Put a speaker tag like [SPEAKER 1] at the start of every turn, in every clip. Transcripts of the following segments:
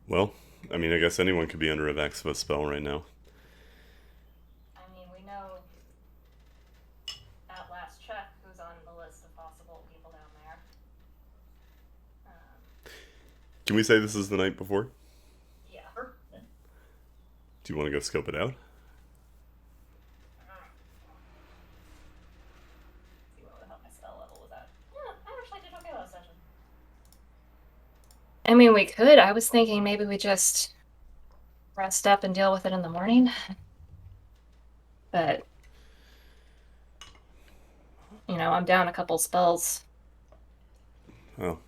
[SPEAKER 1] Well, I mean, I guess anyone could be under a Vaxva spell right now.
[SPEAKER 2] I mean, we know at last check who's on the list of possible people down there. Um,
[SPEAKER 1] Can we say this is the night before?
[SPEAKER 2] yeah.
[SPEAKER 1] Do you want to go scope it out?
[SPEAKER 2] See what the hell my spell level was at. Yeah, I actually did okay last session. I mean, we could. I was thinking maybe we just rest up and deal with it in the morning. But, I'm down a couple spells.
[SPEAKER 1] Oh,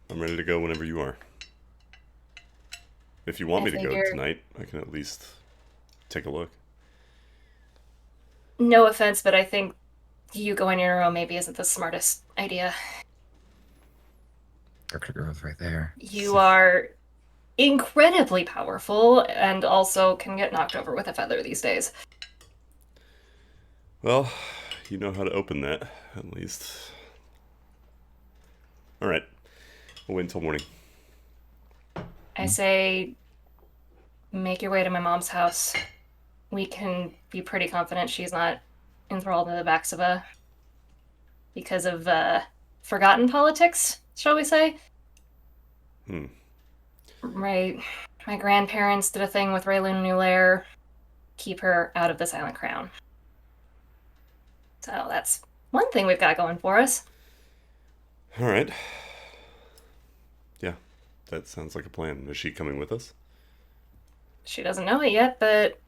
[SPEAKER 1] I'm ready to go whenever you are. If you want
[SPEAKER 2] I
[SPEAKER 1] me to go
[SPEAKER 2] figure,
[SPEAKER 1] tonight, I can at least take a look.
[SPEAKER 2] no offense, but I think you going in your own maybe isn't the smartest idea.
[SPEAKER 3] Character growth right there.
[SPEAKER 2] You are incredibly powerful and also can get knocked over with a feather these days.
[SPEAKER 1] Well, you know how to open that, at least. Alright, we'll wait until morning.
[SPEAKER 2] I say make your way to my mom's house. We can be pretty confident she's not enthralled in the Vaxava because of forgotten politics, shall we say?
[SPEAKER 1] Hmm.
[SPEAKER 2] Right. My grandparents did a thing with Raylan Nulair, keep her out of the Silent Crown. So that's one thing we've got going for us.
[SPEAKER 1] Alright. Yeah, that sounds like a plan. Is she coming with us?
[SPEAKER 2] She doesn't know it yet, but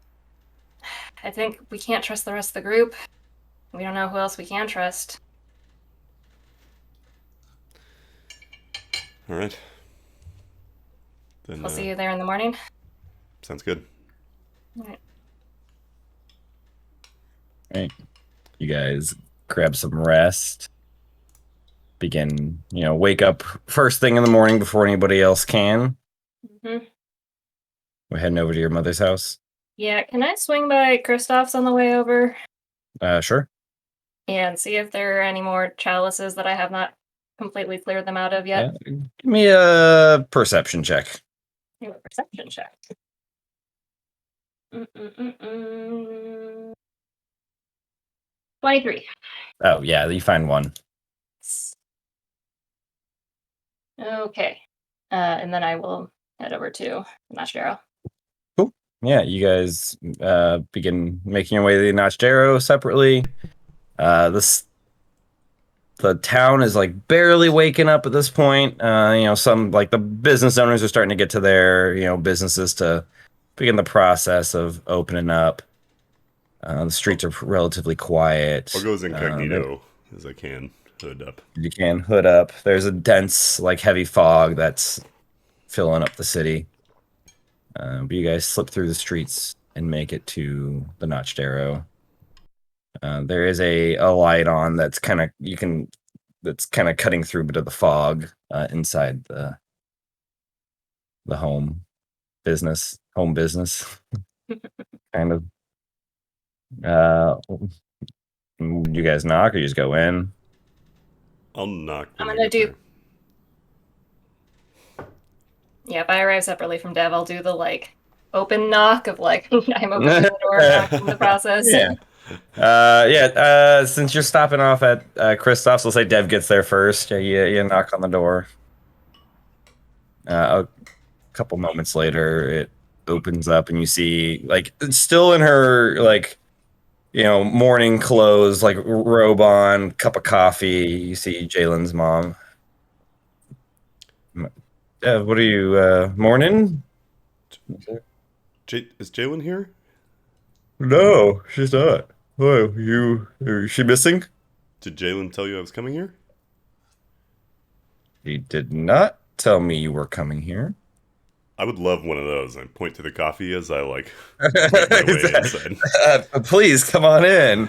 [SPEAKER 2] I think we can't trust the rest of the group. We don't know who else we can trust.
[SPEAKER 1] Alright. Then,
[SPEAKER 2] We'll see you there in the morning.
[SPEAKER 1] sounds good.
[SPEAKER 2] All right.
[SPEAKER 3] Right. You guys grab some rest. Begin, wake up first thing in the morning before anybody else can.
[SPEAKER 2] Mm-hmm.
[SPEAKER 3] We're heading over to your mother's house.
[SPEAKER 2] Yeah, can I swing by Kristoff's on the way over
[SPEAKER 3] Sure.
[SPEAKER 2] and see if there are any more chalices that I have not completely cleared them out of yet?
[SPEAKER 3] Give me a perception check.
[SPEAKER 2] Do a perception check. Mm-mm-mm-mm. 23.
[SPEAKER 3] Oh, yeah, you find one.
[SPEAKER 2] Okay. And then I will head over to Nashville.
[SPEAKER 3] Cool. Yeah, you guys begin making your way to the Notchdero separately. The town is like barely waking up at this point. Some like the business owners are starting to get to their businesses to begin the process of opening up. The streets are relatively quiet.
[SPEAKER 1] I'll go as incognito as I can, hood up.
[SPEAKER 3] You can hood up. There's a dense, like heavy fog that's filling up the city. But you guys slip through the streets and make it to the Notchdero. There is a light on that's kind of cutting through a bit of the fog inside the home business kind of. You guys knock or you just go in?
[SPEAKER 1] I'll knock
[SPEAKER 2] I'm
[SPEAKER 1] when I
[SPEAKER 2] gonna
[SPEAKER 1] get
[SPEAKER 2] do.
[SPEAKER 1] there.
[SPEAKER 2] Yeah, if I arrive separately from Dev, I'll do the open knock of I'm opening the door, knock in the process.
[SPEAKER 3] Yeah. Since you're stopping off at Kristoff's, we'll say Dev gets there first. Yeah, you knock on the door. A couple moments later, it opens up, and you see it's still in her morning clothes, like robe on, cup of coffee. You see Jalen's mom. Dev, what are you morning?
[SPEAKER 1] Is Jalen here?
[SPEAKER 3] No, she's not. Oh, is she missing?
[SPEAKER 1] Did Jalen tell you I was coming here?
[SPEAKER 3] He did not tell me you were coming here.
[SPEAKER 1] I would love one of those. I point to the coffee as I make my way inside.
[SPEAKER 3] Please come on in.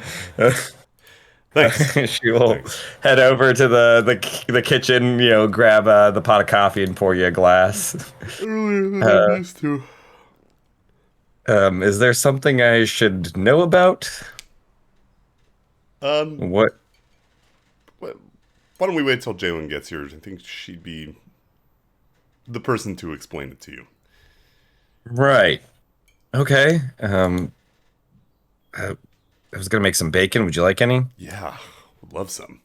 [SPEAKER 1] Thanks.
[SPEAKER 3] She will
[SPEAKER 1] Thanks.
[SPEAKER 3] head over to the kitchen, grab the pot of coffee and pour you a glass.
[SPEAKER 1] Earlier than I'm
[SPEAKER 3] Uh,
[SPEAKER 1] used to.
[SPEAKER 3] is there something I should know about?
[SPEAKER 1] Um,
[SPEAKER 3] What?
[SPEAKER 1] wh- why don't we wait till Jalen gets here? I think she'd be the person to explain it to you.
[SPEAKER 3] Right. Okay. I was gonna make some bacon. Would you like any?
[SPEAKER 1] Yeah, would love some.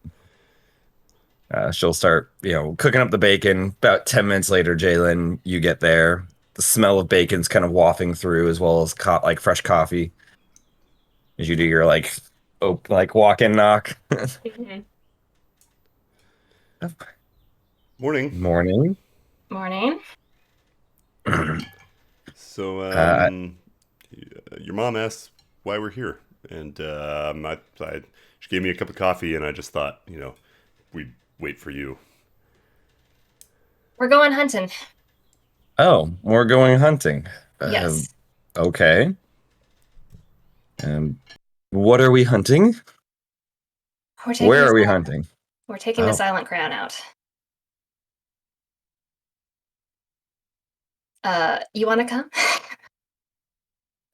[SPEAKER 3] She'll start, cooking up the bacon. About 10 minutes later, Jalen, you get there. The smell of bacon's kind of wafting through, as well as like fresh coffee. As you do your like walk in knock.
[SPEAKER 2] Mhm.
[SPEAKER 1] Morning.
[SPEAKER 3] Morning.
[SPEAKER 2] Morning.
[SPEAKER 1] So,
[SPEAKER 3] uh,
[SPEAKER 1] your mom asked why we're here, and she gave me a cup of coffee, and I just thought, we'd wait for you.
[SPEAKER 2] We're going hunting.
[SPEAKER 3] oh, we're going hunting. Uh,
[SPEAKER 2] Yes.
[SPEAKER 3] okay. What are we hunting?
[SPEAKER 2] We're taking
[SPEAKER 3] Where
[SPEAKER 2] the
[SPEAKER 3] are we
[SPEAKER 2] silent,
[SPEAKER 3] hunting?
[SPEAKER 2] we're taking the
[SPEAKER 3] Oh,
[SPEAKER 2] silent crown out. You want to come?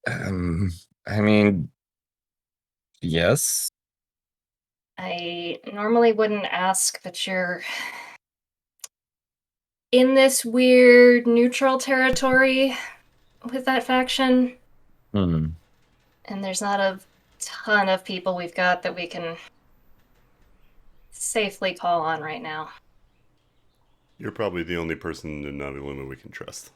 [SPEAKER 3] um, I mean, yes.
[SPEAKER 2] I normally wouldn't ask, but you're in this weird neutral territory with that faction,
[SPEAKER 3] Hmm.
[SPEAKER 2] and there's not a ton of people we've got that we can safely call on right now.
[SPEAKER 1] You're probably the only person in Novi'luma we can trust.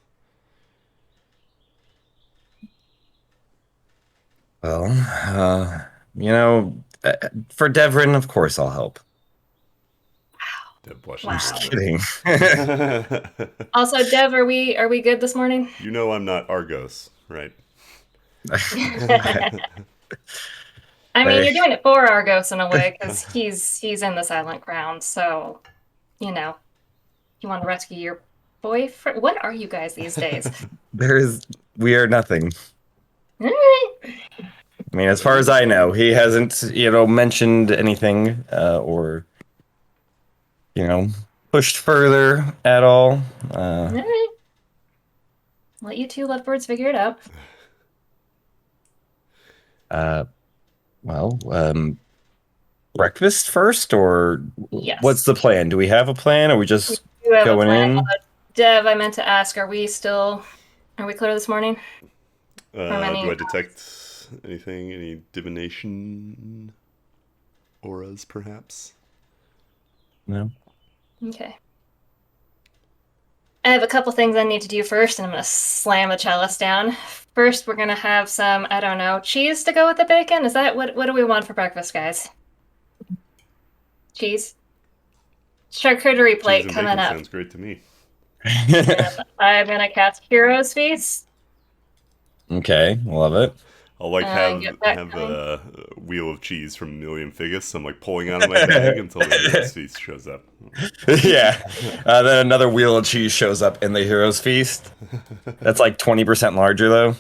[SPEAKER 3] Well, you know, for Devrin, of course I'll help.
[SPEAKER 1] Deb blushes
[SPEAKER 3] I'm
[SPEAKER 1] a
[SPEAKER 3] just
[SPEAKER 2] Wow.
[SPEAKER 1] little
[SPEAKER 3] kidding.
[SPEAKER 1] bit.
[SPEAKER 2] Also, Dev, are we good this morning?
[SPEAKER 1] You know I'm not Argos, right?
[SPEAKER 2] I mean,
[SPEAKER 3] Hey,
[SPEAKER 2] you're doing it for Argos in a way because he's in the Silent Crown. So, you know, you want to rescue your boyfriend. What are you guys these days?
[SPEAKER 3] we are nothing.
[SPEAKER 2] All right.
[SPEAKER 3] I mean, as far as I know, he hasn't, mentioned anything or, you know, pushed further at all.
[SPEAKER 2] All right. Let you two lovebirds figure it out.
[SPEAKER 3] Uh, well, breakfast first, or what's
[SPEAKER 2] Yes.
[SPEAKER 3] the plan? Do we have a plan? Or are we
[SPEAKER 2] We
[SPEAKER 3] just
[SPEAKER 2] do have a
[SPEAKER 3] going
[SPEAKER 2] plan.
[SPEAKER 3] in?
[SPEAKER 2] Dev, I meant to ask, are we clear this morning from
[SPEAKER 1] Do
[SPEAKER 2] any?
[SPEAKER 1] I detect anything? Any divination auras, perhaps?
[SPEAKER 3] No.
[SPEAKER 2] Okay. I have a couple things I need to do first, and I'm going to slam the chalice down. First, we're going to have some, I don't know, cheese to go with the bacon. Is that what do we want for breakfast, guys? Cheese? Charcuterie
[SPEAKER 1] Cheese
[SPEAKER 2] plate
[SPEAKER 1] and
[SPEAKER 2] coming
[SPEAKER 1] bacon
[SPEAKER 2] up.
[SPEAKER 1] sounds great to me.
[SPEAKER 2] And I'm going to cast Hero's Feast
[SPEAKER 3] Okay, love it.
[SPEAKER 1] I'll like
[SPEAKER 2] and get that
[SPEAKER 1] have
[SPEAKER 2] going.
[SPEAKER 1] a wheel of cheese from Million Figus. I'm like pulling out of my bag until the hero's feast shows up.
[SPEAKER 3] Yeah. Then another wheel of cheese shows up in the hero's feast. That's like 20% larger, though.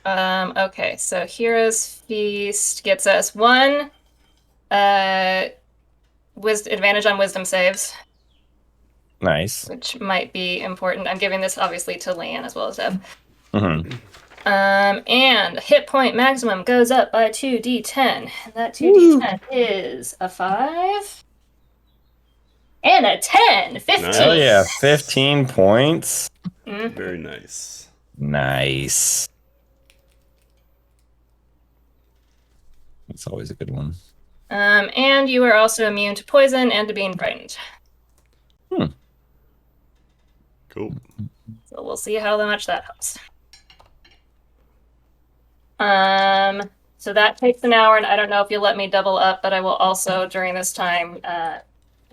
[SPEAKER 2] Okay, so Hero's Feast gets us one uh advantage on wisdom saves,
[SPEAKER 3] Nice.
[SPEAKER 2] which might be important. I'm giving this obviously to Leanne as well as Deb.
[SPEAKER 3] Hmm.
[SPEAKER 2] And hit point maximum goes up by 2d10. That
[SPEAKER 3] Woo.
[SPEAKER 2] 2d10 is a 5 and a 10. 15.
[SPEAKER 3] Hell yeah.
[SPEAKER 1] Nice.
[SPEAKER 3] 15 points.
[SPEAKER 1] Very nice.
[SPEAKER 3] Nice. That's always a good one.
[SPEAKER 2] And you are also immune to poison and to being frightened.
[SPEAKER 3] Hmm.
[SPEAKER 1] Cool.
[SPEAKER 2] So we'll see how much that helps. So that takes an hour, and I don't know if you'll let me double up, but I will also during this time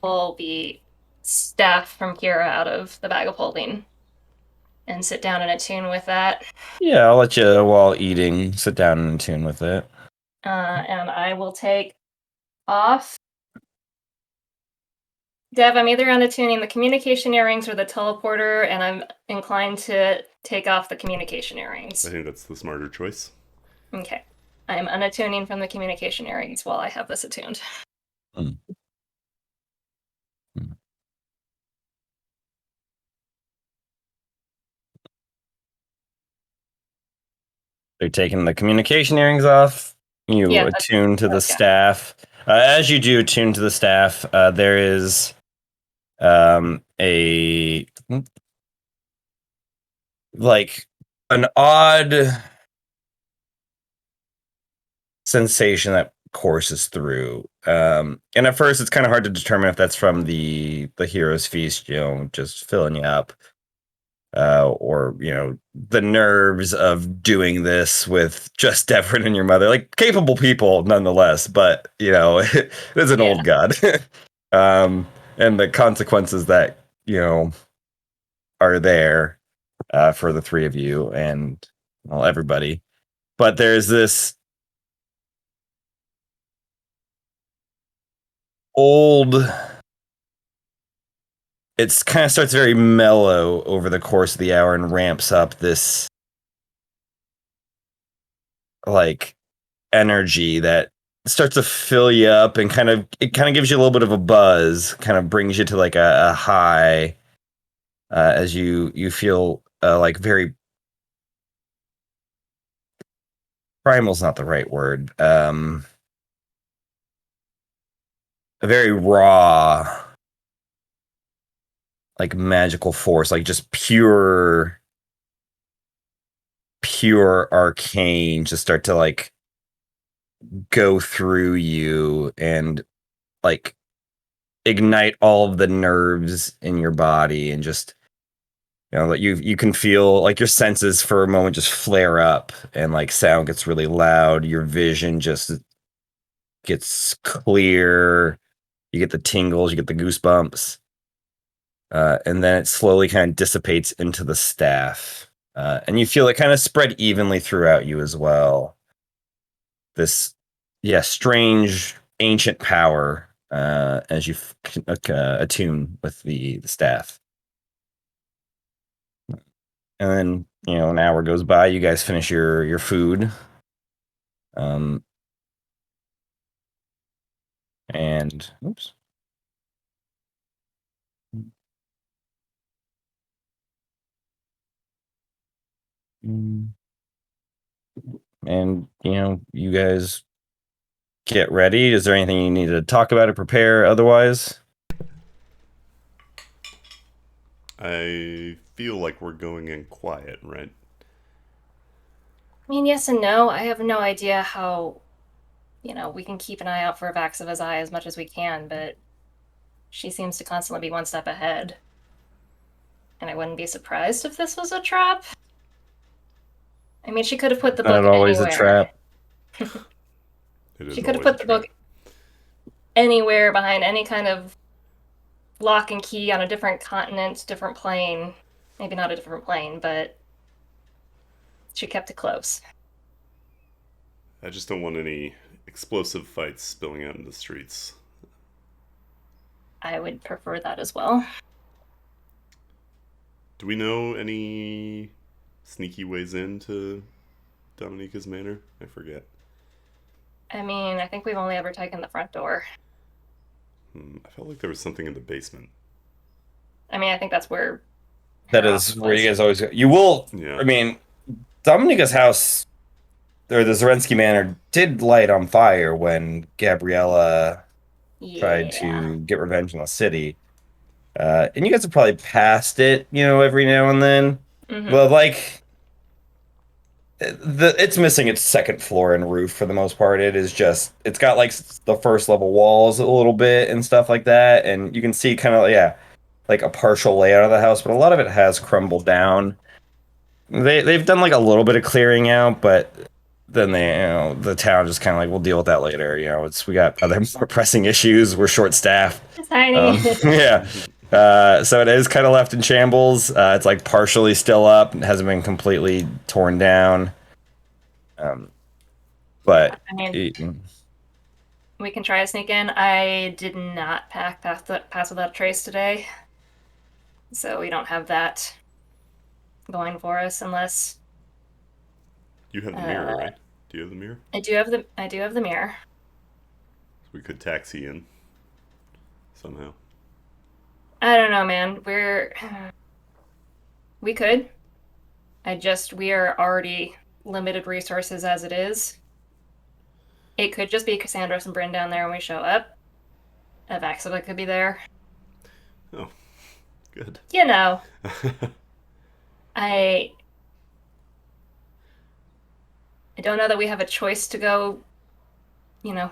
[SPEAKER 2] pull the staff from Kira out of the bag of holding and sit down and attune with that.
[SPEAKER 3] Yeah, I'll let you, while eating, sit down and tune with it.
[SPEAKER 2] And I will take off. Dev, I'm either on attuning the communication earrings or the teleporter, and I'm inclined to take off the communication earrings.
[SPEAKER 1] I think that's the smarter choice.
[SPEAKER 2] Okay. I'm unattuning from the communication earrings while I have this attuned.
[SPEAKER 3] Hmm. Hmm. They're taking the communication earrings off. You
[SPEAKER 2] Yeah,
[SPEAKER 3] attune to the
[SPEAKER 2] yeah.
[SPEAKER 3] staff. As you do attune to the staff, there is a like an odd sensation that courses through. And at first, it's kind of hard to determine if that's from the hero's feast, just filling you up, or the nerves of doing this with just Devrin and your mother, like capable people nonetheless. But it is an
[SPEAKER 2] Yeah.
[SPEAKER 3] old god, and the consequences that are there for the three of you and well everybody. But there's this old it's kind of starts very mellow over the course of the hour and ramps up this like energy that starts to fill you up and it kind of gives you a little bit of a buzz, kind of brings you to like a high, as you feel like very primal's not the right word, a very raw, like magical force, like just pure arcane, just start to like go through you and like ignite all of the nerves in your body, and just that you can feel like your senses for a moment just flare up, and like sound gets really loud, your vision just gets clear, you get the tingles, you get the goosebumps, and then it slowly kind of dissipates into the staff, and you feel it kind of spread evenly throughout you as well. This, yeah, strange ancient power, as you attune with the staff. And then an hour goes by. You guys finish your food, um, and oops. Mm. And you guys get ready. Is there anything you need to talk about or prepare otherwise?
[SPEAKER 1] I feel like we're going in quiet, right?
[SPEAKER 2] I mean, yes and no. I have no idea how, we can keep an eye out for Vaxiva's eye as much as we can, but she seems to constantly be one step ahead. And I wouldn't be surprised if this was a trap. I mean, she could have put the book
[SPEAKER 3] Not always a
[SPEAKER 2] anywhere.
[SPEAKER 3] trap.
[SPEAKER 1] It
[SPEAKER 2] She
[SPEAKER 1] isn't
[SPEAKER 2] could have
[SPEAKER 1] always a
[SPEAKER 2] put the
[SPEAKER 1] trap.
[SPEAKER 2] book anywhere behind any kind of lock and key on a different continent, different plane. Maybe not a different plane, but she kept it close.
[SPEAKER 1] I just don't want any explosive fights spilling out in the streets.
[SPEAKER 2] I would prefer that as well.
[SPEAKER 1] Do we know any sneaky ways into Dominica's manor? I forget.
[SPEAKER 2] I mean, I think we've only ever taken the front door.
[SPEAKER 1] I felt like there was something in the basement.
[SPEAKER 2] I mean, I think that's where
[SPEAKER 3] That
[SPEAKER 2] her
[SPEAKER 3] is
[SPEAKER 2] office
[SPEAKER 3] where you
[SPEAKER 2] was.
[SPEAKER 3] guys always go. You will.
[SPEAKER 1] Yeah.
[SPEAKER 3] I mean, Dominica's house, or the Zelensky Manor, did light on fire when Gabriella tried
[SPEAKER 2] Yeah.
[SPEAKER 3] to get revenge on the city. And you guys have probably passed it, every now and then.
[SPEAKER 2] Mm-hmm.
[SPEAKER 3] But like, it's missing its second floor and roof for the most part. It's got like the first level walls a little bit and stuff like that, and you can see kind of, yeah, like a partial layout of the house, but a lot of it has crumbled down. They've done like a little bit of clearing out, but then the town just kind of like, we'll deal with that later. We got other more pressing issues. We're short staffed.
[SPEAKER 2] It's tiny.
[SPEAKER 3] Yeah. So it is kind of left in shambles. It's like partially still up. It hasn't been completely torn down.
[SPEAKER 2] Yeah,
[SPEAKER 3] But
[SPEAKER 2] I mean,
[SPEAKER 3] it,
[SPEAKER 2] we can try to sneak in. I did not pass without a trace today, so we don't have that going for us unless
[SPEAKER 1] You have the mirror, right? Do you have the mirror?
[SPEAKER 2] I do have the mirror.
[SPEAKER 1] So we could taxi in somehow.
[SPEAKER 2] I don't know, man. We could. We are already limited resources as it is. It could just be Cassandros and Bryn down there when we show up. Avaxova could be there.
[SPEAKER 1] Oh, good.
[SPEAKER 2] You know, I I don't know that we have a choice to go, you know,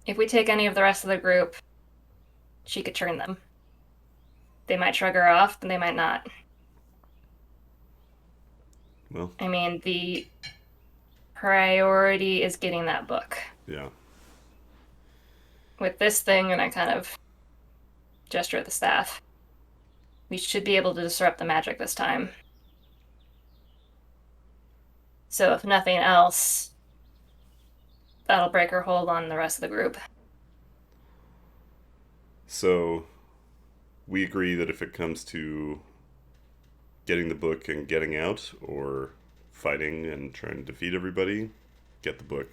[SPEAKER 2] if we take any of the rest of the group, she could turn them. They might shrug her off, and they might not.
[SPEAKER 1] Well,
[SPEAKER 2] I mean, the priority is getting that book.
[SPEAKER 1] yeah.
[SPEAKER 2] With this thing, and I kind of gesture at the staff, we should be able to disrupt the magic this time. So if nothing else, that'll break her hold on the rest of the group.
[SPEAKER 1] So we agree that if it comes to getting the book and getting out, or fighting and trying to defeat everybody, get the book,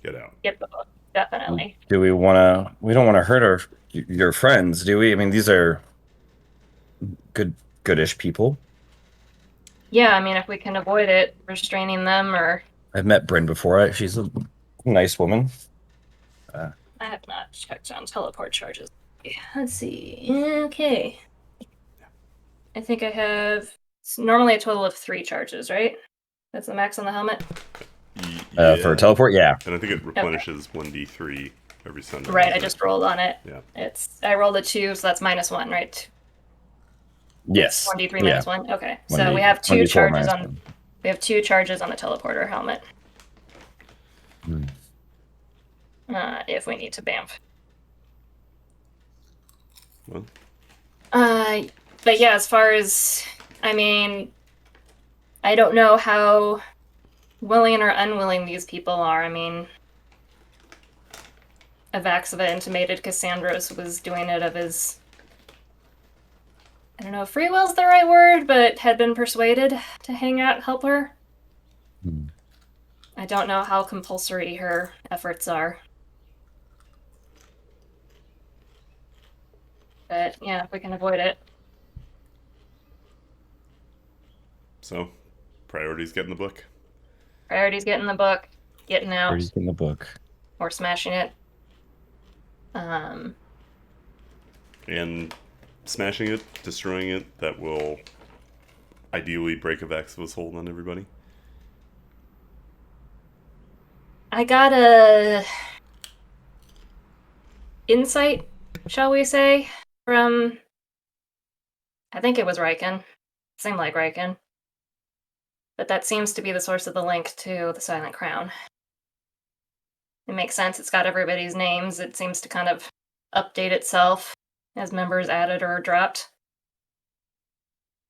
[SPEAKER 1] get out.
[SPEAKER 2] Get the book, definitely.
[SPEAKER 3] Do we want to? We don't want to hurt your friends, do we? I mean, these are goodish people.
[SPEAKER 2] Yeah, I mean, if we can avoid it, restraining them, or
[SPEAKER 3] I've met Bryn before. She's a nice woman.
[SPEAKER 2] I have not checked on teleport charges. Let's see. Okay. I think I have. It's normally a total of 3 charges, right? That's the max on the helmet.
[SPEAKER 3] For a teleport, yeah.
[SPEAKER 1] And I think it replenishes 1d3 every Sunday.
[SPEAKER 2] Right, I just rolled on it.
[SPEAKER 1] Yeah.
[SPEAKER 2] I rolled a 2, so that's -1, right?
[SPEAKER 3] Yes.
[SPEAKER 2] 1d3 -1. Okay,
[SPEAKER 3] 1D,
[SPEAKER 2] so we have 2
[SPEAKER 3] 1d4
[SPEAKER 2] charges
[SPEAKER 3] minus
[SPEAKER 2] on.
[SPEAKER 3] one.
[SPEAKER 2] We have 2 charges on the teleporter helmet. If we need to bamf.
[SPEAKER 1] Well,
[SPEAKER 2] But yeah, as far as, I mean, I don't know how willing or unwilling these people are. I mean, Avaxova intimated Cassandros was doing it of his, I don't know if free will's the right word, but had been persuaded to hang out, help her. I don't know how compulsory her efforts are. But yeah, if we can avoid it.
[SPEAKER 1] so priorities getting the book.
[SPEAKER 2] Priorities getting the book, getting out,
[SPEAKER 3] Where's in the book?
[SPEAKER 2] or smashing it.
[SPEAKER 1] And smashing it, destroying it, that will ideally break Avaxova's hold on everybody.
[SPEAKER 2] I got a insight, shall we say, from, I think it was Riken. Seemed like Riken. But that seems to be the source of the link to the Silent Crown. It makes sense. It's got everybody's names. It seems to kind of update itself as members added or dropped.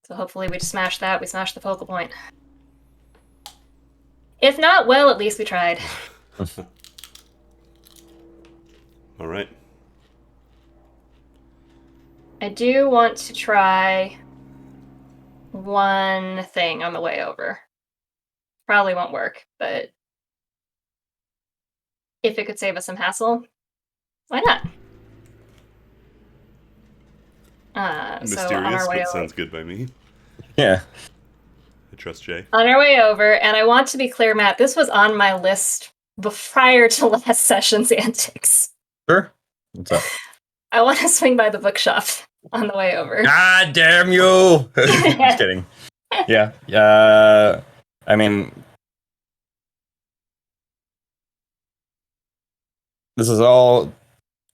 [SPEAKER 2] So hopefully we just smash that. We smash the focal point. If not, well, at least we tried.
[SPEAKER 1] All right.
[SPEAKER 2] I do want to try one thing on the way over. Probably won't work, but if it could save us some hassle, why not? So on
[SPEAKER 1] Mysterious,
[SPEAKER 2] our way
[SPEAKER 1] but
[SPEAKER 2] over,
[SPEAKER 1] sounds good by me.
[SPEAKER 3] Yeah.
[SPEAKER 1] I trust Jay.
[SPEAKER 2] on our way over, and I want to be clear, Matt, this was on my list prior to last session's antics.
[SPEAKER 3] Sure. What's up?
[SPEAKER 2] I want to swing by the bookshop on the way over.
[SPEAKER 3] God damn you! Just kidding. Yeah. I mean, this is all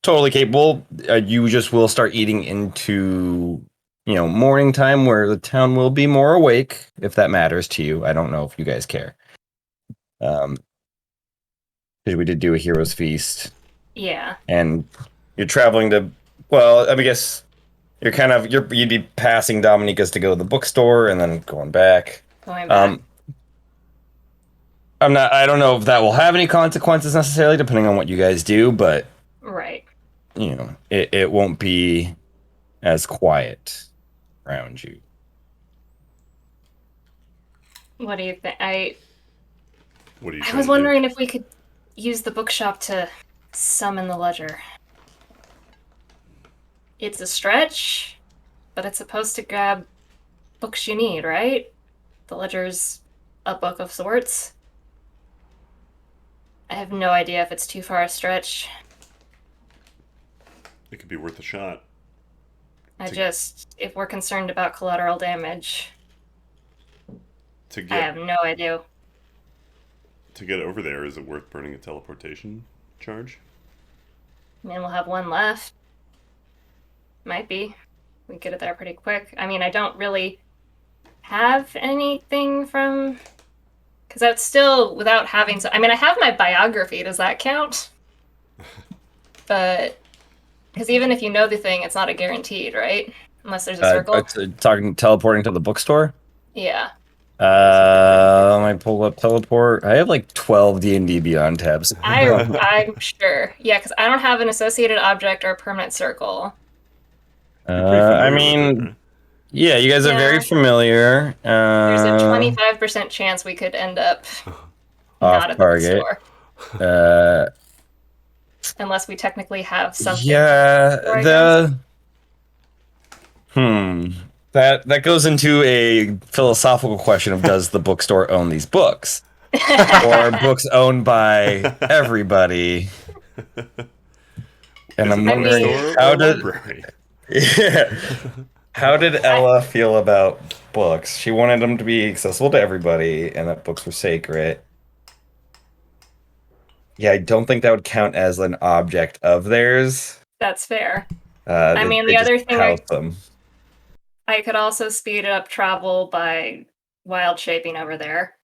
[SPEAKER 3] totally capable. You just will start eating into, morning time where the town will be more awake, if that matters to you. I don't know if you guys care. Because we did do a hero's feast.
[SPEAKER 2] Yeah.
[SPEAKER 3] And you're traveling to, well, I guess you'd be passing Dominica's to go to the bookstore and then going back.
[SPEAKER 2] Going back.
[SPEAKER 3] I don't know if that will have any consequences necessarily, depending on what you guys do, but
[SPEAKER 2] Right.
[SPEAKER 3] It won't be as quiet around you.
[SPEAKER 2] What do you think?
[SPEAKER 1] What are you
[SPEAKER 2] I
[SPEAKER 1] trying
[SPEAKER 2] was
[SPEAKER 1] to
[SPEAKER 2] wondering if we could use the bookshop to summon the ledger. It's a stretch, but it's supposed to grab books you need, right? The ledger's a book of sorts. I have no idea if it's too far a stretch.
[SPEAKER 1] It could be worth a shot.
[SPEAKER 2] If we're concerned about collateral damage,
[SPEAKER 1] To
[SPEAKER 2] I have
[SPEAKER 1] get
[SPEAKER 2] no idea.
[SPEAKER 1] to get over there, is it worth burning a teleportation charge?
[SPEAKER 2] I mean, we'll have one left. Might be. We get it there pretty quick. I mean, I don't really have anything from... Because that's still without having... I mean, I have my biography. Does that count? But... Because even if you know the thing, it's not a guaranteed, right? Unless there's a circle.
[SPEAKER 3] Teleporting to the bookstore?
[SPEAKER 2] Yeah.
[SPEAKER 3] I pull up teleport. I have like 12 D&D Beyond tabs.
[SPEAKER 2] I'm sure. Yeah, because I don't have an associated object or a permanent circle.
[SPEAKER 1] You're pretty familiar with it, right?
[SPEAKER 3] Yeah, you guys are very familiar.
[SPEAKER 2] There's a 25% chance we could end up
[SPEAKER 3] off
[SPEAKER 2] not at
[SPEAKER 3] target.
[SPEAKER 2] the bookstore. Unless we technically have something.
[SPEAKER 3] Yeah, That goes into a philosophical question of, does the bookstore own these books? Or are books owned by everybody? And I'm wondering, how did Ella feel about books? She wanted them to be accessible to everybody, and that books were sacred. Yeah, I don't think that would count as an object of theirs.
[SPEAKER 2] That's fair. I mean, the other thing I could also speed up travel by wild shaping over there.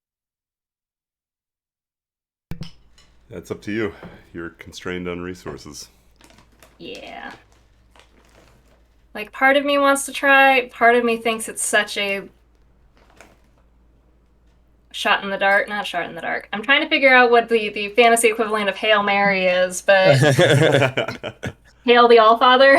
[SPEAKER 1] That's up to you. You're constrained on resources.
[SPEAKER 2] Yeah. Like, part of me wants to try, part of me thinks it's such a shot in the dark. Not shot in the dark. I'm trying to figure out what the fantasy equivalent of Hail Mary is, but... Hail the Allfather?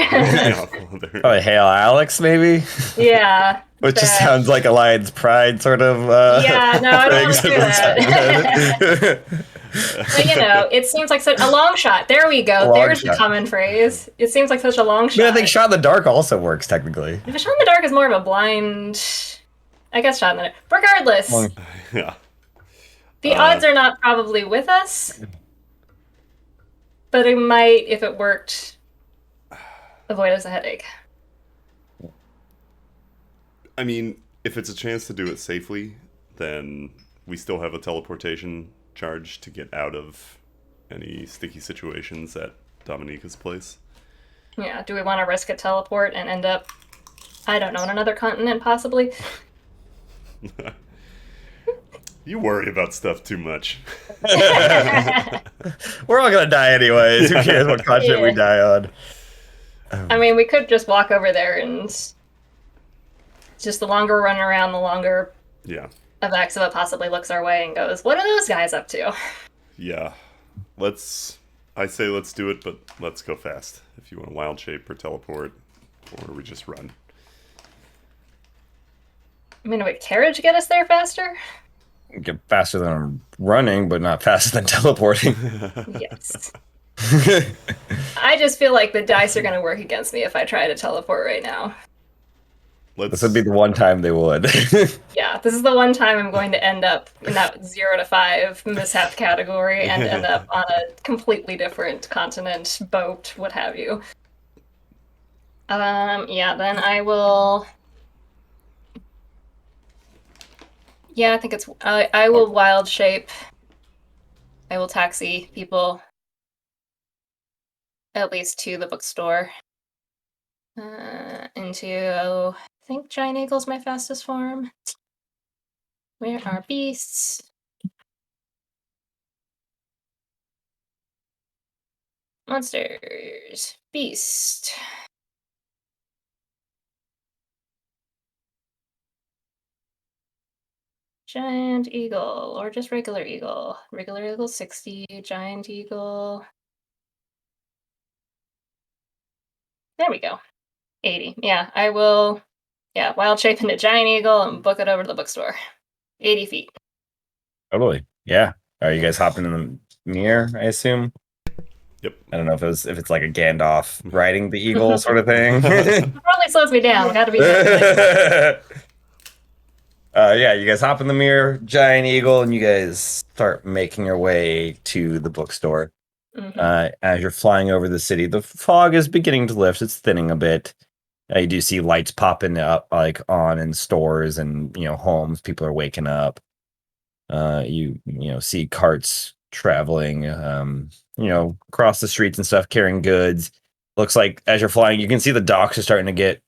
[SPEAKER 3] Oh, Hail Alex, maybe?
[SPEAKER 2] Yeah.
[SPEAKER 3] Which just sounds like a Lion's Pride sort of
[SPEAKER 2] yeah, no, I don't want to do that. But, you know, it seems like such a long shot. There we go. There's the common phrase. It seems like such a long shot.
[SPEAKER 3] I think shot in the dark also works, technically.
[SPEAKER 2] But shot in the dark is more of a blind... I guess shot in the dark. Regardless.
[SPEAKER 1] Yeah.
[SPEAKER 2] The odds are not probably with us. But it might, if it worked... avoid us a headache.
[SPEAKER 1] I mean, if it's a chance to do it safely, then we still have a teleportation charge to get out of any sticky situations at Dominica's place.
[SPEAKER 2] Yeah, do we want to risk a teleport and end up, I don't know, on another continent, possibly?
[SPEAKER 1] You worry about stuff too much.
[SPEAKER 3] We're all gonna die anyways. Who cares what continent we die on?
[SPEAKER 2] I mean, we could just walk over there and just the longer we're running around, the longer Avaxova possibly looks our way and goes, what are those guys up to?
[SPEAKER 1] Yeah. I say let's do it, but let's go fast. If you want to wild shape or teleport, or we just run.
[SPEAKER 2] I mean, would carriage get us there faster?
[SPEAKER 3] Get faster than I'm running, but not faster than teleporting.
[SPEAKER 2] Yes. I just feel like the dice are going to work against me if I try to teleport right now.
[SPEAKER 3] This would be the one time they would.
[SPEAKER 2] Yeah, this is the one time I'm going to end up in that 0 to 5 mishap category and end up on a completely different continent, boat, what have you. Yeah, then I will... Yeah, I think it's... I will wild shape. I will taxi people at least to the bookstore. Into... I think Giant Eagle's my fastest form. Where are beasts? Monsters. Beast. Giant Eagle, or just regular Eagle. Regular Eagle 60, Giant Eagle... There we go. 80. Yeah, I will... Yeah, wild shape into Giant Eagle and book it over to the bookstore. 80 feet.
[SPEAKER 3] Totally. Yeah. Are you guys hopping in the mirror, I assume?
[SPEAKER 1] Yep.
[SPEAKER 3] I don't know if it's like a Gandalf riding the eagle sort of thing.
[SPEAKER 2] It probably slows me down. Gotta be
[SPEAKER 3] yeah, you guys hop in the mirror, Giant Eagle, and you guys start making your way to the bookstore. Mm-hmm. As you're flying over the city, the fog is beginning to lift. It's thinning a bit. You do see lights popping up, like on in stores and homes. People are waking up. You see carts traveling, across the streets and stuff, carrying goods. Looks like as you're flying, you can see the docks are starting to get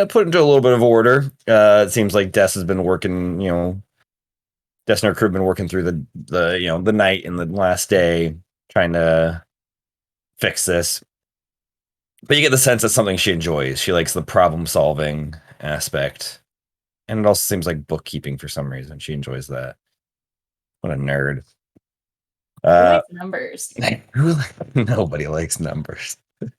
[SPEAKER 3] put into a little bit of order. It seems like Des has been working, Des and her crew have been working through the night and the last day trying to fix this. But you get the sense that's something she enjoys. She likes the problem solving aspect. And it also seems like bookkeeping for some reason. She enjoys that. What a nerd.
[SPEAKER 2] Who likes numbers?
[SPEAKER 3] Nobody likes numbers. Is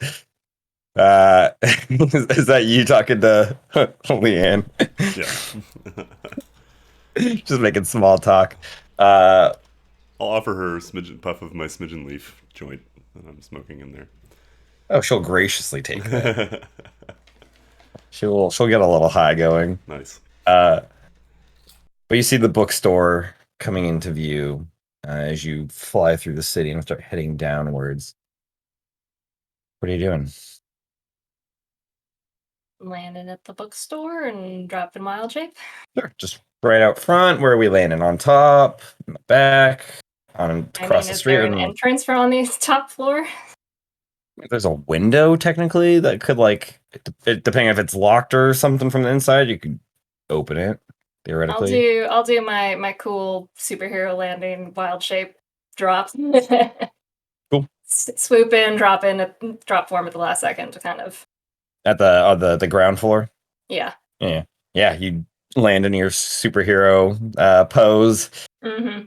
[SPEAKER 3] that you talking to Leanne?
[SPEAKER 1] Yeah.
[SPEAKER 3] Just making small talk. Uh,
[SPEAKER 1] I'll offer her a smidgen puff of my smidgen leaf joint that I'm smoking in there.
[SPEAKER 3] oh, she'll graciously take that. She'll get a little high going.
[SPEAKER 1] Nice.
[SPEAKER 3] But you see the bookstore coming into view as you fly through the city and start heading downwards. What are you doing?
[SPEAKER 2] Landing at the bookstore and dropping wild shape.
[SPEAKER 3] Sure, just right out front. Where are we landing? On top, in the back, across the
[SPEAKER 2] Is
[SPEAKER 3] street.
[SPEAKER 2] there an entrance from on the top floor?
[SPEAKER 3] There's a window technically that could depending if it's locked or something from the inside, you could open it theoretically.
[SPEAKER 2] I'll do my cool superhero landing wild shape drop.
[SPEAKER 3] Cool.
[SPEAKER 2] Swoop in, drop form at the last second to kind of
[SPEAKER 3] At the ground floor.
[SPEAKER 2] yeah.
[SPEAKER 3] Yeah. You land in your superhero pose.
[SPEAKER 2] Mm-hmm.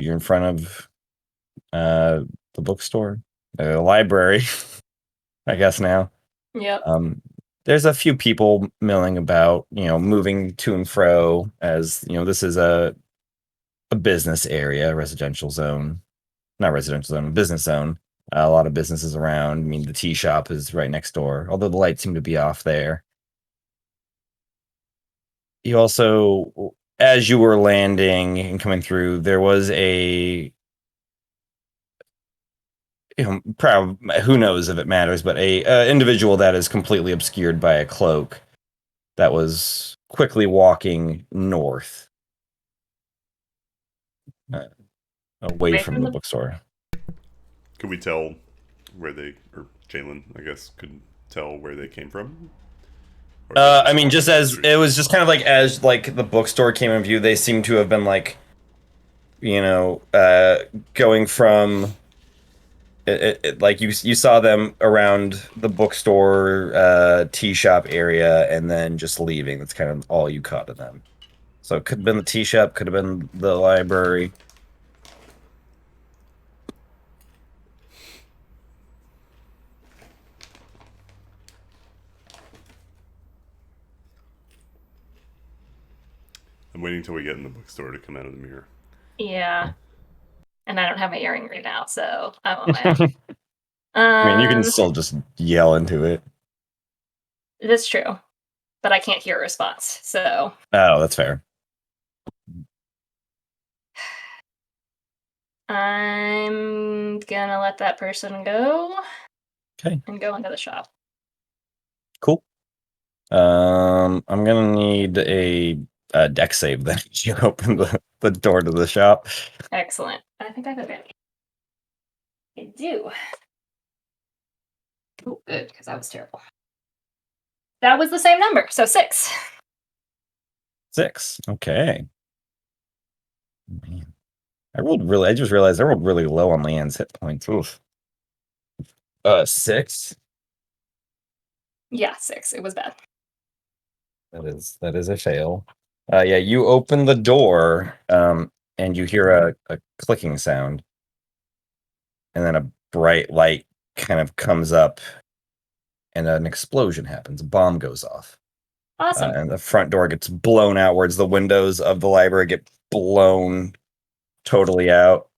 [SPEAKER 3] You're in front of the bookstore, the library, I guess now.
[SPEAKER 2] Yep.
[SPEAKER 3] There's a few people milling about, moving to and fro as, this is a business area, residential zone, not residential zone, business zone. A lot of businesses around. I mean, the tea shop is right next door, although the lights seem to be off there. You also, as you were landing and coming through, there was who knows if it matters, but a individual that is completely obscured by a cloak that was quickly walking north, away from the bookstore.
[SPEAKER 1] Could we tell where or Jalen, I guess, could tell where they came from?
[SPEAKER 3] I mean, just as it was just kind of as the bookstore came in view, they seem to have been going from you saw them around the bookstore, tea shop area, and then just leaving. That's kind of all you caught of them. So it could have been the tea shop, could have been the library.
[SPEAKER 1] I'm waiting till we get in the bookstore to come out of the mirror.
[SPEAKER 2] Yeah. And I don't have my earring right now, so I'm on my own.
[SPEAKER 3] I mean, you can still just yell into it.
[SPEAKER 2] That's true. But I can't hear a response, so.
[SPEAKER 3] Oh, that's fair.
[SPEAKER 2] I'm gonna let that person go.
[SPEAKER 3] Okay.
[SPEAKER 2] And go into the shop.
[SPEAKER 3] Cool. I'm gonna need a deck save then. You open the door to the shop.
[SPEAKER 2] Excellent. I think I have it. I do. Oh, good, because that was terrible. That was the same number, so 6.
[SPEAKER 3] 6. Okay. Man. I just realized I rolled really low on Leanne's hit points. Oof. 6.
[SPEAKER 2] Yeah, 6. It was bad.
[SPEAKER 3] That is a fail. Yeah, you open the door, and you hear a clicking sound, and then a bright light kind of comes up, and an explosion happens. A bomb goes off.
[SPEAKER 2] Awesome.
[SPEAKER 3] And the front door gets blown outwards. The windows of the library get blown totally out.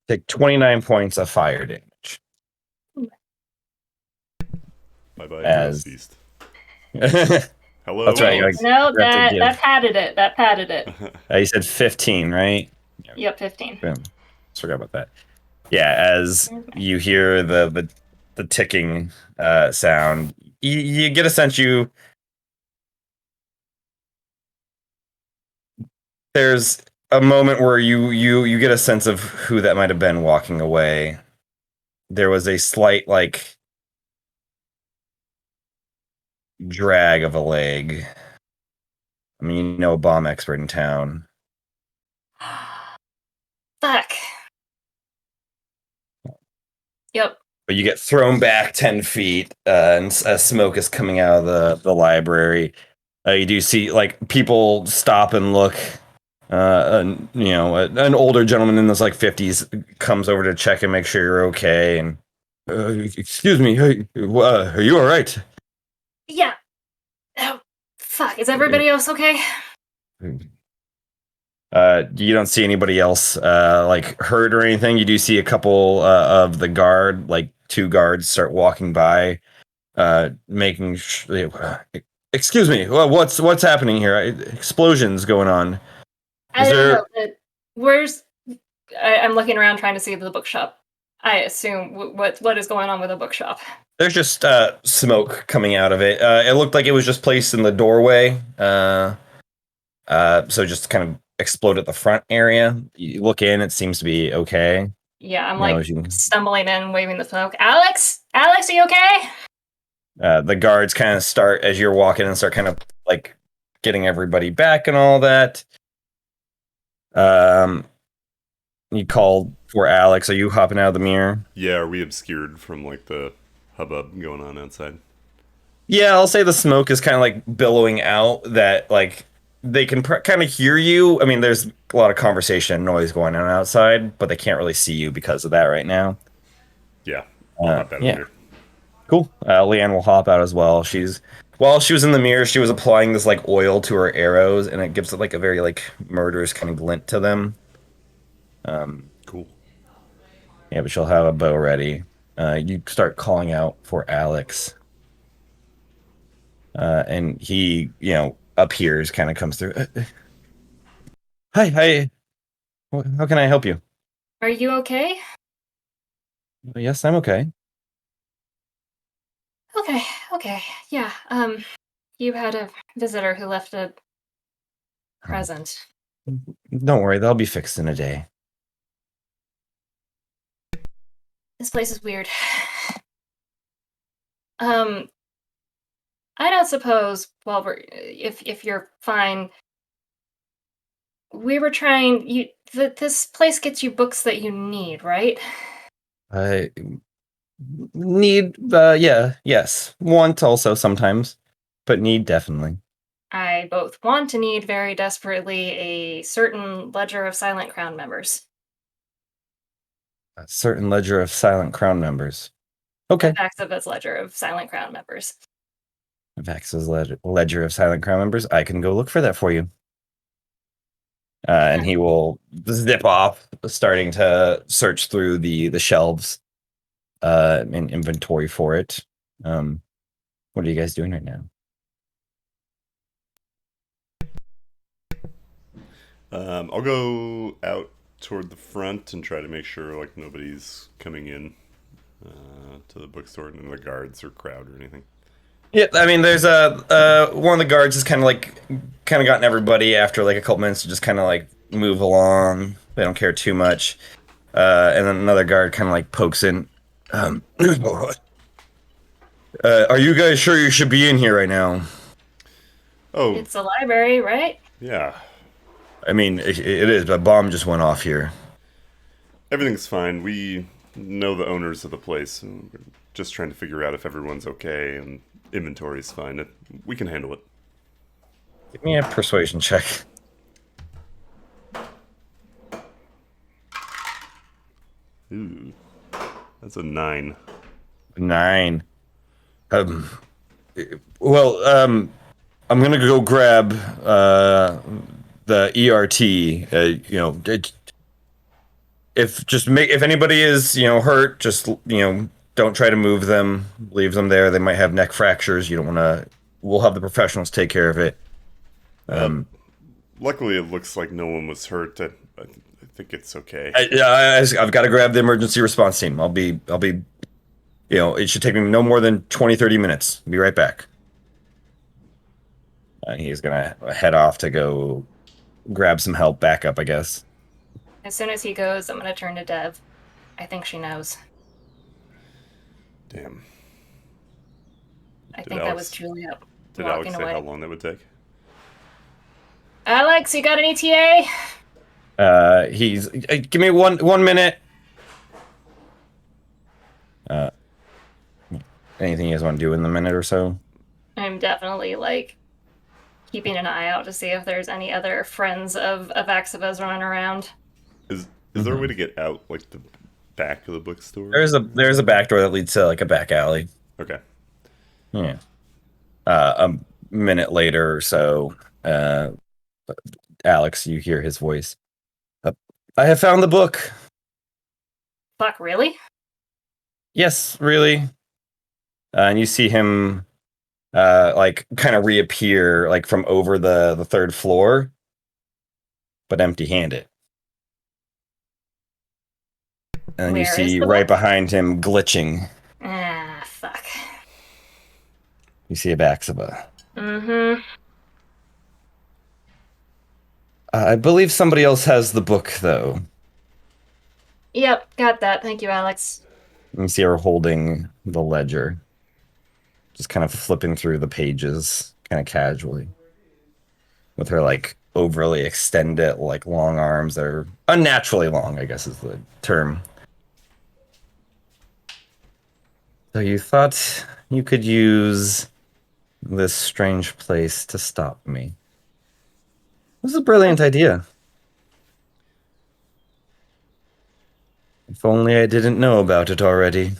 [SPEAKER 3] Take 29 points of fire damage.
[SPEAKER 1] Bye bye,
[SPEAKER 3] As-
[SPEAKER 1] Beast.
[SPEAKER 3] That's
[SPEAKER 1] Hello.
[SPEAKER 3] right,
[SPEAKER 1] Alex.
[SPEAKER 2] No,
[SPEAKER 3] You have to
[SPEAKER 2] that
[SPEAKER 3] give-
[SPEAKER 2] that padded it. That padded it.
[SPEAKER 3] You said 15, right?
[SPEAKER 2] Yep, 15.
[SPEAKER 3] Boom. Forgot about that. Yeah, as you hear the ticking sound, you get a sense there's a moment where you get a sense of who that might have been walking away. There was a slight like drag of a leg. I mean, you know, a bomb expert in town.
[SPEAKER 2] Fuck. Yep.
[SPEAKER 3] But you get thrown back 10 feet, and smoke is coming out of the library. You do see like people stop and look. An older gentleman in his like 50s comes over to check and make sure you're okay. And excuse me, hey, are you all right?
[SPEAKER 2] Yeah. Oh, fuck. Is everybody else okay?
[SPEAKER 3] You don't see anybody else like hurt or anything. You do see a couple of the guard, like 2 guards, start walking by, making. Excuse me. Well, what's happening here? Explosions going on.
[SPEAKER 2] I don't know. But where's? I'm looking around trying to see the bookshop. I assume what is going on with the bookshop.
[SPEAKER 3] There's just smoke coming out of it. It looked like it was just placed in the doorway. So just kind of explode at the front area. You look in, it seems to be okay.
[SPEAKER 2] Yeah, I'm stumbling in, waving the smoke. Alex, are you okay?
[SPEAKER 3] The guards kind of start as you're walking and start kind of like getting everybody back and all that. You called for Alex. Are you hopping out of the mirror?
[SPEAKER 1] Yeah, are we obscured from like the hubbub going on outside?
[SPEAKER 3] Yeah, I'll say the smoke is kind of like billowing out that like they can kind of hear you. I mean, there's a lot of conversation and noise going on outside, but they can't really see you because of that right now.
[SPEAKER 1] Yeah, I'll hop out of here.
[SPEAKER 3] Cool. Leanne will hop out as well. While she was in the mirror, she was applying this like oil to her arrows, and it gives it like a very like murderous kind of glint to them.
[SPEAKER 1] Cool.
[SPEAKER 3] Yeah, but she'll have a bow ready. You start calling out for Alex. And he, appears, kind of comes through. Hi. How can I help you?
[SPEAKER 2] Are you okay?
[SPEAKER 3] Yes, I'm okay.
[SPEAKER 2] Okay. Yeah. You had a visitor who left a present.
[SPEAKER 3] Don't worry, they'll be fixed in a day.
[SPEAKER 2] This place is weird. I don't suppose. Well, if you're fine, we were trying. This place gets you books that you need, right?
[SPEAKER 3] I need, yes. Want also sometimes, but need definitely.
[SPEAKER 2] I both want and need very desperately a certain ledger of Silent Crown members.
[SPEAKER 3] A certain ledger of Silent Crown members. Okay.
[SPEAKER 2] Vaxiva's ledger of Silent Crown members.
[SPEAKER 3] Vax's ledger of Silent Crown members. I can go look for that for you. And he will zip off, starting to search through the shelves in inventory for it. What are you guys doing right now?
[SPEAKER 1] I'll go out toward the front and try to make sure like nobody's coming in to the bookstore and the guards or crowd or anything.
[SPEAKER 3] Yeah, I mean, there's one of the guards has kind of gotten everybody after like a couple minutes to just kind of like move along. They don't care too much. And then another guard kind of like pokes in. Are you guys sure you should be in here right now?
[SPEAKER 1] Oh,
[SPEAKER 2] It's a library, right?
[SPEAKER 1] yeah.
[SPEAKER 3] I mean, it is, but a bomb just went off here.
[SPEAKER 1] Everything's fine. We know the owners of the place, and we're just trying to figure out if everyone's okay and inventory's fine. We can handle it.
[SPEAKER 3] Give me a persuasion check.
[SPEAKER 1] Ooh, that's a 9.
[SPEAKER 3] 9. I'm gonna go grab the ERT. if anybody is hurt, just don't try to move them. Leave them there. They might have neck fractures. You don't want to. We'll have the professionals take care of it. Um,
[SPEAKER 1] Luckily, it looks like no one was hurt. I think it's okay.
[SPEAKER 3] I've got to grab the emergency response team. I'll be. It should take me no more than 20, 30 minutes. Be right back. He's gonna head off to go grab some help back up, I guess.
[SPEAKER 2] As soon as he goes, I'm gonna turn to Dev. I think she knows.
[SPEAKER 1] Damn.
[SPEAKER 2] I think that was Julia
[SPEAKER 1] Did
[SPEAKER 2] walking
[SPEAKER 1] Alex say
[SPEAKER 2] away.
[SPEAKER 1] how long that would take?
[SPEAKER 2] Alex, you got an ETA?
[SPEAKER 3] He's give me one minute. Anything you guys want to do in the minute or so?
[SPEAKER 2] I'm definitely keeping an eye out to see if there's any other friends of Avaxiva's running around.
[SPEAKER 1] Is there a way to get out, like the back of the bookstore?
[SPEAKER 3] There's a back door that leads to like a back alley.
[SPEAKER 1] Okay.
[SPEAKER 3] Yeah. A minute later or so, Alex, you hear his voice. I have found the book.
[SPEAKER 2] Fuck, really?
[SPEAKER 3] Yes, really. And you see him kind of reappear from over the third floor, but empty-handed. And you see right behind him glitching.
[SPEAKER 2] Ah, fuck.
[SPEAKER 3] You see a Avaxiva.
[SPEAKER 2] Mm-hmm.
[SPEAKER 3] I believe somebody else has the book, though.
[SPEAKER 2] Yep, got that. Thank you, Alex.
[SPEAKER 3] You see her holding the ledger. Just kind of flipping through the pages, kind of casually. With her, overly extended, long arms that are unnaturally long, I guess is the term. So you thought you could use this strange place to stop me. This is a brilliant idea. If only I didn't know about it already.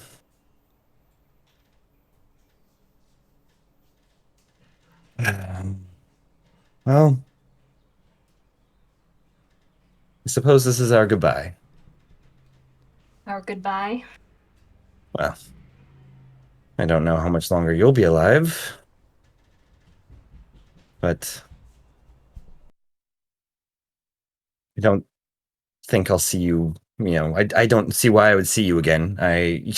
[SPEAKER 3] Well, I suppose this is our goodbye.
[SPEAKER 2] Our goodbye?
[SPEAKER 3] Well, I don't know how much longer you'll be alive, but I don't think I'll see you. I don't see why I would see you again. I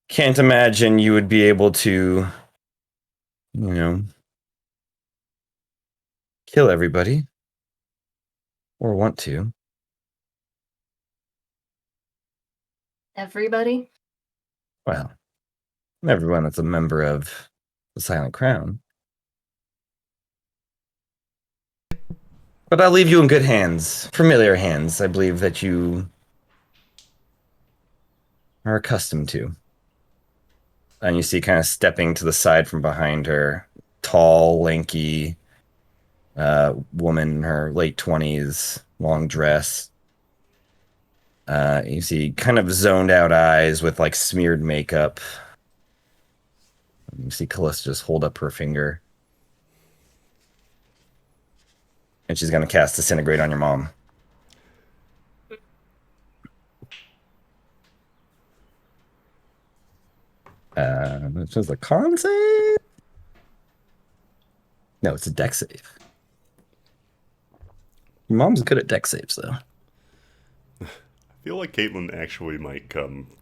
[SPEAKER 3] can't imagine you would be able to, kill everybody. Or want to.
[SPEAKER 2] Everybody?
[SPEAKER 3] Well, everyone that's a member of the Silent Crown. But I'll leave you in good hands, familiar hands, I believe that you are accustomed to. And you see kind of stepping to the side from behind her, tall, lanky woman in her late 20s, long dress. You see kind of zoned out eyes with smeared makeup. You see Callista just hold up her finger. And she's going to cast Disintegrate on your mom. Which is a con save? No, it's a dex save. Your mom's good at dex saves, though.
[SPEAKER 1] I feel like Caitlin actually might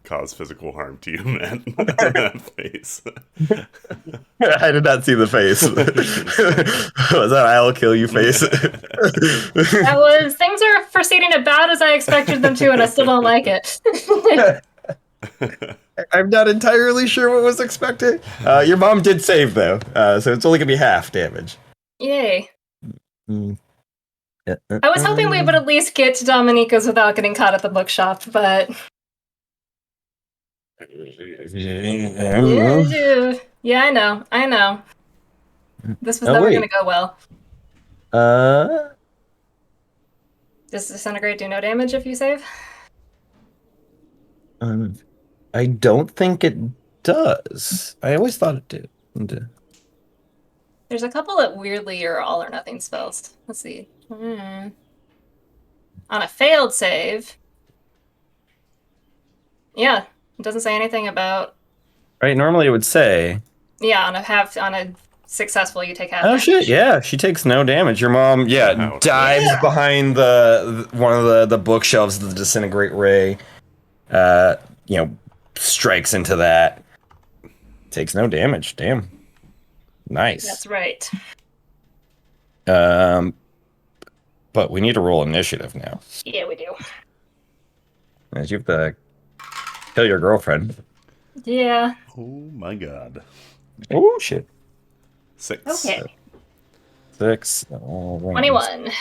[SPEAKER 1] cause physical harm to you, Matt. That face.
[SPEAKER 3] I did not see the face. Was that "I'll kill you" face?
[SPEAKER 2] Things are proceeding about as I expected them to, and I still don't like it.
[SPEAKER 3] I'm not entirely sure what was expected. Your mom did save, though, so it's only going to be half damage.
[SPEAKER 2] Yay. I was hoping we would at least get to Dominica's without getting caught at the bookshop, but... Yeah, I know. This was never going to go well. Does Disintegrate do no damage if you save?
[SPEAKER 3] I don't think it does. I always thought it did.
[SPEAKER 2] There's a couple that weirdly are all or nothing spells. Let's see. On a failed save, Yeah, it doesn't say anything about.
[SPEAKER 3] Right? Normally it would say.
[SPEAKER 2] Yeah, on a successful, you take half
[SPEAKER 3] Oh shit!
[SPEAKER 2] damage.
[SPEAKER 3] Yeah, she takes no damage. Your mom, yeah,
[SPEAKER 1] Wow.
[SPEAKER 3] dives
[SPEAKER 2] Yeah.
[SPEAKER 3] behind the one of the bookshelves of the disintegrate ray. Uh, you know, strikes into that. Takes no damage. Damn. Nice.
[SPEAKER 2] That's right.
[SPEAKER 3] Um, but we need to roll initiative now.
[SPEAKER 2] Yeah, we do.
[SPEAKER 3] As you have to kill your girlfriend.
[SPEAKER 2] Yeah.
[SPEAKER 1] Oh my god.
[SPEAKER 3] Oh shit.
[SPEAKER 1] 6.
[SPEAKER 2] Okay.
[SPEAKER 3] 6. All right.
[SPEAKER 2] 21.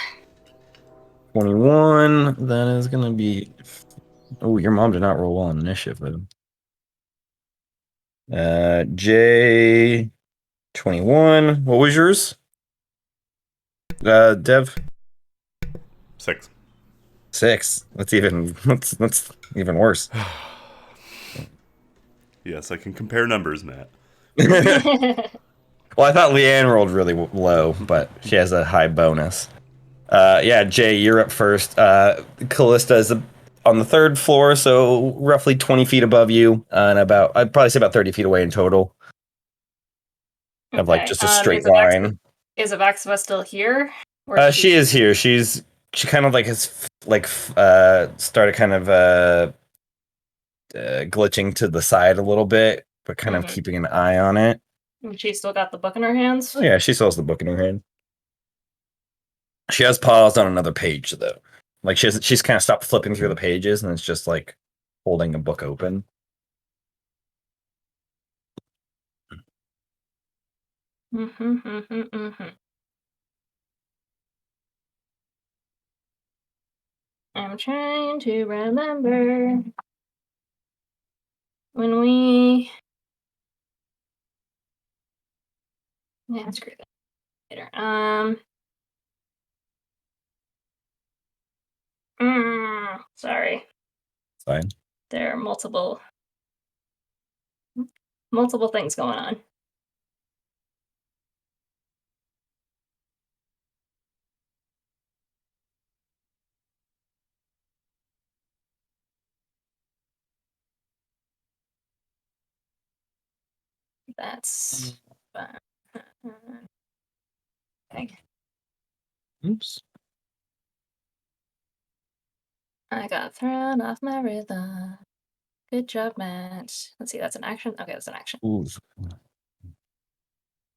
[SPEAKER 3] 21. That is gonna be. Oh, your mom did not roll well on initiative. J 21. What was yours? Dev
[SPEAKER 1] 6.
[SPEAKER 3] 6. That's even worse.
[SPEAKER 1] Yes, I can compare numbers, Matt.
[SPEAKER 3] Well, I thought Leanne rolled really low, but she has a high bonus. Yeah, Jay, you're up first. Callista is on the third floor, so roughly 20 feet above you, and I'd probably say about 30 feet away in total, of like
[SPEAKER 2] Okay.
[SPEAKER 3] just a straight line.
[SPEAKER 2] Is Avaxova still here? Or
[SPEAKER 3] She is here. She kind of like has like started kind of glitching to the side a little bit, but kind of keeping an eye on it.
[SPEAKER 2] She still got the book in her hands?
[SPEAKER 3] Oh yeah, she still has the book in her hand. She has paused on another page though. Like she's kind of stopped flipping through the pages and it's just like holding a book open.
[SPEAKER 2] I'm trying to remember when we. Yeah, screw that later. Sorry.
[SPEAKER 3] It's fine.
[SPEAKER 2] There are multiple things going on. That's fine. Okay.
[SPEAKER 3] Oops.
[SPEAKER 2] I got thrown off my rhythm. Good job, Matt. Let's see, that's an action? Okay, that's an action.
[SPEAKER 3] Ooh.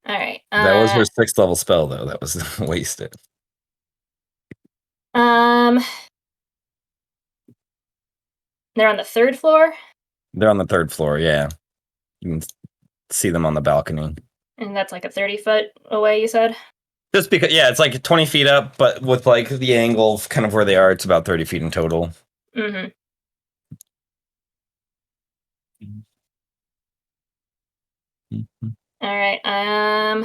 [SPEAKER 2] Alright.
[SPEAKER 3] That was her 6th level spell though. That was wasted.
[SPEAKER 2] They're on the 3rd floor?
[SPEAKER 3] They're on the 3rd floor, yeah. You can see them on the balcony.
[SPEAKER 2] And that's like a 30-foot away, you said?
[SPEAKER 3] Just because, yeah, it's like 20 feet up, but with like the angle of kind of where they are, it's about 30 feet in total.
[SPEAKER 2] Mm-hmm. All right. I'm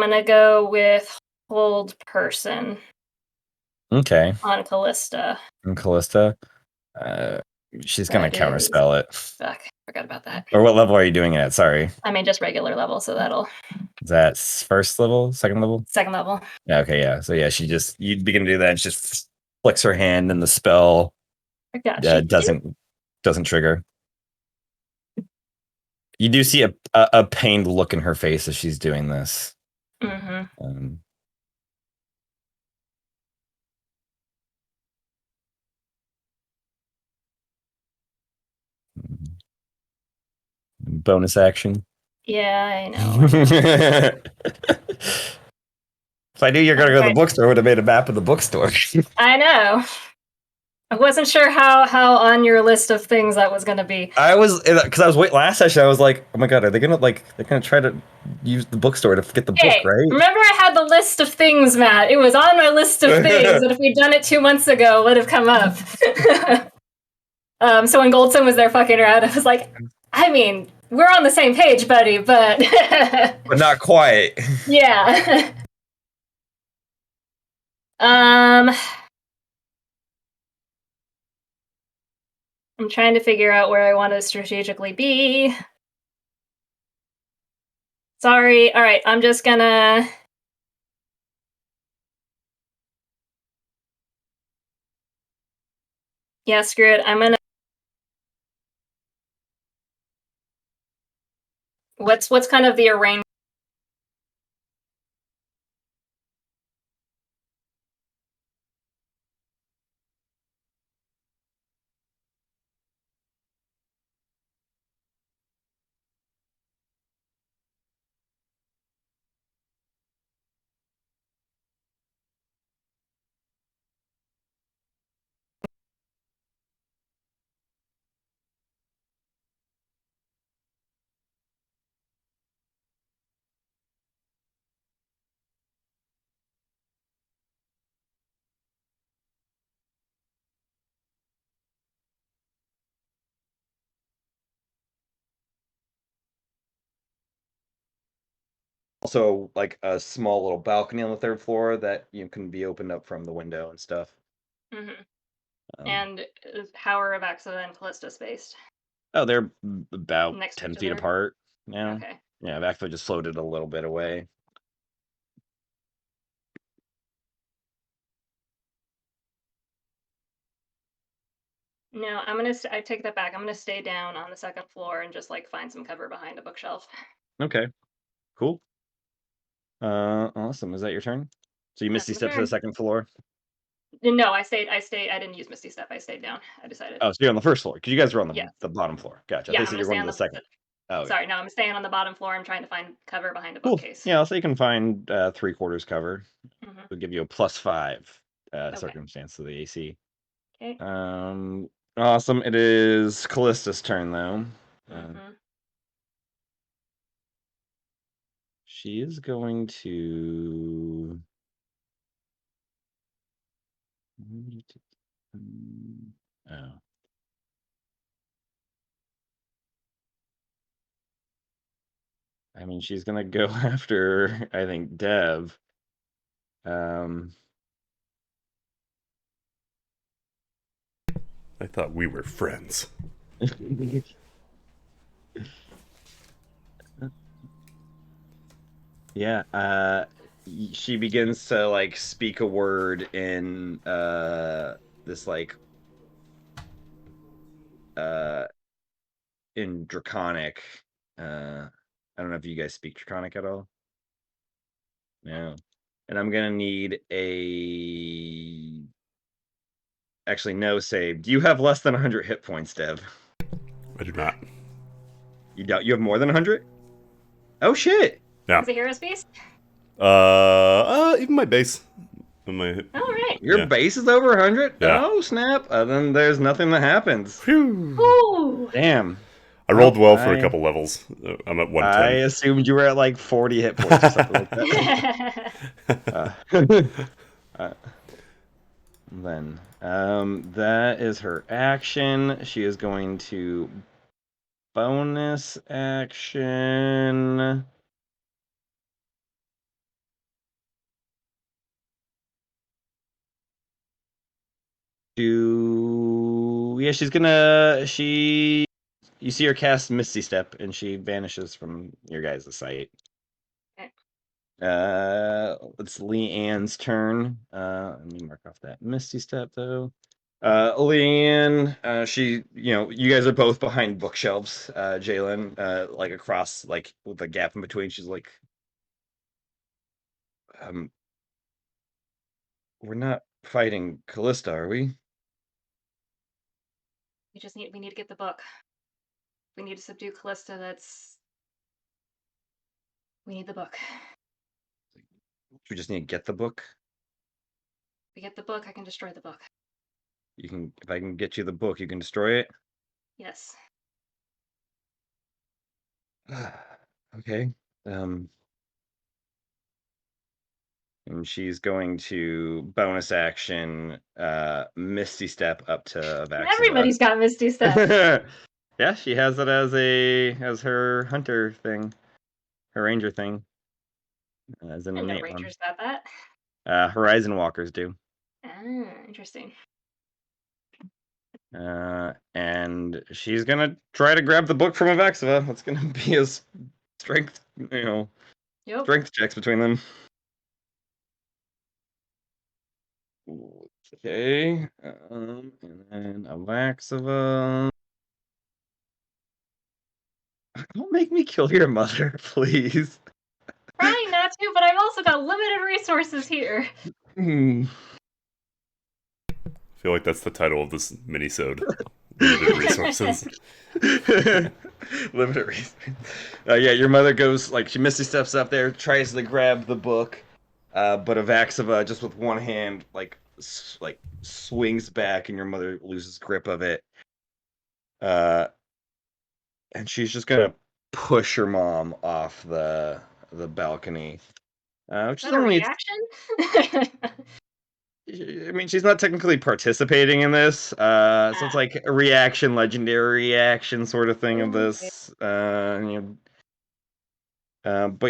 [SPEAKER 2] gonna go with hold person
[SPEAKER 3] Okay.
[SPEAKER 2] on Callista.
[SPEAKER 3] And Callista, she's gonna
[SPEAKER 2] That is
[SPEAKER 3] counterspell it.
[SPEAKER 2] fuck. Forgot about that.
[SPEAKER 3] Or what level are you doing it at? Sorry.
[SPEAKER 2] I mean, just regular level, so that'll
[SPEAKER 3] Is that 1st level? 2nd level?
[SPEAKER 2] 2nd level.
[SPEAKER 3] Yeah, okay, yeah. So yeah, you begin to do that. And she just flicks her hand, and the spell
[SPEAKER 2] I got you.
[SPEAKER 3] doesn't trigger. You do see a pained look in her face as she's doing this.
[SPEAKER 2] Mm-hmm.
[SPEAKER 3] Bonus action.
[SPEAKER 2] Yeah, I know.
[SPEAKER 3] If I knew you were gonna go to the bookstore, I would have made a map of the bookstore.
[SPEAKER 2] I know. I wasn't sure how on your list of things that was gonna be.
[SPEAKER 3] I was because I was waiting last session. I was like, oh my god, are they gonna they're gonna try to use the bookstore to get the book, right?
[SPEAKER 2] Remember I had the list of things, Matt. It was on my list of things that if we'd done it 2 months ago would have come up. So when Goldson was there fucking around, I was like, I mean, we're on the same page, buddy, but
[SPEAKER 3] but not quite.
[SPEAKER 2] Yeah. I'm trying to figure out where I want to strategically be. Sorry. All right, I'm just gonna. Yeah, screw it. I'm gonna. What's kind of the arrangement?
[SPEAKER 3] Also, like a small little balcony on the third floor that can be opened up from the window and stuff.
[SPEAKER 2] Mm-hmm.
[SPEAKER 3] Um,
[SPEAKER 2] And how are Avaxa and Callista spaced?
[SPEAKER 3] oh, they're about
[SPEAKER 2] Next to
[SPEAKER 3] 10
[SPEAKER 2] each
[SPEAKER 3] feet
[SPEAKER 2] other?
[SPEAKER 3] apart now.
[SPEAKER 2] Okay.
[SPEAKER 3] Yeah, I've actually just floated a little bit away.
[SPEAKER 2] No, I take that back. I'm gonna stay down on the second floor and just like find some cover behind a bookshelf.
[SPEAKER 3] Okay, cool. Awesome. Is that your turn? So you
[SPEAKER 2] That's
[SPEAKER 3] misty
[SPEAKER 2] my
[SPEAKER 3] step to the
[SPEAKER 2] turn.
[SPEAKER 3] second floor?
[SPEAKER 2] No, I stayed. I didn't use Misty Step. I stayed down. I decided.
[SPEAKER 3] Oh, so you're on the first floor. Because you guys are on
[SPEAKER 2] Yeah.
[SPEAKER 3] the bottom floor. Gotcha.
[SPEAKER 2] Yeah,
[SPEAKER 3] They
[SPEAKER 2] I'm
[SPEAKER 3] said
[SPEAKER 2] gonna
[SPEAKER 3] you're
[SPEAKER 2] stay
[SPEAKER 3] going
[SPEAKER 2] on
[SPEAKER 3] to the second. Oh, okay.
[SPEAKER 2] Sorry, no, I'm staying on the bottom floor. I'm trying to find cover behind a
[SPEAKER 3] Cool.
[SPEAKER 2] bookcase.
[SPEAKER 3] Yeah, so you can find 3/4 cover.
[SPEAKER 2] Mm-hmm.
[SPEAKER 3] It'll give you a +5
[SPEAKER 2] Okay.
[SPEAKER 3] circumstance to the AC.
[SPEAKER 2] Okay.
[SPEAKER 3] Awesome. It is Callista's turn, though.
[SPEAKER 2] Mm-hmm.
[SPEAKER 3] She is going to. Oh. I mean, she's gonna go after, I think, Dev.
[SPEAKER 1] I thought we were friends.
[SPEAKER 3] Yeah, she begins to like speak a word in this like in Draconic. I don't know if you guys speak Draconic at all. No. And I'm gonna need a actually no save. Do you have less than 100 hit points, Dev?
[SPEAKER 1] I do not.
[SPEAKER 3] You doubt you have more than 100? Oh shit!
[SPEAKER 1] Yeah.
[SPEAKER 2] Is it Hero's Piece?
[SPEAKER 1] Even my base. My
[SPEAKER 2] All right.
[SPEAKER 3] Your
[SPEAKER 1] Yeah.
[SPEAKER 3] base is over 100?
[SPEAKER 1] Yeah.
[SPEAKER 3] Oh snap! Then there's nothing that happens.
[SPEAKER 1] Phew.
[SPEAKER 2] Ooh.
[SPEAKER 3] Damn.
[SPEAKER 1] I rolled well for a
[SPEAKER 3] I-
[SPEAKER 1] couple levels. I'm at
[SPEAKER 3] I
[SPEAKER 1] 110.
[SPEAKER 3] assumed you were at like 40 hit points or something like that. Then, that is her action. She is going to bonus action. You see her cast Misty Step, and she vanishes from your guys' sight.
[SPEAKER 2] Okay.
[SPEAKER 3] It's Leanne's turn. Let me mark off that Misty Step though. Leanne, you guys are both behind bookshelves. Jalen, like across, like with a gap in between. She's like, we're not fighting Callista, are we?
[SPEAKER 2] We need to get the book. We need to subdue Callista. We need the book.
[SPEAKER 3] We just need to get the book.
[SPEAKER 2] If we get the book, I can destroy the book.
[SPEAKER 3] If I can get you the book, you can destroy it.
[SPEAKER 2] Yes.
[SPEAKER 3] Okay. And she's going to bonus action Misty Step up to Vaxava.
[SPEAKER 2] Everybody's got Misty Step.
[SPEAKER 3] Yeah, she has it as her hunter thing, her ranger thing. As an
[SPEAKER 2] I know
[SPEAKER 3] innate one.
[SPEAKER 2] Rangers got that.
[SPEAKER 3] Horizon Walkers do.
[SPEAKER 2] Ah, interesting.
[SPEAKER 3] And she's gonna try to grab the book from Avaxava. That's gonna be his strength
[SPEAKER 2] Yep.
[SPEAKER 3] strength checks between them. Okay. And then Avaxova. Don't make me kill your mother, please.
[SPEAKER 2] Trying not to, but I've also got limited resources here.
[SPEAKER 3] Hmm.
[SPEAKER 1] I feel like that's the title of this mini-sode. Limited resources.
[SPEAKER 3] Limited resources. Yeah, your mother goes, like, she misty steps up there, tries to grab the book, but Avaxova, just with one hand, like swings back, and your mother loses grip of it. And she's just gonna push her mom off the balcony, which
[SPEAKER 2] Is
[SPEAKER 3] is
[SPEAKER 2] that a
[SPEAKER 3] only.
[SPEAKER 2] reaction?
[SPEAKER 3] I mean, she's not technically participating in this, so it's like a reaction, legendary reaction sort of thing of this. But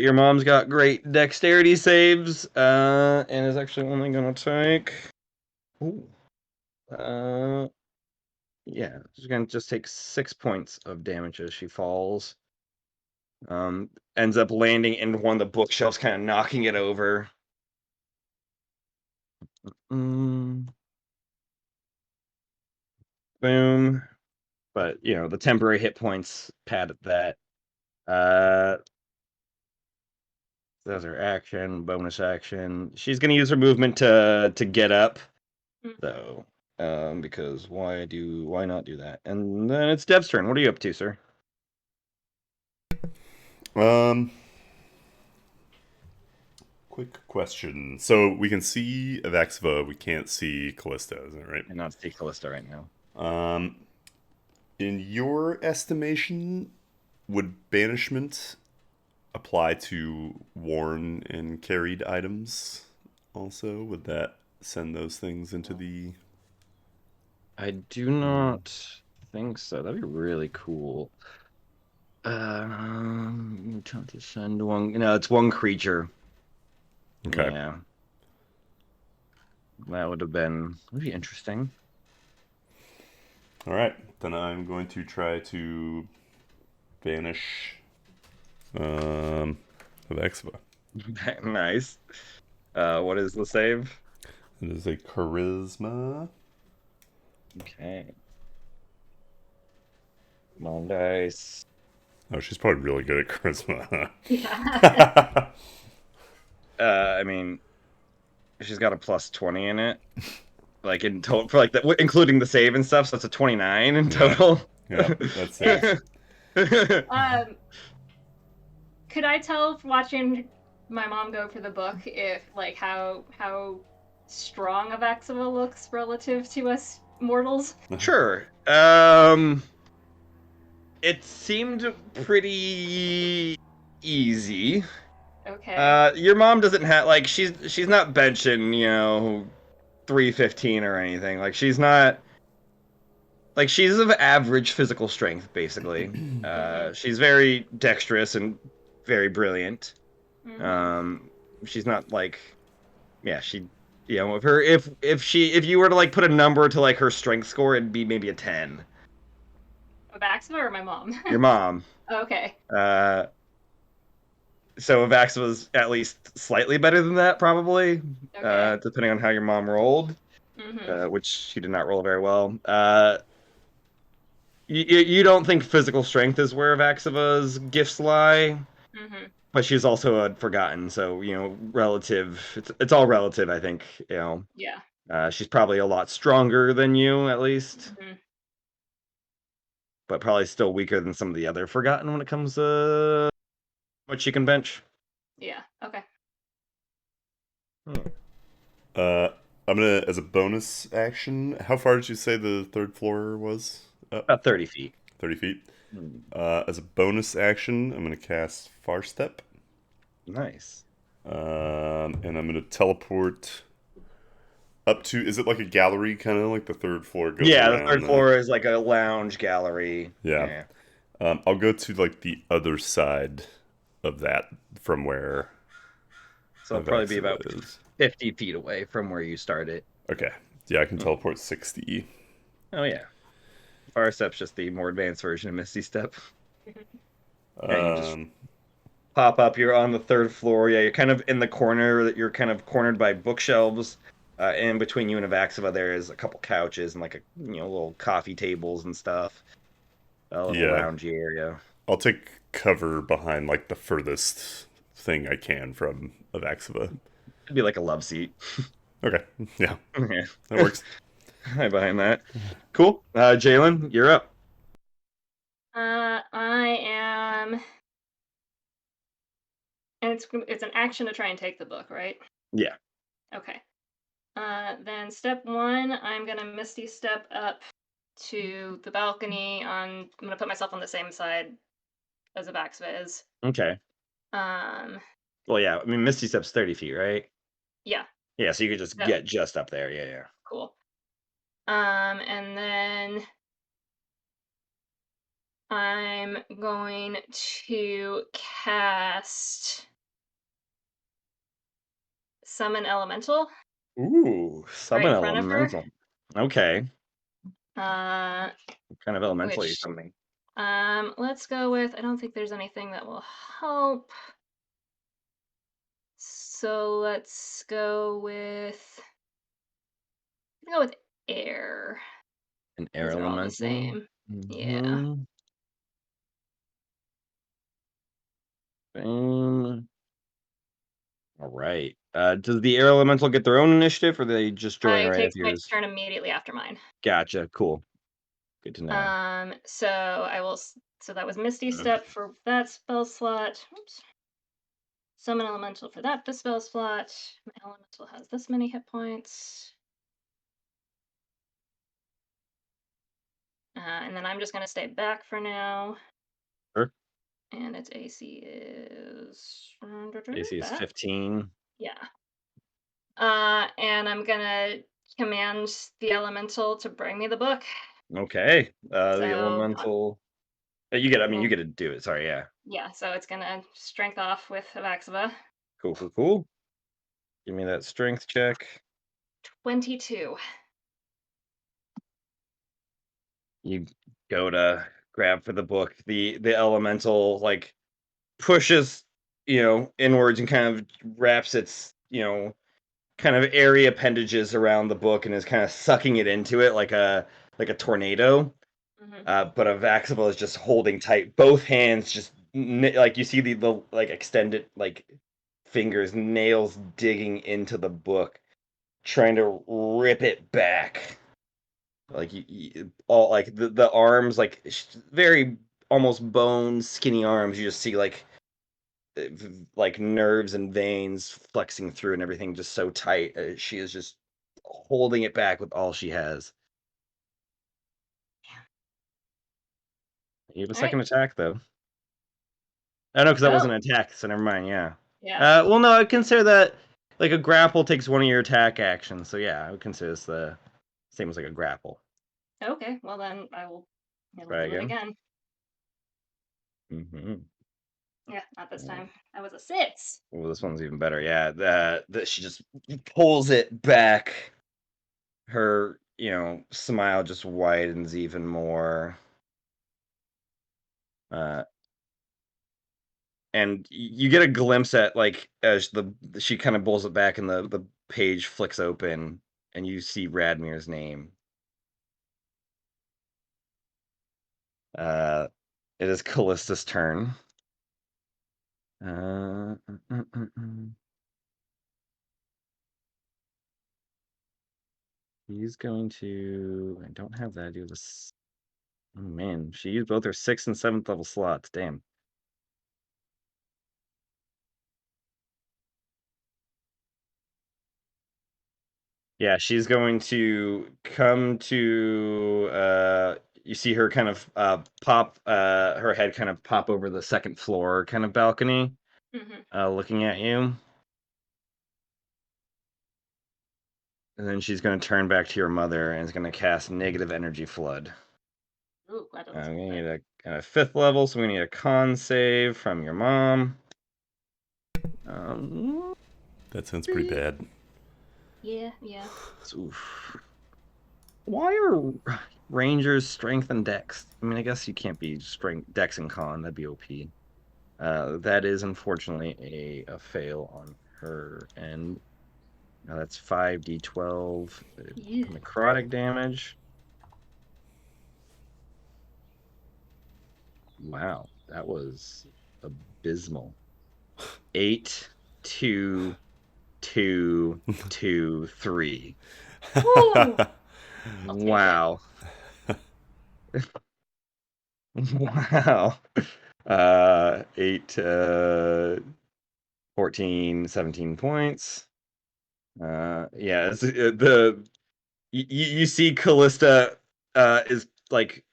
[SPEAKER 3] your mom's got great dexterity saves, and is actually only gonna take. Ooh. Yeah, she's gonna just take 6 points of damage as she falls. Ends up landing in one of the bookshelves, kind of knocking it over. Boom. But the temporary hit points pad at that. That's her action, bonus action. She's gonna use her movement to get up. So, because why not do that? And then it's Dev's turn. What are you up to, sir?
[SPEAKER 1] Quick question. So we can see Avaxova, we can't see Callista, isn't it right?
[SPEAKER 3] And not see Callista right now.
[SPEAKER 1] In your estimation, would banishment apply to worn and carried items also? Would that send those things into the...
[SPEAKER 3] I do not think so. That'd be really cool. Time to send one. No, it's one creature.
[SPEAKER 1] Okay.
[SPEAKER 3] Yeah. That would be interesting.
[SPEAKER 1] All right. Then I'm going to try to banish Avaxova.
[SPEAKER 3] Nice. What is the save?
[SPEAKER 1] It is a charisma.
[SPEAKER 3] Okay. Come on, dice.
[SPEAKER 1] Oh, she's probably really good at charisma.
[SPEAKER 2] Yeah.
[SPEAKER 3] I mean, she's got a plus 20 in it, like in total for including the save and stuff. So it's a 29 in total.
[SPEAKER 1] Yeah, that's it.
[SPEAKER 2] Could I tell watching my mom go for the book if how strong Avaxova looks relative to us mortals?
[SPEAKER 3] Sure. It seemed pretty easy.
[SPEAKER 2] Okay.
[SPEAKER 3] Your mom doesn't have she's not benching 315 or anything. Like she's not she's of average physical strength basically. She's very dexterous and very brilliant. She's not if you were to put a number to her strength score, it'd be maybe a 10.
[SPEAKER 2] Avaxova or my mom?
[SPEAKER 3] Your mom.
[SPEAKER 2] Okay.
[SPEAKER 3] So Avax was at least slightly better than that, probably,
[SPEAKER 2] Okay.
[SPEAKER 3] depending on how your mom rolled, which she did not roll very well. You don't think physical strength is where Avaxova's gifts lie, but she's also a forgotten, so relative. It's all relative, I think.
[SPEAKER 2] Yeah.
[SPEAKER 3] She's probably a lot stronger than you, at least, but probably still weaker than some of the other forgotten when it comes to what she can bench.
[SPEAKER 2] Yeah. Okay.
[SPEAKER 1] I'm gonna, as a bonus action, how far did you say the third floor was up?
[SPEAKER 3] About 30 feet.
[SPEAKER 1] 30 feet. As a bonus action, I'm gonna cast Far Step.
[SPEAKER 3] Nice.
[SPEAKER 1] And I'm gonna teleport up to. Is it like a gallery, kind of like the third floor goes
[SPEAKER 3] Yeah,
[SPEAKER 1] around?
[SPEAKER 3] the third floor is like a lounge gallery.
[SPEAKER 1] Yeah. I'll go to the other side of that from where.
[SPEAKER 3] So it'll probably be about 50 feet away from where you started.
[SPEAKER 1] Okay. Yeah, I can teleport 60.
[SPEAKER 3] Oh, yeah. Far Step's just the more advanced version of Misty Step. You just pop up. You're on the third floor. Yeah, you're kind of in the corner. That you're kind of cornered by bookshelves. In between you and Avaxiva, there is a couple couches and like a little coffee tables and stuff. A little
[SPEAKER 1] Yeah,
[SPEAKER 3] loungy area.
[SPEAKER 1] I'll take cover behind like the furthest thing I can from Avaxiva.
[SPEAKER 3] It'd be like a love seat.
[SPEAKER 1] Okay, yeah,
[SPEAKER 3] Yeah.
[SPEAKER 1] that works.
[SPEAKER 3] Hi behind that. Cool. Jalen, you're up.
[SPEAKER 2] I am, and it's an action to try and take the book, right?
[SPEAKER 3] Yeah.
[SPEAKER 2] Okay. Then step one, I'm gonna Misty step up to the balcony. I'm gonna put myself on the same side as Avaxva is.
[SPEAKER 3] Okay.
[SPEAKER 2] Um,
[SPEAKER 3] Well, yeah. I mean, Misty Step's 30 feet, right?
[SPEAKER 2] yeah.
[SPEAKER 3] Yeah. So you could just
[SPEAKER 2] So
[SPEAKER 3] get just up there. Yeah. Yeah.
[SPEAKER 2] cool. And then I'm going to cast Summon Elemental
[SPEAKER 3] Ooh,
[SPEAKER 2] right
[SPEAKER 3] summon
[SPEAKER 2] in front of her.
[SPEAKER 3] elemental. Okay.
[SPEAKER 2] Uh,
[SPEAKER 3] What kind of elemental are you
[SPEAKER 2] which
[SPEAKER 3] summoning?
[SPEAKER 2] let's go with. I don't think there's anything that will help. So let's go with. Go with air.
[SPEAKER 3] An air
[SPEAKER 2] These are all the
[SPEAKER 3] elemental.
[SPEAKER 2] same. Yeah.
[SPEAKER 3] Mm-hmm. Um, all right. Does the air elemental get their own initiative, or they just join
[SPEAKER 2] It
[SPEAKER 3] right
[SPEAKER 2] takes
[SPEAKER 3] after
[SPEAKER 2] my
[SPEAKER 3] yours?
[SPEAKER 2] turn immediately after mine.
[SPEAKER 3] Gotcha. Cool. Good to know.
[SPEAKER 2] So I will. So that was Misty Step for that spell slot. Oops. Summon Elemental for that spell slot. My Elemental has this many hit points. And then I'm just going to stay back for now.
[SPEAKER 3] Sure.
[SPEAKER 2] And its AC is.
[SPEAKER 3] AC is
[SPEAKER 2] That?
[SPEAKER 3] 15.
[SPEAKER 2] Yeah. And I'm going to command the Elemental to bring me the book.
[SPEAKER 3] Okay. The
[SPEAKER 2] So,
[SPEAKER 3] elemental. You get. I mean, you
[SPEAKER 2] well,
[SPEAKER 3] get to do it. Sorry. Yeah.
[SPEAKER 2] yeah, so it's going to strength off with Avaxiva.
[SPEAKER 3] Cool. Cool. Cool. Give me that strength check.
[SPEAKER 2] 22.
[SPEAKER 3] You go to grab for the book. The elemental like pushes inwards and kind of wraps its kind of airy appendages around the book and is kind of sucking it into it like a tornado.
[SPEAKER 2] Mm-hmm.
[SPEAKER 3] But Avaxable is just holding tight, both hands just like you see the like extended like fingers, nails digging into the book, trying to rip it back. Like all like the arms, like very almost bone, skinny arms. You just see like nerves and veins flexing through and everything just so tight. She is just holding it back with all she has. You have a
[SPEAKER 2] All right.
[SPEAKER 3] second attack though. Oh no, because that wasn't
[SPEAKER 2] Oh,
[SPEAKER 3] an attack, so never mind. Yeah.
[SPEAKER 2] yeah.
[SPEAKER 3] Well, no, I consider that like a grapple takes one of your attack actions. So yeah, I would consider this the same as like a grapple.
[SPEAKER 2] Okay, well then I will
[SPEAKER 3] Try
[SPEAKER 2] do it
[SPEAKER 3] again.
[SPEAKER 2] again.
[SPEAKER 3] Mm-hmm.
[SPEAKER 2] Yeah, not this time. That was a 6.
[SPEAKER 3] Well, this one's even better. Yeah, that she just pulls it back. Her, smile just widens even more. Uh, and you get a glimpse at like as she kind of pulls it back and the page flicks open and you see Radmir's name. Uh, it is Callista's turn. Uh, mm, mm, mm, mm. He's going to. I don't have that. Do this. Oh man, she used both her 6th and 7th level slots. Damn. Yeah, she's going to come to you see her kind of pop her head kind of pop over the second floor kind of balcony,
[SPEAKER 2] Mm-hmm.
[SPEAKER 3] looking at you. And then she's going to turn back to your mother and is going to cast negative energy flood.
[SPEAKER 2] Ooh, that doesn't
[SPEAKER 3] We
[SPEAKER 2] sound
[SPEAKER 3] need
[SPEAKER 2] good.
[SPEAKER 3] a 5th level, so we need a con save from your mom.
[SPEAKER 1] That sounds pretty bad.
[SPEAKER 2] Yeah, yeah.
[SPEAKER 3] Oof. Why are rangers strength and dex? I mean, I guess you can't be strength, dex and con. That'd be OP. That is unfortunately a fail on her end. Now that's 5d12
[SPEAKER 2] Yeah.
[SPEAKER 3] necrotic damage. Wow, that was abysmal. 8, 2, 2, 2, 3.
[SPEAKER 2] Woo! I'll take it.
[SPEAKER 3] Wow. Wow. 8, 14, 17 points. Yeah, you see Callista is like,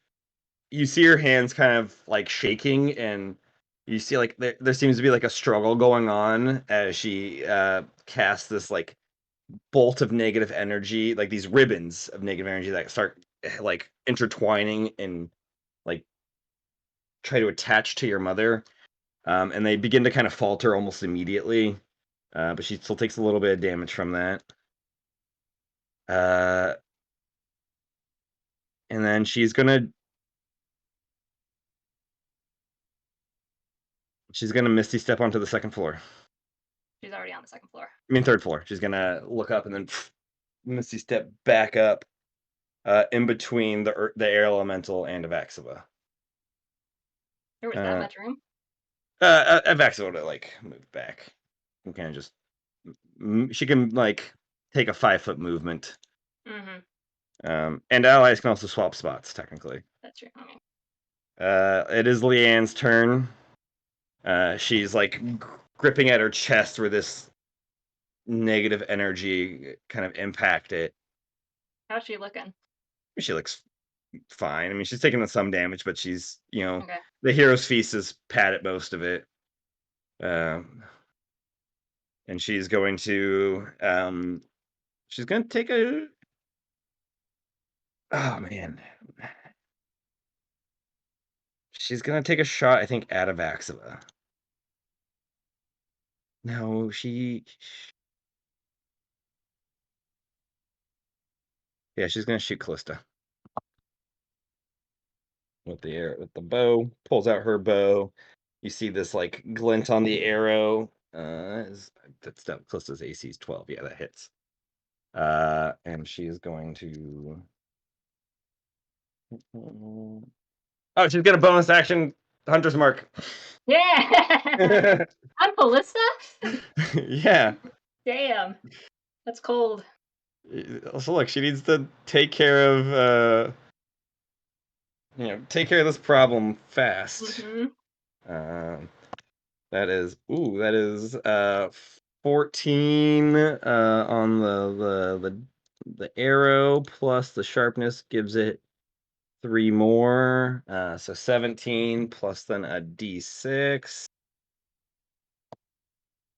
[SPEAKER 3] you see her hands kind of like shaking, and you see like there seems to be like a struggle going on as she casts this like bolt of negative energy, like these ribbons of negative energy that start like intertwining and like try to attach to your mother, and they begin to kind of falter almost immediately, but she still takes a little bit of damage from that. And then she's gonna misty step onto the second floor.
[SPEAKER 2] She's already on the second floor.
[SPEAKER 3] I mean third floor. She's gonna look up and then misty step back up, in between the air elemental and Avaxiva.
[SPEAKER 2] There was that much room.
[SPEAKER 3] Avaxiva to like move back. You kind of just she can like take a 5-foot movement.
[SPEAKER 2] Mm-hmm.
[SPEAKER 3] And allies can also swap spots technically.
[SPEAKER 2] That's true. Okay.
[SPEAKER 3] It is Leanne's turn. She's like gripping at her chest where this negative energy kind of impact it.
[SPEAKER 2] How's she looking?
[SPEAKER 3] She looks fine. I mean, she's taking some damage, but she's,
[SPEAKER 2] Okay.
[SPEAKER 3] the hero's feast has padded most of it. And she's going to take a, oh man, she's gonna take a shot, I think, at Avaxiva. No, yeah, she's gonna shoot Callista with the bow. Pulls out her bow. You see this like glint on the arrow. That's Callista's AC is 12. Yeah, that hits. And she is going to. Oh, she's got a bonus action Hunter's Mark.
[SPEAKER 2] Yeah. I'm Ballista.
[SPEAKER 3] Yeah.
[SPEAKER 2] Damn. That's cold.
[SPEAKER 3] So look, she needs to take care of take care of this problem fast.
[SPEAKER 2] Mm-hmm.
[SPEAKER 3] That is 14 on the arrow, plus the sharpness gives it 3 more. So 17 plus then a d6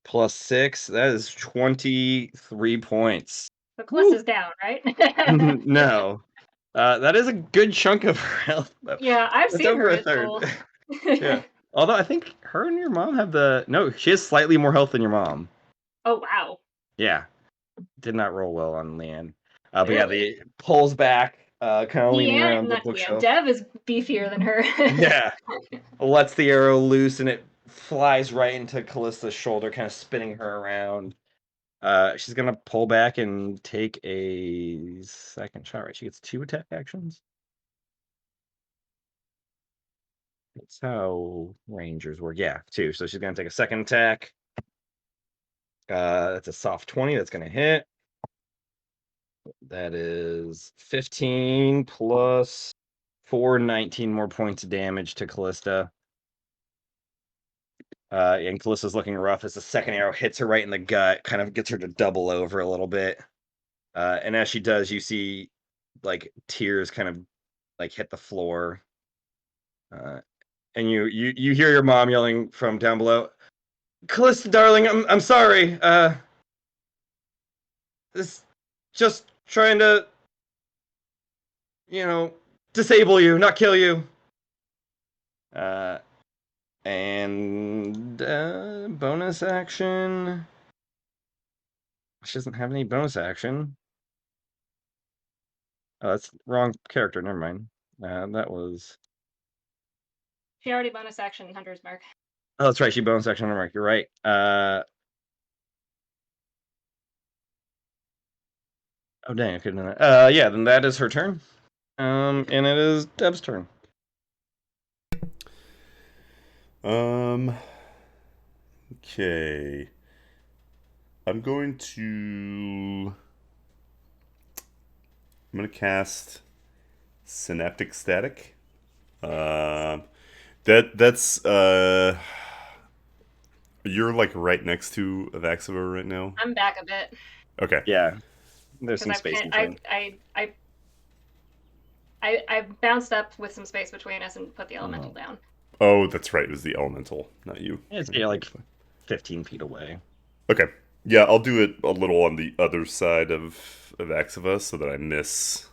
[SPEAKER 3] plus 6. That is 23 points.
[SPEAKER 2] So Callista's down, right?
[SPEAKER 3] No. That is a good chunk of her health.
[SPEAKER 2] Yeah, I've
[SPEAKER 3] That's
[SPEAKER 2] seen
[SPEAKER 3] over
[SPEAKER 2] her.
[SPEAKER 3] a
[SPEAKER 2] It's
[SPEAKER 3] third.
[SPEAKER 2] cool.
[SPEAKER 3] Yeah. Although I think her and your mom have no, she has slightly more health than your mom.
[SPEAKER 2] Oh, wow.
[SPEAKER 3] Yeah. Did not roll well on Leanne. But yeah,
[SPEAKER 2] Really?
[SPEAKER 3] the pulls back, kind of leaning around the
[SPEAKER 2] Not Deanne.
[SPEAKER 3] bookshelf.
[SPEAKER 2] Dev is beefier than her.
[SPEAKER 3] Yeah. Lets the arrow loose and it flies right into Callista's shoulder, kind of spinning her around. She's gonna pull back and take a second shot, right? She gets 2 attack actions. That's how rangers work. Yeah, 2. So she's gonna take a second attack. That's a soft 20. That's gonna hit. That is 15 plus 4, 19 more points of damage to Callista. And Callista's looking rough as the second arrow hits her right in the gut, kind of gets her to double over a little bit. And as she does, you see like tears kind of like hit the floor. And you hear your mom yelling from down below, "Callista, darling, I'm sorry. This just trying to, disable you, not kill you." And bonus action. She doesn't have any bonus action. Oh, that's wrong character. Never mind. That was.
[SPEAKER 2] She already bonus action Hunter's Mark.
[SPEAKER 3] Oh, that's right. She bonus action on mark. You're right. Oh dang, I couldn't know that. Yeah, then that is her turn. And it is Deb's turn.
[SPEAKER 1] Okay. I'm going to. I'm going to cast Synaptic Static. Uh, that's. You're like right next to Avaxiva right now.
[SPEAKER 2] I'm back a bit
[SPEAKER 1] Okay.
[SPEAKER 3] Yeah, there's
[SPEAKER 2] because
[SPEAKER 3] some
[SPEAKER 2] I've
[SPEAKER 3] space
[SPEAKER 2] can
[SPEAKER 3] between.
[SPEAKER 2] I bounced up with some space between us and put the elemental
[SPEAKER 3] Oh.
[SPEAKER 2] down.
[SPEAKER 1] Oh, that's right. It was the elemental, not you.
[SPEAKER 3] It's like 15 feet away.
[SPEAKER 1] Okay. Yeah, I'll do it a little on the other side of Avaxiva so that I miss.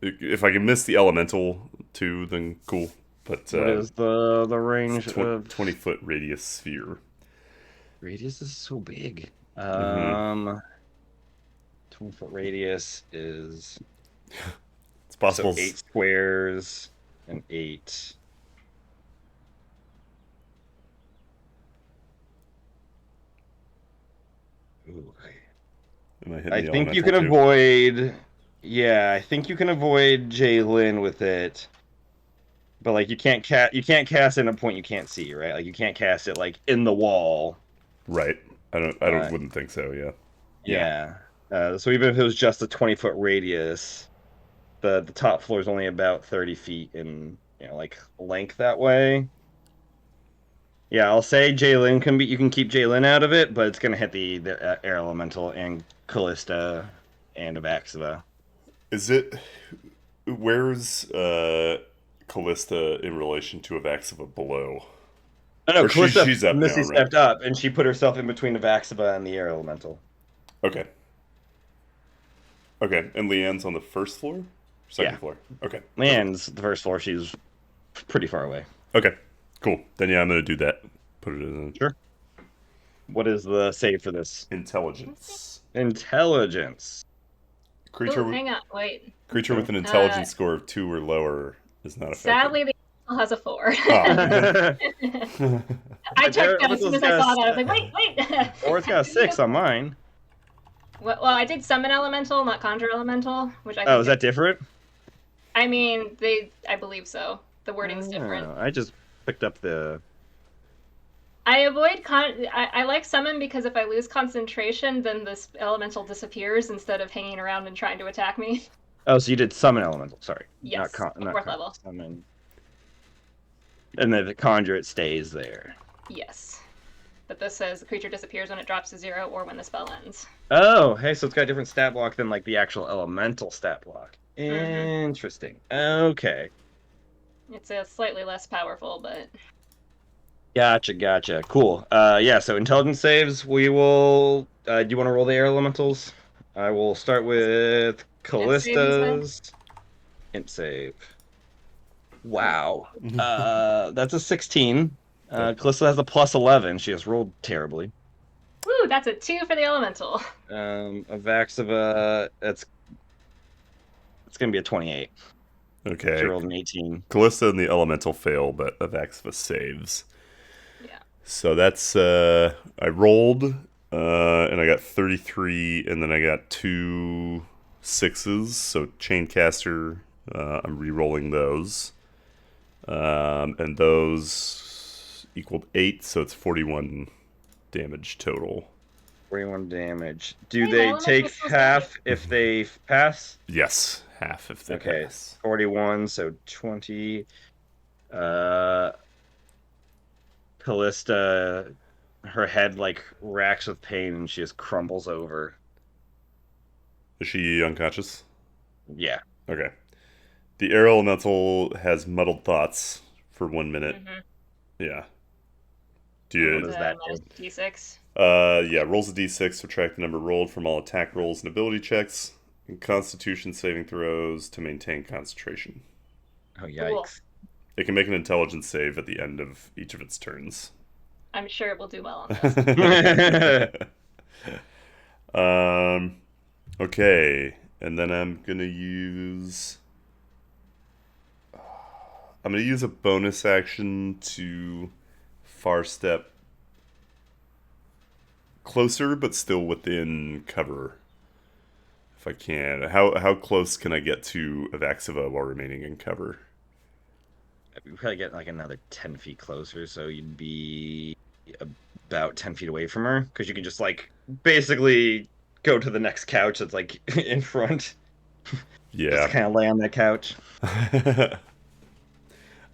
[SPEAKER 1] If I can miss the elemental too, then cool. But
[SPEAKER 3] What is the range
[SPEAKER 1] it's
[SPEAKER 3] of
[SPEAKER 1] 20-foot radius sphere.
[SPEAKER 3] radius? Is so big.
[SPEAKER 1] Mm-hmm.
[SPEAKER 3] 20-foot radius is
[SPEAKER 1] It's
[SPEAKER 3] so
[SPEAKER 1] possible.
[SPEAKER 3] 8 squares and 8. Ooh.
[SPEAKER 1] Am I hitting
[SPEAKER 3] I
[SPEAKER 1] the
[SPEAKER 3] think you
[SPEAKER 1] elemental
[SPEAKER 3] can
[SPEAKER 1] too?
[SPEAKER 3] avoid. Yeah, I think you can avoid Jaylin with it. But like you can't cast it in a point you can't see, right? Like you can't cast it like in the wall.
[SPEAKER 1] Right. I
[SPEAKER 3] Uh,
[SPEAKER 1] wouldn't think so. Yeah. Yeah.
[SPEAKER 3] yeah. So even if it was just a 20-foot radius, the top floor is only about 30 feet in like length that way. Yeah, I'll say Jalen can be. You can keep Jalen out of it, but it's gonna hit the air elemental and Callista and Abaxiva.
[SPEAKER 1] Is it? Where's Callista in relation to Avaxiva below?
[SPEAKER 3] Oh no,
[SPEAKER 1] Or
[SPEAKER 3] Callista
[SPEAKER 1] she's up now,
[SPEAKER 3] Missy
[SPEAKER 1] right?
[SPEAKER 3] stepped up and she put herself in between Abaxiva and the air elemental.
[SPEAKER 1] Okay. Okay. And Leanne's on the first floor?
[SPEAKER 3] Yeah,
[SPEAKER 1] Second floor. Okay. Perfect.
[SPEAKER 3] Leanne's the first floor. She's pretty far away.
[SPEAKER 1] Okay. Cool. Then yeah, I'm gonna do that. Put it in
[SPEAKER 3] Sure. What is the save for this?
[SPEAKER 1] intelligence.
[SPEAKER 3] Intelligence.
[SPEAKER 1] Creature
[SPEAKER 2] Oh,
[SPEAKER 1] w-
[SPEAKER 2] hang on, wait.
[SPEAKER 1] creature with an
[SPEAKER 2] Uh,
[SPEAKER 1] intelligence score of 2 or lower is not affected.
[SPEAKER 2] Sadly, the elemental has a 4.
[SPEAKER 1] Oh man.
[SPEAKER 2] I
[SPEAKER 3] My
[SPEAKER 2] checked out as soon
[SPEAKER 3] elemental's
[SPEAKER 2] as I
[SPEAKER 3] got
[SPEAKER 2] saw that. I was like, wait.
[SPEAKER 3] or it's got a 6 on mine.
[SPEAKER 2] Well, I did summon elemental, not conjure elemental, which I
[SPEAKER 3] Oh,
[SPEAKER 2] think
[SPEAKER 3] is that different?
[SPEAKER 2] I mean, I believe so. The wording's different.
[SPEAKER 3] I just picked up the.
[SPEAKER 2] I avoid I like summon because if I lose concentration, then this elemental disappears instead of hanging around and trying to attack me.
[SPEAKER 3] Oh, so you did summon elemental. Sorry,
[SPEAKER 2] Yes,
[SPEAKER 3] not
[SPEAKER 2] fourth level.
[SPEAKER 3] summon. And then the conjure it stays there.
[SPEAKER 2] Yes. But this says the creature disappears when it drops to 0 or when the spell ends.
[SPEAKER 3] Oh, hey, so it's got a different stat block than like the actual elemental stat block.
[SPEAKER 2] Mm-hmm.
[SPEAKER 3] Interesting. Okay.
[SPEAKER 2] It's a slightly less powerful, but
[SPEAKER 3] Gotcha. Cool. Yeah, so intelligence saves, we will do you want to roll the air elementals? I will start with
[SPEAKER 2] int save, you said?
[SPEAKER 3] Callista's int save. Wow. That's a 16. Callista has a plus 11. She has rolled terribly.
[SPEAKER 2] Woo, that's a 2 for the elemental.
[SPEAKER 3] Avaxiva, it's gonna be a 28. She
[SPEAKER 1] Okay.
[SPEAKER 3] rolled an 18.
[SPEAKER 1] Callista and the elemental fail, but Avaxiva saves.
[SPEAKER 2] Yeah.
[SPEAKER 1] So that's I rolled and I got 33, and then I got 2 6s. So Chaincaster, I'm re-rolling those, and those equaled 8, so it's 41 damage total.
[SPEAKER 3] 41 damage. Do
[SPEAKER 2] Hey,
[SPEAKER 3] they
[SPEAKER 2] my
[SPEAKER 3] take
[SPEAKER 2] elemental's so
[SPEAKER 3] half if they pass?
[SPEAKER 1] Yes, half if they
[SPEAKER 3] Okay,
[SPEAKER 1] pass.
[SPEAKER 3] 41, so 20. Uh, Callista, her head like racks with pain and she just crumbles over.
[SPEAKER 1] Is she unconscious?
[SPEAKER 3] Yeah.
[SPEAKER 1] Okay. The air elemental has muddled thoughts for 1 minute.
[SPEAKER 2] Mm-hmm.
[SPEAKER 1] Yeah. Do
[SPEAKER 3] What
[SPEAKER 1] you?
[SPEAKER 3] does that do?
[SPEAKER 2] -d6.
[SPEAKER 1] Yeah. Rolls a d6. Subtract the number rolled from all attack rolls and ability checks, and Constitution saving throws to maintain concentration.
[SPEAKER 3] Oh,
[SPEAKER 2] Cool.
[SPEAKER 3] yikes.
[SPEAKER 1] It can make an intelligence save at the end of each of its turns.
[SPEAKER 2] I'm sure it will do well on this.
[SPEAKER 1] Okay, and then I'm gonna use. I'm gonna use a bonus action to far step closer, but still within cover. If I can, how close can I get to Avaxiva while remaining in cover?
[SPEAKER 3] You probably get like another 10 feet closer, so you'd be about 10 feet away from her because you can just like basically go to the next couch that's like in front, just
[SPEAKER 1] Yeah.
[SPEAKER 3] kind of lay on that couch.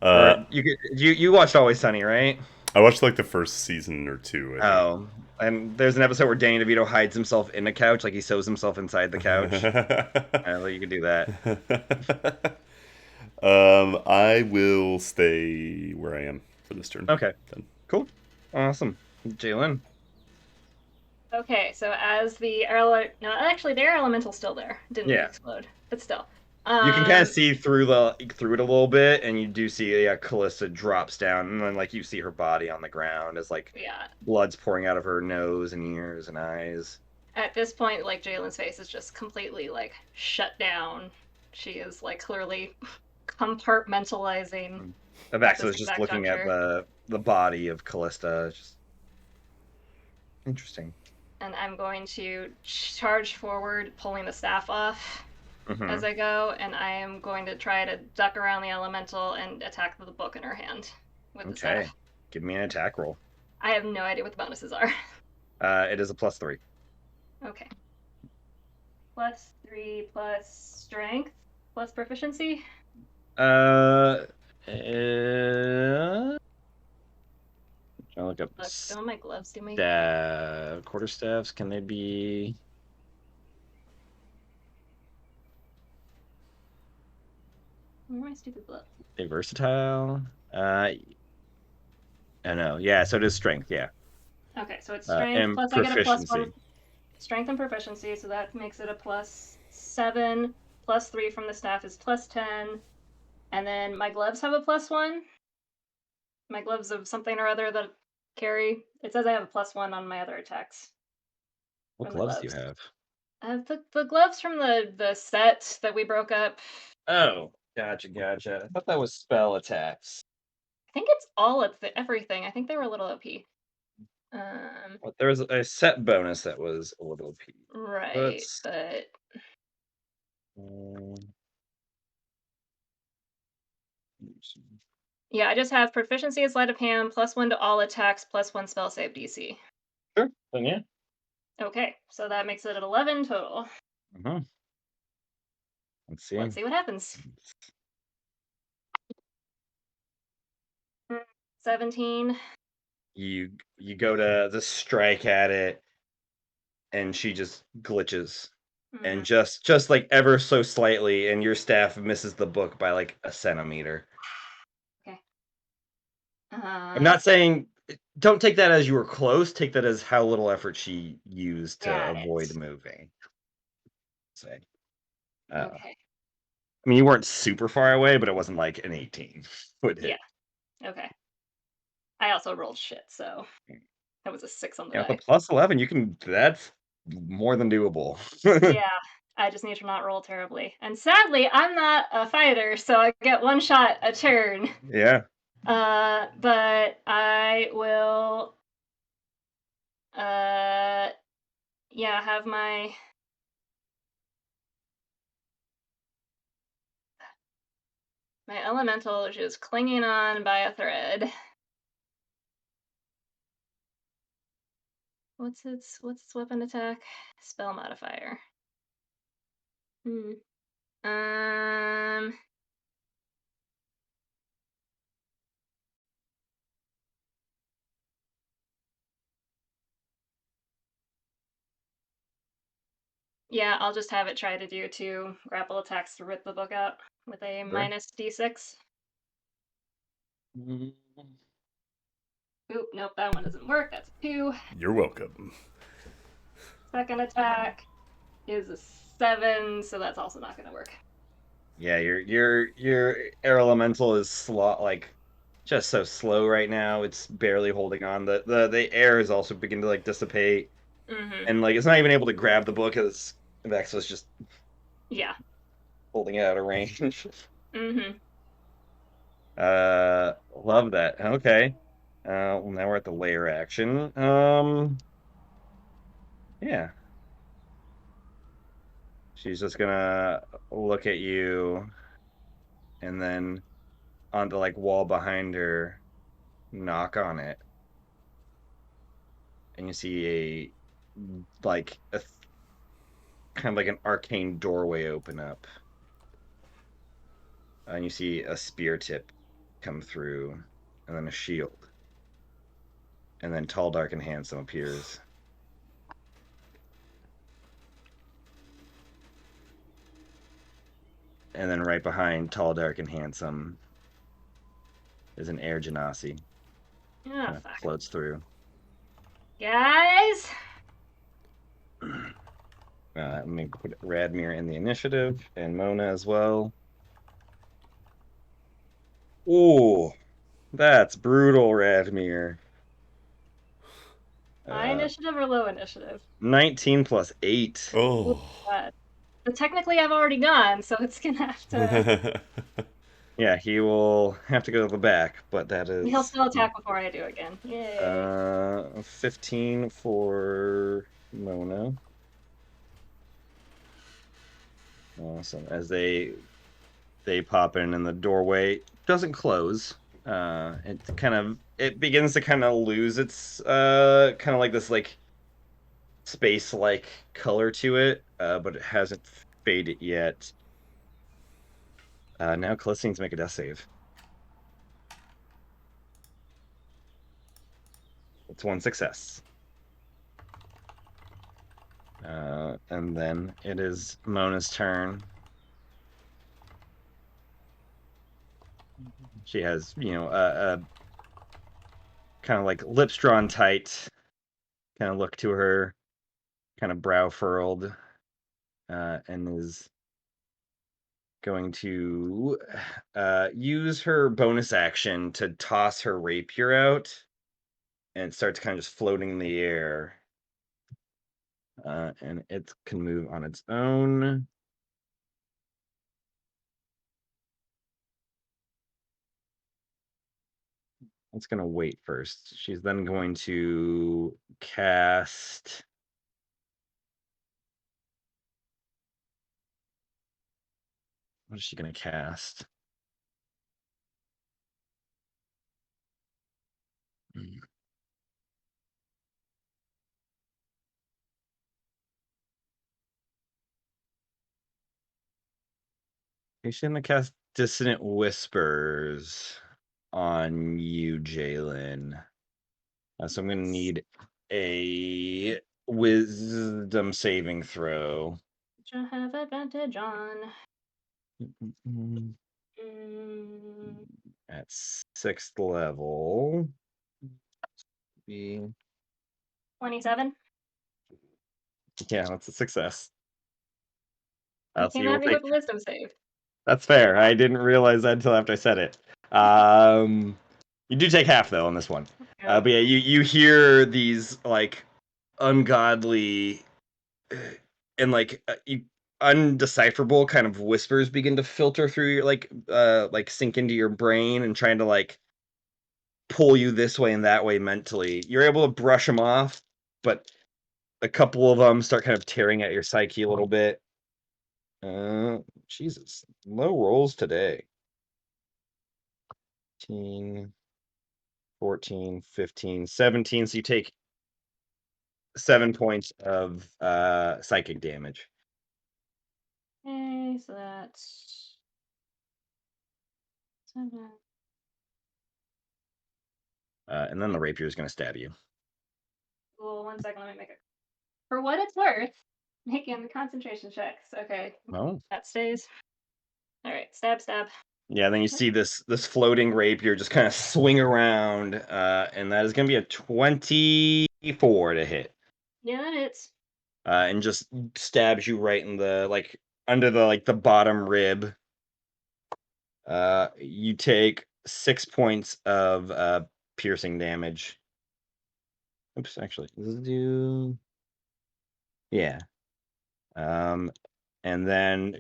[SPEAKER 1] uh,
[SPEAKER 3] Or you watched Always Sunny, right?
[SPEAKER 1] I watched like the first season or two, I think.
[SPEAKER 3] Oh, and there's an episode where Danny DeVito hides himself in a couch, like he sews himself inside the couch. Like you could do that.
[SPEAKER 1] I will stay where I am for this turn.
[SPEAKER 3] Okay,
[SPEAKER 1] Then.
[SPEAKER 3] cool, awesome, Jalen.
[SPEAKER 2] Okay, so as the no, actually, the air elemental's still there. Didn't
[SPEAKER 3] Yeah.
[SPEAKER 2] explode, but still.
[SPEAKER 3] You can kind of see through it a little bit, and you do see Callista drops down, and then like you see her body on the ground as like
[SPEAKER 2] Yeah.
[SPEAKER 3] blood's pouring out of her nose and ears and eyes.
[SPEAKER 2] At this point, like Jalen's face is just completely like shut down. She is like clearly compartmentalizing.
[SPEAKER 3] Avaxa is just looking at
[SPEAKER 2] juncture.
[SPEAKER 3] the body of Callista. Just interesting.
[SPEAKER 2] And I'm going to charge forward, pulling the staff off as I go, and I am going to try to duck around the elemental and attack the book in her hand with the staff.
[SPEAKER 3] Give me an attack roll.
[SPEAKER 2] I have no idea what the bonuses are.
[SPEAKER 3] It is a +3.
[SPEAKER 2] Okay. +3 plus strength plus proficiency.
[SPEAKER 3] I'll look up.
[SPEAKER 2] Don't my gloves do me?
[SPEAKER 3] Quarterstaffs, can they be?
[SPEAKER 2] Where are my stupid gloves?
[SPEAKER 3] They versatile? I know. Yeah, so it is strength. Yeah.
[SPEAKER 2] Okay, so it's strength
[SPEAKER 3] and
[SPEAKER 2] plus I get a +1. Strength and proficiency, so that makes it a +7. +3 from the staff is +10. And then my gloves have a +1. My gloves of something or other that carry. It says I have a +1 on my other attacks.
[SPEAKER 3] What gloves do you have?
[SPEAKER 2] I have the gloves from the set that we broke up.
[SPEAKER 3] Oh, gotcha. I thought that was spell attacks.
[SPEAKER 2] I think it's all of everything. I think they were a little OP.
[SPEAKER 3] Well, there was a set bonus that was a little OP.
[SPEAKER 2] Right, but yeah, I just have proficiency as sleight of hand, +1 to all attacks, +1 spell save DC.
[SPEAKER 3] Sure, then yeah.
[SPEAKER 2] Okay, so that makes it at 11 total.
[SPEAKER 3] Let's see
[SPEAKER 2] what happens. 17.
[SPEAKER 3] You go to strike at it, and she just glitches, and just like ever so slightly, and your staff misses the book by like a centimeter.
[SPEAKER 2] Okay.
[SPEAKER 3] I'm not saying. Don't take that as you were close. Take that as how little effort she used to avoid moving. Say.
[SPEAKER 2] Okay.
[SPEAKER 3] I mean, you weren't super far away, but it wasn't like an 18 would hit.
[SPEAKER 2] Yeah. Okay. I also rolled shit, so that was a 6 on the die.
[SPEAKER 3] With a +11, that's more than doable.
[SPEAKER 2] Yeah, I just need to not roll terribly. And sadly, I'm not a fighter, so I get one shot a turn.
[SPEAKER 3] Yeah.
[SPEAKER 2] But I will have my elemental, which is clinging on by a thread. What's its weapon attack? Spell modifier. Yeah, I'll just have it try to do 2 grapple attacks to rip the book out with a -D6. Oop, nope, that one doesn't work. That's a 2.
[SPEAKER 1] You're welcome.
[SPEAKER 2] Second attack is a 7, so that's also not going to work.
[SPEAKER 3] Yeah, your air elemental is just so slow right now. It's barely holding on. The air is also beginning to like dissipate, and like it's not even able to grab the book as Vexa's just holding it out of range.
[SPEAKER 2] Love
[SPEAKER 3] that. Okay. Well, now we're at the layer action. Yeah. She's just gonna look at you, and then on the like wall behind her, knock on it, and you see a kind of like an arcane doorway open up, and you see a spear tip come through, and then a shield, and then Tall, Dark, and Handsome appears. And then right behind Tall, Dark, and Handsome is an air genasi.
[SPEAKER 2] Oh, fuck.
[SPEAKER 3] Floats through.
[SPEAKER 2] Guys!
[SPEAKER 3] Let me put Radmir in the initiative and Mona as well. Ooh, that's brutal, Radmir.
[SPEAKER 2] High initiative or low initiative?
[SPEAKER 3] 19 plus 8.
[SPEAKER 1] Oh.
[SPEAKER 2] God. But technically, I've already gone, so it's gonna have to.
[SPEAKER 3] Yeah, he will have to go to the back, but that is.
[SPEAKER 2] He'll still attack before I do again. Yay.
[SPEAKER 3] 15 for Mona. Awesome. As they pop in and the doorway doesn't close. It begins to kind of lose its kind of like this like space like color to it, but it hasn't faded yet. Now Calista needs to make a death save. It's one success. And then it is Mona's turn. She has, a kind of like lips drawn tight, kind of look to her, kind of brow furled, and is going to use her bonus action to toss her rapier out, and it starts kind of just floating in the air. And it can move on its own. It's going to wait first. She's then going to cast. What is she going to cast? She's going to cast Dissonant Whispers on you, Jalen. So I'm going to need a wisdom saving throw.
[SPEAKER 2] Which I have advantage on.
[SPEAKER 3] Mm-mm.
[SPEAKER 2] Mm.
[SPEAKER 3] At 6th level. Be
[SPEAKER 2] 27.
[SPEAKER 3] Yeah, that's a success.
[SPEAKER 2] You
[SPEAKER 3] So
[SPEAKER 2] came
[SPEAKER 3] you will
[SPEAKER 2] at me
[SPEAKER 3] take.
[SPEAKER 2] with a wisdom save.
[SPEAKER 3] That's fair. I didn't realize that until after I said it. You do take half though on this one.
[SPEAKER 2] Yep.
[SPEAKER 3] But yeah, you hear these like ungodly and like undecipherable kind of whispers begin to filter through your like sink into your brain and trying to like pull you this way and that way mentally. You're able to brush them off, but a couple of them start kind of tearing at your psyche a little bit. Jesus, low rolls today. 15, 14, 15, 17. So you take 7 points of psychic damage.
[SPEAKER 2] Okay, so that's 7.
[SPEAKER 3] And then the rapier is going to stab you.
[SPEAKER 2] Well, 1 second, let me make it. For what it's worth, making the concentration checks. Okay.
[SPEAKER 3] Oh.
[SPEAKER 2] That stays. Alright, stab, stab.
[SPEAKER 3] Yeah, then you see this floating rapier just kind of swing around, and that is going to be a 24 to hit.
[SPEAKER 2] Yeah, that hits.
[SPEAKER 3] And just stabs you right in the like under the bottom rib. You take 6 points of piercing damage. Oops, actually, does it do? Yeah. And then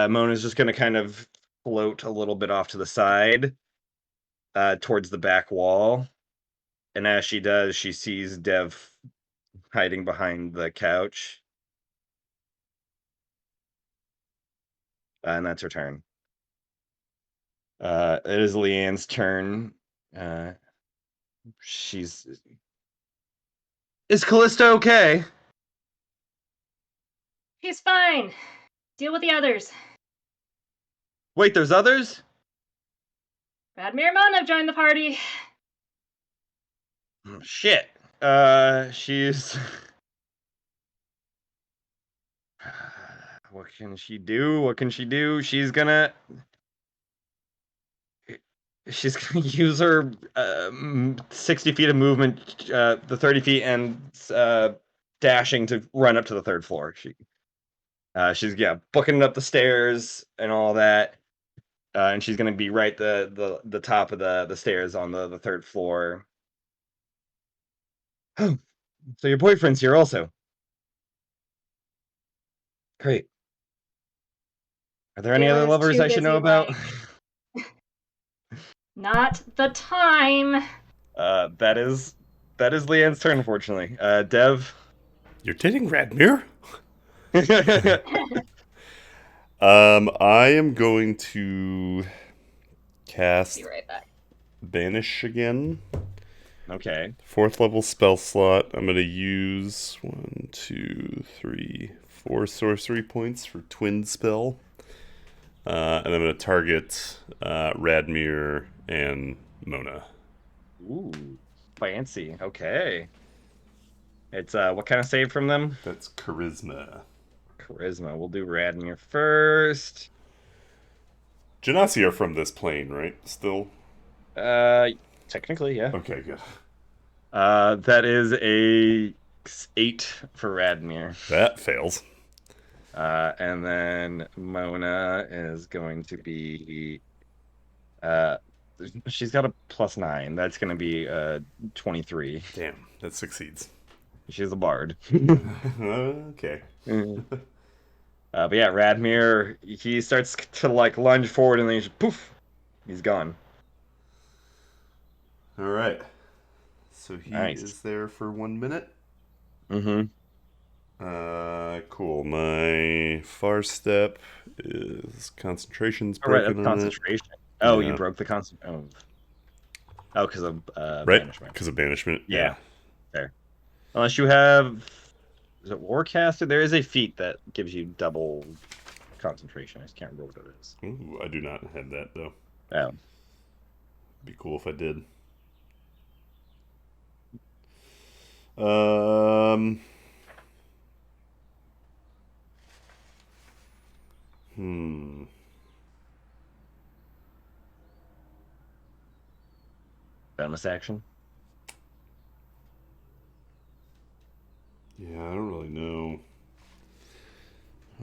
[SPEAKER 3] Mona's just gonna kind of float a little bit off to the side, towards the back wall. And as she does, she sees Dev hiding behind the couch. And that's her turn. It is Leanne's turn. She's... Is Callista okay?
[SPEAKER 2] He's fine. Deal with the others.
[SPEAKER 3] Wait, there's others?
[SPEAKER 2] Radmir and Mona have joined the party.
[SPEAKER 3] Shit. She's... What can she do? What can she do? She's gonna use her 60 feet of movement, the 30 feet, and dashing to run up to the third floor. She's booking up the stairs and all that, and she's gonna be right the top of the stairs on the third floor. Oh, so your boyfriend's here also. Great. Are there any other
[SPEAKER 2] Galen's
[SPEAKER 3] lovers
[SPEAKER 2] too
[SPEAKER 3] I should know
[SPEAKER 2] busy,
[SPEAKER 3] about?
[SPEAKER 2] like, not the time.
[SPEAKER 3] That is Leanne's turn, unfortunately. Dev.
[SPEAKER 1] You're dating Radmir? I am going to cast
[SPEAKER 2] Be right back.
[SPEAKER 1] Banish again.
[SPEAKER 3] Okay.
[SPEAKER 1] 4th level spell slot. I'm going to use 1, 2, 3, 4 sorcery points for twin spell. And I'm going to target Radmir and Mona.
[SPEAKER 3] Ooh, fancy. Okay. It's what kind of save from them?
[SPEAKER 1] That's charisma.
[SPEAKER 3] Charisma. We'll do Radmir first.
[SPEAKER 1] Genasi are from this plane, right? Still?
[SPEAKER 3] Technically, yeah.
[SPEAKER 1] Okay, good.
[SPEAKER 3] That is a 8 for Radmir.
[SPEAKER 1] That fails.
[SPEAKER 3] And then Mona is going to be she's got a +9. That's going to be 23.
[SPEAKER 1] Damn, that succeeds.
[SPEAKER 3] She's a bard.
[SPEAKER 1] Okay.
[SPEAKER 3] But yeah, Radmir, he starts to like lunge forward and then he's poof, he's gone.
[SPEAKER 1] All right. So he
[SPEAKER 3] Nice.
[SPEAKER 1] is there for 1 minute.
[SPEAKER 3] Mm-hmm.
[SPEAKER 1] Cool. My far step is concentration's
[SPEAKER 3] Oh, right,
[SPEAKER 1] broken
[SPEAKER 3] that's
[SPEAKER 1] on
[SPEAKER 3] concentration. Oh,
[SPEAKER 1] Yeah.
[SPEAKER 3] you broke the concentration. Oh, because of
[SPEAKER 1] it. Right?
[SPEAKER 3] banishment.
[SPEAKER 1] Because of banishment.
[SPEAKER 3] Yeah. There. Unless you have, is it Warcaster? There is a feat that gives you double concentration. I just can't remember what it is.
[SPEAKER 1] Ooh, I do not have that though.
[SPEAKER 3] Oh.
[SPEAKER 1] Be cool if I did. Hmm.
[SPEAKER 3] Bonus action.
[SPEAKER 1] Yeah, I don't really know.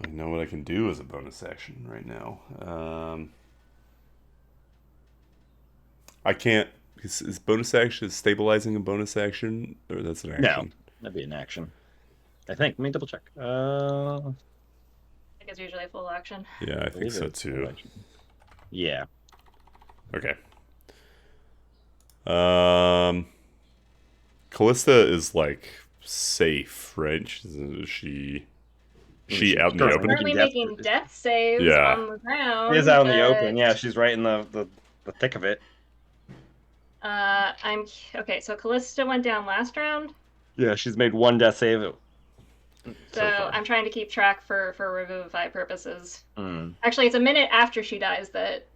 [SPEAKER 1] I know what I can do as a bonus action right now. I can't. Is bonus action stabilizing a bonus action, or that's an action?
[SPEAKER 3] No, that'd be an action. I think. Let me double check.
[SPEAKER 2] I think it's usually a full action.
[SPEAKER 1] Yeah, I think
[SPEAKER 3] believe
[SPEAKER 1] so
[SPEAKER 3] it's
[SPEAKER 1] too.
[SPEAKER 3] action. Yeah.
[SPEAKER 1] Okay. Callista is like safe, right? She out in the
[SPEAKER 3] currently
[SPEAKER 1] open?
[SPEAKER 2] Currently making death saves
[SPEAKER 1] Yeah.
[SPEAKER 2] on the ground.
[SPEAKER 3] She is out in the
[SPEAKER 2] but,
[SPEAKER 3] open. Yeah, she's right in the thick of it.
[SPEAKER 2] I'm okay. So Callista went down last round.
[SPEAKER 3] Yeah, she's made one death save.
[SPEAKER 2] So
[SPEAKER 3] far.
[SPEAKER 2] I'm trying to keep track for revivify purposes.
[SPEAKER 3] Mm.
[SPEAKER 2] Actually, it's a minute after she dies that.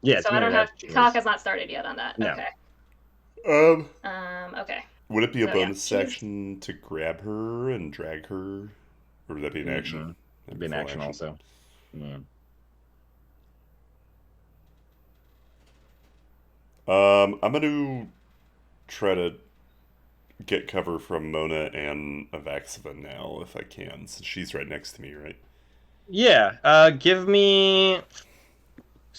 [SPEAKER 3] Yeah,
[SPEAKER 2] So I don't have. Talk has not started yet on that.
[SPEAKER 3] No.
[SPEAKER 2] Okay. Okay.
[SPEAKER 1] Would it be a
[SPEAKER 2] So, yeah,
[SPEAKER 1] bonus
[SPEAKER 2] she's-
[SPEAKER 1] action to grab her and drag her, or would that be an action?
[SPEAKER 3] It'd be an
[SPEAKER 1] Full
[SPEAKER 3] action also. Mm.
[SPEAKER 1] I'm gonna try to get cover from Mona and Avaxiva now if I can, since she's right next to me, right?
[SPEAKER 3] Yeah, give me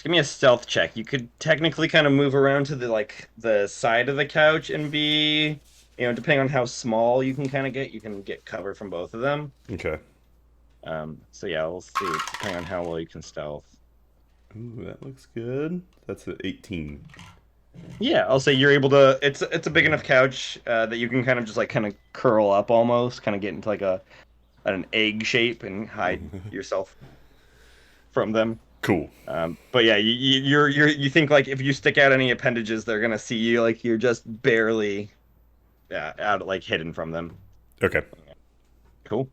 [SPEAKER 3] a stealth check. You could technically kind of move around to the side of the couch and be, depending on how small you can kind of get, you can get cover from both of them.
[SPEAKER 1] Okay.
[SPEAKER 3] So yeah, we'll see, depending on how well you can stealth.
[SPEAKER 1] Ooh, that looks good. That's an 18.
[SPEAKER 3] Yeah, I'll say you're able to. It's a big enough couch that you can kind of just like kind of curl up almost, kind of get into like an egg shape and hide yourself from them.
[SPEAKER 1] Cool.
[SPEAKER 3] But yeah, you think like if you stick out any appendages, they're gonna see you like you're just barely out like hidden from them.
[SPEAKER 1] Okay.
[SPEAKER 3] Cool.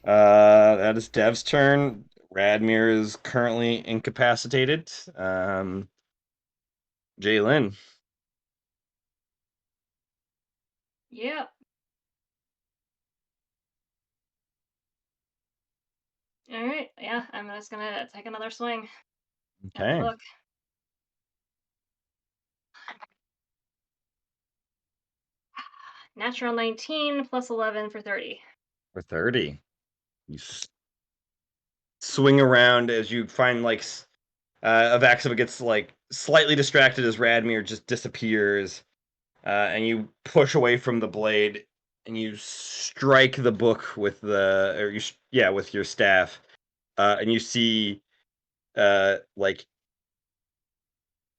[SPEAKER 3] That is Dev's turn. Radmir is currently incapacitated. Jalen.
[SPEAKER 2] Yep. All right. Yeah, I'm just gonna take another swing at the
[SPEAKER 3] Okay.
[SPEAKER 2] book. Natural 19 plus 11 for 30.
[SPEAKER 3] For 30. You swing around as you find like Avaxova gets like slightly distracted as Radmir just disappears, and you push away from the blade and you strike the book with with your staff, and you see like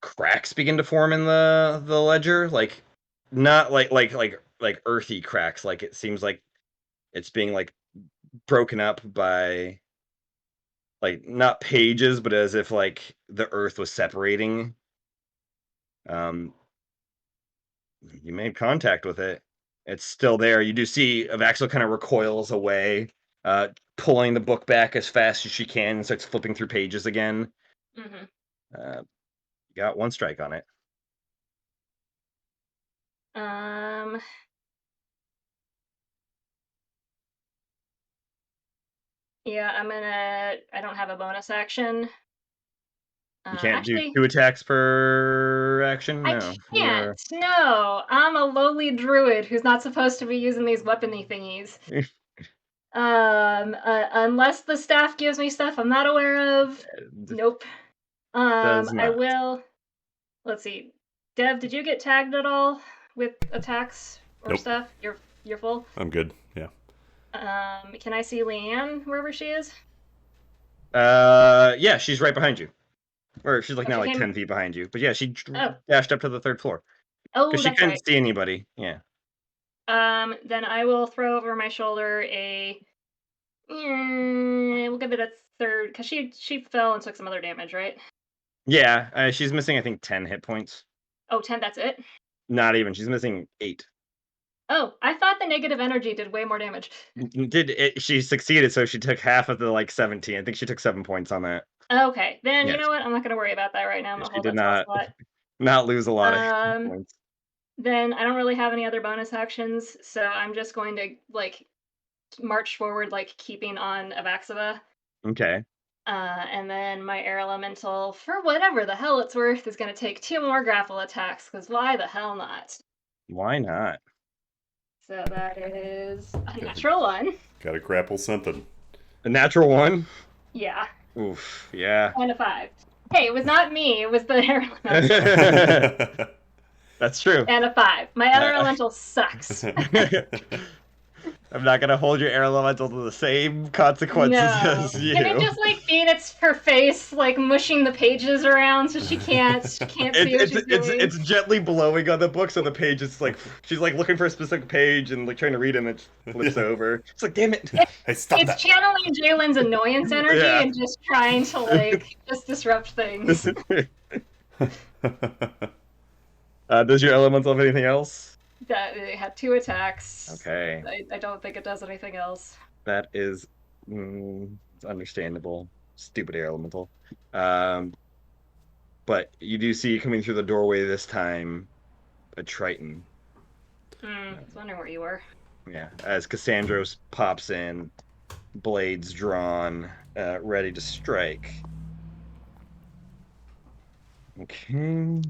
[SPEAKER 3] cracks begin to form in the ledger, like not like earthy cracks, like it seems like it's being like broken up by like not pages, but as if like the earth was separating. Um, you made contact with it. It's still there. You do see Avaxo kind of recoils away, pulling the book back as fast as she can and starts flipping through pages again.
[SPEAKER 2] Mm-hmm.
[SPEAKER 3] You got one strike on it.
[SPEAKER 2] Um. Yeah, I don't have a bonus action.
[SPEAKER 3] You can't do
[SPEAKER 2] Actually,
[SPEAKER 3] 2 attacks per action?
[SPEAKER 2] I
[SPEAKER 3] No.
[SPEAKER 2] can't. No, I'm a lowly druid who's not supposed to be using these weapony thingies. Unless the staff gives me stuff I'm not aware of. Nope.
[SPEAKER 3] Does
[SPEAKER 2] I
[SPEAKER 3] not.
[SPEAKER 2] will. Let's see. Dev, did you get tagged at all with attacks or
[SPEAKER 1] Nope.
[SPEAKER 2] stuff? You're full.
[SPEAKER 1] I'm good. Yeah.
[SPEAKER 2] Can I see Leanne wherever she is?
[SPEAKER 3] Yeah, she's right behind you. Or she's like
[SPEAKER 2] Oh,
[SPEAKER 3] now
[SPEAKER 2] she
[SPEAKER 3] like
[SPEAKER 2] came.
[SPEAKER 3] 10 feet behind you. But yeah, she
[SPEAKER 2] Oh,
[SPEAKER 3] dashed up to the 3rd floor.
[SPEAKER 2] oh,
[SPEAKER 3] Because she
[SPEAKER 2] that's
[SPEAKER 3] couldn't
[SPEAKER 2] right.
[SPEAKER 3] see anybody. Yeah.
[SPEAKER 2] Then I will throw over my shoulder a. We'll give it a third because she fell and took some other damage, right?
[SPEAKER 3] Yeah, she's missing I think 10 hit points.
[SPEAKER 2] Oh, 10, that's it?
[SPEAKER 3] Not even. She's missing 8.
[SPEAKER 2] Oh, I thought the negative energy did way more damage.
[SPEAKER 3] She succeeded, so she took half of the like 17. I think she took 7 points on that.
[SPEAKER 2] Okay, then you
[SPEAKER 3] Yes.
[SPEAKER 2] know what? I'm not going to worry about that right now. I'm going to
[SPEAKER 3] She
[SPEAKER 2] hold
[SPEAKER 3] did
[SPEAKER 2] that spell
[SPEAKER 3] not
[SPEAKER 2] slot.
[SPEAKER 3] not lose a lot of hit
[SPEAKER 2] Um,
[SPEAKER 3] points.
[SPEAKER 2] then I don't really have any other bonus actions, so I'm just going to like march forward, like keeping on Avaxova.
[SPEAKER 3] Okay.
[SPEAKER 2] And then my air elemental, for whatever the hell it's worth, is going to take 2 more grapple attacks, because why the hell not?
[SPEAKER 3] Why not?
[SPEAKER 2] So that is a natural 1.
[SPEAKER 1] Gotta grapple something.
[SPEAKER 3] A natural 1?
[SPEAKER 2] Yeah.
[SPEAKER 3] Oof, yeah.
[SPEAKER 2] And a 5. Hey, it was not me, it was the air elemental.
[SPEAKER 3] That's true.
[SPEAKER 2] And a 5. My other elemental sucks.
[SPEAKER 3] I'm not gonna hold your air elemental to the same consequences
[SPEAKER 2] No.
[SPEAKER 3] as you.
[SPEAKER 2] Can it just like be in her face, like mushing the pages around so she can't see what she's doing?
[SPEAKER 3] It's gently blowing on the book, so the page is like she's like looking for a specific page and like trying to read it, and it flips over. It's like, damn it!
[SPEAKER 1] Hey, stop
[SPEAKER 2] It's
[SPEAKER 1] that.
[SPEAKER 2] channeling Jalen's annoyance energy
[SPEAKER 3] Yeah.
[SPEAKER 2] and just trying to like just disrupt things.
[SPEAKER 3] Does your elemental have anything else?
[SPEAKER 2] That it had 2 attacks.
[SPEAKER 3] Okay.
[SPEAKER 2] I don't think it does anything else.
[SPEAKER 3] That is it's understandable. Stupid air elemental. But you do see coming through the doorway this time a Triton.
[SPEAKER 2] I was wondering where you were.
[SPEAKER 3] Yeah, as Cassandros pops in, blades drawn, ready to strike. Okay.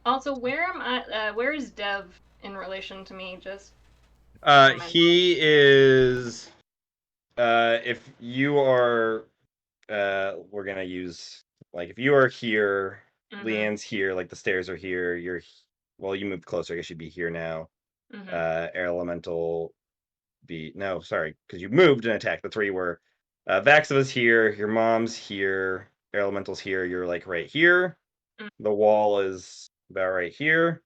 [SPEAKER 2] Also, where am I? Where is Dev in relation to me? Just
[SPEAKER 3] He is. If you are, we're gonna use like if you are here, Leanne's here, like the stairs are here. Well, you moved closer. I guess you'd be here now. Air elemental no, sorry, because you moved and attacked. That's where you were. Vaxiva's here. Your mom's here. Air elemental's here. You're like right here. The wall is about right here.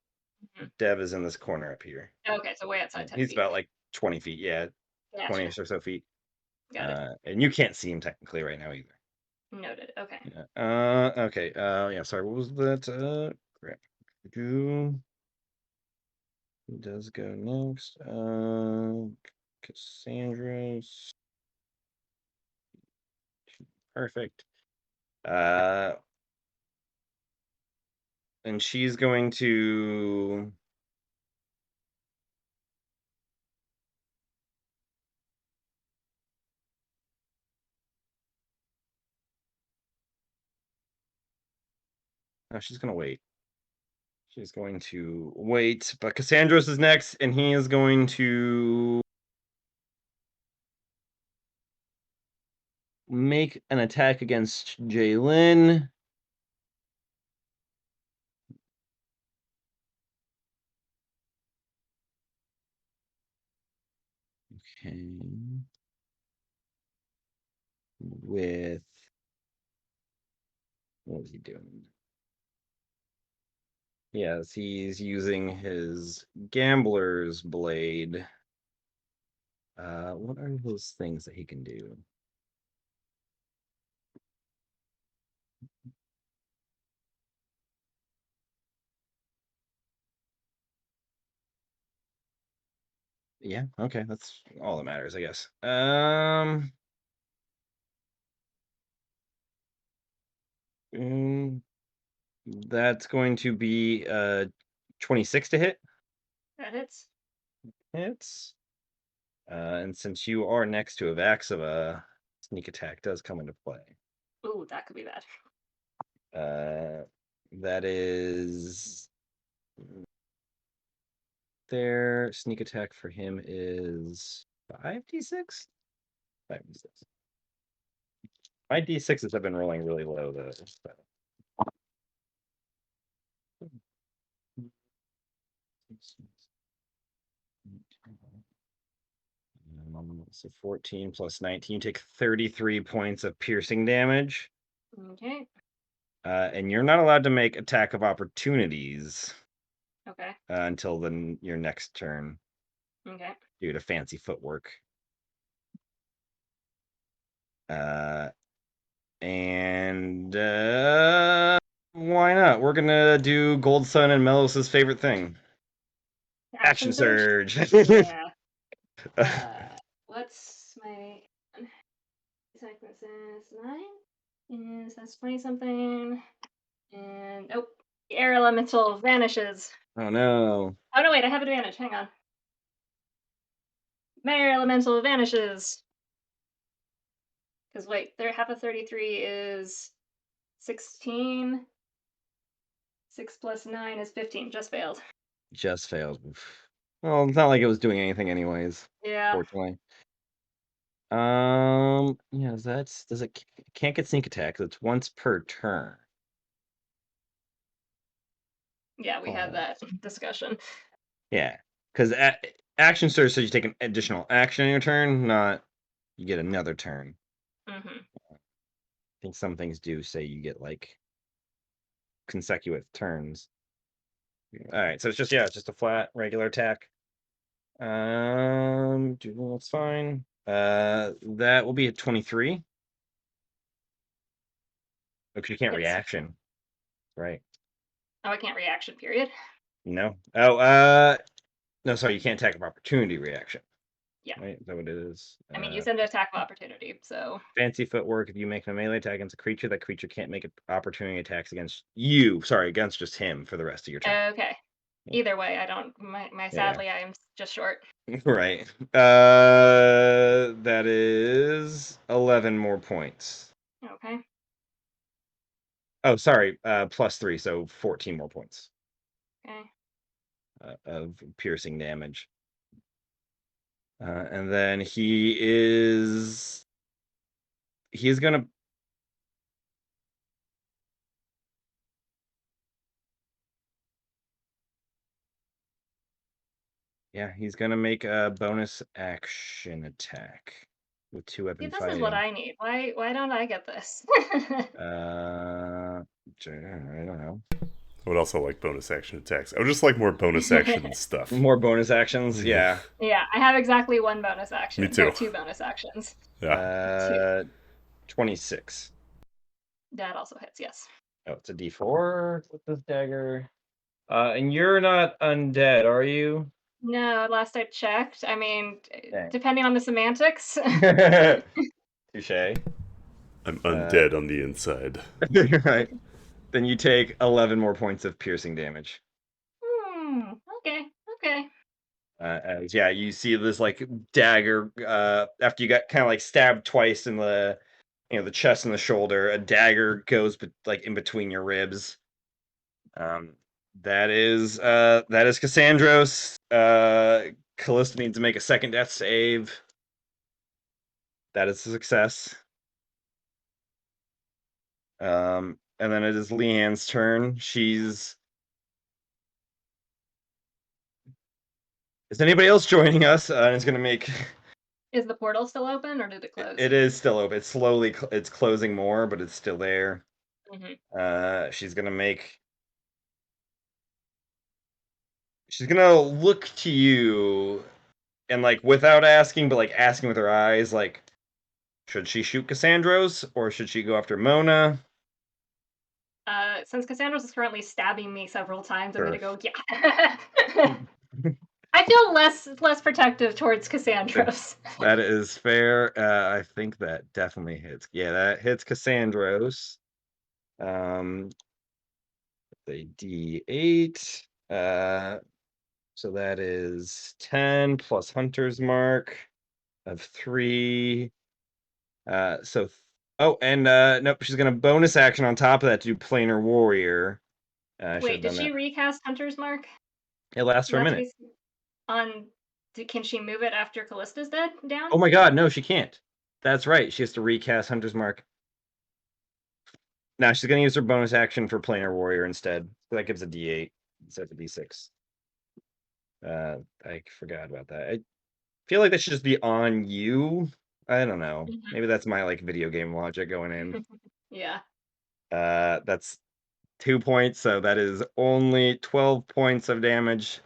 [SPEAKER 2] Mhm.
[SPEAKER 3] Dev is in this corner up here.
[SPEAKER 2] Okay, so way outside 10
[SPEAKER 3] He's
[SPEAKER 2] feet.
[SPEAKER 3] about like 20 feet. Yeah,
[SPEAKER 2] Gotcha.
[SPEAKER 3] 20 or so feet.
[SPEAKER 2] Got it.
[SPEAKER 3] And you can't see him technically right now either.
[SPEAKER 2] Noted. Okay.
[SPEAKER 3] Yeah. Okay. Yeah. Sorry. What was that? Crap. Who does go next? Cassandra's perfect. And she's going to. No, she's gonna wait. She's going to wait, but Cassandros is next, and he is going to make an attack against Jaylin. Okay. With what is he doing? Yes, he's using his gambler's blade. What are those things that he can do? Yeah, okay, that's all that matters, I guess. That's going to be 26 to hit.
[SPEAKER 2] That hits.
[SPEAKER 3] Hits. And since you are next to Avaxiva, sneak attack does come into play.
[SPEAKER 2] Ooh, that could be bad.
[SPEAKER 3] That is their sneak attack for him is 5d6? 5d6. My d6s have been rolling really low though. So. So 14 plus 19, you take 33 points of piercing damage.
[SPEAKER 2] Okay.
[SPEAKER 3] And you're not allowed to make attack of opportunities
[SPEAKER 2] Okay.
[SPEAKER 3] until your next turn
[SPEAKER 2] Okay.
[SPEAKER 3] due to fancy footwork. And why not? We're gonna do Gold Sun and Melos's favorite thing. Action surge.
[SPEAKER 2] Yeah. What's my attack versus 9? That's 20 something. And nope. The air elemental vanishes.
[SPEAKER 3] Oh no.
[SPEAKER 2] Oh no, wait, I have advantage. Hang on. My air elemental vanishes. Because wait, half of 33 is 16. 6 plus 9 is 15. Just failed.
[SPEAKER 3] Just failed. Well, it's not like it was doing anything anyways.
[SPEAKER 2] Yeah.
[SPEAKER 3] Fortunately. Yeah, does it can't get sneak attack, 'cause it's once per turn.
[SPEAKER 2] Yeah, we had that discussion.
[SPEAKER 3] Yeah, because action surge says you take an additional action on your turn, not you get another turn.
[SPEAKER 2] Mm-hmm.
[SPEAKER 3] I think some things do say you get like consecutive turns. All right, so it's just a flat regular attack. That's fine. That will be a 23. Because you can't
[SPEAKER 2] Yes.
[SPEAKER 3] reaction, right?
[SPEAKER 2] Oh, I can't reaction, period.
[SPEAKER 3] No. Oh, no, sorry, you can't attack of opportunity reaction.
[SPEAKER 2] Yeah.
[SPEAKER 3] Right? Is that what it is?
[SPEAKER 2] I mean, you said an attack of opportunity, so.
[SPEAKER 3] Fancy footwork. If you make a melee attack against a creature, that creature can't make opportunity attacks against you. Sorry, against just him for the rest of your turn.
[SPEAKER 2] Okay. Either way, I don't. Sadly, I am just short.
[SPEAKER 3] Right. That is 11 more points.
[SPEAKER 2] Okay.
[SPEAKER 3] Oh, sorry. +3, so 14 more points.
[SPEAKER 2] Okay.
[SPEAKER 3] Of piercing damage. And then he's gonna. Yeah, he's gonna make a bonus action attack with 2 weapon
[SPEAKER 2] See, this
[SPEAKER 3] fighting.
[SPEAKER 2] is what I need. Why don't I get this?
[SPEAKER 3] I don't know.
[SPEAKER 1] I would also like bonus action attacks. I would just like more bonus action stuff.
[SPEAKER 3] More bonus actions, yeah.
[SPEAKER 2] Yeah, I have exactly one bonus action.
[SPEAKER 1] Me too.
[SPEAKER 2] No, two bonus actions.
[SPEAKER 1] Yeah.
[SPEAKER 3] 26.
[SPEAKER 2] That also hits, yes.
[SPEAKER 3] Oh, it's a D4 with this dagger. And you're not undead, are you?
[SPEAKER 2] No, last I checked. I mean,
[SPEAKER 3] Dang.
[SPEAKER 2] depending on the semantics.
[SPEAKER 3] Touche.
[SPEAKER 1] I'm undead on the inside.
[SPEAKER 3] Right. Then you take 11 more points of piercing damage.
[SPEAKER 2] Okay, okay.
[SPEAKER 3] As yeah, you see this like dagger after you got kind of like stabbed twice in the the chest and the shoulder, a dagger goes like in between your ribs. That is Cassandros. Callista needs to make a second death save. That is a success. And then it is Leanne's turn. Is anybody else joining us? And it's gonna make.
[SPEAKER 2] Is the portal still open, or did it close?
[SPEAKER 3] It is still open. It's slowly. It's closing more, but it's still there. She's gonna make. She's gonna look to you, and like without asking, but like asking with her eyes, like, should she shoot Cassandros or should she go after Mona?
[SPEAKER 2] Since Cassandros is currently stabbing me several times, I'm
[SPEAKER 3] Sure.
[SPEAKER 2] gonna go, yeah. I feel less protective towards Cassandros.
[SPEAKER 3] That is fair. I think that definitely hits. Yeah, that hits Cassandros. The D8. So that is 10 plus Hunter's Mark of 3. Nope, she's gonna bonus action on top of that to do Planar Warrior.
[SPEAKER 2] Wait, did she recast Hunter's Mark?
[SPEAKER 3] It lasts for a minute.
[SPEAKER 2] Can she move it after Callista's down?
[SPEAKER 3] Oh my god, no, she can't. That's right. She has to recast Hunter's Mark. Now she's gonna use her bonus action for Planar Warrior instead. So that gives a D8 instead of a D6. I forgot about that. I feel like that should just be on you. I don't know. Maybe that's my like video game logic going in.
[SPEAKER 2] Yeah.
[SPEAKER 3] That's 2 points, so that is only 12 points of damage.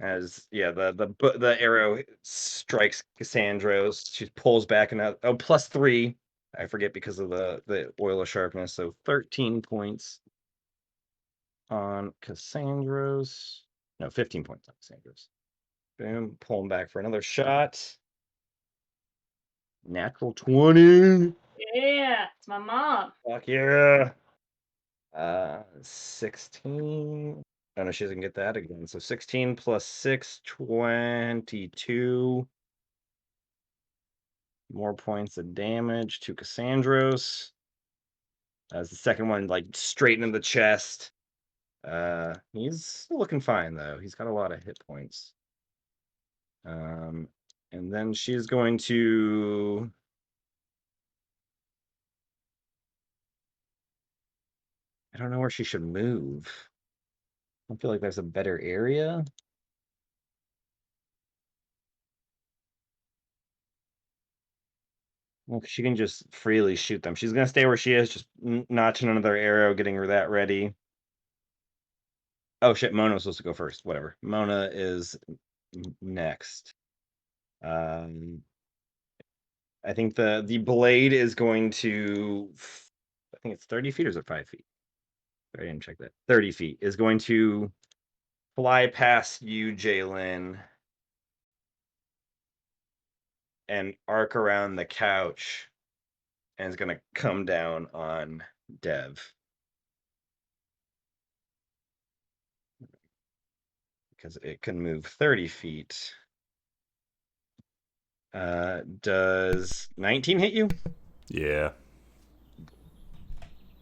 [SPEAKER 3] As yeah, the arrow strikes Cassandros. She pulls back and out. Oh, +3. I forget because of the oil of sharpness. So 13 points on Cassandros. No, 15 points on Cassandros. Boom, pull him back for another shot. Natural 20.
[SPEAKER 2] Yeah, it's my mom.
[SPEAKER 3] Fuck yeah. 16. Oh no, she doesn't get that again. So 16 plus 6, 22. More points of damage to Cassandros. As the second one, like straight into the chest. He's still looking fine though. He's got a lot of hit points. And then she's going to. I don't know where she should move. I feel like there's a better area. Well, she can just freely shoot them. She's gonna stay where she is, just notching another arrow, getting her that ready. Oh shit, Mona was supposed to go first. Whatever. Mona is next. I think the blade is going to. I think it's 30 feet or is it 5 feet? I didn't check that. 30 feet is going to fly past you, Jalen, and arc around the couch, and is going to come down on Dev. Because it can move 30 feet. Does 19 hit you?
[SPEAKER 1] Yeah.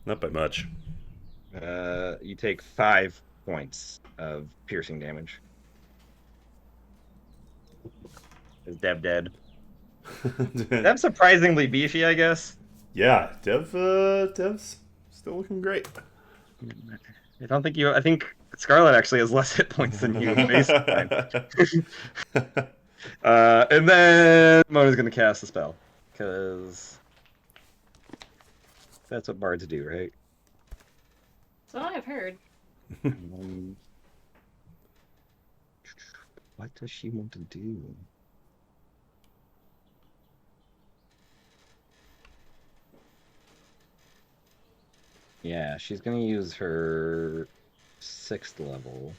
[SPEAKER 1] Not by much.
[SPEAKER 3] You take 5 points of piercing damage. Is Dev dead? Dev's surprisingly beefy, I guess.
[SPEAKER 1] Yeah, Dev's still looking great.
[SPEAKER 3] I think Scarlet actually has less hit points than you. And then Mona's gonna cast a spell. Because that's what bards do, right?
[SPEAKER 2] So I've heard.
[SPEAKER 3] What does she want to do? Yeah, she's gonna use her 6th level.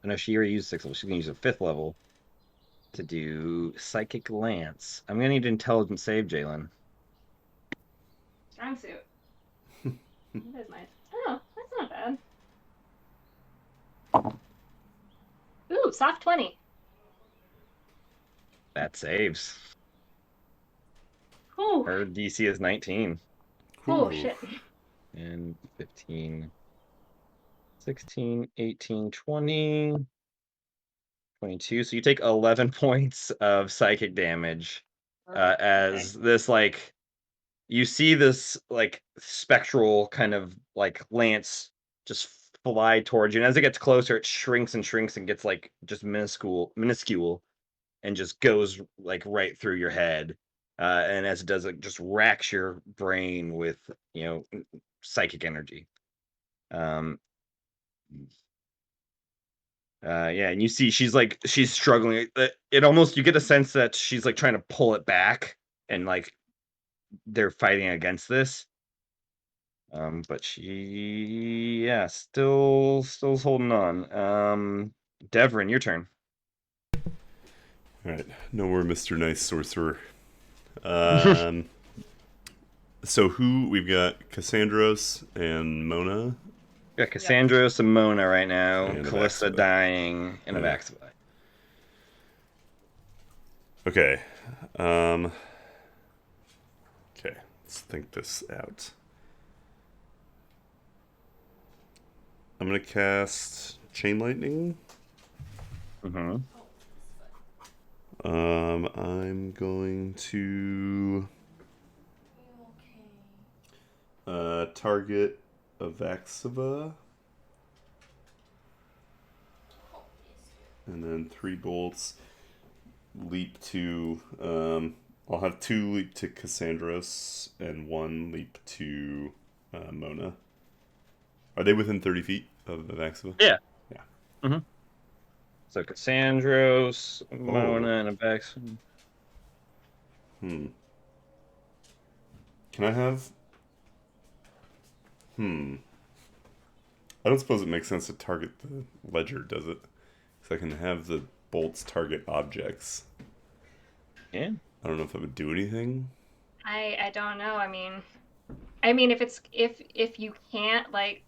[SPEAKER 3] No, she already used 6th level. She's gonna use a 5th level to do Psychic Lance. I'm gonna need an intelligence save, Jalen.
[SPEAKER 2] Strong suit. That is nice. Oh, that's not bad. Ooh, soft 20.
[SPEAKER 3] That saves.
[SPEAKER 2] Ooh.
[SPEAKER 3] Her DC is 19.
[SPEAKER 2] Oh,
[SPEAKER 1] Ooh.
[SPEAKER 2] shit.
[SPEAKER 3] And 15, 16, 18, 20, 22. So you take 11 points of psychic damage as this, like, you see this, like, spectral kind of, like, lance just fly towards you. And as it gets closer, it shrinks and gets, like, just minuscule, and just goes, like, right through your head. And as it does, it just racks your brain with, psychic energy. Um, yeah, and you see she's struggling. It almost, you get a sense that she's like trying to pull it back, and like they're fighting against this. But she, yeah, still's holding on. Devrin, your turn.
[SPEAKER 1] All right, no more Mr. Nice Sorcerer. Um, so who we've got? Cassandros and Mona.
[SPEAKER 3] Got Cassandra, Simona right now.
[SPEAKER 1] And
[SPEAKER 3] Callista
[SPEAKER 1] Avaxia.
[SPEAKER 3] dying, and
[SPEAKER 1] Yeah.
[SPEAKER 3] Avaxia.
[SPEAKER 1] Okay. Okay, let's think this out. I'm gonna cast Chain Lightning.
[SPEAKER 3] Mm-hmm.
[SPEAKER 1] I'm going to target Avaxia. And then 3 bolts leap to I'll have 2 leap to Cassandros and 1 leap to Mona. Are they within 30 feet of Avaxia?
[SPEAKER 3] Yeah.
[SPEAKER 1] Yeah.
[SPEAKER 3] Mm-hmm. So Cassandros, Mona, and Avaxia.
[SPEAKER 1] Can I have I don't suppose it makes sense to target the ledger, does it? Because I can have the bolts target objects.
[SPEAKER 3] Yeah.
[SPEAKER 1] I don't know if that would do anything.
[SPEAKER 2] I don't know. I mean, if you can't, like,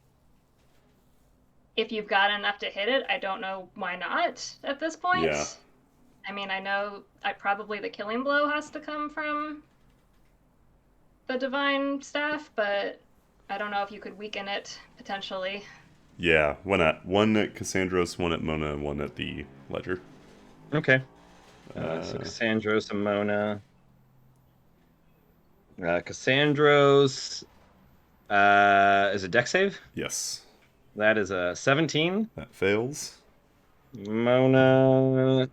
[SPEAKER 2] if you've got enough to hit it, I don't know why not at this point.
[SPEAKER 1] Yeah.
[SPEAKER 2] I mean, I know probably the killing blow has to come from the divine staff, but I don't know if you could weaken it potentially.
[SPEAKER 1] Yeah, why not? 1 at Cassandros, 1 at Mona, and 1 at the ledger.
[SPEAKER 3] Okay. So Cassandros and Mona. Cassandros is a deck save.
[SPEAKER 1] Yes.
[SPEAKER 3] That is a 17.
[SPEAKER 1] That fails.
[SPEAKER 3] Mona,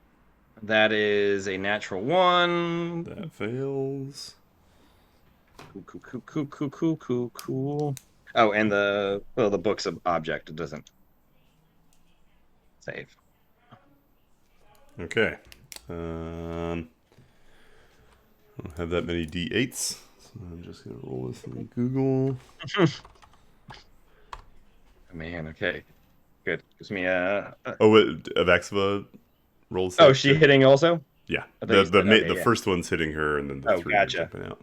[SPEAKER 3] that is a natural 1.
[SPEAKER 1] That fails.
[SPEAKER 3] Cool. Oh, and the book's an object. It doesn't save.
[SPEAKER 1] Okay. I don't have that many d8s, so I'm just going to roll this in Google.
[SPEAKER 3] Man, okay. Good. Gives me a...
[SPEAKER 1] Oh, Avaxia rolls.
[SPEAKER 3] Oh, she hitting also?
[SPEAKER 1] Yeah.
[SPEAKER 3] The
[SPEAKER 1] first one's hitting her, and then the 3 are
[SPEAKER 3] gotcha.
[SPEAKER 1] jumping out.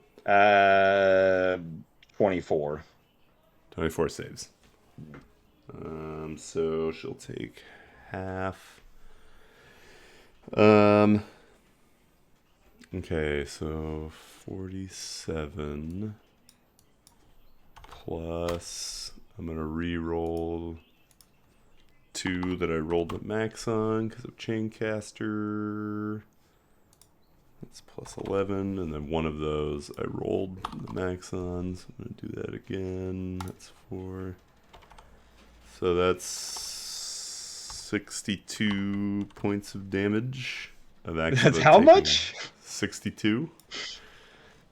[SPEAKER 3] 24.
[SPEAKER 1] 24 saves. So she'll take half. Okay, so 47 plus I'm gonna re-roll 2 that I rolled at max on because of Chaincaster. That's plus 11, and then 1 of those I rolled the max on, so I'm gonna do that again. That's 4. So that's 62 points of damage.
[SPEAKER 3] That's how much?
[SPEAKER 1] 62.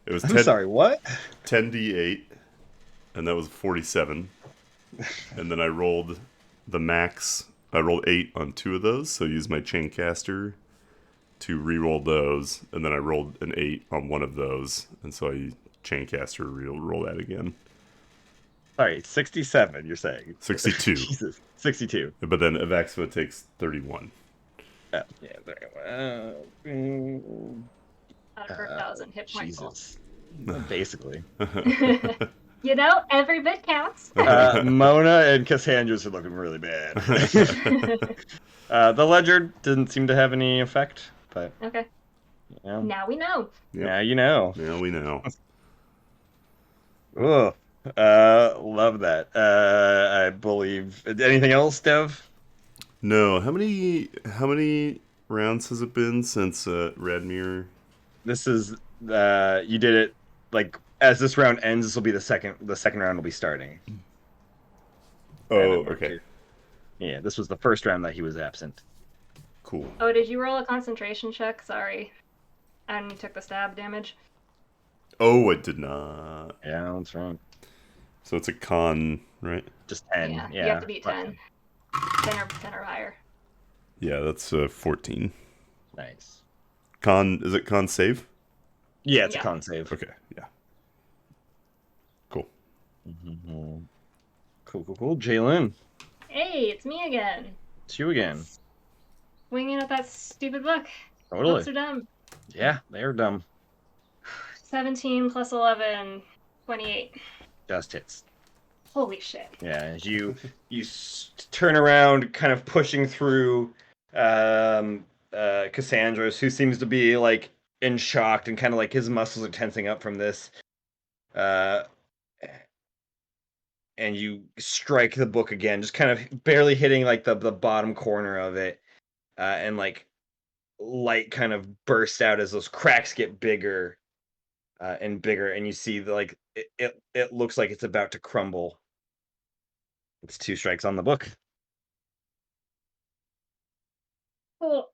[SPEAKER 1] It was
[SPEAKER 3] I'm sorry, what?
[SPEAKER 1] 10d8 and that was 47. And then I rolled the max. I rolled 8 on 2 of those, so I used my Chaincaster to re-roll those, and then I rolled an 8 on one of those, and so I Chaincaster roll that again.
[SPEAKER 4] Sorry, 67, you're saying.
[SPEAKER 1] 62.
[SPEAKER 4] Jesus, 62.
[SPEAKER 1] But then Avaxva takes 31.
[SPEAKER 4] Oh, yeah, there you go.
[SPEAKER 2] Out of her 1,000 hit points.
[SPEAKER 4] Jesus. Basically.
[SPEAKER 2] You know, every bit counts.
[SPEAKER 4] Mona and Cassandra's are looking really bad. The ledger didn't seem to have any effect, but
[SPEAKER 2] Okay.
[SPEAKER 4] yeah.
[SPEAKER 2] Now we know.
[SPEAKER 1] Yep.
[SPEAKER 4] Now you know.
[SPEAKER 1] Now we know.
[SPEAKER 4] Oh, love that. I believe. Anything else, Dev?
[SPEAKER 1] No, how many rounds has it been since Radmir?
[SPEAKER 4] This is you did it like as this round ends. This will be the second. The second round will be starting.
[SPEAKER 1] Oh, okay.
[SPEAKER 4] Yeah, this was the first round that he was absent.
[SPEAKER 1] Cool.
[SPEAKER 2] Oh, did you roll a concentration check? Sorry. And you took the stab damage?
[SPEAKER 1] Oh, it did not.
[SPEAKER 4] Yeah, that's right.
[SPEAKER 1] So it's a con, right?
[SPEAKER 4] Just 10.
[SPEAKER 2] Yeah.
[SPEAKER 4] Yeah.
[SPEAKER 2] You have to beat 10. 10 or higher.
[SPEAKER 1] Yeah, that's 14.
[SPEAKER 4] Nice.
[SPEAKER 1] Is it con save?
[SPEAKER 4] Yeah, it's a
[SPEAKER 2] Yeah.
[SPEAKER 4] con save.
[SPEAKER 1] Okay, yeah. Cool.
[SPEAKER 4] Mm-hmm. Cool. Jalen,
[SPEAKER 2] Hey, it's me again.
[SPEAKER 4] it's you again.
[SPEAKER 2] Swinging at that stupid book.
[SPEAKER 4] Totally.
[SPEAKER 2] Books are dumb.
[SPEAKER 4] Yeah, they're dumb.
[SPEAKER 2] 17 plus 11, 28.
[SPEAKER 4] Just hits.
[SPEAKER 2] Holy shit.
[SPEAKER 4] Yeah, as you turn around, kind of pushing through Cassandra's, who seems to be like in shock and kind of like his muscles are tensing up from this. And you strike the book again, just kind of barely hitting like the bottom corner of it, and like light kind of bursts out as those cracks get bigger and bigger, and you see like it looks like it's about to crumble. It's 2 strikes on the book.
[SPEAKER 2] Cool.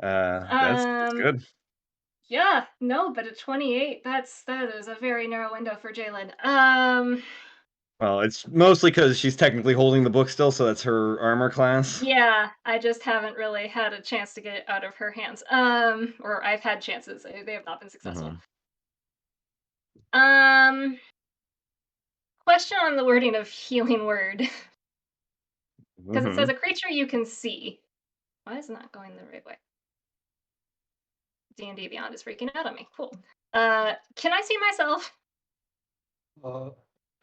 [SPEAKER 4] That's good.
[SPEAKER 2] Yeah, no, but at 28, that is a very narrow window for Jalen.
[SPEAKER 4] Well, it's mostly because she's technically holding the book still, so that's her armor class.
[SPEAKER 2] Yeah, I just haven't really had a chance to get it out of her hands. Or I've had chances. They have not been successful. Question on the wording of healing word. Because it says a creature you can see. Why is it not going the right way? D&D Beyond is freaking out on me. Cool. Can I see myself?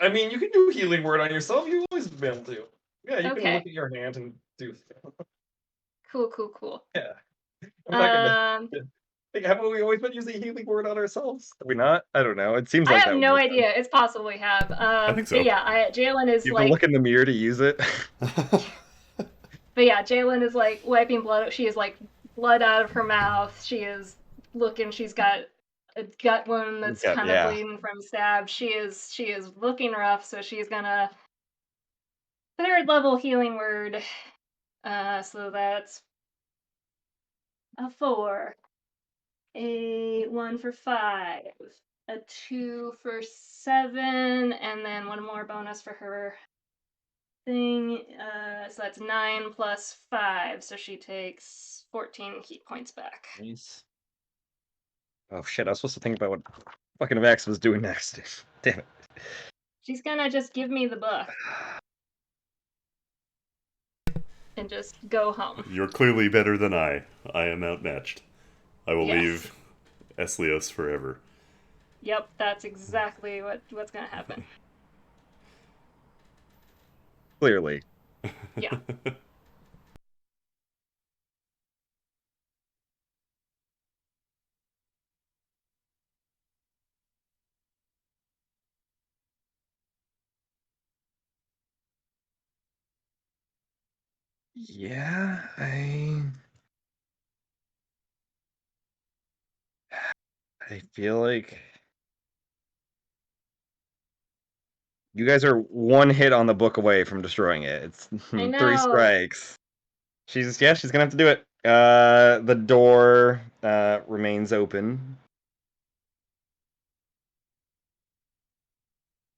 [SPEAKER 4] I mean, you can do healing word on yourself. You've always been able to. Yeah, you
[SPEAKER 2] Okay.
[SPEAKER 4] can look at your hand and do.
[SPEAKER 2] Cool.
[SPEAKER 4] Yeah. I'm not gonna. Like, haven't we always been using healing word on ourselves? Have we not? I don't know. It seems
[SPEAKER 2] I
[SPEAKER 4] like
[SPEAKER 2] have
[SPEAKER 4] that
[SPEAKER 2] no
[SPEAKER 4] would make
[SPEAKER 2] idea. It's possible we have.
[SPEAKER 1] I think so.
[SPEAKER 2] But yeah, Jalen is
[SPEAKER 4] sense. You have to
[SPEAKER 2] like.
[SPEAKER 4] look in the mirror to use it.
[SPEAKER 2] But yeah, Jalen is like wiping blood. She is like blood out of her mouth. She is looking. She's got a gut wound that's
[SPEAKER 4] Gut,
[SPEAKER 2] kind
[SPEAKER 4] yeah.
[SPEAKER 2] of bleeding from stab. She is looking rough. So she's gonna 3rd level healing word. So that's a 4, a 1 for 5, a 2 for 7, and then 1 more bonus for her thing. So that's 9 plus 5, so she takes 14 key points back.
[SPEAKER 4] Nice. Oh shit! I was supposed to think about what fucking Vax was doing next. Damn it.
[SPEAKER 2] She's gonna just give me the book and just go home.
[SPEAKER 1] You're clearly better than I. I am outmatched. I will
[SPEAKER 2] Yes.
[SPEAKER 1] leave Eslios forever.
[SPEAKER 2] Yep, that's exactly what's gonna happen.
[SPEAKER 4] Clearly.
[SPEAKER 2] Yeah.
[SPEAKER 4] Yeah, I feel like you guys are 1 hit on the book away from destroying it. It's
[SPEAKER 2] I
[SPEAKER 4] 3
[SPEAKER 2] know.
[SPEAKER 4] strikes. She's gonna have to do it. The door remains open.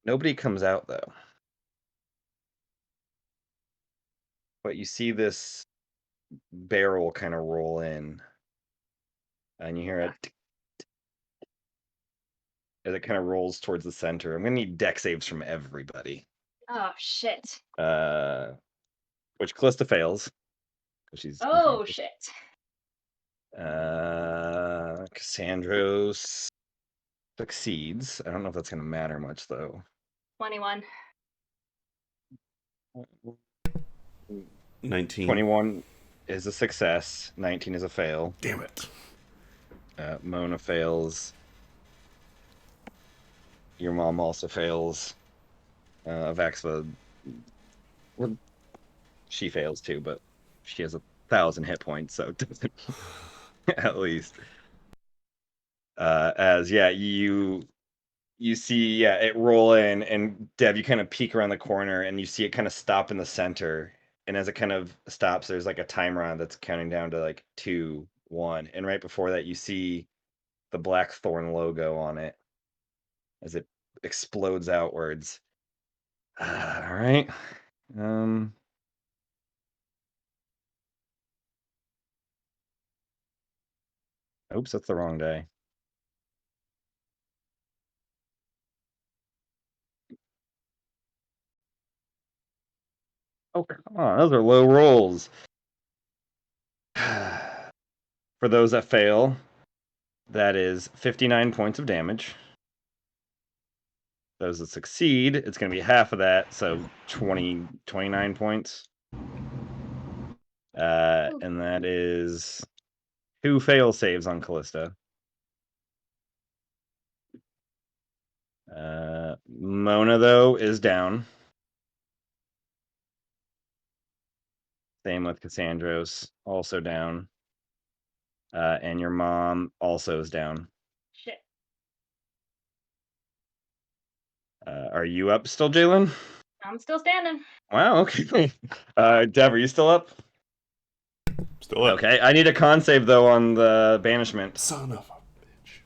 [SPEAKER 4] Nobody comes out though. But you see this barrel kind of roll in, and you hear it as it kind of rolls towards the center. I'm gonna need deck saves from everybody.
[SPEAKER 2] Oh shit.
[SPEAKER 4] Which Callista fails. 'Cause she's
[SPEAKER 2] Oh
[SPEAKER 4] unconscious.
[SPEAKER 2] shit.
[SPEAKER 4] Cassandros succeeds. I don't know if that's gonna matter much though.
[SPEAKER 2] 21.
[SPEAKER 1] 19.
[SPEAKER 4] 21 is a success. 19 is a fail.
[SPEAKER 1] Damn it.
[SPEAKER 4] Mona fails. Your mom also fails. Vaxva, well, she fails too, but she has 1,000 hit points, so it doesn't at least. You see it roll in, and Deb, you kind of peek around the corner and you see it kind of stop in the center, and as it kind of stops, there's like a timer on that's counting down to like 2, 1, and right before that you see the Blackthorn logo on it as it explodes outwards. All right. Oops, that's the wrong day. Oh, come on, those are low rolls. For those that fail, that is 59 points of damage. Those that succeed, it's going to be half of that, so 29 points. And that is 2 fail saves on Callista. Mona, though, is down. Same with Cassandros, also down. And your mom also is down.
[SPEAKER 2] Shit.
[SPEAKER 4] Are you up still, Jalen?
[SPEAKER 2] I'm still standing.
[SPEAKER 4] Wow, okay. Dev, are you still up?
[SPEAKER 1] Still up.
[SPEAKER 4] Okay, I need a con save, though, on the banishment.
[SPEAKER 1] Son of a bitch.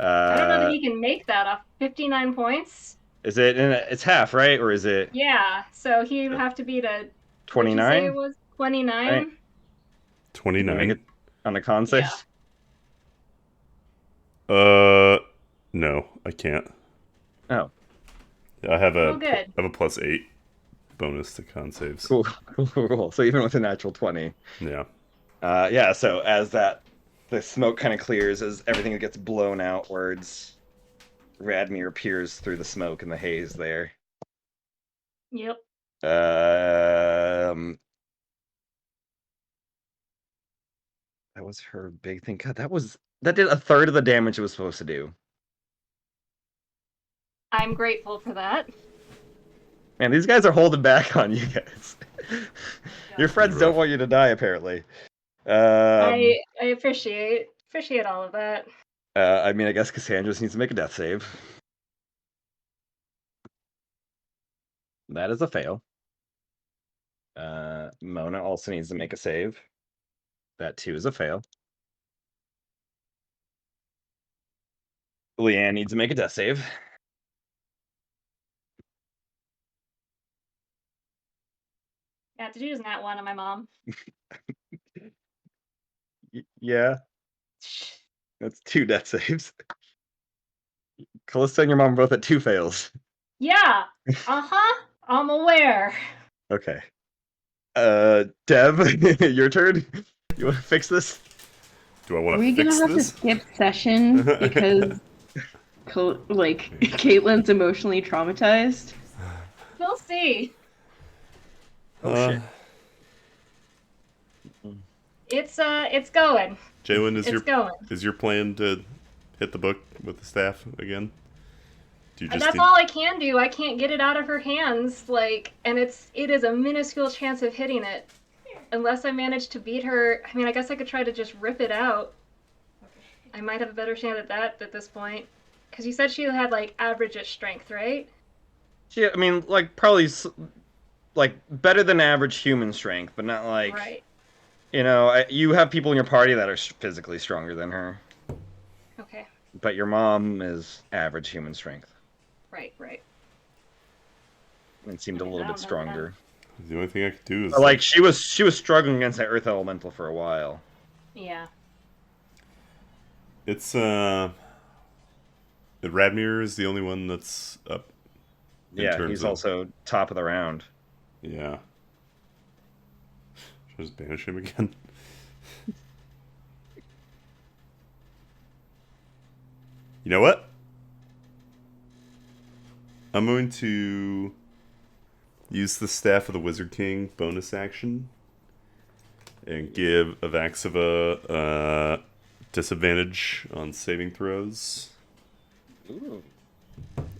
[SPEAKER 2] I don't know that he can make that off 59 points.
[SPEAKER 4] Is it? It's half, right? Or is it
[SPEAKER 2] Yeah, so he would have to beat a
[SPEAKER 4] 29?
[SPEAKER 2] What'd you say it was 29?
[SPEAKER 4] Right.
[SPEAKER 1] 29.
[SPEAKER 4] Make it on a con save?
[SPEAKER 2] Yeah.
[SPEAKER 1] No, I can't.
[SPEAKER 4] Oh,
[SPEAKER 1] I have a
[SPEAKER 2] Oh, good.
[SPEAKER 1] I have a +8 bonus to con saves.
[SPEAKER 4] cool. So even with a natural 20.
[SPEAKER 1] Yeah.
[SPEAKER 4] Yeah, so as the smoke kind of clears, as everything gets blown outwards, Radmir appears through the smoke and the haze there.
[SPEAKER 2] Yep.
[SPEAKER 4] That was her big thing. God, that did a third of the damage it was supposed to do.
[SPEAKER 2] I'm grateful for that.
[SPEAKER 4] Man, these guys are holding back on you guys. Your friends don't want you to die, apparently.
[SPEAKER 2] I appreciate all of that.
[SPEAKER 4] I mean, I guess Cassandra just needs to make a death save. That is a fail. Mona also needs to make a save. That too is a fail. Leanne needs to make a death save.
[SPEAKER 2] Yeah, did you use nat 1 on my mom?
[SPEAKER 4] Yeah, that's 2 death saves. Callista and your mom are both at 2 fails.
[SPEAKER 2] Yeah. I'm aware.
[SPEAKER 4] Okay. Dev, your turn. You want to fix this?
[SPEAKER 1] Do I
[SPEAKER 5] Are
[SPEAKER 1] want
[SPEAKER 5] we
[SPEAKER 1] to
[SPEAKER 5] gonna
[SPEAKER 1] fix
[SPEAKER 5] have
[SPEAKER 1] this?
[SPEAKER 5] to skip session because, Caitlin's emotionally traumatized?
[SPEAKER 2] We'll see.
[SPEAKER 4] Oh shit.
[SPEAKER 2] It's going.
[SPEAKER 1] Jalen,
[SPEAKER 2] It's going.
[SPEAKER 1] is your plan to hit the book with the staff again? Do you
[SPEAKER 2] And
[SPEAKER 1] just
[SPEAKER 2] that's all I can do. I can't get it out of her hands, and it is a minuscule chance of hitting it. Unless I manage to beat her, I mean, I guess I could try to just rip it out. I might have a better chance at that at this point. Because you said she had, average-ish strength, right?
[SPEAKER 4] Yeah, I mean, probably better than average human strength, but not
[SPEAKER 2] Right.
[SPEAKER 4] You have people in your party that are physically stronger than her.
[SPEAKER 2] Okay.
[SPEAKER 4] But your mom is average human strength.
[SPEAKER 2] Right.
[SPEAKER 4] It seemed a
[SPEAKER 2] I
[SPEAKER 4] little
[SPEAKER 2] don't
[SPEAKER 4] bit
[SPEAKER 2] know,
[SPEAKER 4] stronger.
[SPEAKER 1] The only thing I could do is
[SPEAKER 4] But, like she was struggling against that earth elemental for a while.
[SPEAKER 2] Yeah.
[SPEAKER 1] it's Radmir is the only one that's up.
[SPEAKER 4] Yeah,
[SPEAKER 1] terms
[SPEAKER 4] he's
[SPEAKER 1] of-
[SPEAKER 4] also top of the round.
[SPEAKER 1] Yeah. Should I just banish him again? You know what? I'm going to use the Staff of the Wizard King bonus action and give Avaxiva disadvantage on saving throws.
[SPEAKER 4] Ooh.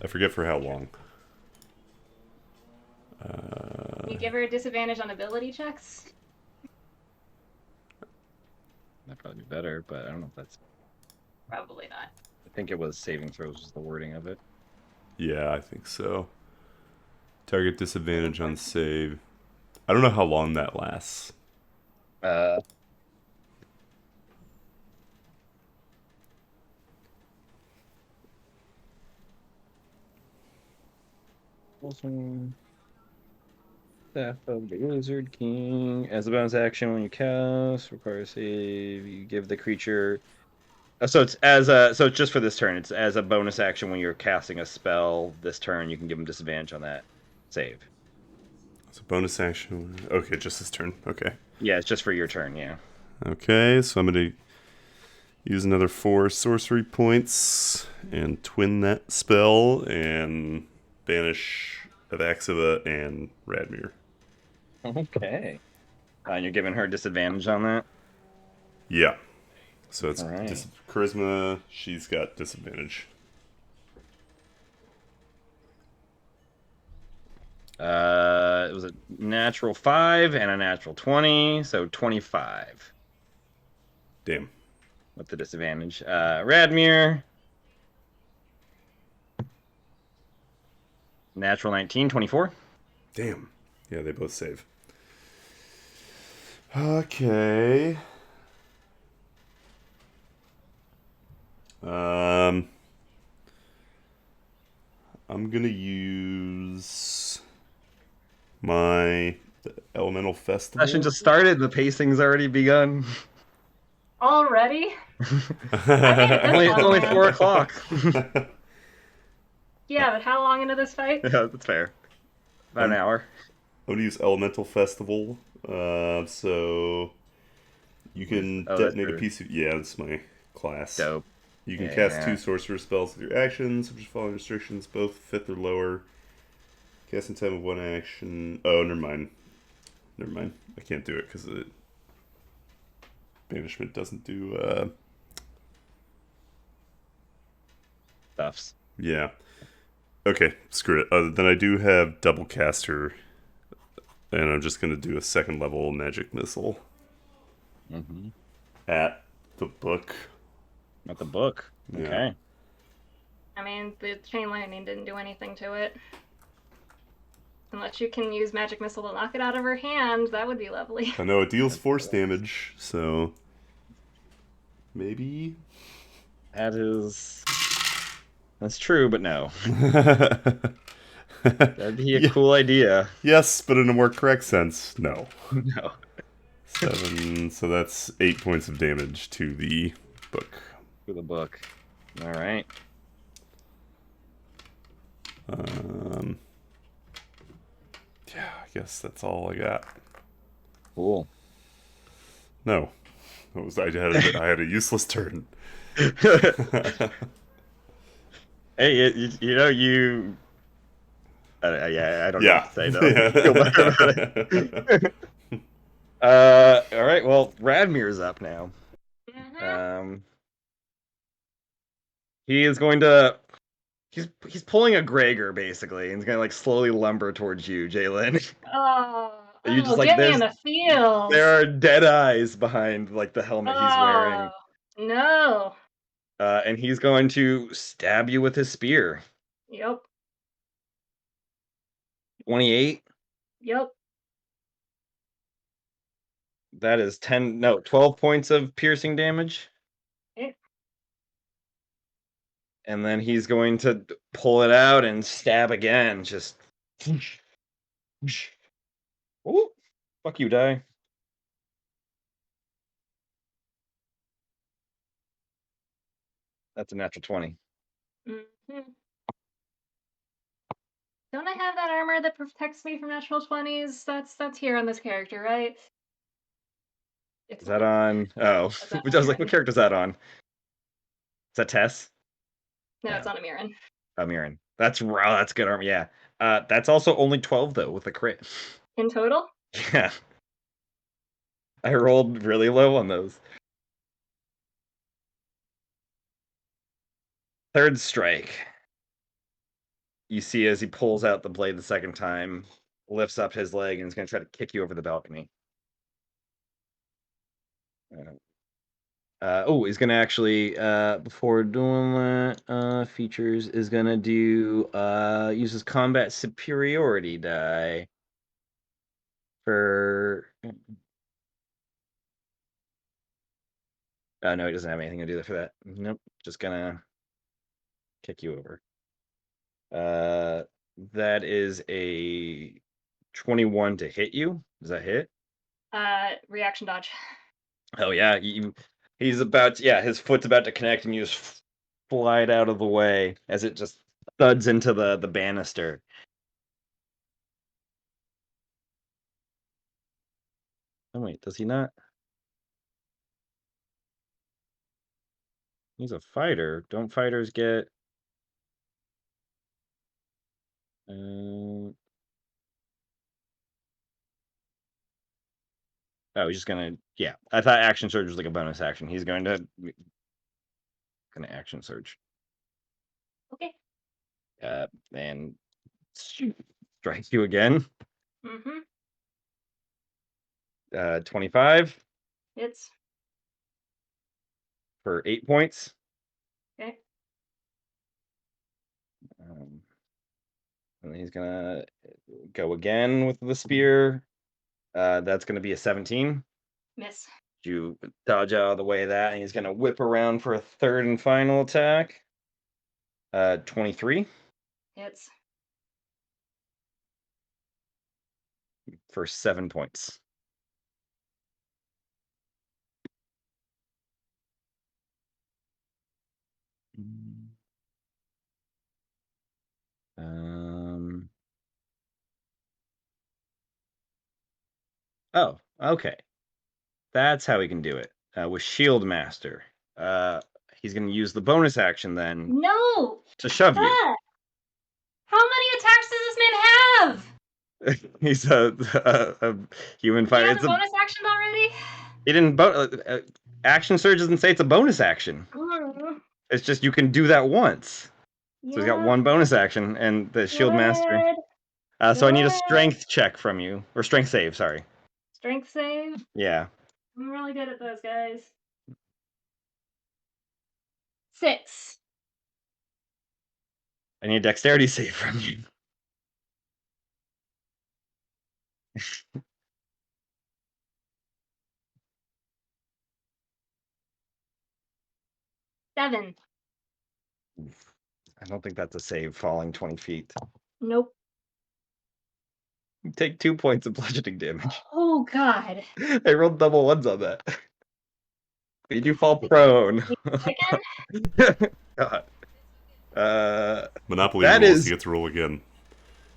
[SPEAKER 1] I forget for how long.
[SPEAKER 2] Can you give her a disadvantage on ability checks?
[SPEAKER 4] That'd probably be better, but I don't know if that's.
[SPEAKER 2] Probably not.
[SPEAKER 4] I think it was saving throws was the wording of it.
[SPEAKER 1] Yeah, I think so. Target disadvantage on save. I don't know how long that lasts.
[SPEAKER 4] Staff of the Wizard King. As a bonus action, when you cast, require save. You give the creature. So it's just for this turn. It's as a bonus action when you're casting a spell this turn. You can give them disadvantage on that save.
[SPEAKER 1] It's a bonus action. Okay, just this turn. Okay.
[SPEAKER 4] Yeah, it's just for your turn. Yeah.
[SPEAKER 1] Okay, so I'm going to use another 4 sorcery points and twin that spell and banish Avaxiva and Radmir.
[SPEAKER 4] Okay. And you're giving her disadvantage on that.
[SPEAKER 1] Yeah. So it's
[SPEAKER 4] Alright.
[SPEAKER 1] Charisma. She's got disadvantage.
[SPEAKER 4] It was a natural 5 and a natural 20, so 25
[SPEAKER 1] Damn.
[SPEAKER 4] with the disadvantage. Radmir. Natural 19, 24.
[SPEAKER 1] Damn. Yeah, they both save. Okay. I'm gonna use my Elemental Festival.
[SPEAKER 4] Session just started. The pacing's already begun.
[SPEAKER 2] Already?
[SPEAKER 4] It's only 4 o'clock.
[SPEAKER 2] Yeah, but how long into this fight?
[SPEAKER 4] Yeah, that's fair. About an hour.
[SPEAKER 1] I'm gonna use Elemental Festival. So you can
[SPEAKER 4] Oh, that's
[SPEAKER 1] detonate a
[SPEAKER 4] true.
[SPEAKER 1] piece of. Yeah, that's my class.
[SPEAKER 4] Dope.
[SPEAKER 1] You can
[SPEAKER 4] Yeah.
[SPEAKER 1] cast 2 sorcerer spells with your actions, which following restrictions, both 5th or lower. Casting time of 1 action. Oh, never mind. Never mind. I can't do it because banishment doesn't do.
[SPEAKER 4] Stuffs.
[SPEAKER 1] Yeah. Okay, screw it. Then I do have double caster, and I'm just gonna do a 2nd level magic missile
[SPEAKER 4] Mm-hmm.
[SPEAKER 1] at the book.
[SPEAKER 4] At the book.
[SPEAKER 1] Yeah.
[SPEAKER 4] Okay.
[SPEAKER 2] I mean, the chain lightning didn't do anything to it. Unless you can use magic missile to knock it out of her hand, that would be lovely.
[SPEAKER 1] I know it deals force damage, so maybe.
[SPEAKER 4] That's true, but no. That'd be a
[SPEAKER 1] Yeah.
[SPEAKER 4] cool idea.
[SPEAKER 1] Yes, but in a more correct sense, no.
[SPEAKER 4] No.
[SPEAKER 1] 7, so that's 8 points of damage to the book.
[SPEAKER 4] For the book. All right.
[SPEAKER 1] Yeah, I guess that's all I got.
[SPEAKER 4] Cool.
[SPEAKER 1] No, I had a useless turn.
[SPEAKER 4] Hey, you. Yeah, I don't know
[SPEAKER 1] Yeah.
[SPEAKER 4] what to say. No, feel better about it. All right. Well, Radmir's up now. He is going to. He's pulling a Gregor basically, and he's gonna like slowly lumber towards you, Jalen. You just, like,
[SPEAKER 2] get me
[SPEAKER 4] there's-
[SPEAKER 2] in the field.
[SPEAKER 4] There are dead eyes behind like the helmet he's wearing,
[SPEAKER 2] No.
[SPEAKER 4] and he's going to stab you with his spear.
[SPEAKER 2] Yep.
[SPEAKER 4] 28.
[SPEAKER 2] Yep.
[SPEAKER 4] That is 12 points of piercing damage.
[SPEAKER 2] Okay.
[SPEAKER 4] And then he's going to pull it out and stab again. Just Ooh, fuck you, die. That's a natural 20.
[SPEAKER 2] Mm-hmm. Don't I have that armor that protects me from natural 20s? That's here on this character, right? It's
[SPEAKER 4] Is that
[SPEAKER 2] not.
[SPEAKER 4] on? Oh,
[SPEAKER 2] That's on
[SPEAKER 4] I was like, what
[SPEAKER 2] Amirin.
[SPEAKER 4] character is that on? Is that Tess?
[SPEAKER 2] No,
[SPEAKER 4] No.
[SPEAKER 2] it's on Amirin.
[SPEAKER 4] Amirin. That's raw. That's good armor. Yeah. That's also only 12 though with a crit.
[SPEAKER 2] In total?
[SPEAKER 4] Yeah. I rolled really low on those. Third strike. You see as he pulls out the blade the second time, lifts up his leg, and is going to try to kick you over the balcony. He's going to actually, before doing that, features is going to do, uses combat superiority die for... no, he doesn't have anything to do for that. Nope, just gonna kick you over. That is a 21 to hit you. Does that hit?
[SPEAKER 2] Reaction dodge.
[SPEAKER 4] Oh yeah, he's about his foot's about to connect and you just fly it out of the way as it just thuds into the banister. Oh wait, does he not? He's a fighter. Don't fighters get Oh, he's just gonna I thought action surge was like a bonus action. He's gonna action surge.
[SPEAKER 2] Okay.
[SPEAKER 4] And strike you again.
[SPEAKER 2] Mm-hmm.
[SPEAKER 4] 25
[SPEAKER 2] It's
[SPEAKER 4] for 8 points.
[SPEAKER 2] okay.
[SPEAKER 4] And then he's gonna go again with the spear. That's gonna be a 17.
[SPEAKER 2] Miss.
[SPEAKER 4] You dodge out of the way of that, and he's gonna whip around for a third and final attack. 23
[SPEAKER 2] It's
[SPEAKER 4] for 7 points. Oh, okay. That's how he can do it. With Shield Master. He's gonna use the bonus action then
[SPEAKER 2] no.
[SPEAKER 4] to shove you.
[SPEAKER 2] Ah! How many attacks does this man have?
[SPEAKER 4] He's a human
[SPEAKER 2] He
[SPEAKER 4] fighter.
[SPEAKER 2] has a bonus action already.
[SPEAKER 4] He didn't. Action surge doesn't say it's a bonus action.
[SPEAKER 2] Mm.
[SPEAKER 4] It's just you can do that once.
[SPEAKER 2] Yeah.
[SPEAKER 4] So he's got one bonus action, and the Shield Master. So I need a strength check from you, or strength save. Sorry.
[SPEAKER 2] Strength save.
[SPEAKER 4] Yeah.
[SPEAKER 2] I'm really good at those, guys. 6.
[SPEAKER 4] I need a dexterity save from you.
[SPEAKER 2] Seven.
[SPEAKER 4] I don't think that's a save. Falling 20 feet.
[SPEAKER 2] Nope.
[SPEAKER 4] You take 2 points of bludgeoning damage.
[SPEAKER 2] Oh God.
[SPEAKER 4] I rolled double ones on that. You do fall prone.
[SPEAKER 2] Again?
[SPEAKER 4] God.
[SPEAKER 1] Monopoly
[SPEAKER 4] That
[SPEAKER 1] rules.
[SPEAKER 4] is-
[SPEAKER 1] You get to roll again.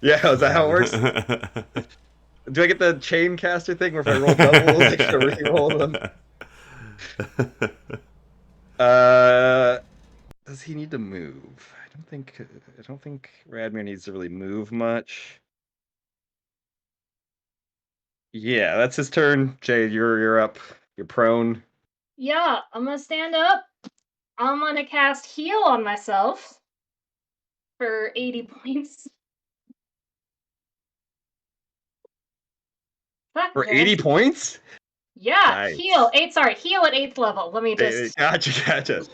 [SPEAKER 4] Yeah, is that how it works? Do I get the chain caster thing where if I roll doubles, I can re-roll them? Does he need to move? I don't think Radmir needs to really move much. Yeah, that's his turn. Jade, you're up. You're prone.
[SPEAKER 2] Yeah, I'm gonna stand up. I'm gonna cast heal on myself for 80 points. Fuck
[SPEAKER 4] For
[SPEAKER 2] this.
[SPEAKER 4] 80 points?
[SPEAKER 2] Yeah,
[SPEAKER 4] Nice.
[SPEAKER 2] heal. Heal at 8th level. Let me just.
[SPEAKER 4] Gotcha.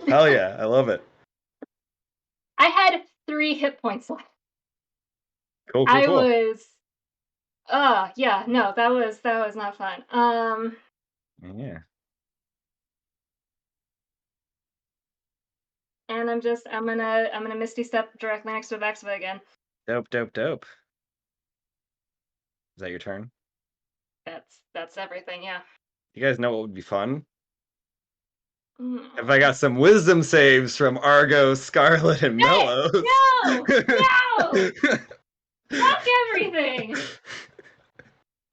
[SPEAKER 4] Hell yeah, I love it.
[SPEAKER 2] I had 3 hit points left.
[SPEAKER 4] Cool.
[SPEAKER 2] I was. Yeah, no, that was not fun.
[SPEAKER 4] Yeah.
[SPEAKER 2] And I'm gonna Misty Step directly next to Vaxiva again.
[SPEAKER 4] Dope. Is that your turn?
[SPEAKER 2] That's everything. Yeah.
[SPEAKER 4] You guys know what would be fun?
[SPEAKER 2] Mm.
[SPEAKER 4] If I got some wisdom saves from Argo, Scarlet, and Mellows.
[SPEAKER 2] No! No! Fuck everything!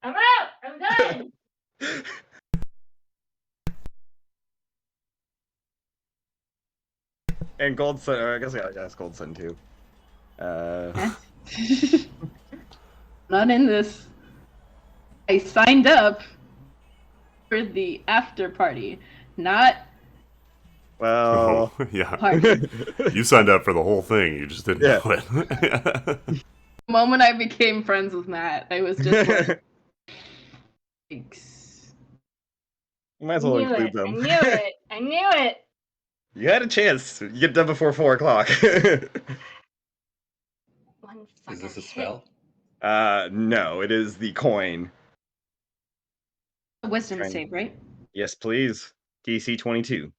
[SPEAKER 2] I'm out! I'm done!
[SPEAKER 4] And Gold Sun, or I guess I got Gold Sun too.
[SPEAKER 5] Not in this. I signed up for the after party, not
[SPEAKER 4] Well,
[SPEAKER 1] Oh, yeah.
[SPEAKER 5] party.
[SPEAKER 1] You signed up for the whole thing. You just didn't
[SPEAKER 4] Yeah.
[SPEAKER 1] know it.
[SPEAKER 5] The moment I became friends with Matt, I was just like, thanks.
[SPEAKER 4] might as
[SPEAKER 2] I
[SPEAKER 4] well
[SPEAKER 2] knew
[SPEAKER 4] include
[SPEAKER 2] it.
[SPEAKER 4] them.
[SPEAKER 2] I knew it. I knew it.
[SPEAKER 4] You had a chance. You get done before 4 o'clock.
[SPEAKER 2] One
[SPEAKER 6] Is this a
[SPEAKER 2] fucking
[SPEAKER 6] spell?
[SPEAKER 4] No, it is the coin.
[SPEAKER 5] A wisdom
[SPEAKER 4] Trying-
[SPEAKER 5] save, right?
[SPEAKER 4] Yes, please. DC 22.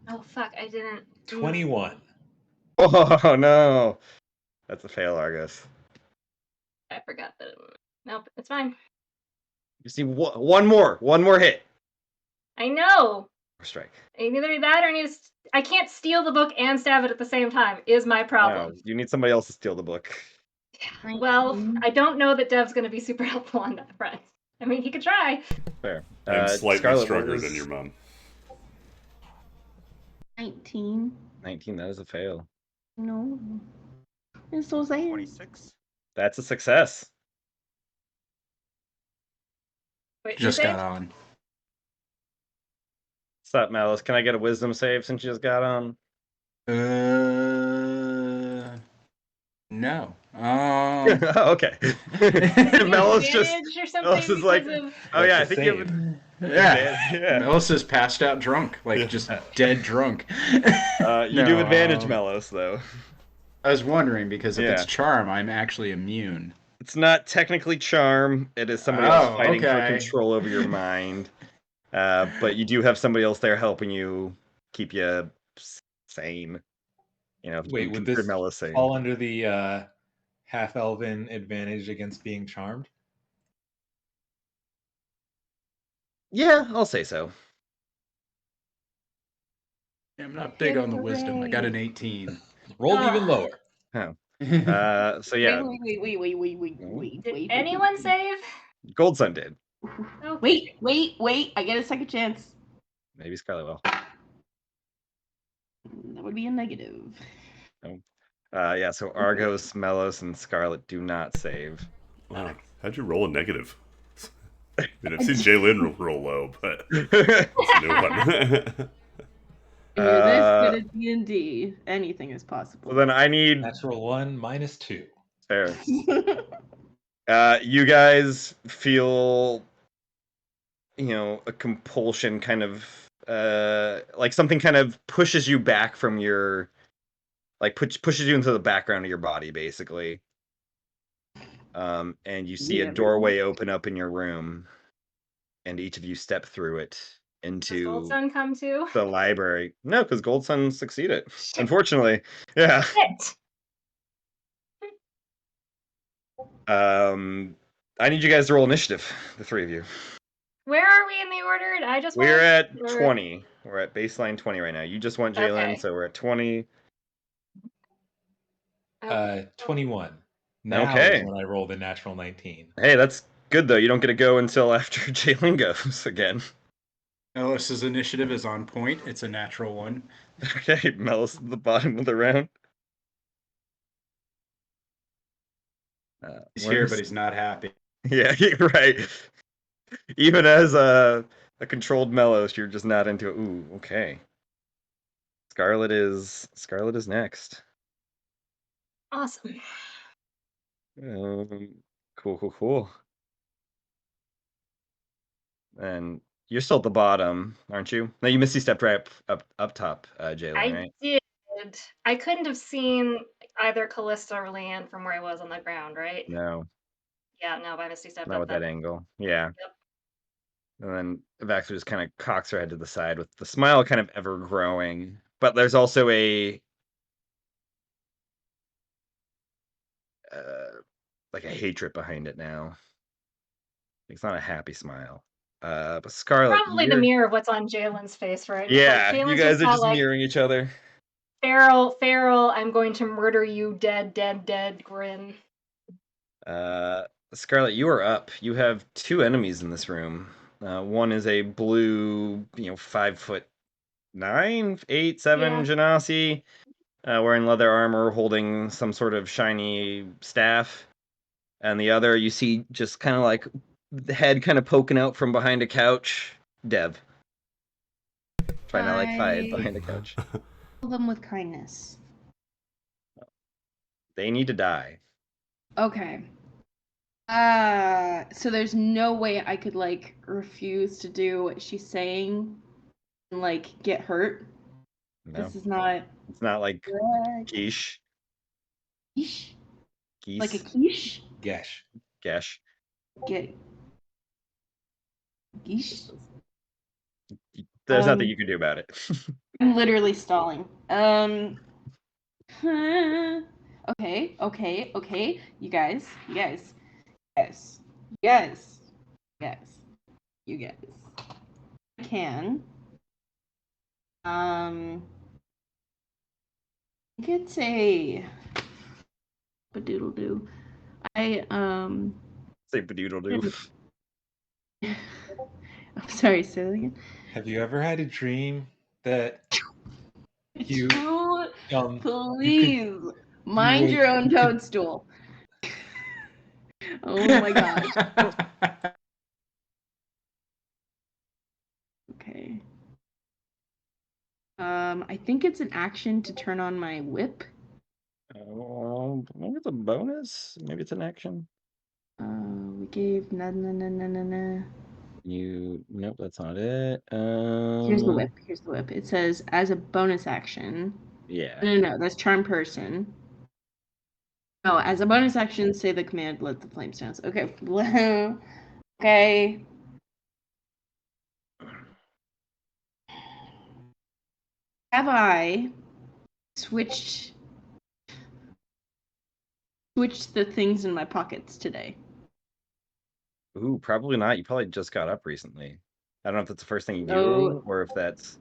[SPEAKER 2] Oh fuck! I didn't.
[SPEAKER 6] 21.
[SPEAKER 4] Oh no, that's a fail, Argus.
[SPEAKER 2] I forgot that. Nope, it's fine.
[SPEAKER 4] You see one more hit.
[SPEAKER 2] I know.
[SPEAKER 4] Or strike.
[SPEAKER 2] I either need that or I need. I can't steal the book and stab it at the same time. Is my
[SPEAKER 4] No,
[SPEAKER 2] problem.
[SPEAKER 4] you need somebody else to steal the book.
[SPEAKER 2] Well, I don't know that Dev's going to be super helpful on that front. I mean, he could try.
[SPEAKER 4] Fair.
[SPEAKER 1] I'm slightly
[SPEAKER 4] Scarlet, what
[SPEAKER 1] stronger
[SPEAKER 4] was-
[SPEAKER 1] than your mom.
[SPEAKER 5] 19.
[SPEAKER 4] 19. That is a fail.
[SPEAKER 5] No. It's so sad.
[SPEAKER 7] 26.
[SPEAKER 4] That's a success.
[SPEAKER 2] Wait,
[SPEAKER 7] Just
[SPEAKER 2] you
[SPEAKER 7] got
[SPEAKER 2] saved?
[SPEAKER 7] on.
[SPEAKER 4] What's up, Malice? Can I get a wisdom save since you just got on?
[SPEAKER 7] No.
[SPEAKER 4] Okay.
[SPEAKER 2] Is it
[SPEAKER 4] Malice just.
[SPEAKER 2] advantage or something
[SPEAKER 4] Malice is like,
[SPEAKER 2] because of...
[SPEAKER 4] oh yeah, I
[SPEAKER 6] What's the
[SPEAKER 4] think you have.
[SPEAKER 6] save?
[SPEAKER 7] Yeah.
[SPEAKER 4] Yeah.
[SPEAKER 7] Melissa's passed out drunk, like just dead drunk.
[SPEAKER 4] You do
[SPEAKER 7] No,
[SPEAKER 4] advantage, Melos, though.
[SPEAKER 7] I was wondering because if
[SPEAKER 4] Yeah.
[SPEAKER 7] it's charm, I'm actually immune.
[SPEAKER 4] It's not technically charm. It is somebody
[SPEAKER 7] Oh,
[SPEAKER 4] else fighting for
[SPEAKER 7] okay.
[SPEAKER 4] control over your mind. But you do have somebody else there helping you keep you sane. You know, if you
[SPEAKER 6] Wait,
[SPEAKER 4] can
[SPEAKER 6] would
[SPEAKER 4] consider
[SPEAKER 6] this
[SPEAKER 4] Melos sane.
[SPEAKER 6] fall under the half-elven advantage against being charmed?
[SPEAKER 4] Yeah, I'll say so.
[SPEAKER 7] I'm not big on the wisdom. I got an 18.
[SPEAKER 6] Rolled
[SPEAKER 2] Ah.
[SPEAKER 6] even lower.
[SPEAKER 4] So yeah,
[SPEAKER 2] Did anyone save?
[SPEAKER 4] Gold Sun did.
[SPEAKER 2] Oh,
[SPEAKER 5] Wait. I get a second chance.
[SPEAKER 4] Maybe Scarlet will.
[SPEAKER 5] That would be a negative.
[SPEAKER 4] Yeah, so Argos, Melos, and Scarlet do not save.
[SPEAKER 1] Wow. How'd you roll a negative? I mean, I've seen Jalen roll low, but it's a new one.
[SPEAKER 5] If you're this good at D&D, anything is possible.
[SPEAKER 4] Well, then I need
[SPEAKER 6] Natural 1 minus 2.
[SPEAKER 4] fair. You guys feel, a compulsion kind of, like something kind of pushes you back from your, like pushes you into the background of your body, basically. And you see a
[SPEAKER 5] Yeah,
[SPEAKER 4] doorway open up in your room, and each of you step through it
[SPEAKER 2] does
[SPEAKER 4] into
[SPEAKER 2] Gold Sun come too?
[SPEAKER 4] the library. No, because Gold Sun succeeded. Unfortunately, yeah.
[SPEAKER 2] Shit!
[SPEAKER 4] I need you guys to roll initiative, the three of you.
[SPEAKER 2] Where are we in the order? I just
[SPEAKER 4] We're at
[SPEAKER 2] or-
[SPEAKER 4] 20. We're at baseline 20 right now. You just want Jalen,
[SPEAKER 2] Okay.
[SPEAKER 4] so we're at 20.
[SPEAKER 6] 21. Now
[SPEAKER 4] Okay.
[SPEAKER 6] is when I roll the natural 19.
[SPEAKER 4] Hey, that's good though. You don't get to go until after Jalen goes again.
[SPEAKER 7] Melissa's initiative is on point. It's a natural one.
[SPEAKER 4] Okay, Mel's at the bottom of the round.
[SPEAKER 7] He's here, but he's not happy.
[SPEAKER 4] Yeah, you're right. Even as a controlled Melos, you're just not into it. Ooh, okay. Scarlet is next.
[SPEAKER 2] Awesome.
[SPEAKER 4] Cool. And you're still at the bottom, aren't you? No, you Misty stepped right up top, Jalen,
[SPEAKER 2] I
[SPEAKER 4] right?
[SPEAKER 2] did. I couldn't have seen either Callista or Leanne from where I was on the ground, right?
[SPEAKER 4] No,
[SPEAKER 2] Yeah, no, by Misty Step
[SPEAKER 4] not
[SPEAKER 2] up
[SPEAKER 4] with that
[SPEAKER 2] then.
[SPEAKER 4] angle. Yeah.
[SPEAKER 2] Yep.
[SPEAKER 4] And then Vaxer just kind of cocks her head to the side with the smile kind of ever growing. But there's also a like a hatred behind it now. It's not a happy smile. But Scarlet,
[SPEAKER 2] Probably the mirror of what's on Jalen's face right now.
[SPEAKER 4] yeah,
[SPEAKER 2] Like,
[SPEAKER 4] you
[SPEAKER 2] Jalen's
[SPEAKER 4] guys are
[SPEAKER 2] got,
[SPEAKER 4] just
[SPEAKER 2] like,
[SPEAKER 4] mirroring each other.
[SPEAKER 2] Feral, I'm going to murder you, dead grin.
[SPEAKER 4] Scarlet, you are up. You have 2 enemies in this room. One is a blue, 5'9", 8, 7
[SPEAKER 2] Yeah.
[SPEAKER 4] Genasi, wearing leather armor, holding some sort of shiny staff. And the other, you see just kind of like the head kind of poking out from behind a couch. Dev. Trying to like hide behind a couch.
[SPEAKER 5] Kill them with kindness.
[SPEAKER 4] They need to die.
[SPEAKER 5] Okay. So there's no way I could like refuse to do what she's saying and like get hurt.
[SPEAKER 4] No,
[SPEAKER 5] This is not
[SPEAKER 4] it's not like
[SPEAKER 5] good.
[SPEAKER 4] quiche.
[SPEAKER 5] Quiche?
[SPEAKER 4] Geese.
[SPEAKER 5] Like a quiche?
[SPEAKER 6] Gesh.
[SPEAKER 4] Gesh.
[SPEAKER 5] Get quiche?
[SPEAKER 4] There's nothing you can do about it.
[SPEAKER 5] I'm literally stalling. Okay. You guys. I can. I think it's a badoodle doo.
[SPEAKER 4] Say badoodle doo.
[SPEAKER 5] I'm sorry, say that again.
[SPEAKER 6] Have you ever had a dream that you
[SPEAKER 5] Dude, please mind
[SPEAKER 6] wake-
[SPEAKER 5] your own toadstool. Oh my gosh. Okay. I think it's an action to turn on my whip.
[SPEAKER 4] Maybe it's a bonus. Maybe it's an action.
[SPEAKER 5] We gave no.
[SPEAKER 4] Nope, that's not it.
[SPEAKER 5] Here's the whip. It says as a bonus action.
[SPEAKER 4] Yeah.
[SPEAKER 5] No, that's charm person. No, as a bonus action, say the command, let the flames dance. Okay. Okay. Have I switched the things in my pockets today?
[SPEAKER 4] Ooh, probably not. You probably just got up recently. I don't know if that's the first thing you do
[SPEAKER 5] So-
[SPEAKER 4] or if that's.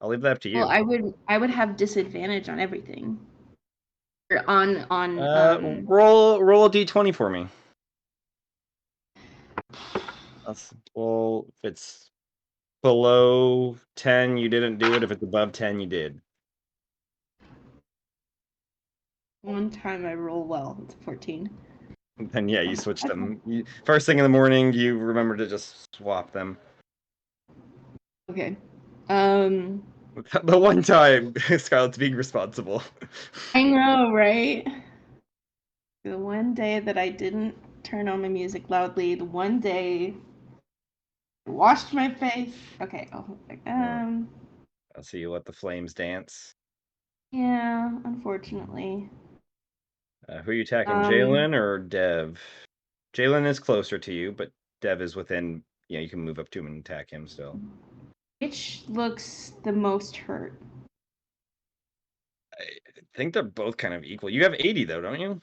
[SPEAKER 4] I'll leave that up to you.
[SPEAKER 5] Well, I would have disadvantage on everything. Or on
[SPEAKER 4] roll a d20 for me. Well, if it's below 10, you didn't do it. If it's above 10, you did.
[SPEAKER 5] one time I roll well. It's 14.
[SPEAKER 4] Then yeah, you switched them. First thing in the morning, you remember to just swap them.
[SPEAKER 5] Okay.
[SPEAKER 4] The one time, Scarlett's being responsible.
[SPEAKER 5] I know, right? The one day that I didn't turn on my music loudly, the one day I washed my face. Okay,
[SPEAKER 4] I'll see you let the flames dance.
[SPEAKER 5] yeah, unfortunately.
[SPEAKER 4] Who are you attacking, Jalen or Dev? Jalen is closer to you, but Dev is within. You can move up to him and attack him still.
[SPEAKER 5] Which looks the most hurt?
[SPEAKER 4] I think they're both kind of equal. You have 80 though, don't you?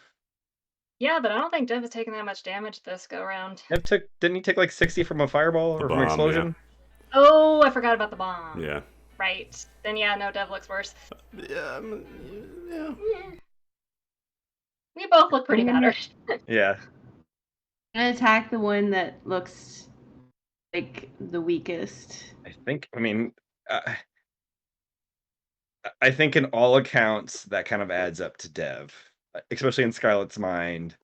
[SPEAKER 2] Yeah, but I don't think Dev has taken that much damage this go around.
[SPEAKER 4] Didn't he take like 60 from a fireball or from an explosion?
[SPEAKER 1] Yeah.
[SPEAKER 2] Oh, I forgot about the bomb.
[SPEAKER 1] Yeah.
[SPEAKER 2] Right. Then yeah, no, Dev looks worse.
[SPEAKER 1] Yeah.
[SPEAKER 2] We both look pretty battered.
[SPEAKER 4] Yeah.
[SPEAKER 5] I'm gonna attack the one that looks like the weakest.
[SPEAKER 4] I think in all accounts that kind of adds up to Dev, especially in Scarlett's mind.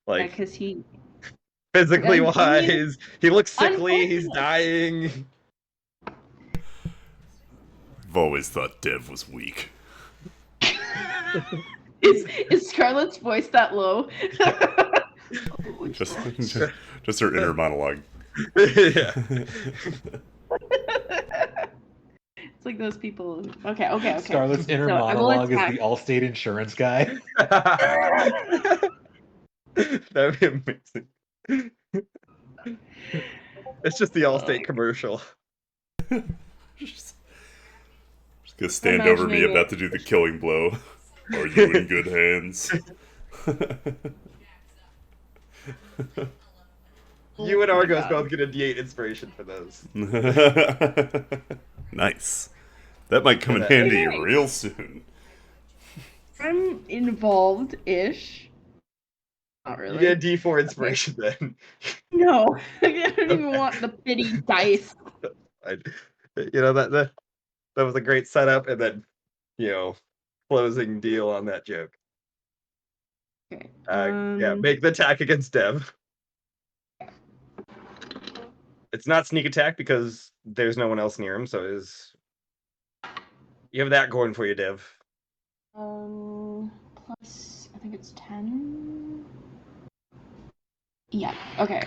[SPEAKER 4] Like,
[SPEAKER 5] because he
[SPEAKER 4] physically
[SPEAKER 5] I mean,
[SPEAKER 4] wise, he looks sickly, he's dying.
[SPEAKER 1] I've always thought Dev was weak.
[SPEAKER 5] Is Scarlett's voice that low?
[SPEAKER 1] Just her inner monologue.
[SPEAKER 4] Yeah.
[SPEAKER 5] It's like those people. Okay.
[SPEAKER 6] Scarlett's inner
[SPEAKER 5] So I will
[SPEAKER 6] monologue is
[SPEAKER 5] attack.
[SPEAKER 6] the Allstate insurance guy.
[SPEAKER 4] That'd be amazing. It's just the Allstate commercial.
[SPEAKER 1] Just gonna stand over me,
[SPEAKER 5] Imagining
[SPEAKER 1] about to do the killing blow. Are you in good hands?
[SPEAKER 4] You and
[SPEAKER 5] Oh my
[SPEAKER 4] Argos
[SPEAKER 5] God.
[SPEAKER 4] both get a D8 inspiration for those.
[SPEAKER 1] Nice. That might come in
[SPEAKER 4] That-
[SPEAKER 1] handy
[SPEAKER 5] Wait.
[SPEAKER 1] real soon.
[SPEAKER 5] I'm involved-ish. Not
[SPEAKER 4] You
[SPEAKER 5] really.
[SPEAKER 4] get a D4 inspiration then.
[SPEAKER 5] No, I don't even want the pity dice.
[SPEAKER 4] That was a great setup, and then closing deal on that joke.
[SPEAKER 5] Okay.
[SPEAKER 4] Yeah, make the attack against Dev. It's not sneak attack because there's no one else near him, so you have that going for you, Dev.
[SPEAKER 5] Plus, I think it's 10. Yeah. Okay.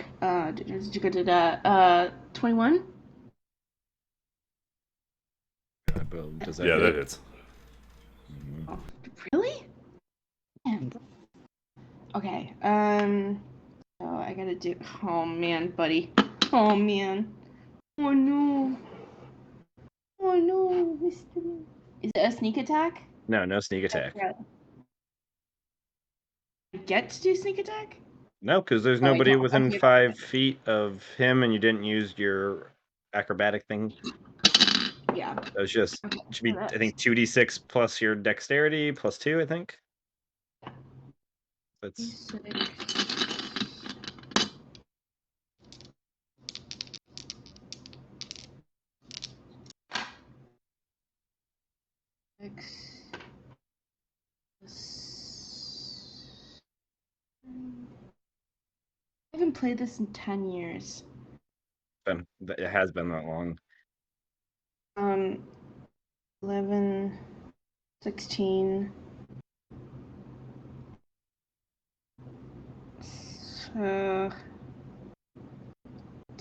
[SPEAKER 5] Did you go to that? 21.
[SPEAKER 3] Does
[SPEAKER 1] Yeah, that
[SPEAKER 3] hit?
[SPEAKER 1] hits.
[SPEAKER 5] Oh, really? Man. Okay. So I gotta do. Oh man, buddy. Oh man. Oh no. Oh no, Mr. Is it a sneak attack?
[SPEAKER 3] No sneak attack.
[SPEAKER 5] I get to do sneak attack?
[SPEAKER 3] No, because there's
[SPEAKER 5] Oh, I
[SPEAKER 3] nobody
[SPEAKER 5] don't.
[SPEAKER 3] within
[SPEAKER 5] Okay.
[SPEAKER 3] 5 feet of him, and you didn't use your acrobatic thing.
[SPEAKER 5] Yeah.
[SPEAKER 3] That was just
[SPEAKER 5] Okay.
[SPEAKER 3] should be,
[SPEAKER 5] so
[SPEAKER 3] I think, 2d6 plus your dexterity plus 2, I think. That's
[SPEAKER 5] I haven't played this in 10 years.
[SPEAKER 3] it has been that long.
[SPEAKER 5] 11, 16.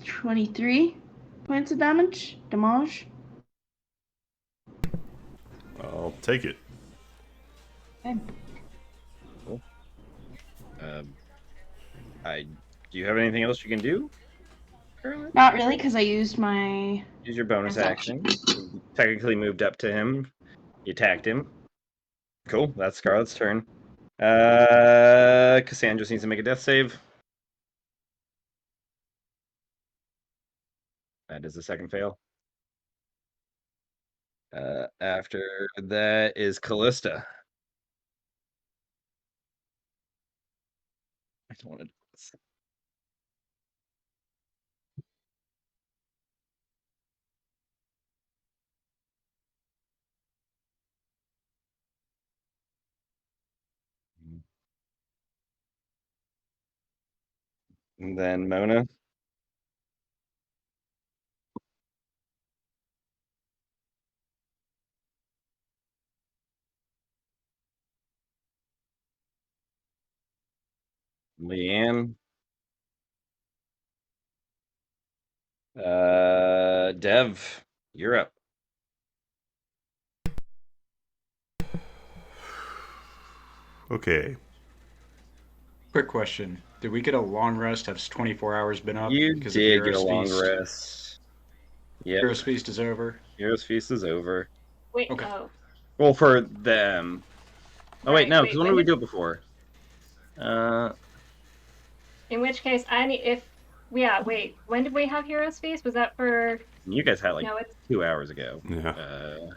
[SPEAKER 5] 23 points of damage.
[SPEAKER 1] I'll take it.
[SPEAKER 5] Okay.
[SPEAKER 3] Cool. Do you have anything else you can do currently?
[SPEAKER 5] Not really, because I used my.
[SPEAKER 3] Use your bonus
[SPEAKER 5] Bonus
[SPEAKER 3] action. You technically moved up to him. You attacked him. Cool. That's Scarlet's turn. Cassandra just needs to make a death save. That is the second fail. After that is Callista. I don't want to do this. And then Mona. Leanne. Dev, you're up.
[SPEAKER 1] Okay.
[SPEAKER 7] Quick question: did we get a long rest? Has 24 hours been up?
[SPEAKER 3] You
[SPEAKER 7] because
[SPEAKER 3] did
[SPEAKER 7] of
[SPEAKER 3] get a
[SPEAKER 7] Heroes
[SPEAKER 3] long
[SPEAKER 7] Feast?
[SPEAKER 3] rest. Yep.
[SPEAKER 7] Heroes Feast is over.
[SPEAKER 3] Heroes Feast is over.
[SPEAKER 2] Wait,
[SPEAKER 7] Okay.
[SPEAKER 2] oh.
[SPEAKER 3] Well, for them. Oh wait,
[SPEAKER 2] Right,
[SPEAKER 3] no,
[SPEAKER 2] wait,
[SPEAKER 3] because when did we do it before?
[SPEAKER 2] In which case, wait, when did we have Heroes Feast? Was that for...
[SPEAKER 3] You guys had like
[SPEAKER 2] No, it's...
[SPEAKER 3] 2 hours ago.
[SPEAKER 1] Yeah.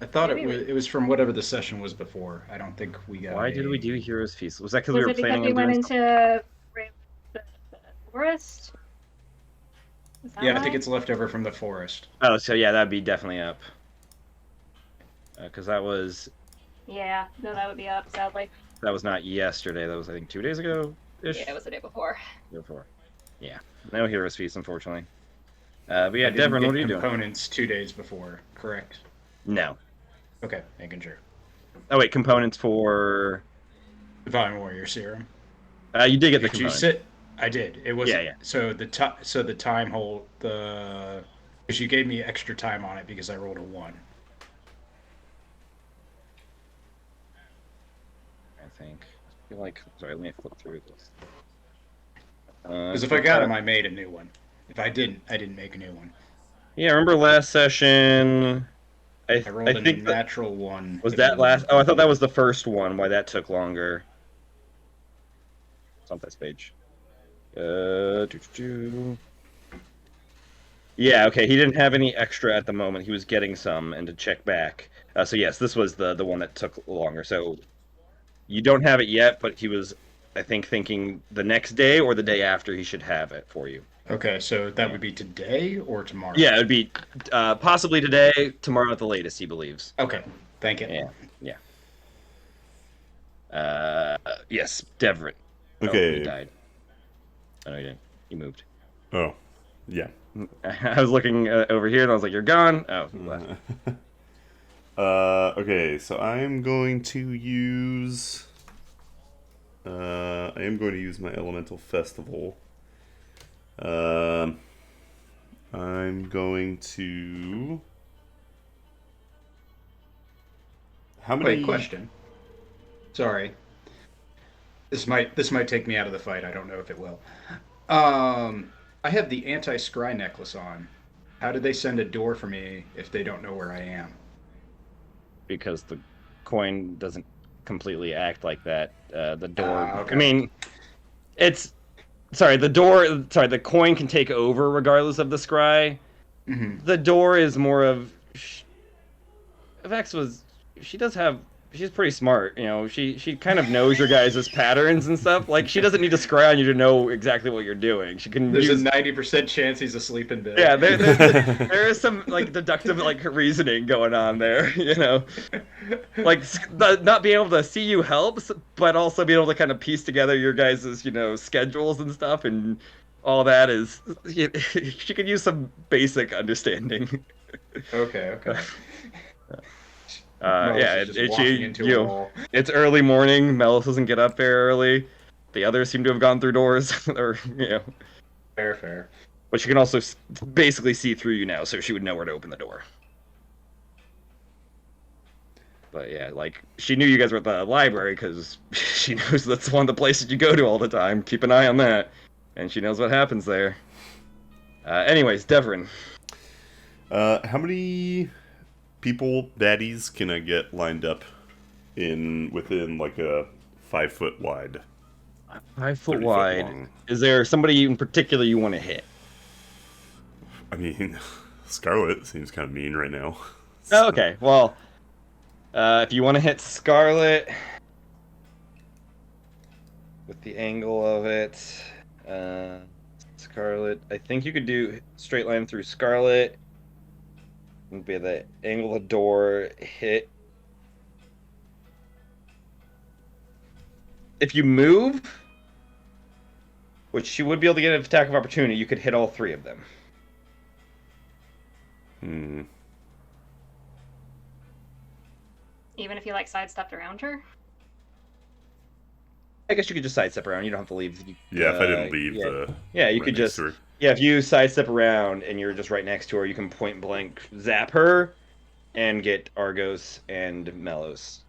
[SPEAKER 7] I thought
[SPEAKER 2] Maybe
[SPEAKER 7] it was from whatever the session was before. I don't think we got.
[SPEAKER 3] Why did we do Heroes Feast? Was that because we
[SPEAKER 2] Was
[SPEAKER 3] were
[SPEAKER 2] it because
[SPEAKER 3] planning
[SPEAKER 2] we
[SPEAKER 3] on
[SPEAKER 2] went
[SPEAKER 3] doing
[SPEAKER 2] into the forest? Is that
[SPEAKER 7] Yeah, I
[SPEAKER 2] why?
[SPEAKER 7] think it's left over from the forest.
[SPEAKER 3] Oh, so yeah, that'd be definitely up. Because that was
[SPEAKER 2] Yeah, no, that would be up, sadly.
[SPEAKER 3] not yesterday. That was, I think, 2 days ago ish.
[SPEAKER 2] Yeah, it was the day before.
[SPEAKER 3] Before. Yeah, no Heroes Feast, unfortunately. But yeah,
[SPEAKER 7] I didn't
[SPEAKER 3] Devon,
[SPEAKER 7] get
[SPEAKER 3] what are you doing?
[SPEAKER 7] components 2 days before, correct?
[SPEAKER 3] No.
[SPEAKER 7] Okay, making sure.
[SPEAKER 3] Oh wait, components for.
[SPEAKER 7] Divine Warrior Serum.
[SPEAKER 3] You did get the
[SPEAKER 7] Did you
[SPEAKER 3] components.
[SPEAKER 7] sit? I did. It was
[SPEAKER 3] Yeah.
[SPEAKER 7] So the time hold because you gave me extra time on it because I rolled a 1.
[SPEAKER 3] I think. I feel like. Sorry, let me flip through this.
[SPEAKER 7] Because if I got him, I made a new one. If I didn't make a new one.
[SPEAKER 4] Yeah, remember last session?
[SPEAKER 7] I rolled
[SPEAKER 4] I
[SPEAKER 7] a
[SPEAKER 4] think that
[SPEAKER 7] natural one.
[SPEAKER 4] was
[SPEAKER 7] if you
[SPEAKER 4] that last.
[SPEAKER 7] remember.
[SPEAKER 4] Oh, I thought that was the first one. Why that took longer? It's on this page. Doo-doo-doo. Yeah, okay. He didn't have any extra at the moment. He was getting some, and to check back. So yes, this was the one that took longer. So you don't have it yet, but he was, I think, thinking the next day or the day after he should have it for you.
[SPEAKER 7] Okay, so that would be today or tomorrow?
[SPEAKER 4] Yeah, it would be possibly today, tomorrow at the latest. He believes.
[SPEAKER 7] Okay, thank you.
[SPEAKER 4] Yeah. Yes, Devrin.
[SPEAKER 1] Okay.
[SPEAKER 4] Oh, he died. Oh, no, he didn't. He moved.
[SPEAKER 1] Oh, yeah.
[SPEAKER 4] I was looking over here and I was like, "You're gone." Oh, he left.
[SPEAKER 1] Okay, so I'm going to use. I am going to use my elemental festival. I'm going to. How many?
[SPEAKER 7] Wait, question. Sorry. This might take me out of the fight. I don't know if it will. I have the anti-scry necklace on. How did they send a door for me if they don't know where I am?
[SPEAKER 4] Because the coin doesn't completely act like that. The door.
[SPEAKER 7] Okay.
[SPEAKER 4] I mean, it's. Sorry, the door. Sorry, the coin can take over regardless of the scry.
[SPEAKER 7] Mm-hmm.
[SPEAKER 4] The door is more of. Vex was. She does have. She's pretty smart, you know. She kind of knows your guys' patterns and stuff. Like, she doesn't need to scry on you to know exactly what you're doing. She can
[SPEAKER 7] There's
[SPEAKER 4] use.
[SPEAKER 7] a 90% chance he's asleep in bed.
[SPEAKER 4] Yeah, there is some like deductive like reasoning going on there, you know. Like not being able to see you helps, but also being able to kind of piece together your guys' schedules and stuff, and all that is. She could use some basic understanding.
[SPEAKER 7] Okay.
[SPEAKER 4] Yeah,
[SPEAKER 7] just walking into a wall.
[SPEAKER 4] it's early morning. Melis doesn't get up very early. The others seem to have gone through doors, or
[SPEAKER 7] Fair.
[SPEAKER 4] But she can also basically see through you now, so she would know where to open the door. But yeah, like, she knew you guys were at the library because she knows that's one of the places you go to all the time. Keep an eye on that. And she knows what happens there. Anyways, Devrin.
[SPEAKER 1] How many people, baddies, can I get lined up within like a 5 foot wide?
[SPEAKER 4] 5 foot
[SPEAKER 1] 30 foot
[SPEAKER 4] wide.
[SPEAKER 1] long.
[SPEAKER 4] Is there somebody in particular you want to hit?
[SPEAKER 1] I mean, Scarlet seems kind of mean right now.
[SPEAKER 4] Oh, okay. Well, if you want to hit Scarlet with the angle of it, Scarlet, I think you could do straight line through Scarlet. Would be the angle of the door hit. If you move, which she would be able to get an attack of opportunity, you could hit all three of them.
[SPEAKER 2] Even if you like sidestepped around her?
[SPEAKER 4] I guess you could just sidestep around. You don't have to leave.
[SPEAKER 1] Yeah, if I didn't leave the.
[SPEAKER 4] Yeah, you
[SPEAKER 1] right
[SPEAKER 4] could
[SPEAKER 1] next
[SPEAKER 4] just.
[SPEAKER 1] to her.
[SPEAKER 4] Yeah, if you sidestep around and you're just right next to her, you can point blank zap her and get Argos and Melos.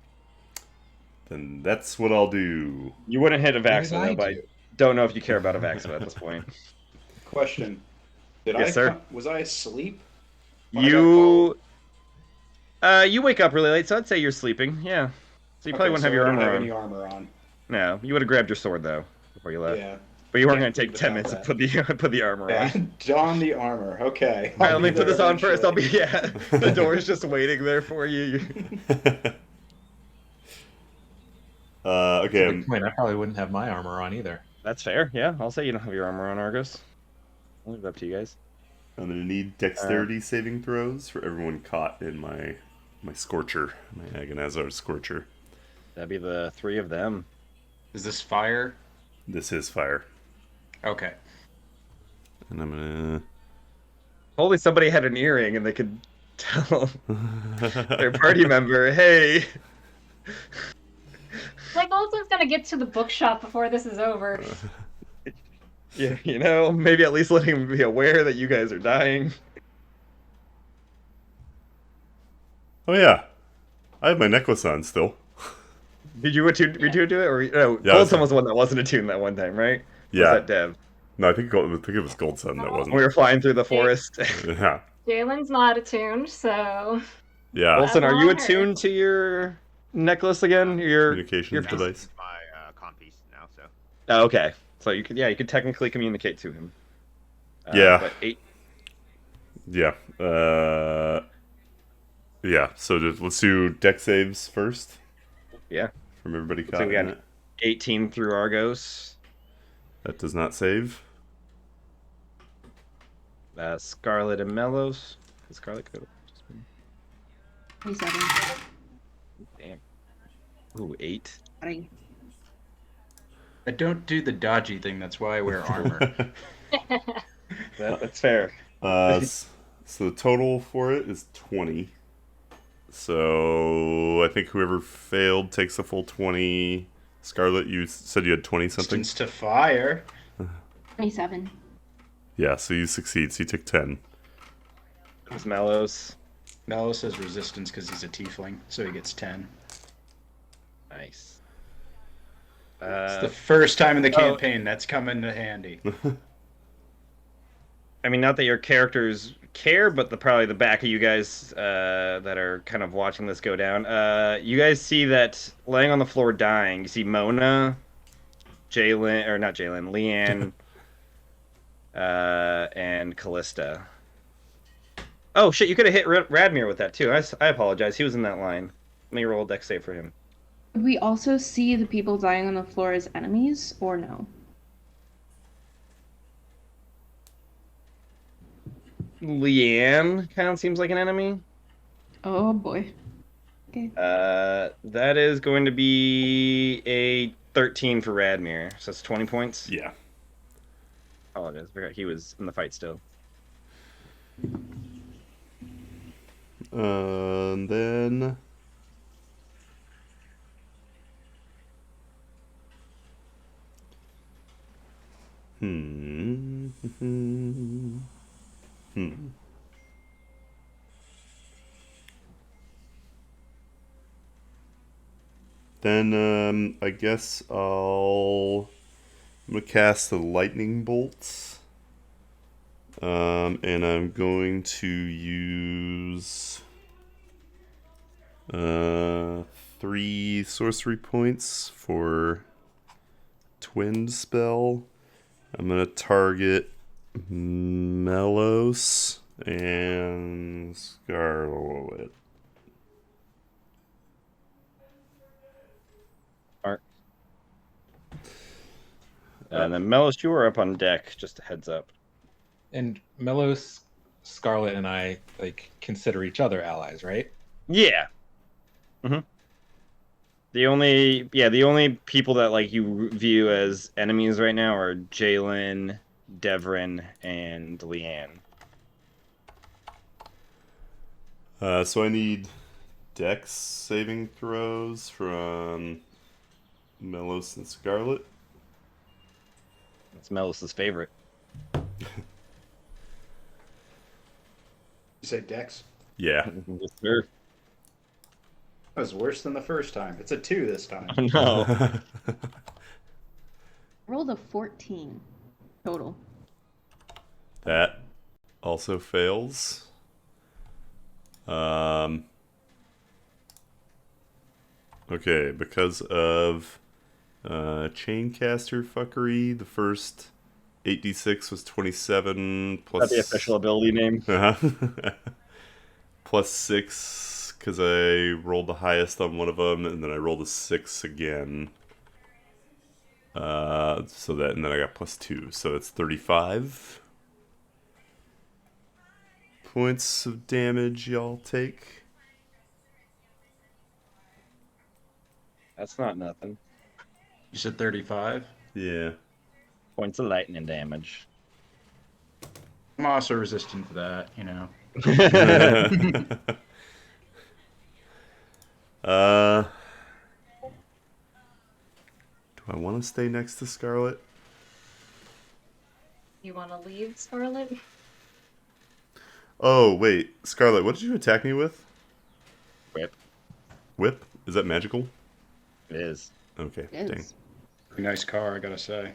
[SPEAKER 1] Then that's what I'll do.
[SPEAKER 4] You wouldn't hit a
[SPEAKER 6] What did
[SPEAKER 4] Vaxima,
[SPEAKER 6] I
[SPEAKER 4] but I
[SPEAKER 6] do?
[SPEAKER 4] don't know if you care about a Vaxima at this point.
[SPEAKER 7] Question. Did
[SPEAKER 4] Yes, sir.
[SPEAKER 7] Was I asleep?
[SPEAKER 4] You wake up really late, so I'd say you're sleeping. Yeah. So you probably wouldn't have your
[SPEAKER 7] I don't
[SPEAKER 4] armor
[SPEAKER 7] have
[SPEAKER 4] on.
[SPEAKER 7] any armor on.
[SPEAKER 4] No, you would have grabbed your sword though before you left.
[SPEAKER 7] Yeah.
[SPEAKER 4] But you weren't
[SPEAKER 7] Can't
[SPEAKER 4] going to take
[SPEAKER 7] think
[SPEAKER 4] 10
[SPEAKER 7] about
[SPEAKER 4] minutes
[SPEAKER 7] that.
[SPEAKER 4] to put the armor on.
[SPEAKER 7] Don the armor. Okay.
[SPEAKER 4] All right, let me
[SPEAKER 7] be
[SPEAKER 4] put
[SPEAKER 7] there
[SPEAKER 4] this on first. I'll be
[SPEAKER 7] eventually.
[SPEAKER 4] The door's just waiting there for you.
[SPEAKER 1] Okay.
[SPEAKER 6] Good point. I probably wouldn't have my armor on either.
[SPEAKER 4] That's fair. Yeah, I'll say you don't have your armor on, Argos. I'll leave it up to you guys.
[SPEAKER 1] I'm gonna need dexterity saving throws for everyone caught in my scorcher, my Agonazar scorcher.
[SPEAKER 4] That'd be the three of them.
[SPEAKER 7] Is this fire?
[SPEAKER 1] This is fire,
[SPEAKER 7] Okay.
[SPEAKER 1] and I'm gonna.
[SPEAKER 4] Hopefully somebody had an earring and they could tell their party member, hey.
[SPEAKER 2] Like, Olson's gonna get to the bookshop before this is over.
[SPEAKER 4] Yeah, maybe at least letting them be aware that you guys are dying.
[SPEAKER 1] Oh yeah, I have my necklace on still.
[SPEAKER 4] Did you redo it? Or no,
[SPEAKER 1] Yeah,
[SPEAKER 4] Olson was the one that wasn't attuned that one time, right?
[SPEAKER 1] Yeah.
[SPEAKER 4] Was that Dev?
[SPEAKER 1] No, I think it was Gold Sun that wasn't.
[SPEAKER 4] We were flying through the forest.
[SPEAKER 1] Yeah.
[SPEAKER 2] Jalen's not attuned, so
[SPEAKER 1] Yeah.
[SPEAKER 4] Olson, are
[SPEAKER 2] I'm
[SPEAKER 4] you
[SPEAKER 2] on her.
[SPEAKER 4] attuned to your necklace again? Your
[SPEAKER 1] Communications device.
[SPEAKER 8] My con piece now, so.
[SPEAKER 4] Oh, okay. So you could technically communicate to him.
[SPEAKER 1] Yeah.
[SPEAKER 4] But 8.
[SPEAKER 1] Yeah. Yeah. So let's do deck saves first.
[SPEAKER 4] Yeah.
[SPEAKER 1] From everybody
[SPEAKER 4] So
[SPEAKER 1] caught
[SPEAKER 4] we
[SPEAKER 1] in
[SPEAKER 4] got
[SPEAKER 1] it.
[SPEAKER 4] 18 through Argos.
[SPEAKER 1] That does not save.
[SPEAKER 4] Scarlet and Mellows. Is Scarlet go?
[SPEAKER 5] 27.
[SPEAKER 4] Damn. Ooh, 8.
[SPEAKER 5] Sorry.
[SPEAKER 7] I don't do the dodgy thing. That's why I wear armor.
[SPEAKER 4] That's fair.
[SPEAKER 1] So the total for it is 20. So I think whoever failed takes the full 20. Scarlet, you said you had 20 something?
[SPEAKER 7] Distance to fire.
[SPEAKER 5] 27.
[SPEAKER 1] Yeah, so you succeed. So you took 10.
[SPEAKER 4] It was Mellows.
[SPEAKER 7] Mello says resistance because he's a tiefling, so he gets 10.
[SPEAKER 4] Nice.
[SPEAKER 7] It's the first time in the campaign that's come into handy.
[SPEAKER 4] I mean, not that your characters care, but probably the back of you guys that are kind of watching this go down. You guys see that laying on the floor dying. You see Mona, Jalen, or not Jalen, Leanne, and Callista. Oh shit! You could have hit Radmir with that too. I apologize. He was in that line. Let me roll a dex save for him.
[SPEAKER 5] Would we also see the people dying on the floor as enemies, or no?
[SPEAKER 4] Leanne kind of seems like an enemy.
[SPEAKER 5] Oh boy. Okay.
[SPEAKER 4] That is going to be a 13 for Radmir. So that's 20 points.
[SPEAKER 1] Yeah.
[SPEAKER 4] Apologize. I forgot he was in the fight still.
[SPEAKER 1] And then... Then, I guess I'm gonna cast the lightning bolts. And I'm going to use 3 sorcery points for twin spell. I'm gonna target Melos and Scarlet.
[SPEAKER 4] And then Melos, you are up on deck. Just a heads up.
[SPEAKER 6] And Melos, Scarlet, and I consider each other allies, right?
[SPEAKER 4] Yeah. The only people that you view as enemies right now are Jalen, Devrin, and Leanne.
[SPEAKER 1] So I need Dex saving throws from Melos and Scarlet.
[SPEAKER 4] That's Melos' favorite.
[SPEAKER 7] You say Dex?
[SPEAKER 1] Yeah.
[SPEAKER 4] Yes, sir.
[SPEAKER 7] That was worse than the first time. It's a 2 this time.
[SPEAKER 4] No.
[SPEAKER 5] Rolled a 14 total.
[SPEAKER 1] That also fails. Okay, because of Chaincaster fuckery, the first 8d6 was 27 plus...
[SPEAKER 4] Is that the official ability name?
[SPEAKER 1] plus 6, because I rolled the highest on one of them, and then I rolled a 6 again. And then I got plus 2, so it's 35 points of damage y'all take.
[SPEAKER 4] That's not nothing.
[SPEAKER 7] You said 35?
[SPEAKER 1] Yeah.
[SPEAKER 4] Points of lightning damage.
[SPEAKER 7] I'm also resistant to that, you know. Do I want to stay next to Scarlet?
[SPEAKER 2] You want to leave, Scarlet?
[SPEAKER 1] Oh, wait. Scarlet, what did you attack me with?
[SPEAKER 4] Whip.
[SPEAKER 1] Whip? Is that magical?
[SPEAKER 4] It is.
[SPEAKER 1] Okay,
[SPEAKER 5] It
[SPEAKER 1] dang.
[SPEAKER 5] is.
[SPEAKER 7] Nice car, I gotta say.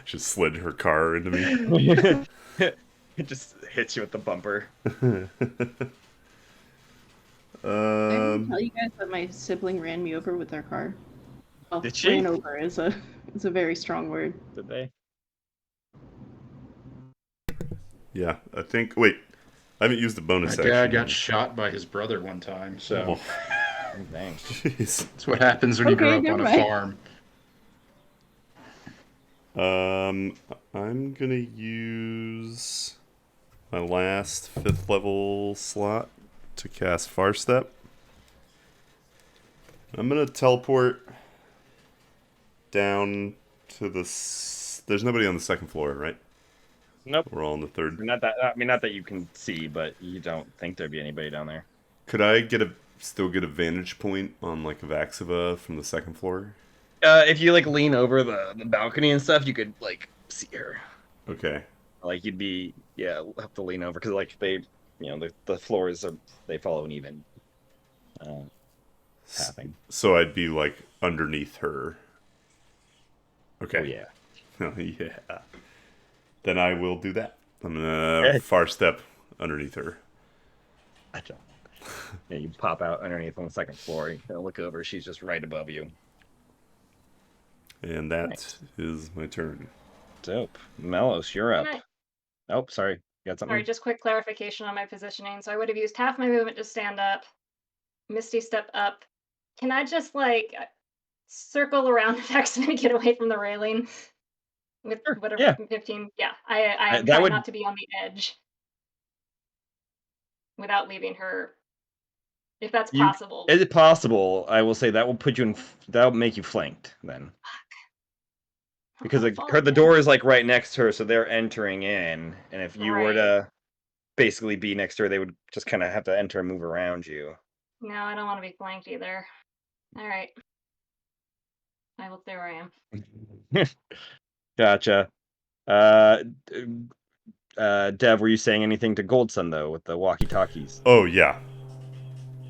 [SPEAKER 1] Just slid her car into me.
[SPEAKER 4] It just hits you with the bumper.
[SPEAKER 5] I didn't
[SPEAKER 1] um,
[SPEAKER 5] tell you guys that my sibling ran me over with their car. Well,
[SPEAKER 4] Did she?
[SPEAKER 5] ran over is a very strong word.
[SPEAKER 4] Did they?
[SPEAKER 1] yeah, I think. Wait, I haven't used the bonus
[SPEAKER 7] My
[SPEAKER 1] action.
[SPEAKER 7] dad got shot by his brother one time, so
[SPEAKER 1] Oh,
[SPEAKER 4] Dang.
[SPEAKER 1] jeez.
[SPEAKER 7] that's what happens when you grow
[SPEAKER 5] Okay,
[SPEAKER 7] up on
[SPEAKER 5] never
[SPEAKER 7] a
[SPEAKER 5] mind.
[SPEAKER 7] farm.
[SPEAKER 1] I'm gonna use my last 5th level slot to cast Far Step. I'm gonna teleport down to the. There's nobody on the 2nd floor, right?
[SPEAKER 4] Nope.
[SPEAKER 1] We're all on the 3rd.
[SPEAKER 4] Not that. I mean, not that you can see, but you don't think there'd be anybody down there.
[SPEAKER 1] Could I still get a vantage point on like Vaxiva from the 2nd floor?
[SPEAKER 4] If you like lean over the balcony and stuff, you could like see her.
[SPEAKER 1] Okay.
[SPEAKER 4] Like you'd be have to lean over because like they the floors they follow an even pathing.
[SPEAKER 1] So I'd be like underneath her. Okay.
[SPEAKER 4] Oh yeah.
[SPEAKER 1] Oh, yeah. Then I will do that. I'm gonna
[SPEAKER 4] Okay.
[SPEAKER 1] Far Step underneath her.
[SPEAKER 4] Gotcha. Yeah, you pop out underneath on the 2nd floor. You look over. She's just right above you.
[SPEAKER 1] And that is my turn.
[SPEAKER 4] Dope. Melos, you're up.
[SPEAKER 2] Can I-
[SPEAKER 4] Oh, sorry. You got something?
[SPEAKER 2] Sorry, just quick clarification on my positioning. So I would have used half my movement to stand up, Misty step up. Can I just like circle around the Vaxman and get away from the railing with
[SPEAKER 4] Sure,
[SPEAKER 2] whatever
[SPEAKER 4] yeah.
[SPEAKER 2] 15? Yeah, I am
[SPEAKER 4] that
[SPEAKER 2] trying
[SPEAKER 4] would-
[SPEAKER 2] not to be on the edge without leaving her, if that's
[SPEAKER 4] You-
[SPEAKER 2] possible.
[SPEAKER 4] Is it possible? I will say that will put you in. That'll make you flanked then. Because
[SPEAKER 2] I'll
[SPEAKER 4] like,
[SPEAKER 2] fall
[SPEAKER 4] the
[SPEAKER 2] in.
[SPEAKER 4] door is like right next to her, so they're entering in, and if you were
[SPEAKER 2] Right.
[SPEAKER 4] to basically be next to her, they would just kind of have to enter and move around you.
[SPEAKER 2] No, I don't want to be flanked either. All right. I will stay where I am.
[SPEAKER 4] Gotcha. Dev, were you saying anything to Goldsun though with the walkie-talkies?
[SPEAKER 1] Oh yeah.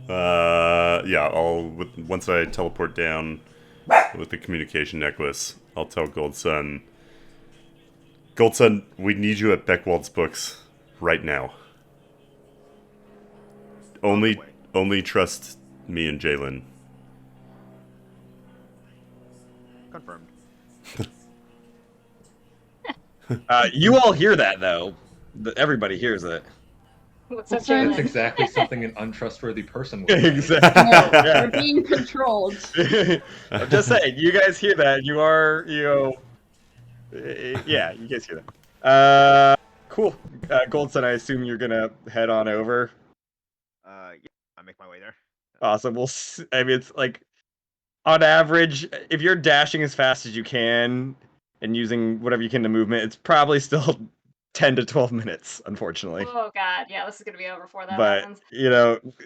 [SPEAKER 1] Yeah. Once I teleport down with the communication necklace, I'll tell Goldsun. Goldsun, we need you at Beckwald's books right now. Only trust me and Jalen.
[SPEAKER 8] Confirmed.
[SPEAKER 4] You all hear that though. Everybody hears it.
[SPEAKER 2] What's up,
[SPEAKER 5] That's right.
[SPEAKER 6] That's
[SPEAKER 2] Jalen?
[SPEAKER 6] exactly something an untrustworthy person would say.
[SPEAKER 4] Exactly.
[SPEAKER 5] Yeah,
[SPEAKER 4] Yeah.
[SPEAKER 5] we're being controlled.
[SPEAKER 4] I'm just saying, you guys hear that. You are, yeah, you guys hear that. Cool. Goldson, I assume you're gonna head on over.
[SPEAKER 8] Yeah, I make my way there.
[SPEAKER 4] Awesome. I mean, it's like, on average, if you're dashing as fast as you can and using whatever you can to movement, it's probably still 10 to 12 minutes, unfortunately.
[SPEAKER 2] Oh god, yeah, this is gonna be over before that
[SPEAKER 4] But,
[SPEAKER 2] happens.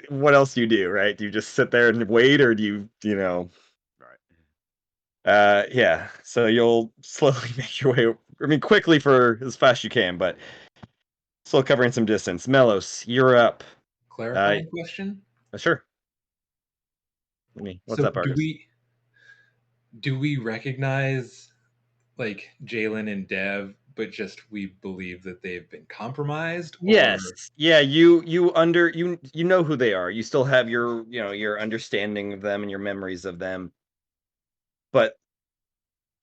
[SPEAKER 4] what else do you do, right? Do you just sit there and wait, or do you,
[SPEAKER 8] Right.
[SPEAKER 4] yeah, so you'll slowly make your way, I mean, quickly for as fast as you can, but still covering some distance. Melos, you're up.
[SPEAKER 6] Clarifying question?
[SPEAKER 4] Sure. What's
[SPEAKER 6] So
[SPEAKER 4] up, artist?
[SPEAKER 6] do we recognize like Jalen and Dev, but just we believe that they've been compromised?
[SPEAKER 4] Yes.
[SPEAKER 6] Or...
[SPEAKER 4] Yeah, you know who they are. You still have your your understanding of them and your memories of them. But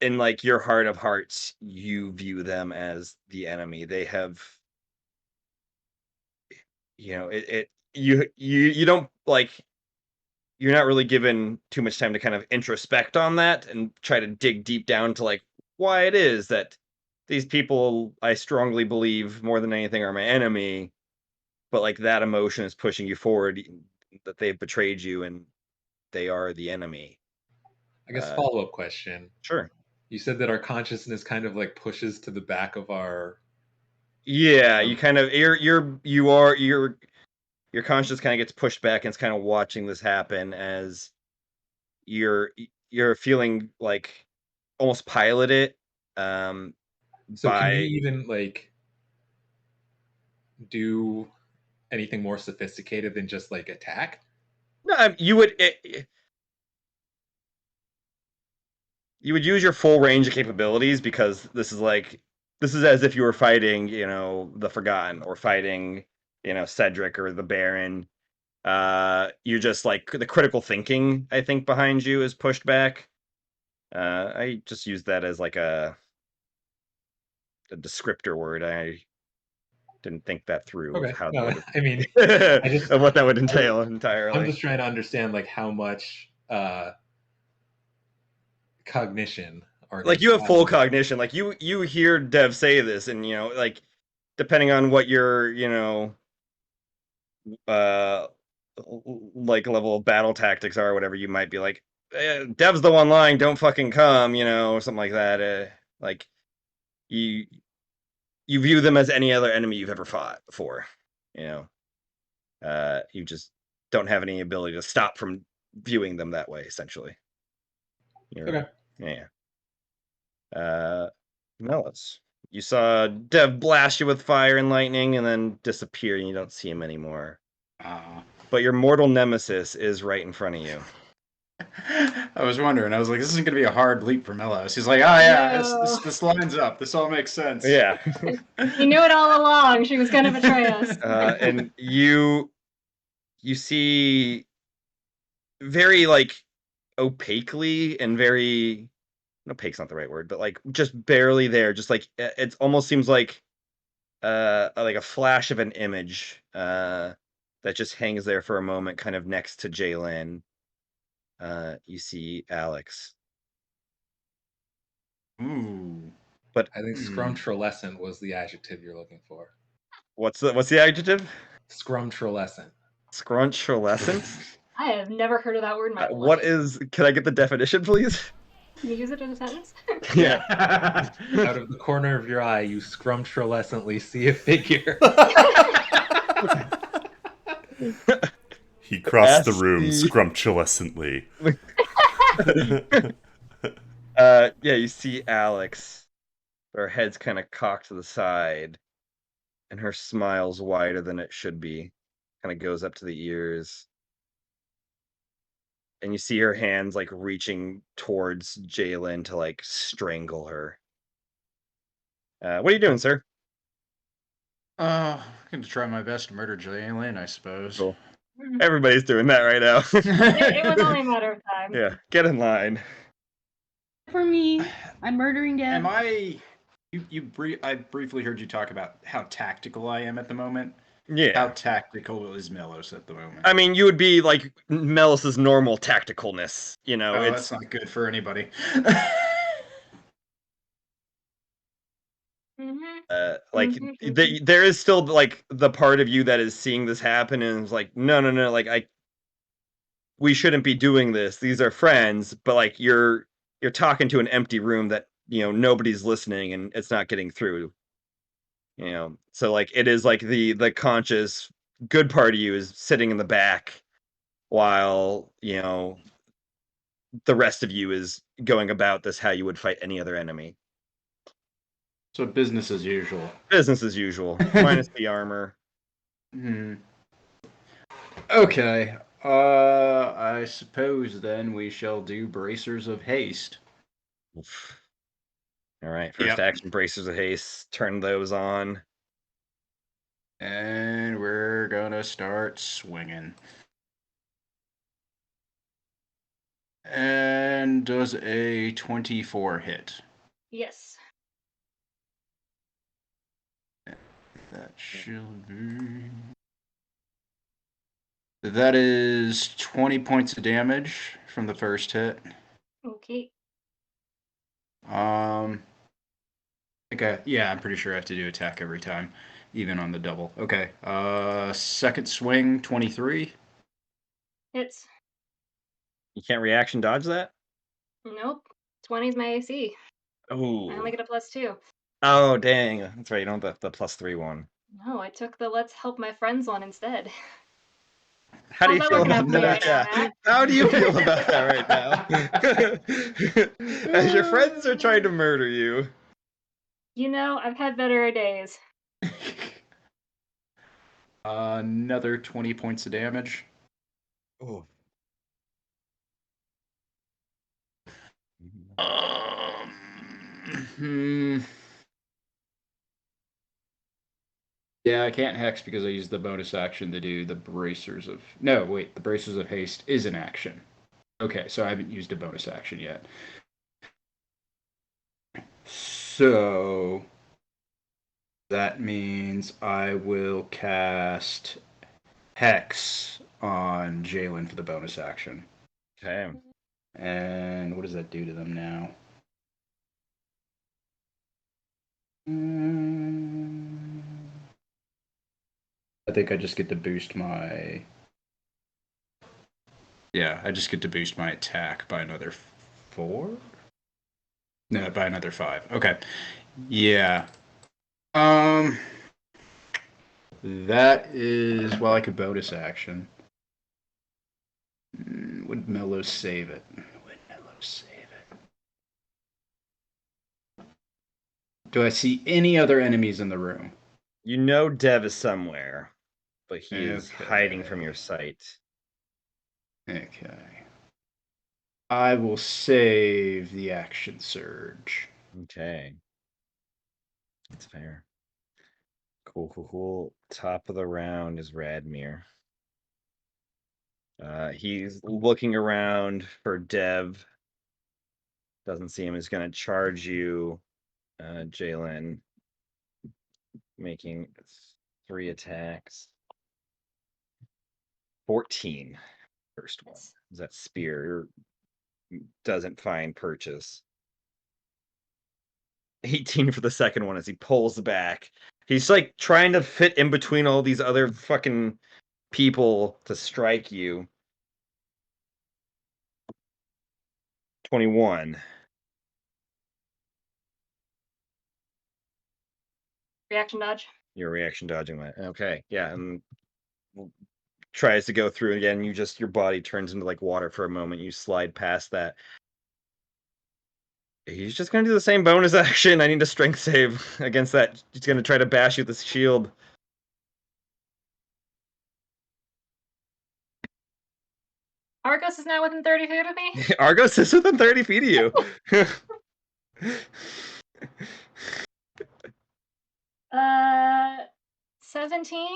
[SPEAKER 4] in like your heart of hearts, you view them as the enemy. They have you don't like, you're not really given too much time to kind of introspect on that and try to dig deep down to like why it is that these people, I strongly believe more than anything, are my enemy, but like that emotion is pushing you forward, that they've betrayed you and they are the enemy.
[SPEAKER 6] I guess follow-up question.
[SPEAKER 4] Sure.
[SPEAKER 6] You said that our consciousness kind of like pushes to the back of our...
[SPEAKER 4] Yeah, you kind of your conscience kind of gets pushed back and it's kind of watching this happen as you're feeling like almost piloted.
[SPEAKER 6] So
[SPEAKER 4] by...
[SPEAKER 6] can we even like do anything more sophisticated than just like attack?
[SPEAKER 4] No, you would. you would use your full range of capabilities because this is as if you were fighting, the Forgotten or fighting, Cedric or the Baron. You're just like the critical thinking, I think, behind you is pushed back. I just use that as like a descriptor word. I didn't think that through of
[SPEAKER 6] Okay.
[SPEAKER 4] how that
[SPEAKER 6] No,
[SPEAKER 4] would
[SPEAKER 6] I mean,
[SPEAKER 4] of what that would entail entirely.
[SPEAKER 6] I'm just trying to understand like how much cognition or
[SPEAKER 4] Like you have full cognition. Like you hear Dev say this, and like depending on what your uh like level of battle tactics are or whatever, you might be like, Dev's the one lying, don't fucking come, or something like that. Like you view them as any other enemy you've ever fought before. You just don't have any ability to stop from viewing them that way, essentially.
[SPEAKER 6] Okay.
[SPEAKER 4] Yeah. Melis, you saw Dev blast you with fire and lightning and then disappear, and you don't see him anymore. But your mortal nemesis is right in front of you.
[SPEAKER 7] I was wondering. I was like, this isn't going to be a hard leap for Melos. He's like, oh yeah,
[SPEAKER 2] No.
[SPEAKER 7] this lines up. This all makes sense.
[SPEAKER 4] Yeah.
[SPEAKER 2] He knew it all along. She was going to betray us.
[SPEAKER 4] And you see very like opaquely and very opaque's not the right word, but like just barely there. Just like it almost seems like a flash of an image that just hangs there for a moment, kind of next to Jalen. You see Alex.
[SPEAKER 7] Ooh.
[SPEAKER 4] But
[SPEAKER 6] I think scrumtrolescent was the adjective you're looking for.
[SPEAKER 4] what's the adjective?
[SPEAKER 6] Scrumtrolescent.
[SPEAKER 4] Scrunchulescent?
[SPEAKER 2] I have never heard of that word in my
[SPEAKER 4] What
[SPEAKER 2] life.
[SPEAKER 4] is? Can I get the definition, please?
[SPEAKER 2] Can you use it in a sentence?
[SPEAKER 4] Yeah.
[SPEAKER 6] Out of the corner of your eye, you scrumtrolescently see a figure.
[SPEAKER 1] He crossed the
[SPEAKER 4] Ask
[SPEAKER 1] room
[SPEAKER 4] the-
[SPEAKER 1] scrumptulescently.
[SPEAKER 4] Yeah, you see Alex. Her head's kind of cocked to the side, and her smile's wider than it should be. Kind of goes up to the ears. And you see her hands like reaching towards Jalen to like strangle her. What are you doing, sir?
[SPEAKER 7] I'm going to try my best to murder Jalen, I suppose.
[SPEAKER 4] Cool. Everybody's doing that right now.
[SPEAKER 2] It was only a matter of time.
[SPEAKER 4] Yeah, get in line.
[SPEAKER 5] For me, I'm murdering Dev.
[SPEAKER 7] Am I? I briefly heard you talk about how tactical I am at the moment.
[SPEAKER 4] Yeah.
[SPEAKER 7] How tactical is Melos at the moment?
[SPEAKER 4] I mean, you would be like Melis's normal tacticalness.
[SPEAKER 7] That's not good for anybody.
[SPEAKER 4] Like there is still like the part of you that is seeing this happen and is like, no, like we shouldn't be doing this. These are friends, but like you're talking to an empty room that nobody's listening and it's not getting through. So like it is like the conscious good part of you is sitting in the back while the rest of you is going about this how you would fight any other enemy.
[SPEAKER 7] So business as usual.
[SPEAKER 4] Business as usual, minus the armor.
[SPEAKER 7] Okay. I suppose then we shall do bracers of haste.
[SPEAKER 4] Oof. All right, first action, bracers of haste. Turn those on.
[SPEAKER 7] And we're gonna start swinging. And does a 24 hit?
[SPEAKER 2] Yes.
[SPEAKER 7] That should be... That is 20 points of damage from the first hit.
[SPEAKER 2] Okay.
[SPEAKER 7] Okay, yeah, I'm pretty sure I have to do attack every time, even on the double. Okay, second swing, 23.
[SPEAKER 2] Hits.
[SPEAKER 4] You can't reaction dodge that?
[SPEAKER 2] Nope. 20's my AC.
[SPEAKER 4] Oh.
[SPEAKER 2] I only get a +2.
[SPEAKER 4] Oh, dang. That's right. You don't have the +3 one.
[SPEAKER 2] No, I took the let's help my friends one instead.
[SPEAKER 4] How do you
[SPEAKER 2] How's that
[SPEAKER 4] feel
[SPEAKER 2] working out
[SPEAKER 4] about
[SPEAKER 2] for you
[SPEAKER 4] that?
[SPEAKER 2] right now, Matt?
[SPEAKER 4] How do you feel about that right now? As your friends are trying to murder you.
[SPEAKER 2] I've had better days.
[SPEAKER 7] Another 20 points of damage.
[SPEAKER 4] Oh.
[SPEAKER 7] Yeah, I can't hex because I used the bonus action to do the bracers of. No, wait, the bracers of haste is an action. Okay, so I haven't used a bonus action yet. So that means I will cast Hex on Jalen for the bonus action.
[SPEAKER 3] Okay.
[SPEAKER 7] And what does that do to them now? I think I just get to boost my. Yeah, I just get to boost my attack by another 4? No, by another 5. Okay. Yeah. That is, well, I could bonus action. Would Mellow save it? Would Mellow save it? Do I see any other enemies in the room?
[SPEAKER 3] You know Dev is somewhere, but he is
[SPEAKER 7] Okay.
[SPEAKER 3] hiding from your sight.
[SPEAKER 7] Okay. I will save the action surge.
[SPEAKER 3] Okay. That's fair. Cool. Top of the round is Radmir. He's looking around for Dev. Doesn't see him. He's going to charge you, Jalen, making 3 attacks. 14. First one. That spear doesn't find purchase. 18 for the second one as he pulls back. He's like trying to fit in between all these other fucking people to strike you. 21.
[SPEAKER 2] Reaction dodge.
[SPEAKER 3] Your reaction dodging that. Okay, yeah, and tries to go through again. Your body turns into like water for a moment. You slide past that. He's just gonna do the same bonus action. I need a strength save against that. He's gonna try to bash you with the shield.
[SPEAKER 2] Argos is now within 30 feet of me.
[SPEAKER 3] Argos is within 30 feet of you.
[SPEAKER 2] 17.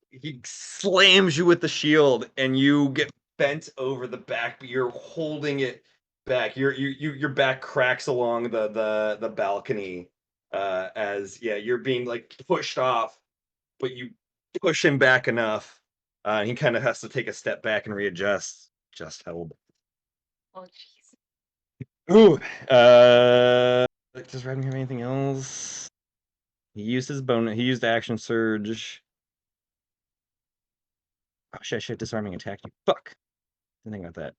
[SPEAKER 3] He slams you with the shield, and you get bent over the back, but you're holding it back. Your back cracks along the balcony as you're being like pushed off, but you push him back enough. And he kind of has to take a step back and readjust. Just held.
[SPEAKER 2] Oh jeez.
[SPEAKER 3] Ooh. Does Redden have anything else? He used his bonus. He used action surge. Oh shit! Disarming attack. You fuck. Didn't think about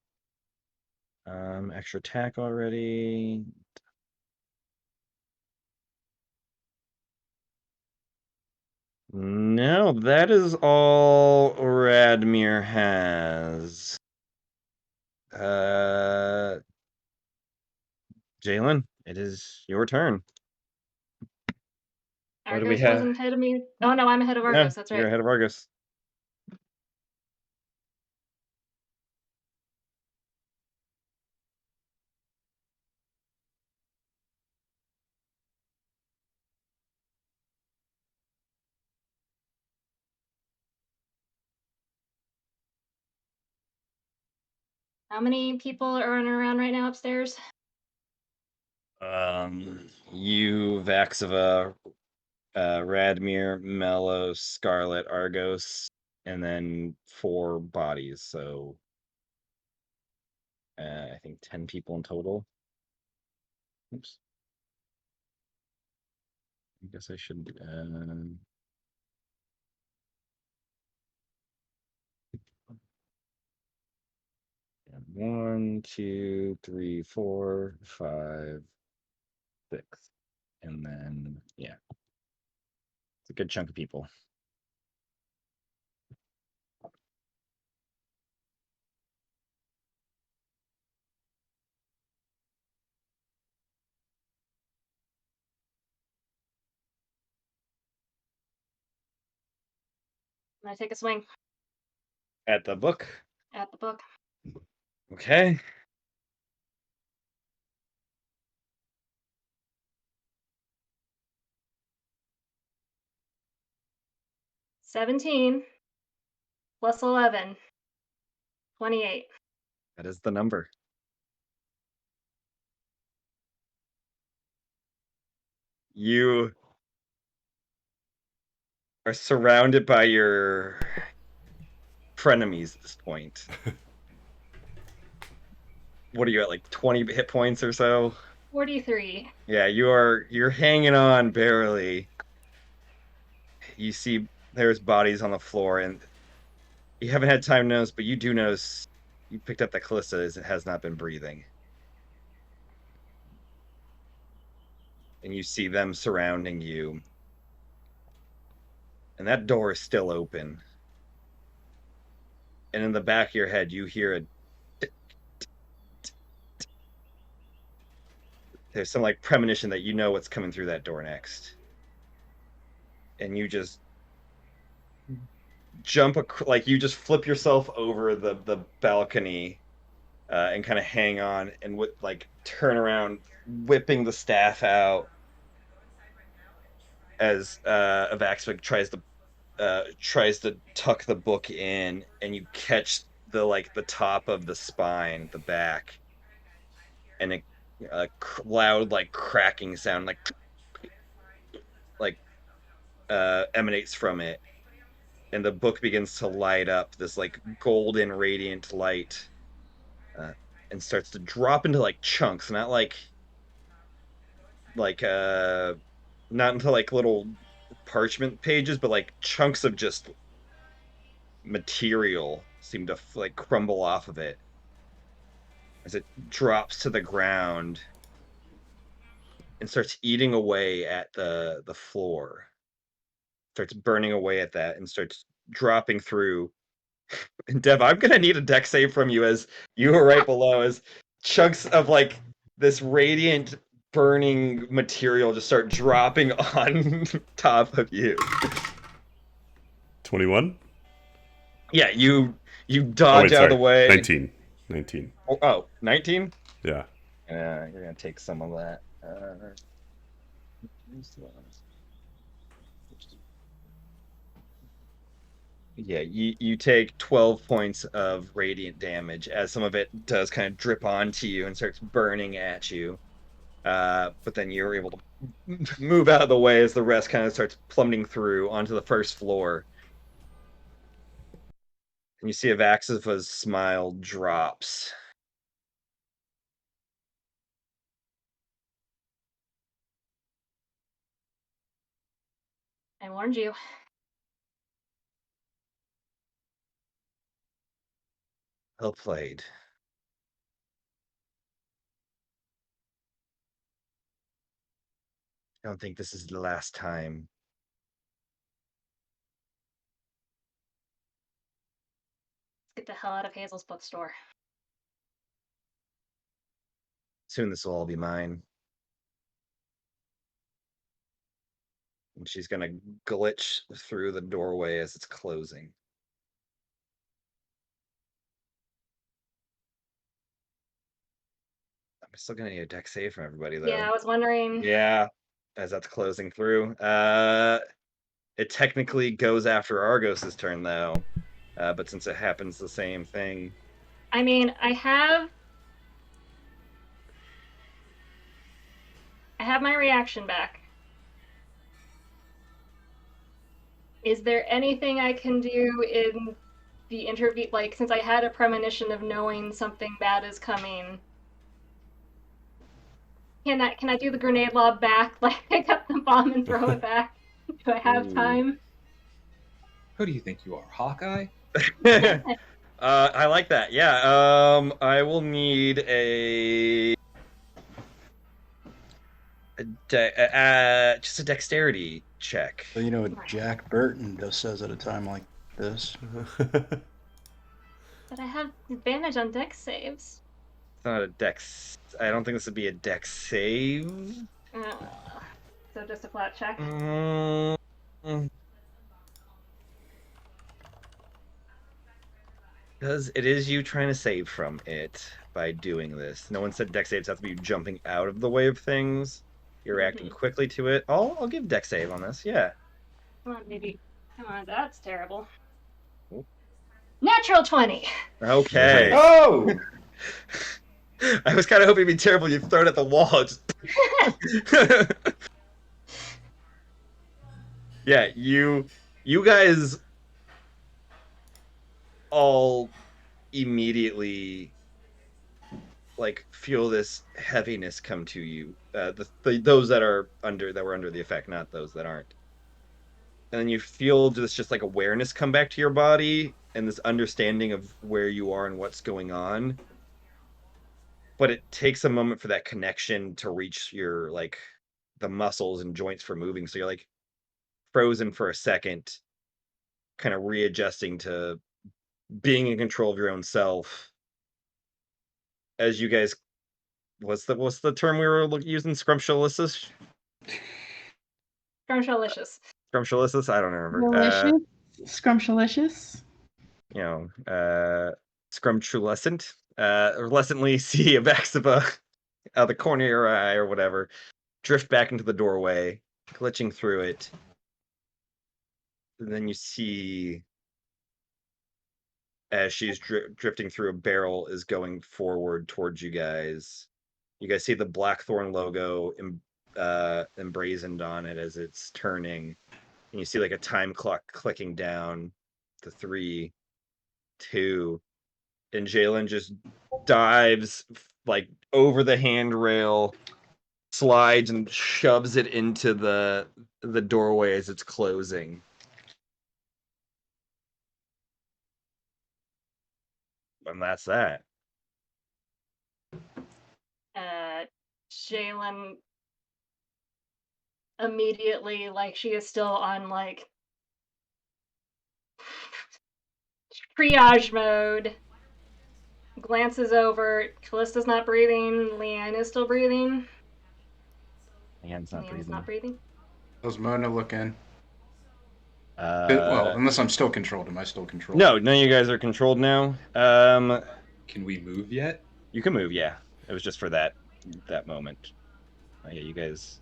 [SPEAKER 3] that. Extra attack already. No, that is all Radmir has. Jalen, it is your turn. What do we
[SPEAKER 2] Argos
[SPEAKER 3] have?
[SPEAKER 2] wasn't ahead of me. Oh no, I'm ahead of Argos. That's
[SPEAKER 3] You're
[SPEAKER 2] right.
[SPEAKER 3] ahead of Argus.
[SPEAKER 2] How many people are running around right now upstairs?
[SPEAKER 3] You, Vaxava, Radmir, Mello, Scarlet, Argos, and then 4 bodies. So I think 10 people in total. Oops. I guess I should. 1, 2, 3, 4, 5, 6, and then it's a good chunk of people.
[SPEAKER 2] I take a swing
[SPEAKER 3] At the book.
[SPEAKER 2] at the book.
[SPEAKER 3] Okay.
[SPEAKER 2] 17 plus 11. 28.
[SPEAKER 4] That is the number. You are surrounded by your frenemies at this point. What are you at, like 20 hit points or so?
[SPEAKER 2] 43.
[SPEAKER 4] Yeah, you're hanging on barely. You see there's bodies on the floor, and you haven't had time to notice, but you do notice you picked up that Callista has not been breathing. And you see them surrounding you. And that door is still open. And in the back of your head, you hear there's some like premonition that you know what's coming through that door next. And you just you just flip yourself over the balcony and kind of hang on and turn around, whipping the staff out as Avaxvik tries to tuck the book in, and you catch the top of the spine, the back, and a loud cracking sound emanates from it, and the book begins to light up this golden radiant light, and starts to drop into chunks, not into little parchment pages, but chunks of just material seem to crumble off of it as it drops to the ground and starts eating away at the floor, starts burning away at that, and starts dropping through. And Dev, I'm gonna need a deck save from you, as you are right below, as chunks of this radiant burning material just start dropping on top of you.
[SPEAKER 1] 21?
[SPEAKER 4] Yeah, you dodge out of the way.
[SPEAKER 1] 19. 19.
[SPEAKER 4] Oh, 19?
[SPEAKER 1] Yeah.
[SPEAKER 4] Yeah, you're gonna take some of that. Yeah, you take 12 points of radiant damage as some of it does kind of drip onto you and starts burning at you. But then you're able to move out of the way as the rest kind of starts plummeting through onto the first floor. And you see Avaxiva's smile drops.
[SPEAKER 2] I warned you.
[SPEAKER 4] Well played. I don't think this is the last time.
[SPEAKER 2] Let's get the hell out of Hazel's bookstore.
[SPEAKER 4] Soon this will all be mine. And she's gonna glitch through the doorway as it's closing. I'm still gonna need a deck save from everybody, though.
[SPEAKER 2] Yeah, I was wondering.
[SPEAKER 4] Yeah, as that's closing through. It technically goes after Argos's turn, though. But since it happens the same thing.
[SPEAKER 2] I mean, I have my reaction back. Is there anything I can do in the interview, since I had a premonition of knowing something bad is coming? Can I do the grenade lob back? Pick up the bomb and throw it back? Do I have time?
[SPEAKER 6] Who do you think you are, Hawkeye?
[SPEAKER 4] I like that. Yeah. I will need just a dexterity check.
[SPEAKER 9] So, you know what Jack Burton just says at a time like this.
[SPEAKER 2] But I have advantage on dex saves.
[SPEAKER 4] It's not a dex. I don't think this would be a dex save.
[SPEAKER 2] So just a flat check?
[SPEAKER 4] Because it is you trying to save from it by doing this. No one said dex saves have to be jumping out of the way of things. You're reacting quickly to it. I'll give dex save on this, yeah.
[SPEAKER 2] Well, maybe Come on, that's terrible.
[SPEAKER 4] Oop.
[SPEAKER 2] Natural 20.
[SPEAKER 4] Okay.
[SPEAKER 1] Nice.
[SPEAKER 7] Oh!
[SPEAKER 4] I was kind of hoping it'd be terrible. You throw it at the wall. Just... yeah, you guys all immediately like feel this heaviness come to you. Those that were under the effect, not those that aren't. And then you feel just like awareness come back to your body and this understanding of where you are and what's going on. But it takes a moment for that connection to reach your like the muscles and joints for moving. So you're like frozen for a second, kind of readjusting to being in control of your own self. As you guys, what's the term we were using? Scrumptious?
[SPEAKER 2] Scrumptious.
[SPEAKER 4] Scrumptious? I don't remember.
[SPEAKER 5] Delicious. Scrumptious.
[SPEAKER 4] Scrumptulescent. Reluctantly see a Vaxiva out of the corner of your eye or whatever, drift back into the doorway, glitching through it. And then you see, as she's drifting through, a barrel is going forward towards you guys. You guys see the Blackthorn logo emblazoned on it as it's turning. And you see like a time clock clicking down to 3, 2, and Jalen just dives like over the handrail, slides and shoves it into the doorway as it's closing. And that's that.
[SPEAKER 2] Jalen immediately, like, she is still on, like, triage mode, glances over. Callista's not breathing. Leanne is still breathing.
[SPEAKER 4] Leanne's not breathing.
[SPEAKER 2] Not breathing.
[SPEAKER 7] How's Mona looking? Well, unless I'm still controlled. Am I still controlled?
[SPEAKER 4] No, none of you guys are controlled now.
[SPEAKER 6] Can we move yet?
[SPEAKER 4] You can move, yeah. It was just for that moment. Yeah, you guys,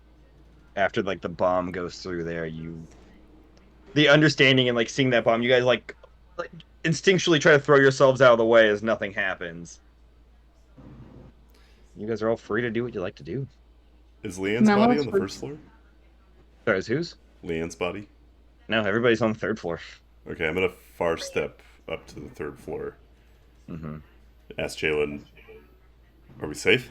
[SPEAKER 4] after like the bomb goes through there, the understanding and like seeing that bomb, you guys like instinctually try to throw yourselves out of the way as nothing happens. You guys are all free to do what you like to do.
[SPEAKER 1] Is Leanne's body on the first floor?
[SPEAKER 4] Sorry, is whose?
[SPEAKER 1] Leanne's body?
[SPEAKER 4] No, everybody's on the 3rd floor.
[SPEAKER 1] Okay, I'm gonna far step up to the 3rd floor.
[SPEAKER 4] Mm-hmm.
[SPEAKER 1] Ask Jalen, are we safe?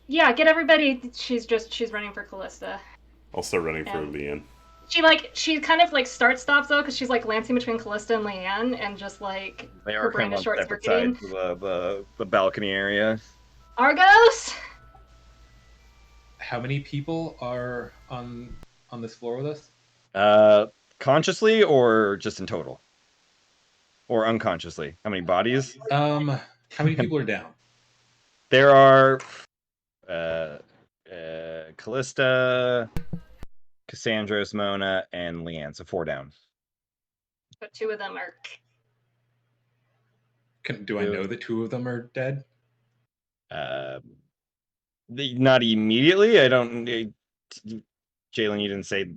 [SPEAKER 2] Yeah, get everybody. She's running for Callista.
[SPEAKER 1] I'll start running for Leanne.
[SPEAKER 2] She kind of like stops though, because she's like glancing between Callista and Leanne, and just like
[SPEAKER 4] They
[SPEAKER 2] her
[SPEAKER 4] are
[SPEAKER 2] brain
[SPEAKER 4] kind of
[SPEAKER 2] is
[SPEAKER 4] on
[SPEAKER 2] short
[SPEAKER 4] separate
[SPEAKER 2] circuiting.
[SPEAKER 4] sides of the balcony area.
[SPEAKER 2] Argos.
[SPEAKER 6] How many people are on this floor with us?
[SPEAKER 4] Consciously or just in total? Or unconsciously? How many bodies?
[SPEAKER 6] How many people are down?
[SPEAKER 4] There are Callista, Cassandros, Mona, and Leanne. So 4 down.
[SPEAKER 2] But 2 of them are.
[SPEAKER 6] Do I know that 2 of them are dead?
[SPEAKER 4] Not immediately. I don't. Jalen, you didn't say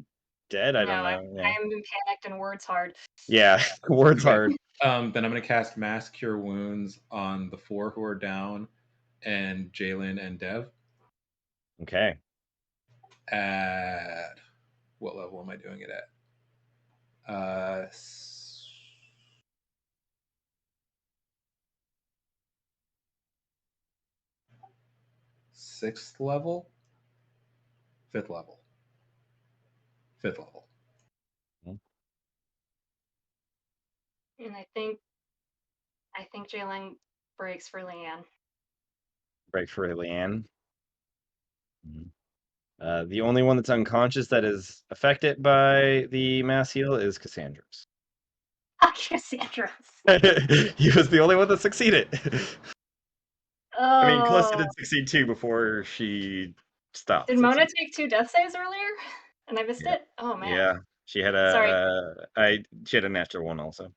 [SPEAKER 4] dead. I don't know. Yeah.
[SPEAKER 2] I'm panicked and words hard.
[SPEAKER 4] Yeah, words hard.
[SPEAKER 6] Then I'm gonna cast Mass Cure Wounds on the 4 who are down, and Jalen and Dev.
[SPEAKER 4] Okay.
[SPEAKER 6] At what level am I doing it at? 6th level, 5th level, 5th level.
[SPEAKER 2] And I think Jalen breaks for Leanne.
[SPEAKER 4] Break for Leanne. The only one that's unconscious that is affected by the mass heal is Cassandra's.
[SPEAKER 2] Cassandra's.
[SPEAKER 4] He was the only one that succeeded.
[SPEAKER 2] Oh.
[SPEAKER 4] I mean, Calista did succeed too before she stopped.
[SPEAKER 2] Did Mona take 2 death saves earlier? And I missed it? Oh man.
[SPEAKER 4] Yeah. She had she had a natural one also.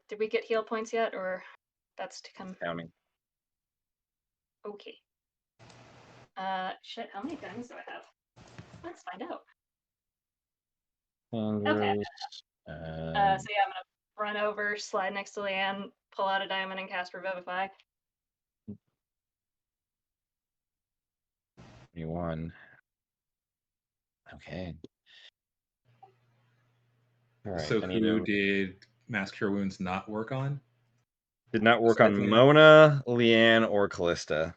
[SPEAKER 2] Did we get heal points yet, or that's to come?
[SPEAKER 4] Counting.
[SPEAKER 2] Okay. Shit, how many guns do I have? Let's find out.
[SPEAKER 3] Andrews,
[SPEAKER 2] So yeah, I'm gonna run over, slide next to Leanne, pull out a diamond, and cast Revivify.
[SPEAKER 3] 21. Okay. All right.
[SPEAKER 6] So
[SPEAKER 3] I need
[SPEAKER 6] who
[SPEAKER 3] to...
[SPEAKER 6] did Mass Cure Wounds not work on?
[SPEAKER 3] Did not work
[SPEAKER 6] Besides
[SPEAKER 3] on
[SPEAKER 6] Leanne?
[SPEAKER 3] Mona, Leanne, or Callista.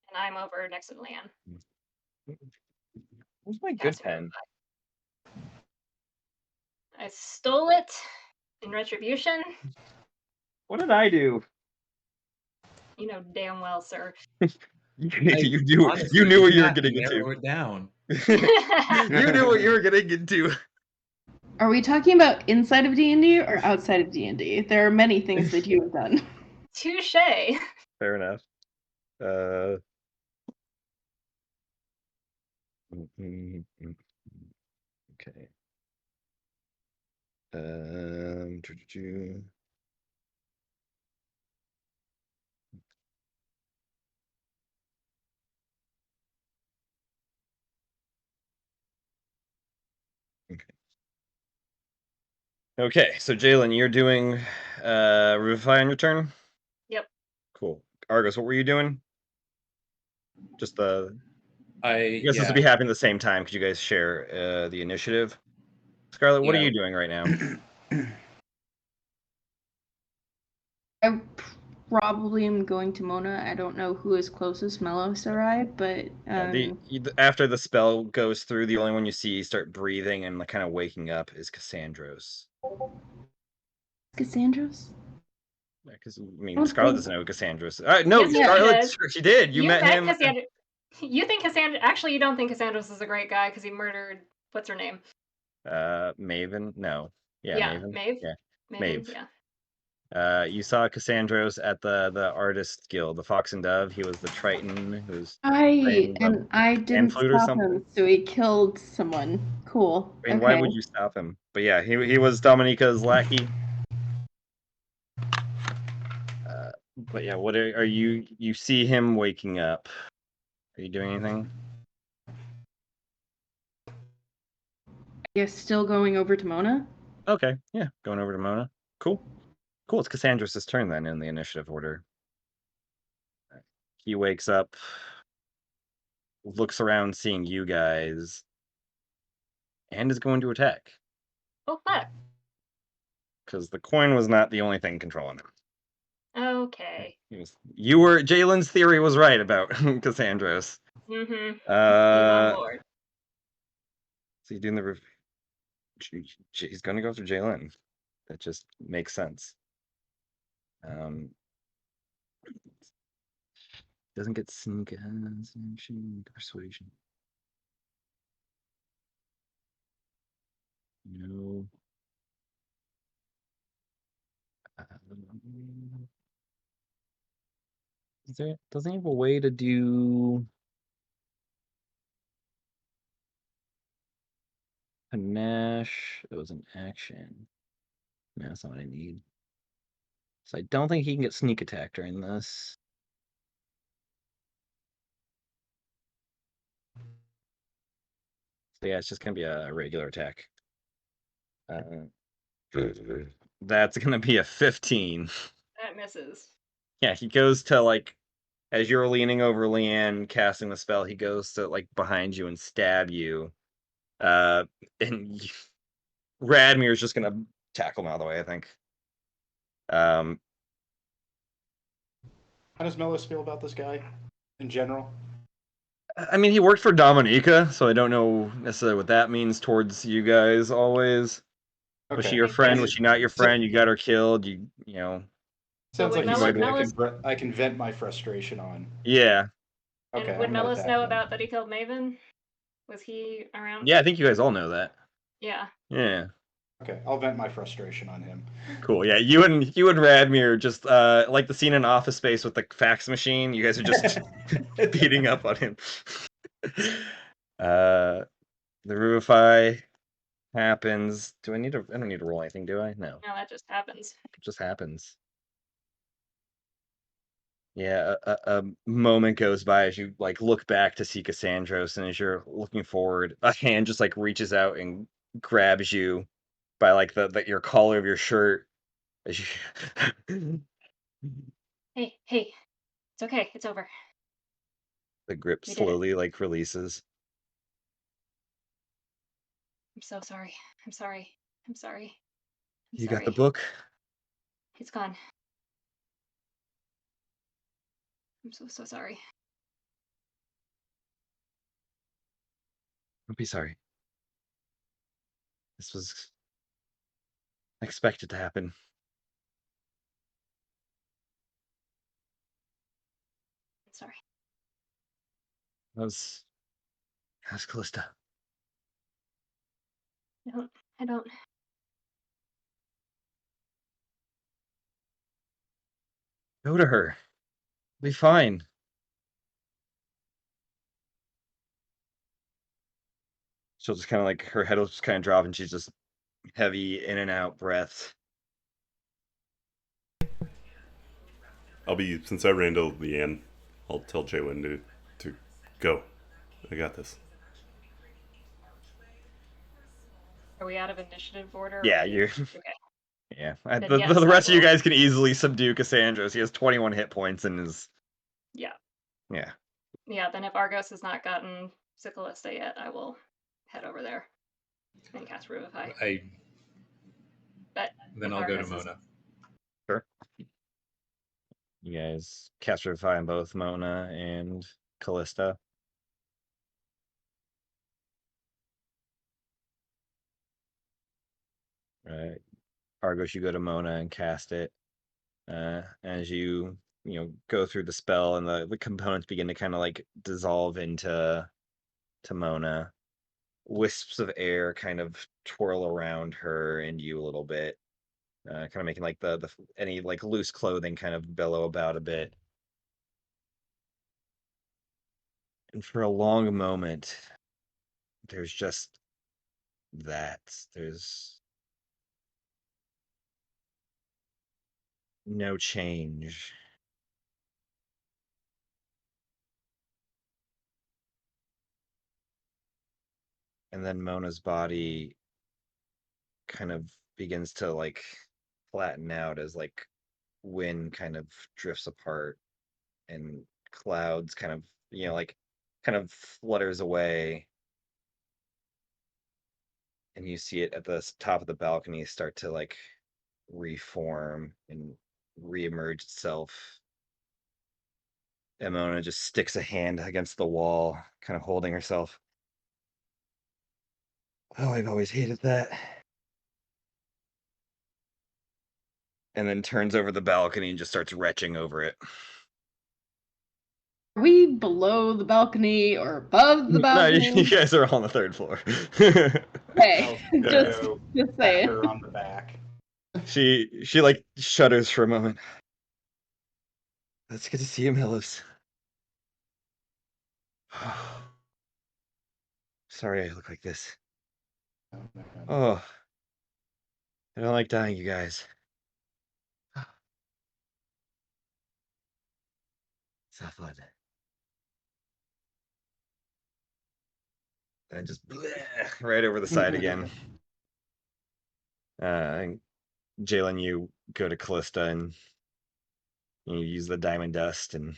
[SPEAKER 2] And I'm over next to Leanne.
[SPEAKER 3] Where's my good
[SPEAKER 2] Cast
[SPEAKER 3] pen?
[SPEAKER 2] Revivify. I stole it in retribution.
[SPEAKER 3] What did I do?
[SPEAKER 2] You know damn well, sir.
[SPEAKER 3] You knew
[SPEAKER 6] Honestly,
[SPEAKER 3] you knew what you were
[SPEAKER 6] have to
[SPEAKER 3] getting into.
[SPEAKER 6] narrow it down.
[SPEAKER 3] You knew what you were getting into.
[SPEAKER 5] Are we talking about inside of D&D or outside of D&D? There are many things that you have done.
[SPEAKER 2] Touche.
[SPEAKER 3] Fair enough. Okay. Okay, so Jalen, you're doing Revivify on your turn?
[SPEAKER 2] Yep.
[SPEAKER 3] Cool. Argos, what were you doing? Just the... I guess this
[SPEAKER 6] Yeah.
[SPEAKER 3] would be happening at the same time because you guys share the initiative. Scarlett, what are
[SPEAKER 6] Yeah.
[SPEAKER 3] you doing right now?
[SPEAKER 5] I probably am going to Mona. I don't know who is closest, Melos or I, but
[SPEAKER 3] After the spell goes through, the only one you see start breathing and kind of waking up is Cassandros.
[SPEAKER 5] Cassandros?
[SPEAKER 3] Because I mean, Scarlett doesn't know who Cassandros. No,
[SPEAKER 2] Yes, you
[SPEAKER 3] Scarlett,
[SPEAKER 2] did.
[SPEAKER 3] she did. You met him.
[SPEAKER 2] Cassandra. You think Cassandra? Actually, you don't think Cassandros is a great guy because he murdered. What's her name?
[SPEAKER 3] Maven. No. Yeah, Maven.
[SPEAKER 2] Maeve.
[SPEAKER 3] Yeah,
[SPEAKER 2] Maeve.
[SPEAKER 3] Maeve.
[SPEAKER 2] Yeah.
[SPEAKER 3] You saw Cassandros at the Artist Guild, the Fox and Dove. He was the Triton who's
[SPEAKER 5] I didn't
[SPEAKER 3] flute or
[SPEAKER 5] stop
[SPEAKER 3] something?
[SPEAKER 5] him, so he killed someone. Cool.
[SPEAKER 3] I mean, why would you stop him? But yeah, he was Dominica's lackey. But yeah, what are you? You see him waking up. Are you doing anything?
[SPEAKER 5] You're still going over to Mona?
[SPEAKER 3] Okay, yeah, going over to Mona. Cool. Cool, it's Cassandros' turn then in the initiative order. He wakes up, looks around seeing you guys, and is going to attack.
[SPEAKER 2] Oh fuck.
[SPEAKER 3] Because the coin was not the only thing controlling him.
[SPEAKER 2] Okay.
[SPEAKER 3] Jalen's theory was right about Cassandros.
[SPEAKER 2] Mm-hmm. He's on board.
[SPEAKER 3] So he's doing the... He's going to go through Jalen. That just makes sense. Doesn't get sneak persuasion. No. Doesn't he have a way to do panache? It was an action. No, that's not what I need. So I don't think he can get sneak attack during this. So yeah, it's just gonna be a regular attack. That's gonna be a 15.
[SPEAKER 2] That misses.
[SPEAKER 3] Yeah, he goes to like, as you're leaning over Leanne casting the spell, he goes to like behind you and stab you. And Radmir's just gonna tackle him out of the way, I think.
[SPEAKER 7] How does Melos feel about this guy in general?
[SPEAKER 3] I mean, he worked for Dominica, so I don't know necessarily what that means towards you guys always. Okay. Was she your friend? Was she not your friend? You got her killed. You know.
[SPEAKER 7] Sounds like I can vent my frustration on.
[SPEAKER 3] Yeah.
[SPEAKER 2] Okay. And would Melos know about that he killed Maven? Was he around?
[SPEAKER 3] Yeah, I think you guys all know that.
[SPEAKER 2] Yeah.
[SPEAKER 3] Yeah.
[SPEAKER 7] Okay, I'll vent my frustration on him.
[SPEAKER 3] Cool. Yeah, you and Radmir just like the scene in Office Space with the fax machine. You guys are just beating up on him. The Revivify happens. I don't need to roll anything, do I? No.
[SPEAKER 2] No, that just happens.
[SPEAKER 3] It just happens.
[SPEAKER 4] Yeah, a moment goes by as you like look back to see Cassandros, and as you're looking forward, a hand just like reaches out and grabs you by like the your collar of your shirt. As you
[SPEAKER 2] Hey, it's okay. It's over.
[SPEAKER 4] the grip
[SPEAKER 2] We did it.
[SPEAKER 4] slowly like releases.
[SPEAKER 2] I'm so sorry. I'm sorry. I'm sorry. I'm
[SPEAKER 4] You got the
[SPEAKER 2] sorry.
[SPEAKER 4] book?
[SPEAKER 2] It's gone. I'm so sorry.
[SPEAKER 4] Don't be sorry. This was expected to happen.
[SPEAKER 2] I'm sorry.
[SPEAKER 4] How's Callista?
[SPEAKER 2] I don't.
[SPEAKER 4] Go to her. Be fine. She'll just kind of like her head will just kind of drop, and she's just heavy in and out breaths.
[SPEAKER 1] Since I ran to Leanne, I'll tell Jalen to go. I got this.
[SPEAKER 2] Are we out of initiative order?
[SPEAKER 4] Yeah,
[SPEAKER 2] already?
[SPEAKER 4] you're.
[SPEAKER 2] Okay.
[SPEAKER 4] Yeah,
[SPEAKER 2] Then
[SPEAKER 4] the
[SPEAKER 2] yes,
[SPEAKER 4] rest
[SPEAKER 2] I
[SPEAKER 4] of you
[SPEAKER 2] will.
[SPEAKER 4] guys can easily subdue Cassandros. He has 21 hit points and is
[SPEAKER 2] Yeah.
[SPEAKER 4] yeah.
[SPEAKER 2] Yeah, then if Argos has not gotten Sicalista yet, I will head over there and cast Revivify. But
[SPEAKER 6] Then
[SPEAKER 2] if
[SPEAKER 6] I'll go to
[SPEAKER 2] Argos is-
[SPEAKER 6] Mona.
[SPEAKER 4] Sure. You guys cast Revivify on both Mona and Callista. Right. Argos, you go to Mona and cast it. As you go through the spell and the components begin to kind of like dissolve into Mona. Wisps of air kind of twirl around her and you a little bit, kind of making like the any like loose clothing kind of billow about a bit. And for a long moment, there's just that. There's no change. And then Mona's body kind of begins to like flatten out as like wind kind of drifts apart and clouds kind of, like kind of flutters away. And you see it at the top of the balcony start to like reform and reemerge itself. And Mona just sticks a hand against the wall, kind of holding herself. Oh, I've always hated that. And then turns over the balcony and just starts retching over it.
[SPEAKER 5] Are we below the balcony or above the
[SPEAKER 4] No,
[SPEAKER 5] balcony?
[SPEAKER 4] you guys are on the third floor.
[SPEAKER 5] Okay,
[SPEAKER 7] I'll
[SPEAKER 5] just
[SPEAKER 7] go
[SPEAKER 5] just
[SPEAKER 7] pat
[SPEAKER 5] saying.
[SPEAKER 7] her on the back.
[SPEAKER 4] She like shudders for a moment. That's good to see you, Millows. Sorry I look like this. Oh, I don't like dying, you guys. It's not fun. And just bleh, right over the side again. And Jalen, you go to Callista and you use the diamond dust, and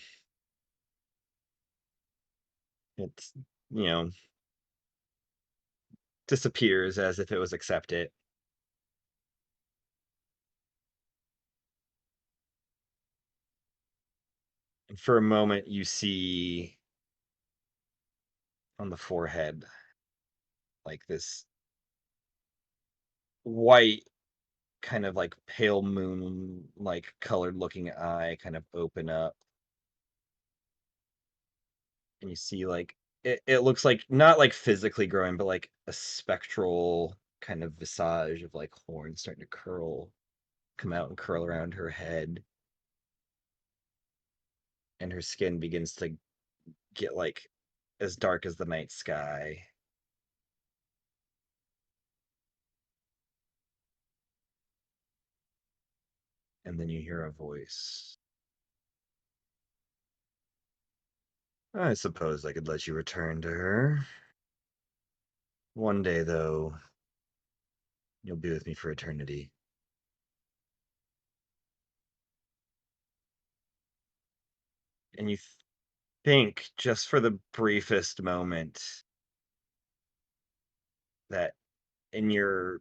[SPEAKER 4] it's you know disappears as if it was accepted. And for a moment, you see on the forehead like this white, kind of like pale moon like colored looking eye kind of open up, and you see like it looks like not like physically growing, but like a spectral kind of visage of like horns starting to come out and curl around her head, and her skin begins to get like as dark as the night sky. And then you hear a voice.
[SPEAKER 3] I suppose I could let you return to her. One day, though, you'll be with me for eternity. And you think, just for the briefest moment, that in your,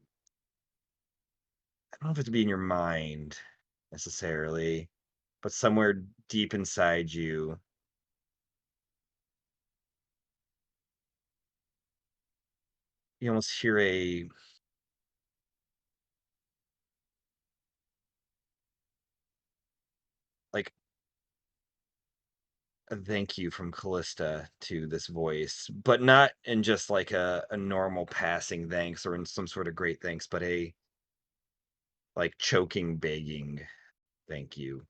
[SPEAKER 3] I don't know if it's be in your mind necessarily, but somewhere deep inside you, you almost hear like a thank you from Callista to this voice, but not in just like a normal passing thanks or in some sort of great thanks, but a like choking, begging thank you.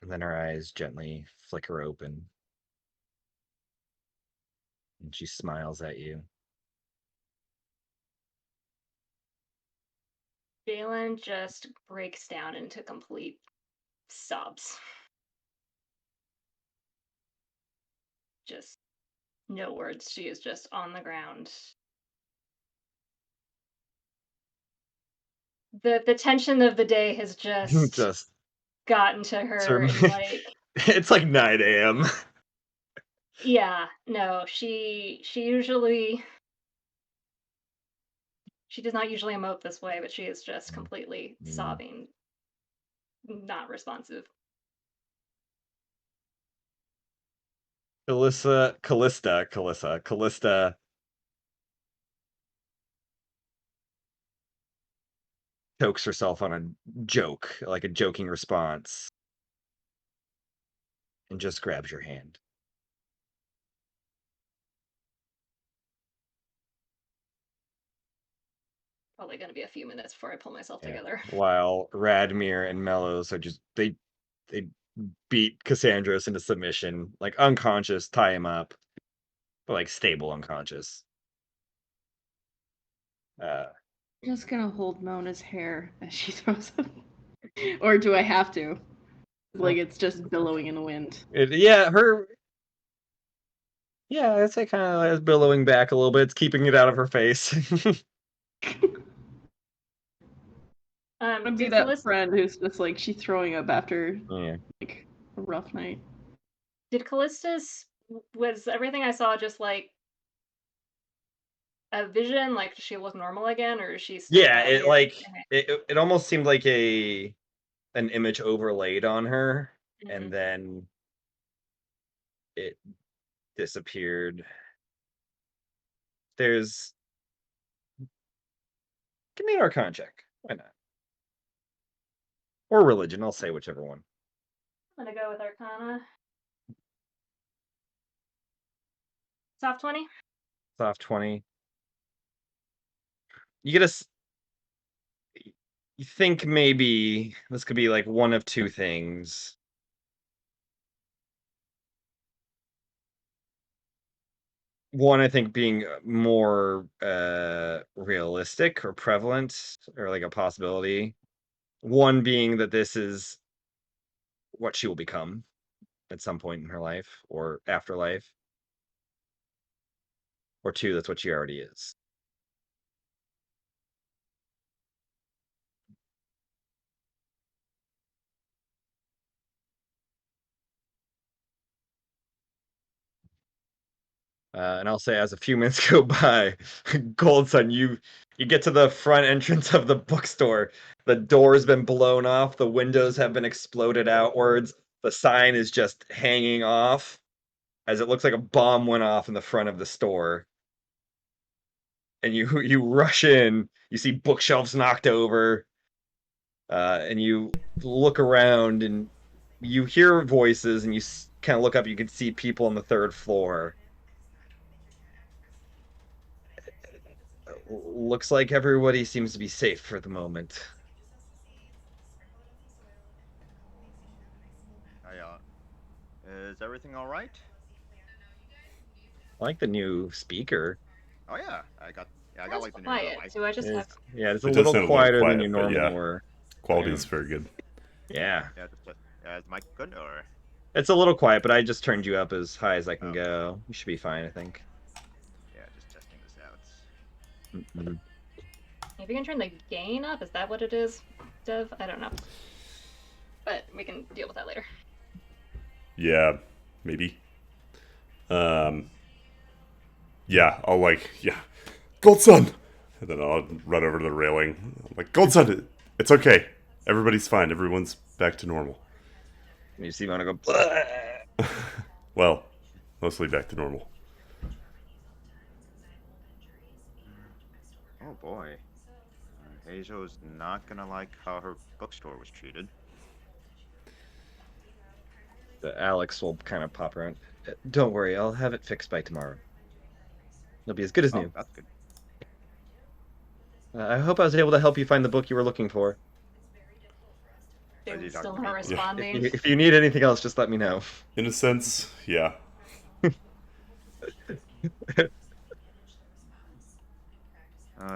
[SPEAKER 3] And then her eyes gently flicker open. And she smiles at you.
[SPEAKER 2] Jalen just breaks down into complete sobs. Just no words. She is just on the ground. The tension of the day has just
[SPEAKER 3] Just
[SPEAKER 2] gotten to her, and like,
[SPEAKER 3] it's like 9 a.m.
[SPEAKER 2] yeah, no, she usually, she does not usually emote this way, but she is just completely sobbing, not responsive.
[SPEAKER 3] Callista chokes herself on a joke, like a joking response, and just grabs your hand.
[SPEAKER 2] Probably going to be a few minutes before I pull myself together.
[SPEAKER 3] While Radmir and Mellows are just they beat Cassandros into submission, like unconscious, tie him up, but like stable unconscious.
[SPEAKER 5] Just gonna hold Mona's hair as she throws up. Or do I have to? Like it's just billowing in the wind.
[SPEAKER 3] I'd say kind of is billowing back a little bit. It's keeping it out of her face.
[SPEAKER 5] I'm gonna be that friend who's just like she's throwing up after like a rough night.
[SPEAKER 2] Did Callista's, was everything I saw just like a vision? Like, does she look normal again, or is she still
[SPEAKER 3] it like it almost seemed like an image overlaid on her, and then it disappeared. Give me an Arcana check. Why not? Or religion. I'll say whichever one.
[SPEAKER 2] I'm gonna go with Arcana. Soft 20.
[SPEAKER 3] Soft 20. You think maybe this could be like one of two things. One, I think, being more realistic or prevalent, or like a possibility. One being that this is what she will become at some point in her life or afterlife. Or two, that's what she already is. And I'll say, as a few minutes go by, Goldsun, you get to the front entrance of the bookstore. The door's been blown off. The windows have been exploded outwards. The sign is just hanging off, as it looks like a bomb went off in the front of the store. And you rush in. You see bookshelves knocked over, and you look around, and you hear voices, and you kind of look up. You can see people on the third floor. Looks like everybody seems to be safe for the moment.
[SPEAKER 8] Is everything all right?
[SPEAKER 3] I like the new speaker.
[SPEAKER 8] Oh yeah, I got like the new
[SPEAKER 2] quiet. Do I just have?
[SPEAKER 3] Yeah, it's
[SPEAKER 1] It
[SPEAKER 3] a
[SPEAKER 1] does
[SPEAKER 3] little
[SPEAKER 1] sound
[SPEAKER 3] quieter
[SPEAKER 1] quiet,
[SPEAKER 3] than you
[SPEAKER 1] but
[SPEAKER 3] normally
[SPEAKER 1] yeah.
[SPEAKER 3] were.
[SPEAKER 1] Quality is very good.
[SPEAKER 3] Yeah.
[SPEAKER 8] Is Mike good or?
[SPEAKER 4] It's a little quiet, but I just turned you up as high as I can
[SPEAKER 8] Okay.
[SPEAKER 4] go. You should be fine, I think.
[SPEAKER 8] Yeah, just testing this out.
[SPEAKER 4] Mhm.
[SPEAKER 2] Maybe you can turn the gain up. Is that what it is, Dev? I don't know. But we can deal with that later.
[SPEAKER 1] Yeah, maybe. Yeah, I'll Gold Sun! And then I'll run over to the railing. I'm like, Gold Sun, it's okay. Everybody's fine. Everyone's back to normal.
[SPEAKER 4] And you see Mona go, "Bleh."
[SPEAKER 1] Well, mostly back to normal.
[SPEAKER 8] Oh boy. Hazel's not gonna like how her bookstore was treated.
[SPEAKER 4] Alex will kind of pop around. Don't worry, I'll have it fixed by tomorrow. It'll be as good as
[SPEAKER 8] Oh,
[SPEAKER 4] new.
[SPEAKER 8] that's good.
[SPEAKER 4] I hope I was able to help you find the book you were looking for.
[SPEAKER 8] Are you
[SPEAKER 2] They're still
[SPEAKER 8] talking
[SPEAKER 2] not
[SPEAKER 8] to me?
[SPEAKER 2] responding.
[SPEAKER 4] If you need anything else, just let me know.
[SPEAKER 1] In a sense, yeah.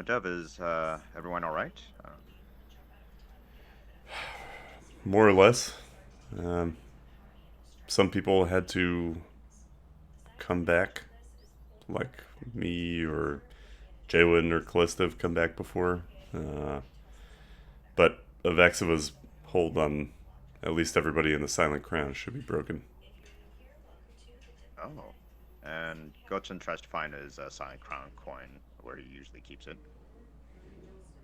[SPEAKER 8] Dev, is everyone all right?
[SPEAKER 1] More or less. Some people had to come back, like me or Jalen or Callista have come back before. But Avaxiva's hold on at least everybody in the Silent Crown should be broken.
[SPEAKER 8] Oh. And Gotson tries to find his Silent Crown coin where he usually keeps it.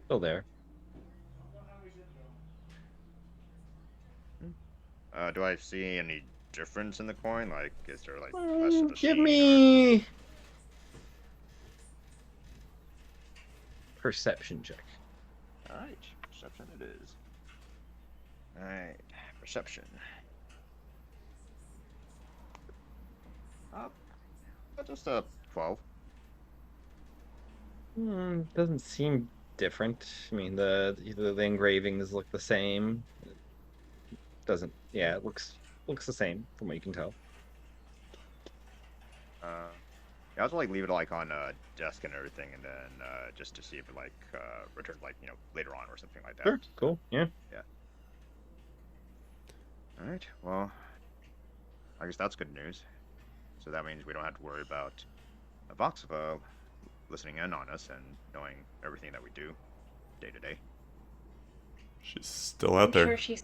[SPEAKER 4] Still there.
[SPEAKER 8] Do I see any difference in the coin? Like, is there like less of a
[SPEAKER 4] Give
[SPEAKER 8] sheen or...
[SPEAKER 4] me perception check.
[SPEAKER 8] Alright, perception it is. Alright, perception. Just a 12.
[SPEAKER 4] Doesn't seem different. I mean, the engravings look the same. Doesn't. Yeah, it looks the same from what you can tell.
[SPEAKER 8] Yeah, I'll just like leave it like on a desk and everything, and then just to see if it like returns like later on or something like that.
[SPEAKER 4] Sure. Cool. Yeah.
[SPEAKER 8] Yeah. All right. Well, I guess that's good news. So that means we don't have to worry about Voxiva listening in on us and knowing everything that we do day to day.
[SPEAKER 1] She's still out
[SPEAKER 2] I'm
[SPEAKER 1] there.
[SPEAKER 2] sure she's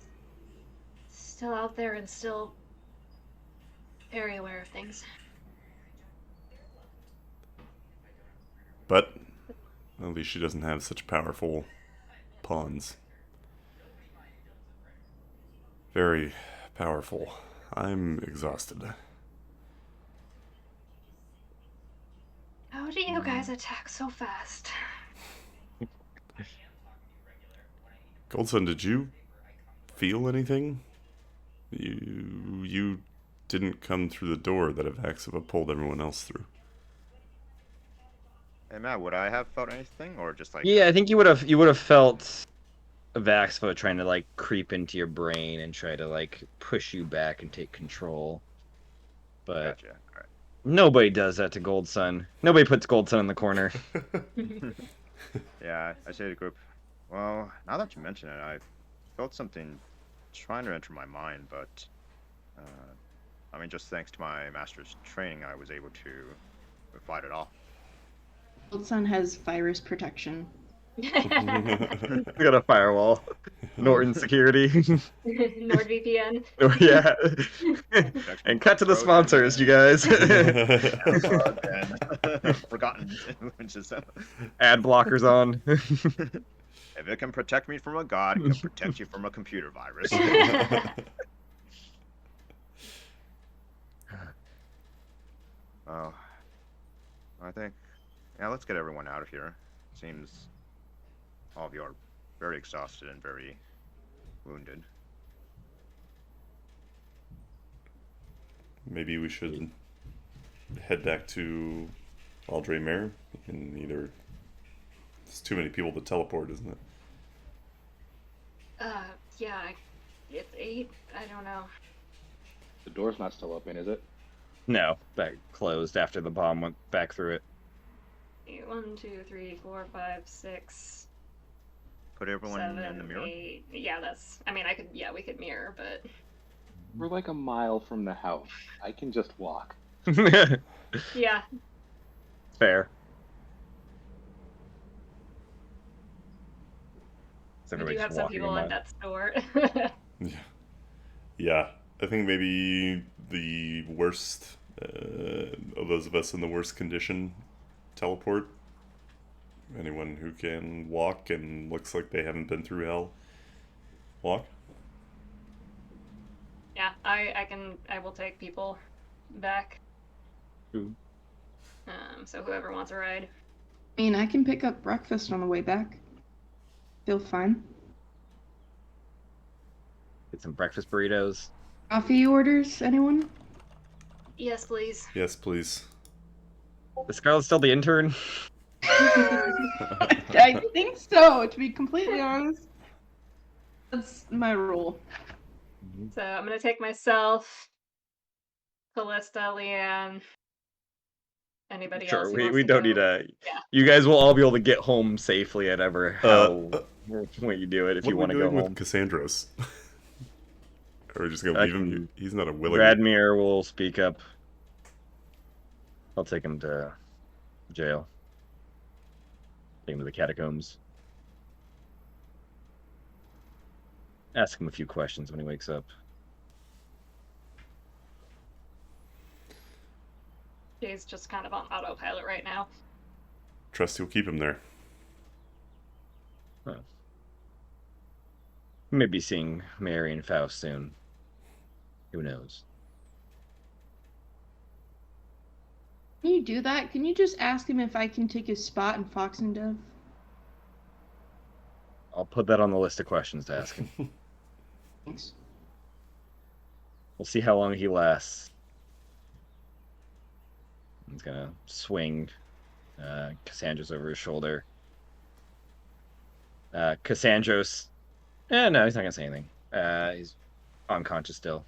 [SPEAKER 2] still out there and still very aware of things.
[SPEAKER 1] But at least she doesn't have such powerful pawns. Very powerful. I'm exhausted.
[SPEAKER 2] How do you guys attack so fast?
[SPEAKER 1] Goldson, did you feel anything? You didn't come through the door that Avaxiva pulled everyone else through.
[SPEAKER 8] Hey Matt, would I have felt anything, or just like?
[SPEAKER 4] Yeah, I think you would have felt Vaxpo trying to like creep into your brain and try to like push you back and take control. But
[SPEAKER 8] Gotcha. All right.
[SPEAKER 4] nobody does that to Gold Sun. Nobody puts Gold Sun in the corner.
[SPEAKER 8] Yeah, I say to the group. Well, now that you mention it, I felt something trying to enter my mind, but I mean, just thanks to my master's training, I was able to fight it off.
[SPEAKER 5] Gold Sun has virus protection.
[SPEAKER 4] We got a firewall. Norton security.
[SPEAKER 2] NordVPN.
[SPEAKER 4] Yeah. And cut to the sponsors, you guys.
[SPEAKER 8] Forgotten.
[SPEAKER 4] Ad blockers on.
[SPEAKER 8] If it can protect me from a god, it can protect you from a computer virus. Oh, I think, yeah, let's get everyone out of here. Seems all of you are very exhausted and very wounded.
[SPEAKER 1] Maybe we should head back to Aldre Mare. We can either... It's too many people to teleport, isn't it?
[SPEAKER 2] Yeah, it's 8. I don't know.
[SPEAKER 10] The door's not still open, is it?
[SPEAKER 4] No, that closed after the bomb went back through it.
[SPEAKER 2] 1, 2, 3, 4, 5, 6.
[SPEAKER 8] Put everyone
[SPEAKER 2] 7,
[SPEAKER 8] in the mirror?
[SPEAKER 2] 8. Yeah, that's. I mean, I could. Yeah, we could mirror, but
[SPEAKER 10] We're like a mile from the house. I can just walk.
[SPEAKER 2] Yeah.
[SPEAKER 4] Fair. Is
[SPEAKER 2] We
[SPEAKER 4] everybody
[SPEAKER 2] do
[SPEAKER 4] just
[SPEAKER 2] have some
[SPEAKER 4] walking a
[SPEAKER 2] people on
[SPEAKER 4] mile?
[SPEAKER 2] death's door.
[SPEAKER 1] Yeah. Yeah. I think maybe the worst, of those of us in the worst condition, teleport. Anyone who can walk and looks like they haven't been through hell, walk.
[SPEAKER 2] Yeah, I will take people back.
[SPEAKER 4] Ooh.
[SPEAKER 2] So whoever wants a ride.
[SPEAKER 5] I mean, I can pick up breakfast on the way back. Feel fine.
[SPEAKER 4] Get some breakfast burritos.
[SPEAKER 5] Coffee orders, anyone?
[SPEAKER 2] Yes, please.
[SPEAKER 1] Yes, please.
[SPEAKER 4] Is Scarlet still the intern?
[SPEAKER 5] I think so, to be completely honest. That's my rule.
[SPEAKER 2] So I'm gonna take myself, Callista, Leanne, anybody else
[SPEAKER 4] Sure,
[SPEAKER 2] who wants
[SPEAKER 4] we
[SPEAKER 2] to
[SPEAKER 4] don't
[SPEAKER 2] go.
[SPEAKER 4] need a.
[SPEAKER 2] Yeah.
[SPEAKER 4] You guys will all be able to get home safely at how when you do it if
[SPEAKER 1] What
[SPEAKER 4] you
[SPEAKER 1] are we
[SPEAKER 4] want to go
[SPEAKER 1] doing with
[SPEAKER 4] home.
[SPEAKER 1] Cassandros? Are we just gonna leave him? He's not a willing.
[SPEAKER 4] Radmir will speak up. I'll take him to jail. Take him to the catacombs. Ask him a few questions when he wakes up.
[SPEAKER 2] He's just kind of on autopilot right now.
[SPEAKER 1] Trust you'll keep him there.
[SPEAKER 4] Huh. We may be seeing Mary and Faust soon. Who knows?
[SPEAKER 5] Can you do that? Can you just ask him if I can take his spot in Fox and Dove?
[SPEAKER 4] I'll put that on the list of questions to ask him.
[SPEAKER 5] Thanks.
[SPEAKER 4] We'll see how long he lasts. He's gonna swing Cassandra's over his shoulder. Cassandros. No, he's not gonna say anything. He's unconscious still.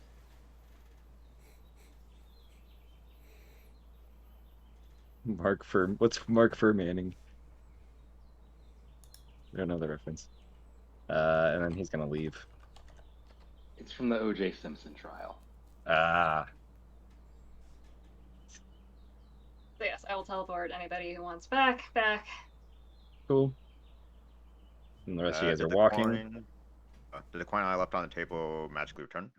[SPEAKER 4] What's Mark Manning? I don't know the reference. And then he's gonna leave.
[SPEAKER 10] It's from the O.J. Simpson trial.
[SPEAKER 4] Ah.
[SPEAKER 2] So yes, I will teleport anybody who wants back.
[SPEAKER 4] Cool. And the rest of you guys
[SPEAKER 8] Did
[SPEAKER 4] are
[SPEAKER 8] the
[SPEAKER 4] walking.
[SPEAKER 8] Did the coin I left on the table magically return?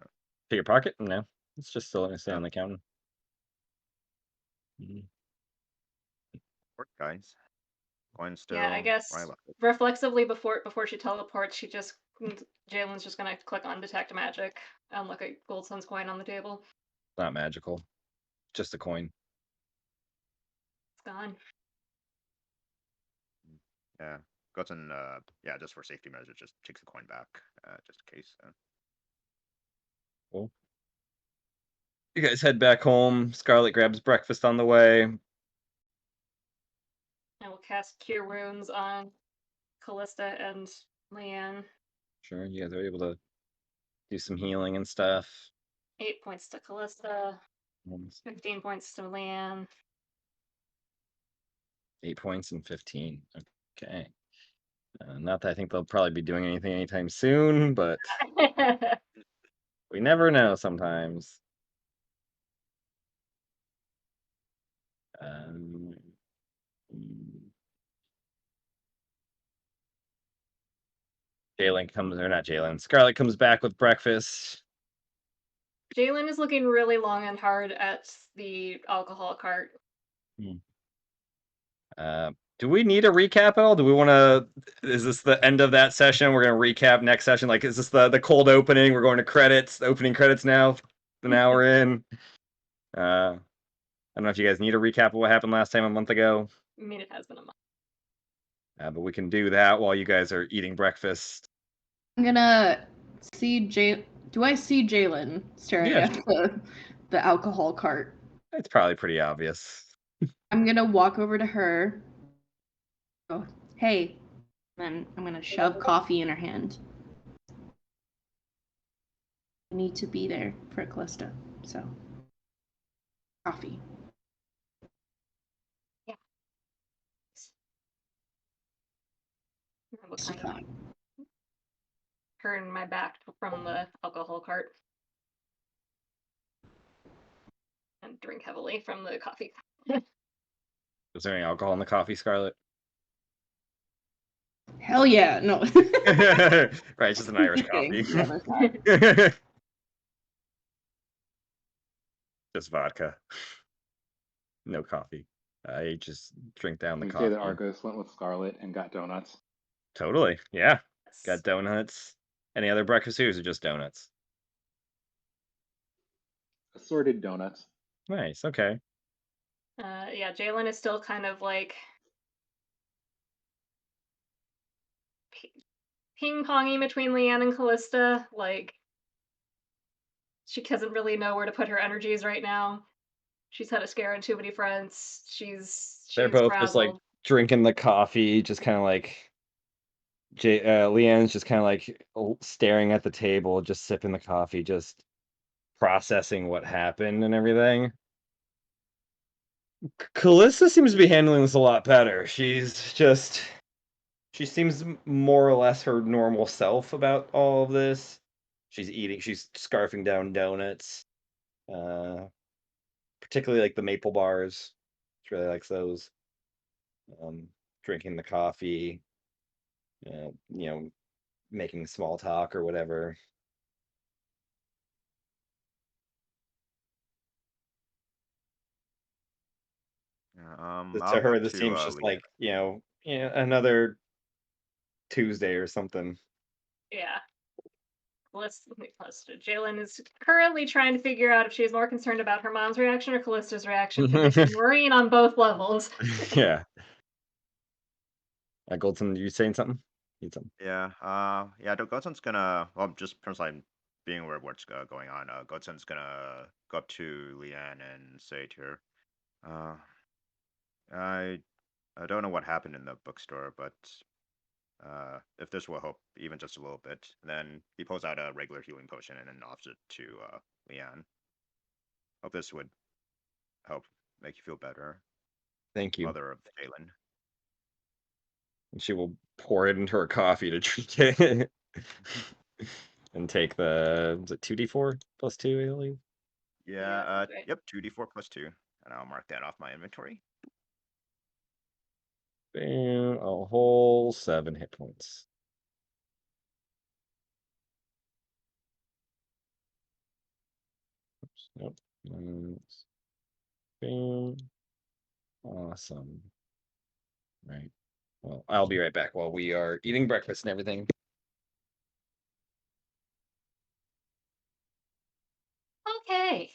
[SPEAKER 4] To your pocket? No. It's just still gonna stay on the counter.
[SPEAKER 8] Work, guys. Coin still.
[SPEAKER 2] Yeah, I guess
[SPEAKER 8] where I left it.
[SPEAKER 2] reflexively before she teleports, Jalen's just gonna click on detect magic and look at Goldsun's coin on the table.
[SPEAKER 4] Not magical. Just a coin.
[SPEAKER 2] It's gone.
[SPEAKER 8] Yeah. Gotten, yeah, just for safety measures, just takes the coin back, just in case.
[SPEAKER 4] Cool. You guys head back home. Scarlet grabs breakfast on the way.
[SPEAKER 2] I will cast Cure Wounds on Callista and Leanne.
[SPEAKER 4] Sure, you guys are able to do some healing and stuff.
[SPEAKER 2] 8 points to Callista, 15 points to Leanne.
[SPEAKER 4] 8 points and 15. Okay. Not that I think they'll probably be doing anything anytime soon, but we never know sometimes. Scarlet comes back with breakfast.
[SPEAKER 2] Jalen is looking really long and hard at the alcohol cart.
[SPEAKER 4] Do we need a recap at all? Do we want to? Is this the end of that session? We're gonna recap next session. Like, is this the cold opening? We're going to credits. The opening credits now. An hour in. I don't know if you guys need a recap of what happened last time a month ago.
[SPEAKER 2] I mean, it has been a month.
[SPEAKER 4] But we can do that while you guys are eating breakfast.
[SPEAKER 5] I'm gonna see Do I see Jalen staring
[SPEAKER 4] Yeah.
[SPEAKER 5] at the alcohol cart?
[SPEAKER 4] It's probably pretty obvious.
[SPEAKER 5] I'm gonna walk over to her. Go, hey. Then I'm gonna shove coffee in her hand. I need to be there for Callista, so coffee.
[SPEAKER 2] Yeah. I will kind of turn my back from the alcohol cart. drink heavily from the coffee.
[SPEAKER 3] Is there any alcohol in the coffee, Scarlet?
[SPEAKER 5] Hell yeah, no.
[SPEAKER 3] Right, it's just an Irish coffee.
[SPEAKER 5] Yeah, there's not.
[SPEAKER 3] Just vodka. No coffee. I just drink down the
[SPEAKER 10] You say
[SPEAKER 3] coffee.
[SPEAKER 10] that Argos went with Scarlet and got donuts.
[SPEAKER 3] Totally. Yeah. Got donuts. Any other breakfast foods or just donuts?
[SPEAKER 10] Assorted donuts.
[SPEAKER 3] Nice. Okay.
[SPEAKER 2] Yeah, Jalen is still kind of like ping-ponging between Leanne and Callista. Like, she doesn't really know where to put her energies right now. She's had a scare and too many friends.
[SPEAKER 3] They're
[SPEAKER 2] She's
[SPEAKER 3] both just like
[SPEAKER 2] frazzled.
[SPEAKER 3] drinking the coffee, just kind of like Leanne's just kind of like staring at the table, just sipping the coffee, just processing what happened and everything. Callista seems to be handling this a lot better. She seems more or less her normal self about all of this. She's scarfing down donuts, particularly like the maple bars. She really likes those. Drinking the coffee, making small talk or whatever. To
[SPEAKER 8] I'll
[SPEAKER 3] her,
[SPEAKER 8] go
[SPEAKER 3] this
[SPEAKER 8] to
[SPEAKER 3] seems just
[SPEAKER 8] Leanne.
[SPEAKER 3] like another Tuesday or something.
[SPEAKER 2] Yeah. Jalen is currently trying to figure out if she's more concerned about her mom's reaction or Callista's reaction, because she's worrying on both levels.
[SPEAKER 3] Yeah. Goldson, you saying something? Need something?
[SPEAKER 8] Yeah. Godson's gonna. Well, just personally being aware of what's going on. Godson's gonna go up to Leanne and say to her, "I don't know what happened in the bookstore, but if this will help even just a little bit, then he pulls out a regular healing potion and then offers it to Leanne. Hope this would help make you feel better,
[SPEAKER 3] Thank you."
[SPEAKER 8] mother of Jalen.
[SPEAKER 3] And she will pour it into her coffee to drink it. And take is it 2d4 plus 2, I believe?
[SPEAKER 8] Yeah,
[SPEAKER 2] that's right.
[SPEAKER 8] yep, 2d4 plus 2. And I'll mark that off my inventory.
[SPEAKER 3] Bam, a whole 7 hit points. Oops, nope. Bam. Awesome. Right. Well, I'll be right back while we are eating breakfast and everything.
[SPEAKER 2] Okay.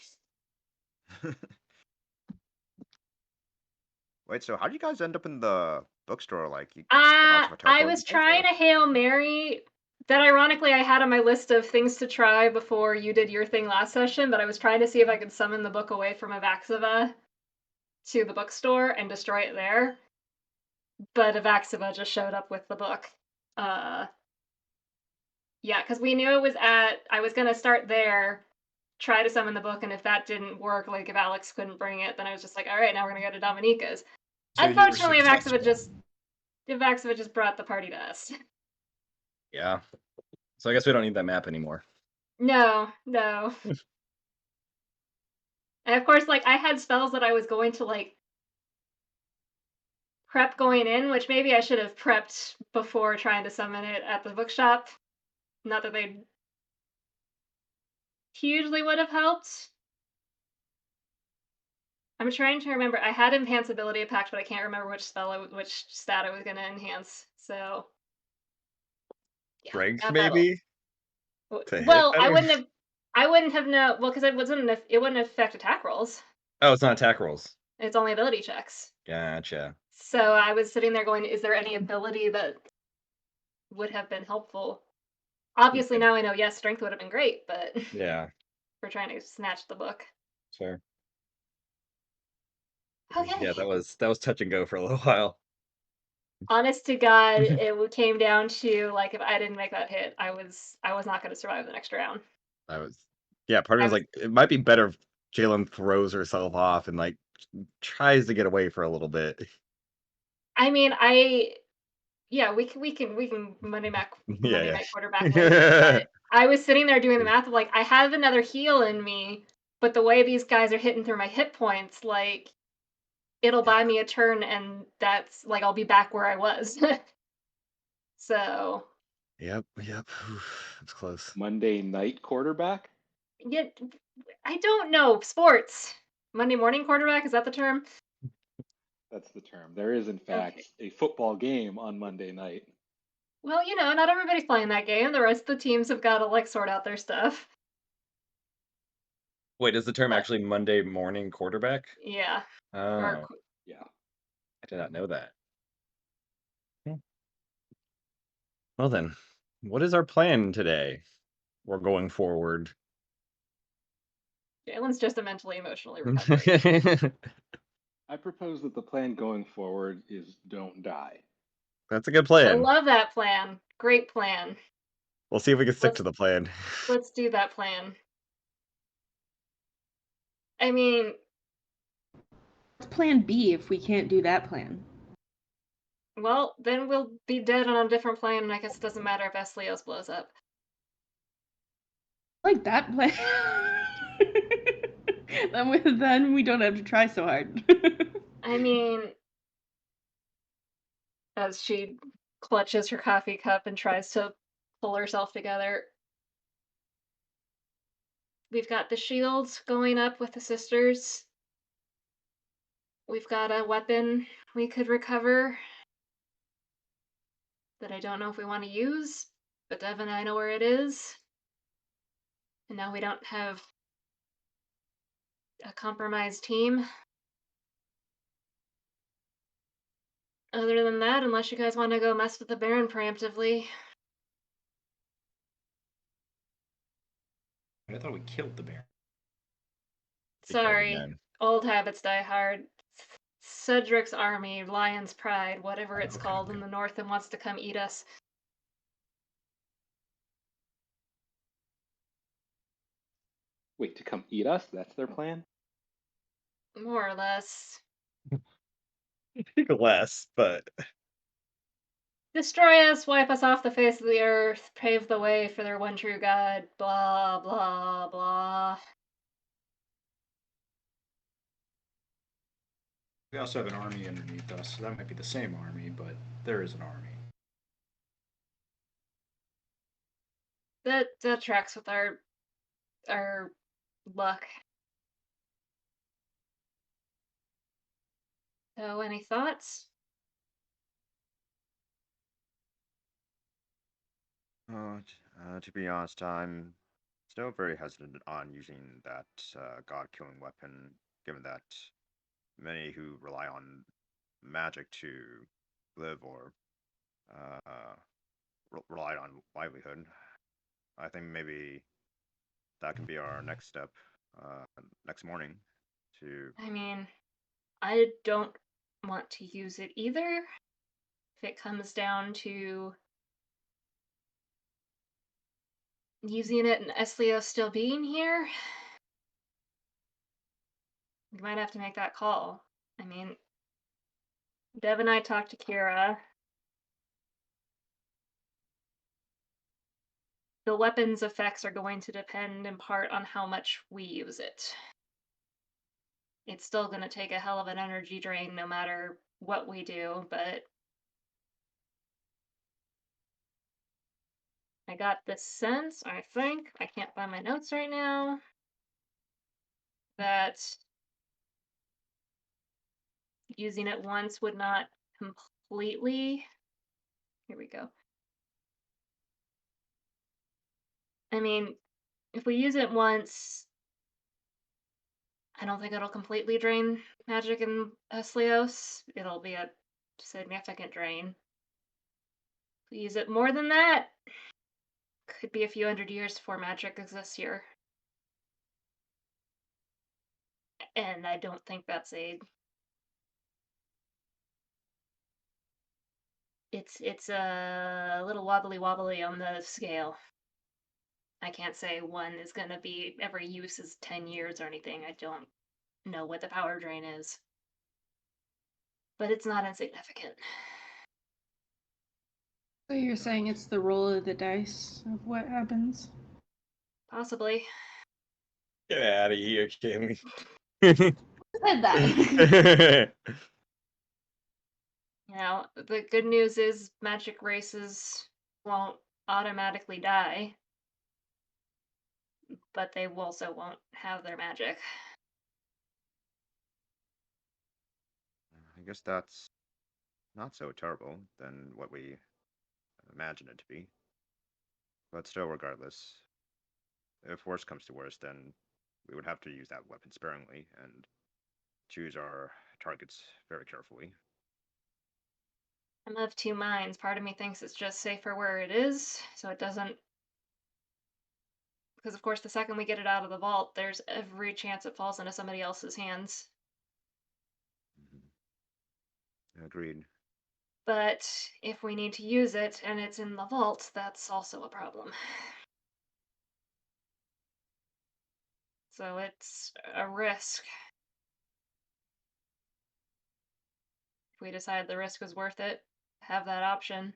[SPEAKER 8] Wait, so how did you guys end up in the bookstore? Like, the House of a
[SPEAKER 2] I
[SPEAKER 8] Teleport
[SPEAKER 2] was
[SPEAKER 8] you guys,
[SPEAKER 2] trying
[SPEAKER 8] or-
[SPEAKER 2] to Hail Mary that ironically I had on my list of things to try before you did your thing last session, but I was trying to see if I could summon the book away from Avaxiva to the bookstore and destroy it there. But Avaxiva just showed up with the book. Yeah, because we knew it was I was going to start there, try to summon the book, and if that didn't work, like if Alex couldn't bring it, then I was just like, all right, now we're going to go to Dominica's.
[SPEAKER 9] So you were
[SPEAKER 2] Unfortunately,
[SPEAKER 9] successful.
[SPEAKER 2] Avaxiva just brought the party to us.
[SPEAKER 3] Yeah. So I guess we don't need that map anymore.
[SPEAKER 2] No. And of course, like, I had spells that I was going to, like, prep going in, which maybe I should have prepped before trying to summon it at the bookshop. Not that they hugely would have helped. I'm trying to remember. I had Enhance Ability packed, but I can't remember which which stat I was going to enhance. So, yeah,
[SPEAKER 3] Strength,
[SPEAKER 2] that battle.
[SPEAKER 3] maybe? To hit
[SPEAKER 2] Well,
[SPEAKER 3] better?
[SPEAKER 2] I wouldn't have known. Well, because it wouldn't affect attack rolls.
[SPEAKER 3] Oh, it's not attack rolls.
[SPEAKER 2] It's only ability checks.
[SPEAKER 3] Gotcha.
[SPEAKER 2] So I was sitting there going, is there any ability that would have been helpful? Obviously, now I know, yes, strength would have been great, but
[SPEAKER 3] Yeah,
[SPEAKER 2] we're trying to snatch the book.
[SPEAKER 3] sure.
[SPEAKER 2] Okay.
[SPEAKER 3] Yeah, that was touch and go for a little while.
[SPEAKER 2] Honest to God, it came down to, like, if I didn't make that hit, I was not going to survive the next round.
[SPEAKER 3] Part of me was like, it might be better if Jalen throws herself off and like tries to get away for a little bit.
[SPEAKER 2] I mean, yeah, we can Monday night quarterback later, but I was sitting there doing the math of like, I have another heal in me, but the way these guys are hitting through my hit points, like, it'll buy me a turn, and that's like I'll be back where I was. So,
[SPEAKER 3] Yep. It's close.
[SPEAKER 10] Monday night quarterback?
[SPEAKER 2] yeah, I don't know sports. Monday morning quarterback, is that the term?
[SPEAKER 10] That's the term. There is, in fact, a football game on Monday night.
[SPEAKER 2] Well, not everybody's playing that game. The rest of the teams have got to like sort out their stuff.
[SPEAKER 3] Wait, is the term
[SPEAKER 2] But-
[SPEAKER 3] actually Monday morning quarterback?
[SPEAKER 2] Yeah.
[SPEAKER 3] Oh,
[SPEAKER 2] Or
[SPEAKER 10] Yeah.
[SPEAKER 3] I did not know that. Well then, what is our plan today? We're going forward.
[SPEAKER 2] Jalen's just a mentally emotionally recovering.
[SPEAKER 10] I propose that the plan going forward is don't die.
[SPEAKER 3] That's a good
[SPEAKER 2] I
[SPEAKER 3] plan.
[SPEAKER 2] love that plan. Great plan.
[SPEAKER 3] We'll see if we can stick
[SPEAKER 2] Let's-
[SPEAKER 3] to the plan.
[SPEAKER 2] Let's do that plan. I mean,
[SPEAKER 5] What's plan B if we can't do that plan?
[SPEAKER 2] well, then we'll be dead on a different plan, and I guess it doesn't matter if Eslios blows up.
[SPEAKER 5] Like that plan. then we don't have to try so hard.
[SPEAKER 2] I mean, as she clutches her coffee cup and tries to pull herself together, we've got the shields going up with the sisters. We've got a weapon we could recover that I don't know if we want to use, but Dev and I know where it is. And now we don't have a compromised team. Other than that, unless you guys want to go mess with the Baron preemptively.
[SPEAKER 7] I thought we killed the bear.
[SPEAKER 2] Sorry,
[SPEAKER 3] again.
[SPEAKER 2] old habits die hard. Cedric's army, Lion's Pride, whatever it's
[SPEAKER 7] Okay,
[SPEAKER 2] called
[SPEAKER 7] okay.
[SPEAKER 2] in the north, and wants to come eat us.
[SPEAKER 10] Wait, to come eat us? That's their plan?
[SPEAKER 2] More or less.
[SPEAKER 3] Less, but
[SPEAKER 2] Destroy us, wipe us off the face of the earth, pave the way for their one true God, blah, blah, blah.
[SPEAKER 7] We also have an army underneath us, so that might be the same army, but there is an army.
[SPEAKER 2] That tracks with our luck. So, any thoughts?
[SPEAKER 8] To be honest, I'm still very hesitant on using that god-killing weapon, given that many who rely on magic to live or rely on livelihood. I think maybe that can be our next step next morning to
[SPEAKER 2] I mean, I don't want to use it either. If it comes down to using it and Eslio still being here, we might have to make that call. I mean, Dev and I talked to Kira. The weapon's effects are going to depend in part on how much we use it. It's still going to take a hell of an energy drain no matter what we do, but I got this sense, I think, I can't find my notes right now, that using it once would not completely. Here we go. I mean, if we use it once, I don't think it'll completely drain magic in Eslios. It'll be a significant drain. If we use it more than that, could be a few hundred years before magic exists here. And I don't think that's a. It's a little wobbly on the scale. I can't say one is gonna be every use is 10 years or anything. I don't know what the power drain is. But it's not insignificant.
[SPEAKER 5] So you're saying it's the roll of the dice of what happens?
[SPEAKER 2] Possibly.
[SPEAKER 4] Get out of here, Kim.
[SPEAKER 5] Said that.
[SPEAKER 2] You know, the good news is magic races won't automatically die, but they also won't have their magic.
[SPEAKER 8] I guess that's not so terrible than what we imagined it to be. But still, regardless, if worst comes to worst, then we would have to use that weapon sparingly and choose our targets very carefully.
[SPEAKER 2] I'm of two minds. Part of me thinks it's just safer where it is, so it doesn't. Because, of course, the second we get it out of the vault, there's every chance it falls into somebody else's hands.
[SPEAKER 8] Agreed.
[SPEAKER 2] But if we need to use it and it's in the vault, that's also a problem. So it's a risk. If we decide the risk was worth it, have that option.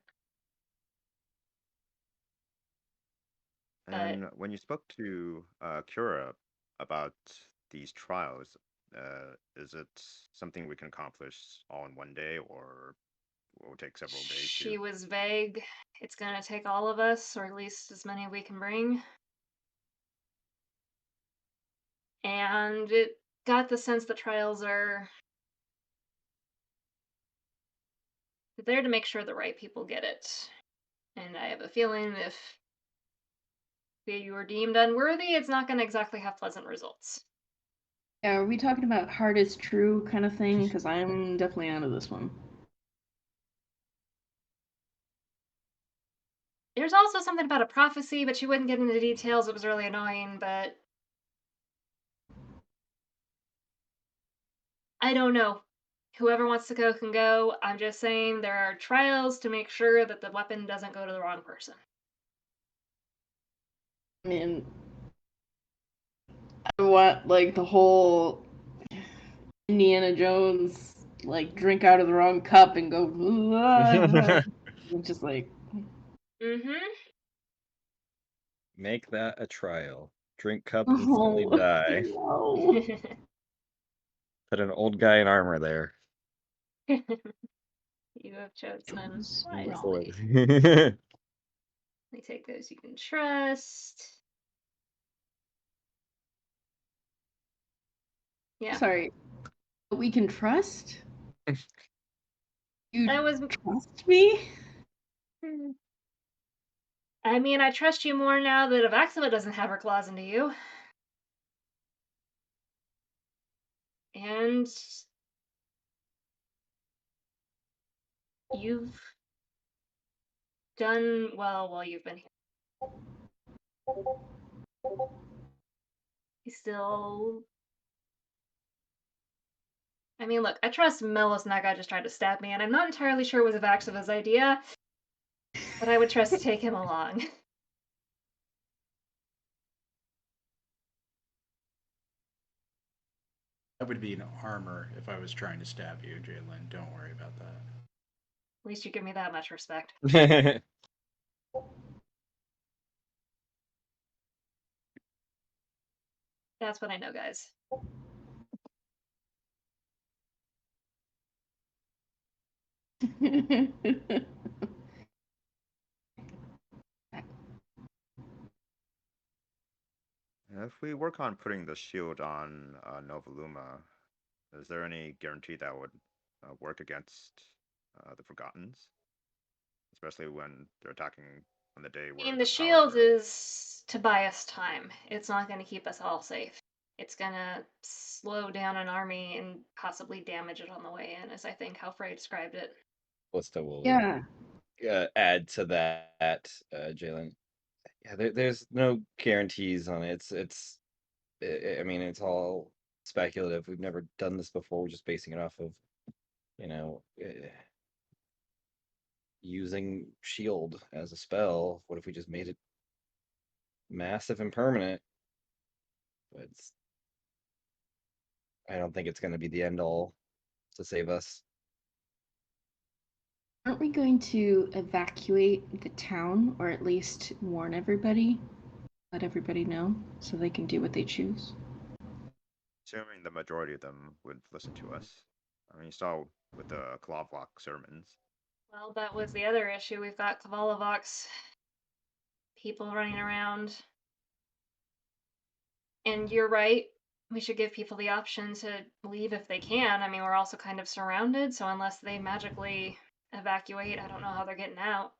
[SPEAKER 8] And when you spoke to Kura about these trials, is it something we can accomplish all in one day, or will it take several days?
[SPEAKER 2] She was vague. It's gonna take all of us, or at least as many we can bring. And it got the sense the trials are there to make sure the right people get it. And I have a feeling if you were deemed unworthy, it's not gonna exactly have pleasant results.
[SPEAKER 5] Yeah, are we talking about hard is true kind of thing? Because I'm definitely out of this one.
[SPEAKER 2] There's also something about a prophecy, but she wouldn't get into details. It was really annoying, but I don't know. Whoever wants to go can go. I'm just saying there are trials to make sure that the weapon doesn't go to the wrong person.
[SPEAKER 5] I mean, I want like the whole Indiana Jones like drink out of the wrong cup and go. It's just like.
[SPEAKER 2] Mm-hmm.
[SPEAKER 4] Make that a trial. Drink cup, instantly die.
[SPEAKER 5] No.
[SPEAKER 4] Put an old guy in armor there.
[SPEAKER 2] You have chosen wisely.
[SPEAKER 4] Before.
[SPEAKER 2] They take those you can trust. Yeah.
[SPEAKER 5] Sorry. We can trust? You
[SPEAKER 2] That was.
[SPEAKER 5] trust me?
[SPEAKER 2] I mean, I trust you more now that Avaxima doesn't have her claws into you. And you've done well while you've been here. You still. I mean, look, I trust Melos and that guy just tried to stab me, and I'm not entirely sure it was Avaxima's idea, but I would trust to take him along.
[SPEAKER 7] That would be an armor if I was trying to stab you, Jalen. Don't worry about that.
[SPEAKER 2] At least you give me that much respect. That's what I know, guys.
[SPEAKER 8] If we work on putting the shield on Novi'luma, is there any guarantee that would work against the Forgottens? Especially when they're attacking on the day
[SPEAKER 2] I
[SPEAKER 8] where
[SPEAKER 2] mean,
[SPEAKER 8] the
[SPEAKER 2] the shield
[SPEAKER 8] powers are...
[SPEAKER 2] is to buy us time. It's not going to keep us all safe. It's going to slow down an army and possibly damage it on the way in, is I think how Frey described it.
[SPEAKER 4] Ballista will
[SPEAKER 5] Yeah.
[SPEAKER 4] add to that, Jalen. Yeah, there's no guarantees on it. I mean, it's all speculative. We've never done this before. We're just basing it off of, using shield as a spell. What if we just made it massive and permanent? But I don't think it's going to be the end all to save us.
[SPEAKER 5] Aren't we going to evacuate the town or at least warn everybody? let everybody know so they can do what they choose.
[SPEAKER 8] Assuming the majority of them would listen to us. I mean, you saw with the Klavlok sermons.
[SPEAKER 2] Well, that was the other issue. We've got Kavalavox people running around. And you're right. We should give people the option to leave if they can. I mean, we're also kind of surrounded, so unless they magically evacuate, I don't know how they're getting out.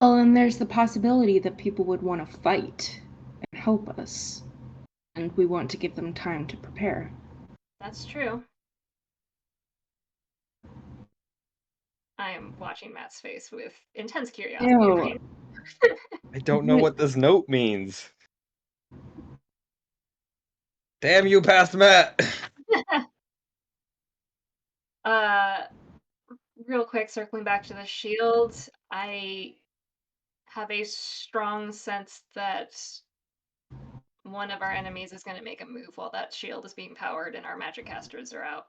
[SPEAKER 5] Well, and there's the possibility that people would want to fight and help us. And we want to give them time to prepare.
[SPEAKER 2] That's true. I am watching Matt's face with intense curiosity
[SPEAKER 5] Ew.
[SPEAKER 2] right
[SPEAKER 4] I don't know what this note means. Damn you, past Matt.
[SPEAKER 2] Real quick, circling back to the shield, I have a strong sense that one of our enemies is going to make a move while that shield is being powered and our magic casters are out.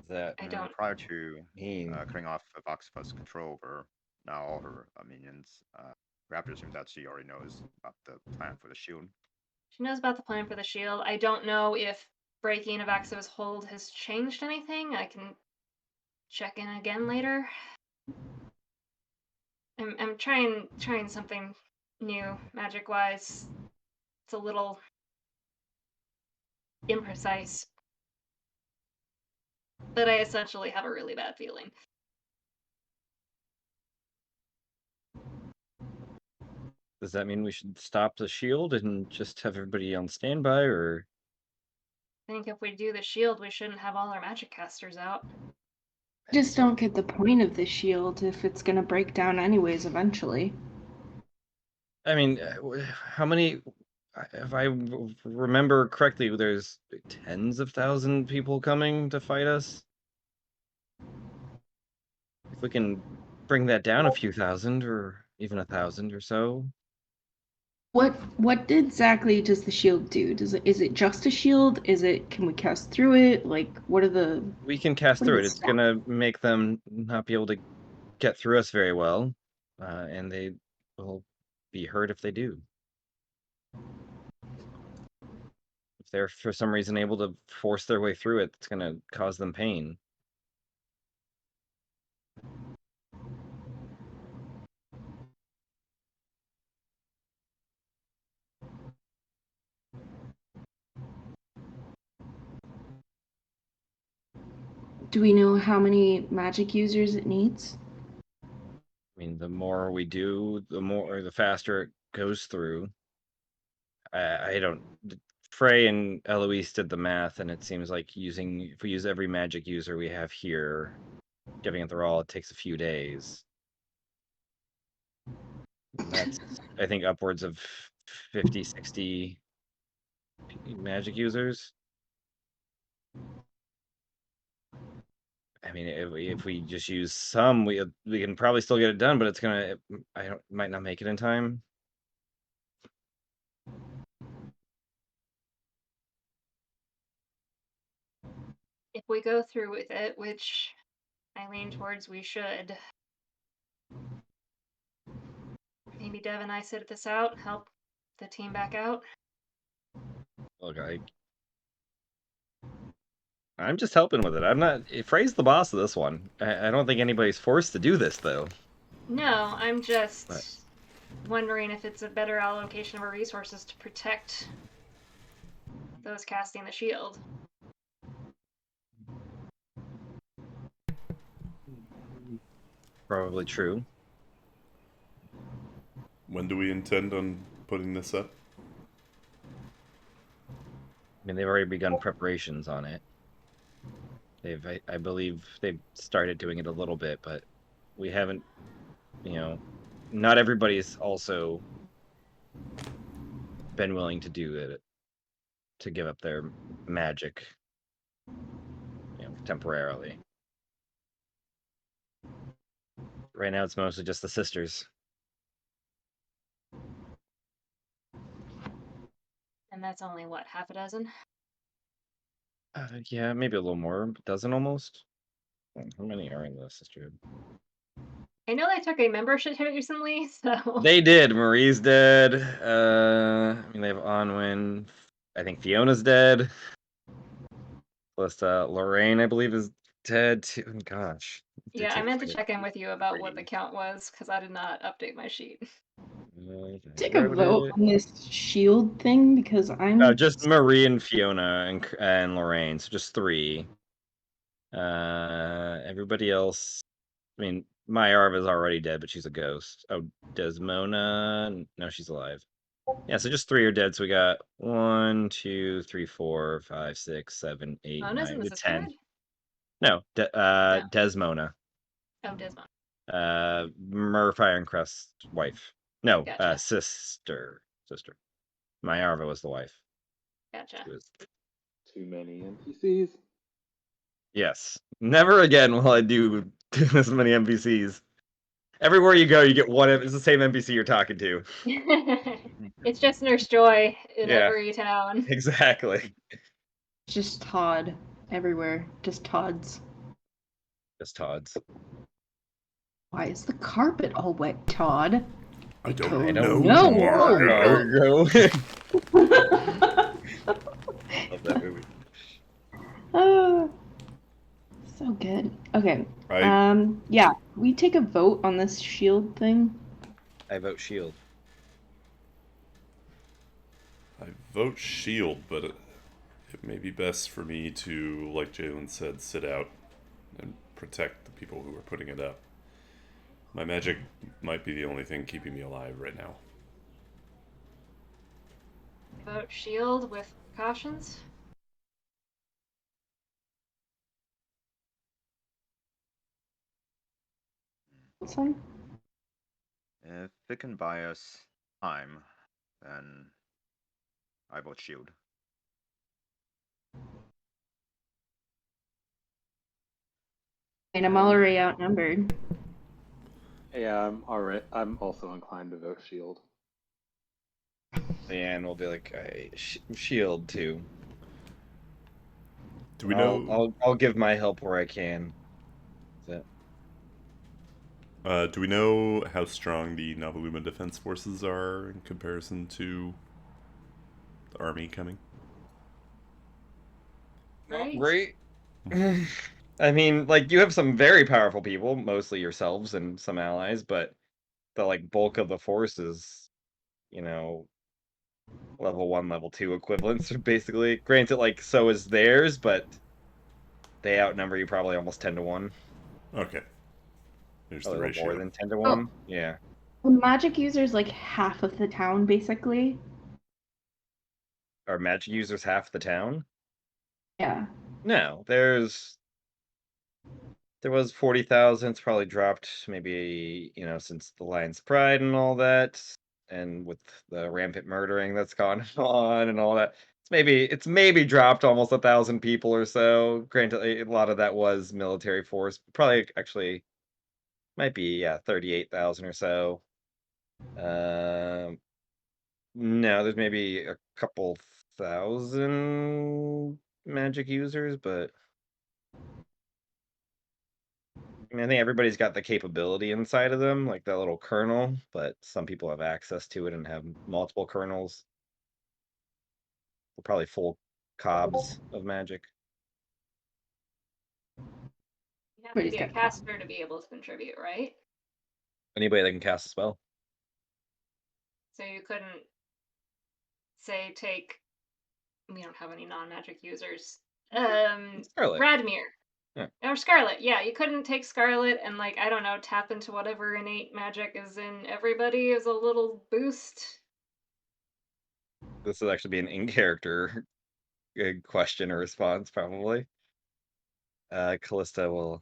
[SPEAKER 3] That
[SPEAKER 2] I don't.
[SPEAKER 8] Prior to
[SPEAKER 3] mean?
[SPEAKER 8] cutting off Voxifa's control over now all her minions, we have to assume that she already knows about the plan for the shield.
[SPEAKER 2] She knows about the plan for the shield. I don't know if breaking Avaxo's hold has changed anything. I can check in again later. I'm trying something new, magic-wise. It's a little imprecise. But I essentially have a really bad feeling.
[SPEAKER 3] Does that mean we should stop the shield and just have everybody on standby, or?
[SPEAKER 2] I think if we do the shield, we shouldn't have all our magic casters out.
[SPEAKER 5] I just don't get the point of the shield if it's going to break down anyways eventually.
[SPEAKER 3] I mean, how many? If I remember correctly, there's tens of thousands of people coming to fight us. If we can bring that down a few thousand, or even 1,000 or so.
[SPEAKER 5] What exactly does the shield do? Is it just a shield? Can we cast through it? Like, what are the
[SPEAKER 3] We can cast
[SPEAKER 5] what are
[SPEAKER 3] through
[SPEAKER 5] the
[SPEAKER 3] it. It's
[SPEAKER 5] stats?
[SPEAKER 3] gonna make them not be able to get through us very well, and they will be hurt if they do. If they're for some reason able to force their way through it, it's gonna cause them pain.
[SPEAKER 5] Do we know how many magic users it needs?
[SPEAKER 3] I mean, the more we do, the faster it goes through. I don't. Frey and Eloise did the math, and it seems like if we use every magic user we have here, getting it through all, it takes a few days. And that's, I think, upwards of 50, 60 magic users. I mean, if we just use some, we can probably still get it done, but it's gonna. Might not make it in time.
[SPEAKER 2] If we go through with it, which I lean towards we should, maybe Dev and I sit this out, help the team back out.
[SPEAKER 3] Look, I'm just helping with it. I'm not. Frey's the boss of this one. I don't think anybody's forced to do this, though.
[SPEAKER 2] No, I'm just wondering if it's a better allocation of our resources to protect those casting the shield.
[SPEAKER 3] Probably true.
[SPEAKER 1] When do we intend on putting this up?
[SPEAKER 3] I mean, they've already begun preparations on it. I believe they've started doing it a little bit, but we haven't, not everybody's also been willing to do it, to give up their magic, temporarily. Right now, it's mostly just the sisters.
[SPEAKER 2] And that's only, what, half a dozen?
[SPEAKER 3] Yeah, maybe a little more, a dozen almost. How many are in the sisterhood?
[SPEAKER 2] I know they took a membership hit recently, so
[SPEAKER 4] They did. Marie's dead. I mean, they have Onwin. I think Fiona's dead. Plus, Lorraine, I believe, is dead too. Gosh.
[SPEAKER 2] yeah, I meant to check in with you about what the
[SPEAKER 4] Brady.
[SPEAKER 2] count was because I did not update my sheet.
[SPEAKER 5] Take a
[SPEAKER 4] Wrote
[SPEAKER 5] vote
[SPEAKER 4] it.
[SPEAKER 5] on this shield thing because I'm
[SPEAKER 4] Just Marie and Fiona and Lorraine, so just 3. Everybody else. I mean, Myarva's already dead, but she's a ghost. Oh, Desmona. No, she's alive. Yeah, so just 3 are dead. So we got 1, 2, 3, 4, 5, 6, 7, 8,
[SPEAKER 2] Mona's
[SPEAKER 4] 9,
[SPEAKER 2] in the
[SPEAKER 4] we have 10.
[SPEAKER 2] sisterhood?
[SPEAKER 4] No,
[SPEAKER 2] No.
[SPEAKER 4] Desmona.
[SPEAKER 2] Oh, Desmond.
[SPEAKER 4] Mer Firecrest's wife. No,
[SPEAKER 2] Gotcha.
[SPEAKER 4] sister. Myarva was the wife.
[SPEAKER 2] Gotcha.
[SPEAKER 4] She was.
[SPEAKER 10] Too many NPCs.
[SPEAKER 4] Yes. Never again will I do this many NPCs. Everywhere you go, you get one. It's the same NPC you're talking to.
[SPEAKER 2] It's just Nurse Joy in
[SPEAKER 4] Yeah.
[SPEAKER 2] every town.
[SPEAKER 4] Exactly.
[SPEAKER 5] just Todd everywhere. Just Todd's.
[SPEAKER 4] Just Todd's.
[SPEAKER 5] Why is the carpet all wet, Todd?
[SPEAKER 1] I don't
[SPEAKER 5] told
[SPEAKER 1] know,
[SPEAKER 5] you.
[SPEAKER 1] Margo.
[SPEAKER 4] Love that movie.
[SPEAKER 5] So good. Okay.
[SPEAKER 1] I
[SPEAKER 5] Yeah. We take a vote on this shield thing.
[SPEAKER 4] I vote shield.
[SPEAKER 1] vote shield, but it may be best for me to, like Jalen said, sit out and protect the people who are putting it up. My magic might be the only thing keeping me alive right now.
[SPEAKER 2] Vote shield with precautions.
[SPEAKER 5] Son?
[SPEAKER 8] If it can buy us time, then I vote shield.
[SPEAKER 5] And I'm already outnumbered.
[SPEAKER 10] Yeah, I'm alright. I'm also inclined to vote shield.
[SPEAKER 4] And we'll be like, shield too.
[SPEAKER 1] Do we know?
[SPEAKER 4] I'll give my help where I can. Is
[SPEAKER 1] Do we know how strong the Novi'luma defense forces are in comparison to the army coming?
[SPEAKER 4] that
[SPEAKER 2] Right?
[SPEAKER 4] great? I mean, like, you have some very powerful people, mostly yourselves and some allies, but the like bulk of the force is, you know, level 1, level 2 equivalents, basically. Granted, like, so is theirs, but they outnumber you probably almost 10 to 1.
[SPEAKER 1] Okay. There's
[SPEAKER 4] A
[SPEAKER 1] the
[SPEAKER 4] little more
[SPEAKER 1] ratio.
[SPEAKER 4] than 10 to 1. Yeah.
[SPEAKER 5] The magic user's like half of the town, basically.
[SPEAKER 4] Are magic users half the town?
[SPEAKER 5] Yeah.
[SPEAKER 4] No, there was 40,000. It's probably dropped maybe, since the Lion's Pride and all that, and with the rampant murdering that's gone on and all that. It's maybe dropped almost 1,000 people or so. Granted, a lot of that was military force. Probably actually might be 38,000 or so. No, there's maybe a couple thousand magic users, but I mean, I think everybody's got the capability inside of them, like that little kernel, but some people have access to it and have multiple kernels. Probably full cobs of magic.
[SPEAKER 2] You have to
[SPEAKER 5] Everybody's
[SPEAKER 2] be a
[SPEAKER 5] got
[SPEAKER 2] caster to be able to contribute, right?
[SPEAKER 4] Anybody that can cast a spell.
[SPEAKER 2] So you couldn't say take. We don't have any non-magic users.
[SPEAKER 4] Scarlet.
[SPEAKER 2] Radmir.
[SPEAKER 4] Yeah.
[SPEAKER 2] Or Scarlet. Yeah, you couldn't take Scarlet and like I don't know, tap into whatever innate magic is in everybody as a little boost.
[SPEAKER 4] This would actually be an in-character question or response, probably. Callista will,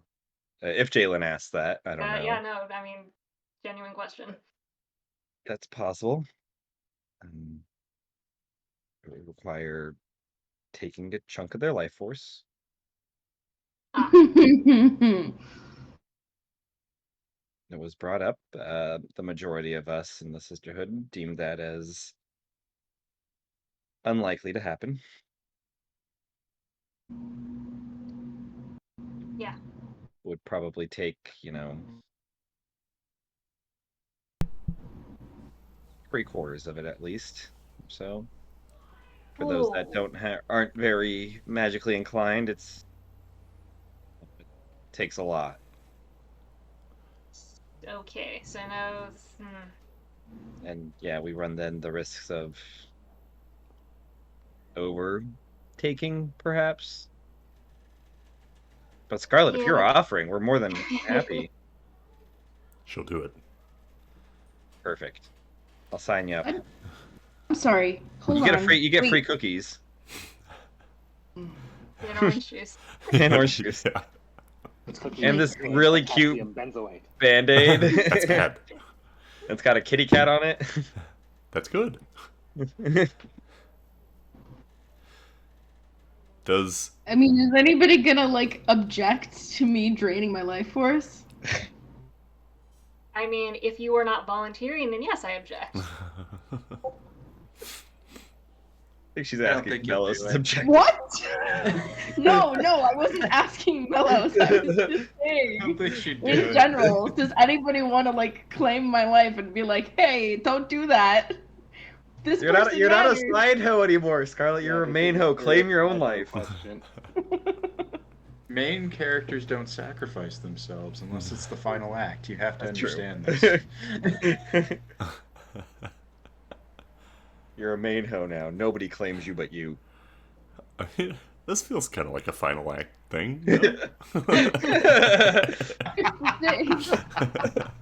[SPEAKER 4] if Jalen asks that, I don't know.
[SPEAKER 2] Yeah, no, I mean, genuine question.
[SPEAKER 4] That's possible. It would require taking a chunk of their life force.
[SPEAKER 5] it
[SPEAKER 4] was brought up. The majority of us in the Sisterhood deemed that as unlikely to happen.
[SPEAKER 2] Yeah.
[SPEAKER 4] Would probably take, 3/4 of it at least. So for those that
[SPEAKER 2] Ooh.
[SPEAKER 4] aren't very magically inclined, it takes a lot.
[SPEAKER 2] Okay, so now.
[SPEAKER 4] And yeah, we run then the risks of overtaking, perhaps. But Scarlet, if you're
[SPEAKER 2] Yeah.
[SPEAKER 4] offering, we're more than happy.
[SPEAKER 1] She'll do it.
[SPEAKER 4] Perfect. I'll sign you up.
[SPEAKER 5] What? I'm sorry. Hold
[SPEAKER 4] You get
[SPEAKER 5] on.
[SPEAKER 4] you get
[SPEAKER 5] Wait.
[SPEAKER 4] free cookies
[SPEAKER 2] And orange juice.
[SPEAKER 4] and orange juice.
[SPEAKER 1] Yeah,
[SPEAKER 10] It's cookies
[SPEAKER 4] And this
[SPEAKER 10] contain
[SPEAKER 4] really cute
[SPEAKER 10] potassium benzoate.
[SPEAKER 4] Band-Aid.
[SPEAKER 1] that's bad.
[SPEAKER 4] It's got a kitty cat on it.
[SPEAKER 1] That's good. Does
[SPEAKER 5] I mean, is anybody gonna like object to me draining my life force?
[SPEAKER 2] I mean, if you were not volunteering, then yes, I object.
[SPEAKER 4] I think she's
[SPEAKER 6] I don't
[SPEAKER 4] asking
[SPEAKER 6] think you'll
[SPEAKER 4] Melos
[SPEAKER 6] do
[SPEAKER 4] is
[SPEAKER 6] it.
[SPEAKER 4] objective.
[SPEAKER 5] What? No, I wasn't asking Melos. I was just
[SPEAKER 6] I don't
[SPEAKER 5] saying.
[SPEAKER 6] think she'd do
[SPEAKER 5] In
[SPEAKER 6] it.
[SPEAKER 5] general, does anybody want to like claim my life and be like, "Hey, don't do that"? This
[SPEAKER 4] You're not
[SPEAKER 5] person
[SPEAKER 4] a
[SPEAKER 5] matters.
[SPEAKER 4] side hoe anymore, Scarlet. You're a
[SPEAKER 10] this
[SPEAKER 4] main
[SPEAKER 10] is
[SPEAKER 4] hoe.
[SPEAKER 10] a
[SPEAKER 4] Claim your own
[SPEAKER 10] side hoe
[SPEAKER 4] life.
[SPEAKER 10] question.
[SPEAKER 7] Main characters don't sacrifice themselves unless it's the final act. You have to
[SPEAKER 4] That's true.
[SPEAKER 7] understand this.
[SPEAKER 4] You're a main hoe now. Nobody claims you but you.
[SPEAKER 1] I mean, this feels kind of like a final act thing. No?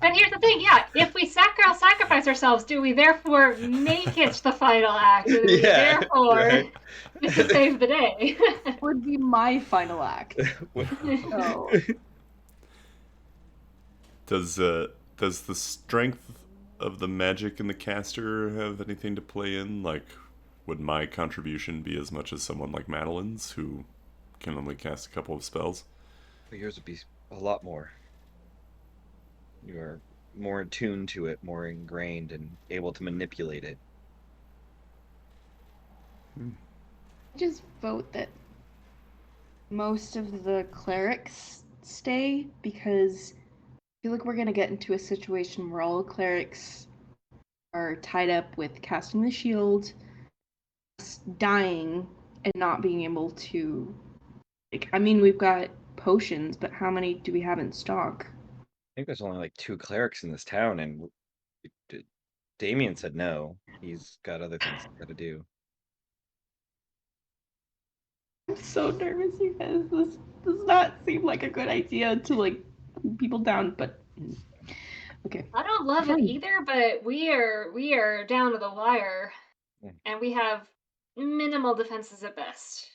[SPEAKER 2] And here's the thing, yeah, if we sacrifice ourselves, do we therefore make it the final act? Or do we
[SPEAKER 4] Yeah,
[SPEAKER 2] therefore
[SPEAKER 4] right.
[SPEAKER 2] get to save the day?
[SPEAKER 5] Would be my final act. So,
[SPEAKER 1] Does the strength of the magic in the caster have anything to play in? Like, would my contribution be as much as someone like Madeline's, who can only cast a couple of spells?
[SPEAKER 4] Yours would be a lot more. You are more attuned to it, more ingrained, and able to manipulate it.
[SPEAKER 5] just vote that most of the clerics stay because I feel like we're gonna get into a situation where all clerics are tied up with casting the shield, dying, and not being able to. Like, I mean, we've got potions, but how many do we have in stock?
[SPEAKER 4] I think there's only like 2 clerics in this town, and Damien said no. He's got other things he's got to do.
[SPEAKER 5] I'm so nervous, you guys. This does not seem like a good idea to like put people down, but okay.
[SPEAKER 2] I don't love it
[SPEAKER 5] Fine.
[SPEAKER 2] either, but we are down to the wire,
[SPEAKER 4] Yeah.
[SPEAKER 2] and we have minimal defenses at best.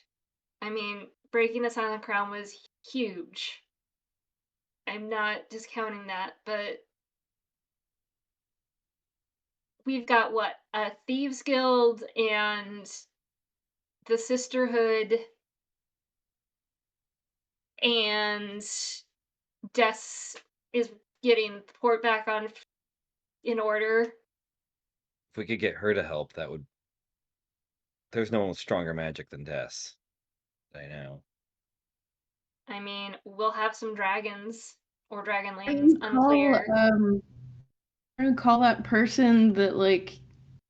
[SPEAKER 2] I mean, breaking the Silent Crown was huge. I'm not discounting that, but we've got what? A Thieves Guild and the Sisterhood and Des is getting the port back on in order.
[SPEAKER 4] If we could get her to help, that would. There's no one with stronger magic than Des. I know.
[SPEAKER 2] I mean, we'll have some dragons or
[SPEAKER 5] Can
[SPEAKER 2] dragonlings,
[SPEAKER 5] you
[SPEAKER 2] unclear.
[SPEAKER 5] I'm gonna call that person that like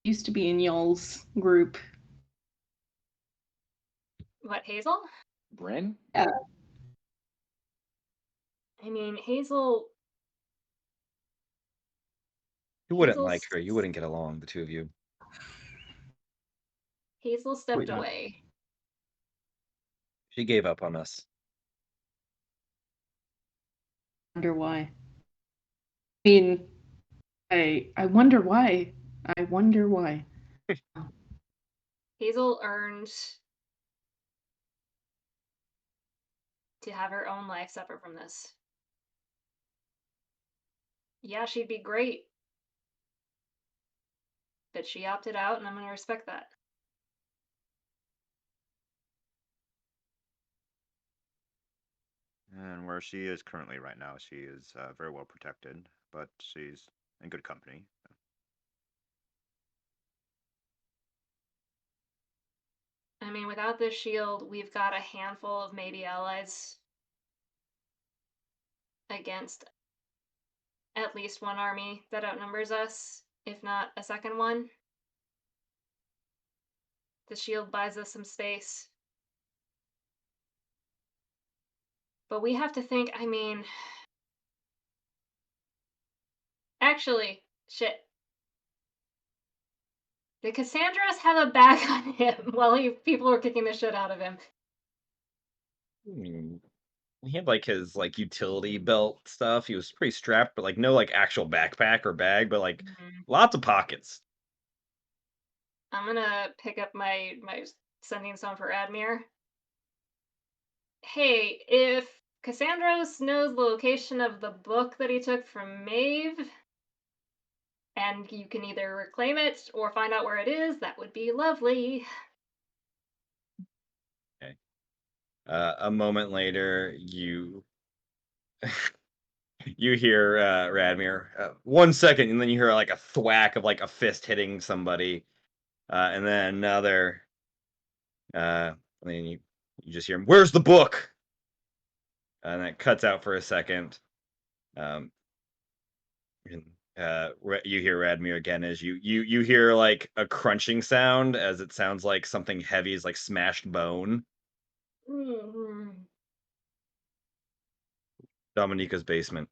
[SPEAKER 5] used to be in y'all's group.
[SPEAKER 2] What, Hazel?
[SPEAKER 10] Bryn?
[SPEAKER 5] Yeah.
[SPEAKER 2] I mean, Hazel.
[SPEAKER 4] You wouldn't
[SPEAKER 2] Hazel's-
[SPEAKER 4] like her. You wouldn't get along, the two of you.
[SPEAKER 2] Hazel stepped
[SPEAKER 9] Wait, no.
[SPEAKER 2] away.
[SPEAKER 4] She gave up on us.
[SPEAKER 5] Wonder why. I mean, I wonder why. I wonder why.
[SPEAKER 2] Hazel earned to have her own life separate from this. Yeah, she'd be great. But she opted out, and I'm going to respect that.
[SPEAKER 8] And where she is currently right now, she is very well protected, but she's in good company.
[SPEAKER 2] I mean, without this shield, we've got a handful of maybe allies against at least one army that outnumbers us. if not a second one. The shield buys us some space. But we have to think, I mean... Actually, shit. Did Cassandras have a bag on him while people were kicking the shit out of him?
[SPEAKER 4] He had like his like utility belt stuff. He was pretty strapped, but like no like actual backpack or bag, but like lots of pockets.
[SPEAKER 2] I'm gonna pick up my sending stone for Admir. Hey, if Cassandros knows the location of the book that he took from Maeve, and you can either reclaim it or find out where it is, that would be lovely.
[SPEAKER 4] Okay. A moment later, you you hear Radmir. 1 second, and then you hear like a thwack of like a fist hitting somebody, and then another. And then you just hear him. Where's the book? And it cuts out for a second. And you hear Radmir again as you hear like a crunching sound as it sounds like something heavy is like smashed bone. Dominica's basement.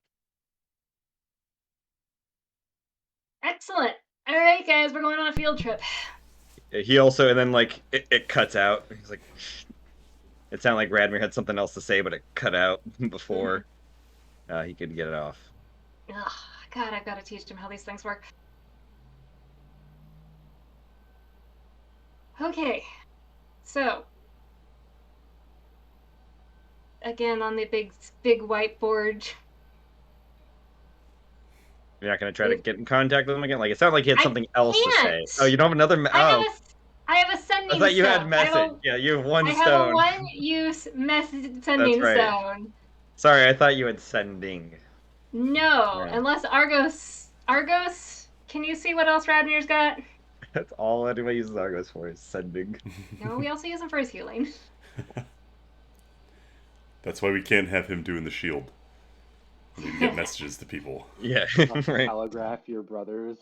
[SPEAKER 2] Excellent. All right, guys, we're going on a field trip.
[SPEAKER 4] He also, and then like it cuts out. He's like, it sounded like Radmir had something else to say, but it cut out before he could get it off.
[SPEAKER 2] Ugh, God, I've got to teach him how these things work. Okay, so again on the big whiteboard.
[SPEAKER 4] You're not gonna try to get in contact with him again. Like it sounded like he had something else to say.
[SPEAKER 2] can't.
[SPEAKER 4] Oh, you don't have another.
[SPEAKER 2] I have a sending
[SPEAKER 4] I thought you had
[SPEAKER 2] stone.
[SPEAKER 4] message. Yeah, you have one
[SPEAKER 2] I
[SPEAKER 4] stone.
[SPEAKER 2] have a one-use sending
[SPEAKER 4] right.
[SPEAKER 2] stone.
[SPEAKER 4] Sorry, I thought you had sending.
[SPEAKER 2] No,
[SPEAKER 4] Yeah.
[SPEAKER 2] unless Argos. Can you see what else Radmir's got?
[SPEAKER 4] That's all anybody uses Argos for is sending.
[SPEAKER 2] No, we also use him for his healing.
[SPEAKER 1] That's why we can't have him doing the shield. We need to get messages to people.
[SPEAKER 4] Yeah, right.
[SPEAKER 10] Telegraph your brothers.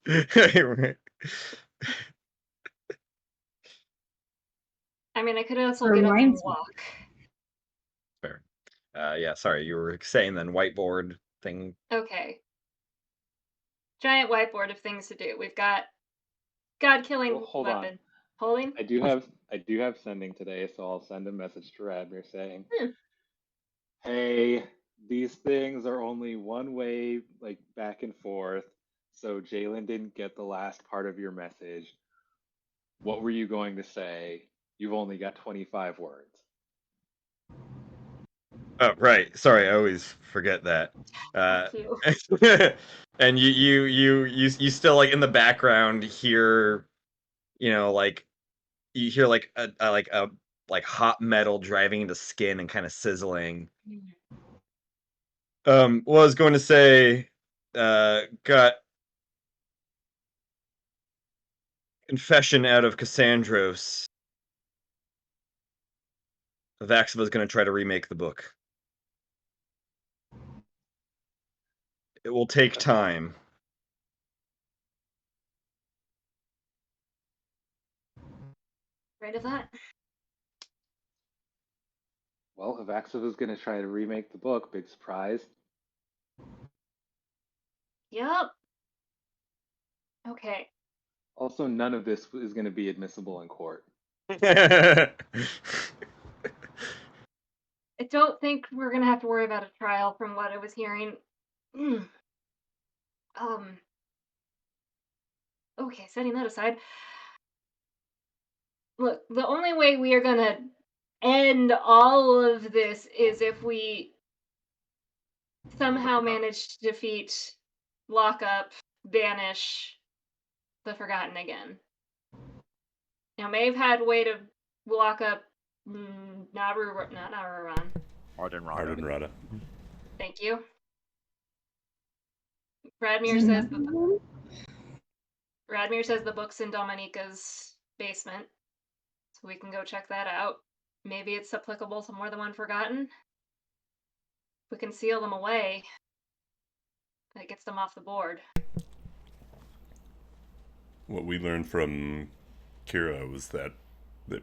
[SPEAKER 4] Right.
[SPEAKER 2] I mean, I could also get up and
[SPEAKER 11] Reminds me.
[SPEAKER 2] walk.
[SPEAKER 4] Fair. Yeah, sorry, you were saying then whiteboard thing.
[SPEAKER 2] Okay. Giant whiteboard of things to do. We've got God-killing
[SPEAKER 10] Well, hold
[SPEAKER 2] weapon.
[SPEAKER 10] on.
[SPEAKER 2] Holding?
[SPEAKER 10] I do have sending today, so I'll send a message to Radmir saying, "Hey, these things are only one way, like back and forth. So Jalen didn't get the last part of your message. What were you going to say? You've only got 25 words."
[SPEAKER 4] Oh, right. Sorry, I always forget that.
[SPEAKER 2] Thank you.
[SPEAKER 4] And you still like in the background hear, like you hear like a hot metal driving into skin and kind of sizzling. What I was going to say, got confession out of Cassandros. Vaxiva's going to try to remake the book. It will take time.
[SPEAKER 2] Right of that?
[SPEAKER 10] Well, Avaxiva's going to try to remake the book. Big surprise.
[SPEAKER 2] Yep. Okay.
[SPEAKER 10] Also, none of this is going to be admissible in court.
[SPEAKER 2] I don't think we're gonna have to worry about a trial from what I was hearing. Okay, setting that aside. Look, the only way we are gonna end all of this is if we somehow manage to defeat, lock up, banish the Forgotten again. Now, Maeve had a way to lock up not Naruran.
[SPEAKER 1] Ardenrada.
[SPEAKER 2] Thank you. Radmir says the book's in Dominica's basement, so we can go check that out. Maybe it's applicable to more than one Forgotten. We can seal them away. That gets them off the board.
[SPEAKER 1] What we learned from Kira was that the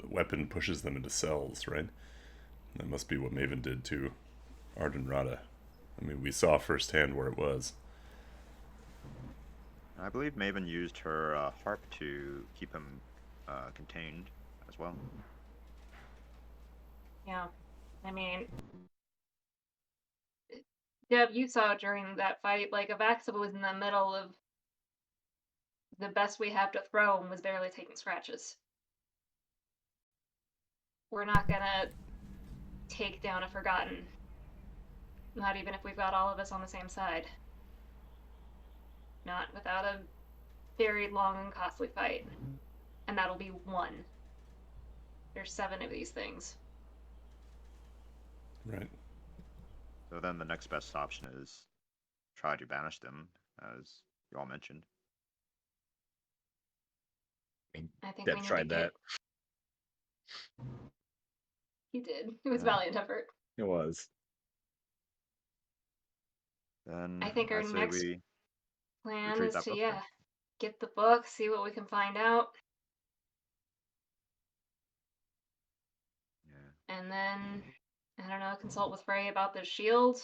[SPEAKER 1] weapon pushes them into cells, right? That must be what Maven did to Arden Rada. I mean, we saw firsthand where it was.
[SPEAKER 8] I believe Maven used her harp to keep him contained as well.
[SPEAKER 2] Yeah. I mean, Deb, you saw during that fight, like, Avaxa was in the middle of the best we have to throw and was barely taking scratches. We're not gonna take down a Forgotten. Not even if we've got all of us on the same side. Not without a very long and costly fight. And that'll be one. There's 7 of these things.
[SPEAKER 1] Right.
[SPEAKER 8] So then the next best option is try to banish them, as you all mentioned.
[SPEAKER 2] I think
[SPEAKER 4] Deb
[SPEAKER 2] we need
[SPEAKER 4] tried
[SPEAKER 2] to
[SPEAKER 4] that.
[SPEAKER 2] He did. It was
[SPEAKER 8] Yeah.
[SPEAKER 2] valiant effort.
[SPEAKER 4] It was.
[SPEAKER 8] Then
[SPEAKER 2] I think our
[SPEAKER 8] say
[SPEAKER 2] next
[SPEAKER 8] we
[SPEAKER 2] plan
[SPEAKER 8] retrieve
[SPEAKER 2] is
[SPEAKER 8] that
[SPEAKER 2] to,
[SPEAKER 8] book
[SPEAKER 2] yeah,
[SPEAKER 8] then.
[SPEAKER 2] get the book, see what we can find out,
[SPEAKER 8] Yeah.
[SPEAKER 2] and then, I don't know, consult with Frey about the shield.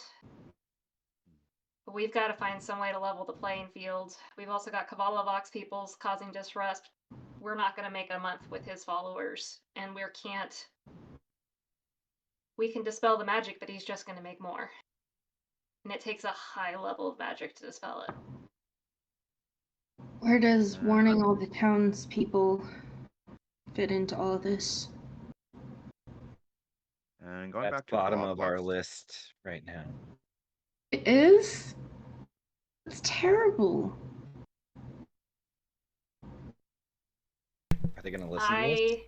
[SPEAKER 2] But we've got to find some way to level the playing field. We've also got Kavala peoples causing disruption. We're not going to make a month with his followers, and we can dispel the magic, but he's just going to make more. And it takes a high level of magic to dispel it.
[SPEAKER 5] Where does warning all the townspeople fit into all of this?
[SPEAKER 8] And going
[SPEAKER 4] That's
[SPEAKER 8] back to
[SPEAKER 4] bottom
[SPEAKER 8] Claw
[SPEAKER 4] of our
[SPEAKER 8] Blocks,
[SPEAKER 4] list right now.
[SPEAKER 5] It is? It's terrible.
[SPEAKER 4] Are they gonna listen to us?
[SPEAKER 2] I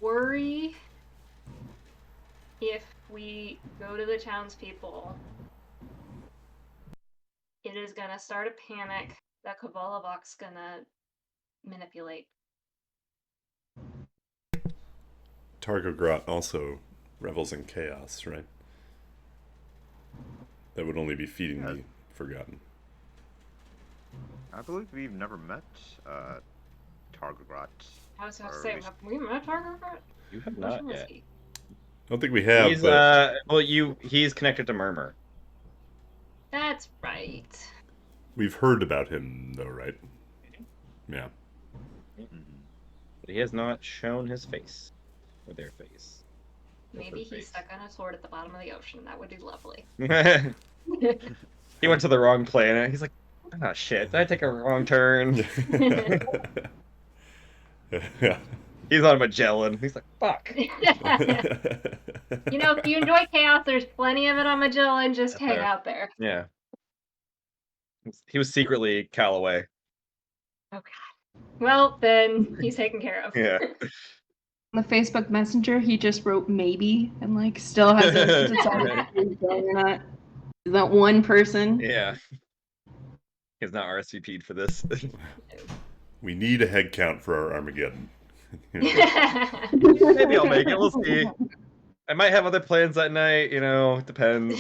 [SPEAKER 2] worry if we go to the townspeople, it is going to start a panic that Kavalabok's going to manipulate.
[SPEAKER 1] Targogrot also revels in chaos, right? That would only be feeding the Forgotten.
[SPEAKER 8] I believe we've never met Targogrot.
[SPEAKER 2] I was about to
[SPEAKER 8] Or
[SPEAKER 2] say,
[SPEAKER 8] we-
[SPEAKER 2] have we met Targogrot?
[SPEAKER 4] You have
[SPEAKER 2] Which
[SPEAKER 4] not
[SPEAKER 2] one is
[SPEAKER 4] yet.
[SPEAKER 2] he?
[SPEAKER 1] I don't think we have,
[SPEAKER 4] He's
[SPEAKER 1] but
[SPEAKER 4] he's connected to Murmur.
[SPEAKER 2] That's right.
[SPEAKER 1] we've heard about him, though, right? Yeah.
[SPEAKER 8] Mhm.
[SPEAKER 4] But he has not shown his face. Or their face.
[SPEAKER 2] Maybe
[SPEAKER 4] Her
[SPEAKER 2] he's
[SPEAKER 4] face.
[SPEAKER 2] stuck on a sword at the bottom of the ocean. That would be lovely.
[SPEAKER 4] He went to the wrong planet. He's like, oh shit, did I take a wrong turn?
[SPEAKER 1] Yeah.
[SPEAKER 4] He's on Magellan. He's like, fuck.
[SPEAKER 2] You know, if you enjoy chaos, there's plenty of it on Magellan. Just
[SPEAKER 4] Up
[SPEAKER 2] hang
[SPEAKER 4] there.
[SPEAKER 2] out there.
[SPEAKER 4] Yeah. He was secretly Callaway.
[SPEAKER 2] Oh god. Well, then he's taken care of.
[SPEAKER 4] Yeah.
[SPEAKER 5] On the Facebook Messenger, he just wrote maybe and like still hasn't decided if he's going or not. Is that one person?
[SPEAKER 4] Yeah. He's not RSVP'd for this.
[SPEAKER 1] We need a head count for our Armageddon.
[SPEAKER 4] Maybe I'll make it. We'll see. I might have other plans that night. You know, it depends.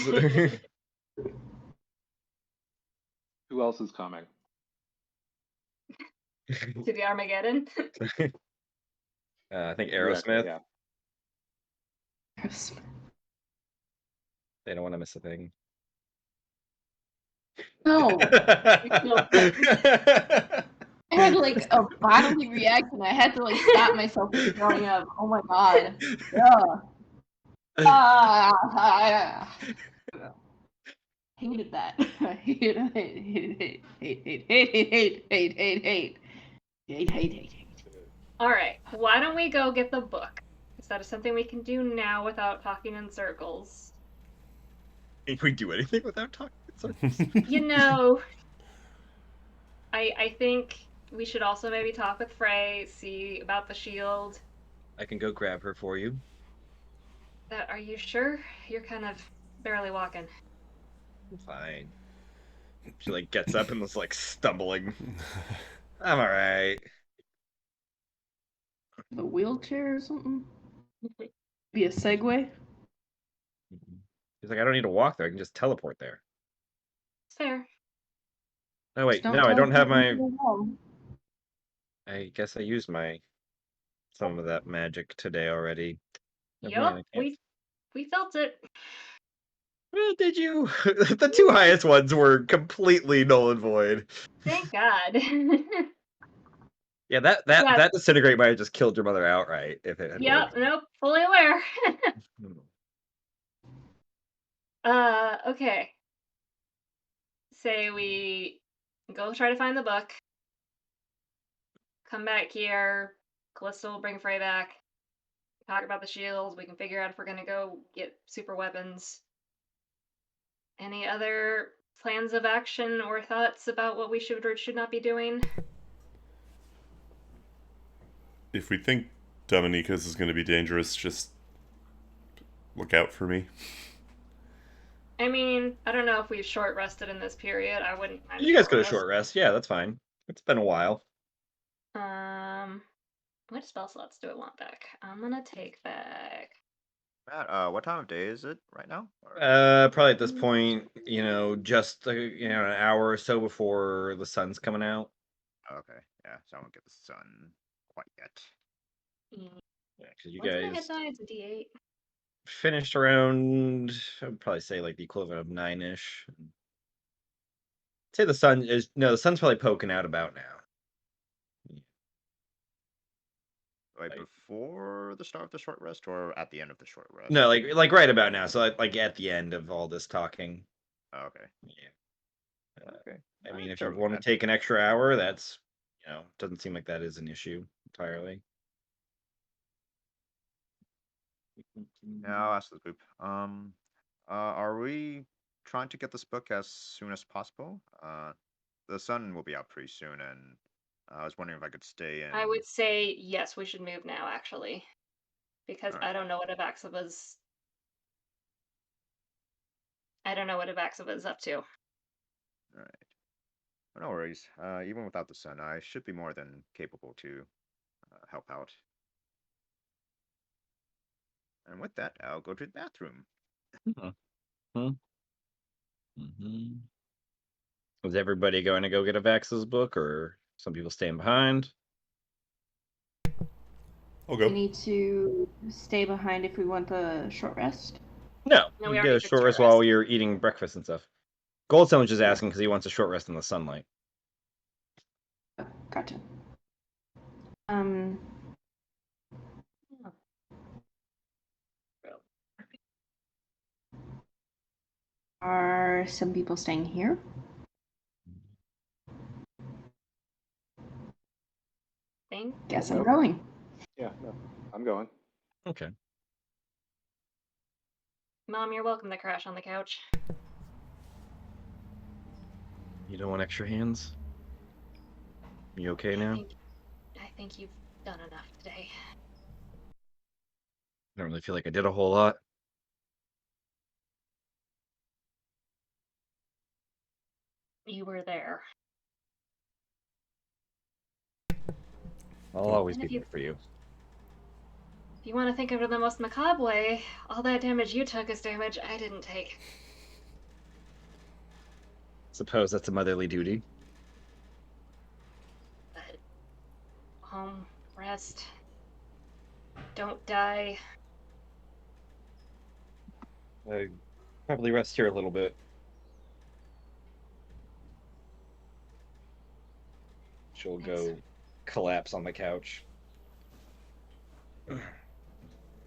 [SPEAKER 10] Who else is coming?
[SPEAKER 2] To the Armageddon.
[SPEAKER 4] I think
[SPEAKER 10] Exactly,
[SPEAKER 4] Aerosmith.
[SPEAKER 10] yeah.
[SPEAKER 4] They don't want to miss a thing.
[SPEAKER 5] No. I had like a bodily reaction. I had to like stop myself from throwing up. Oh my god. Hated that. Hate.
[SPEAKER 2] All right. Why don't we go get the book? Because that is something we can do now without talking in circles.
[SPEAKER 4] If we do anything without talking in circles.
[SPEAKER 2] You know, I think we should also maybe talk with Frey, see about the shield.
[SPEAKER 4] I can go grab her for you.
[SPEAKER 2] Are you sure? You're kind of barely walking.
[SPEAKER 4] Fine. She like gets up and was like stumbling. I'm alright.
[SPEAKER 5] A wheelchair or something? Be a Segway?
[SPEAKER 4] He's like, I don't need to walk there. I can just teleport there.
[SPEAKER 2] It's fair.
[SPEAKER 3] Oh wait,
[SPEAKER 5] Don't
[SPEAKER 3] no, I
[SPEAKER 5] tell
[SPEAKER 3] don't
[SPEAKER 5] us
[SPEAKER 3] have
[SPEAKER 5] what
[SPEAKER 3] my.
[SPEAKER 5] you do wrong.
[SPEAKER 3] I guess I used some of that magic today already. Oh, man,
[SPEAKER 2] Yup,
[SPEAKER 3] I can't.
[SPEAKER 2] we felt it.
[SPEAKER 3] Well, did you? The two highest ones were completely null and void.
[SPEAKER 2] Thank God.
[SPEAKER 3] Yeah, that
[SPEAKER 2] Yeah.
[SPEAKER 3] disintegrate might have just killed your mother outright if it had
[SPEAKER 2] Yep,
[SPEAKER 3] worked.
[SPEAKER 2] nope, fully aware. Okay. Say we go try to find the book. Come back here. Callista will bring Frey back. Talk about the shields. We can figure out if we're gonna go get super weapons. Any other plans of action or thoughts about what we should or should not be doing?
[SPEAKER 1] If we think Dominicus is going to be dangerous, just look out for me.
[SPEAKER 2] I mean, I don't know if we've short rested in this period. I wouldn't mind.
[SPEAKER 3] You guys could have short rest. Yeah, that's fine. It's been a while.
[SPEAKER 2] What spell slots do I want back? I'm gonna take back.
[SPEAKER 8] Matt, what time of day is it right now? Or-
[SPEAKER 3] Probably at this point, just an hour or so before the sun's coming out.
[SPEAKER 8] Okay, yeah, so I won't get the sun quite yet.
[SPEAKER 2] Mm,
[SPEAKER 3] Yeah, because you
[SPEAKER 2] What's my
[SPEAKER 3] guys
[SPEAKER 2] hit die? It's a D8.
[SPEAKER 3] finished around, I'd probably say like the equivalent of 9-ish. Say the sun's probably poking out about now.
[SPEAKER 8] Right before the start of the short rest, or at the end of the short rest?
[SPEAKER 3] No, like right about now. So like at the end of all this talking.
[SPEAKER 8] Oh, okay.
[SPEAKER 3] Yeah.
[SPEAKER 8] Okay.
[SPEAKER 3] I mean, if you
[SPEAKER 8] Fairly
[SPEAKER 3] want to
[SPEAKER 8] bad.
[SPEAKER 3] take an extra hour, that's doesn't seem like that is an issue entirely.
[SPEAKER 8] Now I'll ask the group. Are we trying to get this book as soon as possible? The sun will be out pretty soon, and I was wondering if I could stay in.
[SPEAKER 2] I would say yes, we should move now, actually. Because
[SPEAKER 8] Alright.
[SPEAKER 2] I don't know what Avaxiva's up to.
[SPEAKER 8] All right. But no worries. Even without the sun, I should be more than capable to help out. And with that, I'll go to the bathroom.
[SPEAKER 3] Is everybody going to go get a Vax's book, or some people staying behind?
[SPEAKER 1] I'll
[SPEAKER 5] We
[SPEAKER 1] go.
[SPEAKER 5] need to stay behind if we want the short rest.
[SPEAKER 3] No,
[SPEAKER 2] No,
[SPEAKER 3] you
[SPEAKER 2] we
[SPEAKER 3] get
[SPEAKER 2] already
[SPEAKER 3] a
[SPEAKER 2] took
[SPEAKER 3] short
[SPEAKER 2] short
[SPEAKER 3] rest while
[SPEAKER 2] rest.
[SPEAKER 3] you're eating breakfast and stuff. Goldstone was just asking because he wants a short rest in the sunlight.
[SPEAKER 5] Gotcha. Are some people staying here?
[SPEAKER 2] Thing.
[SPEAKER 5] Guess I'm
[SPEAKER 10] Nope.
[SPEAKER 5] going.
[SPEAKER 10] Yeah, no, I'm going.
[SPEAKER 3] Okay.
[SPEAKER 2] Mom, you're welcome to crash on the couch.
[SPEAKER 3] You don't want extra hands? You okay now?
[SPEAKER 2] I think you've done enough today.
[SPEAKER 3] I don't really feel like I did a whole lot.
[SPEAKER 2] You were there.
[SPEAKER 3] I'll always
[SPEAKER 2] And
[SPEAKER 3] be
[SPEAKER 2] if you-
[SPEAKER 3] there for you.
[SPEAKER 2] If you want to think of it the most macabre way, all that damage you took is damage I didn't take.
[SPEAKER 3] Suppose that's a motherly duty.
[SPEAKER 2] But home, rest, don't die.
[SPEAKER 3] I probably rest here a little bit. She'll go collapse on the couch.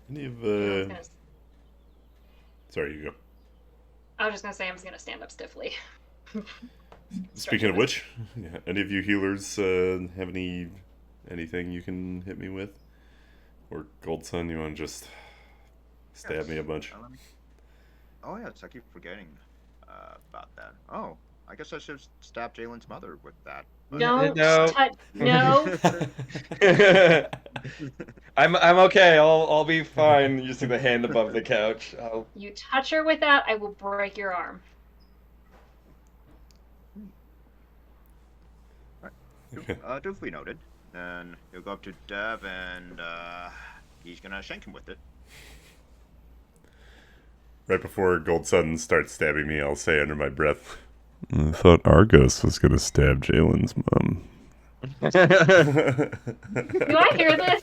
[SPEAKER 1] Any of Sorry, you go.
[SPEAKER 2] I was just gonna say I'm just gonna stand up stiffly.
[SPEAKER 1] Speaking of which, yeah, any of you healers have anything you can hit me with? Or Gold Sun, you want to just stab me a bunch?
[SPEAKER 8] Oh yes, I keep forgetting about that. Oh, I guess I should stab Jalen's mother with that.
[SPEAKER 2] Don't
[SPEAKER 3] No.
[SPEAKER 2] touch. No.
[SPEAKER 3] I'm okay. I'll be fine. You see the hand above the couch.
[SPEAKER 2] You touch her with that, I will break your arm.
[SPEAKER 1] Okay.
[SPEAKER 8] Duly noted. Then you'll go up to Dev and he's gonna shank him with it.
[SPEAKER 1] Right before Gold Sun starts stabbing me, I'll say under my breath, I thought Argos was gonna stab Jalen's mom.
[SPEAKER 2] Do I hear
[SPEAKER 4] this?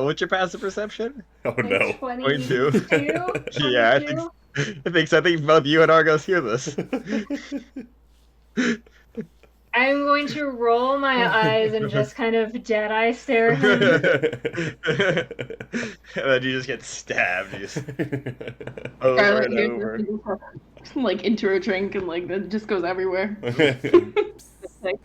[SPEAKER 4] What's your passive perception?
[SPEAKER 1] Oh no.
[SPEAKER 2] 22?
[SPEAKER 4] 22? Yeah, I think both you and Argos hear this.
[SPEAKER 2] I'm going to roll my eyes and just kind of dead eye stare at him.
[SPEAKER 4] And then you just get stabbed. You just over
[SPEAKER 5] Scarlet
[SPEAKER 4] and
[SPEAKER 5] hears
[SPEAKER 4] over.
[SPEAKER 5] this, like into her drink and like that just goes everywhere. Like,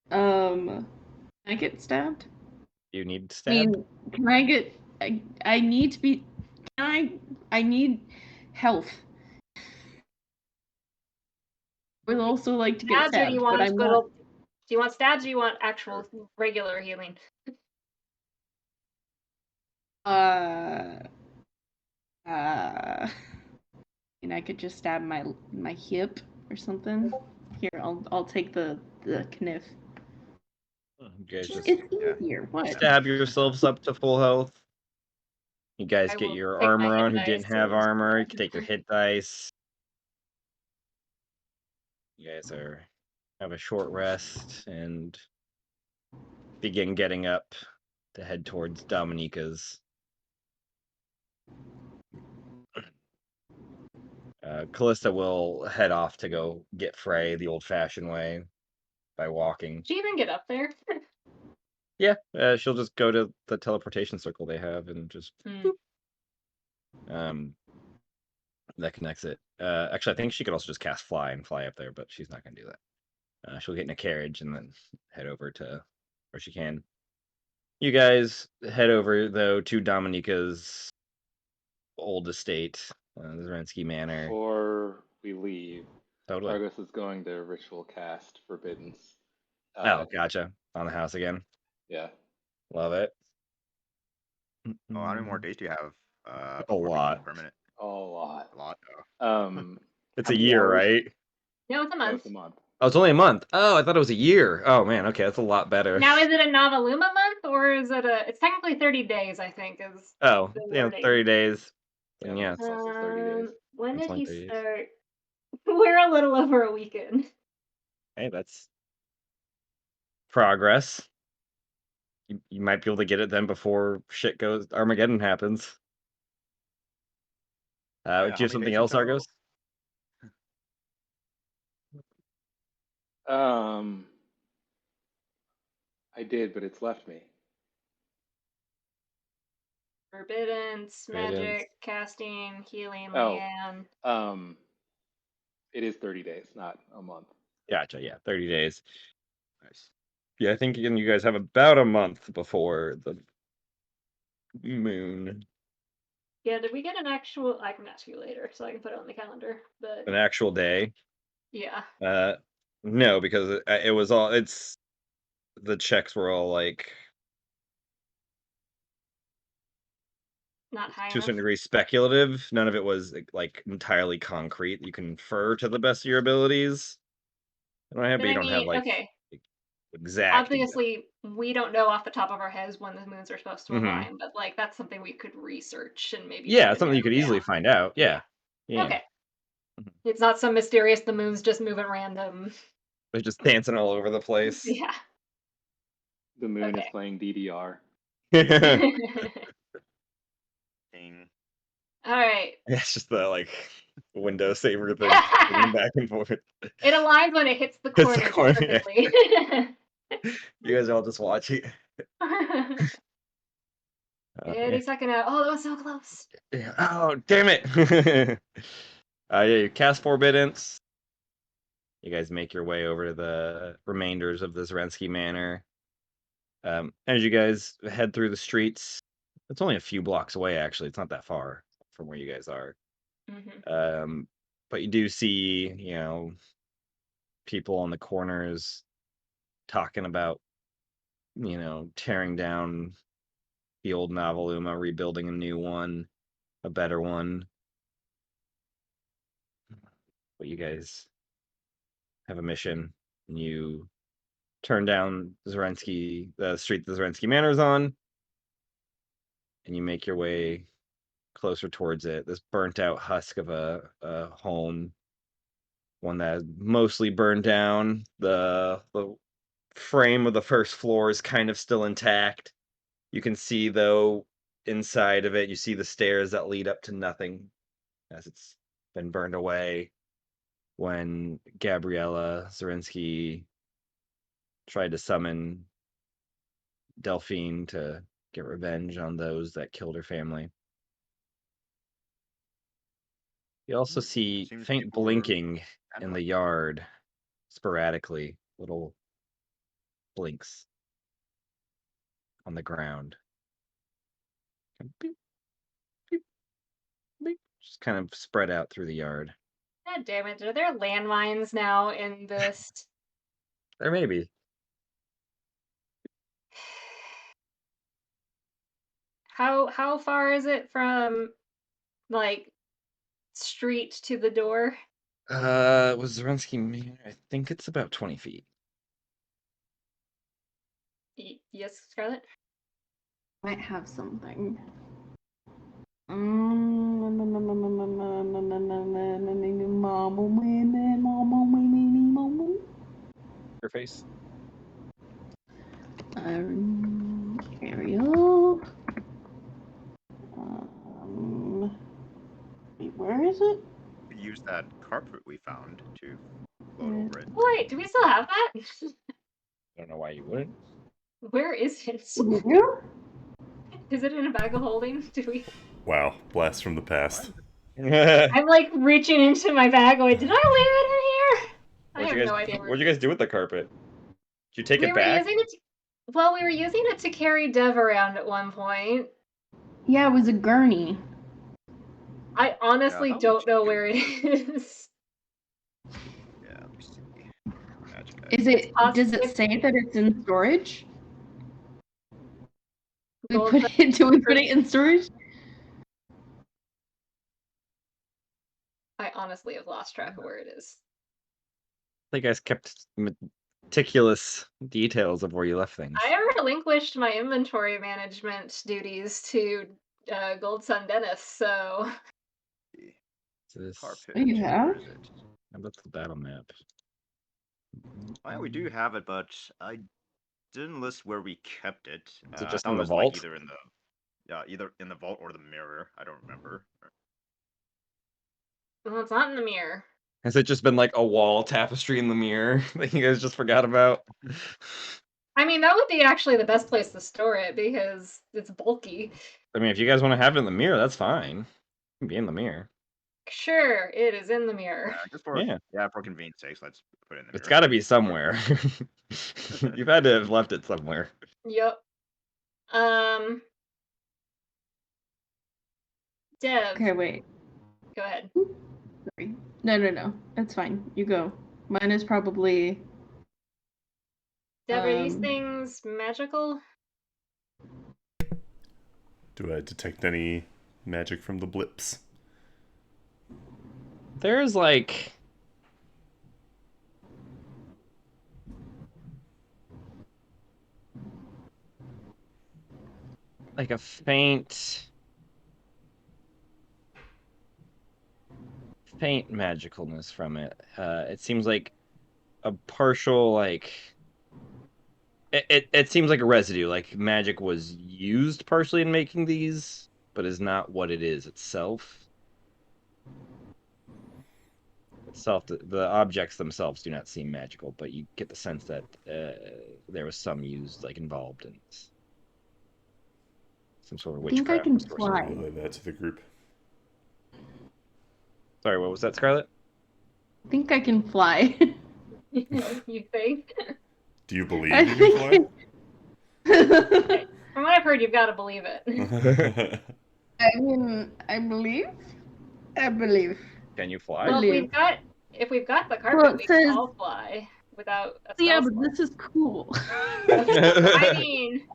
[SPEAKER 5] can I get stabbed?
[SPEAKER 4] You need
[SPEAKER 5] I
[SPEAKER 4] stabbed?
[SPEAKER 5] mean, can I get? I need to be. Can I need health. I would also like to get
[SPEAKER 2] Stabs, or do
[SPEAKER 5] stabbed,
[SPEAKER 2] you
[SPEAKER 5] but
[SPEAKER 2] want
[SPEAKER 5] I'm
[SPEAKER 2] good
[SPEAKER 5] not.
[SPEAKER 2] old? Do you want stabs, or you want actual regular healing?
[SPEAKER 5] And I could just stab my hip or something. Here, I'll take the kniff.
[SPEAKER 4] You guys just
[SPEAKER 5] It's easier. What?
[SPEAKER 4] stab yourselves up to full health. You guys
[SPEAKER 2] I
[SPEAKER 4] get
[SPEAKER 2] will
[SPEAKER 4] your
[SPEAKER 2] take my
[SPEAKER 4] armor
[SPEAKER 2] hit
[SPEAKER 4] on who
[SPEAKER 2] dice
[SPEAKER 4] didn't have
[SPEAKER 2] to-
[SPEAKER 4] armor. You can take your hit dice. You guys have a short rest and begin getting up to head towards Dominica's. Callista will head off to go get Frey the old-fashioned way by walking.
[SPEAKER 2] Did you even get up there?
[SPEAKER 4] Yeah, she'll just go to the teleportation circle they have and just boop. That connects it. Actually, I think she could also just cast fly and fly up there, but she's not going to do that. She'll get in a carriage and then head over to where she can. You guys head over though to Dominica's old estate, the Zerensky Manor.
[SPEAKER 10] Before we leave,
[SPEAKER 4] Totally.
[SPEAKER 10] Argus is going to ritual cast Forbiddance.
[SPEAKER 4] Oh, gotcha. On the house again.
[SPEAKER 10] Yeah.
[SPEAKER 4] Love it.
[SPEAKER 8] Oh, how many more days do you have?
[SPEAKER 4] A
[SPEAKER 8] Before it becomes
[SPEAKER 4] lot.
[SPEAKER 8] permanent?
[SPEAKER 10] A lot.
[SPEAKER 8] A lot.
[SPEAKER 4] It's
[SPEAKER 10] How
[SPEAKER 4] a
[SPEAKER 10] many
[SPEAKER 4] year,
[SPEAKER 10] hours?
[SPEAKER 4] right?
[SPEAKER 2] No, it's a
[SPEAKER 10] No,
[SPEAKER 2] month.
[SPEAKER 10] it's a month.
[SPEAKER 4] Oh, it's only a month. Oh, I thought it was a year. Oh man, okay, that's a lot better.
[SPEAKER 2] Now, is it a Novi'luma month, or is it a? It's technically 30 days, I think. Is
[SPEAKER 4] Oh,
[SPEAKER 2] the
[SPEAKER 4] yeah,
[SPEAKER 2] wording.
[SPEAKER 4] 30 days.
[SPEAKER 10] Yeah,
[SPEAKER 4] Then yeah,
[SPEAKER 10] it's also 30 days.
[SPEAKER 2] When
[SPEAKER 4] It's
[SPEAKER 2] did
[SPEAKER 4] only
[SPEAKER 2] he
[SPEAKER 4] 30 days.
[SPEAKER 2] start? We're a little over a weekend.
[SPEAKER 4] Hey, that's progress. You might be able to get it then before shit goes Armageddon happens. Do
[SPEAKER 8] Yeah,
[SPEAKER 4] you
[SPEAKER 8] how
[SPEAKER 4] have something
[SPEAKER 8] many days
[SPEAKER 4] else,
[SPEAKER 8] in total?
[SPEAKER 4] Argos?
[SPEAKER 10] I did, but it's left me.
[SPEAKER 2] Forbiddance,
[SPEAKER 4] Forbiddance.
[SPEAKER 2] magic, casting, healing,
[SPEAKER 10] Oh.
[SPEAKER 2] Leanne.
[SPEAKER 10] It is 30 days, not a month.
[SPEAKER 4] Gotcha, yeah, 30 days. Nice. Yeah, I think you guys have about a month before the moon.
[SPEAKER 2] Yeah, did we get an actual? I can ask you later, so I can put it on the calendar. But
[SPEAKER 4] An actual day.
[SPEAKER 2] yeah,
[SPEAKER 4] No, because it was all, it's, the checks were all like,
[SPEAKER 2] not high
[SPEAKER 4] to a certain
[SPEAKER 2] enough.
[SPEAKER 4] degree, speculative. None of it was like entirely concrete. You can infer to the best of your abilities. But
[SPEAKER 2] Then
[SPEAKER 4] you
[SPEAKER 2] I
[SPEAKER 4] don't have
[SPEAKER 2] mean,
[SPEAKER 4] like
[SPEAKER 2] okay.
[SPEAKER 4] exact.
[SPEAKER 2] Obviously, we don't know off the top of our heads when the moons are supposed to
[SPEAKER 4] Mhm.
[SPEAKER 2] align, but like that's something we could research and maybe.
[SPEAKER 4] Yeah,
[SPEAKER 2] try
[SPEAKER 4] it's
[SPEAKER 2] to
[SPEAKER 4] something you could
[SPEAKER 2] narrow
[SPEAKER 4] easily
[SPEAKER 2] down.
[SPEAKER 4] find out. Yeah. Yeah.
[SPEAKER 2] Okay.
[SPEAKER 4] Mhm.
[SPEAKER 2] It's not some mysterious. The moon's just move at random.
[SPEAKER 4] They're just dancing all over the place.
[SPEAKER 2] Yeah.
[SPEAKER 10] The moon is
[SPEAKER 2] Okay.
[SPEAKER 10] playing DDR.
[SPEAKER 8] Ding.
[SPEAKER 2] All right.
[SPEAKER 4] It's just the like window saver thing swinging back and forth.
[SPEAKER 2] It aligns when it hits the
[SPEAKER 4] Hits the
[SPEAKER 2] corner
[SPEAKER 4] corner, yeah.
[SPEAKER 2] perfectly.
[SPEAKER 4] You guys are all just watching.
[SPEAKER 2] Any second out. Oh, that was so close.
[SPEAKER 4] Yeah. Oh, damn it! Yeah, you cast Forbiddance. You guys make your way over to the remainders of the Zerensky Manor. As you guys head through the streets, it's only a few blocks away, actually. It's not that far from where you guys are. But you do see, people on the corners talking about, tearing down the old Novi'luma, rebuilding a new one, a better one. But you guys have a mission, and you turn down the street the Zerensky Manor's on.
[SPEAKER 3] and you make your way closer towards it. This burnt out husk of a home, one that is mostly burned down. The frame of the first floor is kind of still intact. You can see, though, inside of it, you see the stairs that lead up to nothing, as it's been burned away when Gabriella Zarinsky tried to summon Delphine to get revenge on those that killed her family. You also see
[SPEAKER 8] Seems
[SPEAKER 3] faint
[SPEAKER 8] people were
[SPEAKER 3] blinking in the
[SPEAKER 8] vandalizing.
[SPEAKER 3] yard, sporadically, little blinks on the ground. Beep, beep, beep, just kind of spread out through the yard.
[SPEAKER 2] God damn it! Are there landmines now in this?
[SPEAKER 3] There may be.
[SPEAKER 2] How far is it from like street to the door?
[SPEAKER 3] Was Zarinsky Manor? I think it's about 20 feet.
[SPEAKER 2] Yes, Scarlett.
[SPEAKER 5] Might have something.
[SPEAKER 3] Your face.
[SPEAKER 5] Ariel. Wait, where is it?
[SPEAKER 8] Use that carpet we found to float over it.
[SPEAKER 2] Wait, do we still have that?
[SPEAKER 3] I don't know why you wouldn't.
[SPEAKER 2] Where is it?
[SPEAKER 5] Yeah.
[SPEAKER 2] Is it in a bag of holding? Do we?
[SPEAKER 1] Wow, blast from the past.
[SPEAKER 2] I'm like reaching into my bag, going, "Did I leave it in here?" I have no idea.
[SPEAKER 3] What'd you guys do with the carpet? Did you take
[SPEAKER 2] We
[SPEAKER 3] it
[SPEAKER 2] were
[SPEAKER 3] back?
[SPEAKER 2] using it. Well, we were using it to carry Dev around at one point.
[SPEAKER 5] Yeah, it was a gurney.
[SPEAKER 2] I honestly
[SPEAKER 8] Yeah,
[SPEAKER 2] don't know where it is.
[SPEAKER 8] Yeah, let me see. Magic
[SPEAKER 5] Is it? Does it
[SPEAKER 2] It's-
[SPEAKER 5] say that it's in storage? We
[SPEAKER 2] Gold
[SPEAKER 5] put it. Do we put it in storage?
[SPEAKER 2] I honestly have lost track of where it is.
[SPEAKER 3] You guys kept meticulous details of where you left things.
[SPEAKER 2] I relinquished my inventory management duties to Gold Sun Dennis, so
[SPEAKER 3] This,
[SPEAKER 8] Carpet.
[SPEAKER 5] Oh, you have?
[SPEAKER 8] Where is it?
[SPEAKER 3] how about the battle map?
[SPEAKER 8] Well, we do have it, but I didn't list where we kept it.
[SPEAKER 3] Is it
[SPEAKER 8] I
[SPEAKER 3] just
[SPEAKER 8] thought
[SPEAKER 3] in
[SPEAKER 8] it
[SPEAKER 3] the
[SPEAKER 8] was
[SPEAKER 3] vault?
[SPEAKER 8] like either in the vault or the mirror. I don't remember.
[SPEAKER 2] well, it's not in the mirror.
[SPEAKER 3] Has it just been like a wall tapestry in the mirror that you guys just forgot about?
[SPEAKER 2] I mean, that would be actually the best place to store it because it's bulky.
[SPEAKER 3] I mean, if you guys want to have it in the mirror, that's fine. It can be in the mirror.
[SPEAKER 2] Sure, it is in the mirror.
[SPEAKER 8] Just for
[SPEAKER 3] Yeah.
[SPEAKER 8] for convenience sakes, let's put it in the mirror.
[SPEAKER 3] It's got to be somewhere. You've had to have left it somewhere.
[SPEAKER 2] Yep. Dev,
[SPEAKER 5] Okay, wait.
[SPEAKER 2] go ahead.
[SPEAKER 5] Sorry. No. That's fine. You go. Mine is probably.
[SPEAKER 2] Dev, are these
[SPEAKER 5] Um,
[SPEAKER 2] things magical?
[SPEAKER 1] Do I detect any magic from the blips?
[SPEAKER 3] There's like a faint magicalness from it. It seems like a partial it seems like a residue, like magic was used partially in making these, but is not what it is itself. The objects themselves do not seem magical, but you get the sense that there was some used, involved in this. Some sort of
[SPEAKER 5] I think
[SPEAKER 3] witchcraft.
[SPEAKER 5] I can
[SPEAKER 3] or sorcery.
[SPEAKER 5] fly.
[SPEAKER 1] Relay that to the group.
[SPEAKER 3] Sorry, what was that, Scarlett?
[SPEAKER 5] I think I can fly.
[SPEAKER 2] You think?
[SPEAKER 1] Do you believe
[SPEAKER 5] I
[SPEAKER 1] you
[SPEAKER 5] think
[SPEAKER 1] can
[SPEAKER 2] From what I've heard, you've got to believe it.
[SPEAKER 1] fly?
[SPEAKER 5] I mean, I believe.
[SPEAKER 3] Can you fly?
[SPEAKER 2] Well,
[SPEAKER 5] Believe.
[SPEAKER 2] if we've got the
[SPEAKER 5] Well,
[SPEAKER 2] carpet,
[SPEAKER 5] it
[SPEAKER 2] we can
[SPEAKER 5] says-
[SPEAKER 2] all fly without a
[SPEAKER 5] Yeah,
[SPEAKER 2] spell
[SPEAKER 5] but
[SPEAKER 2] slot.
[SPEAKER 5] this is cool.
[SPEAKER 2] I mean,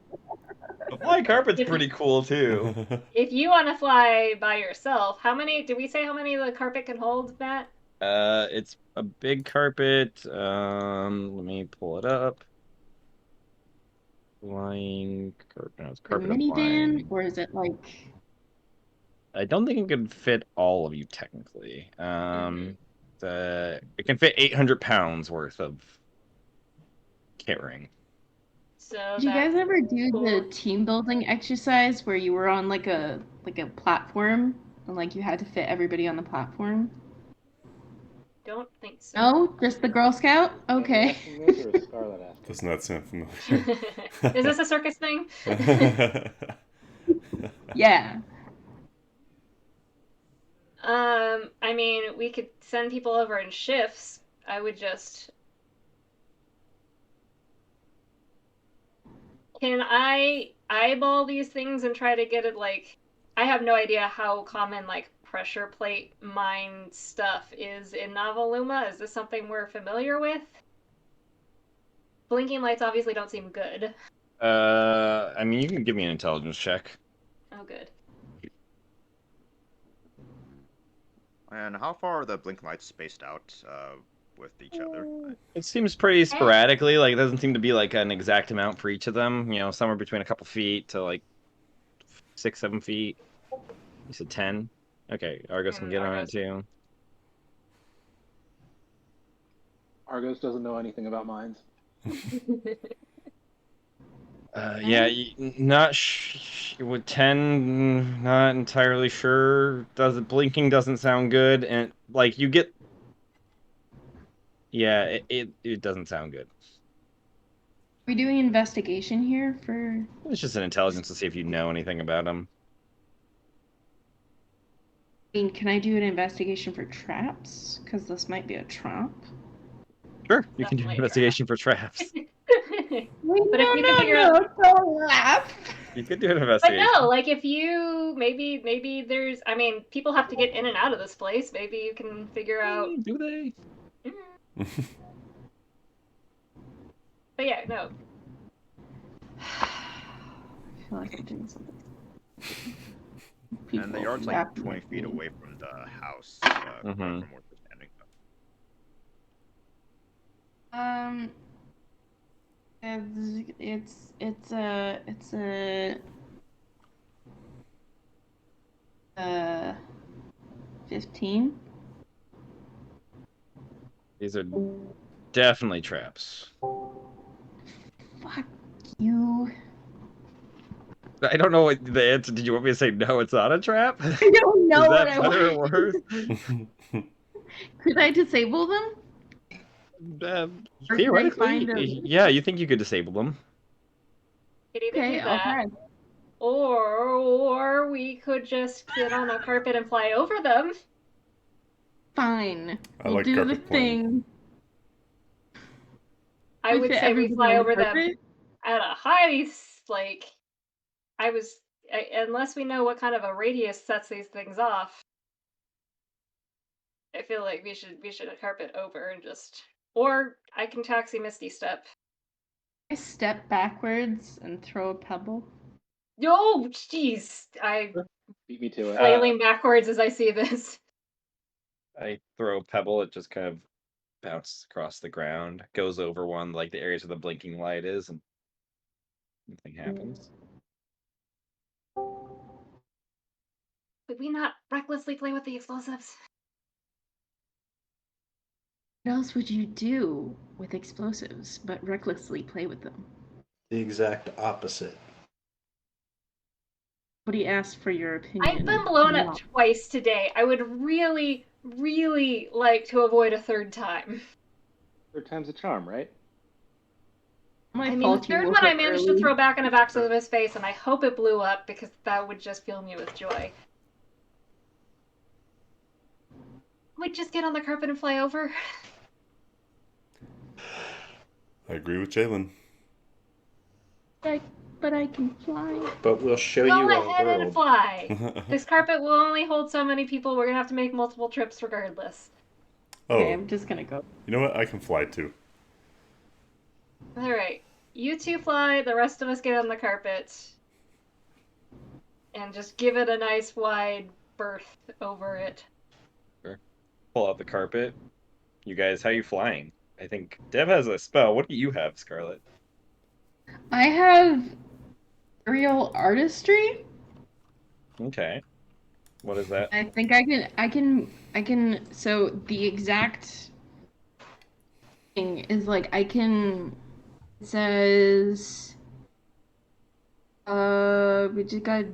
[SPEAKER 3] The fly carpet's pretty cool too.
[SPEAKER 2] if you want to fly by yourself, did we say how many the carpet can hold, Matt?
[SPEAKER 3] It's a big carpet. Let me pull it up. flying. No, it's
[SPEAKER 5] A
[SPEAKER 3] carpet and
[SPEAKER 5] minivan,
[SPEAKER 3] flying.
[SPEAKER 5] or is it like?
[SPEAKER 3] I don't think it could fit all of you technically. It can fit 800 pounds worth of carrying.
[SPEAKER 2] So
[SPEAKER 5] Did you guys
[SPEAKER 2] that's
[SPEAKER 5] ever do
[SPEAKER 2] cool.
[SPEAKER 5] the team building exercise where you were on like a platform and like you had to fit everybody on the platform?
[SPEAKER 2] Don't think so.
[SPEAKER 5] No, just the Girl Scout.
[SPEAKER 10] Are you
[SPEAKER 5] Okay.
[SPEAKER 10] asking this or is Scarlet asking?
[SPEAKER 1] Does not sound familiar.
[SPEAKER 2] Is this a circus thing?
[SPEAKER 5] Yeah.
[SPEAKER 2] I mean, we could send people over in shifts. I would just. Can I eyeball these things and try to get it like. I have no idea how common like pressure plate mine stuff is in Novi'luma. Is this something we're familiar with? Blinking lights obviously don't seem good.
[SPEAKER 3] I mean, you can give me an intelligence check.
[SPEAKER 2] Oh, good.
[SPEAKER 8] And how far are the blinking lights spaced out with each other?
[SPEAKER 3] It seems pretty sporadically. Like, it doesn't seem to be like an exact amount for each of them. You know, somewhere between a couple feet to like 6, 7 feet. You said 10. Okay, Argos can get on it too.
[SPEAKER 10] Argos doesn't know anything about mines.
[SPEAKER 3] Yeah, not with 10. Not entirely sure. Blinking doesn't sound good, and like you get. Yeah, it doesn't sound good.
[SPEAKER 5] Are we doing investigation here for?
[SPEAKER 3] It's just an intelligence to see if you know anything about them.
[SPEAKER 5] I mean, can I do an investigation for traps? Because this might be a trap.
[SPEAKER 3] Sure, you can do an
[SPEAKER 2] Definitely a
[SPEAKER 3] investigation for traps.
[SPEAKER 2] But if you can figure out,
[SPEAKER 5] don't laugh.
[SPEAKER 3] You could do an
[SPEAKER 2] but
[SPEAKER 3] investigation.
[SPEAKER 2] no, like if you maybe there's, I mean, people have to get in and out of this place. Maybe you can figure out.
[SPEAKER 3] Do they?
[SPEAKER 2] But yeah, no.
[SPEAKER 5] I feel like I'm doing something.
[SPEAKER 8] And the yard's like 20 feet away from the house from where we're standing.
[SPEAKER 5] It's a 15.
[SPEAKER 3] These are definitely traps.
[SPEAKER 5] Fuck you.
[SPEAKER 3] I don't know what the answer. Did you want me to say no? It's not a trap.
[SPEAKER 5] I don't know
[SPEAKER 3] Is
[SPEAKER 5] what
[SPEAKER 3] that
[SPEAKER 5] I
[SPEAKER 3] better or
[SPEAKER 5] want.
[SPEAKER 3] worse?
[SPEAKER 5] Could I disable them? Or could I
[SPEAKER 3] Theoretically,
[SPEAKER 5] find a-
[SPEAKER 3] yeah, you think you could disable them.
[SPEAKER 2] Could either
[SPEAKER 5] Okay,
[SPEAKER 2] do
[SPEAKER 5] I'll
[SPEAKER 2] that,
[SPEAKER 5] try.
[SPEAKER 2] or we could just get on a carpet and fly over them.
[SPEAKER 5] Fine.
[SPEAKER 1] I
[SPEAKER 5] We'll
[SPEAKER 1] like
[SPEAKER 5] do the
[SPEAKER 1] carpet plan.
[SPEAKER 5] thing.
[SPEAKER 2] I would
[SPEAKER 5] fit
[SPEAKER 2] say we
[SPEAKER 5] everybody
[SPEAKER 2] fly
[SPEAKER 5] on the
[SPEAKER 2] over them
[SPEAKER 5] carpet?
[SPEAKER 2] at a high, like, unless we know what kind of a radius sets these things off. I feel like we should carpet over and just, or I can taxi Misty Step.
[SPEAKER 5] I step backwards and throw a pebble.
[SPEAKER 2] Yo, jeez, I
[SPEAKER 10] Beat me to it.
[SPEAKER 2] flailing backwards as I see this.
[SPEAKER 3] I throw a pebble. It just kind of bounces across the ground, goes over one like the areas where the blinking light is, and nothing happens.
[SPEAKER 2] Could we not recklessly play with the explosives?
[SPEAKER 5] What else would you do with explosives but recklessly play with them?
[SPEAKER 9] The exact opposite.
[SPEAKER 5] Nobody asked for your opinion.
[SPEAKER 2] I've been blown
[SPEAKER 5] No.
[SPEAKER 2] up twice today. I would really, really like to avoid a third time.
[SPEAKER 10] Third time's a charm, right?
[SPEAKER 5] My
[SPEAKER 2] I mean, the
[SPEAKER 5] fault you
[SPEAKER 2] third
[SPEAKER 5] woke
[SPEAKER 2] one I
[SPEAKER 5] up
[SPEAKER 2] managed
[SPEAKER 5] early.
[SPEAKER 2] to throw back in the back of his face, and I hope it blew up because that would just fill me with joy. We'd just get on the carpet and fly over.
[SPEAKER 1] I agree with Jalen.
[SPEAKER 5] But I can fly.
[SPEAKER 9] But we'll show
[SPEAKER 2] Go
[SPEAKER 9] you a
[SPEAKER 2] ahead and
[SPEAKER 9] world.
[SPEAKER 2] fly. This carpet will only hold so many people. We're gonna have to make multiple trips regardless.
[SPEAKER 5] Okay,
[SPEAKER 1] Oh,
[SPEAKER 5] I'm just gonna go.
[SPEAKER 1] you know what? I can fly too.
[SPEAKER 2] All right, you two fly. The rest of us get on the carpet and just give it a nice wide berth over it.
[SPEAKER 3] Sure. Pull out the carpet. You guys, how you flying? I think Dev has a spell. What do you have, Scarlet?
[SPEAKER 5] I have aerial artistry.
[SPEAKER 4] Okay. What is that?
[SPEAKER 5] I think I can. So the exact thing is like I can. It says. We just got.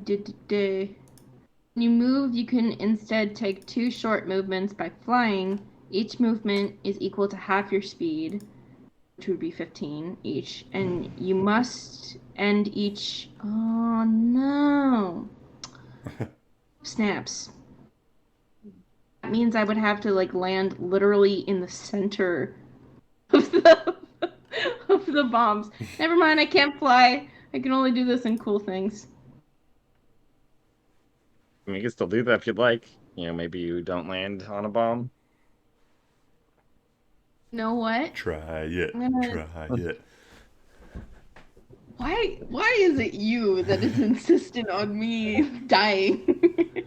[SPEAKER 5] When you move, you can instead take 2 short movements by flying. Each movement is equal to half your speed, which would be 15 each, and you must end each. Oh no! Snaps. That means I would have to like land literally in the center of the of the bombs. Never mind, I can't fly. I can only do this in cool things.
[SPEAKER 4] I mean, you can still do that if you'd like. You know, maybe you don't land on a bomb.
[SPEAKER 5] You know what?
[SPEAKER 1] Try it.
[SPEAKER 5] I'm gonna-
[SPEAKER 1] Try it.
[SPEAKER 5] Why is it you that is insistent on me dying?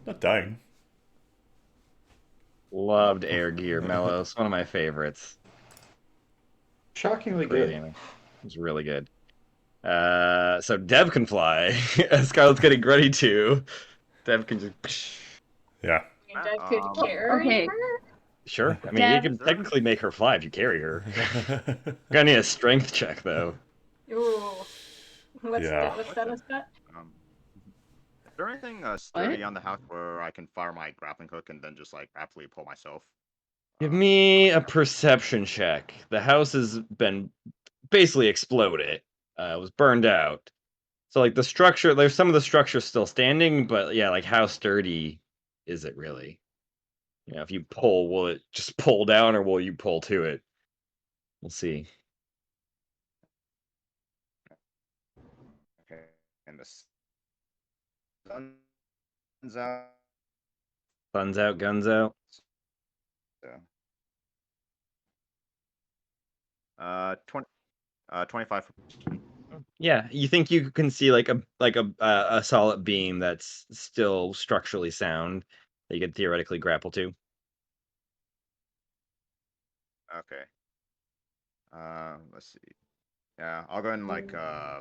[SPEAKER 1] Not dying.
[SPEAKER 4] Loved Air Gear Mellow. It's one of my favorites.
[SPEAKER 7] Shockingly
[SPEAKER 4] Great
[SPEAKER 7] good.
[SPEAKER 4] anime. It's really good. So Dev can fly. As Scarlett's getting ready to. Dev can just.
[SPEAKER 1] Yeah.
[SPEAKER 2] And Dev could carry
[SPEAKER 5] Okay.
[SPEAKER 2] her?
[SPEAKER 4] Sure. I mean, you
[SPEAKER 5] Dev-
[SPEAKER 4] can technically make her fly if you carry her. Gonna need a strength check though.
[SPEAKER 2] Ooh. What's
[SPEAKER 1] Yeah.
[SPEAKER 2] what's that?
[SPEAKER 8] Is there anything sturdy on the house where I can fire my grappling hook and then just like rapidly pull myself?
[SPEAKER 4] Give me a perception check. The house has been basically exploded. It was burned out. So like the structure, there's some of the structure still standing, but yeah, like how sturdy is it really? You know, if you pull, will it just pull down or will you pull to it? We'll see.
[SPEAKER 8] Okay, and the sun's out.
[SPEAKER 4] Fun's out, guns out.
[SPEAKER 8] So. 25.
[SPEAKER 4] Yeah, you think you can see like a solid beam that's still structurally sound that you could theoretically grapple to.
[SPEAKER 8] Okay. Let's see. Yeah, I'll go ahead and like yeah,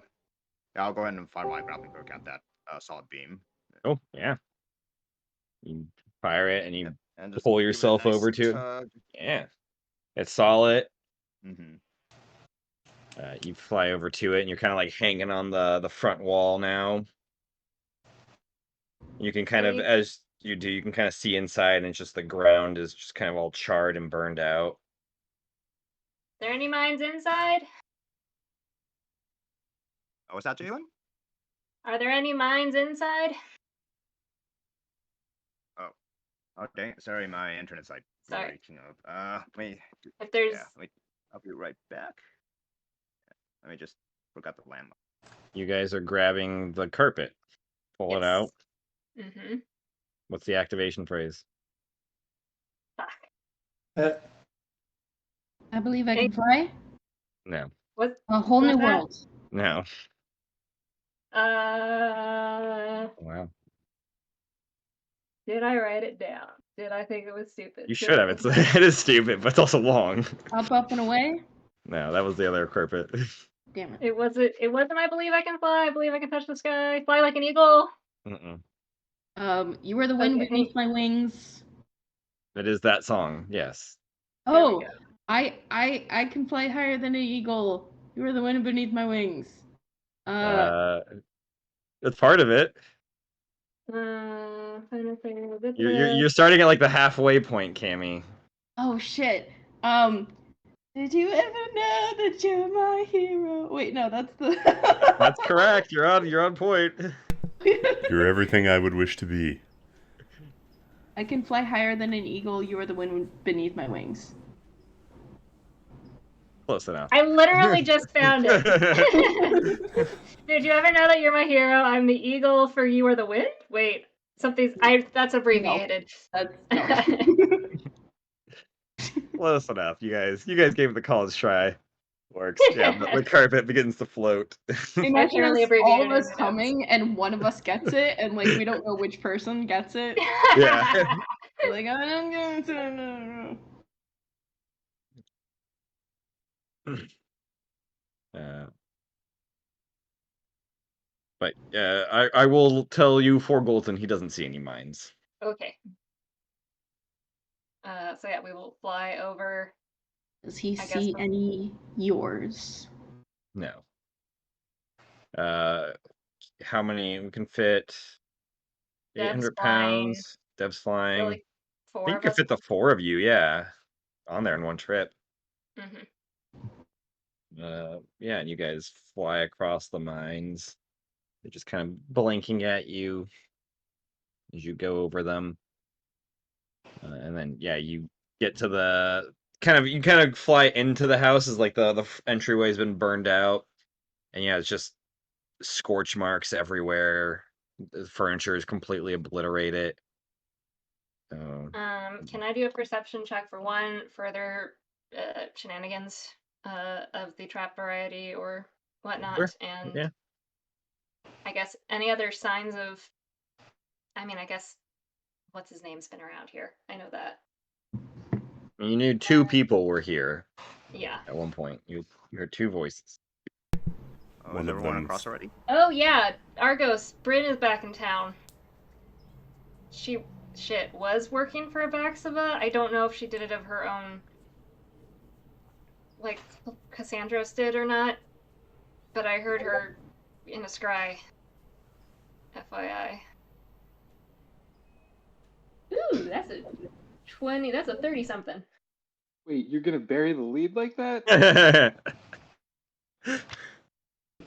[SPEAKER 8] I'll go ahead and fire my grappling hook at that solid beam.
[SPEAKER 4] Oh yeah, you fire it and you
[SPEAKER 8] And just
[SPEAKER 4] pull
[SPEAKER 8] give it a
[SPEAKER 4] yourself
[SPEAKER 8] nice
[SPEAKER 4] over to it.
[SPEAKER 8] tug.
[SPEAKER 4] Yeah, it's solid.
[SPEAKER 8] Mm-hmm.
[SPEAKER 4] You fly over to it, and you're kind of like hanging on the front wall now. You can kind of,
[SPEAKER 2] Hey.
[SPEAKER 4] as you do, you can kind of see inside, and it's just the ground is just kind of all charred and burned out.
[SPEAKER 2] There any mines inside?
[SPEAKER 8] Oh, was that Jalen?
[SPEAKER 2] Are there any mines inside?
[SPEAKER 8] Okay, sorry, my internet's like
[SPEAKER 2] Sorry.
[SPEAKER 8] breaking up. Wait.
[SPEAKER 2] If there's
[SPEAKER 8] Yeah, wait. I'll be right back. Let me just forgot the landmark.
[SPEAKER 4] You guys are grabbing the carpet. Pull it out.
[SPEAKER 2] Mm-hmm.
[SPEAKER 4] What's the activation phrase?
[SPEAKER 2] Fuck.
[SPEAKER 5] I believe I
[SPEAKER 2] Hey.
[SPEAKER 5] can fly.
[SPEAKER 4] No.
[SPEAKER 2] What?
[SPEAKER 5] A whole new
[SPEAKER 2] What's that?
[SPEAKER 5] world.
[SPEAKER 4] No. Wow.
[SPEAKER 2] Did I write it down? Did I think it was stupid?
[SPEAKER 4] You should have. It's it is stupid, but it's also long.
[SPEAKER 5] Up and away.
[SPEAKER 4] No, that was the other carpet.
[SPEAKER 5] Damn it.
[SPEAKER 2] It wasn't. I believe I can fly. I believe I can touch the sky. Fly like an eagle.
[SPEAKER 4] Mm-mm.
[SPEAKER 5] You were the wind
[SPEAKER 2] Okay.
[SPEAKER 5] beneath my wings.
[SPEAKER 4] It is that song. Yes.
[SPEAKER 2] There we
[SPEAKER 5] Oh,
[SPEAKER 2] go.
[SPEAKER 5] I can fly higher than an eagle. You are the wind beneath my wings.
[SPEAKER 4] It's part of it. You're starting at like the halfway point, Cammy.
[SPEAKER 5] Oh shit. Did you ever know that you're my hero? Wait, no, that's the.
[SPEAKER 4] That's correct. You're on point.
[SPEAKER 1] You're everything I would wish to be.
[SPEAKER 5] I can fly higher than an eagle. You are the wind beneath my wings.
[SPEAKER 4] Close enough.
[SPEAKER 2] I literally just found it. Did you ever know that you're my hero? I'm the eagle for you are the wind? Wait, that's abbreviated.
[SPEAKER 5] That's no.
[SPEAKER 4] Close enough, you guys. You guys gave it the college try. Works. Yeah, the carpet begins to float.
[SPEAKER 5] Imagine
[SPEAKER 2] Apparently
[SPEAKER 5] us, all
[SPEAKER 2] abbreviated
[SPEAKER 5] of us
[SPEAKER 2] in the
[SPEAKER 5] coming and one of us gets it, and like we don't know which person gets it.
[SPEAKER 4] Yeah.
[SPEAKER 5] Like I don't get it.
[SPEAKER 4] But I will tell you for Golden, he doesn't see any mines.
[SPEAKER 2] Okay. So yeah, we will fly over.
[SPEAKER 5] Does he
[SPEAKER 2] I guess
[SPEAKER 5] see any yours?
[SPEAKER 4] No. How many? We can fit
[SPEAKER 2] Deb's
[SPEAKER 4] 800
[SPEAKER 2] flying.
[SPEAKER 4] pounds. Dev's flying.
[SPEAKER 2] Really,
[SPEAKER 4] I
[SPEAKER 2] 4
[SPEAKER 4] think you
[SPEAKER 2] of
[SPEAKER 4] could
[SPEAKER 2] us.
[SPEAKER 4] fit the 4 of you, yeah, on there in one trip.
[SPEAKER 2] Mm-hmm.
[SPEAKER 4] Yeah, and you guys fly across the mines. They're just kind of blinking at you as you go over them. And then, yeah, you get to the you kind of fly into the house as like the entryway's been burned out. And yeah, it's just scorch marks everywhere. The furniture is completely obliterated.
[SPEAKER 2] Can I do a perception check for one further shenanigans of the trap variety or whatnot?
[SPEAKER 4] Sure.
[SPEAKER 2] And
[SPEAKER 4] Yeah.
[SPEAKER 2] I guess any other signs of. I mean, I guess what's his name's been around here. I know that.
[SPEAKER 4] You knew 2 people were here
[SPEAKER 2] Yeah.
[SPEAKER 4] at one point. You heard 2 voices.
[SPEAKER 8] Oh,
[SPEAKER 1] One
[SPEAKER 8] is
[SPEAKER 1] of
[SPEAKER 8] everyone
[SPEAKER 1] them's-
[SPEAKER 8] across already?
[SPEAKER 2] Oh yeah, Argos. Bryn is back in town. She was working for Abaxiva. I don't know if she did it of her own, like Cassandros did or not. But I heard her in a scry. FYI. Ooh, that's a 20. That's a 30 something.
[SPEAKER 10] Wait, you're gonna bury the lead like that?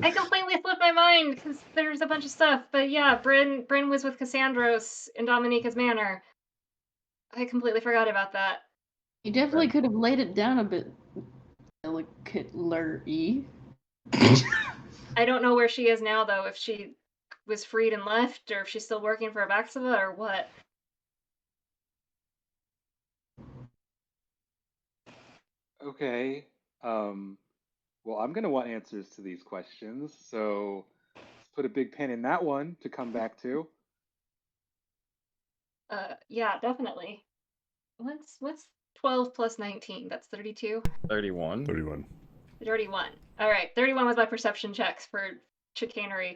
[SPEAKER 2] I completely slipped my mind because there's a bunch of stuff. But yeah, Bryn was with Cassandros in Dominica's Manor. I completely forgot about that.
[SPEAKER 5] You definitely could have laid it down a bit delicately.
[SPEAKER 2] I don't know where she is now, though. If she was freed and left, or if she's still working for Abaxiva, or what.
[SPEAKER 10] Okay. Well, I'm gonna want answers to these questions, so let's put a big pin in that one to come back to.
[SPEAKER 2] Yeah, definitely. What's 12 plus 19? That's 32.
[SPEAKER 4] 31.
[SPEAKER 1] 31.
[SPEAKER 2] 31. All right, 31 was my perception checks for chicanery.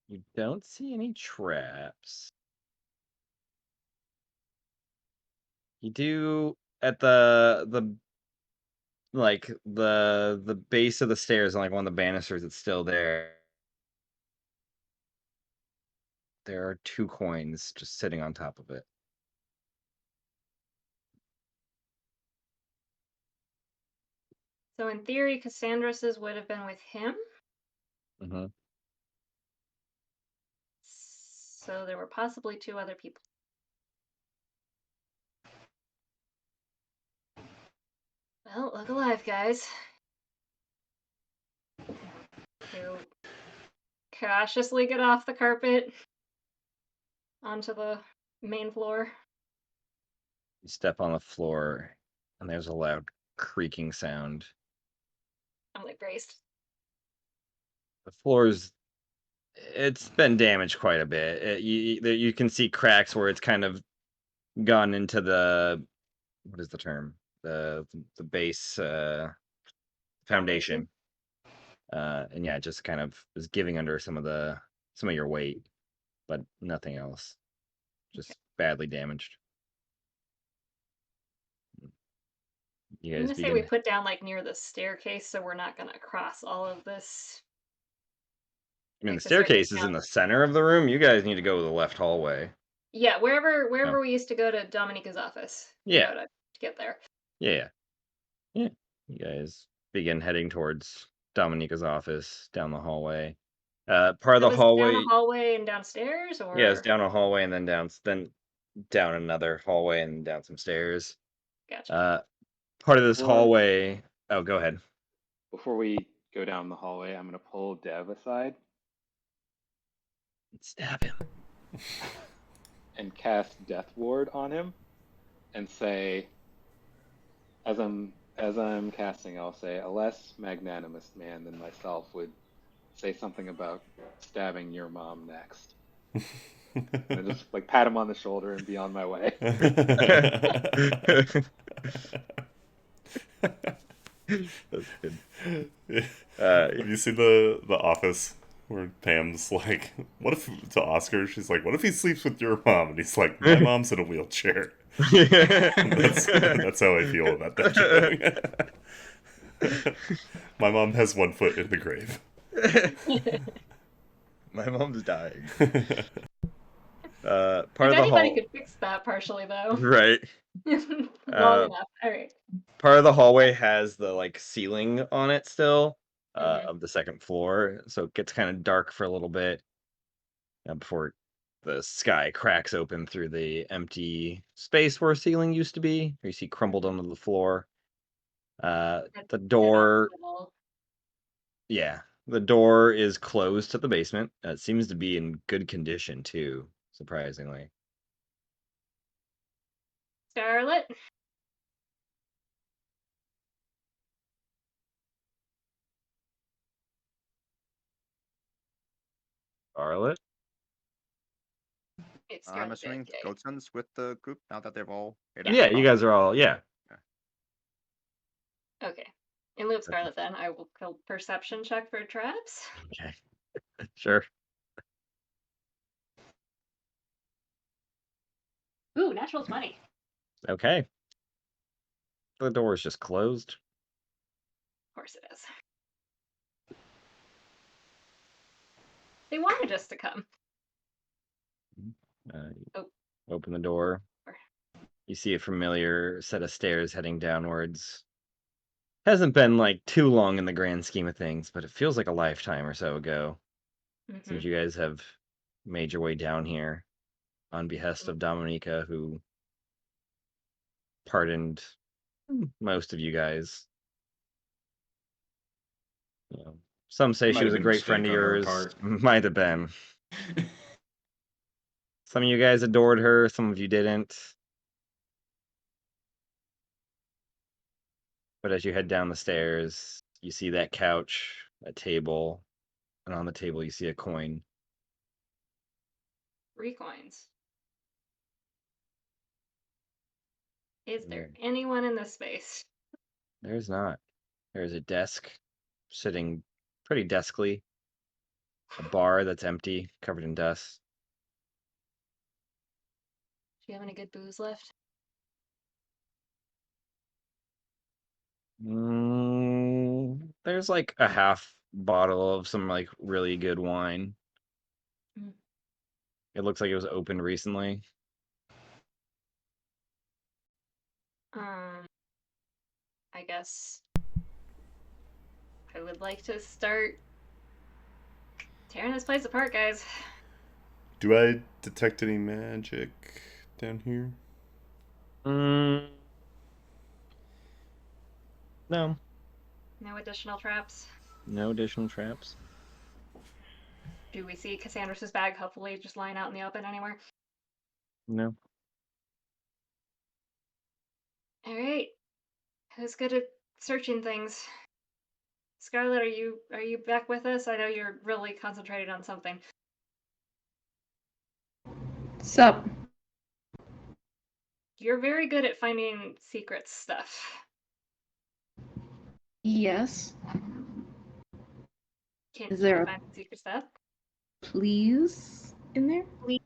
[SPEAKER 4] You don't see any traps. You do at the base of the stairs on like one of the banisters that's still there. There are 2 coins just sitting on top of it.
[SPEAKER 2] So in theory, Cassandros's would have been with him.
[SPEAKER 4] Mm-hmm.
[SPEAKER 2] So there were possibly 2 other people. Well, look alive, guys. You cautiously get off the carpet onto the main floor.
[SPEAKER 4] You step on the floor, and there's a loud creaking sound.
[SPEAKER 2] I'm like braced.
[SPEAKER 4] The floor's it's been damaged quite a bit. You can see cracks where it's kind of gone into the what is the term? The base foundation. And yeah, it just kind of is giving under some of your weight, but nothing else. Just badly damaged. You
[SPEAKER 2] I'm
[SPEAKER 4] guys
[SPEAKER 2] gonna say we
[SPEAKER 4] begin.
[SPEAKER 2] put down like near the staircase, so we're not gonna cross all of this.
[SPEAKER 4] I mean, the
[SPEAKER 2] Like, the staircase
[SPEAKER 4] staircase is
[SPEAKER 2] down.
[SPEAKER 4] in the center of the room. You guys need to go to the left hallway.
[SPEAKER 2] Yeah, wherever
[SPEAKER 4] Oh.
[SPEAKER 2] we used to go to Dominica's office.
[SPEAKER 4] Yeah.
[SPEAKER 2] To get there.
[SPEAKER 4] Yeah. You guys begin heading towards Dominica's office down the hallway. Part of
[SPEAKER 2] So
[SPEAKER 4] the
[SPEAKER 2] is it
[SPEAKER 4] hallway.
[SPEAKER 2] down a hallway and downstairs, or
[SPEAKER 4] Yeah, it's down a hallway and then down another hallway and down some stairs.
[SPEAKER 2] Gotcha.
[SPEAKER 4] Part of this
[SPEAKER 10] Before-
[SPEAKER 4] hallway. Oh, go ahead.
[SPEAKER 10] Before we go down the hallway, I'm gonna pull Dev aside
[SPEAKER 4] Stab him.
[SPEAKER 10] and cast Death Ward on him, and say, as I'm casting, I'll say, a less magnanimous man than myself would say something about stabbing your mom next. I just like pat him on the shoulder and be on my way.
[SPEAKER 4] That's good.
[SPEAKER 1] Have you seen the Office where Pam's like, "What if to Oscar?" She's like, "What if he sleeps with your mom?" And he's like, "My mom's in a wheelchair." That's how I feel about that joke. My mom has 1 foot in the grave.
[SPEAKER 4] My mom's dying.
[SPEAKER 2] If
[SPEAKER 4] Part of the
[SPEAKER 2] anybody
[SPEAKER 4] hall,
[SPEAKER 2] could fix that partially, though.
[SPEAKER 4] right?
[SPEAKER 2] Long enough. All right.
[SPEAKER 4] Part of the hallway has the like ceiling on it still,
[SPEAKER 2] Mhm.
[SPEAKER 4] of the second floor, so it gets kind of dark for a little bit before the sky cracks open through the empty space where a ceiling used to be. You see crumbled onto the floor. The door, yeah, the door is closed to the basement. It seems to be in good condition too, surprisingly.
[SPEAKER 2] Scarlet.
[SPEAKER 4] Scarlet?
[SPEAKER 2] It's
[SPEAKER 8] I'm
[SPEAKER 2] Scarlet.
[SPEAKER 8] assuming
[SPEAKER 2] Okay.
[SPEAKER 8] Goatson's with the group now that they've all made
[SPEAKER 4] Yeah, you guys are all, yeah.
[SPEAKER 2] Okay. In lieu of Scarlet, then I will kill perception check for traps.
[SPEAKER 4] Okay. Sure.
[SPEAKER 2] Ooh, natural 20.
[SPEAKER 4] Okay. The door is just closed.
[SPEAKER 2] Of course it is. They wanted us to come.
[SPEAKER 4] You open the door. You see a familiar set of stairs heading downwards. Hasn't been like too long in the grand scheme of things, but it feels like a lifetime or so ago since you guys have made your way down here on behest of Dominica, who pardoned most of you guys. You know, some say
[SPEAKER 7] Might
[SPEAKER 4] she
[SPEAKER 7] have
[SPEAKER 4] was a
[SPEAKER 7] been a
[SPEAKER 4] great friend of
[SPEAKER 7] mistake on her
[SPEAKER 4] yours.
[SPEAKER 7] part.
[SPEAKER 4] Might have been. Some of you guys adored her, some of you didn't. But as you head down the stairs, you see that couch, a table, and on the table you see a coin.
[SPEAKER 2] 3 coins. Is there anyone in this space?
[SPEAKER 4] There's not. There's a desk sitting pretty deskly. A bar that's empty, covered in dust.
[SPEAKER 2] Do you have any good booze left?
[SPEAKER 4] There's like a half bottle of some like really good wine.
[SPEAKER 2] Mm.
[SPEAKER 4] It looks like it was opened recently.
[SPEAKER 2] I guess I would like to start tearing this place apart, guys.
[SPEAKER 1] Do I detect any magic down here?
[SPEAKER 4] No.
[SPEAKER 2] No additional traps.
[SPEAKER 4] No additional traps.
[SPEAKER 2] Do we see Cassandra's bag hopefully just lying out in the open anywhere?
[SPEAKER 4] No.
[SPEAKER 2] All right. Who's good at searching things? Scarlet, are you back with us? I know you're really concentrated on something.
[SPEAKER 5] Sup?
[SPEAKER 2] You're very good at finding secret stuff.
[SPEAKER 5] Yes.
[SPEAKER 2] Can
[SPEAKER 5] Is there
[SPEAKER 2] you
[SPEAKER 5] a
[SPEAKER 2] find secret stuff?
[SPEAKER 5] please in there?
[SPEAKER 2] Please.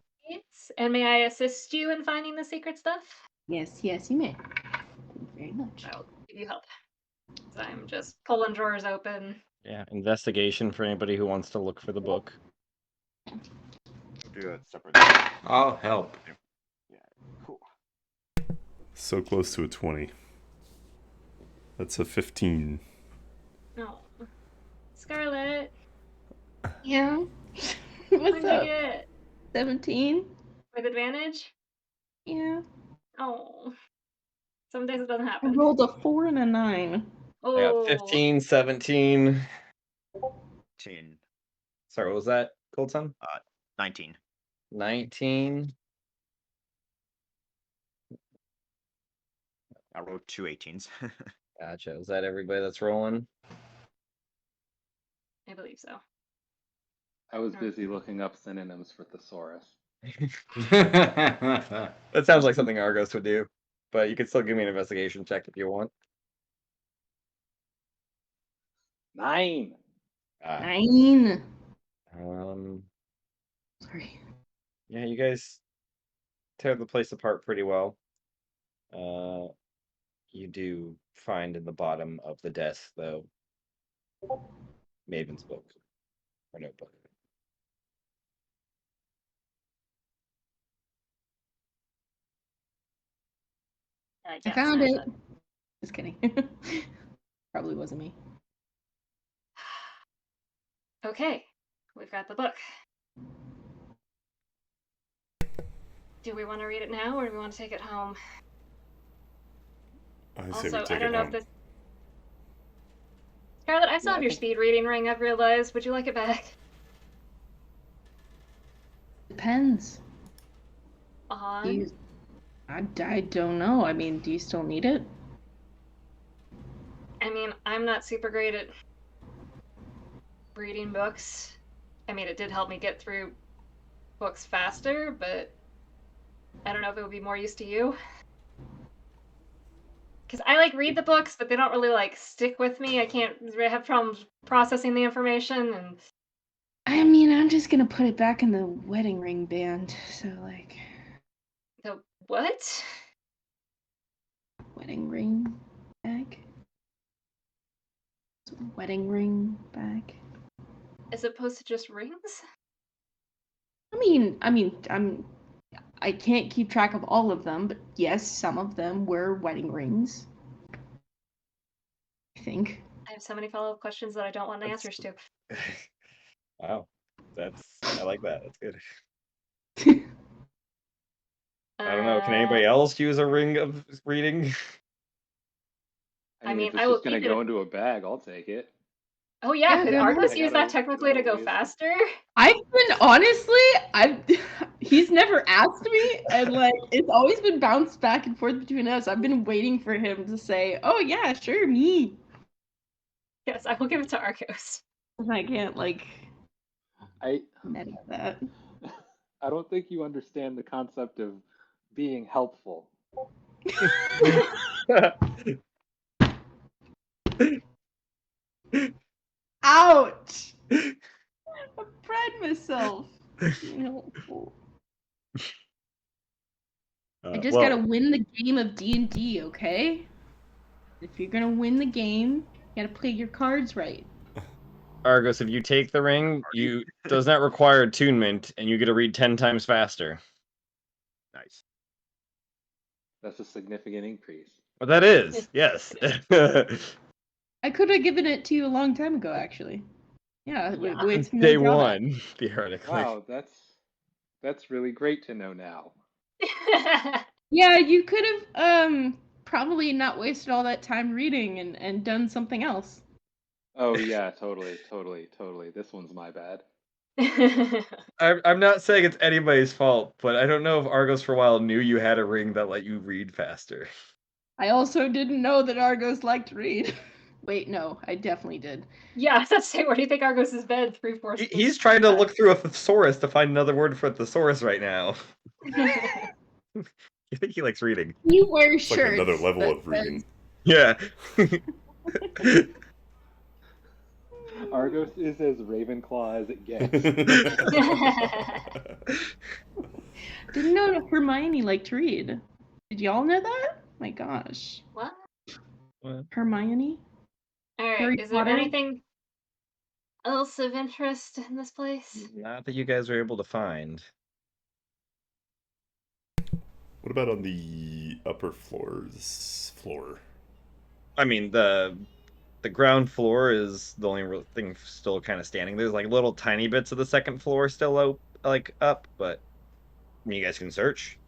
[SPEAKER 2] And may I assist you in finding the secret stuff?
[SPEAKER 5] Yes, you may. Thank you very much.
[SPEAKER 2] I'll give you help. So I'm just pulling drawers open.
[SPEAKER 4] Yeah, investigation for anybody who wants to look for the book.
[SPEAKER 8] We'll do a separate.
[SPEAKER 7] I'll help.
[SPEAKER 8] Yeah, cool.
[SPEAKER 1] So close to a 20. That's a 15.
[SPEAKER 2] No. Scarlet.
[SPEAKER 5] Yeah.
[SPEAKER 2] What
[SPEAKER 5] What's
[SPEAKER 2] did you
[SPEAKER 5] up?
[SPEAKER 2] get?
[SPEAKER 5] 17?
[SPEAKER 2] With advantage?
[SPEAKER 5] Yeah.
[SPEAKER 2] Oh. Some days it doesn't
[SPEAKER 5] I
[SPEAKER 2] happen.
[SPEAKER 5] rolled a 4 and a 9.
[SPEAKER 4] I got
[SPEAKER 2] Oh.
[SPEAKER 4] 15, 17.
[SPEAKER 8] 10.
[SPEAKER 4] Sorry, what was that, Cold Sun?
[SPEAKER 8] 19.
[SPEAKER 4] 19.
[SPEAKER 8] I rolled 2 18s.
[SPEAKER 4] Gotcha. Is that everybody that's rolling?
[SPEAKER 2] I believe so.
[SPEAKER 10] I was busy looking up synonyms for thesaurus.
[SPEAKER 4] That sounds like something Argos would do, but you can still give me an investigation check if you want.
[SPEAKER 10] 9.
[SPEAKER 5] 9. Sorry.
[SPEAKER 4] Yeah, you guys tear the place apart pretty well. You do find in the bottom of the desk, though, Maven's book or notebook.
[SPEAKER 5] I found it. Just kidding. Probably wasn't me.
[SPEAKER 2] Okay, we've got the book. Do we want to read it now, or do we want to take it home?
[SPEAKER 1] I say
[SPEAKER 2] Also,
[SPEAKER 1] we take
[SPEAKER 2] I don't
[SPEAKER 1] it
[SPEAKER 2] know
[SPEAKER 1] home.
[SPEAKER 2] if this. Scarlett, I still
[SPEAKER 10] Yeah,
[SPEAKER 2] have
[SPEAKER 10] I
[SPEAKER 2] your
[SPEAKER 10] think-
[SPEAKER 2] speed reading ring, I've realized. Would you like it back?
[SPEAKER 5] Depends.
[SPEAKER 2] On?
[SPEAKER 5] You, I don't know. I mean, do you still need it?
[SPEAKER 2] I mean, I'm not super great at reading books. I mean, it did help me get through books faster, but I don't know if it would be more use to you. Because I like read the books, but they don't really like stick with me. I have problems processing the information, and
[SPEAKER 5] I mean, I'm just gonna put it back in the wedding ring band. So, like,
[SPEAKER 2] the what?
[SPEAKER 5] wedding ring bag? Wedding ring bag?
[SPEAKER 2] As opposed to just rings?
[SPEAKER 5] I can't keep track of all of them, but yes, some of them were wedding rings. I think.
[SPEAKER 2] I have so many follow-up questions that I don't want answers to.
[SPEAKER 4] Wow, I like that. That's good. I don't know. Can anybody else use a ring of reading?
[SPEAKER 2] I mean,
[SPEAKER 10] if it's
[SPEAKER 2] I will
[SPEAKER 10] just gonna
[SPEAKER 2] keep it
[SPEAKER 10] go
[SPEAKER 2] if-
[SPEAKER 10] into a bag, I'll take it.
[SPEAKER 2] Oh yeah,
[SPEAKER 5] Yeah,
[SPEAKER 2] could
[SPEAKER 5] go
[SPEAKER 2] Argos
[SPEAKER 10] ahead.
[SPEAKER 2] use
[SPEAKER 10] I
[SPEAKER 2] that
[SPEAKER 10] gotta-
[SPEAKER 2] technically to go
[SPEAKER 10] waste it.
[SPEAKER 2] faster?
[SPEAKER 5] He's never asked me, and like it's always been bounced back and forth between us. I've been waiting for him to say, "Oh yeah, sure, me."
[SPEAKER 2] Yes, I will give it to Argos.
[SPEAKER 5] And I can't like
[SPEAKER 10] I
[SPEAKER 5] edit that.
[SPEAKER 10] I don't think you understand the concept of being helpful.
[SPEAKER 5] Ouch! I pride myself. Being helpful. I just gotta win the game of D&D, okay? If you're gonna win the game, you gotta play your cards right.
[SPEAKER 4] Argos, if you take the ring, does not require attunement, and you get to read 10 times faster.
[SPEAKER 8] Nice.
[SPEAKER 10] That's a significant increase.
[SPEAKER 4] Well, that is, yes.
[SPEAKER 5] I could have given it to you a long time ago, actually. Yeah,
[SPEAKER 2] Yeah.
[SPEAKER 5] with no
[SPEAKER 4] Day
[SPEAKER 5] drawback.
[SPEAKER 4] 1, theoretically.
[SPEAKER 10] Wow, that's really great to know now.
[SPEAKER 5] Yeah, you could have probably not wasted all that time reading and done something else.
[SPEAKER 10] Oh yeah, totally. This one's my bad.
[SPEAKER 4] I'm not saying it's anybody's fault, but I don't know if Argos for a while knew you had a ring that let you read faster.
[SPEAKER 5] I also didn't know that Argos liked to read. Wait, no, I definitely did.
[SPEAKER 2] Yeah, I was about to say, where do you think Argos is bed? 3-4.
[SPEAKER 4] He's trying to look through a thesaurus to find another word for thesaurus right now. You think he likes reading?
[SPEAKER 5] You wear
[SPEAKER 1] It's like
[SPEAKER 5] shirts.
[SPEAKER 1] another level
[SPEAKER 5] that
[SPEAKER 1] of reading.
[SPEAKER 4] Yeah.
[SPEAKER 10] Argos is as Ravenclaw as it gets.
[SPEAKER 5] Didn't know Hermione liked to read. Did y'all know that? My gosh.
[SPEAKER 2] What?
[SPEAKER 5] Hermione?
[SPEAKER 2] Alright,
[SPEAKER 5] Harry
[SPEAKER 2] is there
[SPEAKER 5] Potter?
[SPEAKER 2] anything else of interest in this place?
[SPEAKER 4] Not that you guys are able to find.
[SPEAKER 1] What about on the upper floor?
[SPEAKER 4] I mean, the ground floor is the only real thing still kind of standing. There's like little tiny bits of the second floor still up, but I mean, you guys can search.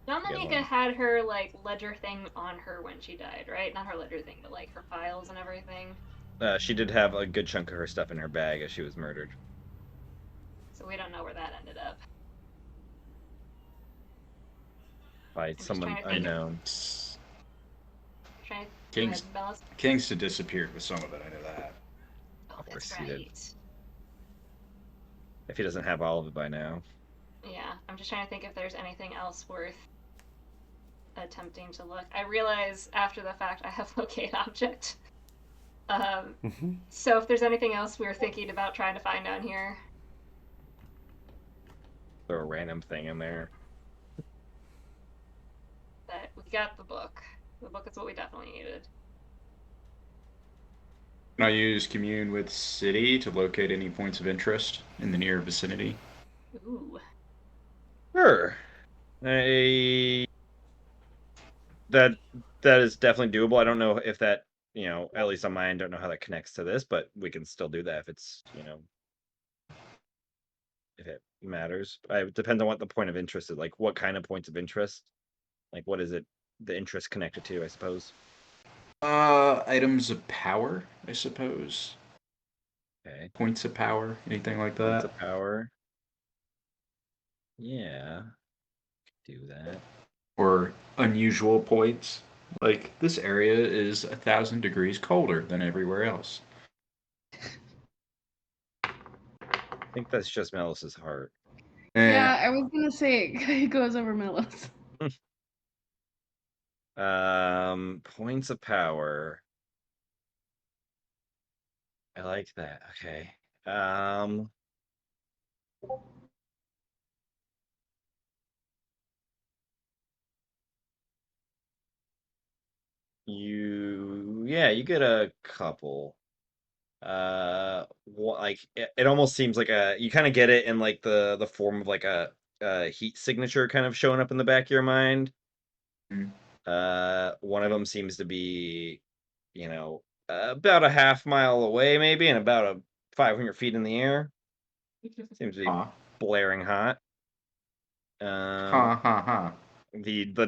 [SPEAKER 2] Dominica had her like ledger thing on her when she died, right? Not her ledger thing, but like her files and everything.
[SPEAKER 4] She did have a good chunk of her stuff in her bag as she was murdered.
[SPEAKER 2] So we don't know where that ended up.
[SPEAKER 4] By
[SPEAKER 2] just
[SPEAKER 4] someone
[SPEAKER 2] trying to think.
[SPEAKER 4] unknown.
[SPEAKER 2] Trying to
[SPEAKER 7] Kings-
[SPEAKER 2] Bellis?
[SPEAKER 7] Kingsta disappeared with some of it. I know that.
[SPEAKER 2] Oh,
[SPEAKER 4] course
[SPEAKER 2] that's
[SPEAKER 4] he did.
[SPEAKER 2] right.
[SPEAKER 4] If he doesn't have all of it by now.
[SPEAKER 2] Yeah. I'm just trying to think if there's anything else worth attempting to look. I realize after the fact I have locate object. So if there's anything else we were thinking about trying to find down here.
[SPEAKER 4] Throw a random thing in there.
[SPEAKER 2] But we got the book. The book is what we definitely needed.
[SPEAKER 7] Can I use commune with city to locate any points of interest in the near vicinity?
[SPEAKER 2] Ooh.
[SPEAKER 4] Sure. That is definitely doable. I don't know if that, at least on my end, don't know how that connects to this, but we can still do that if it's, if it matters. It depends on what the point of interest is. Like, what kind of points of interest? Like, what is it? The interest connected to, I suppose.
[SPEAKER 7] Items of power, I suppose.
[SPEAKER 4] Okay.
[SPEAKER 7] Points of power, anything like that.
[SPEAKER 4] Points of power. Yeah. Do that.
[SPEAKER 7] Or unusual points. Like, this area is 1,000 degrees colder than everywhere else.
[SPEAKER 4] I think that's just Melis's heart.
[SPEAKER 5] Yeah, I was gonna say it goes over Melos.
[SPEAKER 4] Points of power. I like that. Okay. You get a couple. Like it almost seems like you kind of get it in like the form of like a heat signature kind of showing up in the back of your mind. One of them seems to be, about a half mile away, maybe, and about 500 feet in the air. Seems to be blaring hot. The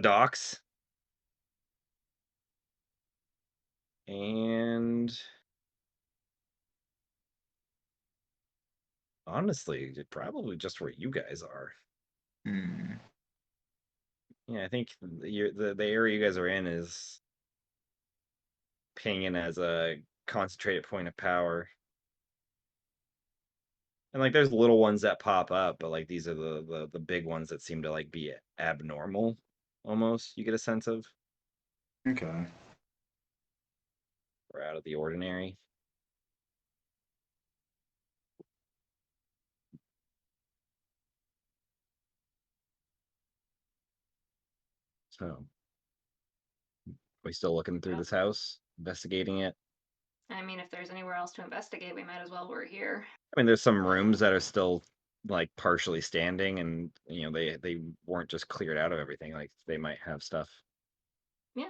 [SPEAKER 4] docks. And honestly, probably just where you guys are. Yeah, I think the area you guys are in is pinging as a concentrated point of power. And like there's little ones that pop up, but like these are the big ones that seem to like be abnormal almost, you get a sense of.
[SPEAKER 7] Okay.
[SPEAKER 4] Or out of the ordinary. So, are we still looking through this house, investigating it?
[SPEAKER 2] I mean, if there's anywhere else to investigate, we might as well. We're here.
[SPEAKER 4] I mean, there's some rooms that are still like partially standing, and they weren't just cleared out of everything. Like they might have stuff.
[SPEAKER 2] Yeah.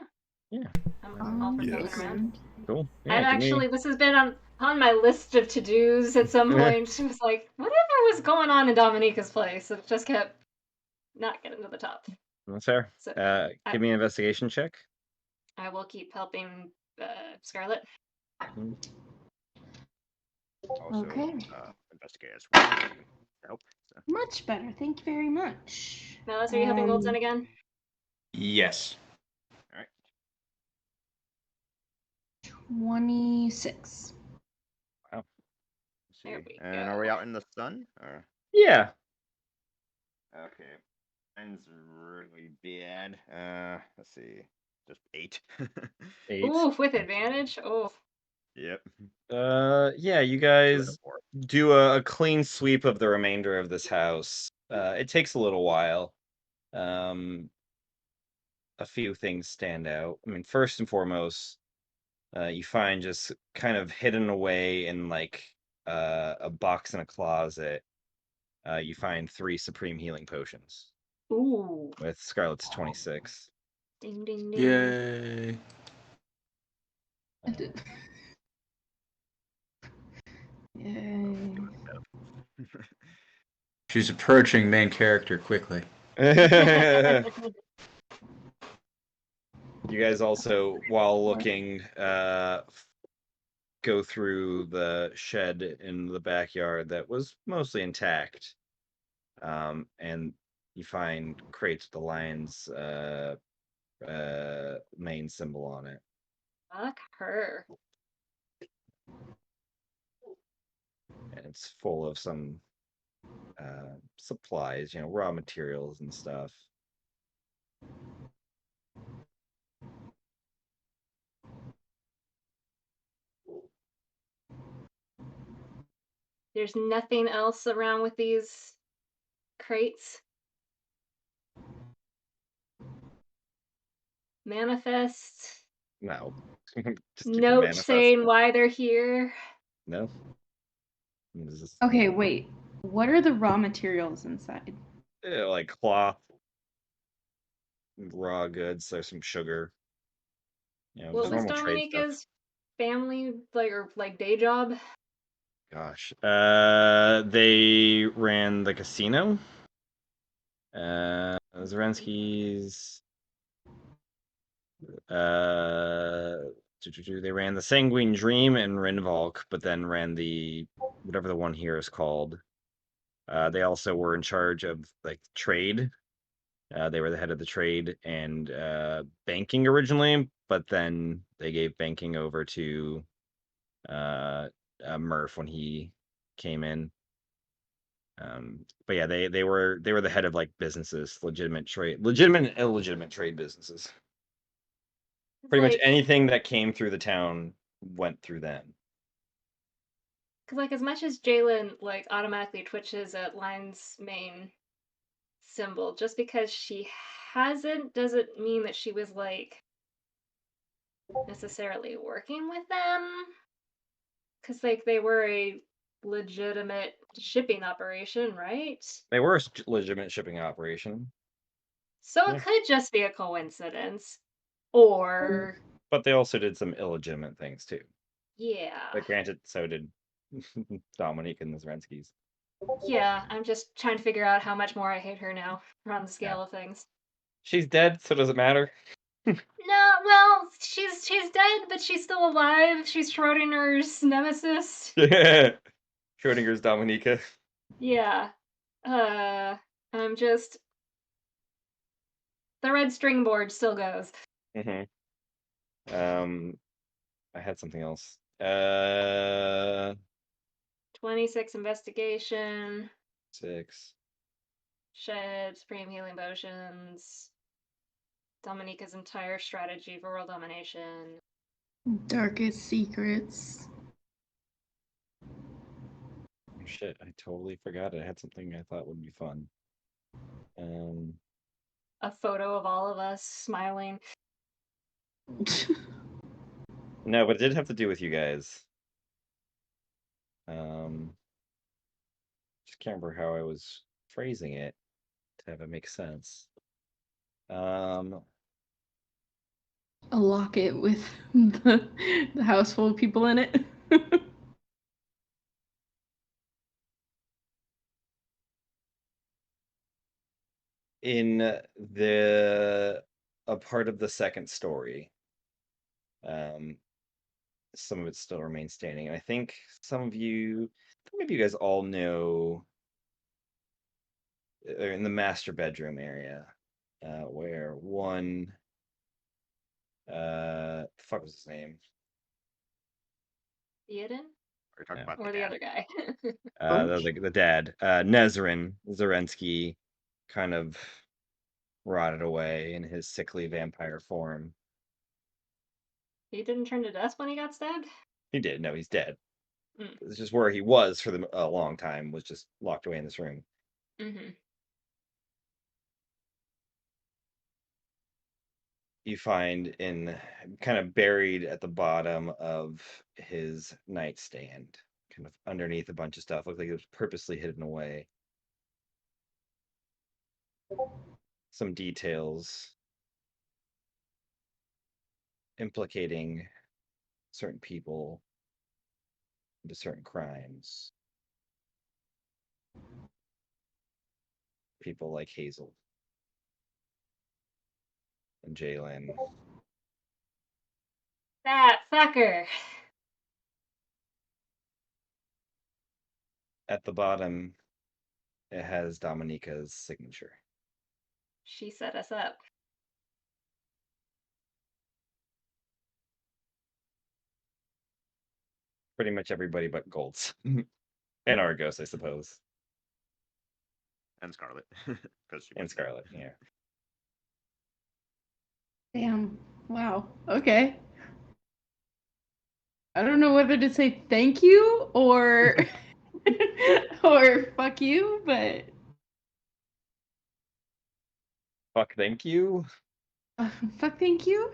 [SPEAKER 4] Yeah.
[SPEAKER 2] I'm all for
[SPEAKER 1] Yes.
[SPEAKER 2] poking around.
[SPEAKER 4] Cool.
[SPEAKER 2] Yeah, this has been on my list of to-dos at some point. It was like, whatever was going on in Dominica's place, it just kept not getting to the top.
[SPEAKER 4] That's fair.
[SPEAKER 2] So,
[SPEAKER 4] give me an investigation check.
[SPEAKER 2] I will keep helping Scarlet.
[SPEAKER 8] Also,
[SPEAKER 5] Okay.
[SPEAKER 8] investigate as well. Help. So.
[SPEAKER 5] Much better. Thank you very much.
[SPEAKER 2] Melis, are you helping Goldson again?
[SPEAKER 7] Yes.
[SPEAKER 8] All right.
[SPEAKER 5] 26.
[SPEAKER 8] Wow.
[SPEAKER 2] There we
[SPEAKER 8] and
[SPEAKER 2] go.
[SPEAKER 8] are we out in the sun? Or?
[SPEAKER 4] Yeah.
[SPEAKER 8] Okay. Mine's really bad. Let's see. Just 8.
[SPEAKER 4] 8.
[SPEAKER 2] Oof, with advantage. Oh.
[SPEAKER 8] Yep.
[SPEAKER 4] Yeah, you guys do a clean sweep of the remainder of this house. It takes a little while. A few things stand out. I mean, first and foremost, you find just kind of hidden away in like a box in a closet. You find 3 supreme healing potions.
[SPEAKER 2] Ooh.
[SPEAKER 4] With Scarlet's 26.
[SPEAKER 2] Ding ding ding.
[SPEAKER 7] Yay.
[SPEAKER 5] Yay.
[SPEAKER 7] She's approaching main character quickly.
[SPEAKER 4] You guys also, while looking, go through the shed in the backyard that was mostly intact. And you find crates with the lion's main symbol on it.
[SPEAKER 2] Fuck her.
[SPEAKER 4] And it's full of some
[SPEAKER 3] supplies, raw materials and stuff.
[SPEAKER 2] There's nothing else around with these crates. Manifest.
[SPEAKER 3] No. Just keep the
[SPEAKER 2] Note
[SPEAKER 3] manifest.
[SPEAKER 2] saying why they're here.
[SPEAKER 3] No. This is,
[SPEAKER 5] Okay, wait. What are the raw materials inside?
[SPEAKER 3] like cloth, raw goods. There's some sugar.
[SPEAKER 2] What
[SPEAKER 3] just
[SPEAKER 2] was
[SPEAKER 3] normal trade stuff.
[SPEAKER 2] Dominica's family or day job?
[SPEAKER 3] Gosh. They ran the casino. Zelensky's. They ran the Sanguine Dream and Renvalk, but then ran the whatever the one here is called. They also were in charge of like trade. They were the head of the trade and banking originally, but then they gave banking over to Murph when he came in. But yeah, they were the head of like businesses, legitimate and illegitimate trade businesses. Pretty much anything that came through the town went through them.
[SPEAKER 2] Because as much as Jalen automatically twitches at Line's main symbol, just because she hasn't doesn't mean that she was necessarily working with them. Because they were a legitimate shipping operation, right?
[SPEAKER 3] They were a legitimate shipping operation.
[SPEAKER 2] So it could just be a coincidence. Or
[SPEAKER 3] but they also did some illegitimate things too.
[SPEAKER 2] Yeah.
[SPEAKER 3] But granted, so did Dominique and the Zerenskys.
[SPEAKER 2] Yeah, I'm just trying to figure out how much more I hate her now on the scale of things.
[SPEAKER 3] She's dead, so does it matter?
[SPEAKER 2] No, well, she's dead, but she's still alive. She's Schrodinger's nemesis.
[SPEAKER 3] Schrodinger's Dominica.
[SPEAKER 2] Yeah. I'm just the red string board still goes.
[SPEAKER 3] I had something else.
[SPEAKER 2] 26 investigation.
[SPEAKER 3] 6.
[SPEAKER 2] Shed, supreme healing potions. Dominica's entire strategy for world domination.
[SPEAKER 5] Darkest secrets.
[SPEAKER 3] Shit, I totally forgot. I had something I thought would be fun.
[SPEAKER 2] A photo of all of us smiling.
[SPEAKER 3] No, but it did have to do with you guys. Just can't remember how I was phrasing it to have it make sense.
[SPEAKER 5] A locket with the house full of people in it.
[SPEAKER 3] In a part of the second story, some of it still remains standing. And I think maybe you guys all know, in the master bedroom area, where one, the fuck was his name?
[SPEAKER 2] Theoden?
[SPEAKER 8] We're talking about
[SPEAKER 2] Or the other guy.
[SPEAKER 3] The dad, Nezrin Zarensky, kind of rotted away in his sickly vampire form.
[SPEAKER 2] He didn't turn to dust when he got stabbed?
[SPEAKER 3] He did. No, he's dead.
[SPEAKER 2] Mm.
[SPEAKER 3] It's just where he was for a long time, was just locked away in this room.
[SPEAKER 2] Mm-hmm.
[SPEAKER 3] You find kind of buried at the bottom of his nightstand, kind of underneath a bunch of stuff. Looked like it was purposely hidden away. Some details implicating certain people into certain crimes. People like Hazel and Jalen.
[SPEAKER 2] That fucker!
[SPEAKER 3] At the bottom, it has Dominica's signature.
[SPEAKER 2] She set us up.
[SPEAKER 3] Pretty much everybody but Golds. And Argos, I suppose.
[SPEAKER 8] And Scarlet. 'Cause she
[SPEAKER 4] And
[SPEAKER 8] was there.
[SPEAKER 4] Scarlet. Yeah.
[SPEAKER 5] Damn. Wow. Okay. I don't know whether to say thank you or or fuck you, but
[SPEAKER 4] Fuck, thank you.
[SPEAKER 5] fuck thank you.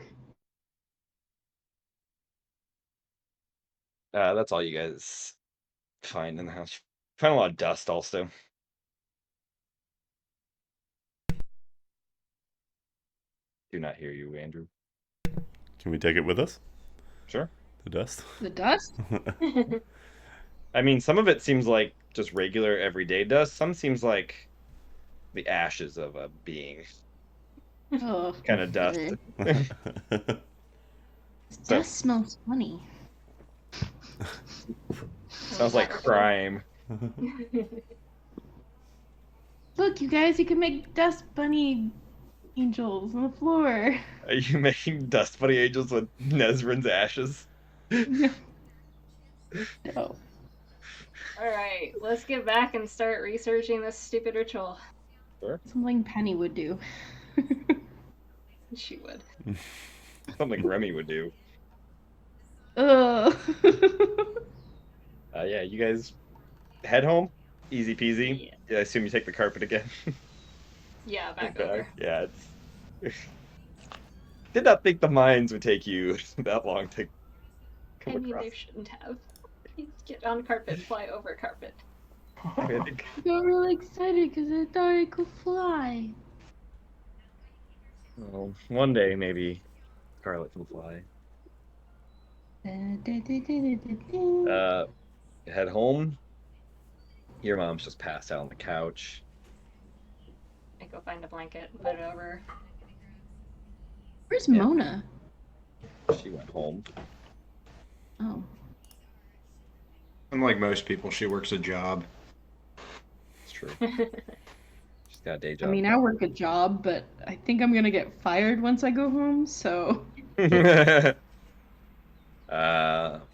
[SPEAKER 4] That's all you guys find in the house. Find a lot of dust also. Do not hear you, Andrew.
[SPEAKER 1] Can we take it with us?
[SPEAKER 4] Sure.
[SPEAKER 1] The dust?
[SPEAKER 5] The dust?
[SPEAKER 4] I mean, some of it seems like just regular everyday dust. Some seems like the ashes of a being.
[SPEAKER 5] Oh,
[SPEAKER 4] Kind of dust.
[SPEAKER 5] Dust smells funny.
[SPEAKER 4] Sounds like crime.
[SPEAKER 5] Look, you guys, you can make dust bunny angels on the floor.
[SPEAKER 4] Are you making dust bunny angels with Nesrin's ashes?
[SPEAKER 5] No.
[SPEAKER 2] All right, let's get back and start researching this stupid ritual.
[SPEAKER 4] Sure.
[SPEAKER 5] Something Penny would do.
[SPEAKER 2] She would.
[SPEAKER 4] Something Remy would do.
[SPEAKER 5] Ugh.
[SPEAKER 4] Yeah, you guys head home. Easy peasy. Yeah, I assume you take the carpet again.
[SPEAKER 2] Yeah, back over.
[SPEAKER 4] Yeah, it's. Did not think the mines would take you that long to come
[SPEAKER 2] I mean,
[SPEAKER 4] across.
[SPEAKER 2] they shouldn't have. Get on carpet, fly over carpet.
[SPEAKER 4] I think
[SPEAKER 5] I got really excited because I thought I could fly.
[SPEAKER 4] well, one day maybe Scarlet can fly. Head home. Your mom's just passed out on the couch.
[SPEAKER 2] I go find a blanket and put it over her.
[SPEAKER 5] Where's Mona?
[SPEAKER 4] She went home.
[SPEAKER 5] Oh.
[SPEAKER 7] Unlike most people, she works a job.
[SPEAKER 4] It's true. She's got a day
[SPEAKER 5] I
[SPEAKER 4] job.
[SPEAKER 5] mean, I work a job, but I think I'm gonna get fired once I go home, so.
[SPEAKER 4] Yeah,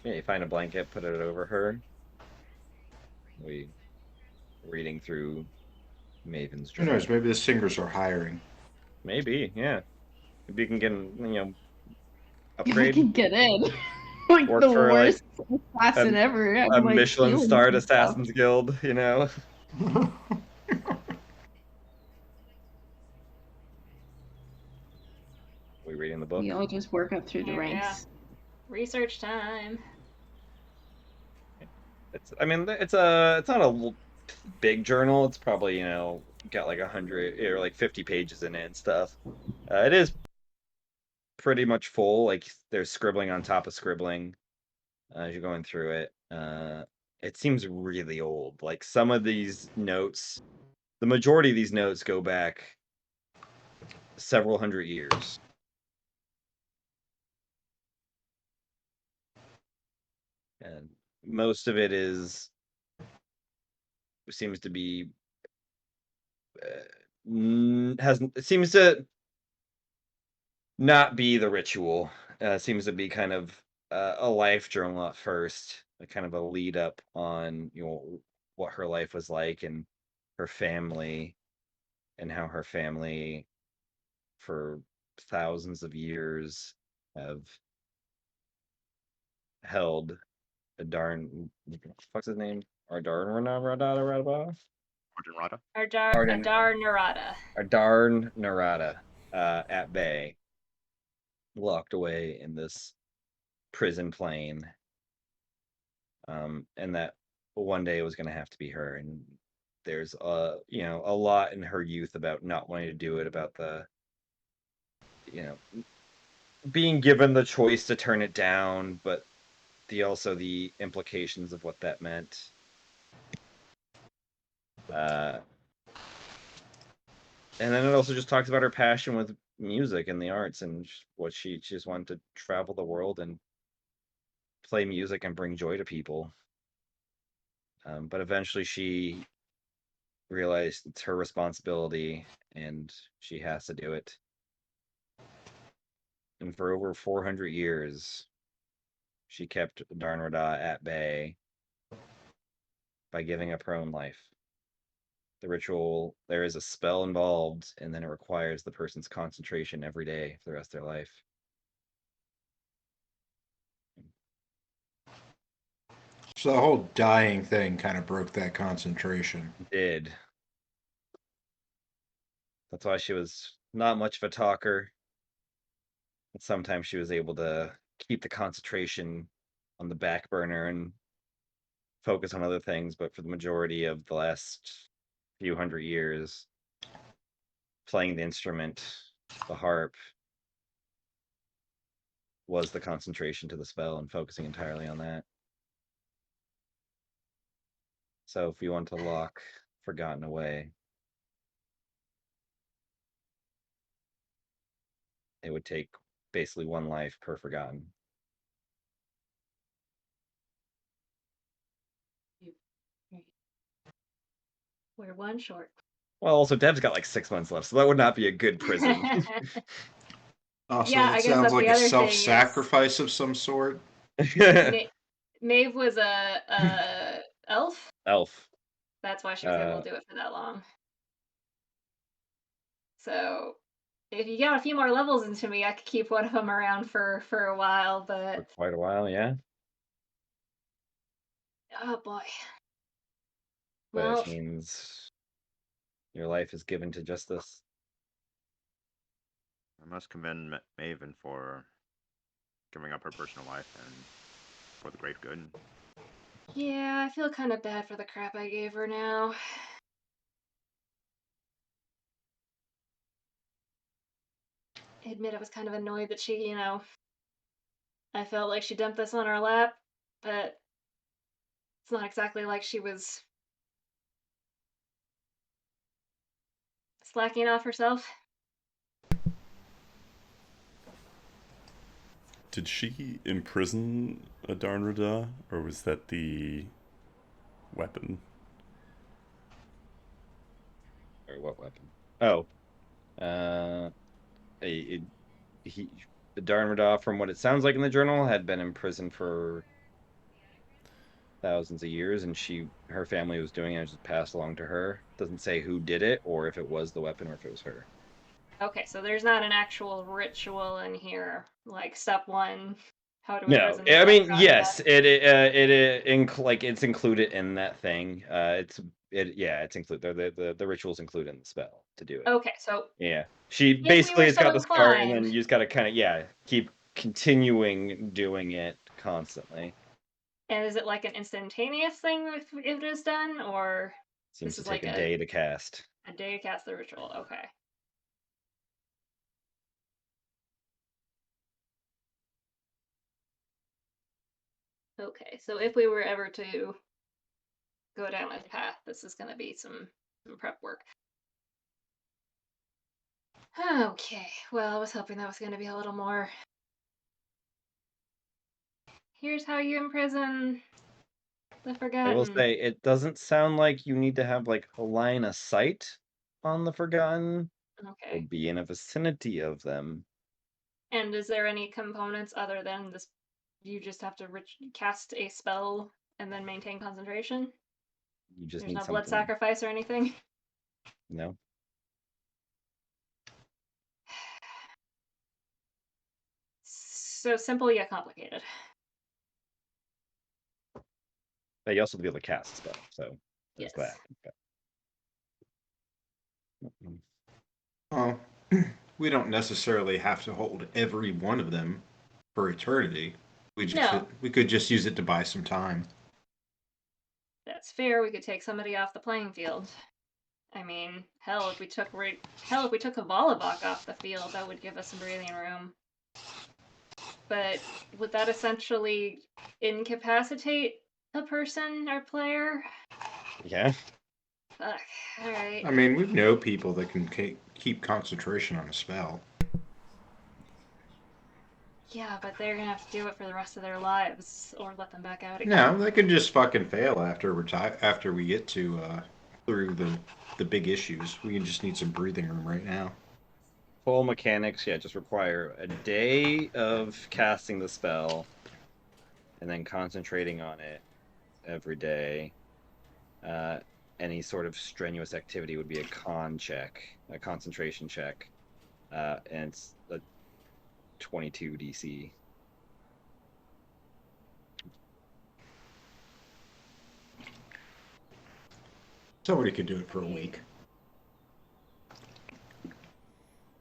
[SPEAKER 4] you find a blanket, put it over her. We reading through Maven's
[SPEAKER 7] Who
[SPEAKER 4] journal.
[SPEAKER 7] knows? Maybe the singers are hiring.
[SPEAKER 4] Maybe, yeah. Maybe you can get,
[SPEAKER 5] If I
[SPEAKER 4] upgrade.
[SPEAKER 5] can get in. Like
[SPEAKER 4] Work
[SPEAKER 5] the
[SPEAKER 4] for,
[SPEAKER 5] worst assassin
[SPEAKER 4] a-
[SPEAKER 5] ever. I'm
[SPEAKER 4] A
[SPEAKER 5] like
[SPEAKER 4] Michelin
[SPEAKER 5] stealing
[SPEAKER 4] starred
[SPEAKER 5] some stuff.
[SPEAKER 4] Assassin's Guild, you know? We reading the book?
[SPEAKER 5] We all just work up through the
[SPEAKER 2] Yeah.
[SPEAKER 5] ranks.
[SPEAKER 2] Research time.
[SPEAKER 4] It's not a big journal. It's probably, got like 100 or like 50 pages in it and stuff. It is pretty much full. Like there's scribbling on top of scribbling as you're going through it. It seems really old. Like some of these notes, the majority of these notes go back several hundred years. And most of it seems to be seems to not be the ritual. Seems to be kind of a life journal at first, a kind of a lead up on what her life was like and her family, and how her family for thousands of years have held a darn what's his name?
[SPEAKER 8] Arden Rada.
[SPEAKER 2] Adar Narada.
[SPEAKER 4] Darn Narada at bay, locked away in this prison plane. And that one day it was going to have to be her. And there's a lot in her youth about not wanting to do it, about the being given the choice to turn it down, but the implications of what that meant. And then it also just talks about her passion with music and the arts, and what she just wanted to travel the world and play music and bring joy to people. But eventually she realized it's her responsibility and she has to do it. And for over 400 years, she kept Darnrada at bay by giving up her own life.
[SPEAKER 3] the ritual, there is a spell involved, and then it requires the person's concentration every day for the rest of their life.
[SPEAKER 7] So the whole dying thing kind of broke that concentration.
[SPEAKER 3] Did. That's why she was not much of a talker. But sometimes she was able to keep the concentration on the back burner and focus on other things, but for the majority of the last few hundred years, playing the instrument, the harp, was the concentration to the spell and focusing entirely on that. So if you want to lock Forgotten away, it would take basically one life per Forgotten.
[SPEAKER 2] We're one short.
[SPEAKER 3] Well, also Dev's got like 6 months left, so that would not be a good prison.
[SPEAKER 7] Oh, so
[SPEAKER 2] Yeah, I
[SPEAKER 7] it
[SPEAKER 2] guess
[SPEAKER 7] sounds
[SPEAKER 2] that's
[SPEAKER 7] like
[SPEAKER 2] the
[SPEAKER 7] a
[SPEAKER 2] other thing is-
[SPEAKER 7] self-sacrifice of some sort.
[SPEAKER 2] Maeve was a elf.
[SPEAKER 3] Elf.
[SPEAKER 2] That's why she was able to do it for that long. So if you got a few more levels into me, I could keep one of them around for a while, but
[SPEAKER 3] For quite a while, yeah.
[SPEAKER 2] oh boy.
[SPEAKER 3] Well,
[SPEAKER 2] Well,
[SPEAKER 3] which means your life is given to just this.
[SPEAKER 8] I must commend Maven for giving up her personal life and for the great good.
[SPEAKER 2] yeah, I feel kind of bad for the crap I gave her now. I admit I was kind of annoyed that she, I felt like she dumped this on our lap, but it's not exactly like she was slacking off herself.
[SPEAKER 1] Did she imprison a Darnrada, or was that the weapon?
[SPEAKER 3] Or what weapon? Oh. The Darnrada, from what it sounds like in the journal, had been imprisoned for thousands of years, and her family was doing it and just passed along to her. Doesn't say who did it, or if it was the weapon, or if it was her.
[SPEAKER 2] Okay, so there's not an actual ritual in here, like step 1, how to
[SPEAKER 3] No,
[SPEAKER 2] imprison
[SPEAKER 3] I
[SPEAKER 2] the
[SPEAKER 3] mean,
[SPEAKER 2] Darnrada.
[SPEAKER 3] yes, it's included in that thing. It's included. The rituals included in the spell to do it.
[SPEAKER 2] Okay, so
[SPEAKER 3] Yeah, she
[SPEAKER 2] we
[SPEAKER 3] basically
[SPEAKER 2] were
[SPEAKER 3] has
[SPEAKER 2] so
[SPEAKER 3] got the scar, and then
[SPEAKER 2] inclined-
[SPEAKER 3] you just got to kind of keep continuing doing it constantly.
[SPEAKER 2] And is it like an instantaneous thing if it is done, or
[SPEAKER 3] Seems
[SPEAKER 2] this
[SPEAKER 3] to
[SPEAKER 2] is
[SPEAKER 3] take
[SPEAKER 2] like
[SPEAKER 3] a day to cast.
[SPEAKER 2] a day to cast the ritual? Okay. Okay, so if we were ever to go down this path, this is going to be some prep work. Okay, well, I was hoping that was going to be a little more. Here's how you imprison the Forgotten.
[SPEAKER 3] I will say, it doesn't sound like you need to have like a line of sight on the Forgotten, or
[SPEAKER 2] Okay.
[SPEAKER 3] be in a vicinity of them.
[SPEAKER 2] And is there any components other than this? You just have to cast a spell and then maintain concentration?
[SPEAKER 3] You just
[SPEAKER 2] There's
[SPEAKER 3] need
[SPEAKER 2] no
[SPEAKER 3] something.
[SPEAKER 2] blood sacrifice or anything?
[SPEAKER 3] No.
[SPEAKER 2] So simple yet complicated.
[SPEAKER 3] But you also have to be able to cast a spell, so there's
[SPEAKER 2] Yes.
[SPEAKER 3] that. Okay.
[SPEAKER 7] Oh, we don't necessarily have to hold every one of them for eternity. We could just use it to buy some time.
[SPEAKER 2] That's fair. We could take somebody off the playing field. I mean, hell, if we took a Volleybach off the field, that would give us some breathing room. But would that essentially incapacitate a person or player?
[SPEAKER 3] Yeah.
[SPEAKER 2] Fuck. All right.
[SPEAKER 7] I mean, we know people that can keep concentration on a spell.
[SPEAKER 2] Yeah, but they're gonna have to do it for the rest of their lives, or let them back out again.
[SPEAKER 7] No, they can just fucking fail after we get to through the big issues. We just need some breathing room right now.
[SPEAKER 3] Full mechanics, just require a day of casting the spell and then concentrating on it every day. any sort of strenuous activity would be a con check, a concentration check, and it's a 22 DC.
[SPEAKER 7] Somebody could do it for a week.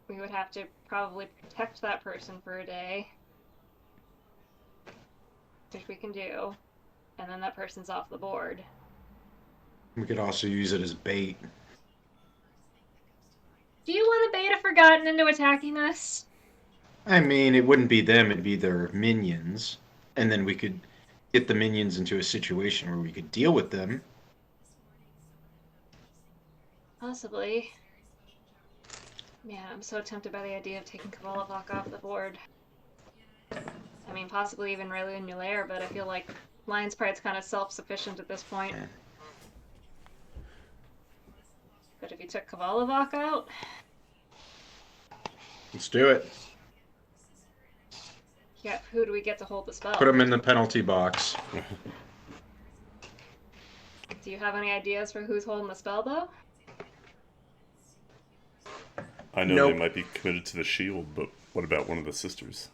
[SPEAKER 2] We would have to probably protect that person for a day, which we can do, and then that person's off the board.
[SPEAKER 7] We could also use it as bait.
[SPEAKER 2] Do you want to bait a Forgotten into attacking us?
[SPEAKER 7] I mean, it wouldn't be them, it'd be their minions. And then we could get the minions into a situation where we could deal with them.
[SPEAKER 2] Possibly. Man, I'm so tempted by the idea of taking Kavalivok off the board. I mean, possibly even Raylu and Nulair, but I feel like Lion's Pride's kind of self-sufficient at this point.
[SPEAKER 7] Yeah.
[SPEAKER 2] But if you took Kavalivok out...
[SPEAKER 7] Let's do it.
[SPEAKER 2] Yeah, who do we get to hold the spell?
[SPEAKER 7] Put them in the penalty box.
[SPEAKER 2] Do you have any ideas for who's holding the spell, though?
[SPEAKER 1] I know
[SPEAKER 7] Nope.
[SPEAKER 1] they might be committed to the shield, but what about one of the sisters?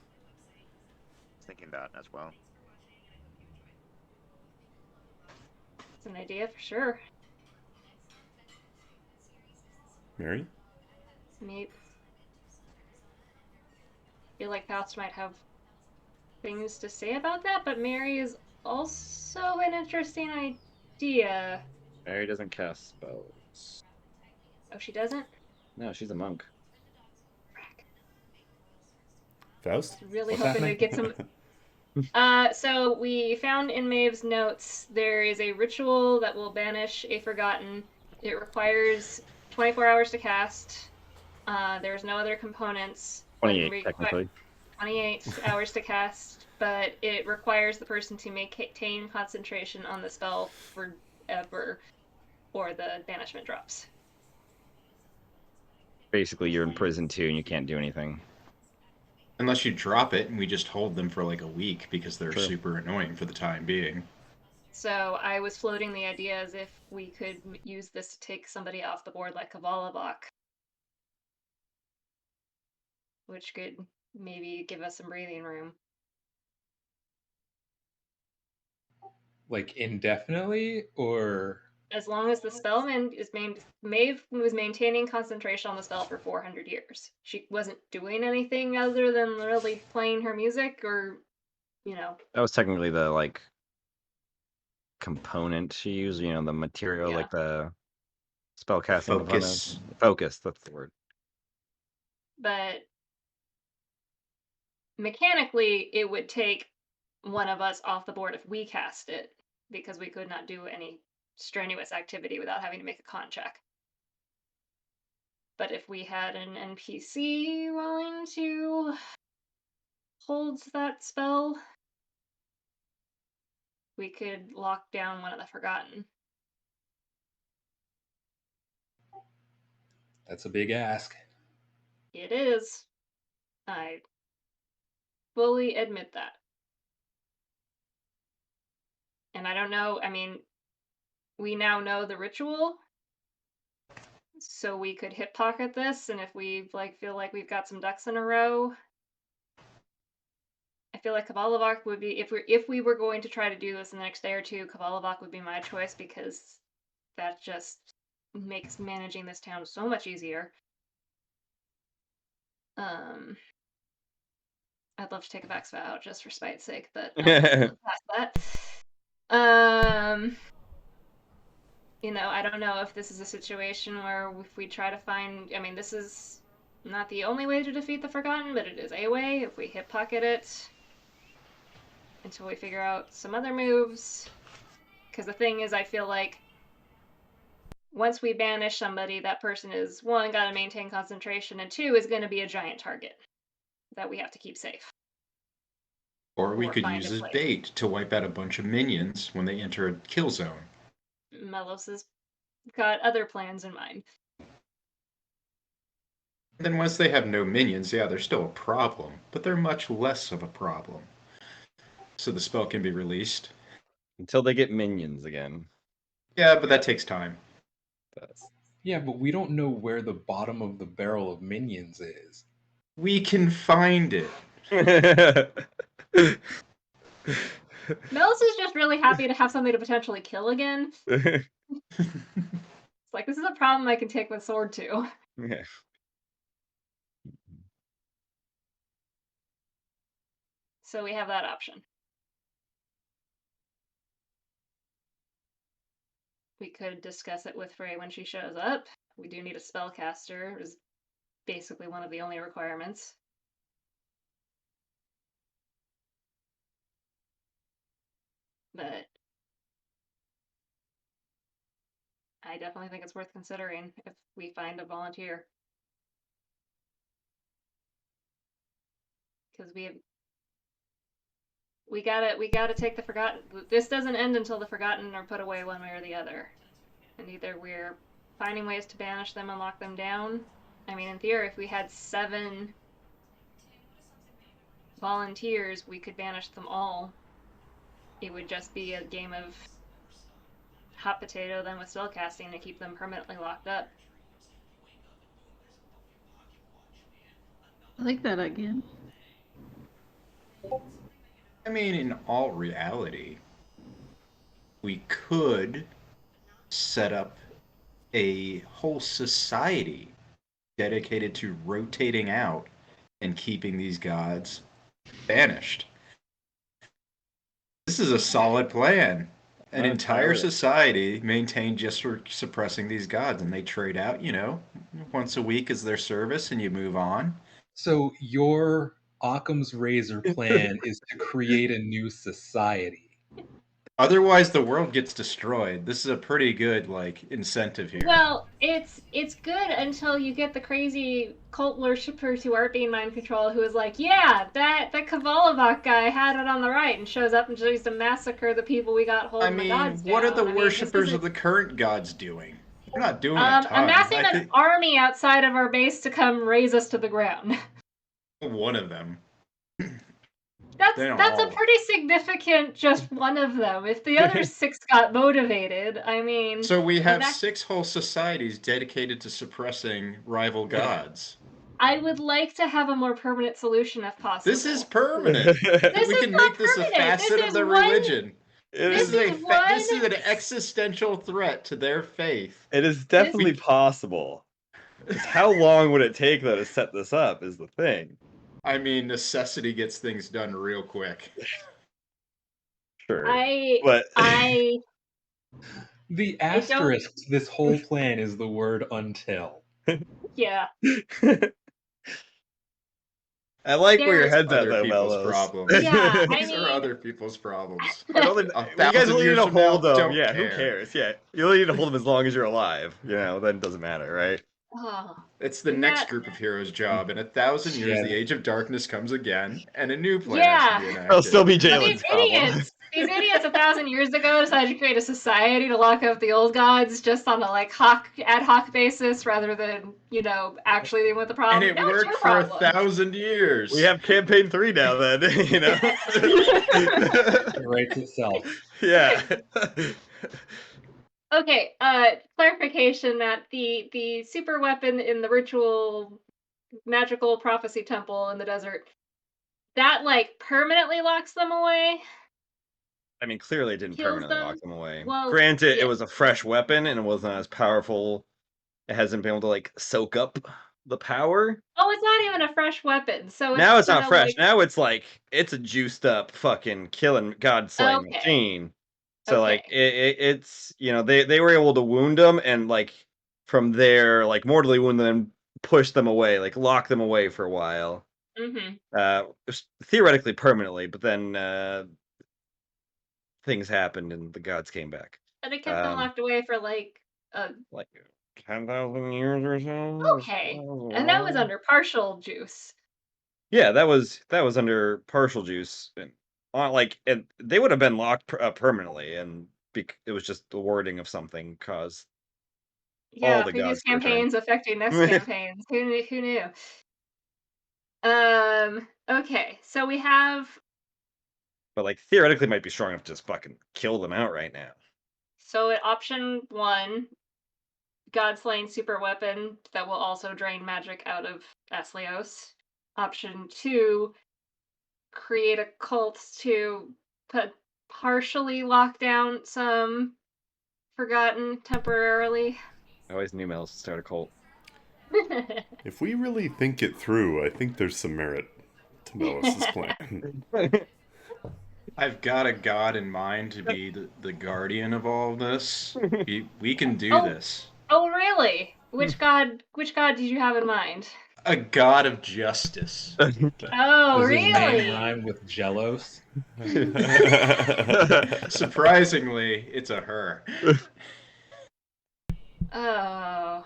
[SPEAKER 8] Thinking that as well.
[SPEAKER 2] It's an idea for sure.
[SPEAKER 1] Mary?
[SPEAKER 2] Maybe. I feel like Faust might have things to say about that, but Mary is also an interesting idea.
[SPEAKER 3] Mary doesn't cast spells.
[SPEAKER 2] Oh, she doesn't?
[SPEAKER 3] No, she's a monk.
[SPEAKER 1] Faust?
[SPEAKER 2] Really
[SPEAKER 6] What's
[SPEAKER 2] hoping to
[SPEAKER 6] happening?
[SPEAKER 2] get some. So we found in Maeve's notes there is a ritual that will banish a Forgotten. It requires 24 hours to cast. There's no other components. but
[SPEAKER 3] 28, technically.
[SPEAKER 2] 28 hours to cast, but it requires the person to maintain concentration on the spell forever, or the banishment drops.
[SPEAKER 3] Basically, you're in prison too, and you can't do anything.
[SPEAKER 7] Unless you drop it and we just hold them for like a week because they're
[SPEAKER 3] True.
[SPEAKER 7] super annoying for the time being.
[SPEAKER 2] So I was floating the idea as if we could use this to take somebody off the board like Kavalivok, which could maybe give us some breathing room.
[SPEAKER 6] Like indefinitely, or
[SPEAKER 2] As long as the spellman is Maeve was maintaining concentration on the spell for 400 years. She wasn't doing anything other than really playing her music, or, you know.
[SPEAKER 3] That was technically the like component she used. You know, the material,
[SPEAKER 2] Yeah.
[SPEAKER 3] like the spellcasting
[SPEAKER 7] Focus.
[SPEAKER 3] component. Focus. That's the word.
[SPEAKER 2] But mechanically, it would take one of us off the board if we cast it, because we could not do any strenuous activity without having to make a con check. But if we had an NPC willing to hold that spell, we could lock down one of the Forgotten.
[SPEAKER 6] that's a big ask.
[SPEAKER 2] It is. I fully admit that. And I don't know, I mean, we now know the ritual, so we could hip pocket this, and if we feel like we've got some ducks in a row, I feel like Kavalivok would be, if we were going to try to do this in the next day or two, Kavalivok would be my choice, because that just makes managing this town so much easier. I'd love to take a Vax vow just for spite's sake, but I'll look past that. You know, I don't know if this is a situation where if we try to find, I mean, this is not the only way to defeat the Forgotten, but it is a way if we hip pocket it until we figure out some other moves. Because the thing is, I feel like once we banish somebody, that person is, one, got to maintain concentration, and two, is going to be a giant target that we have to keep safe.
[SPEAKER 7] Or we
[SPEAKER 2] Or
[SPEAKER 7] could
[SPEAKER 2] find
[SPEAKER 7] use
[SPEAKER 2] a
[SPEAKER 7] as
[SPEAKER 2] place.
[SPEAKER 7] bait to wipe out a bunch of minions when they enter a kill zone.
[SPEAKER 2] Melos has got other plans in mind.
[SPEAKER 7] Then once they have no minions, yeah, they're still a problem, but they're much less of a problem. So the spell can be released.
[SPEAKER 3] Until they get minions again.
[SPEAKER 7] Yeah, but that takes time.
[SPEAKER 6] Yeah, but we don't know where the bottom of the barrel of minions is.
[SPEAKER 7] We can find it.
[SPEAKER 2] Mills is just really happy to have something to potentially kill again. It's like, this is a problem I can take with sword to.
[SPEAKER 3] Yeah.
[SPEAKER 2] So we have that option. We could discuss it with Frey when she shows up. We do need a spellcaster, is basically one of the only requirements. But I definitely think it's worth considering if we find a volunteer. Because we gotta take the Forgotten. This doesn't end until the Forgotten are put away one way or the other. And either we're finding ways to banish them and lock them down. I mean, in theory, if we had 7 volunteers, we could banish them all. It would just be a game of hot potato then with spellcasting to keep them permanently locked up.
[SPEAKER 5] I like that again.
[SPEAKER 7] I mean, in all reality, we could set up a whole society dedicated to rotating out and keeping these gods banished. This is a solid plan. An entire society maintained just for suppressing these gods, and they trade out, once a week as their service, and you move on.
[SPEAKER 6] So your Occam's razor plan is to create a new society.
[SPEAKER 7] Otherwise, the world gets destroyed. This is a pretty good incentive here.
[SPEAKER 2] Well, it's good until you get the crazy cult worshippers who aren't being mind controlled, who is like, yeah, that Kavalivok guy had it on the right, and shows up and tries to massacre the people we got holding the gods down.
[SPEAKER 7] What are the worshippers of the current gods doing? They're not doing a ton.
[SPEAKER 2] Amassing an army outside of our base to come raise us to the ground.
[SPEAKER 7] One of them.
[SPEAKER 2] That's a pretty significant just one of them. If the other 6 got motivated, I mean...
[SPEAKER 7] So we have 6 whole societies dedicated to suppressing rival gods.
[SPEAKER 2] I would like to have a more permanent solution if possible.
[SPEAKER 7] This is permanent. We can make this a facet of the religion. This is an existential threat to their faith.
[SPEAKER 11] It is definitely possible. How long would it take, though, to set this up is the thing.
[SPEAKER 7] I mean, necessity gets things done real quick.
[SPEAKER 11] Sure.
[SPEAKER 6] The asterisk to this whole plan is the word until.
[SPEAKER 2] Yeah.
[SPEAKER 11] I like where your head's at, though, Mellows.
[SPEAKER 7] Problems.
[SPEAKER 2] Yeah,
[SPEAKER 7] These are other people's problems.
[SPEAKER 11] You guys only need to hold them. Yeah, who cares? Yeah, you only need to hold them as long as you're alive. Then it doesn't matter, right?
[SPEAKER 2] Oh,
[SPEAKER 7] it's the next group of heroes' job. In 1,000 years, the Age of Darkness comes again, and a new plan has to be enacted.
[SPEAKER 11] It'll still be Jalen's problem.
[SPEAKER 2] These idiots 1,000 years ago decided to create a society to lock up the old gods just on a ad hoc basis rather than, actually dealing with the problem.
[SPEAKER 7] And it worked for 1,000 years.
[SPEAKER 11] We have campaign 3 now then,
[SPEAKER 6] It writes itself.
[SPEAKER 11] Yeah.
[SPEAKER 2] Okay, clarification that the super weapon in the ritual magical prophecy temple in the desert, that permanently locks them away?
[SPEAKER 3] I mean, clearly it didn't permanently lock them away.
[SPEAKER 2] Well,
[SPEAKER 3] granted, it was a fresh weapon and it wasn't as powerful. It hasn't been able to soak up the power.
[SPEAKER 2] Oh, it's not even a fresh weapon. So
[SPEAKER 3] now it's not fresh. Now it's it's a juiced up fucking killing god slaying machine. So it's they were able to wound them and from there mortally wound them and push them away, lock them away for a while. Theoretically permanently, but then things happened and the gods came back.
[SPEAKER 2] And it kept them locked away for
[SPEAKER 3] 10,000 years or so.
[SPEAKER 2] Okay, and that was under partial juice.
[SPEAKER 3] Yeah, that was under partial juice. And they would have been locked permanently, and it was just the wording of something caused.
[SPEAKER 2] Yeah,
[SPEAKER 3] all the
[SPEAKER 2] previous
[SPEAKER 3] gods to return.
[SPEAKER 2] campaigns affecting next campaigns. Who knew? Okay, so we have.
[SPEAKER 3] But theoretically, might be strong enough to just fucking kill them out right now.
[SPEAKER 2] So at option 1, God slaying super weapon that will also drain magic out of Aslios. Option 2, create a cult to partially lock down some Forgotten temporarily.
[SPEAKER 11] I always knew Mel to start a cult.
[SPEAKER 1] If we really think it through, I think there's some merit to Melis's plan.
[SPEAKER 7] I've got a god in mind to be the guardian of all of this. We can do
[SPEAKER 2] Oh.
[SPEAKER 7] this.
[SPEAKER 2] Oh, really? Which god did you have in mind?
[SPEAKER 7] A god of justice.
[SPEAKER 2] Oh,
[SPEAKER 6] Does his
[SPEAKER 2] really?
[SPEAKER 6] name rhyme with Jellos?
[SPEAKER 7] Surprisingly, it's a her.
[SPEAKER 2] Oh.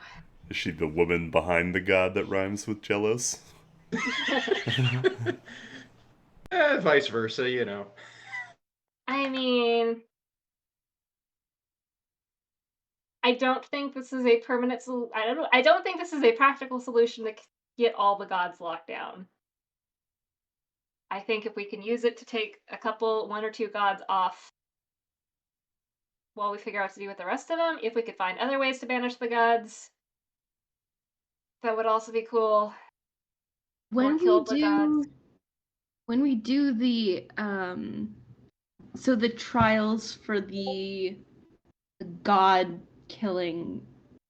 [SPEAKER 1] Is she the woman behind the god that rhymes with Jellos?
[SPEAKER 7] Vice versa, you know.
[SPEAKER 2] I mean, I don't think this is a permanent I don't think this is a practical solution to get all the gods locked down. I think if we can use it to take one or two gods off while we figure out what to do with the rest of them, if we could find other ways to banish the gods, that would also be cool.
[SPEAKER 5] When
[SPEAKER 2] kill the gods.
[SPEAKER 5] when we do the so the trials for the god killing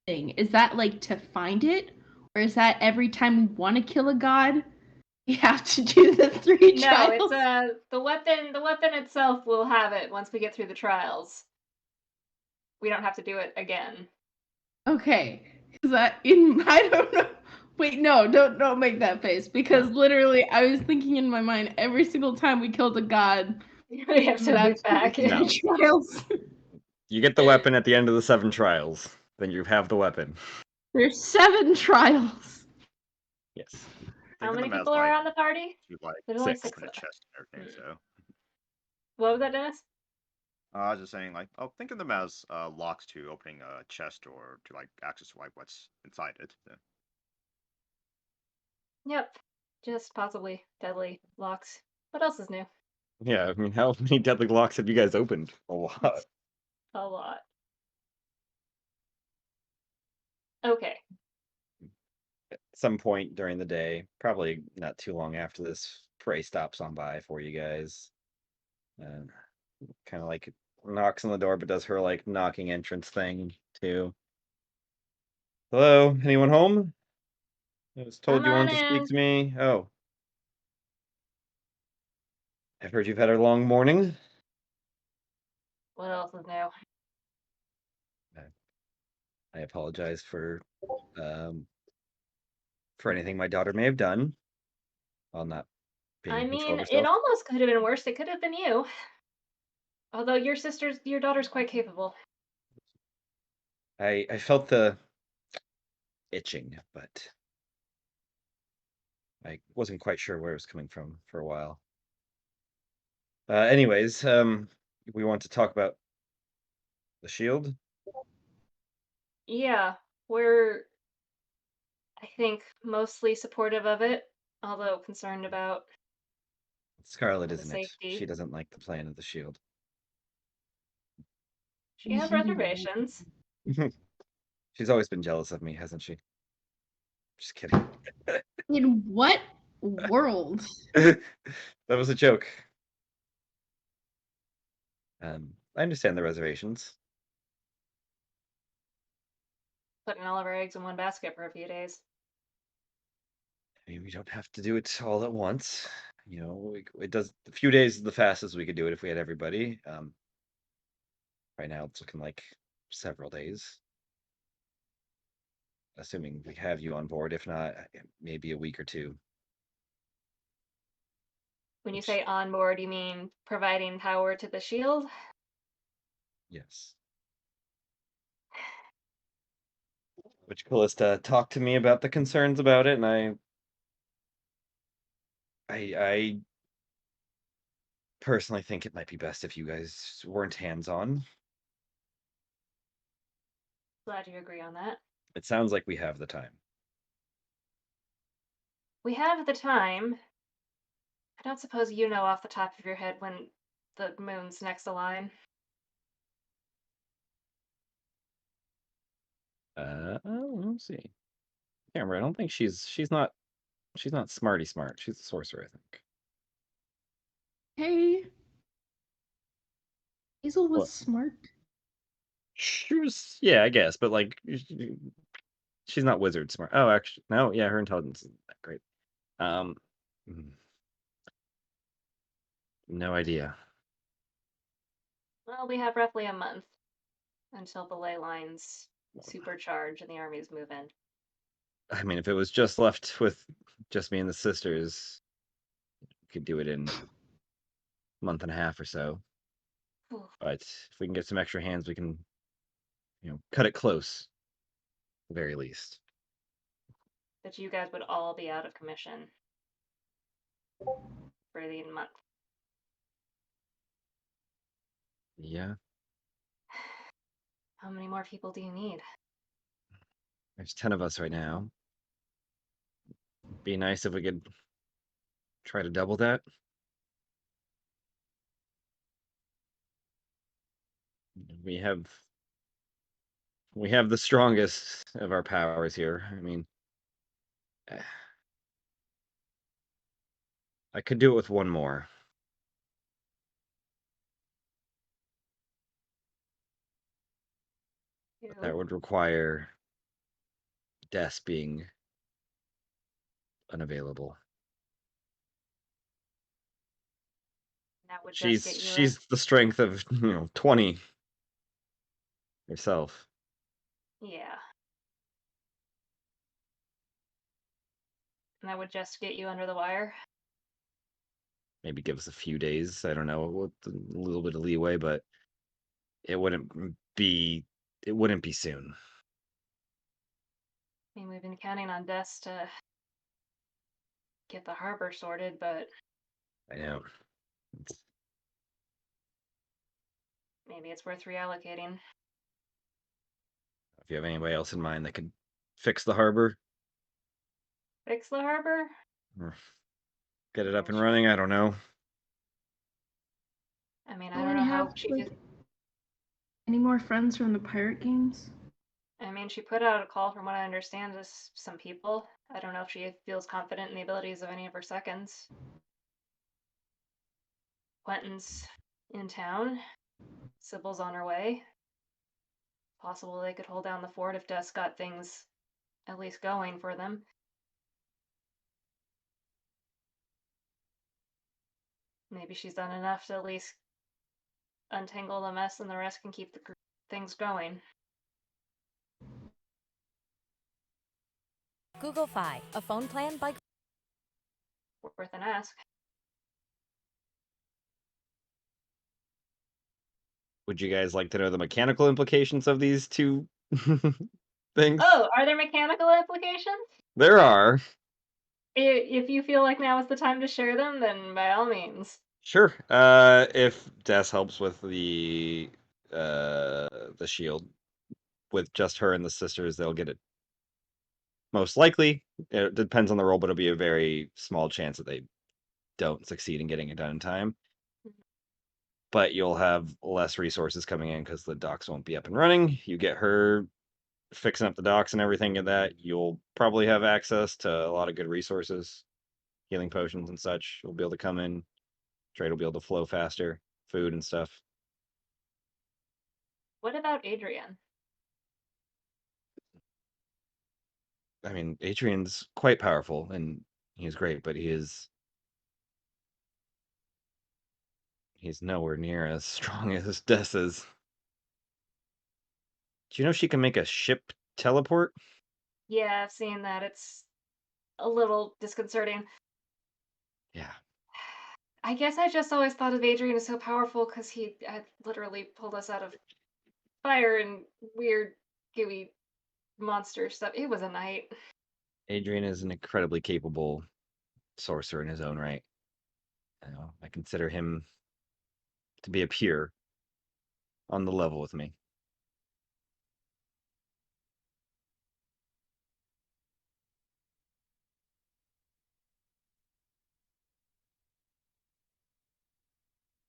[SPEAKER 5] thing, is that like to find it, or is that every time we want to kill a god we have to do the 3
[SPEAKER 2] No,
[SPEAKER 5] trials?
[SPEAKER 2] it's the weapon itself will have it once we get through the trials. We don't have to do it again.
[SPEAKER 5] Okay, because I don't know. Wait, no, don't make that face, because literally I was thinking in my mind every single time we killed a god,
[SPEAKER 2] we have to have back.
[SPEAKER 11] No.
[SPEAKER 5] trials.
[SPEAKER 11] You get the weapon at the end of the 7 trials. Then you have the weapon.
[SPEAKER 5] There's 7 trials.
[SPEAKER 11] Yes.
[SPEAKER 2] How
[SPEAKER 8] Think of
[SPEAKER 2] many
[SPEAKER 8] them as,
[SPEAKER 2] people are
[SPEAKER 8] like,
[SPEAKER 2] on the party?
[SPEAKER 8] to, like,
[SPEAKER 2] There's only
[SPEAKER 11] 6.
[SPEAKER 2] 6
[SPEAKER 8] open
[SPEAKER 2] of
[SPEAKER 8] a
[SPEAKER 2] us.
[SPEAKER 8] chest and everything, so.
[SPEAKER 2] What was that, Dennis?
[SPEAKER 8] I was just saying, like, I'll think of them as locks to opening a chest or to, like, access, like, what's inside it. So.
[SPEAKER 2] Yep. Just possibly deadly locks. What else is new?
[SPEAKER 11] Yeah, I mean, how many deadly locks have you guys opened? A lot.
[SPEAKER 2] A lot. Okay.
[SPEAKER 11] At some point during the day, probably not too long after this, Prey stops on by for you guys. And kind of like knocks on the door, but does her like knocking entrance thing too. Hello, anyone home? I was told
[SPEAKER 2] Come
[SPEAKER 11] you
[SPEAKER 2] on
[SPEAKER 11] wanted to speak
[SPEAKER 2] in.
[SPEAKER 11] to me. Oh. I've heard you've had a long morning.
[SPEAKER 2] What else is new?
[SPEAKER 11] I apologize for anything my daughter may have done while not being
[SPEAKER 2] I
[SPEAKER 11] in control
[SPEAKER 2] mean,
[SPEAKER 11] of
[SPEAKER 2] it
[SPEAKER 11] herself.
[SPEAKER 2] almost could have been worse. It could have been you. Although your daughter's quite capable.
[SPEAKER 11] I felt the itching, but I wasn't quite sure where it was coming from for a while. Anyways, we want to talk about the shield.
[SPEAKER 2] Yeah, we're, I think, mostly supportive of it, although concerned about
[SPEAKER 11] Scarlet,
[SPEAKER 2] the
[SPEAKER 11] isn't it?
[SPEAKER 2] safety.
[SPEAKER 11] She doesn't like the plan of the shield.
[SPEAKER 2] She has reservations.
[SPEAKER 11] She's always been jealous of me, hasn't she? Just kidding.
[SPEAKER 5] In what world?
[SPEAKER 11] That was a joke. I understand the reservations.
[SPEAKER 2] Putting all of our eggs in one basket for a few days.
[SPEAKER 11] I mean, we don't have to do it all at once. You know, it does. A few days is the fastest we could do it if we had everybody. Right now, it's looking like several days, assuming we have you on board. If not, maybe a week or 2.
[SPEAKER 2] When you say on board, you mean providing power to the shield?
[SPEAKER 11] Yes. Which Callista talked to me about the concerns about it, and I personally think it might be best if you guys weren't hands-on.
[SPEAKER 2] Glad you agree on that.
[SPEAKER 11] It sounds like we have the time.
[SPEAKER 2] We have the time. I don't suppose you know off the top of your head when the moon's next align.
[SPEAKER 3] Let's see. Can't remember. I don't think she's not smarty smart. She's a sorcerer, I think.
[SPEAKER 5] Hey, Hazel was
[SPEAKER 3] What?
[SPEAKER 5] smart.
[SPEAKER 3] She was, yeah, I guess, but like she's not wizard smart. Oh, actually, no, yeah, her intelligence isn't that great. Um, mm, no idea.
[SPEAKER 2] Well, we have roughly a month until the ley lines supercharge and the armies move in.
[SPEAKER 3] I mean, if it was just left with just me and the sisters, we could do it in a month and a half or so.
[SPEAKER 2] Ooh.
[SPEAKER 3] But if we can get some extra hands, we can, cut it close, at the very least.
[SPEAKER 2] But you guys would all be out of commission for the month.
[SPEAKER 3] Yeah,
[SPEAKER 2] How many more people do you need?
[SPEAKER 3] there's 10 of us right now. Be nice if we could try to double that. We have the strongest of our powers here. I mean, I could do it with one more. But that would require Des being unavailable.
[SPEAKER 2] That would just get you
[SPEAKER 3] She's the strength of 20 herself.
[SPEAKER 2] yeah. And that would just get you under the wire.
[SPEAKER 3] Maybe give us a few days. I don't know, with a little bit of leeway, but it wouldn't be soon.
[SPEAKER 2] I mean, we've been counting on Des to get the harbor sorted, but
[SPEAKER 3] I know.
[SPEAKER 2] maybe it's worth reallocating.
[SPEAKER 3] If you have anybody else in mind that could fix the harbor,
[SPEAKER 2] Fix the harbor?
[SPEAKER 3] or get it up and running, I don't know.
[SPEAKER 2] I mean, I
[SPEAKER 5] Don't
[SPEAKER 2] don't
[SPEAKER 5] we
[SPEAKER 2] know
[SPEAKER 5] have
[SPEAKER 2] how she
[SPEAKER 5] like
[SPEAKER 2] could.
[SPEAKER 5] any more friends from the pirate games?
[SPEAKER 2] I mean, she put out a call, from what I understand, to some people. I don't know if she feels confident in the abilities of any of her seconds. Quentin's in town. Sybil's on her way. Possible they could hold down the fort if Des got things at least going for them. Maybe she's done enough to at least untangle the mess, and the rest can keep the things going.
[SPEAKER 12] Google Fi, a phone plan by
[SPEAKER 2] Worth an ask.
[SPEAKER 3] Would you guys like to know the mechanical implications of these two things?
[SPEAKER 2] Oh, are there mechanical implications?
[SPEAKER 3] There are.
[SPEAKER 2] If you feel like now is the time to share them, then by all means.
[SPEAKER 3] Sure. If Des helps with the shield, with just her and the sisters, they'll get it. Most likely, it depends on the role, but it'll be a very small chance that they don't succeed in getting it done in time. But you'll have less resources coming in because the docks won't be up and running. You get her fixing up the docks and everything of that, you'll probably have access to a lot of good resources, healing potions and such. You'll be able to come in, trade will be able to flow faster, food and stuff.
[SPEAKER 2] What about Adrian?
[SPEAKER 3] I mean, Adrian's quite powerful and he's great, but he's nowhere near as strong as Des is. Do you know she can make a ship teleport?
[SPEAKER 2] Yeah, I've seen that. It's a little disconcerting.
[SPEAKER 3] Yeah.
[SPEAKER 2] I guess I just always thought of Adrian as so powerful because he had literally pulled us out of fire and weird, gooey monster stuff. It was a night.
[SPEAKER 3] Adrian is an incredibly capable sorcerer in his own right. I consider him to be a peer on the level with me.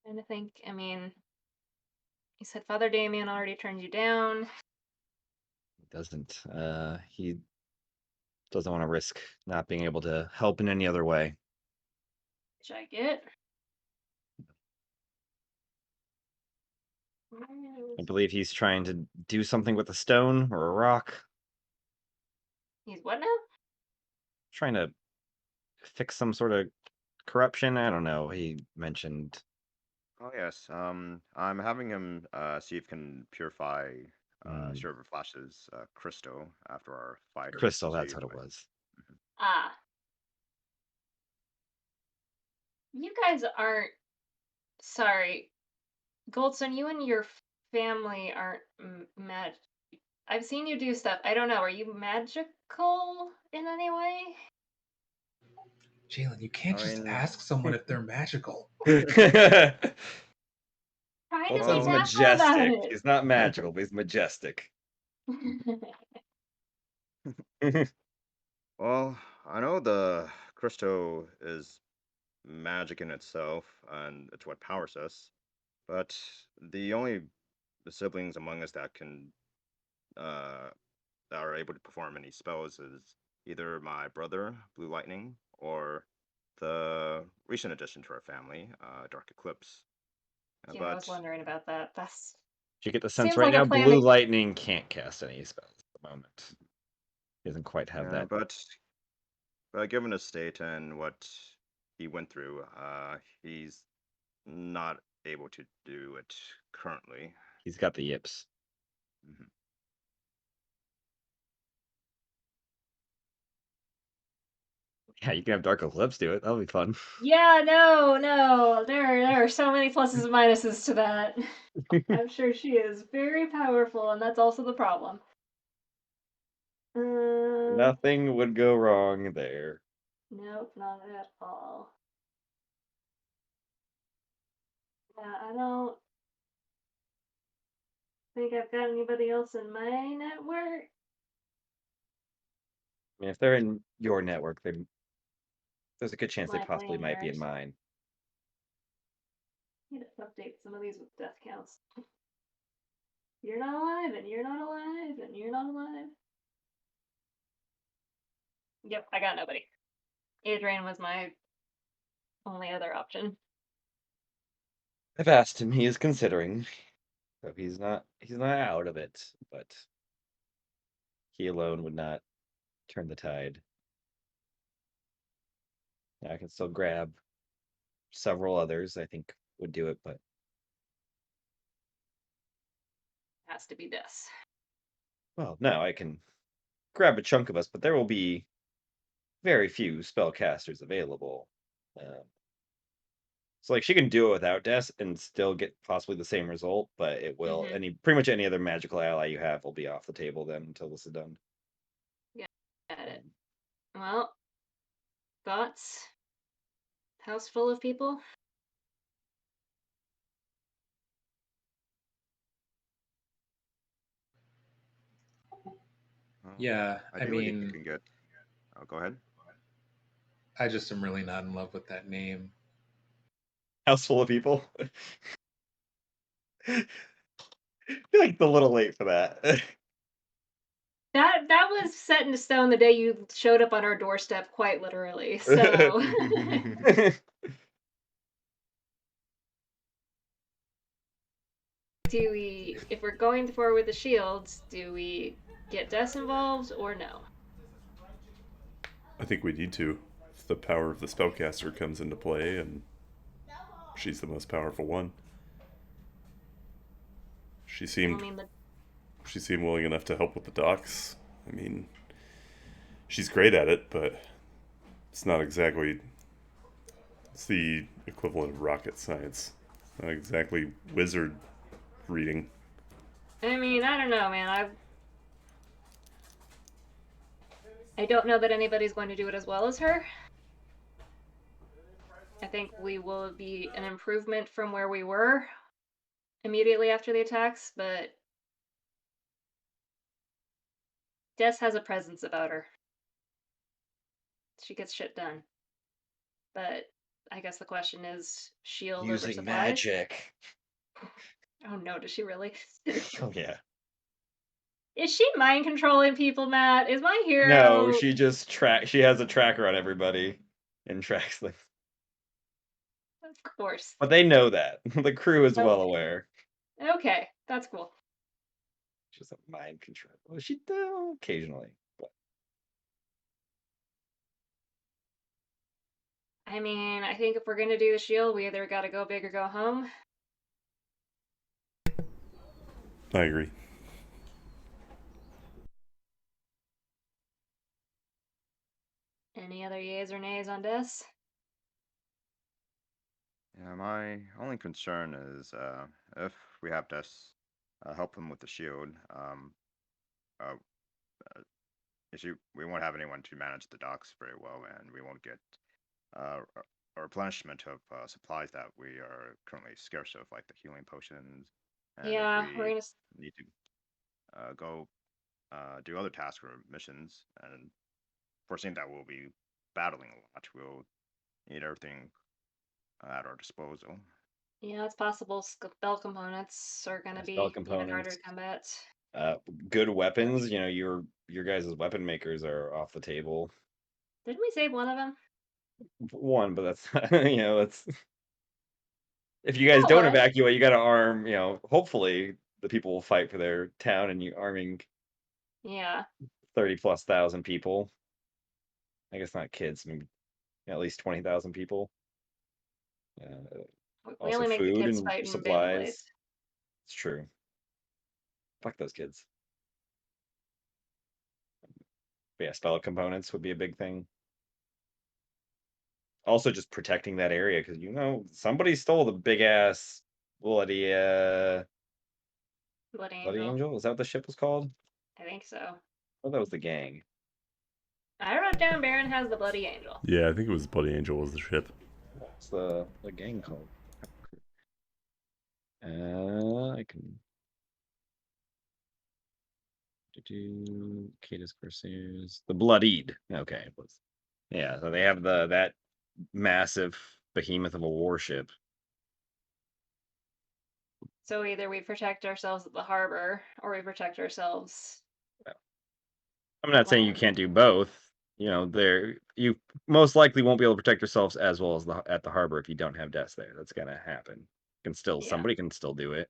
[SPEAKER 2] And I think, I mean, you said Father Damien already turned you down.
[SPEAKER 11] doesn't. He doesn't want to risk not being able to help in any other way.
[SPEAKER 2] Which I get.
[SPEAKER 11] I believe he's trying to do something with a stone or a rock.
[SPEAKER 2] He's what now?
[SPEAKER 11] Trying to fix some sort of corruption. I don't know. He mentioned
[SPEAKER 8] Oh yes. I'm having him see if he can purify Silver Flash's crystal after our fight.
[SPEAKER 11] crystal.
[SPEAKER 8] See
[SPEAKER 11] That's
[SPEAKER 8] if
[SPEAKER 11] what it
[SPEAKER 8] I-
[SPEAKER 11] was.
[SPEAKER 2] Ah. You guys aren't. Sorry. Goldstone, you and your family aren't mad. I've seen you do stuff. I don't know. Are you magical in any way?
[SPEAKER 6] Jalen, you can't
[SPEAKER 8] I
[SPEAKER 6] just
[SPEAKER 8] mean-
[SPEAKER 6] ask someone if they're magical.
[SPEAKER 2] Try to
[SPEAKER 11] Well,
[SPEAKER 2] be
[SPEAKER 11] sounds
[SPEAKER 2] natural about
[SPEAKER 11] majestic.
[SPEAKER 2] it.
[SPEAKER 11] He's not magical, but he's majestic.
[SPEAKER 8] Well, I know the crystal is magic in itself, and it's what powers us. But the only siblings among us that can that are able to perform any spells is either my brother, Blue Lightning, or the recent addition to our family, Dark Eclipse.
[SPEAKER 2] Yeah, I was wondering about that. That's
[SPEAKER 11] You get the sense
[SPEAKER 2] Seems
[SPEAKER 11] right
[SPEAKER 2] like a
[SPEAKER 11] now,
[SPEAKER 2] plan
[SPEAKER 11] Blue
[SPEAKER 2] that-
[SPEAKER 11] Lightning can't cast any spells at the moment. He doesn't quite have
[SPEAKER 8] Yeah,
[SPEAKER 11] that.
[SPEAKER 8] but given his state and what he went through, he's not able to do it currently.
[SPEAKER 11] He's got the yips.
[SPEAKER 8] Mhm.
[SPEAKER 11] Yeah, you can have Dark Eclipse do it. That'll be fun.
[SPEAKER 2] Yeah, no. There are so many pluses and minuses to that. I'm sure she is very powerful, and that's also the problem.
[SPEAKER 11] Nothing would go wrong there.
[SPEAKER 2] Nope, not at all. Yeah, I don't think I've got anybody else in my network.
[SPEAKER 11] I mean, if they're in your network, there's a good chance they
[SPEAKER 2] Likely
[SPEAKER 11] possibly
[SPEAKER 2] in
[SPEAKER 11] might be in
[SPEAKER 2] yours.
[SPEAKER 11] mine.
[SPEAKER 2] Need to update some of these with death counts. You're not alive, and you're not alive, and you're not alive. Yep, I got nobody. Adrian was my only other option.
[SPEAKER 11] I've asked him. He is considering, so he's not out of it, but he alone would not turn the tide. Yeah, I can still grab several others. I think would do it, but
[SPEAKER 2] Has to be this.
[SPEAKER 11] well, no, I can grab a chunk of us, but there will be very few spellcasters available. So like she can do it without Des and still get possibly the same result, but it will pretty much any other magical ally you have will be off the table then until this is done.
[SPEAKER 2] Got it. Well, thoughts? House full of people?
[SPEAKER 6] Yeah, I
[SPEAKER 8] Ideally, you
[SPEAKER 6] mean,
[SPEAKER 8] can get. Oh, go ahead.
[SPEAKER 6] I just am really not in love with that name.
[SPEAKER 11] House full of people. You're like a little late for that.
[SPEAKER 2] That was set in stone the day you showed up on our doorstep, quite literally. So do we, if we're going forward with the shields, do we get Des involved or no?
[SPEAKER 1] I think we need to. If the power of the spellcaster comes into play, and she's the most powerful one. She seemed willing enough to help with the docks. I mean, she's great at it, but it's not exactly. It's the equivalent of rocket science. Not exactly wizard reading.
[SPEAKER 2] I mean, I don't know, man. I don't know that anybody's going to do it as well as her. I think we will be an improvement from where we were immediately after the attacks, but Des has a presence about her. She gets shit done. But I guess the question is shield over
[SPEAKER 11] Using
[SPEAKER 2] supplies?
[SPEAKER 11] magic.
[SPEAKER 2] Oh no, does she really?
[SPEAKER 11] Oh yeah.
[SPEAKER 2] Is she mind controlling people, Matt? Is my hero?
[SPEAKER 11] No, she just she has a tracker on everybody and tracks them.
[SPEAKER 2] Of course.
[SPEAKER 11] But they know that. The crew is well
[SPEAKER 2] Okay.
[SPEAKER 11] aware.
[SPEAKER 2] Okay, that's cool.
[SPEAKER 11] She's a mind control. Well, she does occasionally. But
[SPEAKER 2] I mean, I think if we're gonna do the shield, we either gotta go big or go home.
[SPEAKER 1] I agree.
[SPEAKER 2] Any other yays or nays on this?
[SPEAKER 8] Yeah, my only concern is if we have to help them with the shield, uh, we won't have anyone to manage the docks very well, and we won't get a replenishment of supplies that we are currently scarce of, like the healing potions. And
[SPEAKER 2] Yeah,
[SPEAKER 8] if
[SPEAKER 2] we're
[SPEAKER 8] we
[SPEAKER 2] gonna.
[SPEAKER 8] need to go do other tasks or missions, and foreseeing that we'll be battling a lot, we'll need everything at our disposal.
[SPEAKER 2] Yeah, it's possible. Spell components are gonna
[SPEAKER 11] spell
[SPEAKER 2] be even harder
[SPEAKER 11] components.
[SPEAKER 2] to combat.
[SPEAKER 11] Good weapons, you know, your guys' weapon makers are off the table.
[SPEAKER 2] Didn't we save one of them?
[SPEAKER 11] One, but that's you know, that's if you guys don't
[SPEAKER 2] What?
[SPEAKER 11] evacuate, you got to arm. You know, hopefully the people will fight for their town, and you arming
[SPEAKER 2] Yeah.
[SPEAKER 11] 30,000+ people. I guess not kids, maybe at least 20,000 people.
[SPEAKER 2] We
[SPEAKER 11] Also
[SPEAKER 2] only make the
[SPEAKER 11] food
[SPEAKER 2] kids
[SPEAKER 11] and
[SPEAKER 2] fight in
[SPEAKER 11] supplies.
[SPEAKER 2] Beyblades.
[SPEAKER 11] It's true. Fuck those kids. But yeah, spell components would be a big thing. Also, just protecting that area because you know somebody stole the big ass bloody
[SPEAKER 2] Bloody
[SPEAKER 11] bloody
[SPEAKER 2] Angel.
[SPEAKER 11] angel. Is that what the ship was called?
[SPEAKER 2] I think so.
[SPEAKER 11] Oh, that was the gang.
[SPEAKER 2] I wrote down Baron has the Bloody Angel.
[SPEAKER 1] Yeah, I think it was Bloody Angel was the ship.
[SPEAKER 11] What's the gang called? I can do Cadus Corsairs. The Bloodied. Okay, it was. Yeah, so they have that massive behemoth of a warship.
[SPEAKER 2] So either we protect ourselves at the harbor, or we protect ourselves.
[SPEAKER 11] I'm not saying you can't do both. You know, you most likely won't be able to protect yourselves as well as at the harbor if you don't have deaths there. That's gonna happen. Somebody can still do it.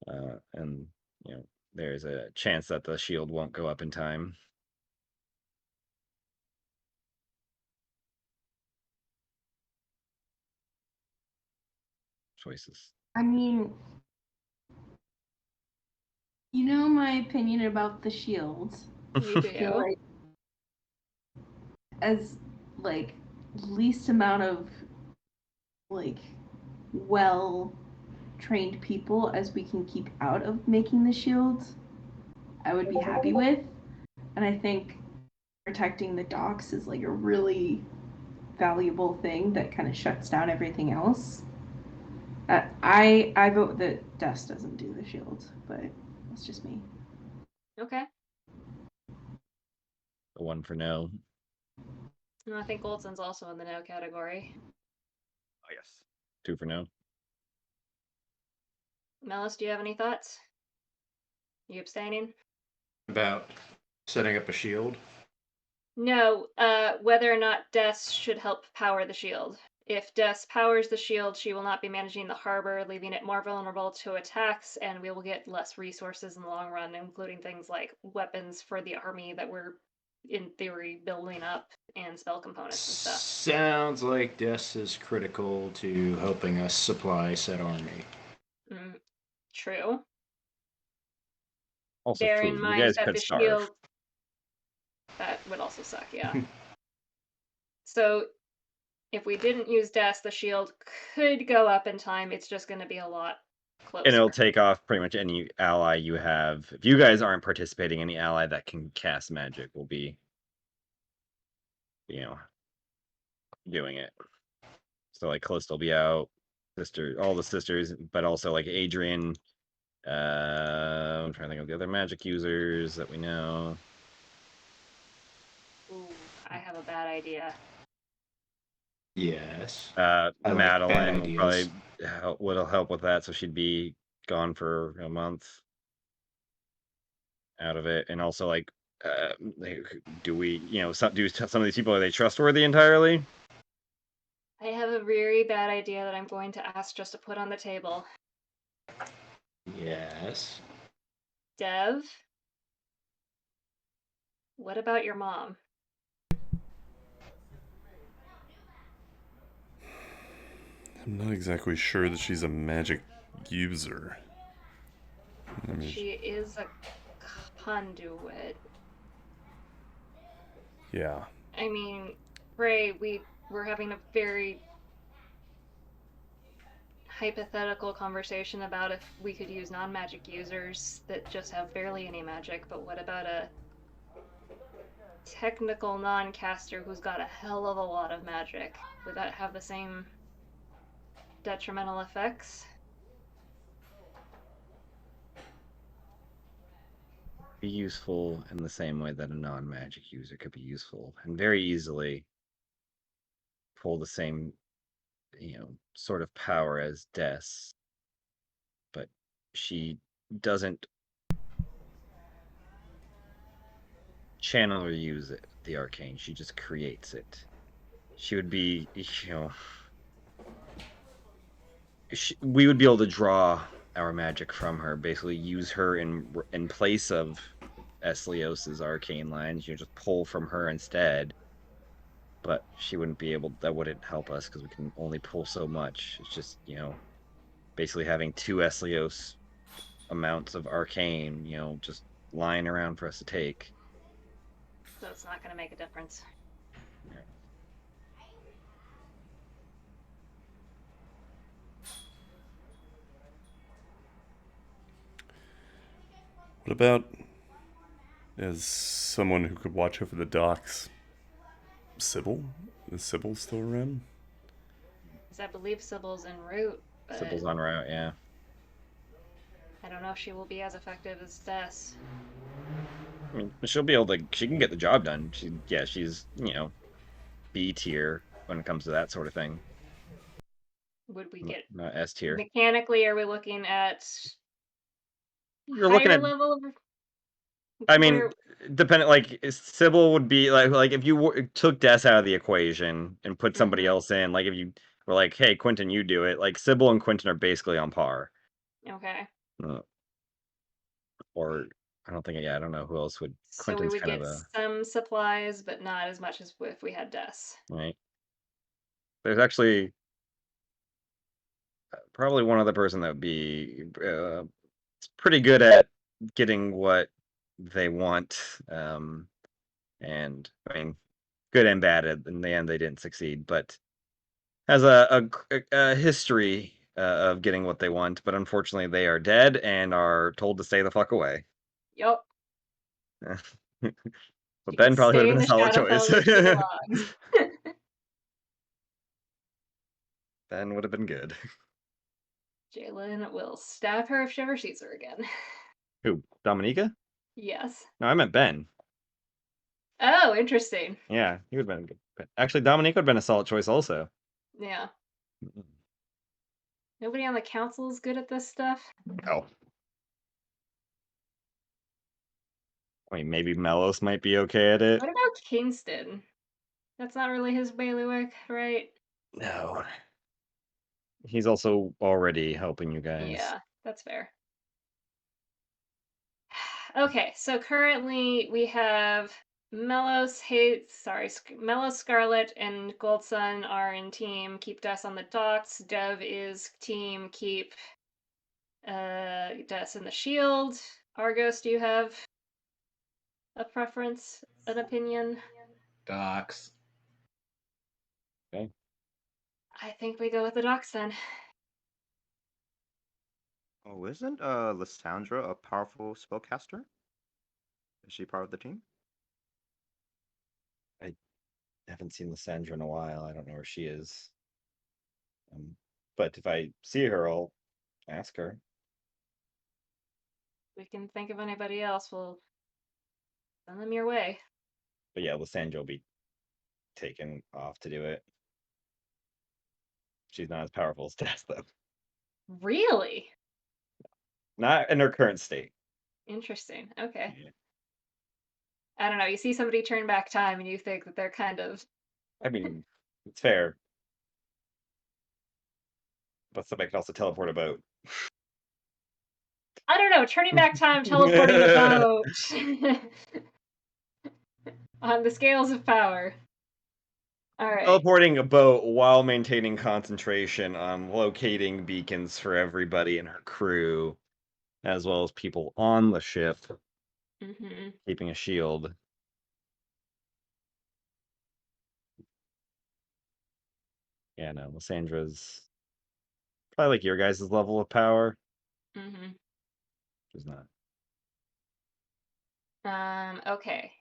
[SPEAKER 11] And you know, there's a chance that the shield won't go up in time. Choices.
[SPEAKER 5] I mean, you know my opinion about the shield.
[SPEAKER 2] You do.
[SPEAKER 5] I feel like as like least amount of like well trained people as we can keep out of making the shield, I would be happy with. And I think protecting the docks is like a really valuable thing that kind of shuts down everything else. I vote that Dust doesn't do the shield, but that's just me.
[SPEAKER 2] Okay.
[SPEAKER 11] The one for no.
[SPEAKER 2] No, I think Goldson's also in the no category.
[SPEAKER 8] Oh, yes.
[SPEAKER 11] 2 for no.
[SPEAKER 2] Melis, do you have any thoughts? You abstaining?
[SPEAKER 7] About setting up a shield.
[SPEAKER 2] No, whether or not Des should help power the shield. If Des powers the shield, she will not be managing the harbor, leaving it more vulnerable to attacks, and we will get less resources in the long run, including things like weapons for the army that we're, in theory, building up, and spell components and stuff.
[SPEAKER 7] Sounds like Des is critical to helping us supply said army.
[SPEAKER 2] True.
[SPEAKER 11] Also,
[SPEAKER 2] Bear
[SPEAKER 11] food.
[SPEAKER 2] in
[SPEAKER 11] You
[SPEAKER 2] mind
[SPEAKER 11] guys
[SPEAKER 2] that
[SPEAKER 11] could
[SPEAKER 2] the
[SPEAKER 11] starve.
[SPEAKER 2] shield. That would also suck, yeah. So, if we didn't use Des, the shield could go up in time. It's just going to be a lot closer.
[SPEAKER 11] And it'll take off pretty much any ally you have. If you guys aren't participating, any ally that can cast magic will be, you know, doing it. So like Callisto will be out, all the sisters, but also like Adrian. I'm trying to think of the other magic users that we know.
[SPEAKER 2] Ooh, I have a bad idea.
[SPEAKER 7] Yes.
[SPEAKER 11] Madeline will probably will help with that, so she'd be gone for a month. out of it, and also like, do we, some of these people, are they trustworthy entirely?
[SPEAKER 2] I have a very bad idea that I'm going to ask just to put on the table.
[SPEAKER 7] Yes.
[SPEAKER 2] Dev, what about your mom?
[SPEAKER 1] I'm not exactly sure that she's a magic user. I mean,
[SPEAKER 2] She is a conduit.
[SPEAKER 1] yeah.
[SPEAKER 2] I mean, Ray, we're having a very hypothetical conversation about if we could use non-magic users that just have barely any magic, but what about a technical non-caster who's got a hell of a lot of magic? Would that have the same detrimental effects?
[SPEAKER 11] Be useful in the same way that a non-magic user could be useful, and very easily pull the same, sort of power as Des, but she doesn't channel or use it, the arcane. She just creates it. She would be, we would be able to draw our magic from her, basically use her in place of Eslios's arcane lines. Just pull from her instead. But she wouldn't be able. That wouldn't help us because we can only pull so much. It's just basically having 2 Eslios amounts of arcane, just lying around for us to take.
[SPEAKER 2] So it's not going to make a difference.
[SPEAKER 11] Yeah.
[SPEAKER 1] What about as someone who could watch over the docks? Sybil? Is Sybil still around?
[SPEAKER 2] Because I believe Sybil's en route, but
[SPEAKER 11] Sybil's en route, yeah.
[SPEAKER 2] I don't know if she will be as effective as Des.
[SPEAKER 11] I mean, she'll be able to. She can get the job done. She's B tier when it comes to that sort of thing.
[SPEAKER 2] Would we get
[SPEAKER 11] Not S tier.
[SPEAKER 2] mechanically? Are we looking at
[SPEAKER 11] You're
[SPEAKER 2] higher
[SPEAKER 11] looking at.
[SPEAKER 2] level of?
[SPEAKER 11] I mean, depending, like Sybil would be like if you took Des out of the equation and put somebody else in, like if you were like, hey, Quentin, you do it. Like Sybil and Quentin are basically on par.
[SPEAKER 2] Okay.
[SPEAKER 11] Or I don't think. Yeah, I don't know who else would.
[SPEAKER 2] So
[SPEAKER 11] Quentin's
[SPEAKER 2] we would
[SPEAKER 11] kind
[SPEAKER 2] get
[SPEAKER 11] of a
[SPEAKER 2] some supplies, but not as much as if we had Des.
[SPEAKER 11] right. There's actually probably one other person that would be pretty good at getting what they want. And I mean, good and bad. In the end, they didn't succeed, but has a history of getting what they want. But unfortunately, they are dead and are told to stay the fuck away.
[SPEAKER 2] Yup.
[SPEAKER 11] But Ben probably would have been a solid choice. Ben would have been good.
[SPEAKER 2] Jalen will stab her if she ever sees her again.
[SPEAKER 11] Who? Dominica?
[SPEAKER 2] Yes.
[SPEAKER 11] No, I meant Ben.
[SPEAKER 2] Oh, interesting.
[SPEAKER 11] Yeah, he would have been good. Actually, Dominica would have been a solid choice also.
[SPEAKER 2] Yeah. Nobody on the council is good at this stuff?
[SPEAKER 11] Oh. I mean, maybe Melos might be okay at it.
[SPEAKER 2] What about Kingston? That's not really his bailiwick, right?
[SPEAKER 11] No. He's also already helping you guys.
[SPEAKER 2] Yeah, that's fair. Okay, so currently we have Melos, Scarlet, and Goldsun are in team Keep Des on the docks. Dev is team Keep Des in the shield. Argos, do you have a preference, an opinion?
[SPEAKER 6] Docks.
[SPEAKER 11] Okay.
[SPEAKER 2] I think we go with the docks then.
[SPEAKER 8] Oh, isn't Lysandra a powerful spellcaster? Is she part of the team?
[SPEAKER 11] I haven't seen Lysandra in a while. I don't know where she is. But if I see her, I'll ask her.
[SPEAKER 2] If we can think of anybody else, we'll send them your way.
[SPEAKER 11] But yeah, Lysandra will be taken off to do it. She's not as powerful as Tess, though.
[SPEAKER 2] Really?
[SPEAKER 11] Not in her current state.
[SPEAKER 2] Interesting. Okay.
[SPEAKER 11] Yeah.
[SPEAKER 2] I don't know. You see somebody turn back time and you think that they're kind of.
[SPEAKER 11] I mean, it's fair. But somebody can also teleport a boat.
[SPEAKER 2] I don't know. Turning back time, teleporting the boat. On the scales of power. All right.
[SPEAKER 11] Teleporting a boat while maintaining concentration on locating beacons for everybody and her crew, as well as people on the ship,
[SPEAKER 2] Mm-hmm.
[SPEAKER 11] keeping a shield. Yeah, no, Lyssandra's probably like your guys' level of power.
[SPEAKER 2] Mm-hmm.
[SPEAKER 11] She's not.
[SPEAKER 2] Okay.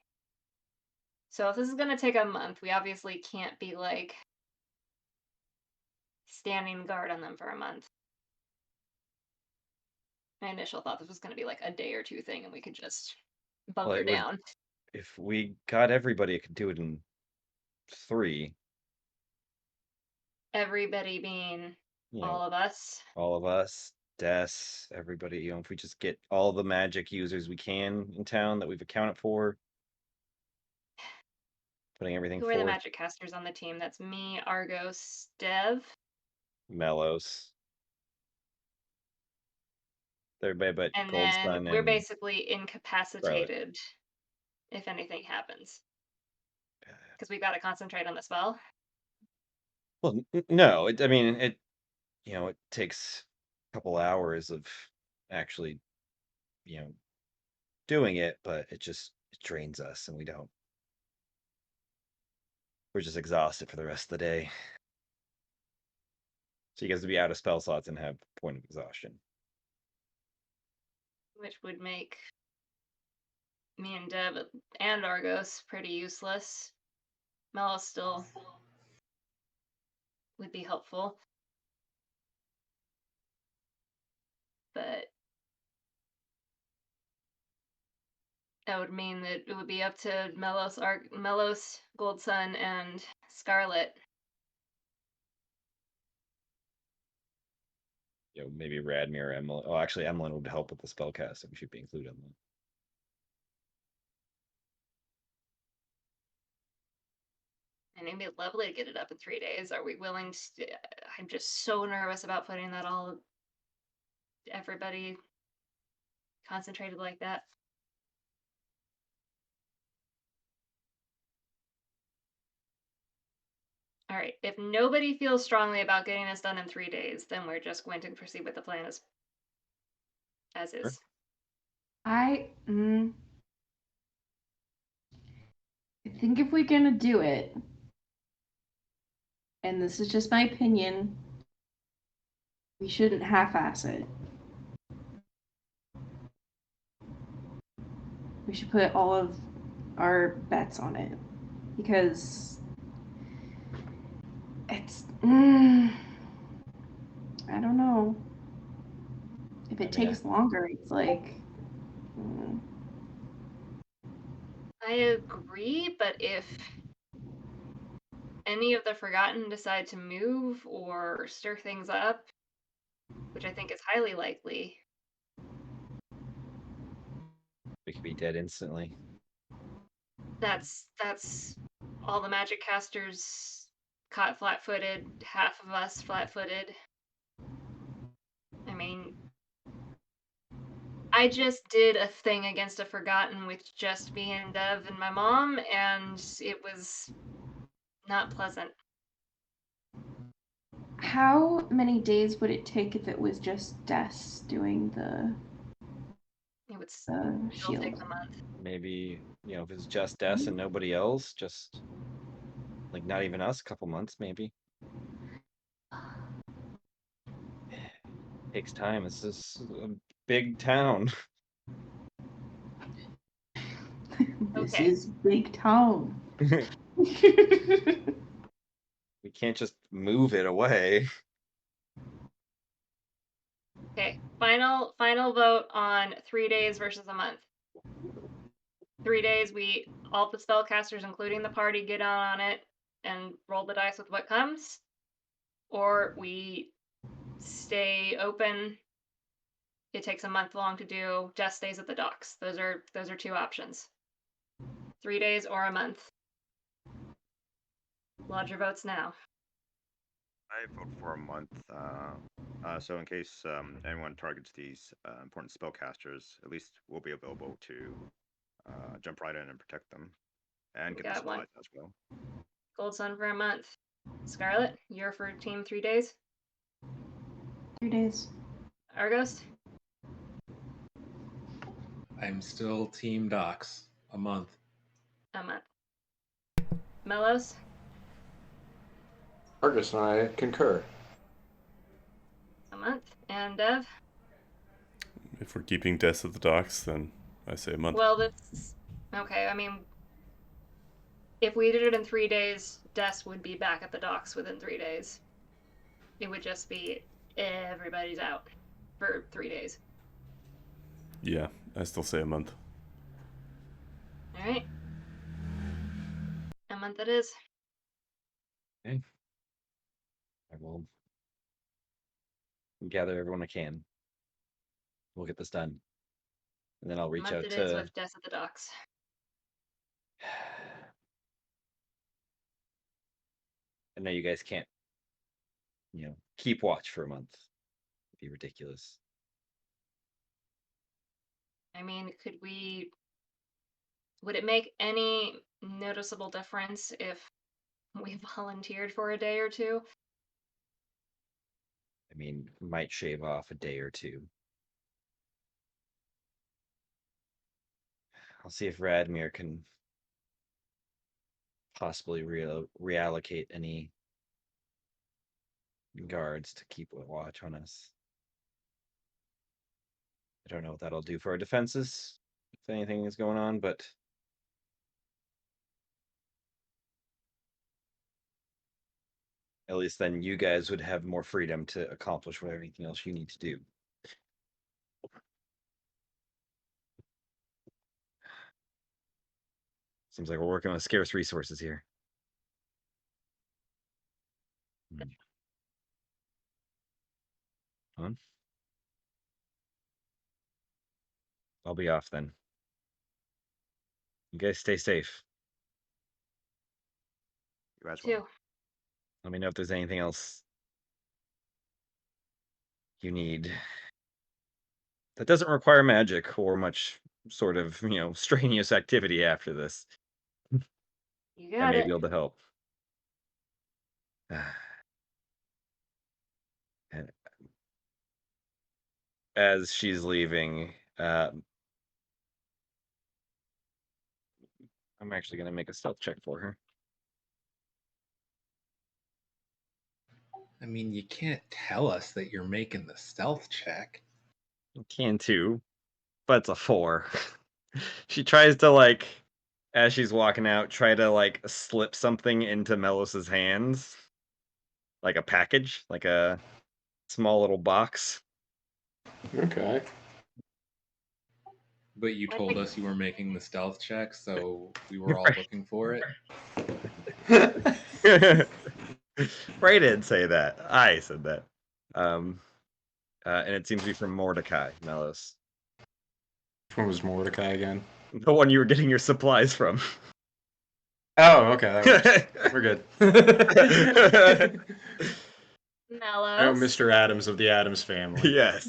[SPEAKER 2] So if this is gonna take a month, we obviously can't be like standing guard on them for a month. My initial thought this was gonna be like a day or two thing and we could just bunker
[SPEAKER 11] it would-
[SPEAKER 2] down.
[SPEAKER 11] If we got everybody, it could do it in 3.
[SPEAKER 2] Everybody being
[SPEAKER 11] You
[SPEAKER 2] all
[SPEAKER 11] know,
[SPEAKER 2] of us.
[SPEAKER 11] all of us, Des, everybody. You know, if we just get all the magic users we can in town that we've accounted for, putting everything
[SPEAKER 2] Who are the
[SPEAKER 11] forth.
[SPEAKER 2] magic casters on the team? That's me, Argos, Dev.
[SPEAKER 11] Melos. Everybody but
[SPEAKER 2] And
[SPEAKER 11] Gold
[SPEAKER 2] then
[SPEAKER 11] Sun
[SPEAKER 2] we're
[SPEAKER 11] and
[SPEAKER 2] basically incapacitated if anything happens. Because we've got to concentrate on the spell.
[SPEAKER 11] well, no. I mean, it. You know, it takes a couple hours of actually, you know, doing it, but it drains us, and we're just exhausted for the rest of the day. So you guys would be out of spell slots and have point of exhaustion.
[SPEAKER 2] Which would make me and Deb and Argos pretty useless. Mel still would be helpful. But that would mean that it would be up to Melos, Gold Sun, and Scarlet.
[SPEAKER 11] You know, maybe Radmir or Emily. Oh, actually, Emlyn would help with the spell casting. Should be included in that.
[SPEAKER 2] And it'd be lovely to get it up in 3 days. Are we willing to? I'm just so nervous about putting that all. Everybody concentrated like that. All right. If nobody feels strongly about getting this done in 3 days, then we're just going to proceed with the plan as is.
[SPEAKER 11] Sure.
[SPEAKER 5] I think if we're gonna do it, and this is just my opinion, we shouldn't half-ass it. We should put all of our bets on it because it's. I don't know. If it takes longer, it's like.
[SPEAKER 2] I agree, but if any of the Forgotten decide to move or stir things up, which I think is highly likely,
[SPEAKER 11] We could be dead instantly.
[SPEAKER 2] that's all the magic casters caught flat-footed, half of us flat-footed. I mean, I just did a thing against a Forgotten with just me and Dev and my mom, and it was not pleasant.
[SPEAKER 5] How many days would it take if it was just Des doing the
[SPEAKER 2] It would still
[SPEAKER 5] shield?
[SPEAKER 2] take a month.
[SPEAKER 11] Maybe, you know, if it's just us and nobody else, just like not even us, a couple months maybe. Takes time. This is a big town.
[SPEAKER 5] This
[SPEAKER 2] Okay.
[SPEAKER 5] is big town.
[SPEAKER 11] We can't just move it away.
[SPEAKER 2] Okay, final vote on 3 days versus a month. 3 days, we all the spellcasters, including the party, get on it and roll the dice with what comes, or we stay open it takes a month long to do, Jess stays at the docks. Those are 2 options. 3 days or a month. Lodge your votes now.
[SPEAKER 8] I vote for a month. So in case anyone targets these important spellcasters, at least we'll be available to jump right in and protect them, and
[SPEAKER 2] We
[SPEAKER 8] get the
[SPEAKER 2] got one.
[SPEAKER 8] supplies as well.
[SPEAKER 2] Gold Sun for a month. Scarlet, you're for team 3 days.
[SPEAKER 5] 3 days.
[SPEAKER 2] Argos,
[SPEAKER 6] I'm still Team Docs. A month.
[SPEAKER 2] a month. Melos,
[SPEAKER 7] Argus and I concur.
[SPEAKER 2] a month. And Dev,
[SPEAKER 1] If we're keeping Death at the docks, then I say a month.
[SPEAKER 2] well, that's okay. I mean, if we did it in 3 days, Des would be back at the docks within 3 days. It would just be everybody's out for 3 days.
[SPEAKER 1] Yeah, I still say a month.
[SPEAKER 2] All right. A month it is.
[SPEAKER 11] Okay. I will gather everyone I can. We'll get this done. And then I'll
[SPEAKER 2] A
[SPEAKER 11] reach
[SPEAKER 2] month
[SPEAKER 11] out
[SPEAKER 2] it is
[SPEAKER 11] to.
[SPEAKER 2] with Des at the docks.
[SPEAKER 11] I know you guys can't, keep watch for a month. It'd be ridiculous.
[SPEAKER 2] I mean, would it make any noticeable difference if we volunteered for a day or 2?
[SPEAKER 11] I mean, might shave off a day or 2. I'll see if Radmir can possibly reallocate any guards to keep a watch on us. I don't know what that'll do for our defenses, if anything is going on, but at least then you guys would have more freedom to accomplish whatever anything else you need to do. Seems like we're working on scarce resources here. On. I'll be off then. You guys stay safe.
[SPEAKER 8] You as well.
[SPEAKER 2] 2.
[SPEAKER 11] Let me know if there's anything else you need that doesn't require magic or much sort of, strenuous activity after this.
[SPEAKER 2] You
[SPEAKER 11] I
[SPEAKER 2] got
[SPEAKER 11] may
[SPEAKER 2] it.
[SPEAKER 11] be able to help. And as she's leaving, I'm actually going to make a stealth check for her.
[SPEAKER 6] I mean, you can't tell us that you're making the stealth check.
[SPEAKER 11] Can too, but it's a 4. She tries to, as she's walking out, try to, slip something into Melos's hands. Like a package, like a small little box.
[SPEAKER 7] Okay.
[SPEAKER 6] But you
[SPEAKER 2] I
[SPEAKER 6] told
[SPEAKER 2] think-
[SPEAKER 6] us you were making the stealth check, so we were all looking for it.
[SPEAKER 11] Ray didn't say that. I said that. And it seems to be from Mordecai, Melos.
[SPEAKER 7] Which one was Mordecai again?
[SPEAKER 11] The one you were getting your supplies from.
[SPEAKER 7] Oh, okay. We're good.
[SPEAKER 2] Melos.
[SPEAKER 7] Oh, Mr. Adams of the Adams family.
[SPEAKER 11] Yes.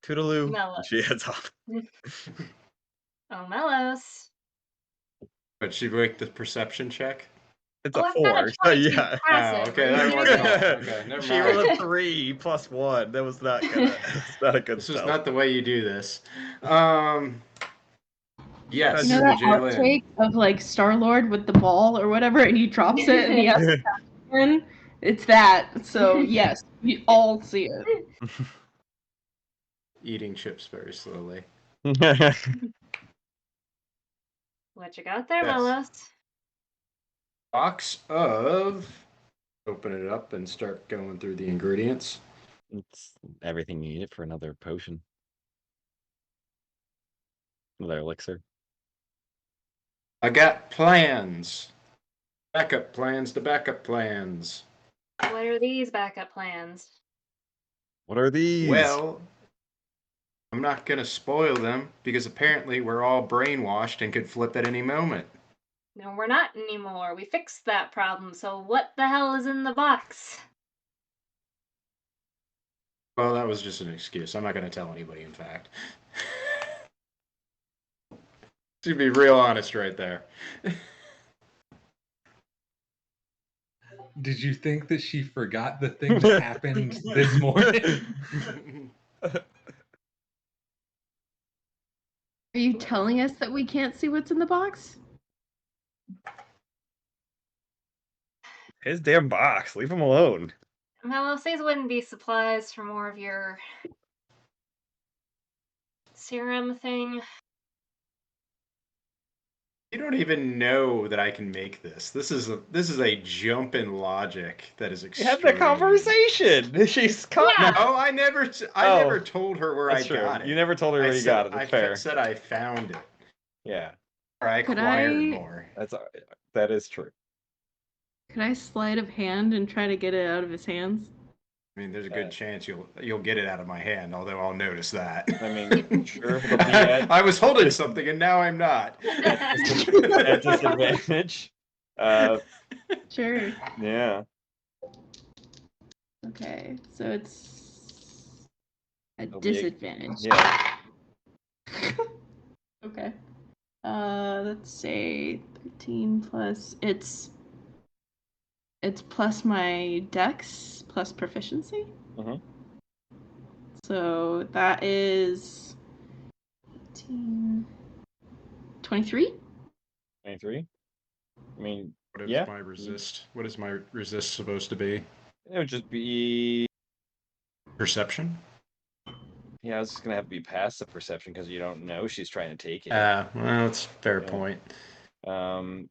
[SPEAKER 11] Toodaloo.
[SPEAKER 2] Melos.
[SPEAKER 11] She heads off.
[SPEAKER 2] Oh, Melos.
[SPEAKER 7] But she make the perception check?
[SPEAKER 11] It's
[SPEAKER 2] Oh,
[SPEAKER 11] a
[SPEAKER 2] I've got
[SPEAKER 11] 4.
[SPEAKER 2] a
[SPEAKER 11] So
[SPEAKER 2] 22
[SPEAKER 11] yeah.
[SPEAKER 2] passive.
[SPEAKER 7] Oh, okay,
[SPEAKER 2] Are
[SPEAKER 7] that
[SPEAKER 2] you
[SPEAKER 7] wasn't
[SPEAKER 2] kidding me?
[SPEAKER 7] all. Okay, never
[SPEAKER 11] She
[SPEAKER 7] mind.
[SPEAKER 11] rolled a 3 plus 1. That was not gonna. It's not a good
[SPEAKER 7] This is
[SPEAKER 11] stealth.
[SPEAKER 7] not the way you do this. Yes,
[SPEAKER 5] You know that
[SPEAKER 7] Jalen.
[SPEAKER 5] outtake of Star-Lord with the ball or whatever, and he drops it and he has to catch it again? It's that. So yes, we all see it.
[SPEAKER 7] Eating chips very slowly.
[SPEAKER 2] What you got there,
[SPEAKER 7] Yes.
[SPEAKER 2] Melos?
[SPEAKER 7] Box of. Open it up and start going through the ingredients.
[SPEAKER 11] It's everything you need for another potion. Another elixir.
[SPEAKER 7] I got plans. Backup plans to backup plans.
[SPEAKER 2] What are these backup plans?
[SPEAKER 3] What are these?
[SPEAKER 7] Well, I'm not going to spoil them because apparently we're all brainwashed and could flip at any moment.
[SPEAKER 2] No, we're not anymore. We fixed that problem, so what the hell is in the box?
[SPEAKER 7] Well, that was just an excuse. I'm not going to tell anybody, in fact. To be real honest right there.
[SPEAKER 6] Did you think that she forgot the thing that happened this morning?
[SPEAKER 5] Are you telling us that we can't see what's in the box?
[SPEAKER 11] His damn box. Leave him alone.
[SPEAKER 2] Well, these wouldn't be supplies for more of your serum thing.
[SPEAKER 7] You don't even know that I can make this. This is a jump in logic that is
[SPEAKER 11] You
[SPEAKER 7] extreme.
[SPEAKER 11] had the conversation. She's caught.
[SPEAKER 2] Yeah.
[SPEAKER 7] No, I never told her where I
[SPEAKER 11] That's true.
[SPEAKER 7] got it.
[SPEAKER 11] You never told her where you got it. That's fair.
[SPEAKER 7] I said I found it.
[SPEAKER 11] Yeah,
[SPEAKER 7] Or I
[SPEAKER 5] Could
[SPEAKER 7] acquired
[SPEAKER 5] I-
[SPEAKER 7] more.
[SPEAKER 11] that is true.
[SPEAKER 5] Could I sleight of hand and try to get it out of his hands?
[SPEAKER 7] I mean, there's a good chance you'll get it out of my hand, although I'll notice that.
[SPEAKER 11] I mean, sure. It'll be at,
[SPEAKER 7] I was holding something and now I'm not.
[SPEAKER 11] at disadvantage.
[SPEAKER 5] Sure.
[SPEAKER 11] Yeah.
[SPEAKER 5] Okay, so it's a
[SPEAKER 11] It'll be a-
[SPEAKER 5] disadvantage.
[SPEAKER 11] Yeah.
[SPEAKER 5] Okay. Let's say 13 plus it's plus my dex plus proficiency.
[SPEAKER 11] Mhm.
[SPEAKER 5] So that is 18, 23.
[SPEAKER 11] 23. I mean,
[SPEAKER 7] What is
[SPEAKER 11] Yeah.
[SPEAKER 7] my resist? What is my resist supposed to be?
[SPEAKER 11] it would just be.
[SPEAKER 7] Perception?
[SPEAKER 11] Yeah, I was just gonna have to be passive perception because you don't know she's trying to take it.
[SPEAKER 7] Well, that's a fair
[SPEAKER 11] Yeah.
[SPEAKER 7] point.
[SPEAKER 11] Um,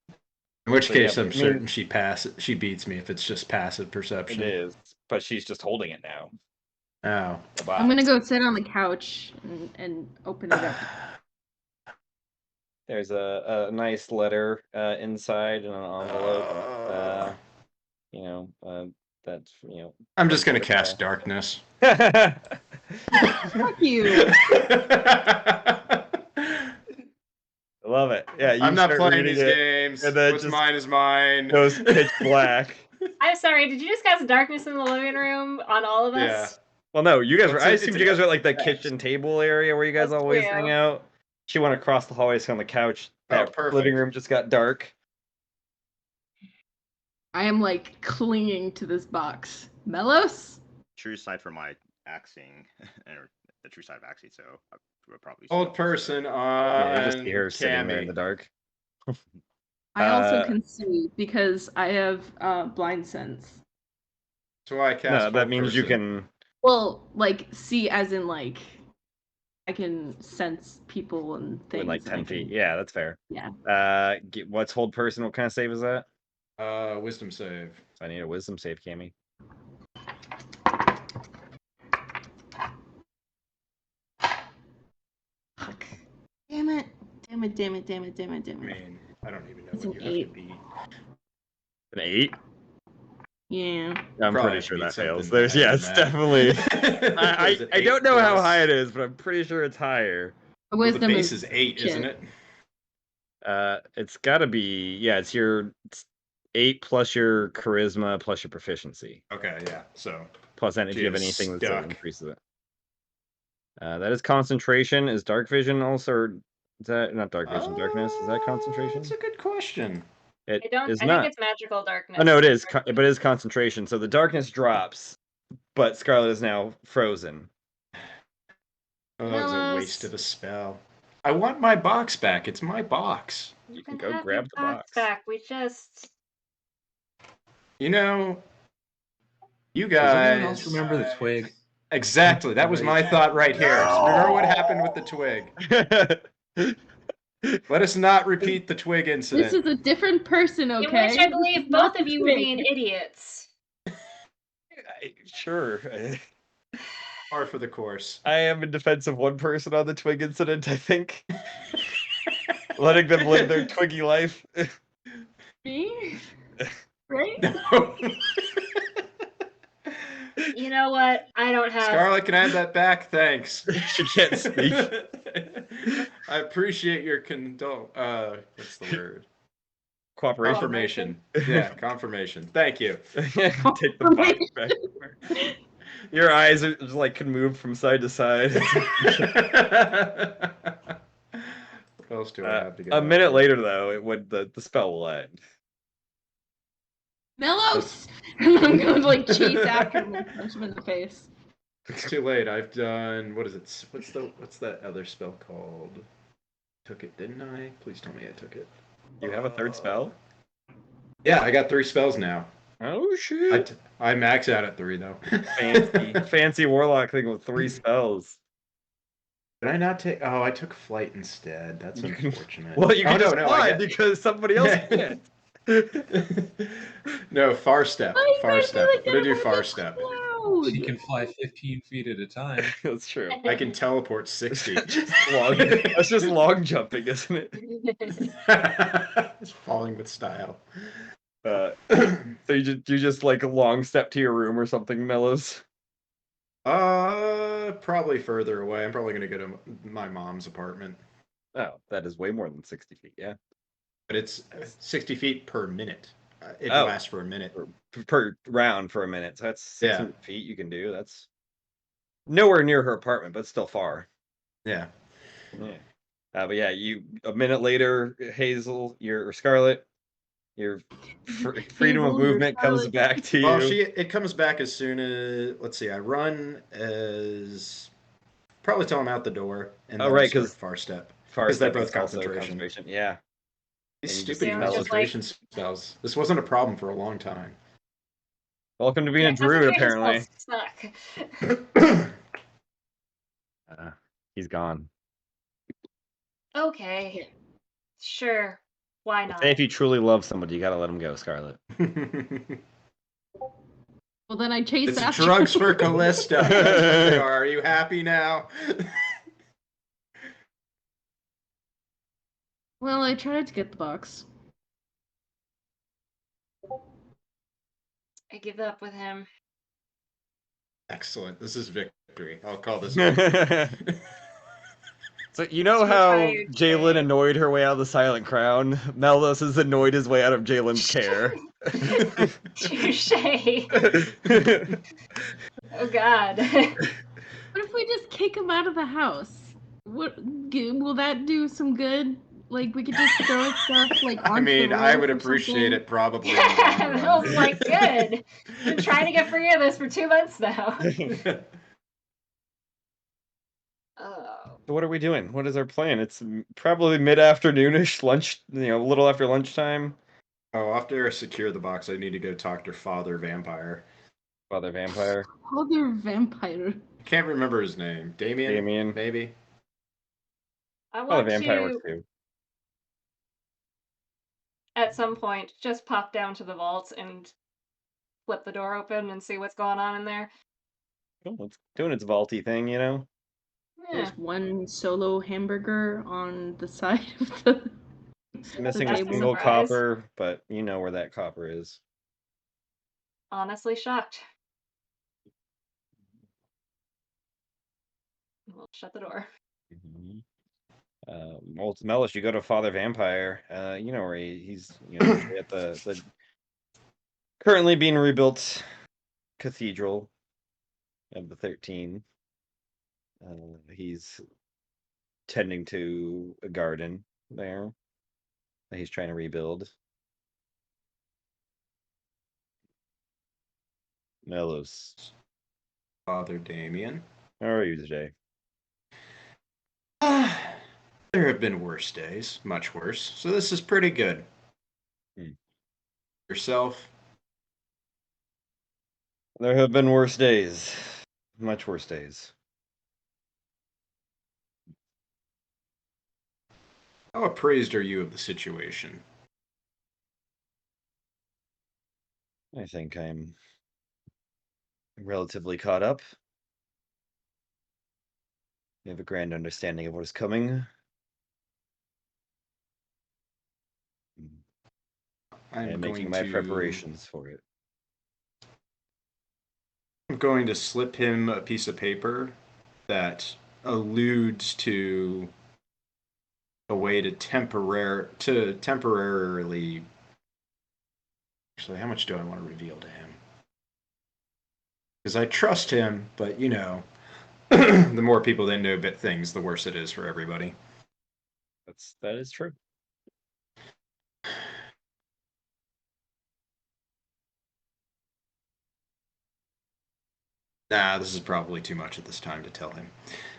[SPEAKER 7] In which
[SPEAKER 11] So,
[SPEAKER 7] case,
[SPEAKER 11] yeah,
[SPEAKER 7] I'm
[SPEAKER 11] I mean-
[SPEAKER 7] certain she beats me if it's just passive
[SPEAKER 11] it
[SPEAKER 7] perception.
[SPEAKER 11] is, but she's just holding it now.
[SPEAKER 7] Oh.
[SPEAKER 11] The box.
[SPEAKER 5] I'm gonna go sit on the couch and open it up.
[SPEAKER 11] There's a nice letter inside in an envelope. You know, that's
[SPEAKER 7] I'm just gonna cast darkness.
[SPEAKER 5] Fuck you.
[SPEAKER 11] I love it. Yeah, you
[SPEAKER 7] I'm not
[SPEAKER 11] start
[SPEAKER 7] playing
[SPEAKER 11] reading
[SPEAKER 7] these
[SPEAKER 11] it,
[SPEAKER 7] games.
[SPEAKER 11] and then
[SPEAKER 7] What's
[SPEAKER 11] just
[SPEAKER 7] mine is mine.
[SPEAKER 11] goes pitch black.
[SPEAKER 2] I'm sorry, did you just cast darkness in the living room on all of us?
[SPEAKER 7] Yeah.
[SPEAKER 11] Well, no, you guys were.
[SPEAKER 7] It's
[SPEAKER 11] I
[SPEAKER 7] a-
[SPEAKER 11] assumed
[SPEAKER 7] it's
[SPEAKER 11] you
[SPEAKER 7] a-
[SPEAKER 11] guys were at like the kitchen table area where you guys
[SPEAKER 2] That's
[SPEAKER 11] always
[SPEAKER 2] true.
[SPEAKER 11] hang out. She went across the hallway, sit on the couch.
[SPEAKER 7] Oh,
[SPEAKER 11] That
[SPEAKER 7] perfect.
[SPEAKER 11] living room just got dark.
[SPEAKER 5] I am like clinging to this box. Melos?
[SPEAKER 8] True side for my axing, or the true side of axing. So I would probably
[SPEAKER 7] Old
[SPEAKER 8] still-
[SPEAKER 7] person
[SPEAKER 11] Yeah, you just
[SPEAKER 7] on
[SPEAKER 11] see her sitting there in
[SPEAKER 7] Cammy.
[SPEAKER 11] the dark.
[SPEAKER 5] I also
[SPEAKER 11] Uh,
[SPEAKER 5] can see because I have blind sense.
[SPEAKER 7] So I cast.
[SPEAKER 11] No, that
[SPEAKER 7] Old
[SPEAKER 11] means you
[SPEAKER 7] person.
[SPEAKER 11] can.
[SPEAKER 5] Well, like see as in like I can sense people and things.
[SPEAKER 11] Within like
[SPEAKER 5] and
[SPEAKER 11] 10
[SPEAKER 5] I
[SPEAKER 11] feet.
[SPEAKER 5] can-
[SPEAKER 11] Yeah, that's fair.
[SPEAKER 5] Yeah.
[SPEAKER 11] What's hold person? What kind of save is that?
[SPEAKER 7] Wisdom save.
[SPEAKER 11] I need a wisdom save, Cammy.
[SPEAKER 5] Fuck. Damn it. Damn it, damn it, damn it, damn it, damn
[SPEAKER 7] I
[SPEAKER 5] it.
[SPEAKER 7] mean, I don't even know
[SPEAKER 5] It's
[SPEAKER 7] what
[SPEAKER 5] an
[SPEAKER 7] you have
[SPEAKER 5] 8.
[SPEAKER 7] to beat.
[SPEAKER 11] An 8?
[SPEAKER 5] Yeah.
[SPEAKER 11] I'm
[SPEAKER 7] Probably
[SPEAKER 11] pretty sure
[SPEAKER 7] beat
[SPEAKER 11] that fails.
[SPEAKER 7] something
[SPEAKER 11] There's
[SPEAKER 7] higher
[SPEAKER 11] yeah,
[SPEAKER 7] than
[SPEAKER 11] it's
[SPEAKER 7] that.
[SPEAKER 11] definitely.
[SPEAKER 7] There's an
[SPEAKER 11] I
[SPEAKER 7] 8
[SPEAKER 11] don't know how
[SPEAKER 7] plus.
[SPEAKER 11] high it is, but I'm pretty sure it's higher.
[SPEAKER 5] The
[SPEAKER 7] Well, the
[SPEAKER 5] wisdom
[SPEAKER 7] base is 8,
[SPEAKER 5] shit.
[SPEAKER 7] isn't it?
[SPEAKER 11] It's got to be it's your 8 plus your charisma plus your proficiency
[SPEAKER 7] Okay, yeah. So
[SPEAKER 11] plus if you have
[SPEAKER 7] She is
[SPEAKER 11] anything that
[SPEAKER 7] stuck.
[SPEAKER 11] increases it. That is concentration. Is dark vision also? Or is that not dark vision? Darkness is that concentration?
[SPEAKER 7] That's a good question.
[SPEAKER 11] It
[SPEAKER 2] I don't.
[SPEAKER 11] is
[SPEAKER 2] I
[SPEAKER 11] not.
[SPEAKER 2] think it's magical darkness.
[SPEAKER 11] Oh no, it is. But it is concentration. So the darkness drops, but Scarlet is now frozen.
[SPEAKER 7] Oh, that was a
[SPEAKER 2] Melos.
[SPEAKER 7] waste of a spell. I want my box back. It's my box.
[SPEAKER 11] You
[SPEAKER 2] You
[SPEAKER 11] can
[SPEAKER 2] can
[SPEAKER 11] go
[SPEAKER 2] have
[SPEAKER 11] grab
[SPEAKER 2] your
[SPEAKER 11] the box.
[SPEAKER 2] back. We just.
[SPEAKER 7] You know, you
[SPEAKER 6] Does
[SPEAKER 7] guys.
[SPEAKER 6] anyone else remember the twig?
[SPEAKER 7] Exactly. That was my thought right here. So remember what happened with the twig. Let us not repeat the twig incident.
[SPEAKER 5] This is a different person,
[SPEAKER 2] In
[SPEAKER 5] okay?
[SPEAKER 2] which I believe both of you were being idiots.
[SPEAKER 11] Sure.
[SPEAKER 7] Par for the course.
[SPEAKER 11] I am in defense of one person on the twig incident, I think. Letting them live their twiggy life.
[SPEAKER 5] Me? Right?
[SPEAKER 7] No.
[SPEAKER 2] You know what? I don't have.
[SPEAKER 7] Scarlet, can I have that back? Thanks.
[SPEAKER 11] She can't speak.
[SPEAKER 7] I appreciate your what's the word?
[SPEAKER 11] Cooperation.
[SPEAKER 7] Confirmation. Yeah, confirmation. Thank you.
[SPEAKER 11] Take the box back. Your eyes are just like can move from side to side.
[SPEAKER 7] What else do I have to get?
[SPEAKER 11] A
[SPEAKER 7] out
[SPEAKER 11] minute
[SPEAKER 7] here?
[SPEAKER 11] later, though, it would the spell will end.
[SPEAKER 5] Melos! I'm going to like chase after him and punch him in the face.
[SPEAKER 7] It's too late. I've done. What is it? What's that other spell called? Took it, didn't I? Please tell me I took it.
[SPEAKER 11] You have a third spell?
[SPEAKER 7] Yeah, I got 3 spells now.
[SPEAKER 11] Oh shit!
[SPEAKER 7] I max out at 3 though.
[SPEAKER 11] Fancy warlock thing with 3 spells.
[SPEAKER 7] Did I not take? Oh, I took flight instead. That's unfortunate.
[SPEAKER 11] Well, you can just
[SPEAKER 7] no,
[SPEAKER 11] fly because somebody else can't.
[SPEAKER 7] No, far step.
[SPEAKER 5] Why
[SPEAKER 7] Far
[SPEAKER 5] you guys
[SPEAKER 7] step.
[SPEAKER 5] like
[SPEAKER 7] I'm gonna
[SPEAKER 5] that
[SPEAKER 7] do
[SPEAKER 5] about
[SPEAKER 7] far
[SPEAKER 5] the
[SPEAKER 7] step.
[SPEAKER 5] cloud?
[SPEAKER 6] She can fly 15 feet at a time.
[SPEAKER 11] That's true.
[SPEAKER 7] I can teleport 60.
[SPEAKER 11] That's just long jumping, isn't it?
[SPEAKER 7] It's falling with style.
[SPEAKER 11] So you just like long step to your room or something, Mellows?
[SPEAKER 7] Probably further away. I'm probably gonna go to my mom's apartment.
[SPEAKER 11] Oh, that is way more than 60 feet, yeah.
[SPEAKER 7] But it's 60 feet per minute. It
[SPEAKER 11] Oh.
[SPEAKER 7] lasts for a minute.
[SPEAKER 11] Per round for a minute. So that's 600
[SPEAKER 7] Yeah.
[SPEAKER 11] feet you can do. That's nowhere near her apartment, but still far.
[SPEAKER 7] Yeah.
[SPEAKER 11] Yeah. But yeah, a minute later, Hazel, or Scarlet, your freedom of
[SPEAKER 5] Hazel, your
[SPEAKER 11] movement comes
[SPEAKER 5] Scarlet.
[SPEAKER 11] back to you.
[SPEAKER 7] Well, it comes back as soon as, let's see, I run as probably till I'm out the door, and
[SPEAKER 11] Oh,
[SPEAKER 7] then
[SPEAKER 11] right,
[SPEAKER 7] I start
[SPEAKER 11] 'cause
[SPEAKER 7] far step.
[SPEAKER 11] Far
[SPEAKER 7] Because they're
[SPEAKER 11] step
[SPEAKER 7] both
[SPEAKER 11] is also
[SPEAKER 7] concentration.
[SPEAKER 11] Yeah.
[SPEAKER 7] These
[SPEAKER 11] And you just
[SPEAKER 7] stupid
[SPEAKER 2] Yeah, it's just like-
[SPEAKER 7] concentration spells. This wasn't a problem for a long time.
[SPEAKER 11] Welcome to being a
[SPEAKER 2] Yeah,
[SPEAKER 11] druid,
[SPEAKER 2] concentration
[SPEAKER 11] apparently.
[SPEAKER 2] spells suck.
[SPEAKER 11] He's gone.
[SPEAKER 2] Okay. Sure. Why not?
[SPEAKER 11] Say if you truly love somebody, you gotta let him go, Scarlet.
[SPEAKER 5] Well, then I chase
[SPEAKER 7] It's
[SPEAKER 5] after
[SPEAKER 7] drugs
[SPEAKER 5] him.
[SPEAKER 7] for Callista. That's what they are you happy now?
[SPEAKER 5] Well, I tried to get the box.
[SPEAKER 2] I give up with him.
[SPEAKER 7] Excellent. This is victory. I'll call this victory.
[SPEAKER 11] So you know
[SPEAKER 2] Too
[SPEAKER 11] how
[SPEAKER 2] tired
[SPEAKER 11] Jalen
[SPEAKER 2] today.
[SPEAKER 11] annoyed her way out of the Silent Crown? Melos has annoyed his way out of Jalen's care.
[SPEAKER 2] Touche. Oh God.
[SPEAKER 5] What if we just kick him out of the house? Will that do some good? Like, we could just throw stuff like onto
[SPEAKER 7] I mean,
[SPEAKER 5] the
[SPEAKER 7] I
[SPEAKER 5] roof
[SPEAKER 7] would
[SPEAKER 5] or
[SPEAKER 7] appreciate
[SPEAKER 5] something.
[SPEAKER 7] it probably. In the long
[SPEAKER 2] I
[SPEAKER 7] run.
[SPEAKER 2] was like, good. Been trying to get free of this for 2 months now. Oh.
[SPEAKER 11] So what are we doing? What is our plan? It's probably mid-afternoonish, lunch, a little after lunchtime.
[SPEAKER 7] Oh, after I secure the box, I need to go talk to Father Vampire.
[SPEAKER 11] Father Vampire.
[SPEAKER 5] Father Vampire.
[SPEAKER 7] I can't remember his name. Damien? Maybe?
[SPEAKER 2] I
[SPEAKER 11] Father
[SPEAKER 2] want
[SPEAKER 11] Vampire
[SPEAKER 2] to,
[SPEAKER 11] works too.
[SPEAKER 2] at some point, just pop down to the vault and flip the door open and see what's going on in there.
[SPEAKER 11] Cool, it's doing its vaulty thing,
[SPEAKER 2] Yeah.
[SPEAKER 5] There's one solo hamburger on the side of the.
[SPEAKER 11] It's missing a
[SPEAKER 2] That's a
[SPEAKER 11] single
[SPEAKER 2] surprise.
[SPEAKER 11] copper, but you know where that copper is.
[SPEAKER 2] Honestly shocked. We'll shut the door.
[SPEAKER 11] Well, it's Mellish, you go to Father Vampire. You know where he's usually at the currently being rebuilt Cathedral of the 13. He's tending to a garden there that he's trying to rebuild. Melos,
[SPEAKER 7] Father Damien.
[SPEAKER 11] how are you today?
[SPEAKER 7] There have been worse days, much worse. So this is pretty good. Yourself?
[SPEAKER 11] There have been worse days, much worse days.
[SPEAKER 7] How appraised are you of the situation?
[SPEAKER 11] I think I'm relatively caught up. I have a grand understanding of what is coming. I am making my preparations for it.
[SPEAKER 7] I'm going to slip him a piece of paper that alludes to a way to temporarily. Actually, how much do I want to reveal to him? Because I trust him, but you know, the more people that know bit things, the worse it is for everybody.
[SPEAKER 11] That is true.
[SPEAKER 7] Nah, this is probably too much at this time to tell him.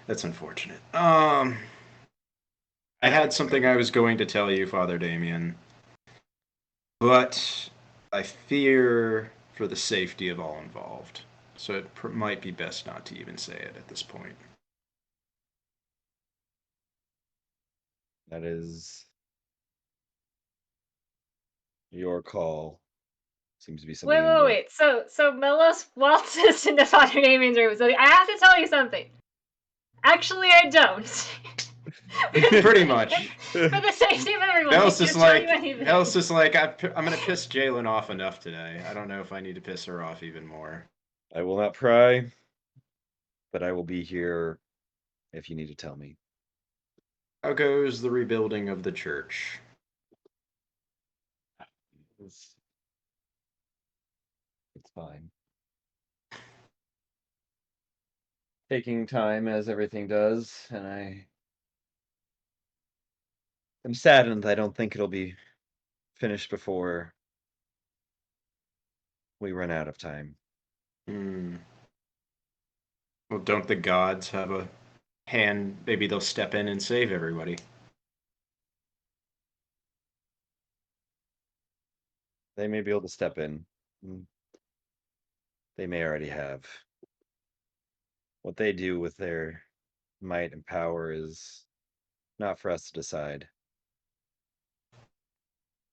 [SPEAKER 7] That's unfortunate. I had something I was going to tell you, Father Damien, but I fear for the safety of all involved. So it might be best not to even say it at this point.
[SPEAKER 11] That is your call. Seems to be something.
[SPEAKER 2] Wait. So Melos waltzes into Father Damien's room. So I have to tell you something. Actually, I don't.
[SPEAKER 7] Pretty much.
[SPEAKER 2] For the safety of everyone.
[SPEAKER 7] Mel's just like, I'm gonna piss Jalen off enough today. I don't know if I need to piss her off even more.
[SPEAKER 11] I will not pry, but I will be here if you need to tell me.
[SPEAKER 7] How goes the rebuilding of the church?
[SPEAKER 11] It's fine. Taking time as everything does, and I'm saddened I don't think it'll be finished before we run out of time.
[SPEAKER 7] Well, don't the gods have a hand? Maybe they'll step in and save everybody.
[SPEAKER 11] They may be able to step in. They may already have. What they do with their might and power is not for us to decide.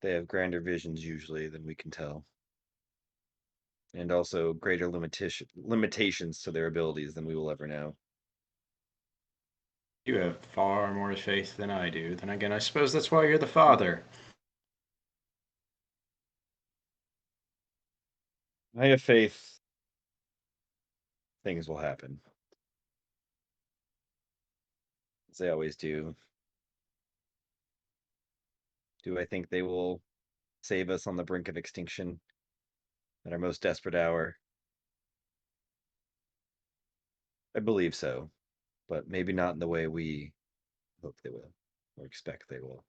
[SPEAKER 11] They have grander visions usually than we can tell. And also greater limitations to their abilities than we will ever know.
[SPEAKER 7] You have far more faith than I do. Then again, I suppose that's why you're the father.
[SPEAKER 11] I have faith things will happen. As they always do. Do I think they will save us on the brink of extinction at our most desperate hour? I believe so, but maybe not in the way we hope they will or expect they will.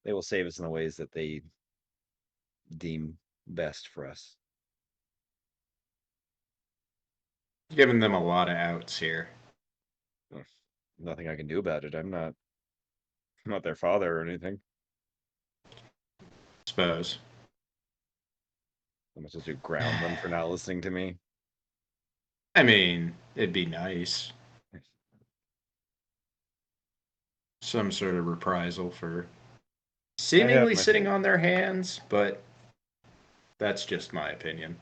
[SPEAKER 11] They will save us in the ways that they deem best for us.
[SPEAKER 7] Giving them a lot of outs here.
[SPEAKER 11] Nothing I can do about it. I'm not their father or anything.
[SPEAKER 7] Suppose.
[SPEAKER 11] I'm supposed to ground them for not listening to me.
[SPEAKER 7] I mean, it'd be nice. Some sort of reprisal for seemingly sitting on their hands, but that's just my opinion.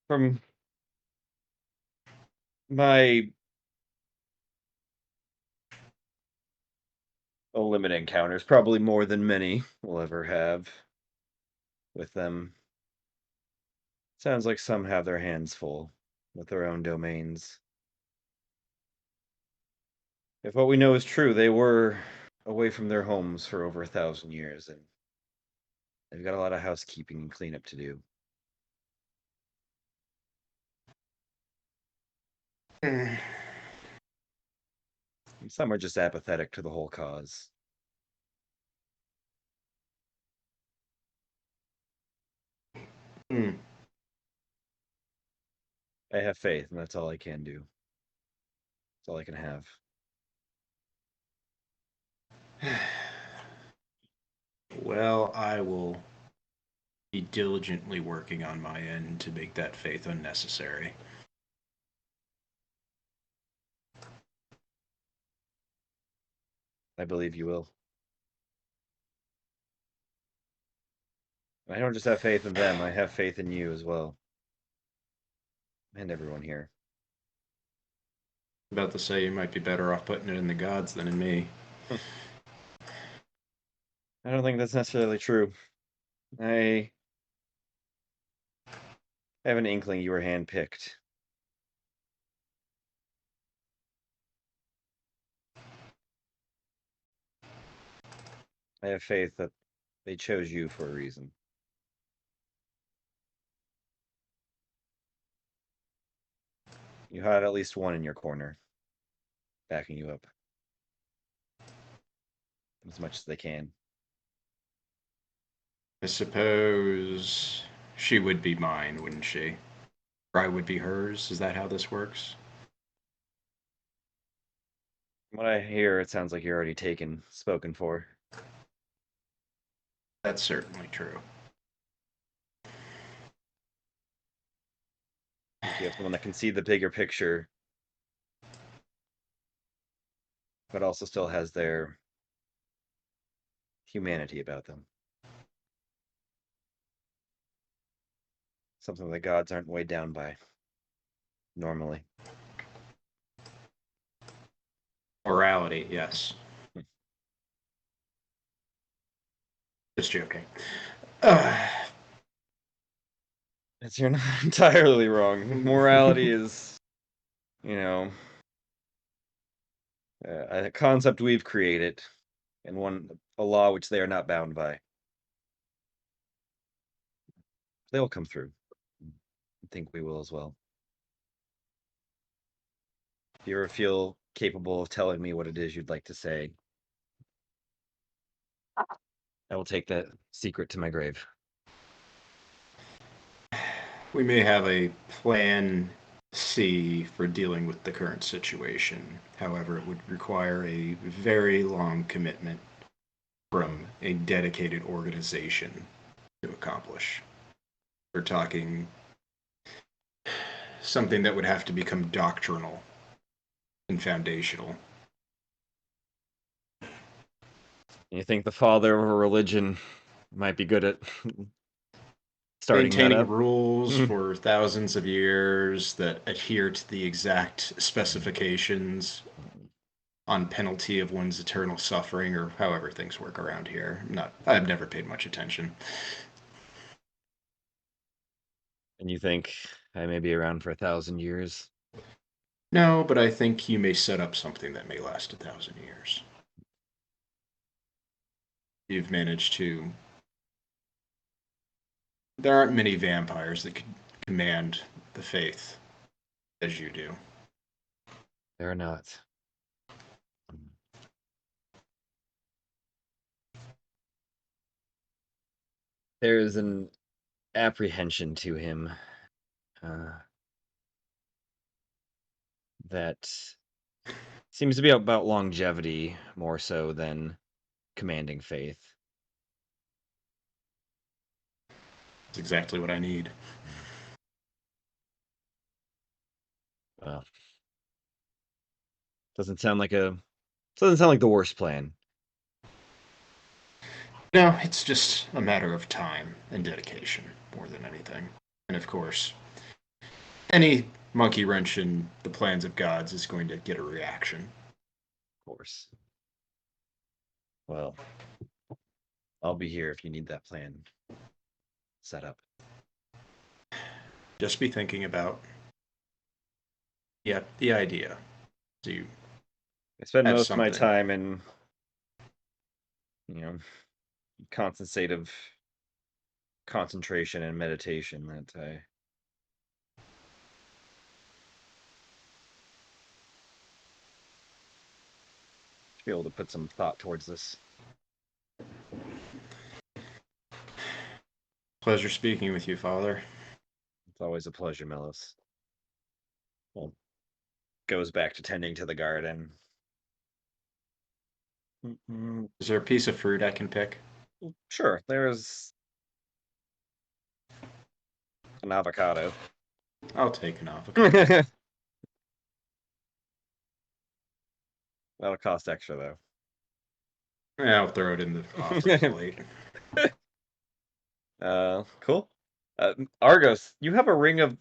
[SPEAKER 11] From my limited encounters, probably more than many will ever have with them. Sounds like some have their hands full with their own domains. If what we know is true, they were away from their homes for over 1,000 years, and they've got a lot of housekeeping and cleanup to do. And some are just apathetic to the whole cause. I have faith, and that's all I can do. That's all I can have.
[SPEAKER 7] Well, I will be diligently working on my end to make that faith unnecessary.
[SPEAKER 11] I believe you will. I don't just have faith in them, I have faith in you as well. And everyone here.
[SPEAKER 7] About to say you might be better off putting it in the gods than in me.
[SPEAKER 11] I don't think that's necessarily true. I I have an inkling you were handpicked. I have faith that they chose you for a reason. You had at least one in your corner, backing you up as much as they can.
[SPEAKER 7] I suppose she would be mine, wouldn't she? Or I would be hers. Is that how this works?
[SPEAKER 11] From what I hear, it sounds like you're already taken, spoken for.
[SPEAKER 7] That's certainly true.
[SPEAKER 11] You have someone that can see the bigger picture, but also still has their humanity about them. Something the gods aren't weighed down by normally.
[SPEAKER 7] Morality, yes. Just joking.
[SPEAKER 11] You're not entirely wrong. Morality is, you know, a concept we've created, and a law which they are not bound by. They will come through. I think we will as well. If you ever feel capable of telling me what it is you'd like to say, I will take that secret to my grave.
[SPEAKER 7] We may have a plan C for dealing with the current situation. However, it would require a very long commitment from a dedicated organization to accomplish. We're talking something that would have to become doctrinal and foundational.
[SPEAKER 11] You think the father of a religion might be good at starting
[SPEAKER 7] Maintaining
[SPEAKER 11] that up?
[SPEAKER 7] rules for thousands of years that adhere to the exact specifications on penalty of one's eternal suffering, or however things work around here. I've never paid much attention.
[SPEAKER 11] And you think I may be around for 1,000 years?
[SPEAKER 7] No, but I think you may set up something that may last 1,000 years. You've managed to. There aren't many vampires that can command the faith as you do.
[SPEAKER 11] There are not. There is an apprehension to him that seems to be about longevity more so than commanding faith.
[SPEAKER 7] That's exactly what I need.
[SPEAKER 11] Well, doesn't sound like the worst plan.
[SPEAKER 7] No, it's just a matter of time and dedication more than anything. And of course, any monkey wrench in the plans of gods is going to get a reaction.
[SPEAKER 11] Of course. Well, I'll be here if you need that plan set up.
[SPEAKER 7] Just be thinking about the idea. Do you
[SPEAKER 11] I spend
[SPEAKER 7] have
[SPEAKER 11] most of my
[SPEAKER 7] something?
[SPEAKER 11] time in, constant state of concentration and meditation that I should be able to put some thought towards this.
[SPEAKER 7] Pleasure speaking with you, Father.
[SPEAKER 11] It's always a pleasure, Melis. Well, goes back to tending to the garden.
[SPEAKER 7] Is there a piece of fruit I can pick?
[SPEAKER 11] Sure, there's an avocado.
[SPEAKER 7] I'll take an avocado.
[SPEAKER 11] That'll cost extra, though.
[SPEAKER 7] Yeah, I'll throw it in the offering plate.
[SPEAKER 11] Cool. Argos, you have a ring of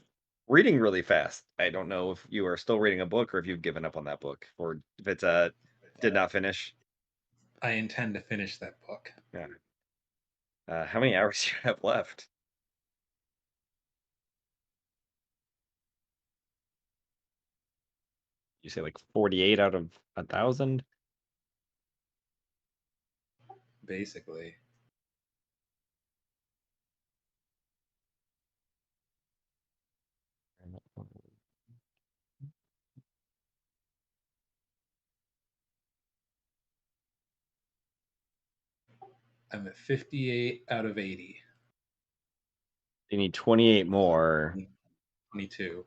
[SPEAKER 11] reading really fast. I don't know if you are still reading a book or if you've given up on that book, or if it's did not finish.
[SPEAKER 6] I intend to finish that book.
[SPEAKER 11] Yeah. How many hours do you have left? You say like 48 out of 1,000?
[SPEAKER 6] Basically. I'm at 58 out of 80.
[SPEAKER 11] You need 28 more.
[SPEAKER 6] 22.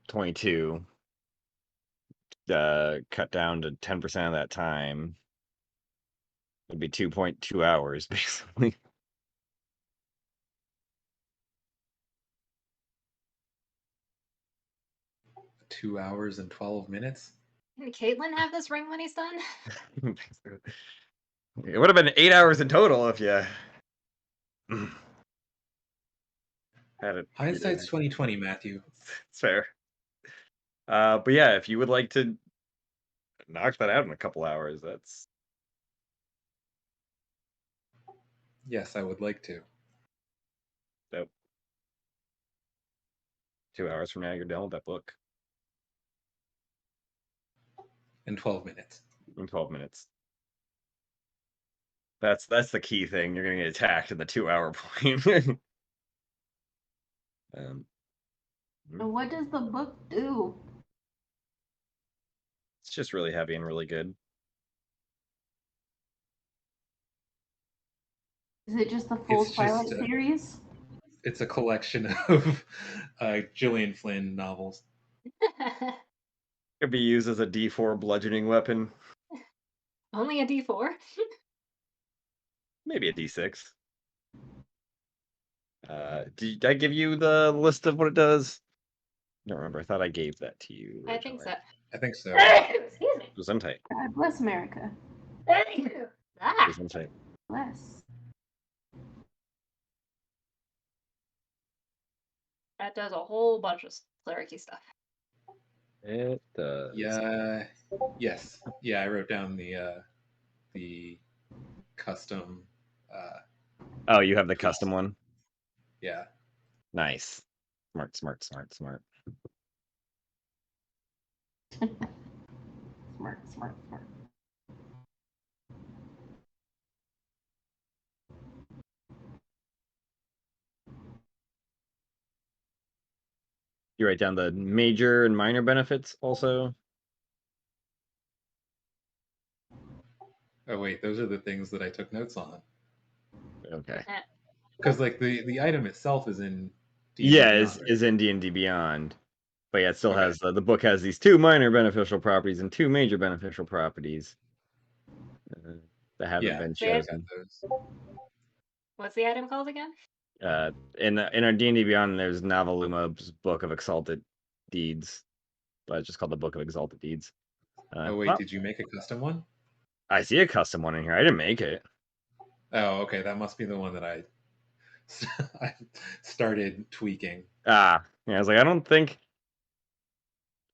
[SPEAKER 11] 22. Cut down to 10% of that time. Would be 2.2 hours, basically.
[SPEAKER 6] Two hours and 12 minutes.
[SPEAKER 2] Can Caitlin have this ring when he's done?
[SPEAKER 11] It would have been 8 hours in total if you had it.
[SPEAKER 6] Hindsight's 2020, Matthew.
[SPEAKER 11] It's fair. But yeah, if you would like to knock that out in a couple hours, that's
[SPEAKER 6] Yes, I would like to.
[SPEAKER 11] dope. 2 hours from now, you're done with that book
[SPEAKER 6] In 12 minutes.
[SPEAKER 11] in 12 minutes. That's the key thing. You're gonna get attacked in the 2-hour point. um,
[SPEAKER 5] And what does the book do?
[SPEAKER 11] it's just really heavy and really good.
[SPEAKER 5] Is it just the full
[SPEAKER 6] It's
[SPEAKER 5] Twilight
[SPEAKER 6] just,
[SPEAKER 5] series?
[SPEAKER 6] It's a collection of Gillian Flynn novels.
[SPEAKER 11] Could be used as a D4 bludgeoning weapon.
[SPEAKER 2] Only a D4?
[SPEAKER 11] Maybe a D6. Did I give you the list of what it does? I don't remember. I thought I gave that to you.
[SPEAKER 2] I think so.
[SPEAKER 6] I think so.
[SPEAKER 2] Excuse me.
[SPEAKER 11] Gesundheit.
[SPEAKER 5] God bless America.
[SPEAKER 2] Ah,
[SPEAKER 11] Gesundheit.
[SPEAKER 5] Bless.
[SPEAKER 2] that does a whole bunch of clericy stuff.
[SPEAKER 11] It does.
[SPEAKER 6] Yeah. Yes. Yeah, I wrote down the custom.
[SPEAKER 11] Oh, you have the custom one?
[SPEAKER 6] Yeah.
[SPEAKER 11] Nice. Smart, smart, smart, smart.
[SPEAKER 5] Smart, smart, smart.
[SPEAKER 11] You write down the major and minor benefits also?
[SPEAKER 6] Oh wait, those are the things that I took notes on.
[SPEAKER 11] Okay.
[SPEAKER 6] Because like the item itself is in D&D
[SPEAKER 11] Yeah,
[SPEAKER 6] Beyond, right?
[SPEAKER 11] is in D&D Beyond. But yeah, it still
[SPEAKER 6] Okay.
[SPEAKER 11] has the book has these 2 minor beneficial properties and 2 major beneficial properties that haven't
[SPEAKER 6] Yeah,
[SPEAKER 11] been
[SPEAKER 6] yeah, I got
[SPEAKER 11] chosen.
[SPEAKER 6] those.
[SPEAKER 2] What's the item called again?
[SPEAKER 11] In our D&D Beyond, there's Novi'luma's Book of Exalted Deeds, but it's just called the Book of Exalted Deeds.
[SPEAKER 6] Oh wait,
[SPEAKER 11] Well,
[SPEAKER 6] did you make a custom one?
[SPEAKER 11] I see a custom one in here. I didn't make it.
[SPEAKER 6] Oh, okay, that must be the one that I I started tweaking.
[SPEAKER 11] Yeah, I was like, I don't think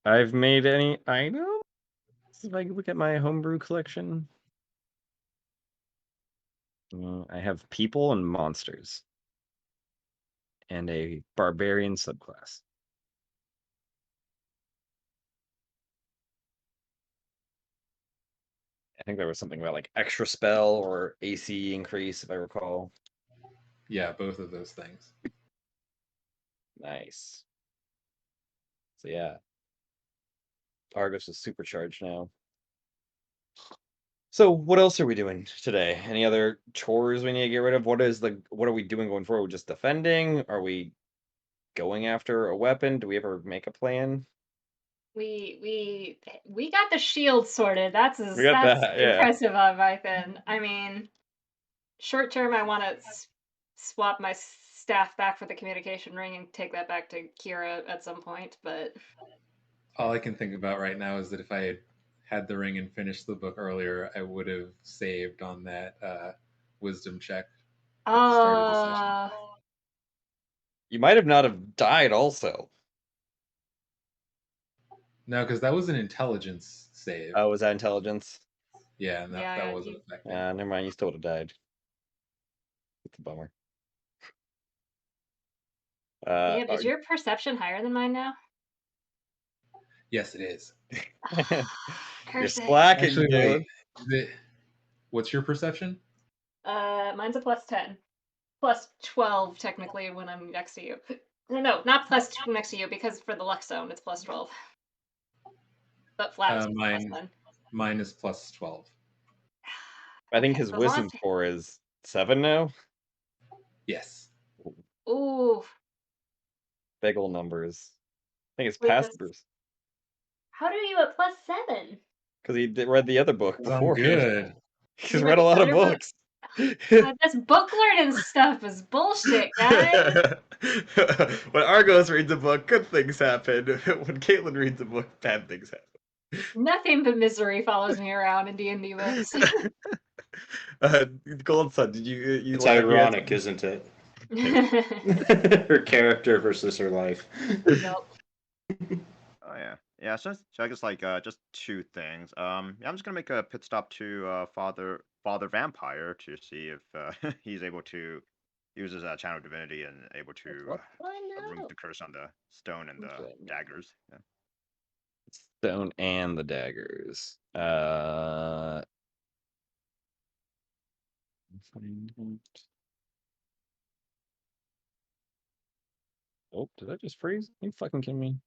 [SPEAKER 11] I've made any items. If I look at my homebrew collection, I have people and monsters, and a barbarian subclass. I think there was something about like extra spell or AC increase, if I recall.
[SPEAKER 6] Yeah, both of those things.
[SPEAKER 11] Nice. So yeah, Argos is supercharged now. So what else are we doing today? Any other chores we need to get rid of? What are we doing going forward? Just defending? Are we going after a weapon? Do we ever make a plan?
[SPEAKER 2] We got the shield sorted. That's
[SPEAKER 11] We got
[SPEAKER 2] that's
[SPEAKER 11] that, yeah.
[SPEAKER 2] impressive of I think. I mean, short term, I want to swap my staff back for the communication ring and take that back to Kira at some point. But
[SPEAKER 6] All I can think about right now is that if I had the ring and finished the book earlier, I would have saved on that wisdom check at the start of the session.
[SPEAKER 11] You might have not have died also.
[SPEAKER 6] No, because that was an intelligence save.
[SPEAKER 11] Oh, was that intelligence?
[SPEAKER 6] Yeah, and that
[SPEAKER 2] yeah,
[SPEAKER 6] wasn't affected.
[SPEAKER 11] Never mind, you still would have died. It's a bummer.
[SPEAKER 2] yeah, is your perception higher than mine now?
[SPEAKER 6] Yes, it is.
[SPEAKER 11] You're
[SPEAKER 2] Curse it.
[SPEAKER 11] slacking,
[SPEAKER 6] Actually,
[SPEAKER 11] Caleb.
[SPEAKER 6] wait. What's your perception?
[SPEAKER 2] Mine's a +10. +12 technically when I'm next to you. No, not next to you because for the luck zone it's +12. But flat is
[SPEAKER 6] Mine is +12.
[SPEAKER 11] I think
[SPEAKER 2] Okay,
[SPEAKER 11] his
[SPEAKER 2] so as long
[SPEAKER 11] wisdom
[SPEAKER 2] as-
[SPEAKER 11] score is 7 now.
[SPEAKER 6] Yes.
[SPEAKER 2] Ooh,
[SPEAKER 11] Big ol' numbers. I think it's
[SPEAKER 2] Wait,
[SPEAKER 11] past
[SPEAKER 2] that's-
[SPEAKER 11] Bruce
[SPEAKER 2] how do you at +7?
[SPEAKER 11] because he read the other book
[SPEAKER 6] 'Cause I'm
[SPEAKER 11] before.
[SPEAKER 6] good.
[SPEAKER 11] He's
[SPEAKER 2] You
[SPEAKER 11] read a lot of
[SPEAKER 2] other book?
[SPEAKER 11] books.
[SPEAKER 2] God, this book learning stuff is bullshit, guys.
[SPEAKER 11] When Argos reads a book, good things happen. When Caitlin reads a book, bad things happen.
[SPEAKER 2] Nothing but misery follows me around in D&D books.
[SPEAKER 11] Golden Sun, did you?
[SPEAKER 7] It's
[SPEAKER 11] look up your
[SPEAKER 7] ironic,
[SPEAKER 11] answer?
[SPEAKER 7] isn't it? Her character versus her life.
[SPEAKER 2] Yep.
[SPEAKER 8] Oh yeah, yeah. So I guess like just two things. Yeah, I'm just gonna make a pit stop to Father Vampire to see if he's able to use his channel divinity and able to
[SPEAKER 11] What?
[SPEAKER 8] remove the curse on the stone and the
[SPEAKER 11] Okay.
[SPEAKER 8] daggers. Yeah.
[SPEAKER 3] Stone and the daggers. Oh, did I just freeze? Are you fucking kidding me?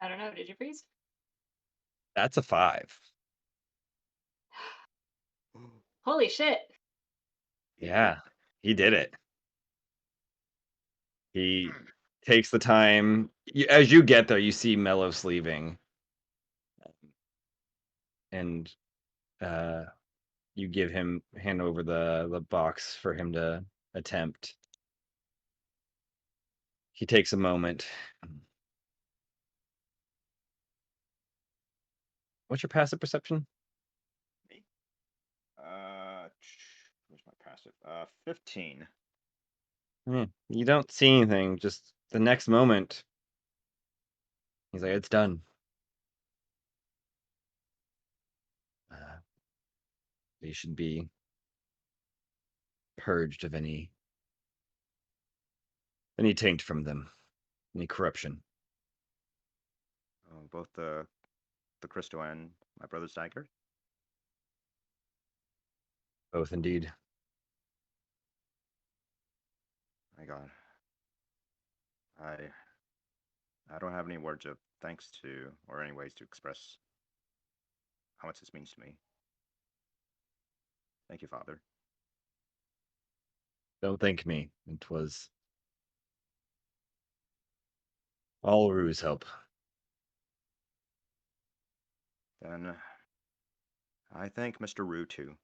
[SPEAKER 2] I don't know. Did you freeze?
[SPEAKER 3] That's a 5.
[SPEAKER 2] Holy shit.
[SPEAKER 3] Yeah, he did it. He takes the time. As you get there, you see Mellow sleeving. And you hand over the box for him to attempt. He takes a moment. What's your passive perception?
[SPEAKER 8] Me? Where's my passive? 15.
[SPEAKER 3] You don't see anything. Just the next moment, he's like, "It's done." They should be purged of any taint from them, any corruption.
[SPEAKER 8] Both the crystal and my brother's dagger.
[SPEAKER 3] Both indeed.
[SPEAKER 8] My God. I don't have any words of thanks to, or any ways to express how much this means to me. Thank you, Father.
[SPEAKER 3] Don't thank me. It was all Rue's help.
[SPEAKER 8] Then I thank Mr. Rue too.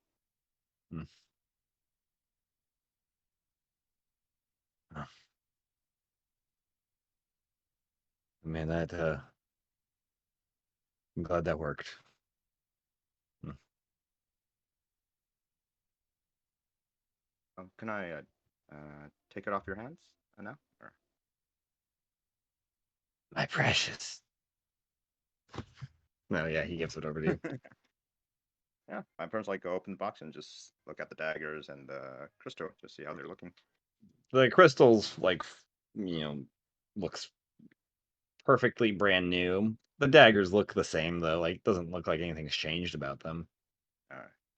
[SPEAKER 3] Man, that I'm glad that worked.
[SPEAKER 8] Can I take it off your hands now? Or?
[SPEAKER 3] My precious. No, yeah, he gives it over to you.
[SPEAKER 8] Yeah, my parents like go open the box and just look at the daggers and the crystal to see how they're looking.
[SPEAKER 3] The crystals, looks perfectly brand new. The daggers look the same though. Like, doesn't look like anything's changed about them.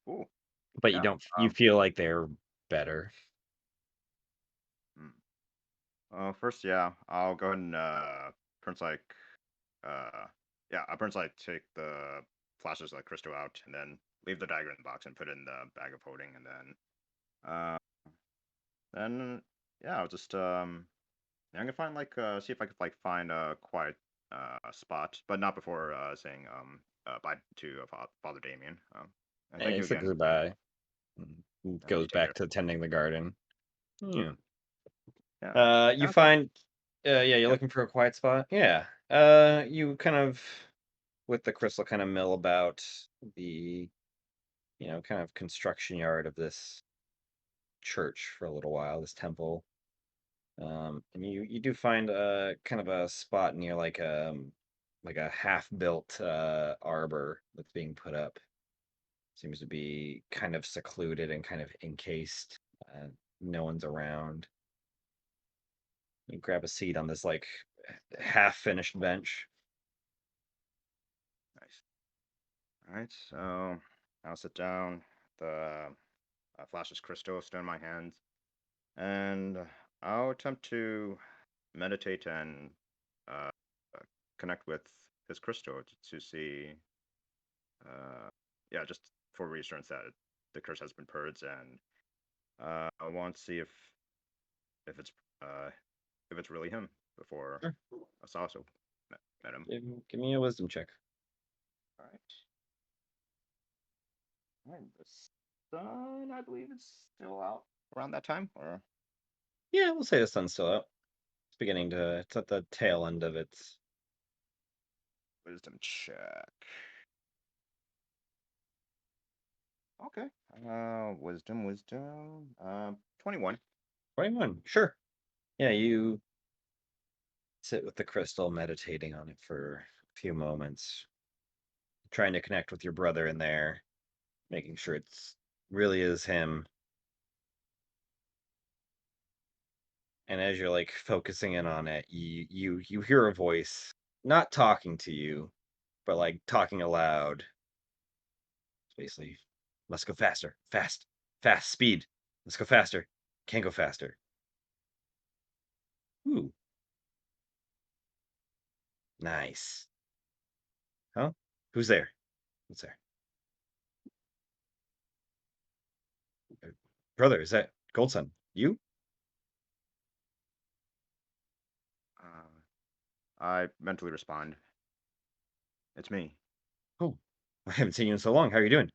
[SPEAKER 8] Cool.
[SPEAKER 3] But
[SPEAKER 8] Yeah,
[SPEAKER 3] you feel like they're better.
[SPEAKER 8] First, yeah, I'll go ahead and Prince like, yeah, I Prince like take the flashes of the crystal out and then leave the dagger in the box and put it in the bag of holding, and then yeah, I'll just I'm gonna find like see if I could like find a quiet spot, but not before saying bye to Father Damien. And thank you
[SPEAKER 3] It's a
[SPEAKER 8] again.
[SPEAKER 3] goodbye. Goes
[SPEAKER 8] take care.
[SPEAKER 3] back to tending the garden. Yeah.
[SPEAKER 8] Yeah.
[SPEAKER 3] You
[SPEAKER 8] Okay.
[SPEAKER 3] find yeah, you're looking for a quiet spot. Yeah. You kind of with the crystal kind of mill about the kind of construction yard of this church for a little while, this temple. And you do find a kind of a spot near like a half-built arbor that's being put up. Seems to be kind of secluded and kind of encased. No one's around.
[SPEAKER 11] You grab a seat on this like half-finished bench.
[SPEAKER 8] Nice. All right, so I'll sit down. The flashes crystal still in my hands, and I'll attempt to meditate and uh, uh, connect with his crystal to see, yeah, just for reassurance that the curse has been purged, and I want to see if it's uh, if it's really him before
[SPEAKER 11] Sure.
[SPEAKER 8] I also met him.
[SPEAKER 11] Give me a wisdom check.
[SPEAKER 8] All right. And the sun, I believe, is still out around that time, or
[SPEAKER 11] Yeah, we'll say the sun's still out. It's beginning to. It's at the tail end of its.
[SPEAKER 8] wisdom check. Okay. Wisdom. 21.
[SPEAKER 11] 21. Sure. Yeah, you sit with the crystal, meditating on it for a few moments, trying to connect with your brother in there, making sure it's really is him. And as you're like focusing in on it, you hear a voice not talking to you, but like talking aloud. It's basically, let's go faster, fast, speed. Let's go faster. Can't go faster. Ooh, nice. Huh? Who's there? What's there? Brother, is that Goldson? You?
[SPEAKER 8] I mentally respond. It's me.
[SPEAKER 11] Oh, I haven't seen you in so long. How are you doing?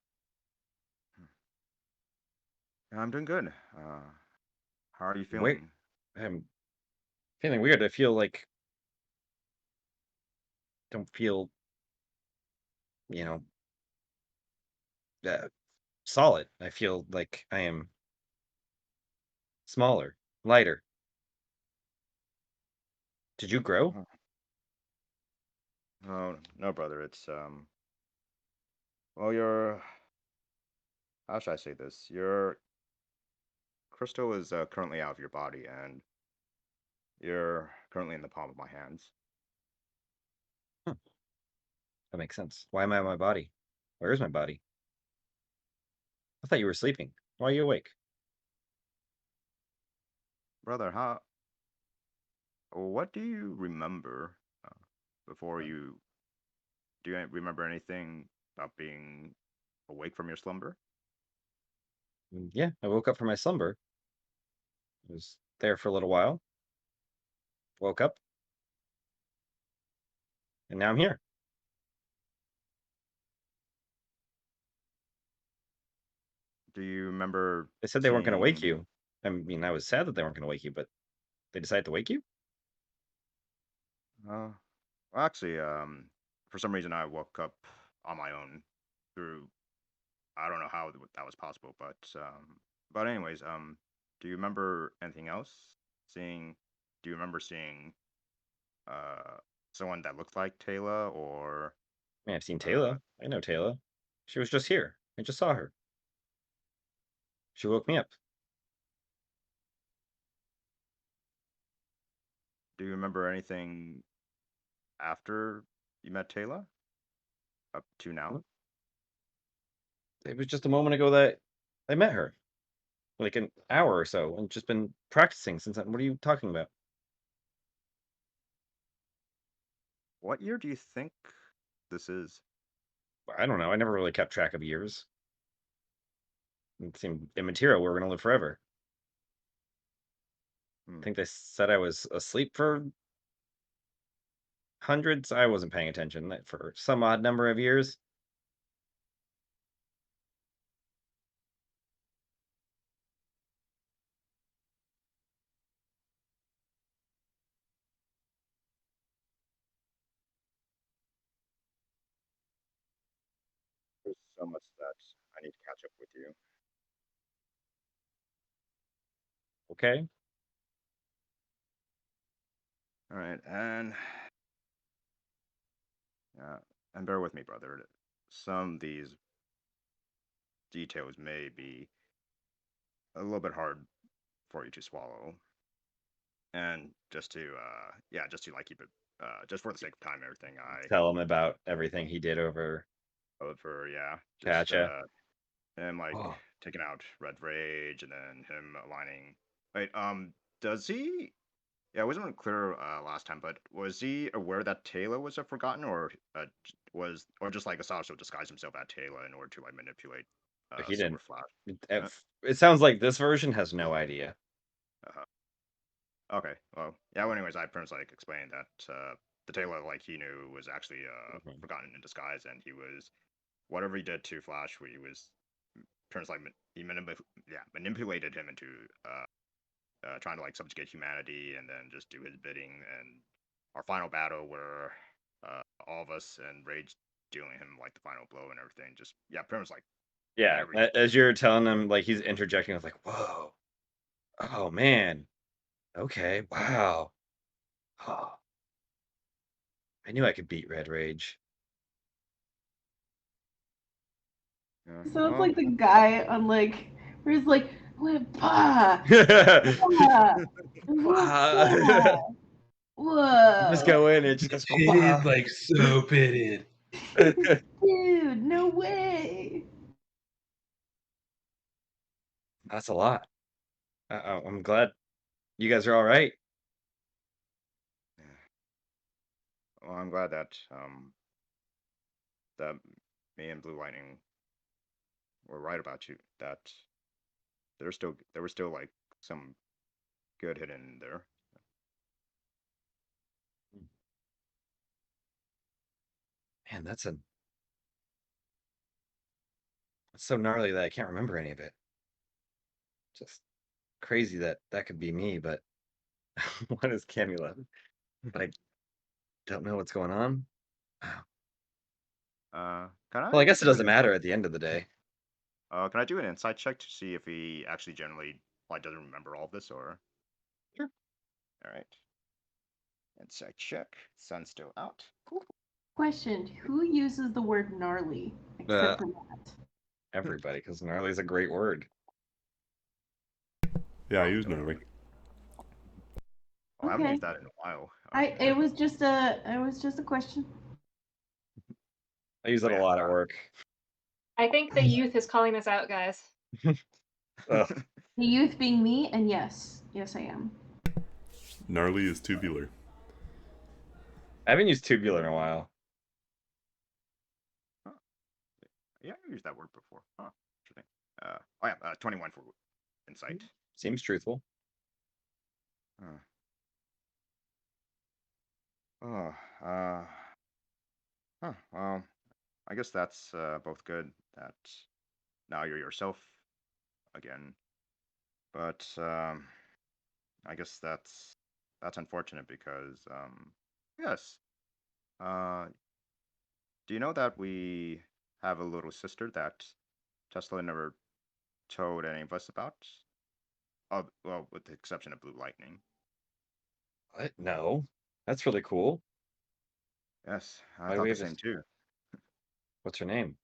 [SPEAKER 8] I'm doing good. How are you
[SPEAKER 11] Wait,
[SPEAKER 8] feeling?
[SPEAKER 11] I'm feeling weird. I feel like don't feel, you know, uh, solid. I feel like I am smaller, lighter. Did you grow?
[SPEAKER 8] Oh, no, no, brother. It's well, how should I say this? Your crystal is currently out of your body, and you're currently in the palm of my hands.
[SPEAKER 11] Huh, that makes sense. Why am I on my body? Where is my body? I thought you were sleeping. Why are you awake?
[SPEAKER 8] Brother, what do you remember uh, before you? Do you remember anything about being awake from your slumber?
[SPEAKER 11] Yeah, I woke up from my slumber. I was there for a little while. Woke up, and now I'm here.
[SPEAKER 8] Do you remember
[SPEAKER 11] They said they weren't going to wake
[SPEAKER 8] seeing?
[SPEAKER 11] you. I mean, I was sad that they weren't going to wake you, but they decided to wake you?
[SPEAKER 8] Well, actually, for some reason, I woke up on my own through. I don't know how that was possible, but anyways, do you remember anything else? Seeing? Do you remember seeing uh someone that looked like Taylor or
[SPEAKER 11] I mean, I've seen
[SPEAKER 8] uh
[SPEAKER 11] Taylor. I know Taylor. She was just here. I just saw her. She woke me up.
[SPEAKER 8] do you remember anything after you met Taylor up to now?
[SPEAKER 11] It was just a moment ago that I met her, like an hour or so, and just been practicing since then. What are you talking about?
[SPEAKER 8] What year do you think this is?
[SPEAKER 11] I don't know. I never really kept track of years. It seemed immaterial. We were going to live forever.
[SPEAKER 8] Hmm.
[SPEAKER 11] I think they said I was asleep for hundreds. I wasn't paying attention for some odd number of years.
[SPEAKER 8] There's so much that I need to catch up with you.
[SPEAKER 11] Okay.
[SPEAKER 8] All right, uh, and bear with me, brother. Some of these details may be a little bit hard for you to swallow. And just to just to like keep it just for the sake of time and everything, I
[SPEAKER 11] Tell him about everything he did over.
[SPEAKER 8] over just
[SPEAKER 11] Gotcha.
[SPEAKER 8] him like
[SPEAKER 11] Oh,
[SPEAKER 8] taking out Red Rage and then him aligning. Wait, does he? Yeah, it wasn't really clear last time, but was he aware that Taylor was a Forgotten, or just like Asasho disguised himself as Taylor in order to like manipulate
[SPEAKER 11] he
[SPEAKER 8] Silver
[SPEAKER 11] didn't.
[SPEAKER 8] Flash?
[SPEAKER 11] It sounds like this version has no idea.
[SPEAKER 8] Uh, okay, well, yeah. Well, anyways, I pretty much like explained that the Taylor like he knew was actually
[SPEAKER 11] Mhm.
[SPEAKER 8] Forgotten in disguise, and he was whatever he did to Flash, he was turns like manipulated him into trying to like subjugate humanity and then just do his bidding. And our final battle, where all of us and Rage dealing him like the final blow and everything, just pretty much like
[SPEAKER 11] Yeah,
[SPEAKER 8] everything.
[SPEAKER 11] as you're telling him, like he's interjecting, I was like, "Whoa, oh man, okay, wow, oh, I knew I could beat Red Rage."
[SPEAKER 8] Yeah,
[SPEAKER 5] Sounds
[SPEAKER 8] well,
[SPEAKER 5] like the guy on like where he's like, "What, bah,
[SPEAKER 11] Wow. Just
[SPEAKER 5] whoa,
[SPEAKER 11] go in and just goes,
[SPEAKER 6] Pitted,
[SPEAKER 11] "Wow."
[SPEAKER 6] like so pitted.
[SPEAKER 5] dude, no way."
[SPEAKER 11] That's a lot. I'm glad you guys are all right.
[SPEAKER 8] well, I'm glad that that me and Blue Lightning were right about you. That there was still like some good hidden in there.
[SPEAKER 11] Man, that's so gnarly that I can't remember any of it. Just crazy that that could be me, but what is Camula? But I don't know what's going on. Wow.
[SPEAKER 8] Can
[SPEAKER 11] Well, I
[SPEAKER 8] I
[SPEAKER 11] guess it
[SPEAKER 8] do an
[SPEAKER 11] doesn't matter
[SPEAKER 8] insight?
[SPEAKER 11] at the end of the day.
[SPEAKER 8] Can I do an insight check to see if he actually generally like doesn't remember all of this, or?
[SPEAKER 11] Sure.
[SPEAKER 8] All right. Insight check. Sun's still out. Cool.
[SPEAKER 5] Question: who uses the word gnarly except for Matt?
[SPEAKER 11] Everybody, because gnarly is a great word.
[SPEAKER 1] Yeah, I use gnarly.
[SPEAKER 8] Oh, I haven't
[SPEAKER 5] Okay.
[SPEAKER 8] used that in a while.
[SPEAKER 5] It was just a question.
[SPEAKER 11] I use it a
[SPEAKER 8] Yeah,
[SPEAKER 11] lot at work.
[SPEAKER 2] I think the youth is calling us out, guys.
[SPEAKER 11] Ugh.
[SPEAKER 5] The youth being me, and yes, I am.
[SPEAKER 1] Gnarly is tubular.
[SPEAKER 11] I haven't used tubular in a while.
[SPEAKER 8] Huh. Yeah, I used that word before. Huh. Interesting. Oh yeah, 21 for insight.
[SPEAKER 11] Seems truthful.
[SPEAKER 8] Huh. Oh, huh. Well, I guess that's both good that now you're yourself again. But I guess that's unfortunate because yes. Uh, do you know that we have a little sister that Tesla never told any of us about? Oh, well, with the exception of Blue Lightning.
[SPEAKER 11] What? No. That's really cool.
[SPEAKER 8] Yes, I
[SPEAKER 11] Why do
[SPEAKER 8] thought
[SPEAKER 11] we
[SPEAKER 8] the
[SPEAKER 11] have
[SPEAKER 8] same
[SPEAKER 11] this?
[SPEAKER 8] too.
[SPEAKER 11] What's her name?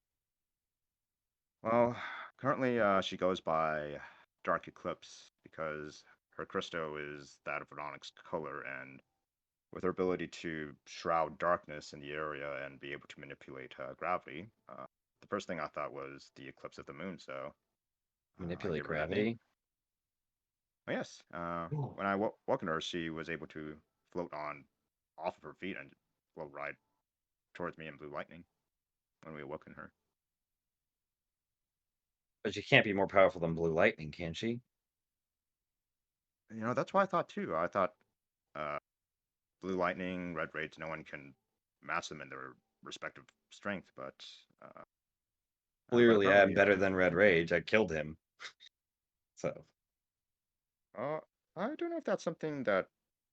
[SPEAKER 8] Well, currently she goes by Dark Eclipse because her crystal is that of an onyx color, and with her ability to shroud darkness in the area and be able to manipulate gravity, the first thing I thought was the eclipse of the moon. So I
[SPEAKER 11] Manipulate
[SPEAKER 8] gave her that name.
[SPEAKER 11] gravity?
[SPEAKER 8] Oh, yes,
[SPEAKER 11] Ooh.
[SPEAKER 8] when I woke her, she was able to float on off of her feet and float right towards me and Blue Lightning when we awoken her.
[SPEAKER 11] But she can't be more powerful than Blue Lightning, can she?
[SPEAKER 8] You know, that's what I thought too. I thought uh, Blue Lightning, Red Rage, no one can match them in their respective strength, but
[SPEAKER 11] Clearly, I'm
[SPEAKER 8] apparently,
[SPEAKER 11] better than Red Rage. I killed him. So,
[SPEAKER 8] uh, I don't know if that's something that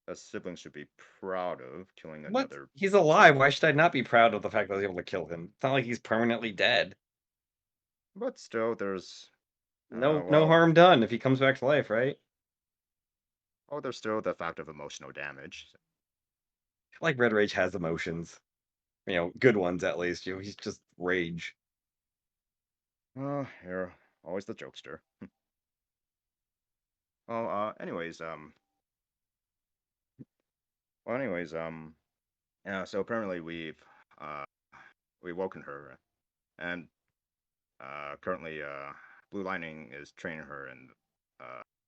[SPEAKER 8] a sibling should be proud of, killing
[SPEAKER 11] what?
[SPEAKER 8] another.
[SPEAKER 11] He's alive. Why should I not be proud of the fact that I was able to kill him? It's not like he's permanently dead.
[SPEAKER 8] But still, there's,
[SPEAKER 11] No harm done if he comes back to life, right?
[SPEAKER 8] there's still the fact of emotional damage.
[SPEAKER 11] Like Red Rage has emotions. Good ones at least. He's just rage.
[SPEAKER 8] Oh, you're always the jokester. Well, anyways, Well, anyways, yeah. So apparently uh we've woken her, and currently Blue Lightning is training her and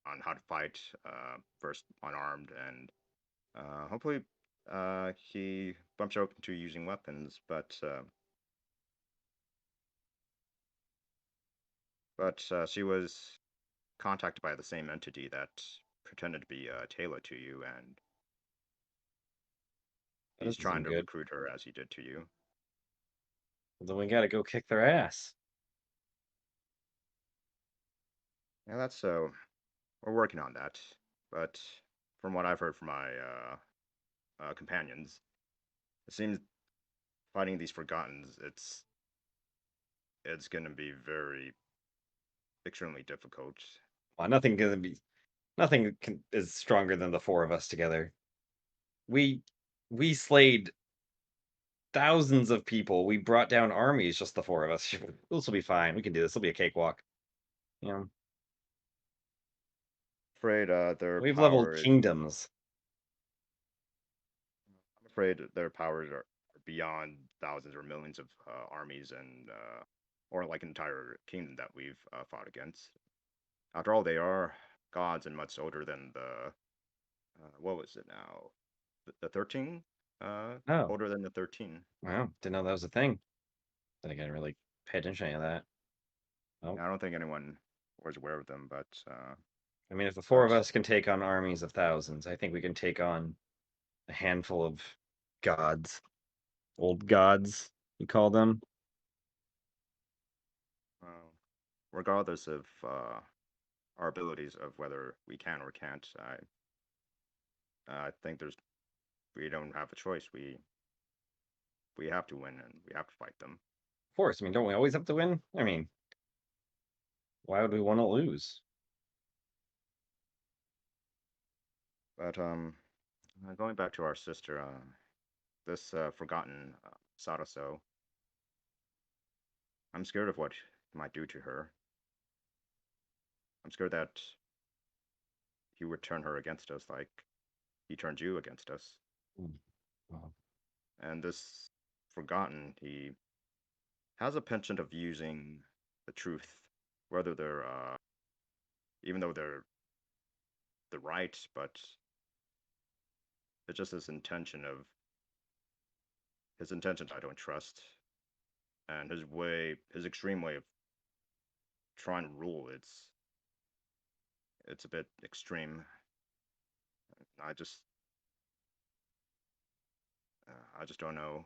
[SPEAKER 8] on how to fight first unarmed, and hopefully he bumps her open to using weapons, but she was contacted by the same entity that pretended to be Taylor to you, and
[SPEAKER 11] That
[SPEAKER 8] he's
[SPEAKER 11] doesn't seem
[SPEAKER 8] trying to
[SPEAKER 11] good.
[SPEAKER 8] recruit her as he did to you.
[SPEAKER 11] Well, then we gotta go kick their ass.
[SPEAKER 8] Yeah, that's we're working on that. But from what I've heard from my companions, it seems fighting these Forgottens, it's gonna be very extremely difficult.
[SPEAKER 11] Well, is stronger than the four of us together. We slayed thousands of people. We brought down armies, just the four of us. This will be fine. We can do this. It'll be a cakewalk. You know,
[SPEAKER 8] Afraid their
[SPEAKER 11] we've leveled
[SPEAKER 8] power is
[SPEAKER 11] kingdoms.
[SPEAKER 8] I'm afraid their powers are beyond thousands or millions of armies and or like an entire kingdom that we've fought against. After all, they are gods and much older than the what was it now? The 13?
[SPEAKER 11] Oh,
[SPEAKER 8] Older than the 13.
[SPEAKER 11] wow. Didn't know that was a thing. Then again, I didn't really pay attention to any of that. Oh,
[SPEAKER 8] I don't think anyone was aware of them, but
[SPEAKER 11] I mean, if the
[SPEAKER 8] I
[SPEAKER 11] four of
[SPEAKER 8] was
[SPEAKER 11] us can take on armies of thousands, I think we can take on a handful of gods. Old gods, you call them.
[SPEAKER 8] well, regardless of our abilities of whether we can or can't, I think we don't have a choice. We have to win and we have to fight them.
[SPEAKER 11] Of course. I mean, don't we always have to win? I mean, why would we want to lose?
[SPEAKER 8] But going back to our sister, this forgotten Sadaso, I'm scared of what he might do to her. I'm scared that he would turn her against us like he turned you against us.
[SPEAKER 11] Hmm. Well,
[SPEAKER 8] And this forgotten, he has a penchant of using the truth, whether they're even though they're the right, but it's just his intentions I don't trust, and his extreme way of trying to rule, it's a bit extreme. I just I just don't know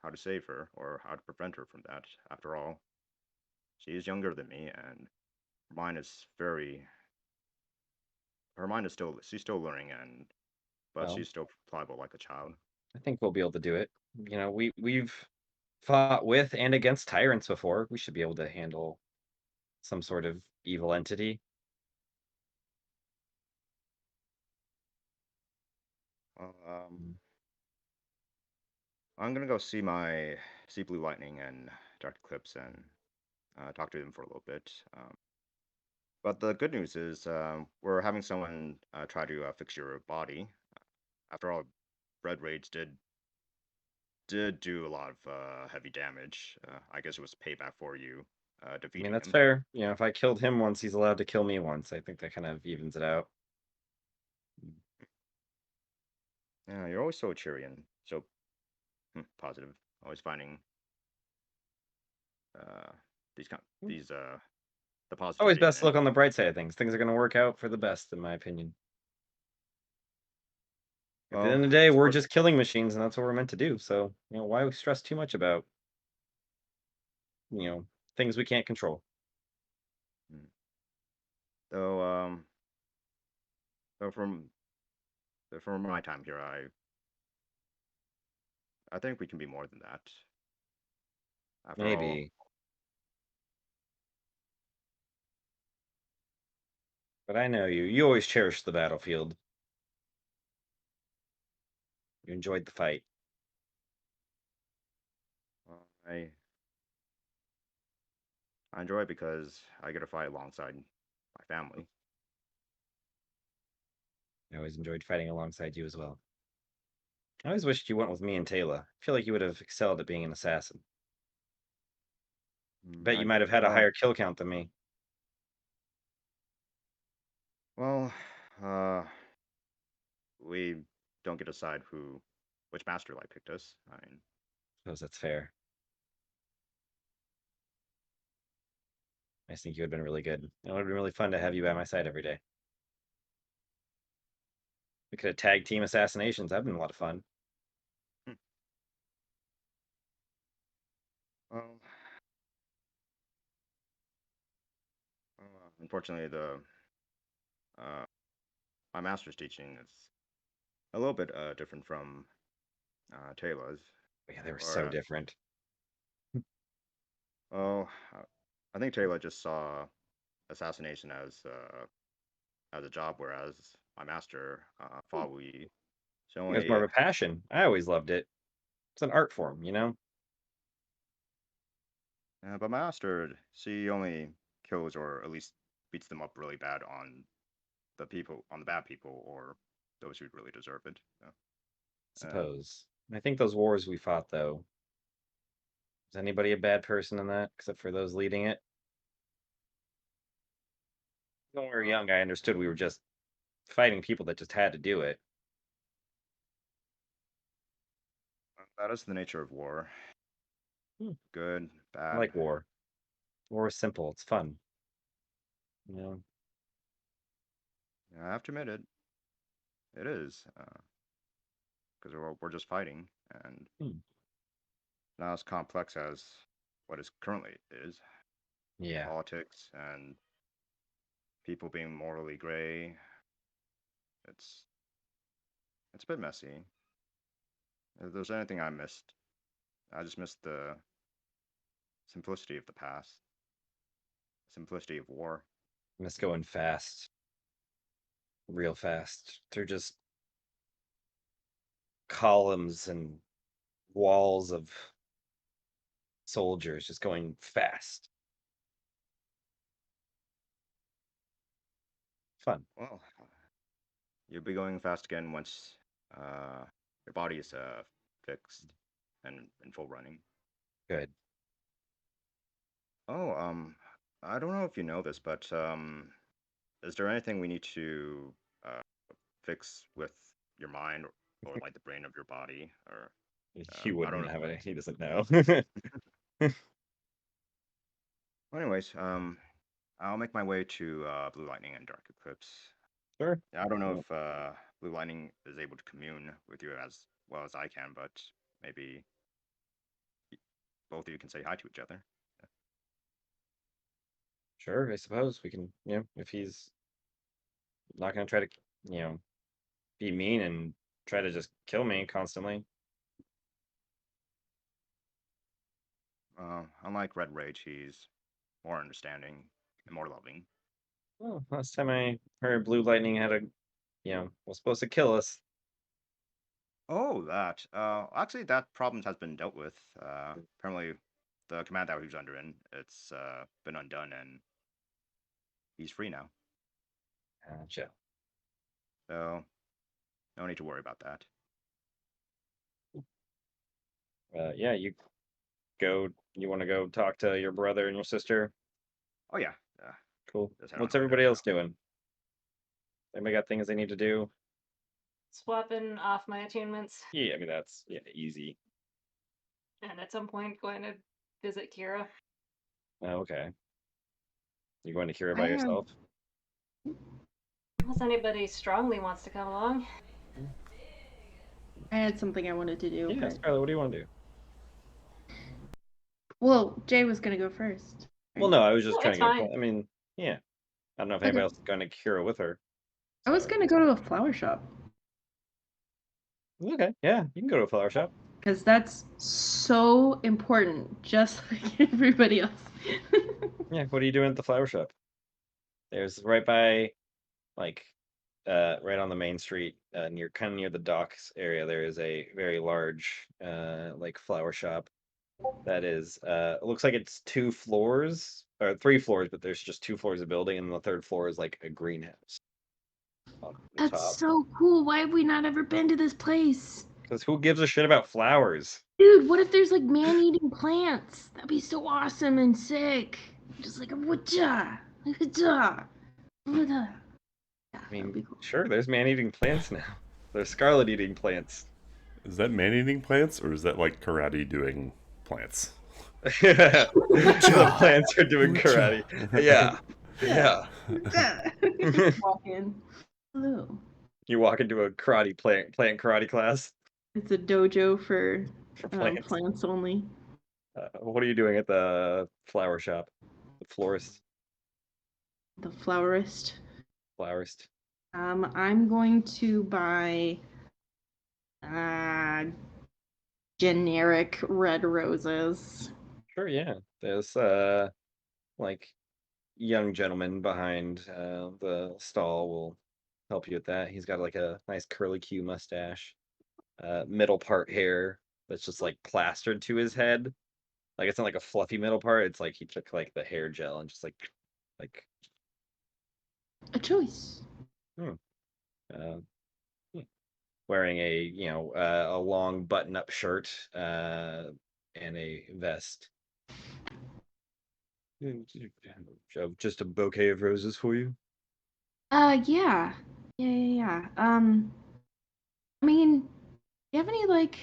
[SPEAKER 8] how to save her or how to prevent her from that. After all, she is younger than me, and her mind is very her mind is still she's still learning, and but
[SPEAKER 11] well,
[SPEAKER 8] she's still pliable like a child.
[SPEAKER 11] I think we'll be able to do it. You know, we've fought with and against tyrants before. We should be able to handle some sort of evil entity.
[SPEAKER 8] Well,
[SPEAKER 11] Mm.
[SPEAKER 8] I'm gonna go see Blue Lightning and Dr. Clips and talk to them for a little bit. But the good news is we're having someone try to fix your body. After all, red raids did do a lot of heavy damage. I guess it was payback for you
[SPEAKER 11] I mean,
[SPEAKER 8] defeating
[SPEAKER 11] that's
[SPEAKER 8] him.
[SPEAKER 11] fair. You know, if I killed him once, he's allowed to kill me once. I think that kind of evens it out.
[SPEAKER 8] Yeah, you're always so cheery and so positive. Always finding uh, these the
[SPEAKER 11] Always
[SPEAKER 8] positivity in
[SPEAKER 11] best to
[SPEAKER 8] it.
[SPEAKER 11] look on the bright side of things. Things are going to work out for the best, in my opinion. At the
[SPEAKER 8] Well,
[SPEAKER 11] end of the day, we're
[SPEAKER 8] suppose
[SPEAKER 11] just killing machines, and that's what we're meant to do. So, you know, why stress too much about, you know, things we can't control?
[SPEAKER 8] mm, though though from my time here, I think we can be more than that. After all,
[SPEAKER 11] Maybe. But I know you. You always cherish the battlefield. You enjoyed the fight.
[SPEAKER 8] I enjoy it because I get to fight alongside my family.
[SPEAKER 11] I always enjoyed fighting alongside you as well. I always wished you went with me and Taylor. I feel like you would have excelled at being an assassin. Bet you might have had a higher kill count than me.
[SPEAKER 8] Well, we don't get to decide which master light picked us. I mean,
[SPEAKER 11] Suppose that's fair. I think you would have been really good. It would have been really fun to have you by my side every day. We could have tag team assassinations. That'd been a lot of fun.
[SPEAKER 8] well, unfortunately, my master's teaching is a little bit different from Taylor's.
[SPEAKER 11] Yeah, they were so different.
[SPEAKER 8] Oh, I think Taylor just saw assassination as a job, whereas my master thought we
[SPEAKER 11] It was more of a passion. I always loved it. It's an art form, you know?
[SPEAKER 8] But my master, she only kills or at least beats them up really bad on the bad people, or those who really deserve it.
[SPEAKER 11] Suppose. I think those wars we fought, though, is anybody a bad person in that, except for those leading it? When we were young, I understood we were just fighting people that just had to do it.
[SPEAKER 8] That is the nature of war. Good, bad.
[SPEAKER 11] I like war. War is simple. It's fun. You know?
[SPEAKER 8] Yeah, I have to admit it. It is. Because we're just fighting, and not as complex as what is currently is.
[SPEAKER 11] Yeah.
[SPEAKER 8] Politics and people being morally gray. It's a bit messy. If there's anything I missed, I just missed the simplicity of the past, simplicity of war.
[SPEAKER 11] Miss going fast. Real fast. Through just columns and walls of soldiers just going fast. Fun.
[SPEAKER 8] Well, you'll be going fast again once your body is fixed and in full running.
[SPEAKER 11] Good.
[SPEAKER 8] Oh, I don't know if you know this, but is there anything we need to fix with your mind or like the brain of your body? Or
[SPEAKER 11] He
[SPEAKER 8] I don't
[SPEAKER 11] wouldn't
[SPEAKER 8] know.
[SPEAKER 11] have it. He doesn't know.
[SPEAKER 8] Well, anyways, I'll make my way to Blue Lightning and Dark Eclipse.
[SPEAKER 11] Sure.
[SPEAKER 8] I don't know if Blue Lightning is able to commune with you as well as I can, but maybe both of you can say hi to each other.
[SPEAKER 11] Sure, I suppose we can, if he's not going to try to, be mean and try to just kill me constantly.
[SPEAKER 8] Unlike Red Rage, he's more understanding and more loving.
[SPEAKER 11] Well, last time I heard Blue Lightning had was supposed to kill us.
[SPEAKER 8] Oh, that. Actually, that problem has been dealt with. Apparently, the command that he was under it's been undone, and he's free now.
[SPEAKER 11] Gotcha.
[SPEAKER 8] So, no need to worry about that.
[SPEAKER 11] Yeah, you want to go talk to your brother and your sister?
[SPEAKER 8] Oh, yeah.
[SPEAKER 11] Cool.
[SPEAKER 8] Just head on
[SPEAKER 11] What's
[SPEAKER 8] over
[SPEAKER 11] everybody
[SPEAKER 8] there,
[SPEAKER 11] else doing? Anybody got things they need to do?
[SPEAKER 2] Swapping off my attunements,
[SPEAKER 11] Yeah, I mean, that's easy.
[SPEAKER 2] and at some point going to visit Kira.
[SPEAKER 11] Oh, okay. You going to Kira by yourself?
[SPEAKER 2] Unless anybody strongly wants to come along.
[SPEAKER 5] I had something I wanted to do.
[SPEAKER 11] Yeah,
[SPEAKER 5] but...
[SPEAKER 11] Scarlett, what do you want to do?
[SPEAKER 5] Well, Jay was gonna go first.
[SPEAKER 11] Well, no, I was just trying
[SPEAKER 2] it's
[SPEAKER 11] to get.
[SPEAKER 2] fine.
[SPEAKER 11] I mean, yeah. I don't know if anybody else is going to Kira with her.
[SPEAKER 5] I was gonna go to a flower shop.
[SPEAKER 11] Okay, yeah, you can go to a flower shop.
[SPEAKER 5] Because that's so important, just like everybody else.
[SPEAKER 11] Yeah, what are you doing at the flower shop? There's right by, like, right on the main street, near the docks area. There is a very large, like flower shop. That is, it looks like it's 2 floors or 3 floors, but there's just 2 floors of building, and the third floor is like a greenhouse. Off the
[SPEAKER 5] That's
[SPEAKER 11] top.
[SPEAKER 5] so cool. Why have we not ever been to this place?
[SPEAKER 11] Because who gives a shit about flowers?
[SPEAKER 5] Dude, what if there's like man-eating plants? That'd be so awesome and sick. Just like a whatcha, whatcha, whatcha. Yeah,
[SPEAKER 11] I
[SPEAKER 5] that would
[SPEAKER 11] mean,
[SPEAKER 5] be cool.
[SPEAKER 11] sure, there's man-eating plants now. There's scarlet-eating plants.
[SPEAKER 1] Is that man-eating plants, or is that like karate doing plants?
[SPEAKER 11] The plants are doing karate. Yeah. Yeah.
[SPEAKER 5] Walk in. Hello.
[SPEAKER 11] You walk into a plant karate class
[SPEAKER 5] It's a dojo for
[SPEAKER 11] for plants.
[SPEAKER 5] plants only.
[SPEAKER 11] What are you doing at the flower shop? The florist,
[SPEAKER 5] The florist.
[SPEAKER 11] florist.
[SPEAKER 5] I'm going to buy generic red roses.
[SPEAKER 11] Sure, yeah. There's like young gentleman behind the stall will help you with that. He's got like a nice curly Q mustache, middle part hair that's just like plastered to his head. Like it's not like a fluffy middle part. It's like he took like the hair gel and just like
[SPEAKER 5] A choice.
[SPEAKER 11] uh, yeah. Wearing a long button-up shirt and a vest. Just a bouquet of roses for you.
[SPEAKER 5] Yeah. I mean, do you have any like?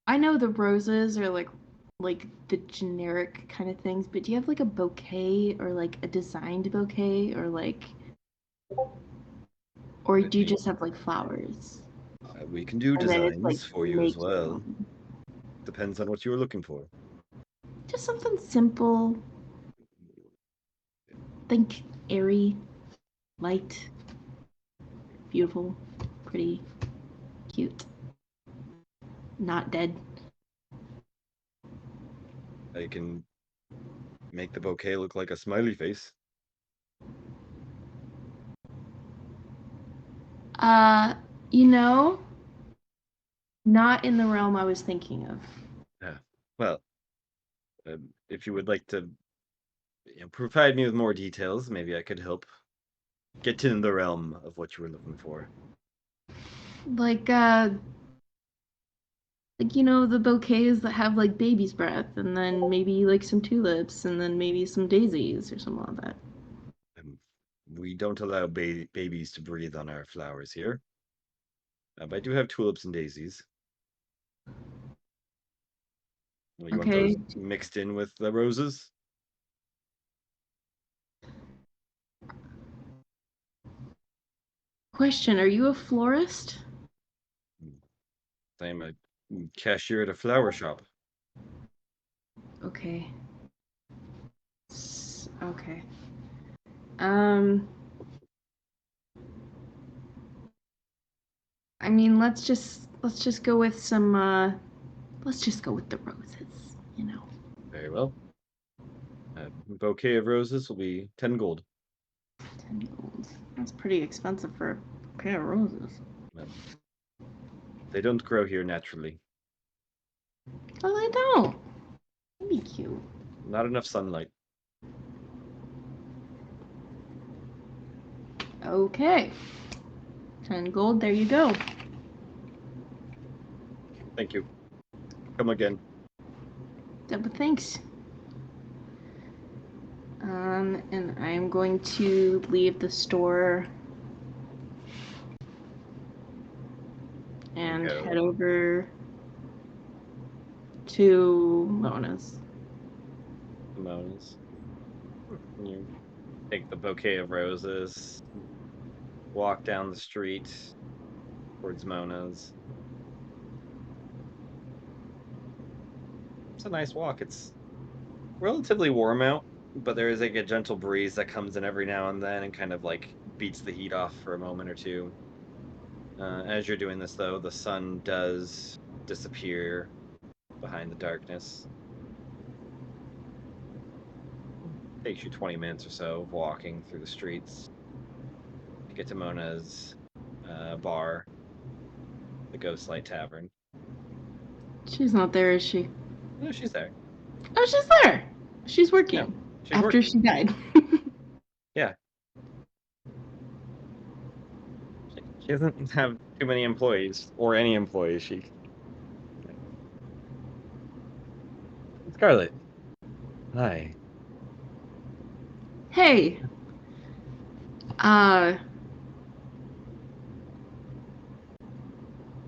[SPEAKER 5] I know the roses are like the generic kind of things, but do you have like a bouquet or like a designed bouquet or like, or do you just have like flowers?
[SPEAKER 11] We can do
[SPEAKER 5] And then it's,
[SPEAKER 11] designs
[SPEAKER 5] like,
[SPEAKER 11] for you as
[SPEAKER 5] make your
[SPEAKER 11] well.
[SPEAKER 5] own.
[SPEAKER 11] Depends on what you were looking for.
[SPEAKER 5] Just something simple. Think airy, light, beautiful, pretty, cute. Not dead.
[SPEAKER 11] I can make the bouquet look like a smiley face.
[SPEAKER 5] You know, not in the realm I was thinking of.
[SPEAKER 11] Yeah. Well, if you would like to provide me with more details, maybe I could help get to the realm of what you were looking for.
[SPEAKER 5] Like you know the bouquets that have like baby's breath, and then maybe like some tulips, and then maybe some daisies or something like that.
[SPEAKER 11] We don't allow babies to breathe on our flowers here. But I do have tulips and daisies. You want those mixed in with the roses?
[SPEAKER 5] Question: are you a florist?
[SPEAKER 11] I'm a cashier at a flower shop.
[SPEAKER 5] Okay. Okay. I mean, let's just go with some. Let's just go with the roses. You know.
[SPEAKER 11] Very well. A bouquet of roses will be 10 gold.
[SPEAKER 5] 10 gold. That's pretty expensive for a pair of roses.
[SPEAKER 11] They don't grow here naturally.
[SPEAKER 5] Oh, they don't. That'd be cute.
[SPEAKER 11] Not enough sunlight.
[SPEAKER 5] Okay. 10 gold, there you go.
[SPEAKER 11] Thank you. Come again.
[SPEAKER 5] Double thanks. And I'm going to leave the store and head over to Mona's.
[SPEAKER 11] You take the bouquet of roses, walk down the street towards Mona's. It's a nice walk. It's relatively warm out, but there is like a gentle breeze that comes in every now and then and kind of like beats the heat off for a moment or two. As you're doing this, though, the sun does disappear behind the darkness. Takes you 20 minutes or so of walking through the streets to get to Mona's bar, the Ghostlight Tavern.
[SPEAKER 5] She's not there, is she?
[SPEAKER 11] No, she's there.
[SPEAKER 5] Oh, she's there. She's working.
[SPEAKER 11] Yeah, she's
[SPEAKER 5] after
[SPEAKER 11] working.
[SPEAKER 5] she died.
[SPEAKER 11] Yeah. She doesn't have too many employees, or any employees. Scarlet. Hi.
[SPEAKER 5] Hey.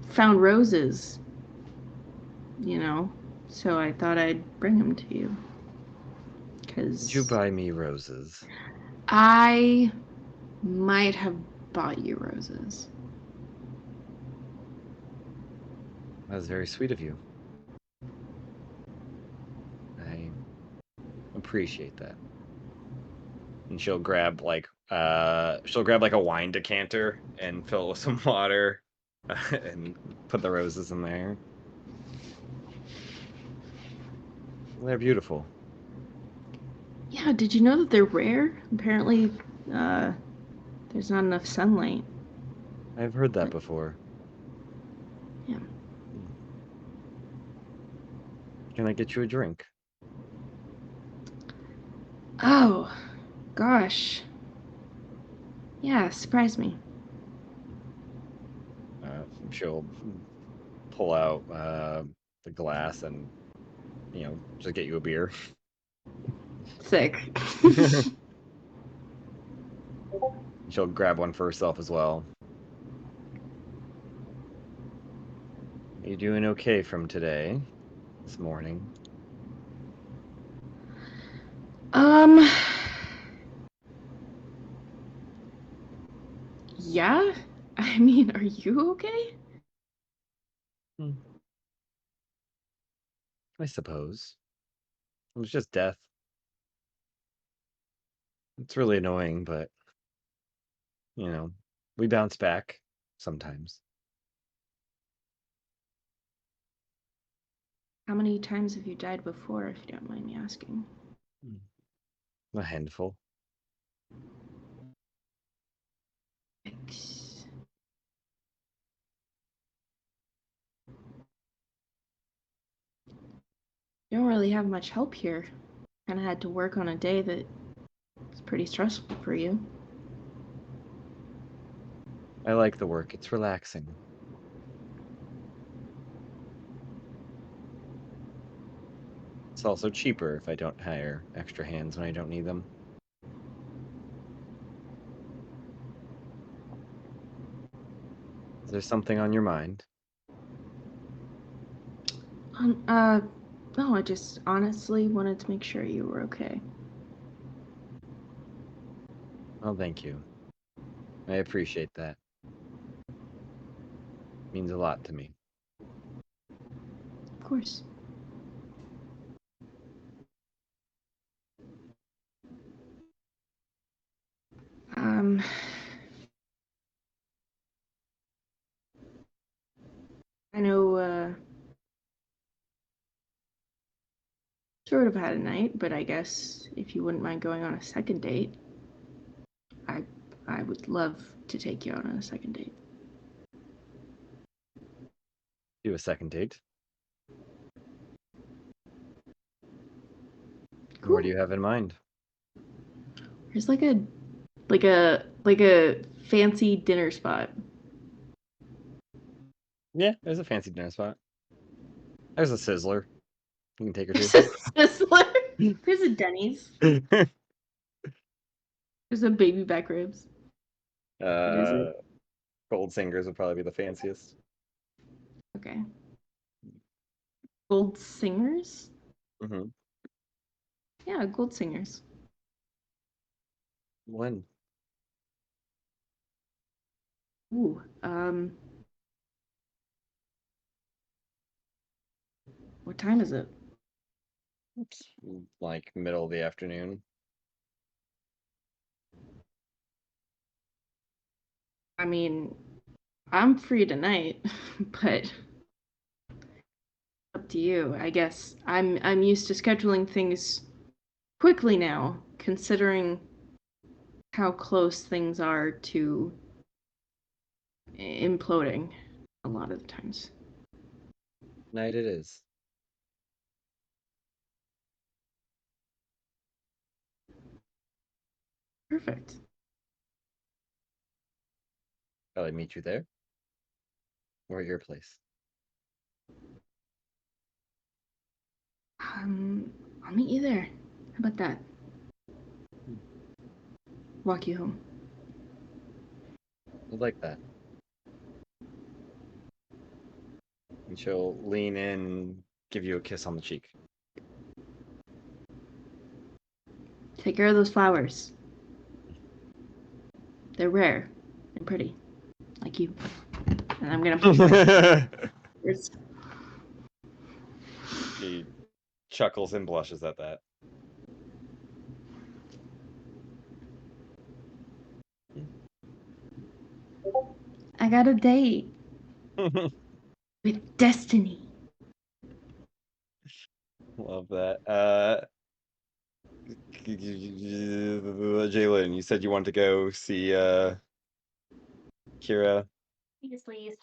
[SPEAKER 5] Found roses. So I thought I'd bring them to you.
[SPEAKER 11] Did you buy me roses?
[SPEAKER 5] I might have bought you roses.
[SPEAKER 11] That was very sweet of you. I appreciate that. And she'll grab like a wine decanter and fill it with some water and put the roses in there. They're beautiful.
[SPEAKER 5] Yeah, did you know that they're rare? Apparently, there's not enough sunlight.
[SPEAKER 11] I've heard that before.
[SPEAKER 5] Yeah.
[SPEAKER 11] Can I get you a drink?
[SPEAKER 5] Oh, gosh. Yeah, surprise me.
[SPEAKER 11] She'll pull out the glass and, just get you a beer.
[SPEAKER 5] Sick.
[SPEAKER 11] She'll grab one for herself as well. You doing okay from today? This morning?
[SPEAKER 5] Yeah? I mean, are you okay?
[SPEAKER 11] I suppose. It was just death. It's really annoying, but, we bounce back sometimes.
[SPEAKER 5] How many times have you died before, if you don't mind me asking?
[SPEAKER 11] A handful.
[SPEAKER 5] You don't really have much help here. Kind of had to work on a day that was pretty stressful for you.
[SPEAKER 11] I like the work. It's relaxing. It's also cheaper if I don't hire extra hands when I don't need them. Is there something on your mind?
[SPEAKER 5] No, I just honestly wanted to make sure you were okay.
[SPEAKER 11] Oh, thank you. I appreciate that. Means a lot to me.
[SPEAKER 5] Of course. I know, sort of had a night, but I guess if you wouldn't mind going on a second date, I would love to take you out on a second date.
[SPEAKER 11] Do a second date.
[SPEAKER 5] Cool.
[SPEAKER 11] What do you have in mind?
[SPEAKER 5] There's like a fancy dinner spot.
[SPEAKER 11] Yeah, there's a fancy dinner spot. There's a Sizzler. You can take her
[SPEAKER 5] There's
[SPEAKER 11] to.
[SPEAKER 5] a Sizzler. There's a Denny's. There's a baby back ribs. What is it?
[SPEAKER 11] Gold Singers would probably be the fanciest.
[SPEAKER 5] Okay. Gold Singers?
[SPEAKER 11] Mm-hmm.
[SPEAKER 5] Yeah, Gold Singers.
[SPEAKER 11] When?
[SPEAKER 5] Ooh, what time is it?
[SPEAKER 11] It's like middle of the afternoon.
[SPEAKER 5] I mean, I'm free tonight, but up to you. I guess I'm used to scheduling things quickly now, considering how close things are to imploding a lot of the times.
[SPEAKER 11] Night it is.
[SPEAKER 5] Perfect.
[SPEAKER 11] Shall I meet you there? Or at your place?
[SPEAKER 5] I'll meet you there. How about that? Walk you home.
[SPEAKER 11] I'd like that. And she'll lean in, give you a kiss on the cheek.
[SPEAKER 5] Take care of those flowers. They're rare and pretty, like you. And I'm gonna.
[SPEAKER 11] She chuckles and blushes at that.
[SPEAKER 5] I got a date with destiny.
[SPEAKER 11] Love that. Jalen, you said you wanted to go see Kira.
[SPEAKER 2] Please, please.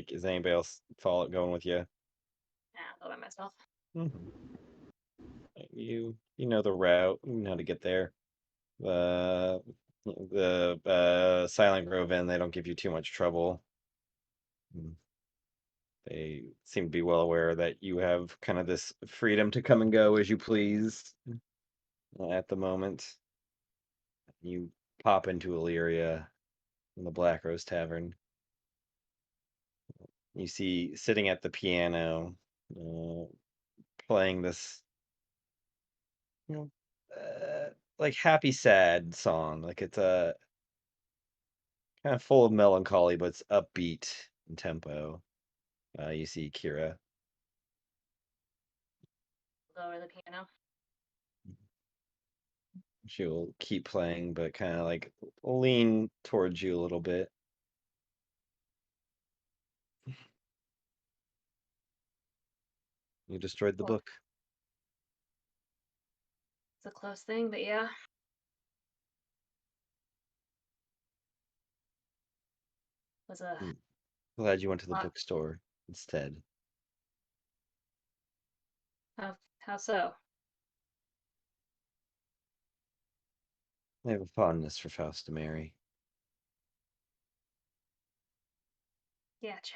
[SPEAKER 11] Is anybody else going with you?
[SPEAKER 2] Nah, I'll go by myself.
[SPEAKER 11] You know the route. You know how to get there. The Silent Grove Inn, they don't give you too much trouble. They seem to be well aware that you have kind of this freedom to come and go as you please at the moment. You pop into Illyria in the Black Rose Tavern. You see sitting at the piano, playing this, like happy sad song. Like it's a kind of full of melancholy, but it's upbeat in tempo. You see Kira.
[SPEAKER 2] Lower the piano.
[SPEAKER 11] She'll keep playing, but kind of like lean towards you a little bit. You destroyed the book.
[SPEAKER 2] It's a close thing, but yeah. Was a
[SPEAKER 11] Glad you went to the bookstore instead.
[SPEAKER 2] how so?
[SPEAKER 11] I have a fondness for Fausta Mary.
[SPEAKER 2] Gotcha.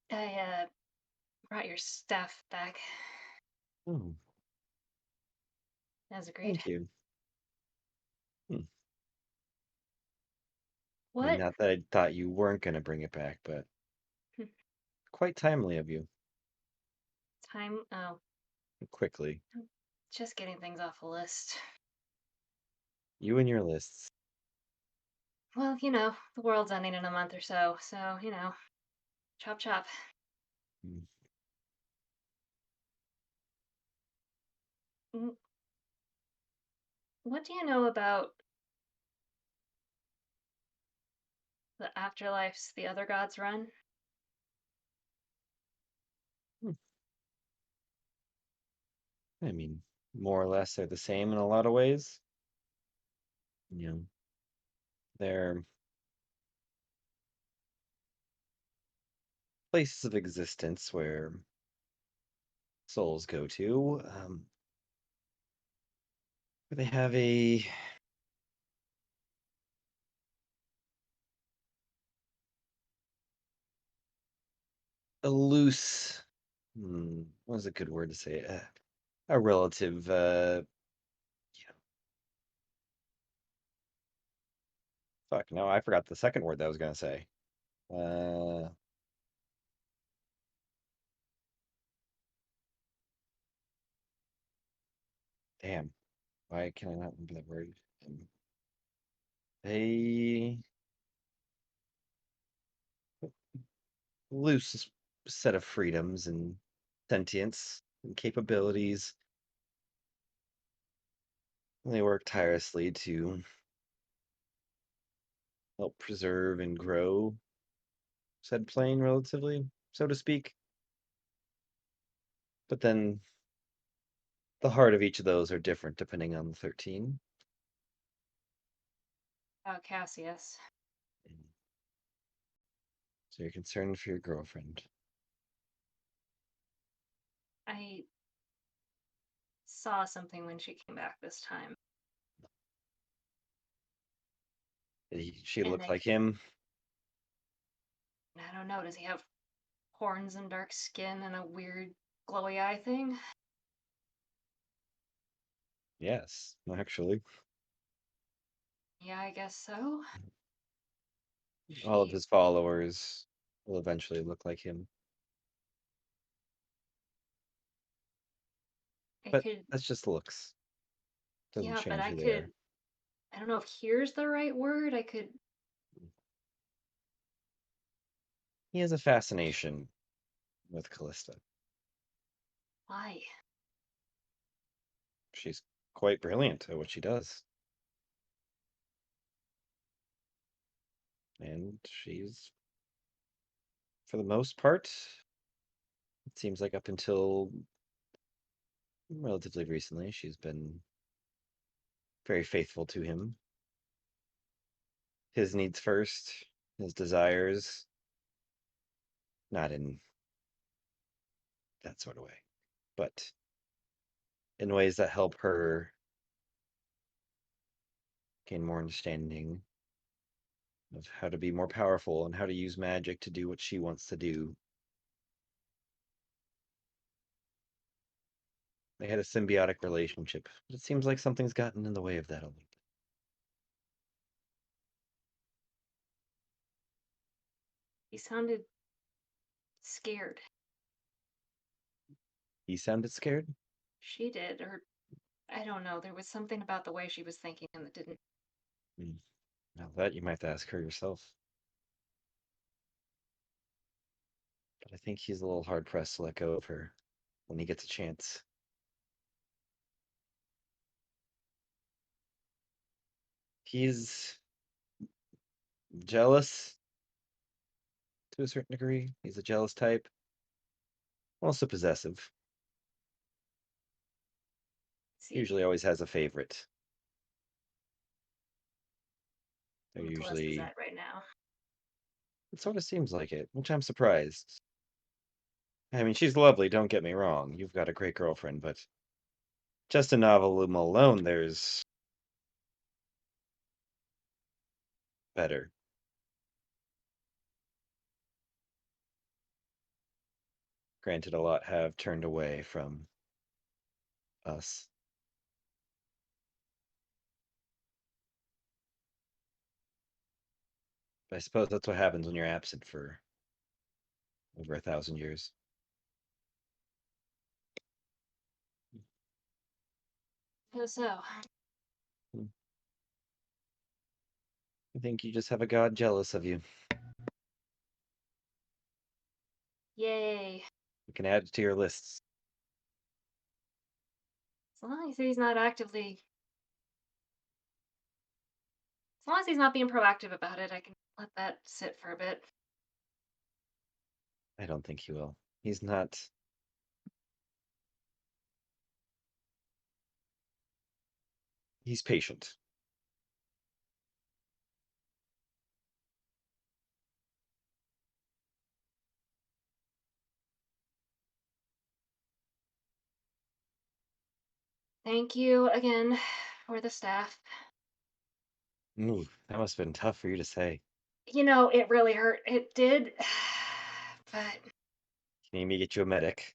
[SPEAKER 2] I brought your staff back.
[SPEAKER 11] Oh,
[SPEAKER 2] As agreed.
[SPEAKER 11] thank you. I
[SPEAKER 2] What?
[SPEAKER 11] mean, not that I thought you weren't going to bring it back, but quite timely of you.
[SPEAKER 2] Time? Oh.
[SPEAKER 11] Quickly.
[SPEAKER 2] Just getting things off the list.
[SPEAKER 11] You and your lists.
[SPEAKER 2] Well, the world's ending in a month or so, chop chop. What do you know about the afterlives the other gods run?
[SPEAKER 11] I mean, more or less, they're the same in a lot of ways. They're places of existence where souls go to, where they have a loose, what is a good word to say? A relative, fuck, no, I forgot the second word that I was going to say. Damn, why can I not remember that word? A loose set of freedoms and sentience and capabilities. They work tirelessly to help preserve and grow said plane relatively, so to speak. But then the heart of each of those are different depending on the 13.
[SPEAKER 2] Cassius.
[SPEAKER 11] So you're concerned for your girlfriend.
[SPEAKER 2] I saw something when she came back this time.
[SPEAKER 11] She
[SPEAKER 2] And
[SPEAKER 11] looked
[SPEAKER 2] they-
[SPEAKER 11] like him.
[SPEAKER 2] I don't know. Does he have horns and dark skin and a weird glowy eye thing?
[SPEAKER 11] Yes, actually.
[SPEAKER 2] Yeah, I guess so.
[SPEAKER 11] All of
[SPEAKER 2] She-
[SPEAKER 11] his followers will eventually look like him.
[SPEAKER 2] I
[SPEAKER 11] But
[SPEAKER 2] could,
[SPEAKER 11] that's just looks. Doesn't
[SPEAKER 2] yeah, but
[SPEAKER 11] change
[SPEAKER 2] I
[SPEAKER 11] who they
[SPEAKER 2] could.
[SPEAKER 11] are.
[SPEAKER 2] I don't know if here's the right word. I could.
[SPEAKER 11] He has a fascination with Callista.
[SPEAKER 2] Why?
[SPEAKER 11] She's quite brilliant at what she does. And she's, for the most part, it seems like up until relatively recently, she's been very faithful to him. His needs first, his desires, not in that sort of way, but in ways that help her gain more understanding of how to be more powerful and how to use magic to do what she wants to do. They had a symbiotic relationship, but it seems like something's gotten in the way of that a little bit.
[SPEAKER 2] He sounded scared.
[SPEAKER 11] He sounded scared.
[SPEAKER 2] She did, or I don't know. There was something about the way she was thinking that didn't.
[SPEAKER 11] Now that you might have to ask her yourself. But I think he's a little hard pressed to let go of her when he gets a chance. He's jealous to a certain degree. He's a jealous type, also possessive.
[SPEAKER 2] See,
[SPEAKER 11] Usually always has a favorite. They're
[SPEAKER 2] where Callista's
[SPEAKER 11] usually,
[SPEAKER 2] at right now.
[SPEAKER 11] it sort of seems like it, which I'm surprised. I mean, she's lovely, don't get me wrong. You've got a great girlfriend, but just in Novi'luma alone, there's better. Granted, a lot have turned away from us. But I suppose that's what happens when you're absent for over 1,000 years.
[SPEAKER 2] So,
[SPEAKER 11] I think you just have a god jealous of you.
[SPEAKER 2] yay.
[SPEAKER 11] You can add it to your lists.
[SPEAKER 2] As long as he's not actively. As long as he's not being proactive about it, I can let that sit for a bit.
[SPEAKER 11] I don't think he will. He's not. He's patient.
[SPEAKER 2] Thank you again for the staff.
[SPEAKER 11] Ooh, that must have been tough for you to say.
[SPEAKER 2] You know, it really hurt. It did. But
[SPEAKER 11] Can you maybe get you a medic?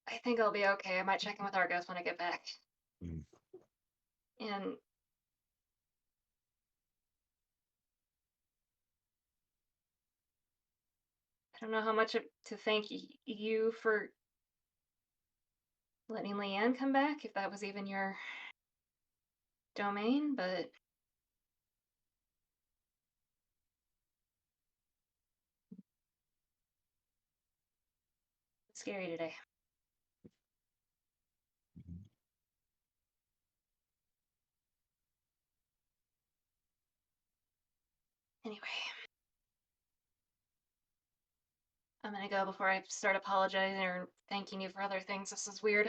[SPEAKER 2] I think I'll be okay. I might check in with Argos when I get back.
[SPEAKER 11] Mm.
[SPEAKER 2] And I don't know how much to thank you for letting Leanne come back, if that was even your domain, but it's scary today. Anyway, I'm gonna go before I start apologizing or thanking you for other things. This is weird.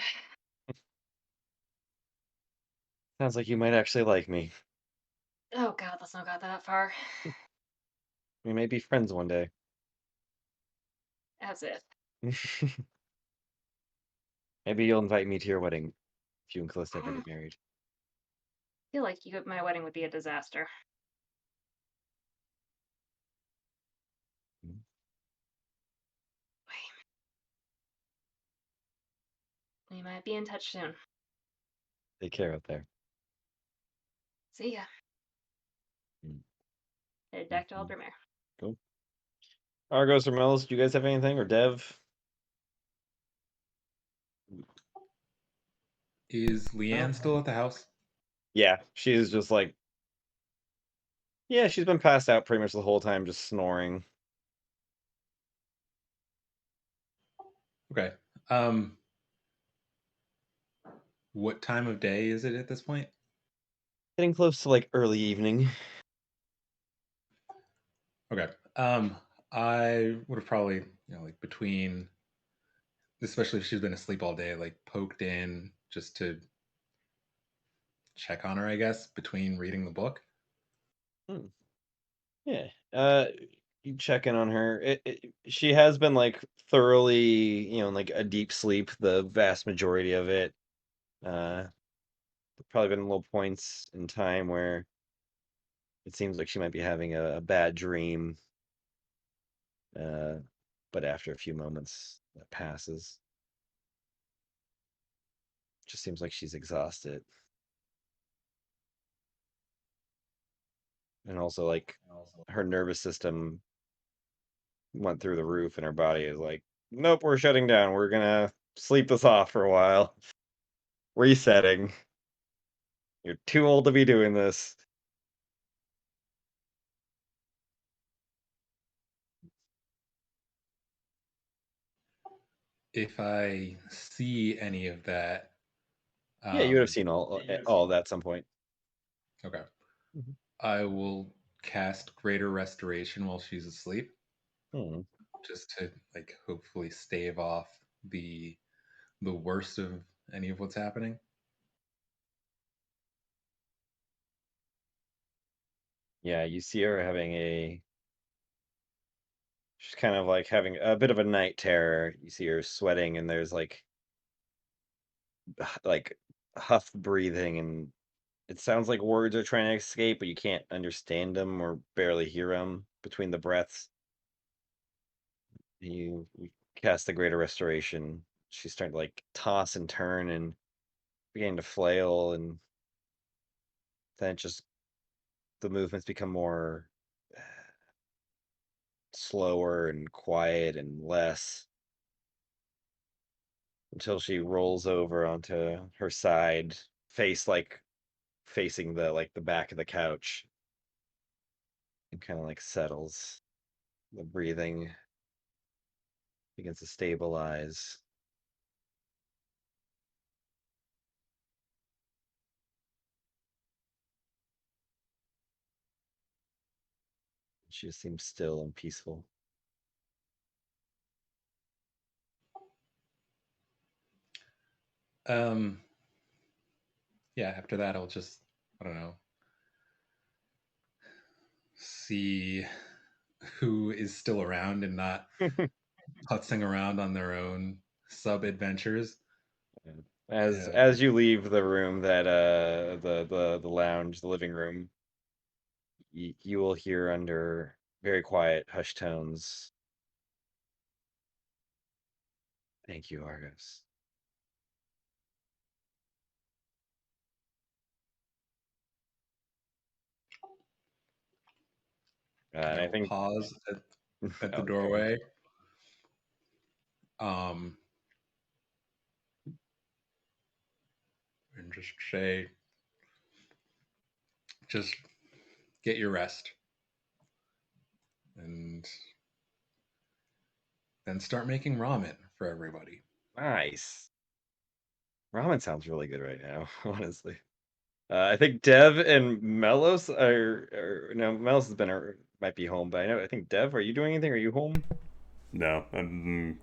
[SPEAKER 11] Sounds like you might actually like me.
[SPEAKER 2] Oh god, let's not got that far.
[SPEAKER 11] We may be friends one day.
[SPEAKER 2] As if.
[SPEAKER 11] Maybe you'll invite me to your wedding if you and Callista ever get married.
[SPEAKER 2] I feel like my wedding would be a disaster. We might be in touch soon.
[SPEAKER 11] Take care out there.
[SPEAKER 2] See ya.
[SPEAKER 11] Mm.
[SPEAKER 2] Headed back to Aldermere.
[SPEAKER 11] Cool. Argos or Mills, do you guys have anything? Or Dev?
[SPEAKER 6] Is Leanne still at the house?
[SPEAKER 11] Yeah, she's just like... Yeah, she's been passed out pretty much the whole time, just snoring.
[SPEAKER 6] Okay. What time of day is it at this point?
[SPEAKER 11] Getting close to like early evening.
[SPEAKER 6] Okay. I would have probably, like between, especially if she's been asleep all day, like poked in just to check on her, I guess, between reading the book.
[SPEAKER 11] Yeah. You check in on her. She has been like thoroughly, in like a deep sleep the vast majority of it. Probably been little points in time where it seems like she might be having a bad dream. But after a few moments, that passes. Just seems like she's exhausted. And also, like, her nervous system went through the roof, and her body is like, nope, we're shutting down. We're gonna sleep this off for a while. Resetting. You're too old to be doing this.
[SPEAKER 6] If I see any of that,
[SPEAKER 11] Yeah, you would have seen all of that at some point.
[SPEAKER 6] Okay.
[SPEAKER 11] Mhm.
[SPEAKER 6] I will cast Greater Restoration while she's asleep,
[SPEAKER 11] Hmm.
[SPEAKER 6] just to like hopefully stave off the worst of any of what's happening.
[SPEAKER 11] Yeah, you see her she's kind of like having a bit of a night terror. You see her sweating, and there's like like huff breathing, and it sounds like words are trying to escape, but you can't understand them or barely hear them between the breaths. You cast the Greater Restoration. She's starting to like toss and turn and beginning to flail, and then the movements become more slower and quiet and less until she rolls over onto her side, face like facing the back of the couch, and kind of like settles. The breathing begins to stabilize. She just seems still and peaceful.
[SPEAKER 6] Um yeah, after that I'll just, I don't know, see who is still around and not putzing around on their own sub adventures.
[SPEAKER 11] As you leave the room, that the lounge, the living room, you will hear under very quiet, hushed tones, "Thank you, Argos." And I
[SPEAKER 6] I'll
[SPEAKER 11] think
[SPEAKER 6] pause at the
[SPEAKER 11] Oh, go ahead.
[SPEAKER 6] doorway. And just say, just get your rest. And then start making ramen for everybody.
[SPEAKER 11] Nice. Ramen sounds really good right now, honestly. I think Dev and Melos no, Melos has been might be home, but I think Dev, are you doing anything? Are you home?
[SPEAKER 1] No, I'm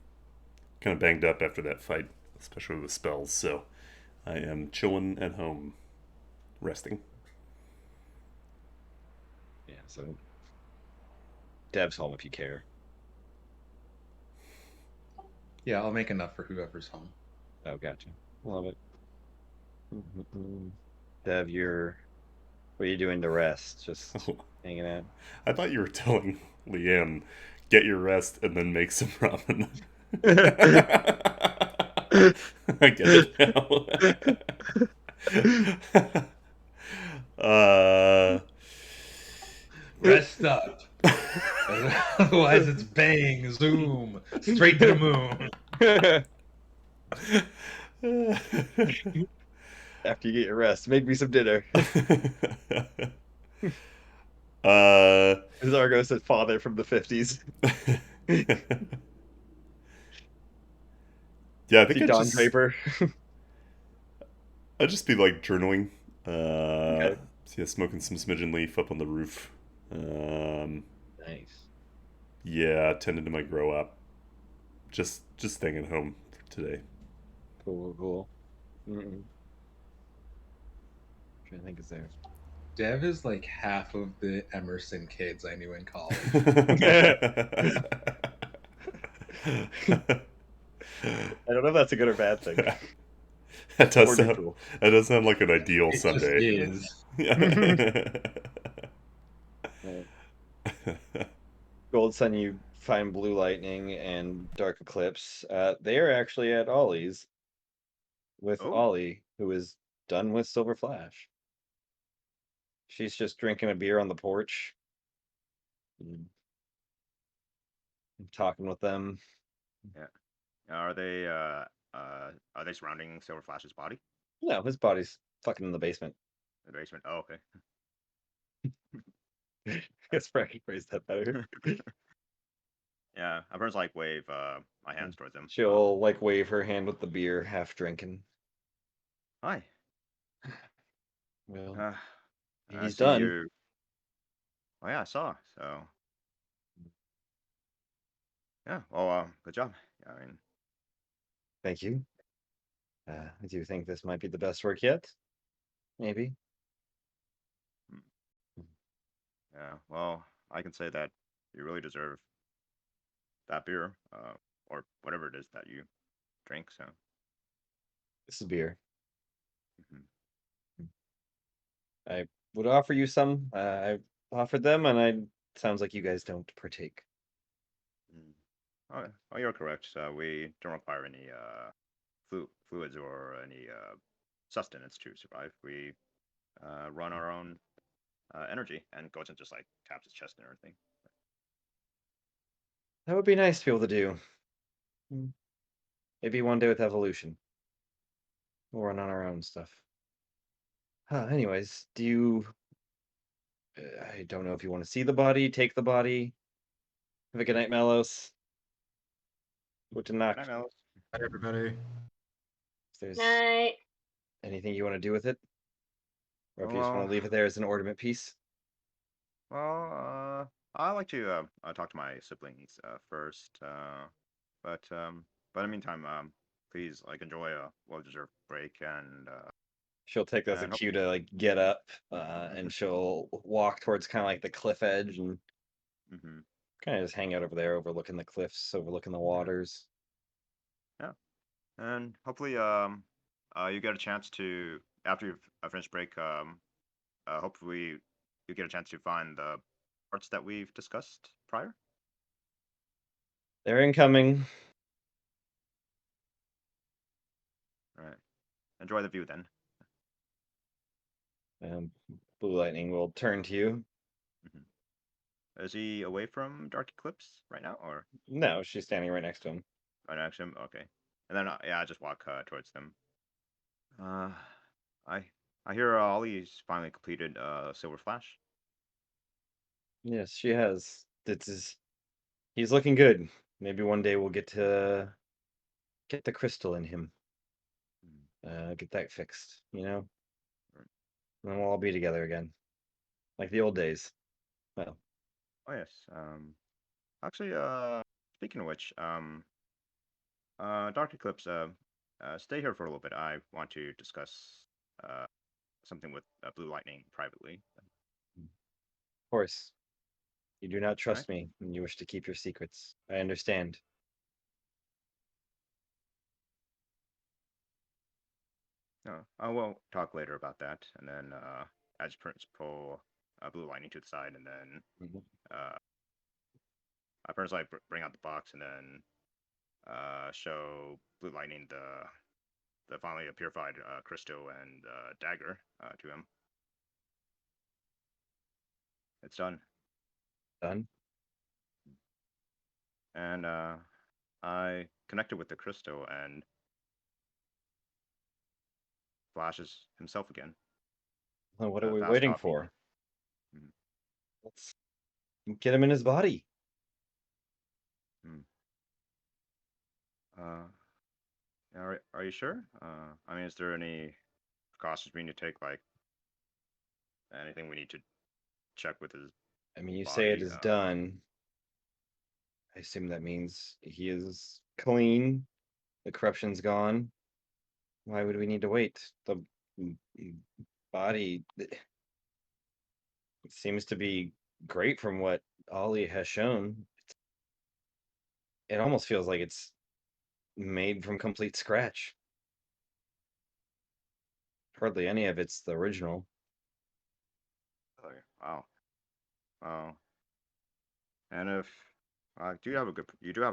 [SPEAKER 1] kind of banged up after that fight, especially with spells, so I am chilling at home, resting.
[SPEAKER 11] Yeah, so Dev's home if you care.
[SPEAKER 6] Yeah, I'll make enough for whoever's home.
[SPEAKER 11] Oh, gotcha. Love it. Dev, what are you doing to rest? Just hanging out.
[SPEAKER 1] I thought you were telling Leanne, get your rest and then make some ramen. I get it now.
[SPEAKER 6] Rest up. Otherwise, it's bang, zoom, straight to the moon.
[SPEAKER 11] After you get your rest, make me some dinner. Zargo said father from the 50s.
[SPEAKER 1] Yeah, I think
[SPEAKER 11] See Don Draper.
[SPEAKER 1] I'd just be like journaling.
[SPEAKER 11] Okay.
[SPEAKER 1] So yeah, smoking some smidgen leaf up on the roof.
[SPEAKER 11] Nice.
[SPEAKER 1] Yeah, tending to my grow up. Just staying at home for today.
[SPEAKER 11] Cool. Trying to think, is there?
[SPEAKER 6] Dev is like half of the Emerson kids I knew in college.
[SPEAKER 11] I don't know if that's a good or bad thing.
[SPEAKER 1] That does
[SPEAKER 11] Or
[SPEAKER 1] sound.
[SPEAKER 11] neutral.
[SPEAKER 1] That does sound like an ideal
[SPEAKER 6] It just
[SPEAKER 1] Sunday.
[SPEAKER 6] is.
[SPEAKER 11] Gold Sun, you find Blue Lightning and Dark Eclipse. They are actually at Ollie's with
[SPEAKER 8] Oh.
[SPEAKER 11] Ollie, who is done with Silver Flash. She's just drinking a beer on the porch. Talking with them.
[SPEAKER 8] Yeah. Are they surrounding Silver Flash's body?
[SPEAKER 11] No, his body's fucking in the basement.
[SPEAKER 8] The basement. Oh, okay.
[SPEAKER 11] Guess Frankie phrased that better.
[SPEAKER 8] Yeah, I've heard like wave my hands towards him.
[SPEAKER 11] She'll like wave her hand with the beer, half drinking.
[SPEAKER 8] Hi.
[SPEAKER 11] Well,
[SPEAKER 8] I
[SPEAKER 11] he's
[SPEAKER 8] see
[SPEAKER 11] done.
[SPEAKER 8] you. Oh yeah, I saw. So yeah. Well, good job. Yeah, I mean,
[SPEAKER 11] Thank you. I do think this might be the best work yet. Maybe.
[SPEAKER 8] yeah. Well, I can say that you really deserve that beer, or whatever it is that you drink. So.
[SPEAKER 11] This is beer.
[SPEAKER 8] Mhm.
[SPEAKER 11] I would offer you some. I offered them, and sounds like you guys don't partake.
[SPEAKER 8] Oh, you're correct. We don't require any fluids or any sustenance to survive. We run our own energy, and Goten just like taps his chest and everything.
[SPEAKER 11] That would be nice to be able to do. Maybe one day with evolution. We'll run on our own stuff. Anyways, do you... I don't know if you want to see the body, take the body. Have a good night, Melos. Gute Nacht.
[SPEAKER 8] Good night, Alice.
[SPEAKER 7] Hi, everybody.
[SPEAKER 11] If there's
[SPEAKER 2] Night.
[SPEAKER 11] anything you want to do with it, or if you just want
[SPEAKER 8] Well,
[SPEAKER 11] to leave it there as an ornament piece.
[SPEAKER 8] well, I like to talk to my siblings first, but in the meantime, please like enjoy a well-deserved break, and
[SPEAKER 11] She'll take that as a
[SPEAKER 8] and hope.
[SPEAKER 11] cue to like get up, and she'll walk towards kind of like the cliff edge and
[SPEAKER 8] Mhm.
[SPEAKER 11] kind of just hang out over there, overlooking the cliffs, overlooking the waters.
[SPEAKER 8] Yeah, and hopefully you get a chance to after you've finished break hopefully you get a chance to find the parts that we've discussed prior.
[SPEAKER 11] They're incoming.
[SPEAKER 8] All right, enjoy the view then.
[SPEAKER 11] Blue Lightning will turn to you.
[SPEAKER 8] Is he away from Dark Eclipse right now, or
[SPEAKER 11] No, she's standing right next to him.
[SPEAKER 8] right next to him? Okay, and then yeah, I just walk towards them. I I hear Ollie's finally completed Silver Flash.
[SPEAKER 11] Yes, she has. He's looking good. Maybe one day we'll get to get the crystal in him. Get that fixed, you know?
[SPEAKER 8] Right.
[SPEAKER 11] And then we'll all be together again. Like the old days. Well,
[SPEAKER 8] Oh yes. Actually, speaking of which, Dark Eclipse, stay here for a little bit. I want to discuss something with Blue Lightning privately.
[SPEAKER 11] of course. You do not
[SPEAKER 8] All right.
[SPEAKER 11] trust me and you wish to keep your secrets. I understand.
[SPEAKER 8] No, we'll talk later about that. And then as Prince pull Blue Lightning to the side, and then
[SPEAKER 11] Mhm.
[SPEAKER 8] I first like bring out the box, and then show Blue Lightning the finally purified crystal and dagger to him. It's done.
[SPEAKER 11] Done.
[SPEAKER 8] And I connected with the crystal, and Flash is himself again.
[SPEAKER 11] Well, what are
[SPEAKER 8] The
[SPEAKER 11] we
[SPEAKER 8] fast
[SPEAKER 11] waiting
[SPEAKER 8] copy.
[SPEAKER 11] for?
[SPEAKER 8] Mhm.
[SPEAKER 11] Let's get him in his body.
[SPEAKER 8] Hmm. Are you sure? I mean, is there any precautions we need to take, like anything we need to check with his
[SPEAKER 11] I mean, you say it
[SPEAKER 8] body?
[SPEAKER 11] is done. I assume that means he is clean. The corruption's gone. Why would we need to wait? The body seems to be great from what Ollie has shown. It almost feels like it's made from complete scratch. Hardly any of it's the original.
[SPEAKER 8] Oh, wow. Wow. And if you do have a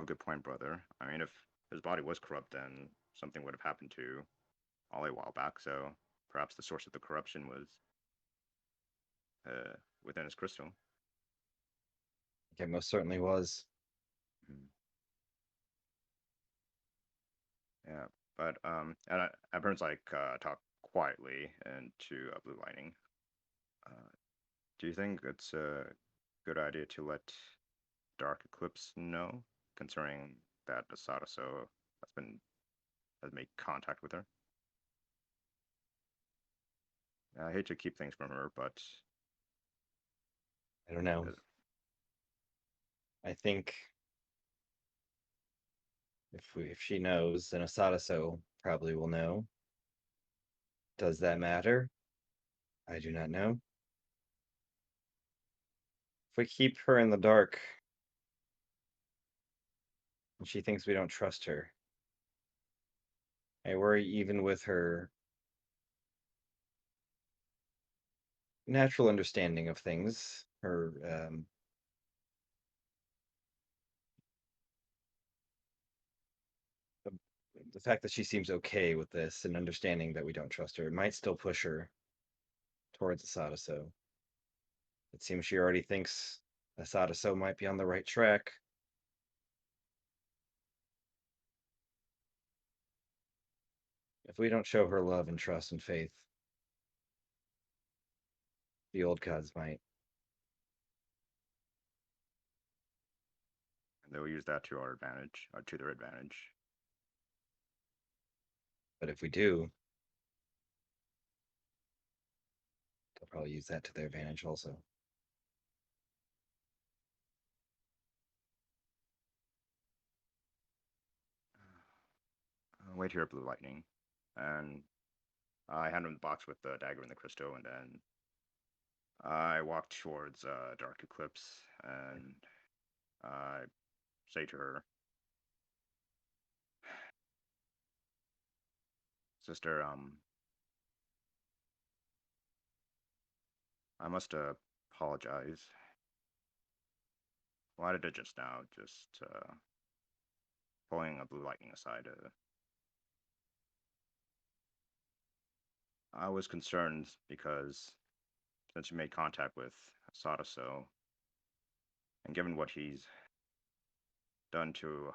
[SPEAKER 8] good point, brother. I mean, if his body was corrupt, then something would have happened to Ollie a while back. So perhaps the source of the corruption was within his crystal.
[SPEAKER 11] It most certainly was.
[SPEAKER 8] Mhm. Yeah, but Burns like talk quietly into Blue Lightning. Uh, do you think it's a good idea to let Dark Eclipse know concerning that Asada so has made contact with her? I hate to keep things from her, but
[SPEAKER 11] I don't know. I think if she knows, then Asada so probably will know. Does that matter? I do not know. If we keep her in the dark and she thinks we don't trust her, I worry even with her natural understanding of things, her the fact that she seems okay with this and understanding that we don't trust her, it might still push her towards Asada so. It seems she already thinks Asada so might be on the right track. If we don't show her love and trust and faith, the old gods might.
[SPEAKER 8] and they'll use that to our advantage, or to their advantage.
[SPEAKER 11] But if we do, they'll probably use that to their advantage also.
[SPEAKER 8] Wait here, Blue Lightning, and I hand him the box with the dagger and the crystal, and then I walk towards Dark Eclipse, and I say to her, "Sister, I must apologize. Why did it just now? Just pulling a Blue Lightning aside. I was concerned because since you made contact with Sadaso, and given what he's done to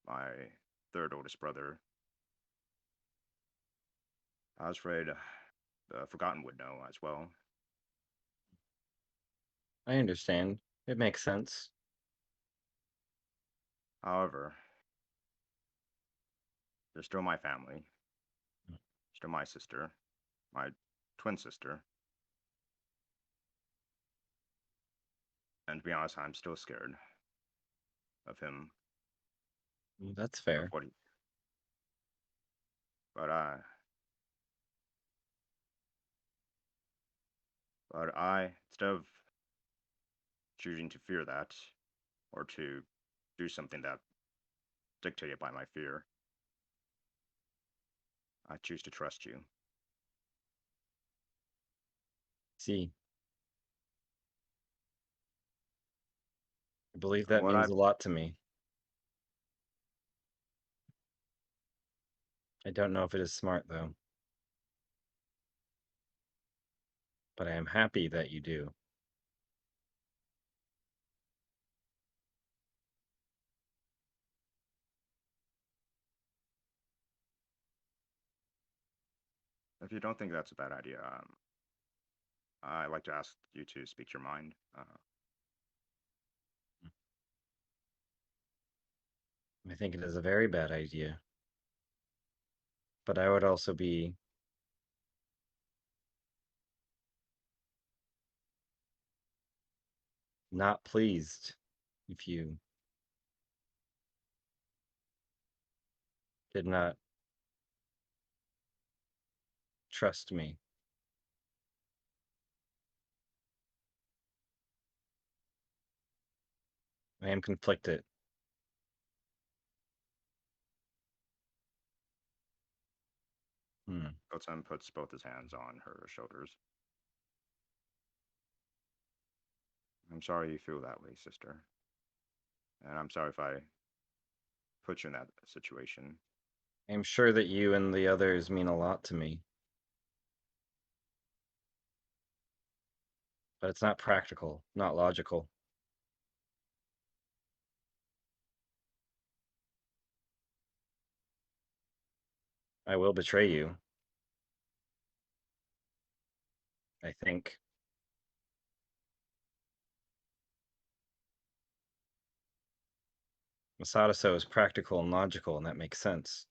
[SPEAKER 8] my third oldest brother, I was afraid the Forgotten would know as well.
[SPEAKER 11] I understand. It makes sense.
[SPEAKER 8] However, they're still my family, still my sister, my twin sister. And to be honest, I'm still scared of him,
[SPEAKER 11] That's
[SPEAKER 8] of
[SPEAKER 11] fair.
[SPEAKER 8] what he. But instead of choosing to fear that, or to do something that dictated by my fear, I choose to trust you.
[SPEAKER 3] See, I believe
[SPEAKER 8] From
[SPEAKER 3] that
[SPEAKER 8] what
[SPEAKER 3] means
[SPEAKER 8] I've
[SPEAKER 3] a lot to me. I don't know if it is smart, though. But I am happy that you do.
[SPEAKER 8] If you don't think that's a bad idea, I'd like to ask you to speak your mind.
[SPEAKER 3] I think it is a very bad idea. But I would also be not pleased if you did not trust me. I am conflicted.
[SPEAKER 8] Goten puts both his hands on her shoulders. I'm sorry you feel that way, sister. And I'm sorry if I put you in that situation.
[SPEAKER 3] I'm sure that you and the others mean a lot to me. But it's not practical, not logical. I will betray you. I think. Masato is practical and logical, and that makes sense.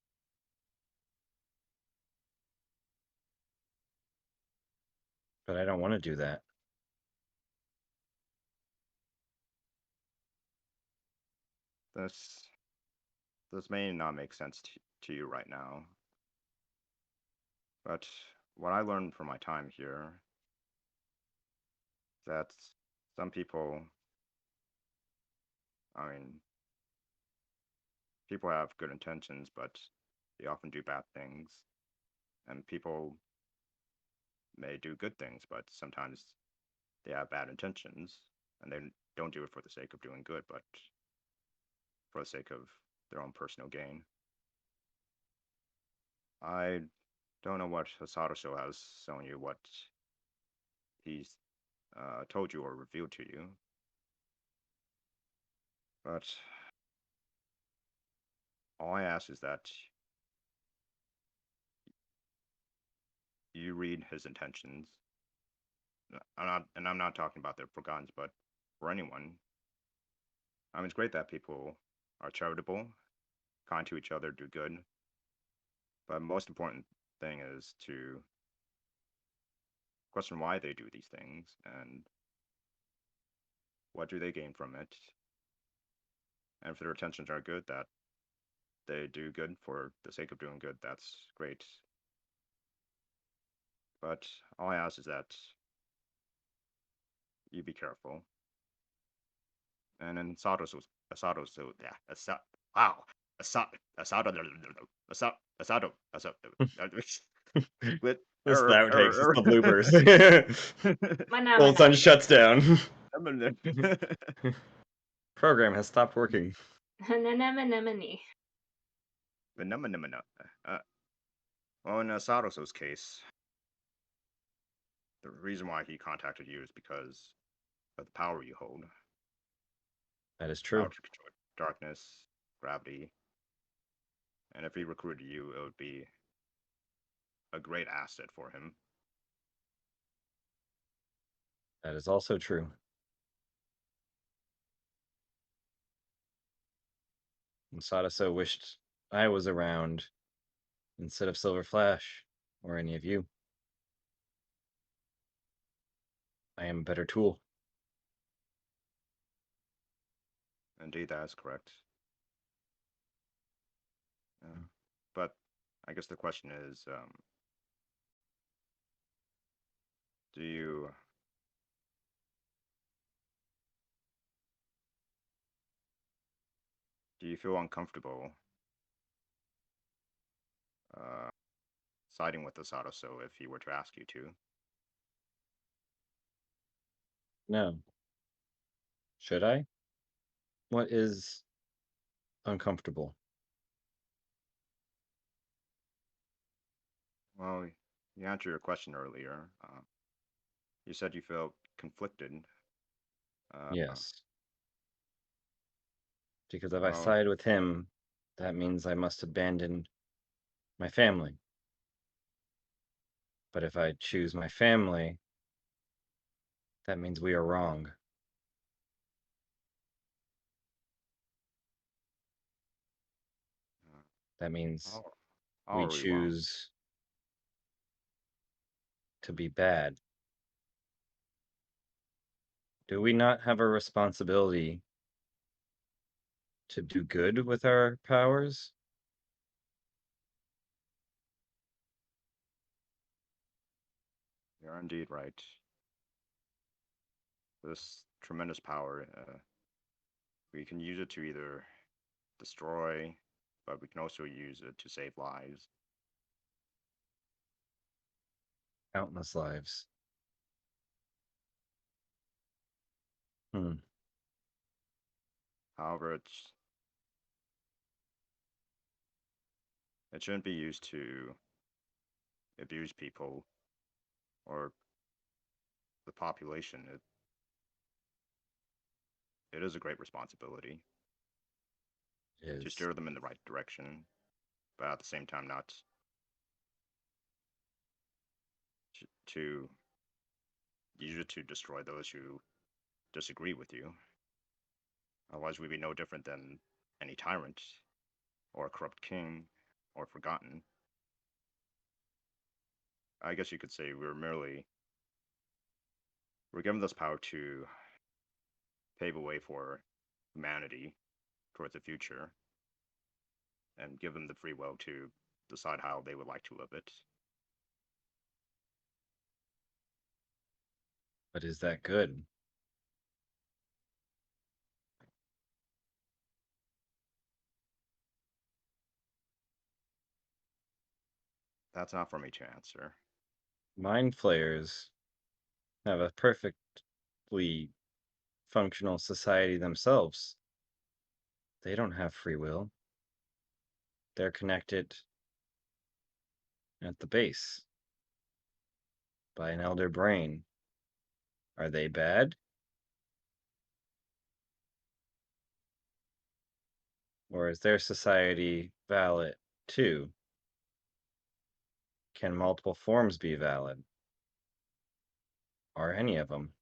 [SPEAKER 3] But I don't want to do that.
[SPEAKER 8] This may not make sense to you right now. But what I learned from my time here is that some people, I mean, people have good intentions, but they often do bad things. And people may do good things, but sometimes they have bad intentions, and they don't do it for the sake of doing good, but for the sake of their own personal gain. I don't know what Hasato has shown you, what he's told you or revealed to you, but all I ask is that you read his intentions. I'm not talking about for guns, but for anyone. I mean, it's great that people are charitable, kind to each other, do good. But most important thing is to question why they do these things and what do they gain from it. And if their intentions are good, that they do good for the sake of doing good, that's great. But all I ask is that you be careful. And then Asado, so yeah, wow, Asado, with
[SPEAKER 3] Those outtakes, the bloopers.
[SPEAKER 2] Mana,
[SPEAKER 3] Full sun
[SPEAKER 2] mana.
[SPEAKER 3] shuts down. Program has stopped working.
[SPEAKER 2] Anemone.
[SPEAKER 8] Well, in Asato's case, the reason why he contacted you is because of the power you hold.
[SPEAKER 3] That is
[SPEAKER 8] Power
[SPEAKER 3] true.
[SPEAKER 8] to control darkness, gravity. And if he recruited you, it would be a great asset for him.
[SPEAKER 3] That is also true. Masato wished I was around instead of Silver Flash or any of you. I am a better tool.
[SPEAKER 8] Indeed, that is correct. But I guess the question is, do you feel uncomfortable siding with Osato so if he were to ask you to.
[SPEAKER 3] No. Should I? What is uncomfortable?
[SPEAKER 8] Well, you answered your question earlier. You said you felt conflicted.
[SPEAKER 3] Yes. Because if I
[SPEAKER 8] Well,
[SPEAKER 3] side with him, that means I must abandon my family. But if I choose my family, that means we are wrong. That means
[SPEAKER 8] how, how
[SPEAKER 3] we
[SPEAKER 8] are we wrong?
[SPEAKER 3] choose to be bad. Do we not have a responsibility to do good with our powers?
[SPEAKER 8] You're indeed right. This tremendous power, we can use it to either destroy, but we can also use it to save lives.
[SPEAKER 3] Countless lives. Hmm.
[SPEAKER 8] However, it shouldn't be used to abuse people or the population. It is a great responsibility
[SPEAKER 3] It
[SPEAKER 8] to
[SPEAKER 3] is.
[SPEAKER 8] steer them in the right direction, but at the same time not to use it to destroy those who disagree with you. Otherwise, we'd be no different than any tyrant or a corrupt king or forgotten. I guess you could say we're given this power to pave a way for humanity towards the future and give them the free will to decide how they would like to live it.
[SPEAKER 3] But is that good?
[SPEAKER 8] That's not for me to answer.
[SPEAKER 3] Mind flayers have a perfectly functional society themselves. They don't have free will. They're connected at the base by an elder brain. Are they bad? Or is their society valid too? Can multiple forms be valid? Are any of them?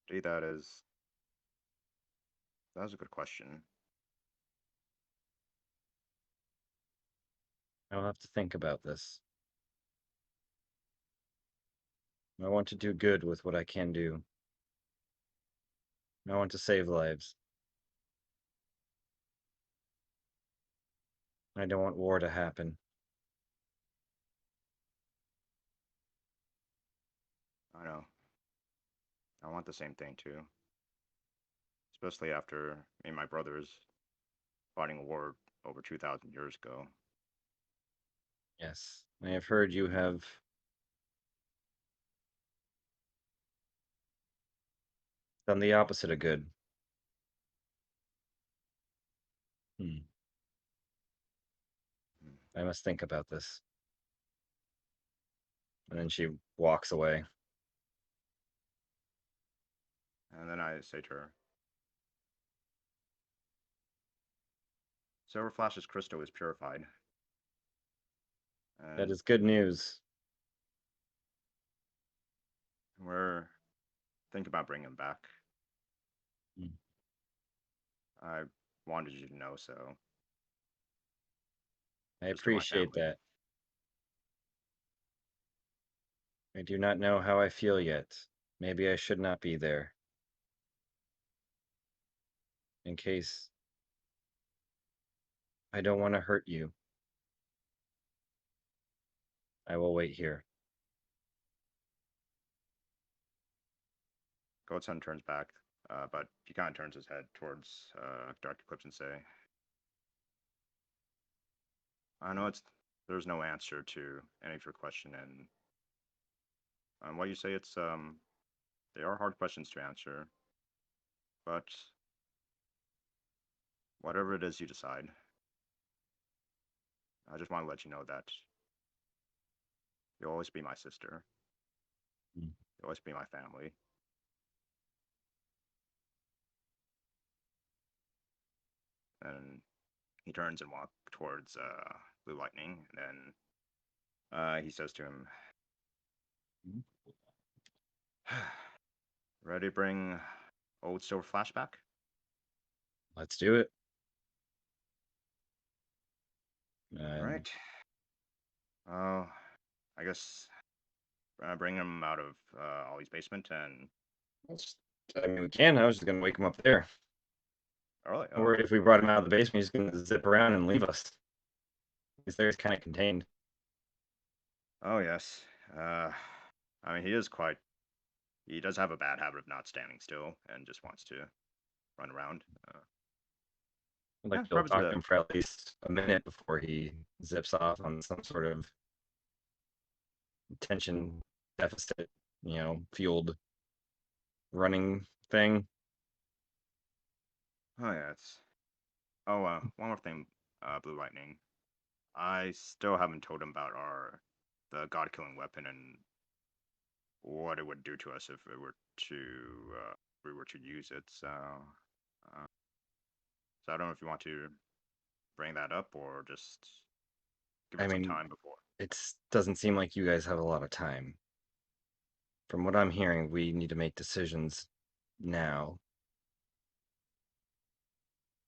[SPEAKER 8] Gee, that's a good question.
[SPEAKER 3] I'll have to think about this. I want to do good with what I can do. I want to save lives. I don't want war to happen.
[SPEAKER 8] I know. I want the same thing too. Especially after me and my brothers fighting a war over 2,000 years ago.
[SPEAKER 3] Yes, I have heard you have done the opposite of good. Hmm. I must think about this. And then she walks away.
[SPEAKER 8] And then I say to her, Silver Flash's crystal is purified.
[SPEAKER 3] That
[SPEAKER 8] And
[SPEAKER 3] is good news.
[SPEAKER 8] we're thinking about bringing him back.
[SPEAKER 3] Hmm.
[SPEAKER 8] I wanted you to know, so
[SPEAKER 3] I
[SPEAKER 8] just for my
[SPEAKER 3] appreciate
[SPEAKER 8] family.
[SPEAKER 3] that. I do not know how I feel yet. Maybe I should not be there. In case I don't want to hurt you. I will wait here.
[SPEAKER 8] Goatson turns back, but he kind of turns his head towards Dark Eclipse and say, I know there's no answer to any of your question, and what you say, they are hard questions to answer. But whatever it is you decide, I just want to let you know that you'll always be my sister.
[SPEAKER 3] Mm.
[SPEAKER 8] You'll always be my family. And he turns and walks towards Blue Lightning, and then he says to him, "Ready to bring old Silver Flashback?"
[SPEAKER 3] Let's do it.
[SPEAKER 8] All right. Oh, I guess bring him out of Ollie's basement and.
[SPEAKER 3] I mean, we can. I was just gonna wake him up there.
[SPEAKER 8] Really?
[SPEAKER 3] Or if we brought him out of the basement, he's gonna zip around and leave us. He's there, kind of contained.
[SPEAKER 8] Oh yes. I mean, he does have a bad habit of not standing still and just wants to run around.
[SPEAKER 3] I'd like
[SPEAKER 8] Yeah,
[SPEAKER 3] to
[SPEAKER 8] probably
[SPEAKER 3] talk
[SPEAKER 8] the-
[SPEAKER 3] to him for at least a minute before he zips off on some sort of attention deficit, fueled running thing.
[SPEAKER 8] Oh yeah, one more thing, Blue Lightning. I still haven't told him about the God-killing weapon and what it would do to us if we were to use it. So I don't know if you want to bring that up or just give it some time before.
[SPEAKER 3] It doesn't seem like you guys have a lot of time. From what I'm hearing, we need to make decisions now.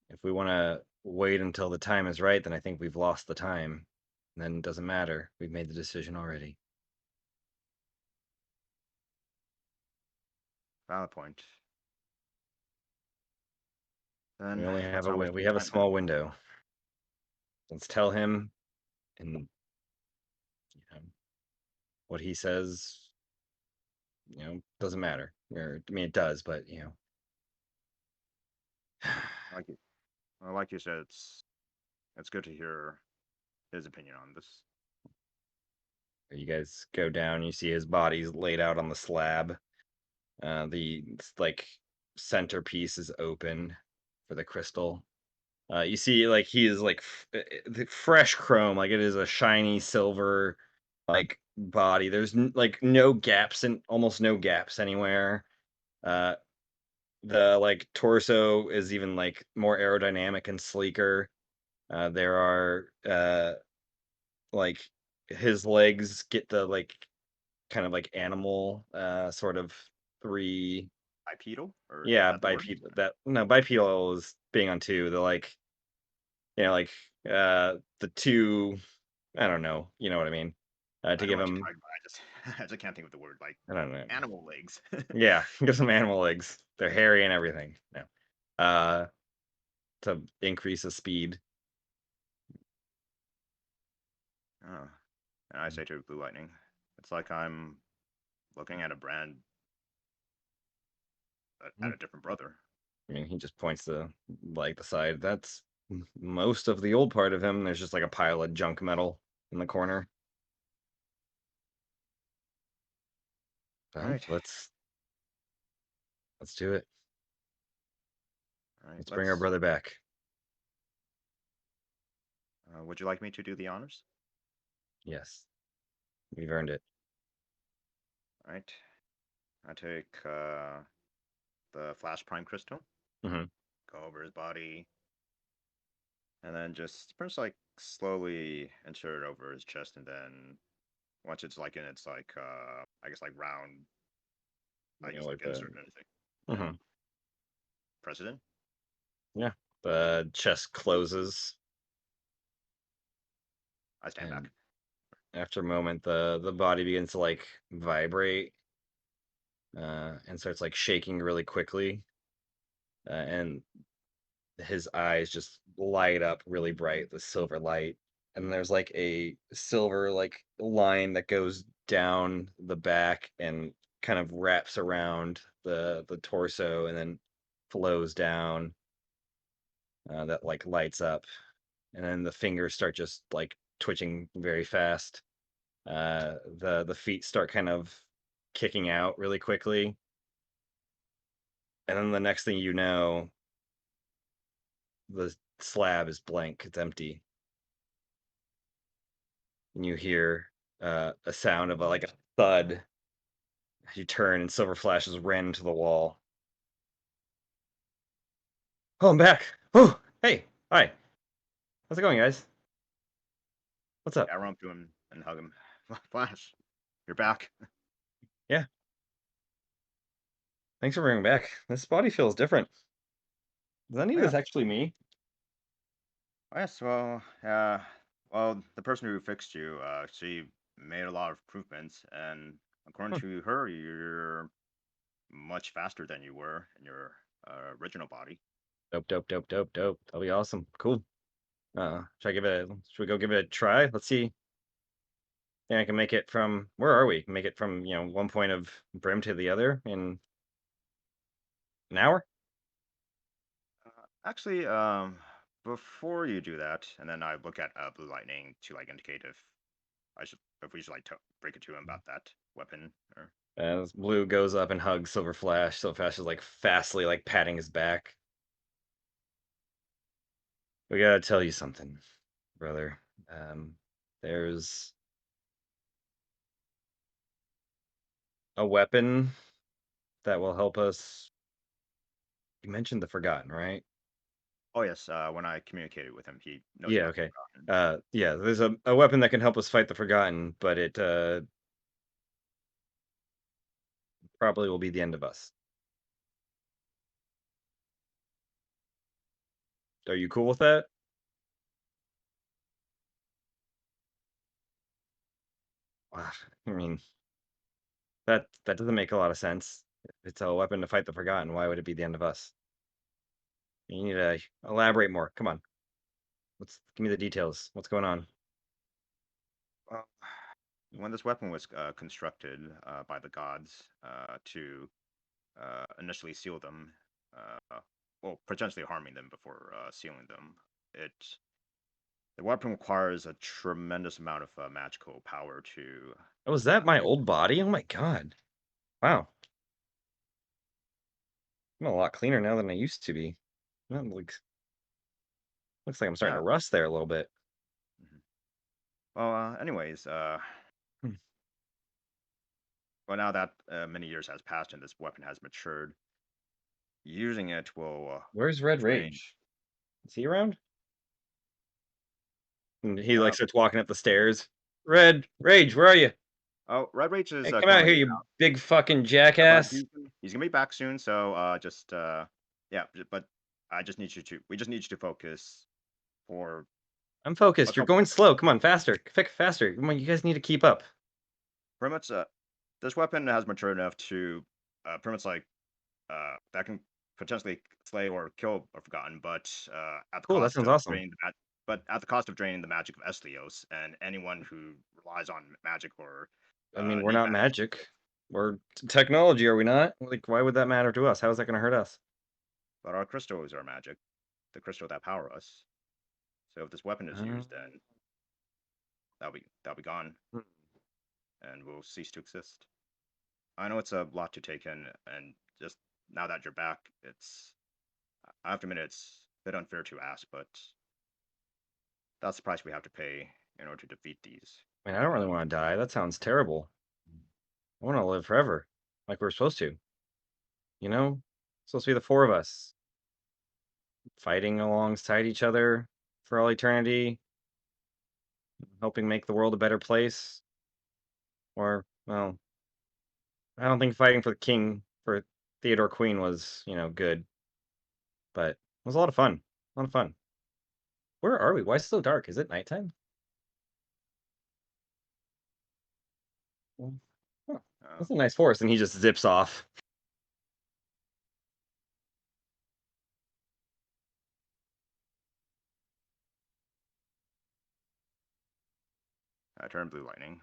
[SPEAKER 3] If we want to wait until the time is right, then I think we've lost the time. Then it doesn't matter. We've made the decision already.
[SPEAKER 8] Valid point. Then
[SPEAKER 3] We only
[SPEAKER 8] let's
[SPEAKER 3] have
[SPEAKER 8] not waste
[SPEAKER 3] we
[SPEAKER 8] any
[SPEAKER 3] have a
[SPEAKER 8] time
[SPEAKER 3] small
[SPEAKER 8] then.
[SPEAKER 3] window. Let's tell him, and what he says, doesn't matter. Or, I mean, it does, but
[SPEAKER 8] Like you said, it's good to hear his opinion on this.
[SPEAKER 3] You guys go down. You see his body's laid out on the slab. The centerpiece is open for the crystal. You see, he is the fresh chrome, like it is a shiny silver body. There's no gaps and almost no gaps anywhere. The torso is even more aerodynamic and sleeker. There are his legs get the kind of animal sort of three.
[SPEAKER 8] Bipedal? Or is
[SPEAKER 3] Yeah,
[SPEAKER 8] that the word?
[SPEAKER 3] bipedal is being on two. The two, I don't know, you know what I mean?
[SPEAKER 8] I
[SPEAKER 3] To
[SPEAKER 8] know
[SPEAKER 3] give
[SPEAKER 8] what you're
[SPEAKER 3] him,
[SPEAKER 8] talking about. I just can't think of the word.
[SPEAKER 3] I don't know.
[SPEAKER 8] Animal legs.
[SPEAKER 3] Yeah, give some animal legs. They're hairy and everything. No. To increase the speed.
[SPEAKER 8] Oh. And I say to Blue Lightning, it's like I'm looking at at a different brother.
[SPEAKER 3] I mean, he just points to the side. That's most of the old part of him. There's just a pile of junk metal in the corner.
[SPEAKER 8] All right.
[SPEAKER 3] Let's do it.
[SPEAKER 8] All right,
[SPEAKER 3] let's bring our brother back.
[SPEAKER 8] Would you like me to do the honors?
[SPEAKER 3] Yes. We've earned it.
[SPEAKER 8] All right. I take the Flash Prime Crystal,
[SPEAKER 3] Mm-hmm.
[SPEAKER 8] go over his body, and then just first slowly insert it over his chest, and then once it's in its I guess round, I guess insert anything.
[SPEAKER 3] Mm-hmm.
[SPEAKER 8] Press it in.
[SPEAKER 3] Yeah. The chest closes.
[SPEAKER 8] I stand back.
[SPEAKER 3] After a moment, the body begins to vibrate and starts shaking really quickly, and his eyes just light up really bright, the silver light, and there's a silver line that goes down the back and kind of wraps around the torso and then flows down, that lights up,
[SPEAKER 11] and then the fingers start just like twitching very fast. The feet start kind of kicking out really quickly, and then the next thing you know, the slab is blank. It's empty, and you hear a sound of like a thud. You turn, and silver flashes ran into the wall. Oh, I'm back. Oh, hey, hi. How's it going, guys? What's up?
[SPEAKER 8] I run up to him and hug him. Flash, you're back.
[SPEAKER 11] Yeah. Thanks for bringing me back. This body feels different. Is any of
[SPEAKER 8] Yeah.
[SPEAKER 11] this actually me?
[SPEAKER 8] Oh, yes, well, the person who fixed you, she made a lot of improvements, and according
[SPEAKER 11] Hmm.
[SPEAKER 8] to her, you're much faster than you were in your original body.
[SPEAKER 11] Dope, dope, dope, dope, dope. That'll be awesome. Cool. Should we go give it a try? Let's see. Yeah, I can make it from, where are we? Make it from, one point of Brim to the other in an hour?
[SPEAKER 8] Actually, before you do that, and then I look at blue lightning to like indicate if we should like break it to him about that weapon. Or
[SPEAKER 11] As Blue goes up and hugs Silver Flash, Silver Flash is like fastly like patting his back. We gotta tell you something, brother. There's a weapon that will help us. You mentioned the Forgotten, right?
[SPEAKER 8] oh yes, when I communicated with him, he knows
[SPEAKER 11] Yeah,
[SPEAKER 8] about the
[SPEAKER 11] okay.
[SPEAKER 8] Forgotten.
[SPEAKER 11] Yeah, there's a weapon that can help us fight the Forgotten, but it probably will be the end of us. Are you cool with that? Ah, I mean, that doesn't make a lot of sense. If it's a weapon to fight the Forgotten, why would it be the end of us? You need to elaborate more. Come on. Let's give me the details. What's going on?
[SPEAKER 8] Well, when this weapon was constructed by the gods to initially seal them, well, potentially harming them before sealing them, it the weapon requires a tremendous amount of magical power to.
[SPEAKER 11] Oh, is that my old body? Oh my god. Wow. I'm a lot cleaner now than I used to be. That looks like I'm starting
[SPEAKER 8] Yeah.
[SPEAKER 11] to rust there a little bit.
[SPEAKER 8] Mhm. Well, anyways,
[SPEAKER 11] Hmm.
[SPEAKER 8] well, now that many years has passed and this weapon has matured, using it will
[SPEAKER 11] Where's Red
[SPEAKER 8] drain.
[SPEAKER 11] Rage? Is he around? And he
[SPEAKER 8] Uh,
[SPEAKER 11] like starts walking up the stairs. Red Rage, where are you?
[SPEAKER 8] oh, Red Rage is
[SPEAKER 11] Hey, come out here,
[SPEAKER 8] currently
[SPEAKER 11] you
[SPEAKER 8] out,
[SPEAKER 11] big fucking
[SPEAKER 8] but
[SPEAKER 11] jackass.
[SPEAKER 8] he's gonna be back soon. So just yeah, but I just need you to. We just need you to focus for
[SPEAKER 11] I'm
[SPEAKER 8] a
[SPEAKER 11] focused. You're
[SPEAKER 8] couple
[SPEAKER 11] going
[SPEAKER 8] seconds.
[SPEAKER 11] slow. Come on, faster. Faster. Come on, you guys need to keep up.
[SPEAKER 8] Pretty much, this weapon has matured enough to pretty much like that can potentially slay or kill a Forgotten, but at the
[SPEAKER 11] Cool, that
[SPEAKER 8] cost
[SPEAKER 11] sounds
[SPEAKER 8] of
[SPEAKER 11] awesome.
[SPEAKER 8] draining but at the cost of draining the magic of Estlios and anyone who relies on magic or
[SPEAKER 11] I mean, we're
[SPEAKER 8] need
[SPEAKER 11] not
[SPEAKER 8] magic.
[SPEAKER 11] magic. We're technology, are we not? Like, why would that matter to us? How is that going to hurt us?
[SPEAKER 8] But our crystals are magic, the crystal that power us. So if this weapon is
[SPEAKER 11] Uh,
[SPEAKER 8] used, then that'll be gone,
[SPEAKER 11] hmm.
[SPEAKER 8] and will cease to exist. I know it's a lot to take in, and just now that you're back, I have to admit it's a bit unfair to ask, but that's the price we have to pay in order to defeat these
[SPEAKER 11] I mean, I don't really
[SPEAKER 8] Forgotten.
[SPEAKER 11] want to die. That sounds terrible. I want to live forever, like we're supposed to. You know, supposed to be the four of us fighting alongside each other for all eternity, helping make the world a better place. Or, well, I don't think fighting for the king, for Theodore Queen was, good, but it was a lot of fun. A lot of fun. Where are we? Why is it so dark? Is it nighttime? Well, huh. That's a nice forest, and he just zips off.
[SPEAKER 8] I turned blue lightning.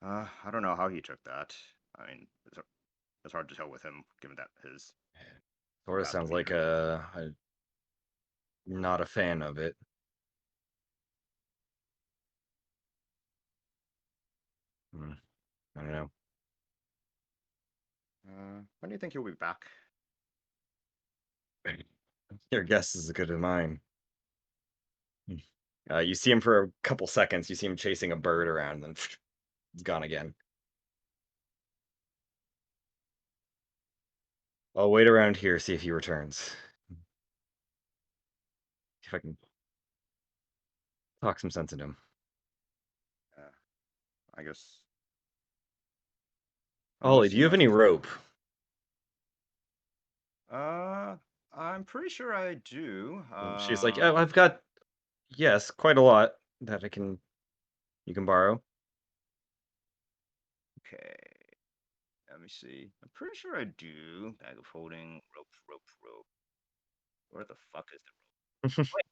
[SPEAKER 8] I don't know how he took that. I mean, it's hard to tell with him, given that his
[SPEAKER 11] Sort of
[SPEAKER 8] vast
[SPEAKER 11] sounds like
[SPEAKER 8] demeanor.
[SPEAKER 11] a not a fan of it. I don't know.
[SPEAKER 8] When do you think you'll be back?
[SPEAKER 11] Your guess is as good as mine. You see him for a couple seconds. You see him chasing a bird around, and then it's gone again. I'll wait around here, see if he returns. See if I can talk some sense into him.
[SPEAKER 8] I guess.
[SPEAKER 11] Ollie, do you have any rope?
[SPEAKER 8] I'm pretty sure I do.
[SPEAKER 11] She's like, oh, I've got, yes, quite a lot that you can borrow.
[SPEAKER 8] Okay. Let me see. I'm pretty sure I do. Bag of holding, rope. Where the fuck is the rope? Wait.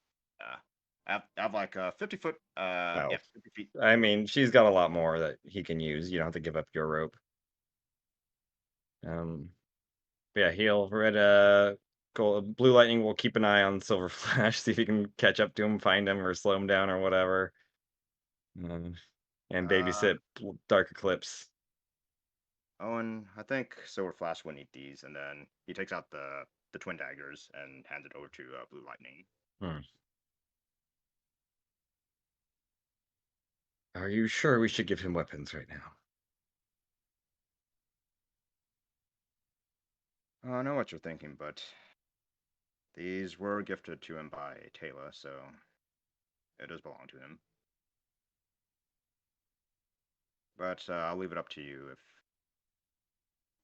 [SPEAKER 8] I have like 50 foot.
[SPEAKER 11] Oh.
[SPEAKER 8] Yeah, 50 feet.
[SPEAKER 11] I mean, she's got a lot more that he can use. You don't have to give up your rope. Yeah, he'll Blue Lightning will keep an eye on Silver Flash, see if he can catch up to him, find him, or slow him down, or whatever. And babysit Dark Eclipse.
[SPEAKER 8] Owen, I think Silver Flash will need these, and then he takes out the twin daggers and hands it over to Blue Lightning.
[SPEAKER 11] Are you sure we should give him weapons right now?
[SPEAKER 8] I know what you're thinking, but these were gifted to him by Taylor, so it does belong to him. But I'll leave it up to you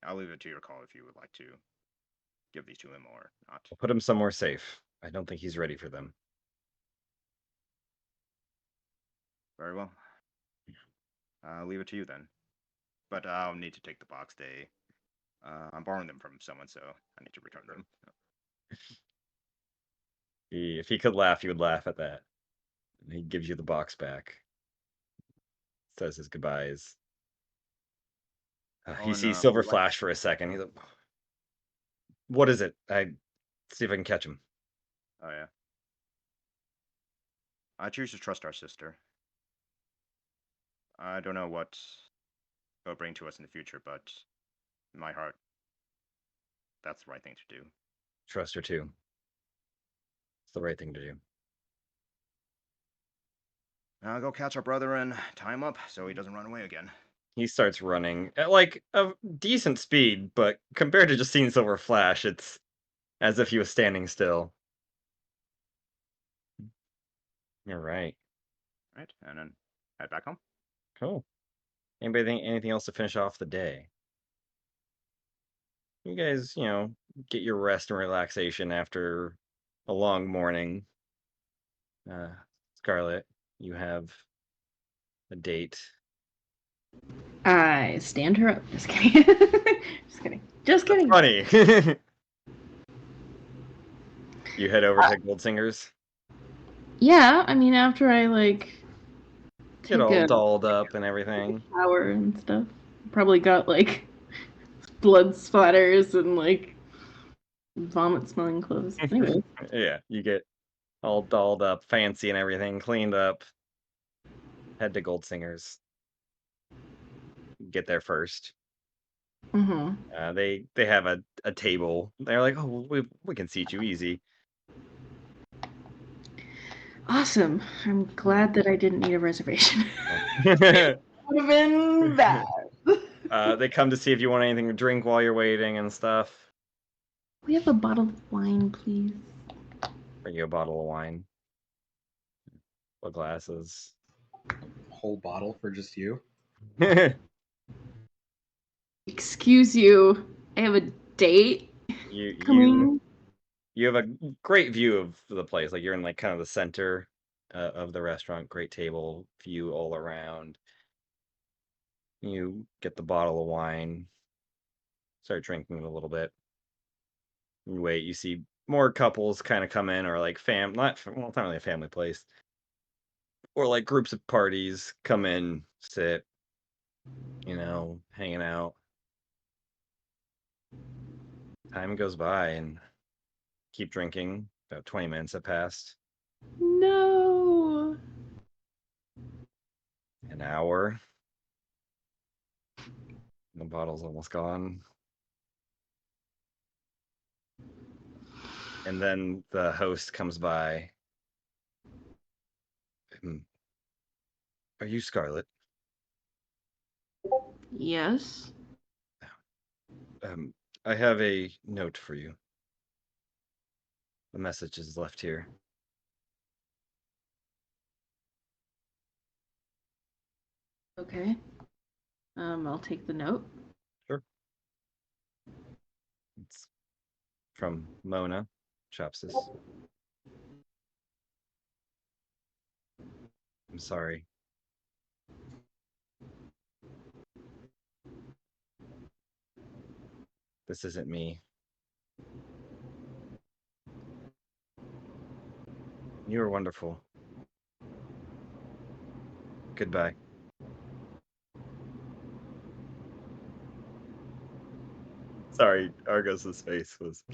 [SPEAKER 8] I'll leave it to your call if you would like to give these to him or not.
[SPEAKER 11] We'll put him somewhere safe. I don't think he's ready for them.
[SPEAKER 8] Very well. I'll leave it to you then. But I'll need to take the box. I'm borrowing them from someone, so I need to return them.
[SPEAKER 11] If he could laugh, he would laugh at that. And he gives you the box back. Says his goodbyes. He sees Silver Flash for a second. He's like, what is it? See if I can catch him.
[SPEAKER 8] Oh, yeah. I choose to trust our sister. I don't know what it'll bring to us in the future, but in my heart, that's the right thing to do.
[SPEAKER 11] Trust her too. It's the right thing to do.
[SPEAKER 8] I'll go catch our brother and tie him up so he doesn't run away again.
[SPEAKER 11] He starts running at like a decent speed, but compared to just seeing Silver Flash, it's as if he was standing still. You're right.
[SPEAKER 8] Right, and then head back home.
[SPEAKER 11] Cool. Anybody think anything else to finish off the day? You guys, get your rest and relaxation after a long morning. Scarlet, you have a date.
[SPEAKER 5] I stand her up. Just kidding. Just kidding.
[SPEAKER 11] Funny. You head over to Goldsinger's?
[SPEAKER 5] Yeah, I mean, after I,
[SPEAKER 11] get all dolled up and everything.
[SPEAKER 5] Shower and stuff. Probably got, blood splatters and, vomit-smelling clothes. Anyway.
[SPEAKER 11] Yeah, you get all dolled up, fancy and everything, cleaned up. Head to Goldsinger's. Get there first.
[SPEAKER 5] Mm-hmm.
[SPEAKER 11] They have a table. They're like, oh, we can seat you easy.
[SPEAKER 5] Awesome. I'm glad that I didn't need a reservation. Would have been bad.
[SPEAKER 11] They come to see if you want anything to drink while you're waiting and stuff.
[SPEAKER 5] We have a bottle of wine, please.
[SPEAKER 11] Bring you a bottle of wine. What glasses?
[SPEAKER 6] Whole bottle for just you?
[SPEAKER 5] Excuse you. I have a date.
[SPEAKER 11] You have a great view of the place. Like you're in kind of the center of the restaurant. Great table view all around. You get the bottle of wine. Start drinking it a little bit. You wait. You see more couples kind of come in, or it's not really a family place, or groups of parties come in, sit, hanging out. Time goes by and keep drinking. About 20 minutes have passed.
[SPEAKER 5] No.
[SPEAKER 11] An hour. The bottle's almost gone. And then the host comes by. Are you Scarlet?
[SPEAKER 5] Yes.
[SPEAKER 11] I have a note for you. The message is left here.
[SPEAKER 5] Okay. I'll take the note.
[SPEAKER 11] Sure. It's from Mona Chopsis. I'm sorry. This isn't me. You were wonderful. Goodbye. Sorry, Argos's face was.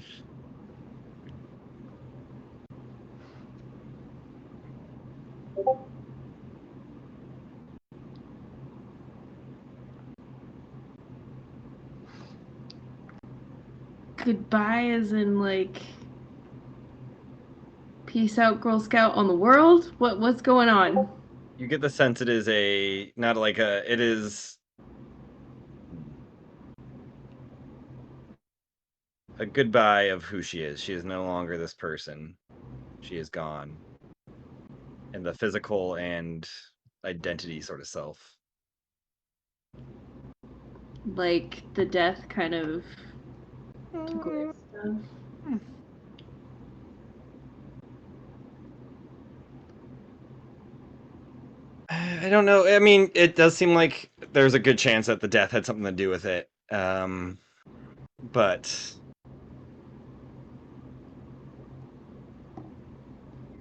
[SPEAKER 5] Goodbye, as in like peace out, Girl Scout on the world. What's going on?
[SPEAKER 11] You get the sense it is not like a. It is a goodbye of who she is. She is no longer this person. She is gone. And the physical and identity sort of self.
[SPEAKER 5] Like the death kind of took away stuff.
[SPEAKER 11] I don't know. I mean, it does seem like there's a good chance that the death had something to do with it. But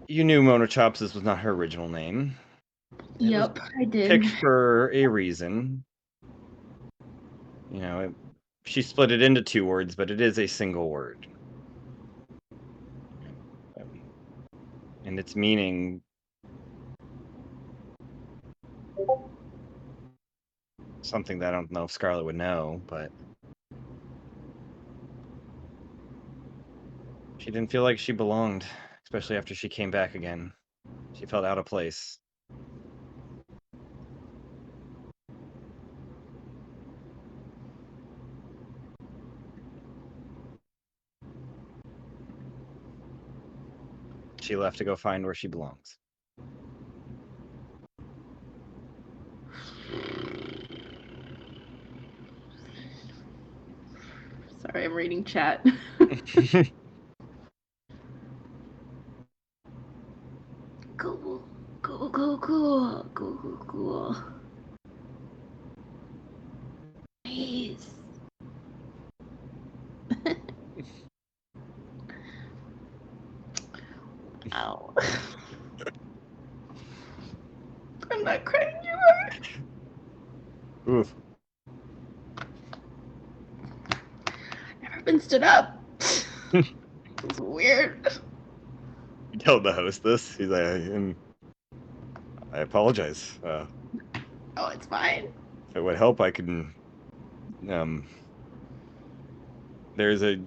[SPEAKER 11] you knew Mona Chopsis was not her original name.
[SPEAKER 5] Yep, I did.
[SPEAKER 11] Picked for a reason. You know, she split it into two words, but it is a single word. And its meaning something that I don't know if Scarlet would know, but she didn't feel like she belonged, especially after she came back again. She felt out of place. She left to go find where she belongs.
[SPEAKER 5] Sorry, I'm reading chat. Cool. Cool. Nice. Ow. I'm not crying, you are.
[SPEAKER 11] Oof.
[SPEAKER 5] Never been stood up. It's weird.
[SPEAKER 11] You tell the host this. He's like, I apologize.
[SPEAKER 5] Oh, it's fine.
[SPEAKER 11] If it would help, I can. There's a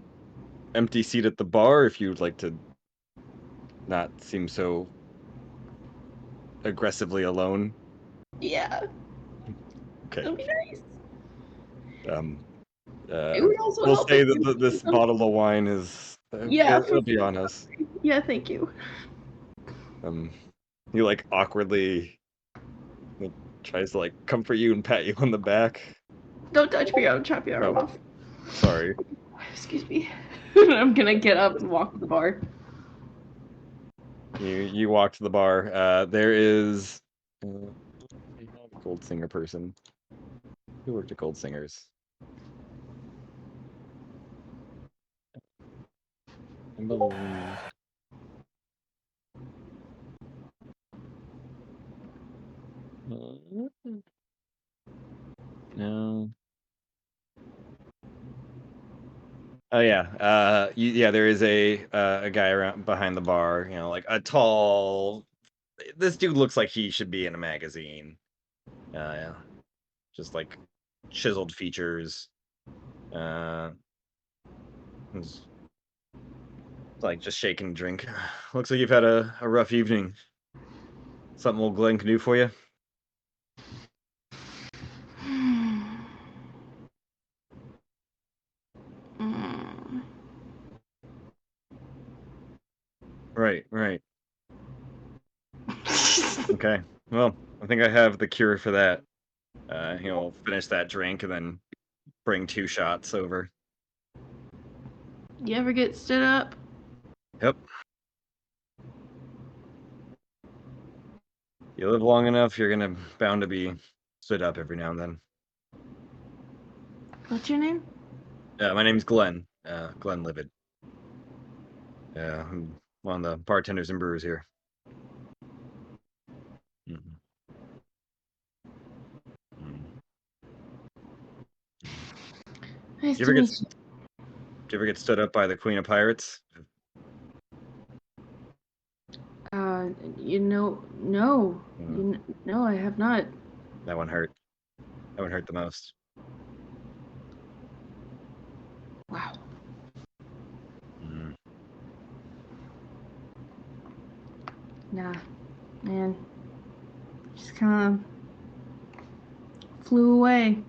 [SPEAKER 11] empty seat at the bar if you'd like to not seem so aggressively alone.
[SPEAKER 5] Yeah.
[SPEAKER 11] Okay.
[SPEAKER 5] That'd be nice. It would also
[SPEAKER 11] we'll
[SPEAKER 5] help
[SPEAKER 11] say
[SPEAKER 5] if
[SPEAKER 11] that
[SPEAKER 5] you-
[SPEAKER 11] this bottle of wine is.
[SPEAKER 5] Yeah,
[SPEAKER 11] it'll be on us.
[SPEAKER 5] Yeah, thank you.
[SPEAKER 11] He like awkwardly tries to like comfort you and pat you on the back.
[SPEAKER 5] Don't touch me, I'll chop your arm off.
[SPEAKER 11] Sorry.
[SPEAKER 5] Excuse me. I'm gonna get up and walk to the bar.
[SPEAKER 11] You walk to the bar. There is a Gold Singer person. Who worked at Gold Singers? I believe. No. Oh yeah, there is a guy around behind the bar. You know, like a tall. This dude looks like he should be in a magazine. Yeah, just like chiseled features. He's like just shaking a drink. Looks like you've had a rough evening. Something old Glenn can do for you? Right. Okay. Well, I think I have the cure for that. He'll finish that drink and then bring 2 shots over.
[SPEAKER 5] You ever get stood up?
[SPEAKER 11] Yep. You live long enough, you're gonna bound to be stood up every now and then.
[SPEAKER 5] What's your name?
[SPEAKER 11] My name's Glenn. Glenn Livid. I'm one of the bartenders and brewers here. Mhm.
[SPEAKER 5] Nice
[SPEAKER 11] You
[SPEAKER 5] to
[SPEAKER 11] ever get
[SPEAKER 5] meet you.
[SPEAKER 11] Do you ever get stood up by the Queen of Pirates?
[SPEAKER 5] No. No, I have not.
[SPEAKER 11] That one hurt. That one hurt the most.
[SPEAKER 5] Wow.
[SPEAKER 11] Mm.
[SPEAKER 5] Nah, man. Just kind of flew away.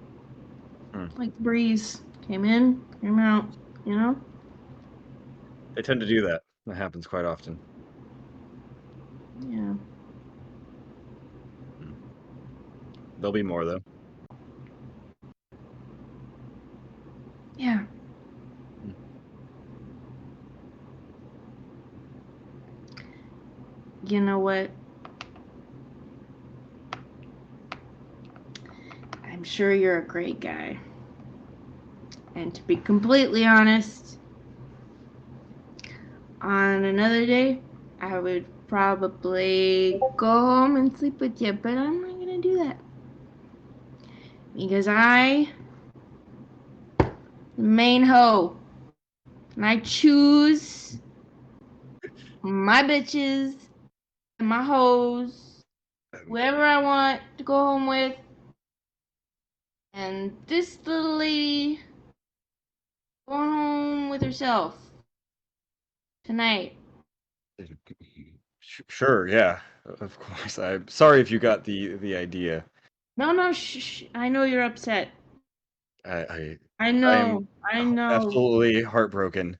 [SPEAKER 5] Like the breeze. Came in, came out, you know?
[SPEAKER 11] They tend to do that. That happens quite often.
[SPEAKER 5] Yeah.
[SPEAKER 11] There'll be more, though.
[SPEAKER 5] Yeah. You know what? I'm sure you're a great guy. And to be completely honest, on another day, I would probably go home and sleep with you, but I'm not gonna do that. Because I, the main hoe, and I choose my bitches and my hoes, whoever I want to go home with. And this little lady going home with herself tonight.
[SPEAKER 11] Sure, yeah, of course. I'm sorry if you got the idea.
[SPEAKER 5] No, I know you're upset.
[SPEAKER 11] I
[SPEAKER 5] know.
[SPEAKER 11] absolutely heartbroken.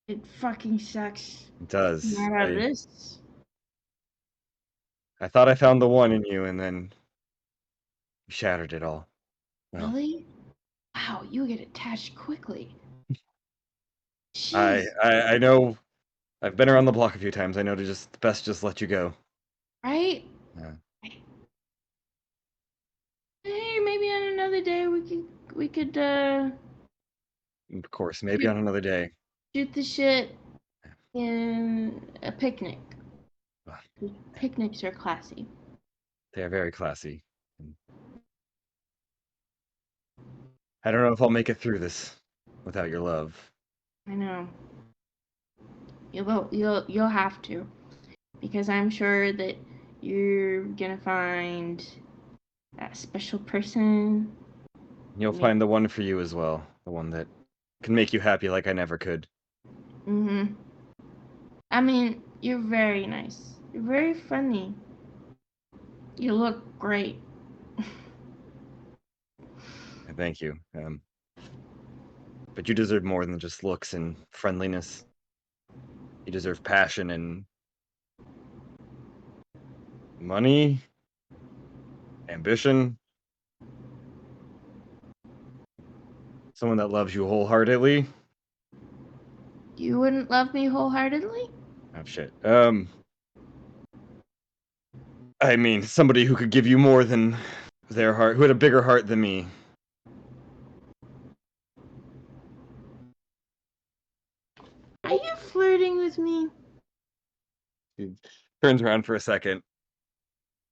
[SPEAKER 5] It fucking sucks.
[SPEAKER 11] It does.
[SPEAKER 5] Not out of this.
[SPEAKER 11] I thought I found the one in you, and then you shattered it all. Well,
[SPEAKER 5] Really? Wow, you get attached quickly.
[SPEAKER 11] I know. I've been around the block a few times. I know to just let you go.
[SPEAKER 5] Right?
[SPEAKER 11] Yeah.
[SPEAKER 5] Hey, maybe on another day we could
[SPEAKER 11] Of course, maybe on another day.
[SPEAKER 5] shoot the shit in a picnic. Picnics are classy.
[SPEAKER 11] They are very classy. I don't know if I'll make it through this without your love.
[SPEAKER 5] I know. You'll have to, because I'm sure that you're gonna find that special person.
[SPEAKER 11] You'll find the one for you as well, the one that can make you happy like I never could.
[SPEAKER 5] Mhm. I mean, you're very nice. You're very funny. You look great.
[SPEAKER 11] Thank you. But you deserve more than just looks and friendliness. You deserve passion and money, ambition, someone that loves you wholeheartedly.
[SPEAKER 5] You wouldn't love me wholeheartedly?
[SPEAKER 11] Oh shit. I mean, somebody who could give you more than their heart, who had a bigger heart than me.
[SPEAKER 5] Are you flirting with me?
[SPEAKER 11] He turns around for a second.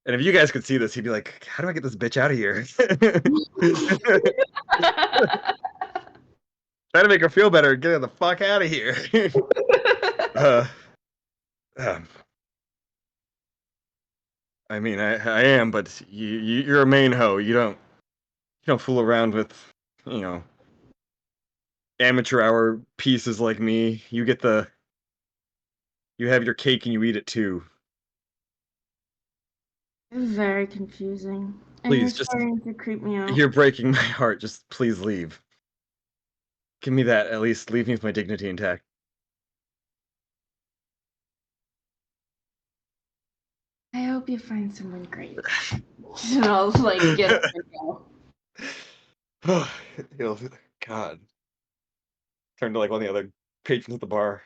[SPEAKER 11] And if you guys could see this, he'd be like, how do I get this bitch out of here? Try to make her feel better. Get her the fuck out of here. Um, I mean, I am, but you're a main hoe. You don't fool around with, amateur hour pieces like me. You have your cake and you eat it too.
[SPEAKER 5] It's very confusing. And
[SPEAKER 11] Please,
[SPEAKER 5] you're
[SPEAKER 11] just
[SPEAKER 5] starting to creep me out.
[SPEAKER 11] you're breaking my heart. Just please leave. Give me that. At least leave me with my dignity intact.
[SPEAKER 5] I hope you find someone great. And I'll like get up and go.
[SPEAKER 11] God. Turned to like one of the other patrons at the bar.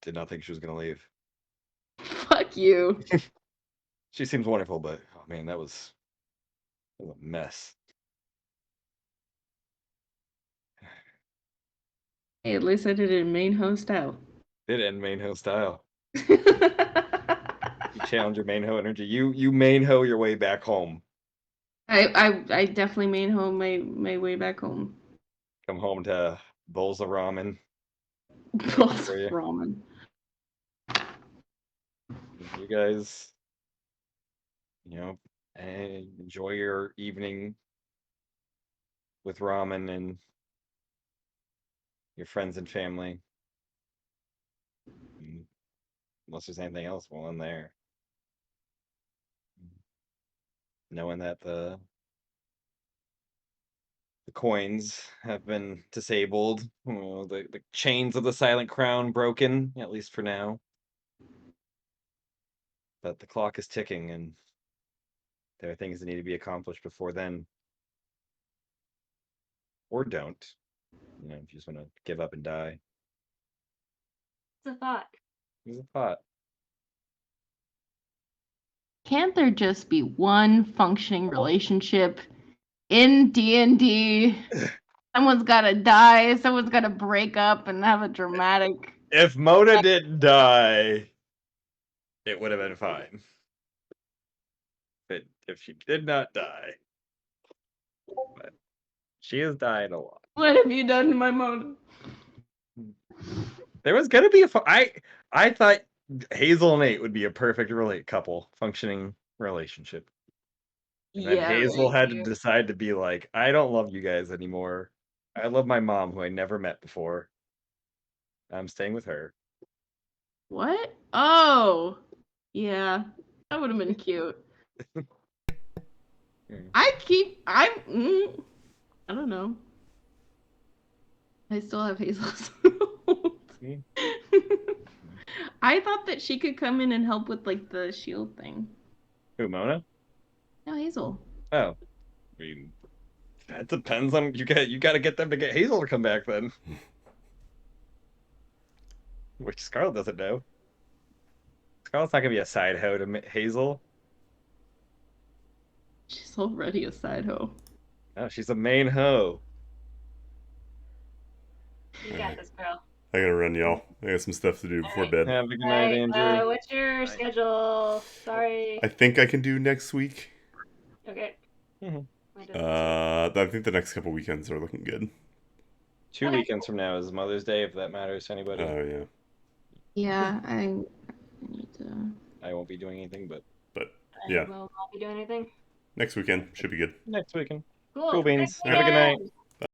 [SPEAKER 11] Did not think she was gonna leave.
[SPEAKER 5] Fuck you.
[SPEAKER 11] She seems wonderful, but oh man, that was a mess.
[SPEAKER 5] Hey, at least I did it in main ho style.
[SPEAKER 11] Did end main ho style. You challenge your main ho energy. You main ho your way back home.
[SPEAKER 5] I definitely main ho my way back home.
[SPEAKER 11] Come home to bowls of ramen.
[SPEAKER 5] Bowls
[SPEAKER 11] for
[SPEAKER 5] of
[SPEAKER 11] you.
[SPEAKER 5] ramen.
[SPEAKER 11] You guys, and enjoy your evening with ramen and your friends and family. Unless there's anything else while I'm there. Knowing that the coins have been disabled, the chains of the Silent Crown broken, at least for now. But the clock is ticking and there are things that need to be accomplished before then. Or don't. If you just want to give up and die.
[SPEAKER 2] It's a thought.
[SPEAKER 11] It's a thought.
[SPEAKER 5] Can't there just be one functioning relationship in D&D? Someone's gotta die, someone's gotta break up and have a dramatic...
[SPEAKER 11] If Mona didn't die, it would have been fine. But if she did not die, but she has died a lot.
[SPEAKER 5] What have you done to my Mona?
[SPEAKER 11] There was gonna be I thought Hazel and Nate would be a perfect functioning relationship. And then Hazel had to decide to be like, I don't love you guys anymore. I love my mom, who I never met before. I'm staying with her.
[SPEAKER 5] What? Oh, yeah, that would have been cute. I don't know. I still have Hazel's. I thought that she could come in and help with like the shield thing.
[SPEAKER 11] Who, Mona?
[SPEAKER 5] No, Hazel.
[SPEAKER 11] Oh, I mean, that depends on you got to get them to get Hazel to come back then. Which Scarlet doesn't know. Scarlet's not gonna be a side hoe to Hazel.
[SPEAKER 5] She's already a side hoe.
[SPEAKER 11] No, she's a main hoe.
[SPEAKER 2] You got this, girl.
[SPEAKER 1] I gotta run, y'all. I got some stuff to do before bed.
[SPEAKER 11] Have a good night, Andrew.
[SPEAKER 2] What's your schedule? Sorry.
[SPEAKER 1] I think I can do next week.
[SPEAKER 2] Okay.
[SPEAKER 1] I think the next couple weekends are looking good.
[SPEAKER 11] 2 weekends from now is Mother's Day, if that matters to anybody.
[SPEAKER 1] Oh, yeah.
[SPEAKER 5] Yeah, I need to...
[SPEAKER 11] I won't be doing anything, but
[SPEAKER 1] yeah.
[SPEAKER 2] I will not be doing anything.
[SPEAKER 1] Next weekend should be good.
[SPEAKER 11] Next weekend.
[SPEAKER 2] Cool.
[SPEAKER 11] Cool beans.
[SPEAKER 2] Thanks,
[SPEAKER 11] Have a good night.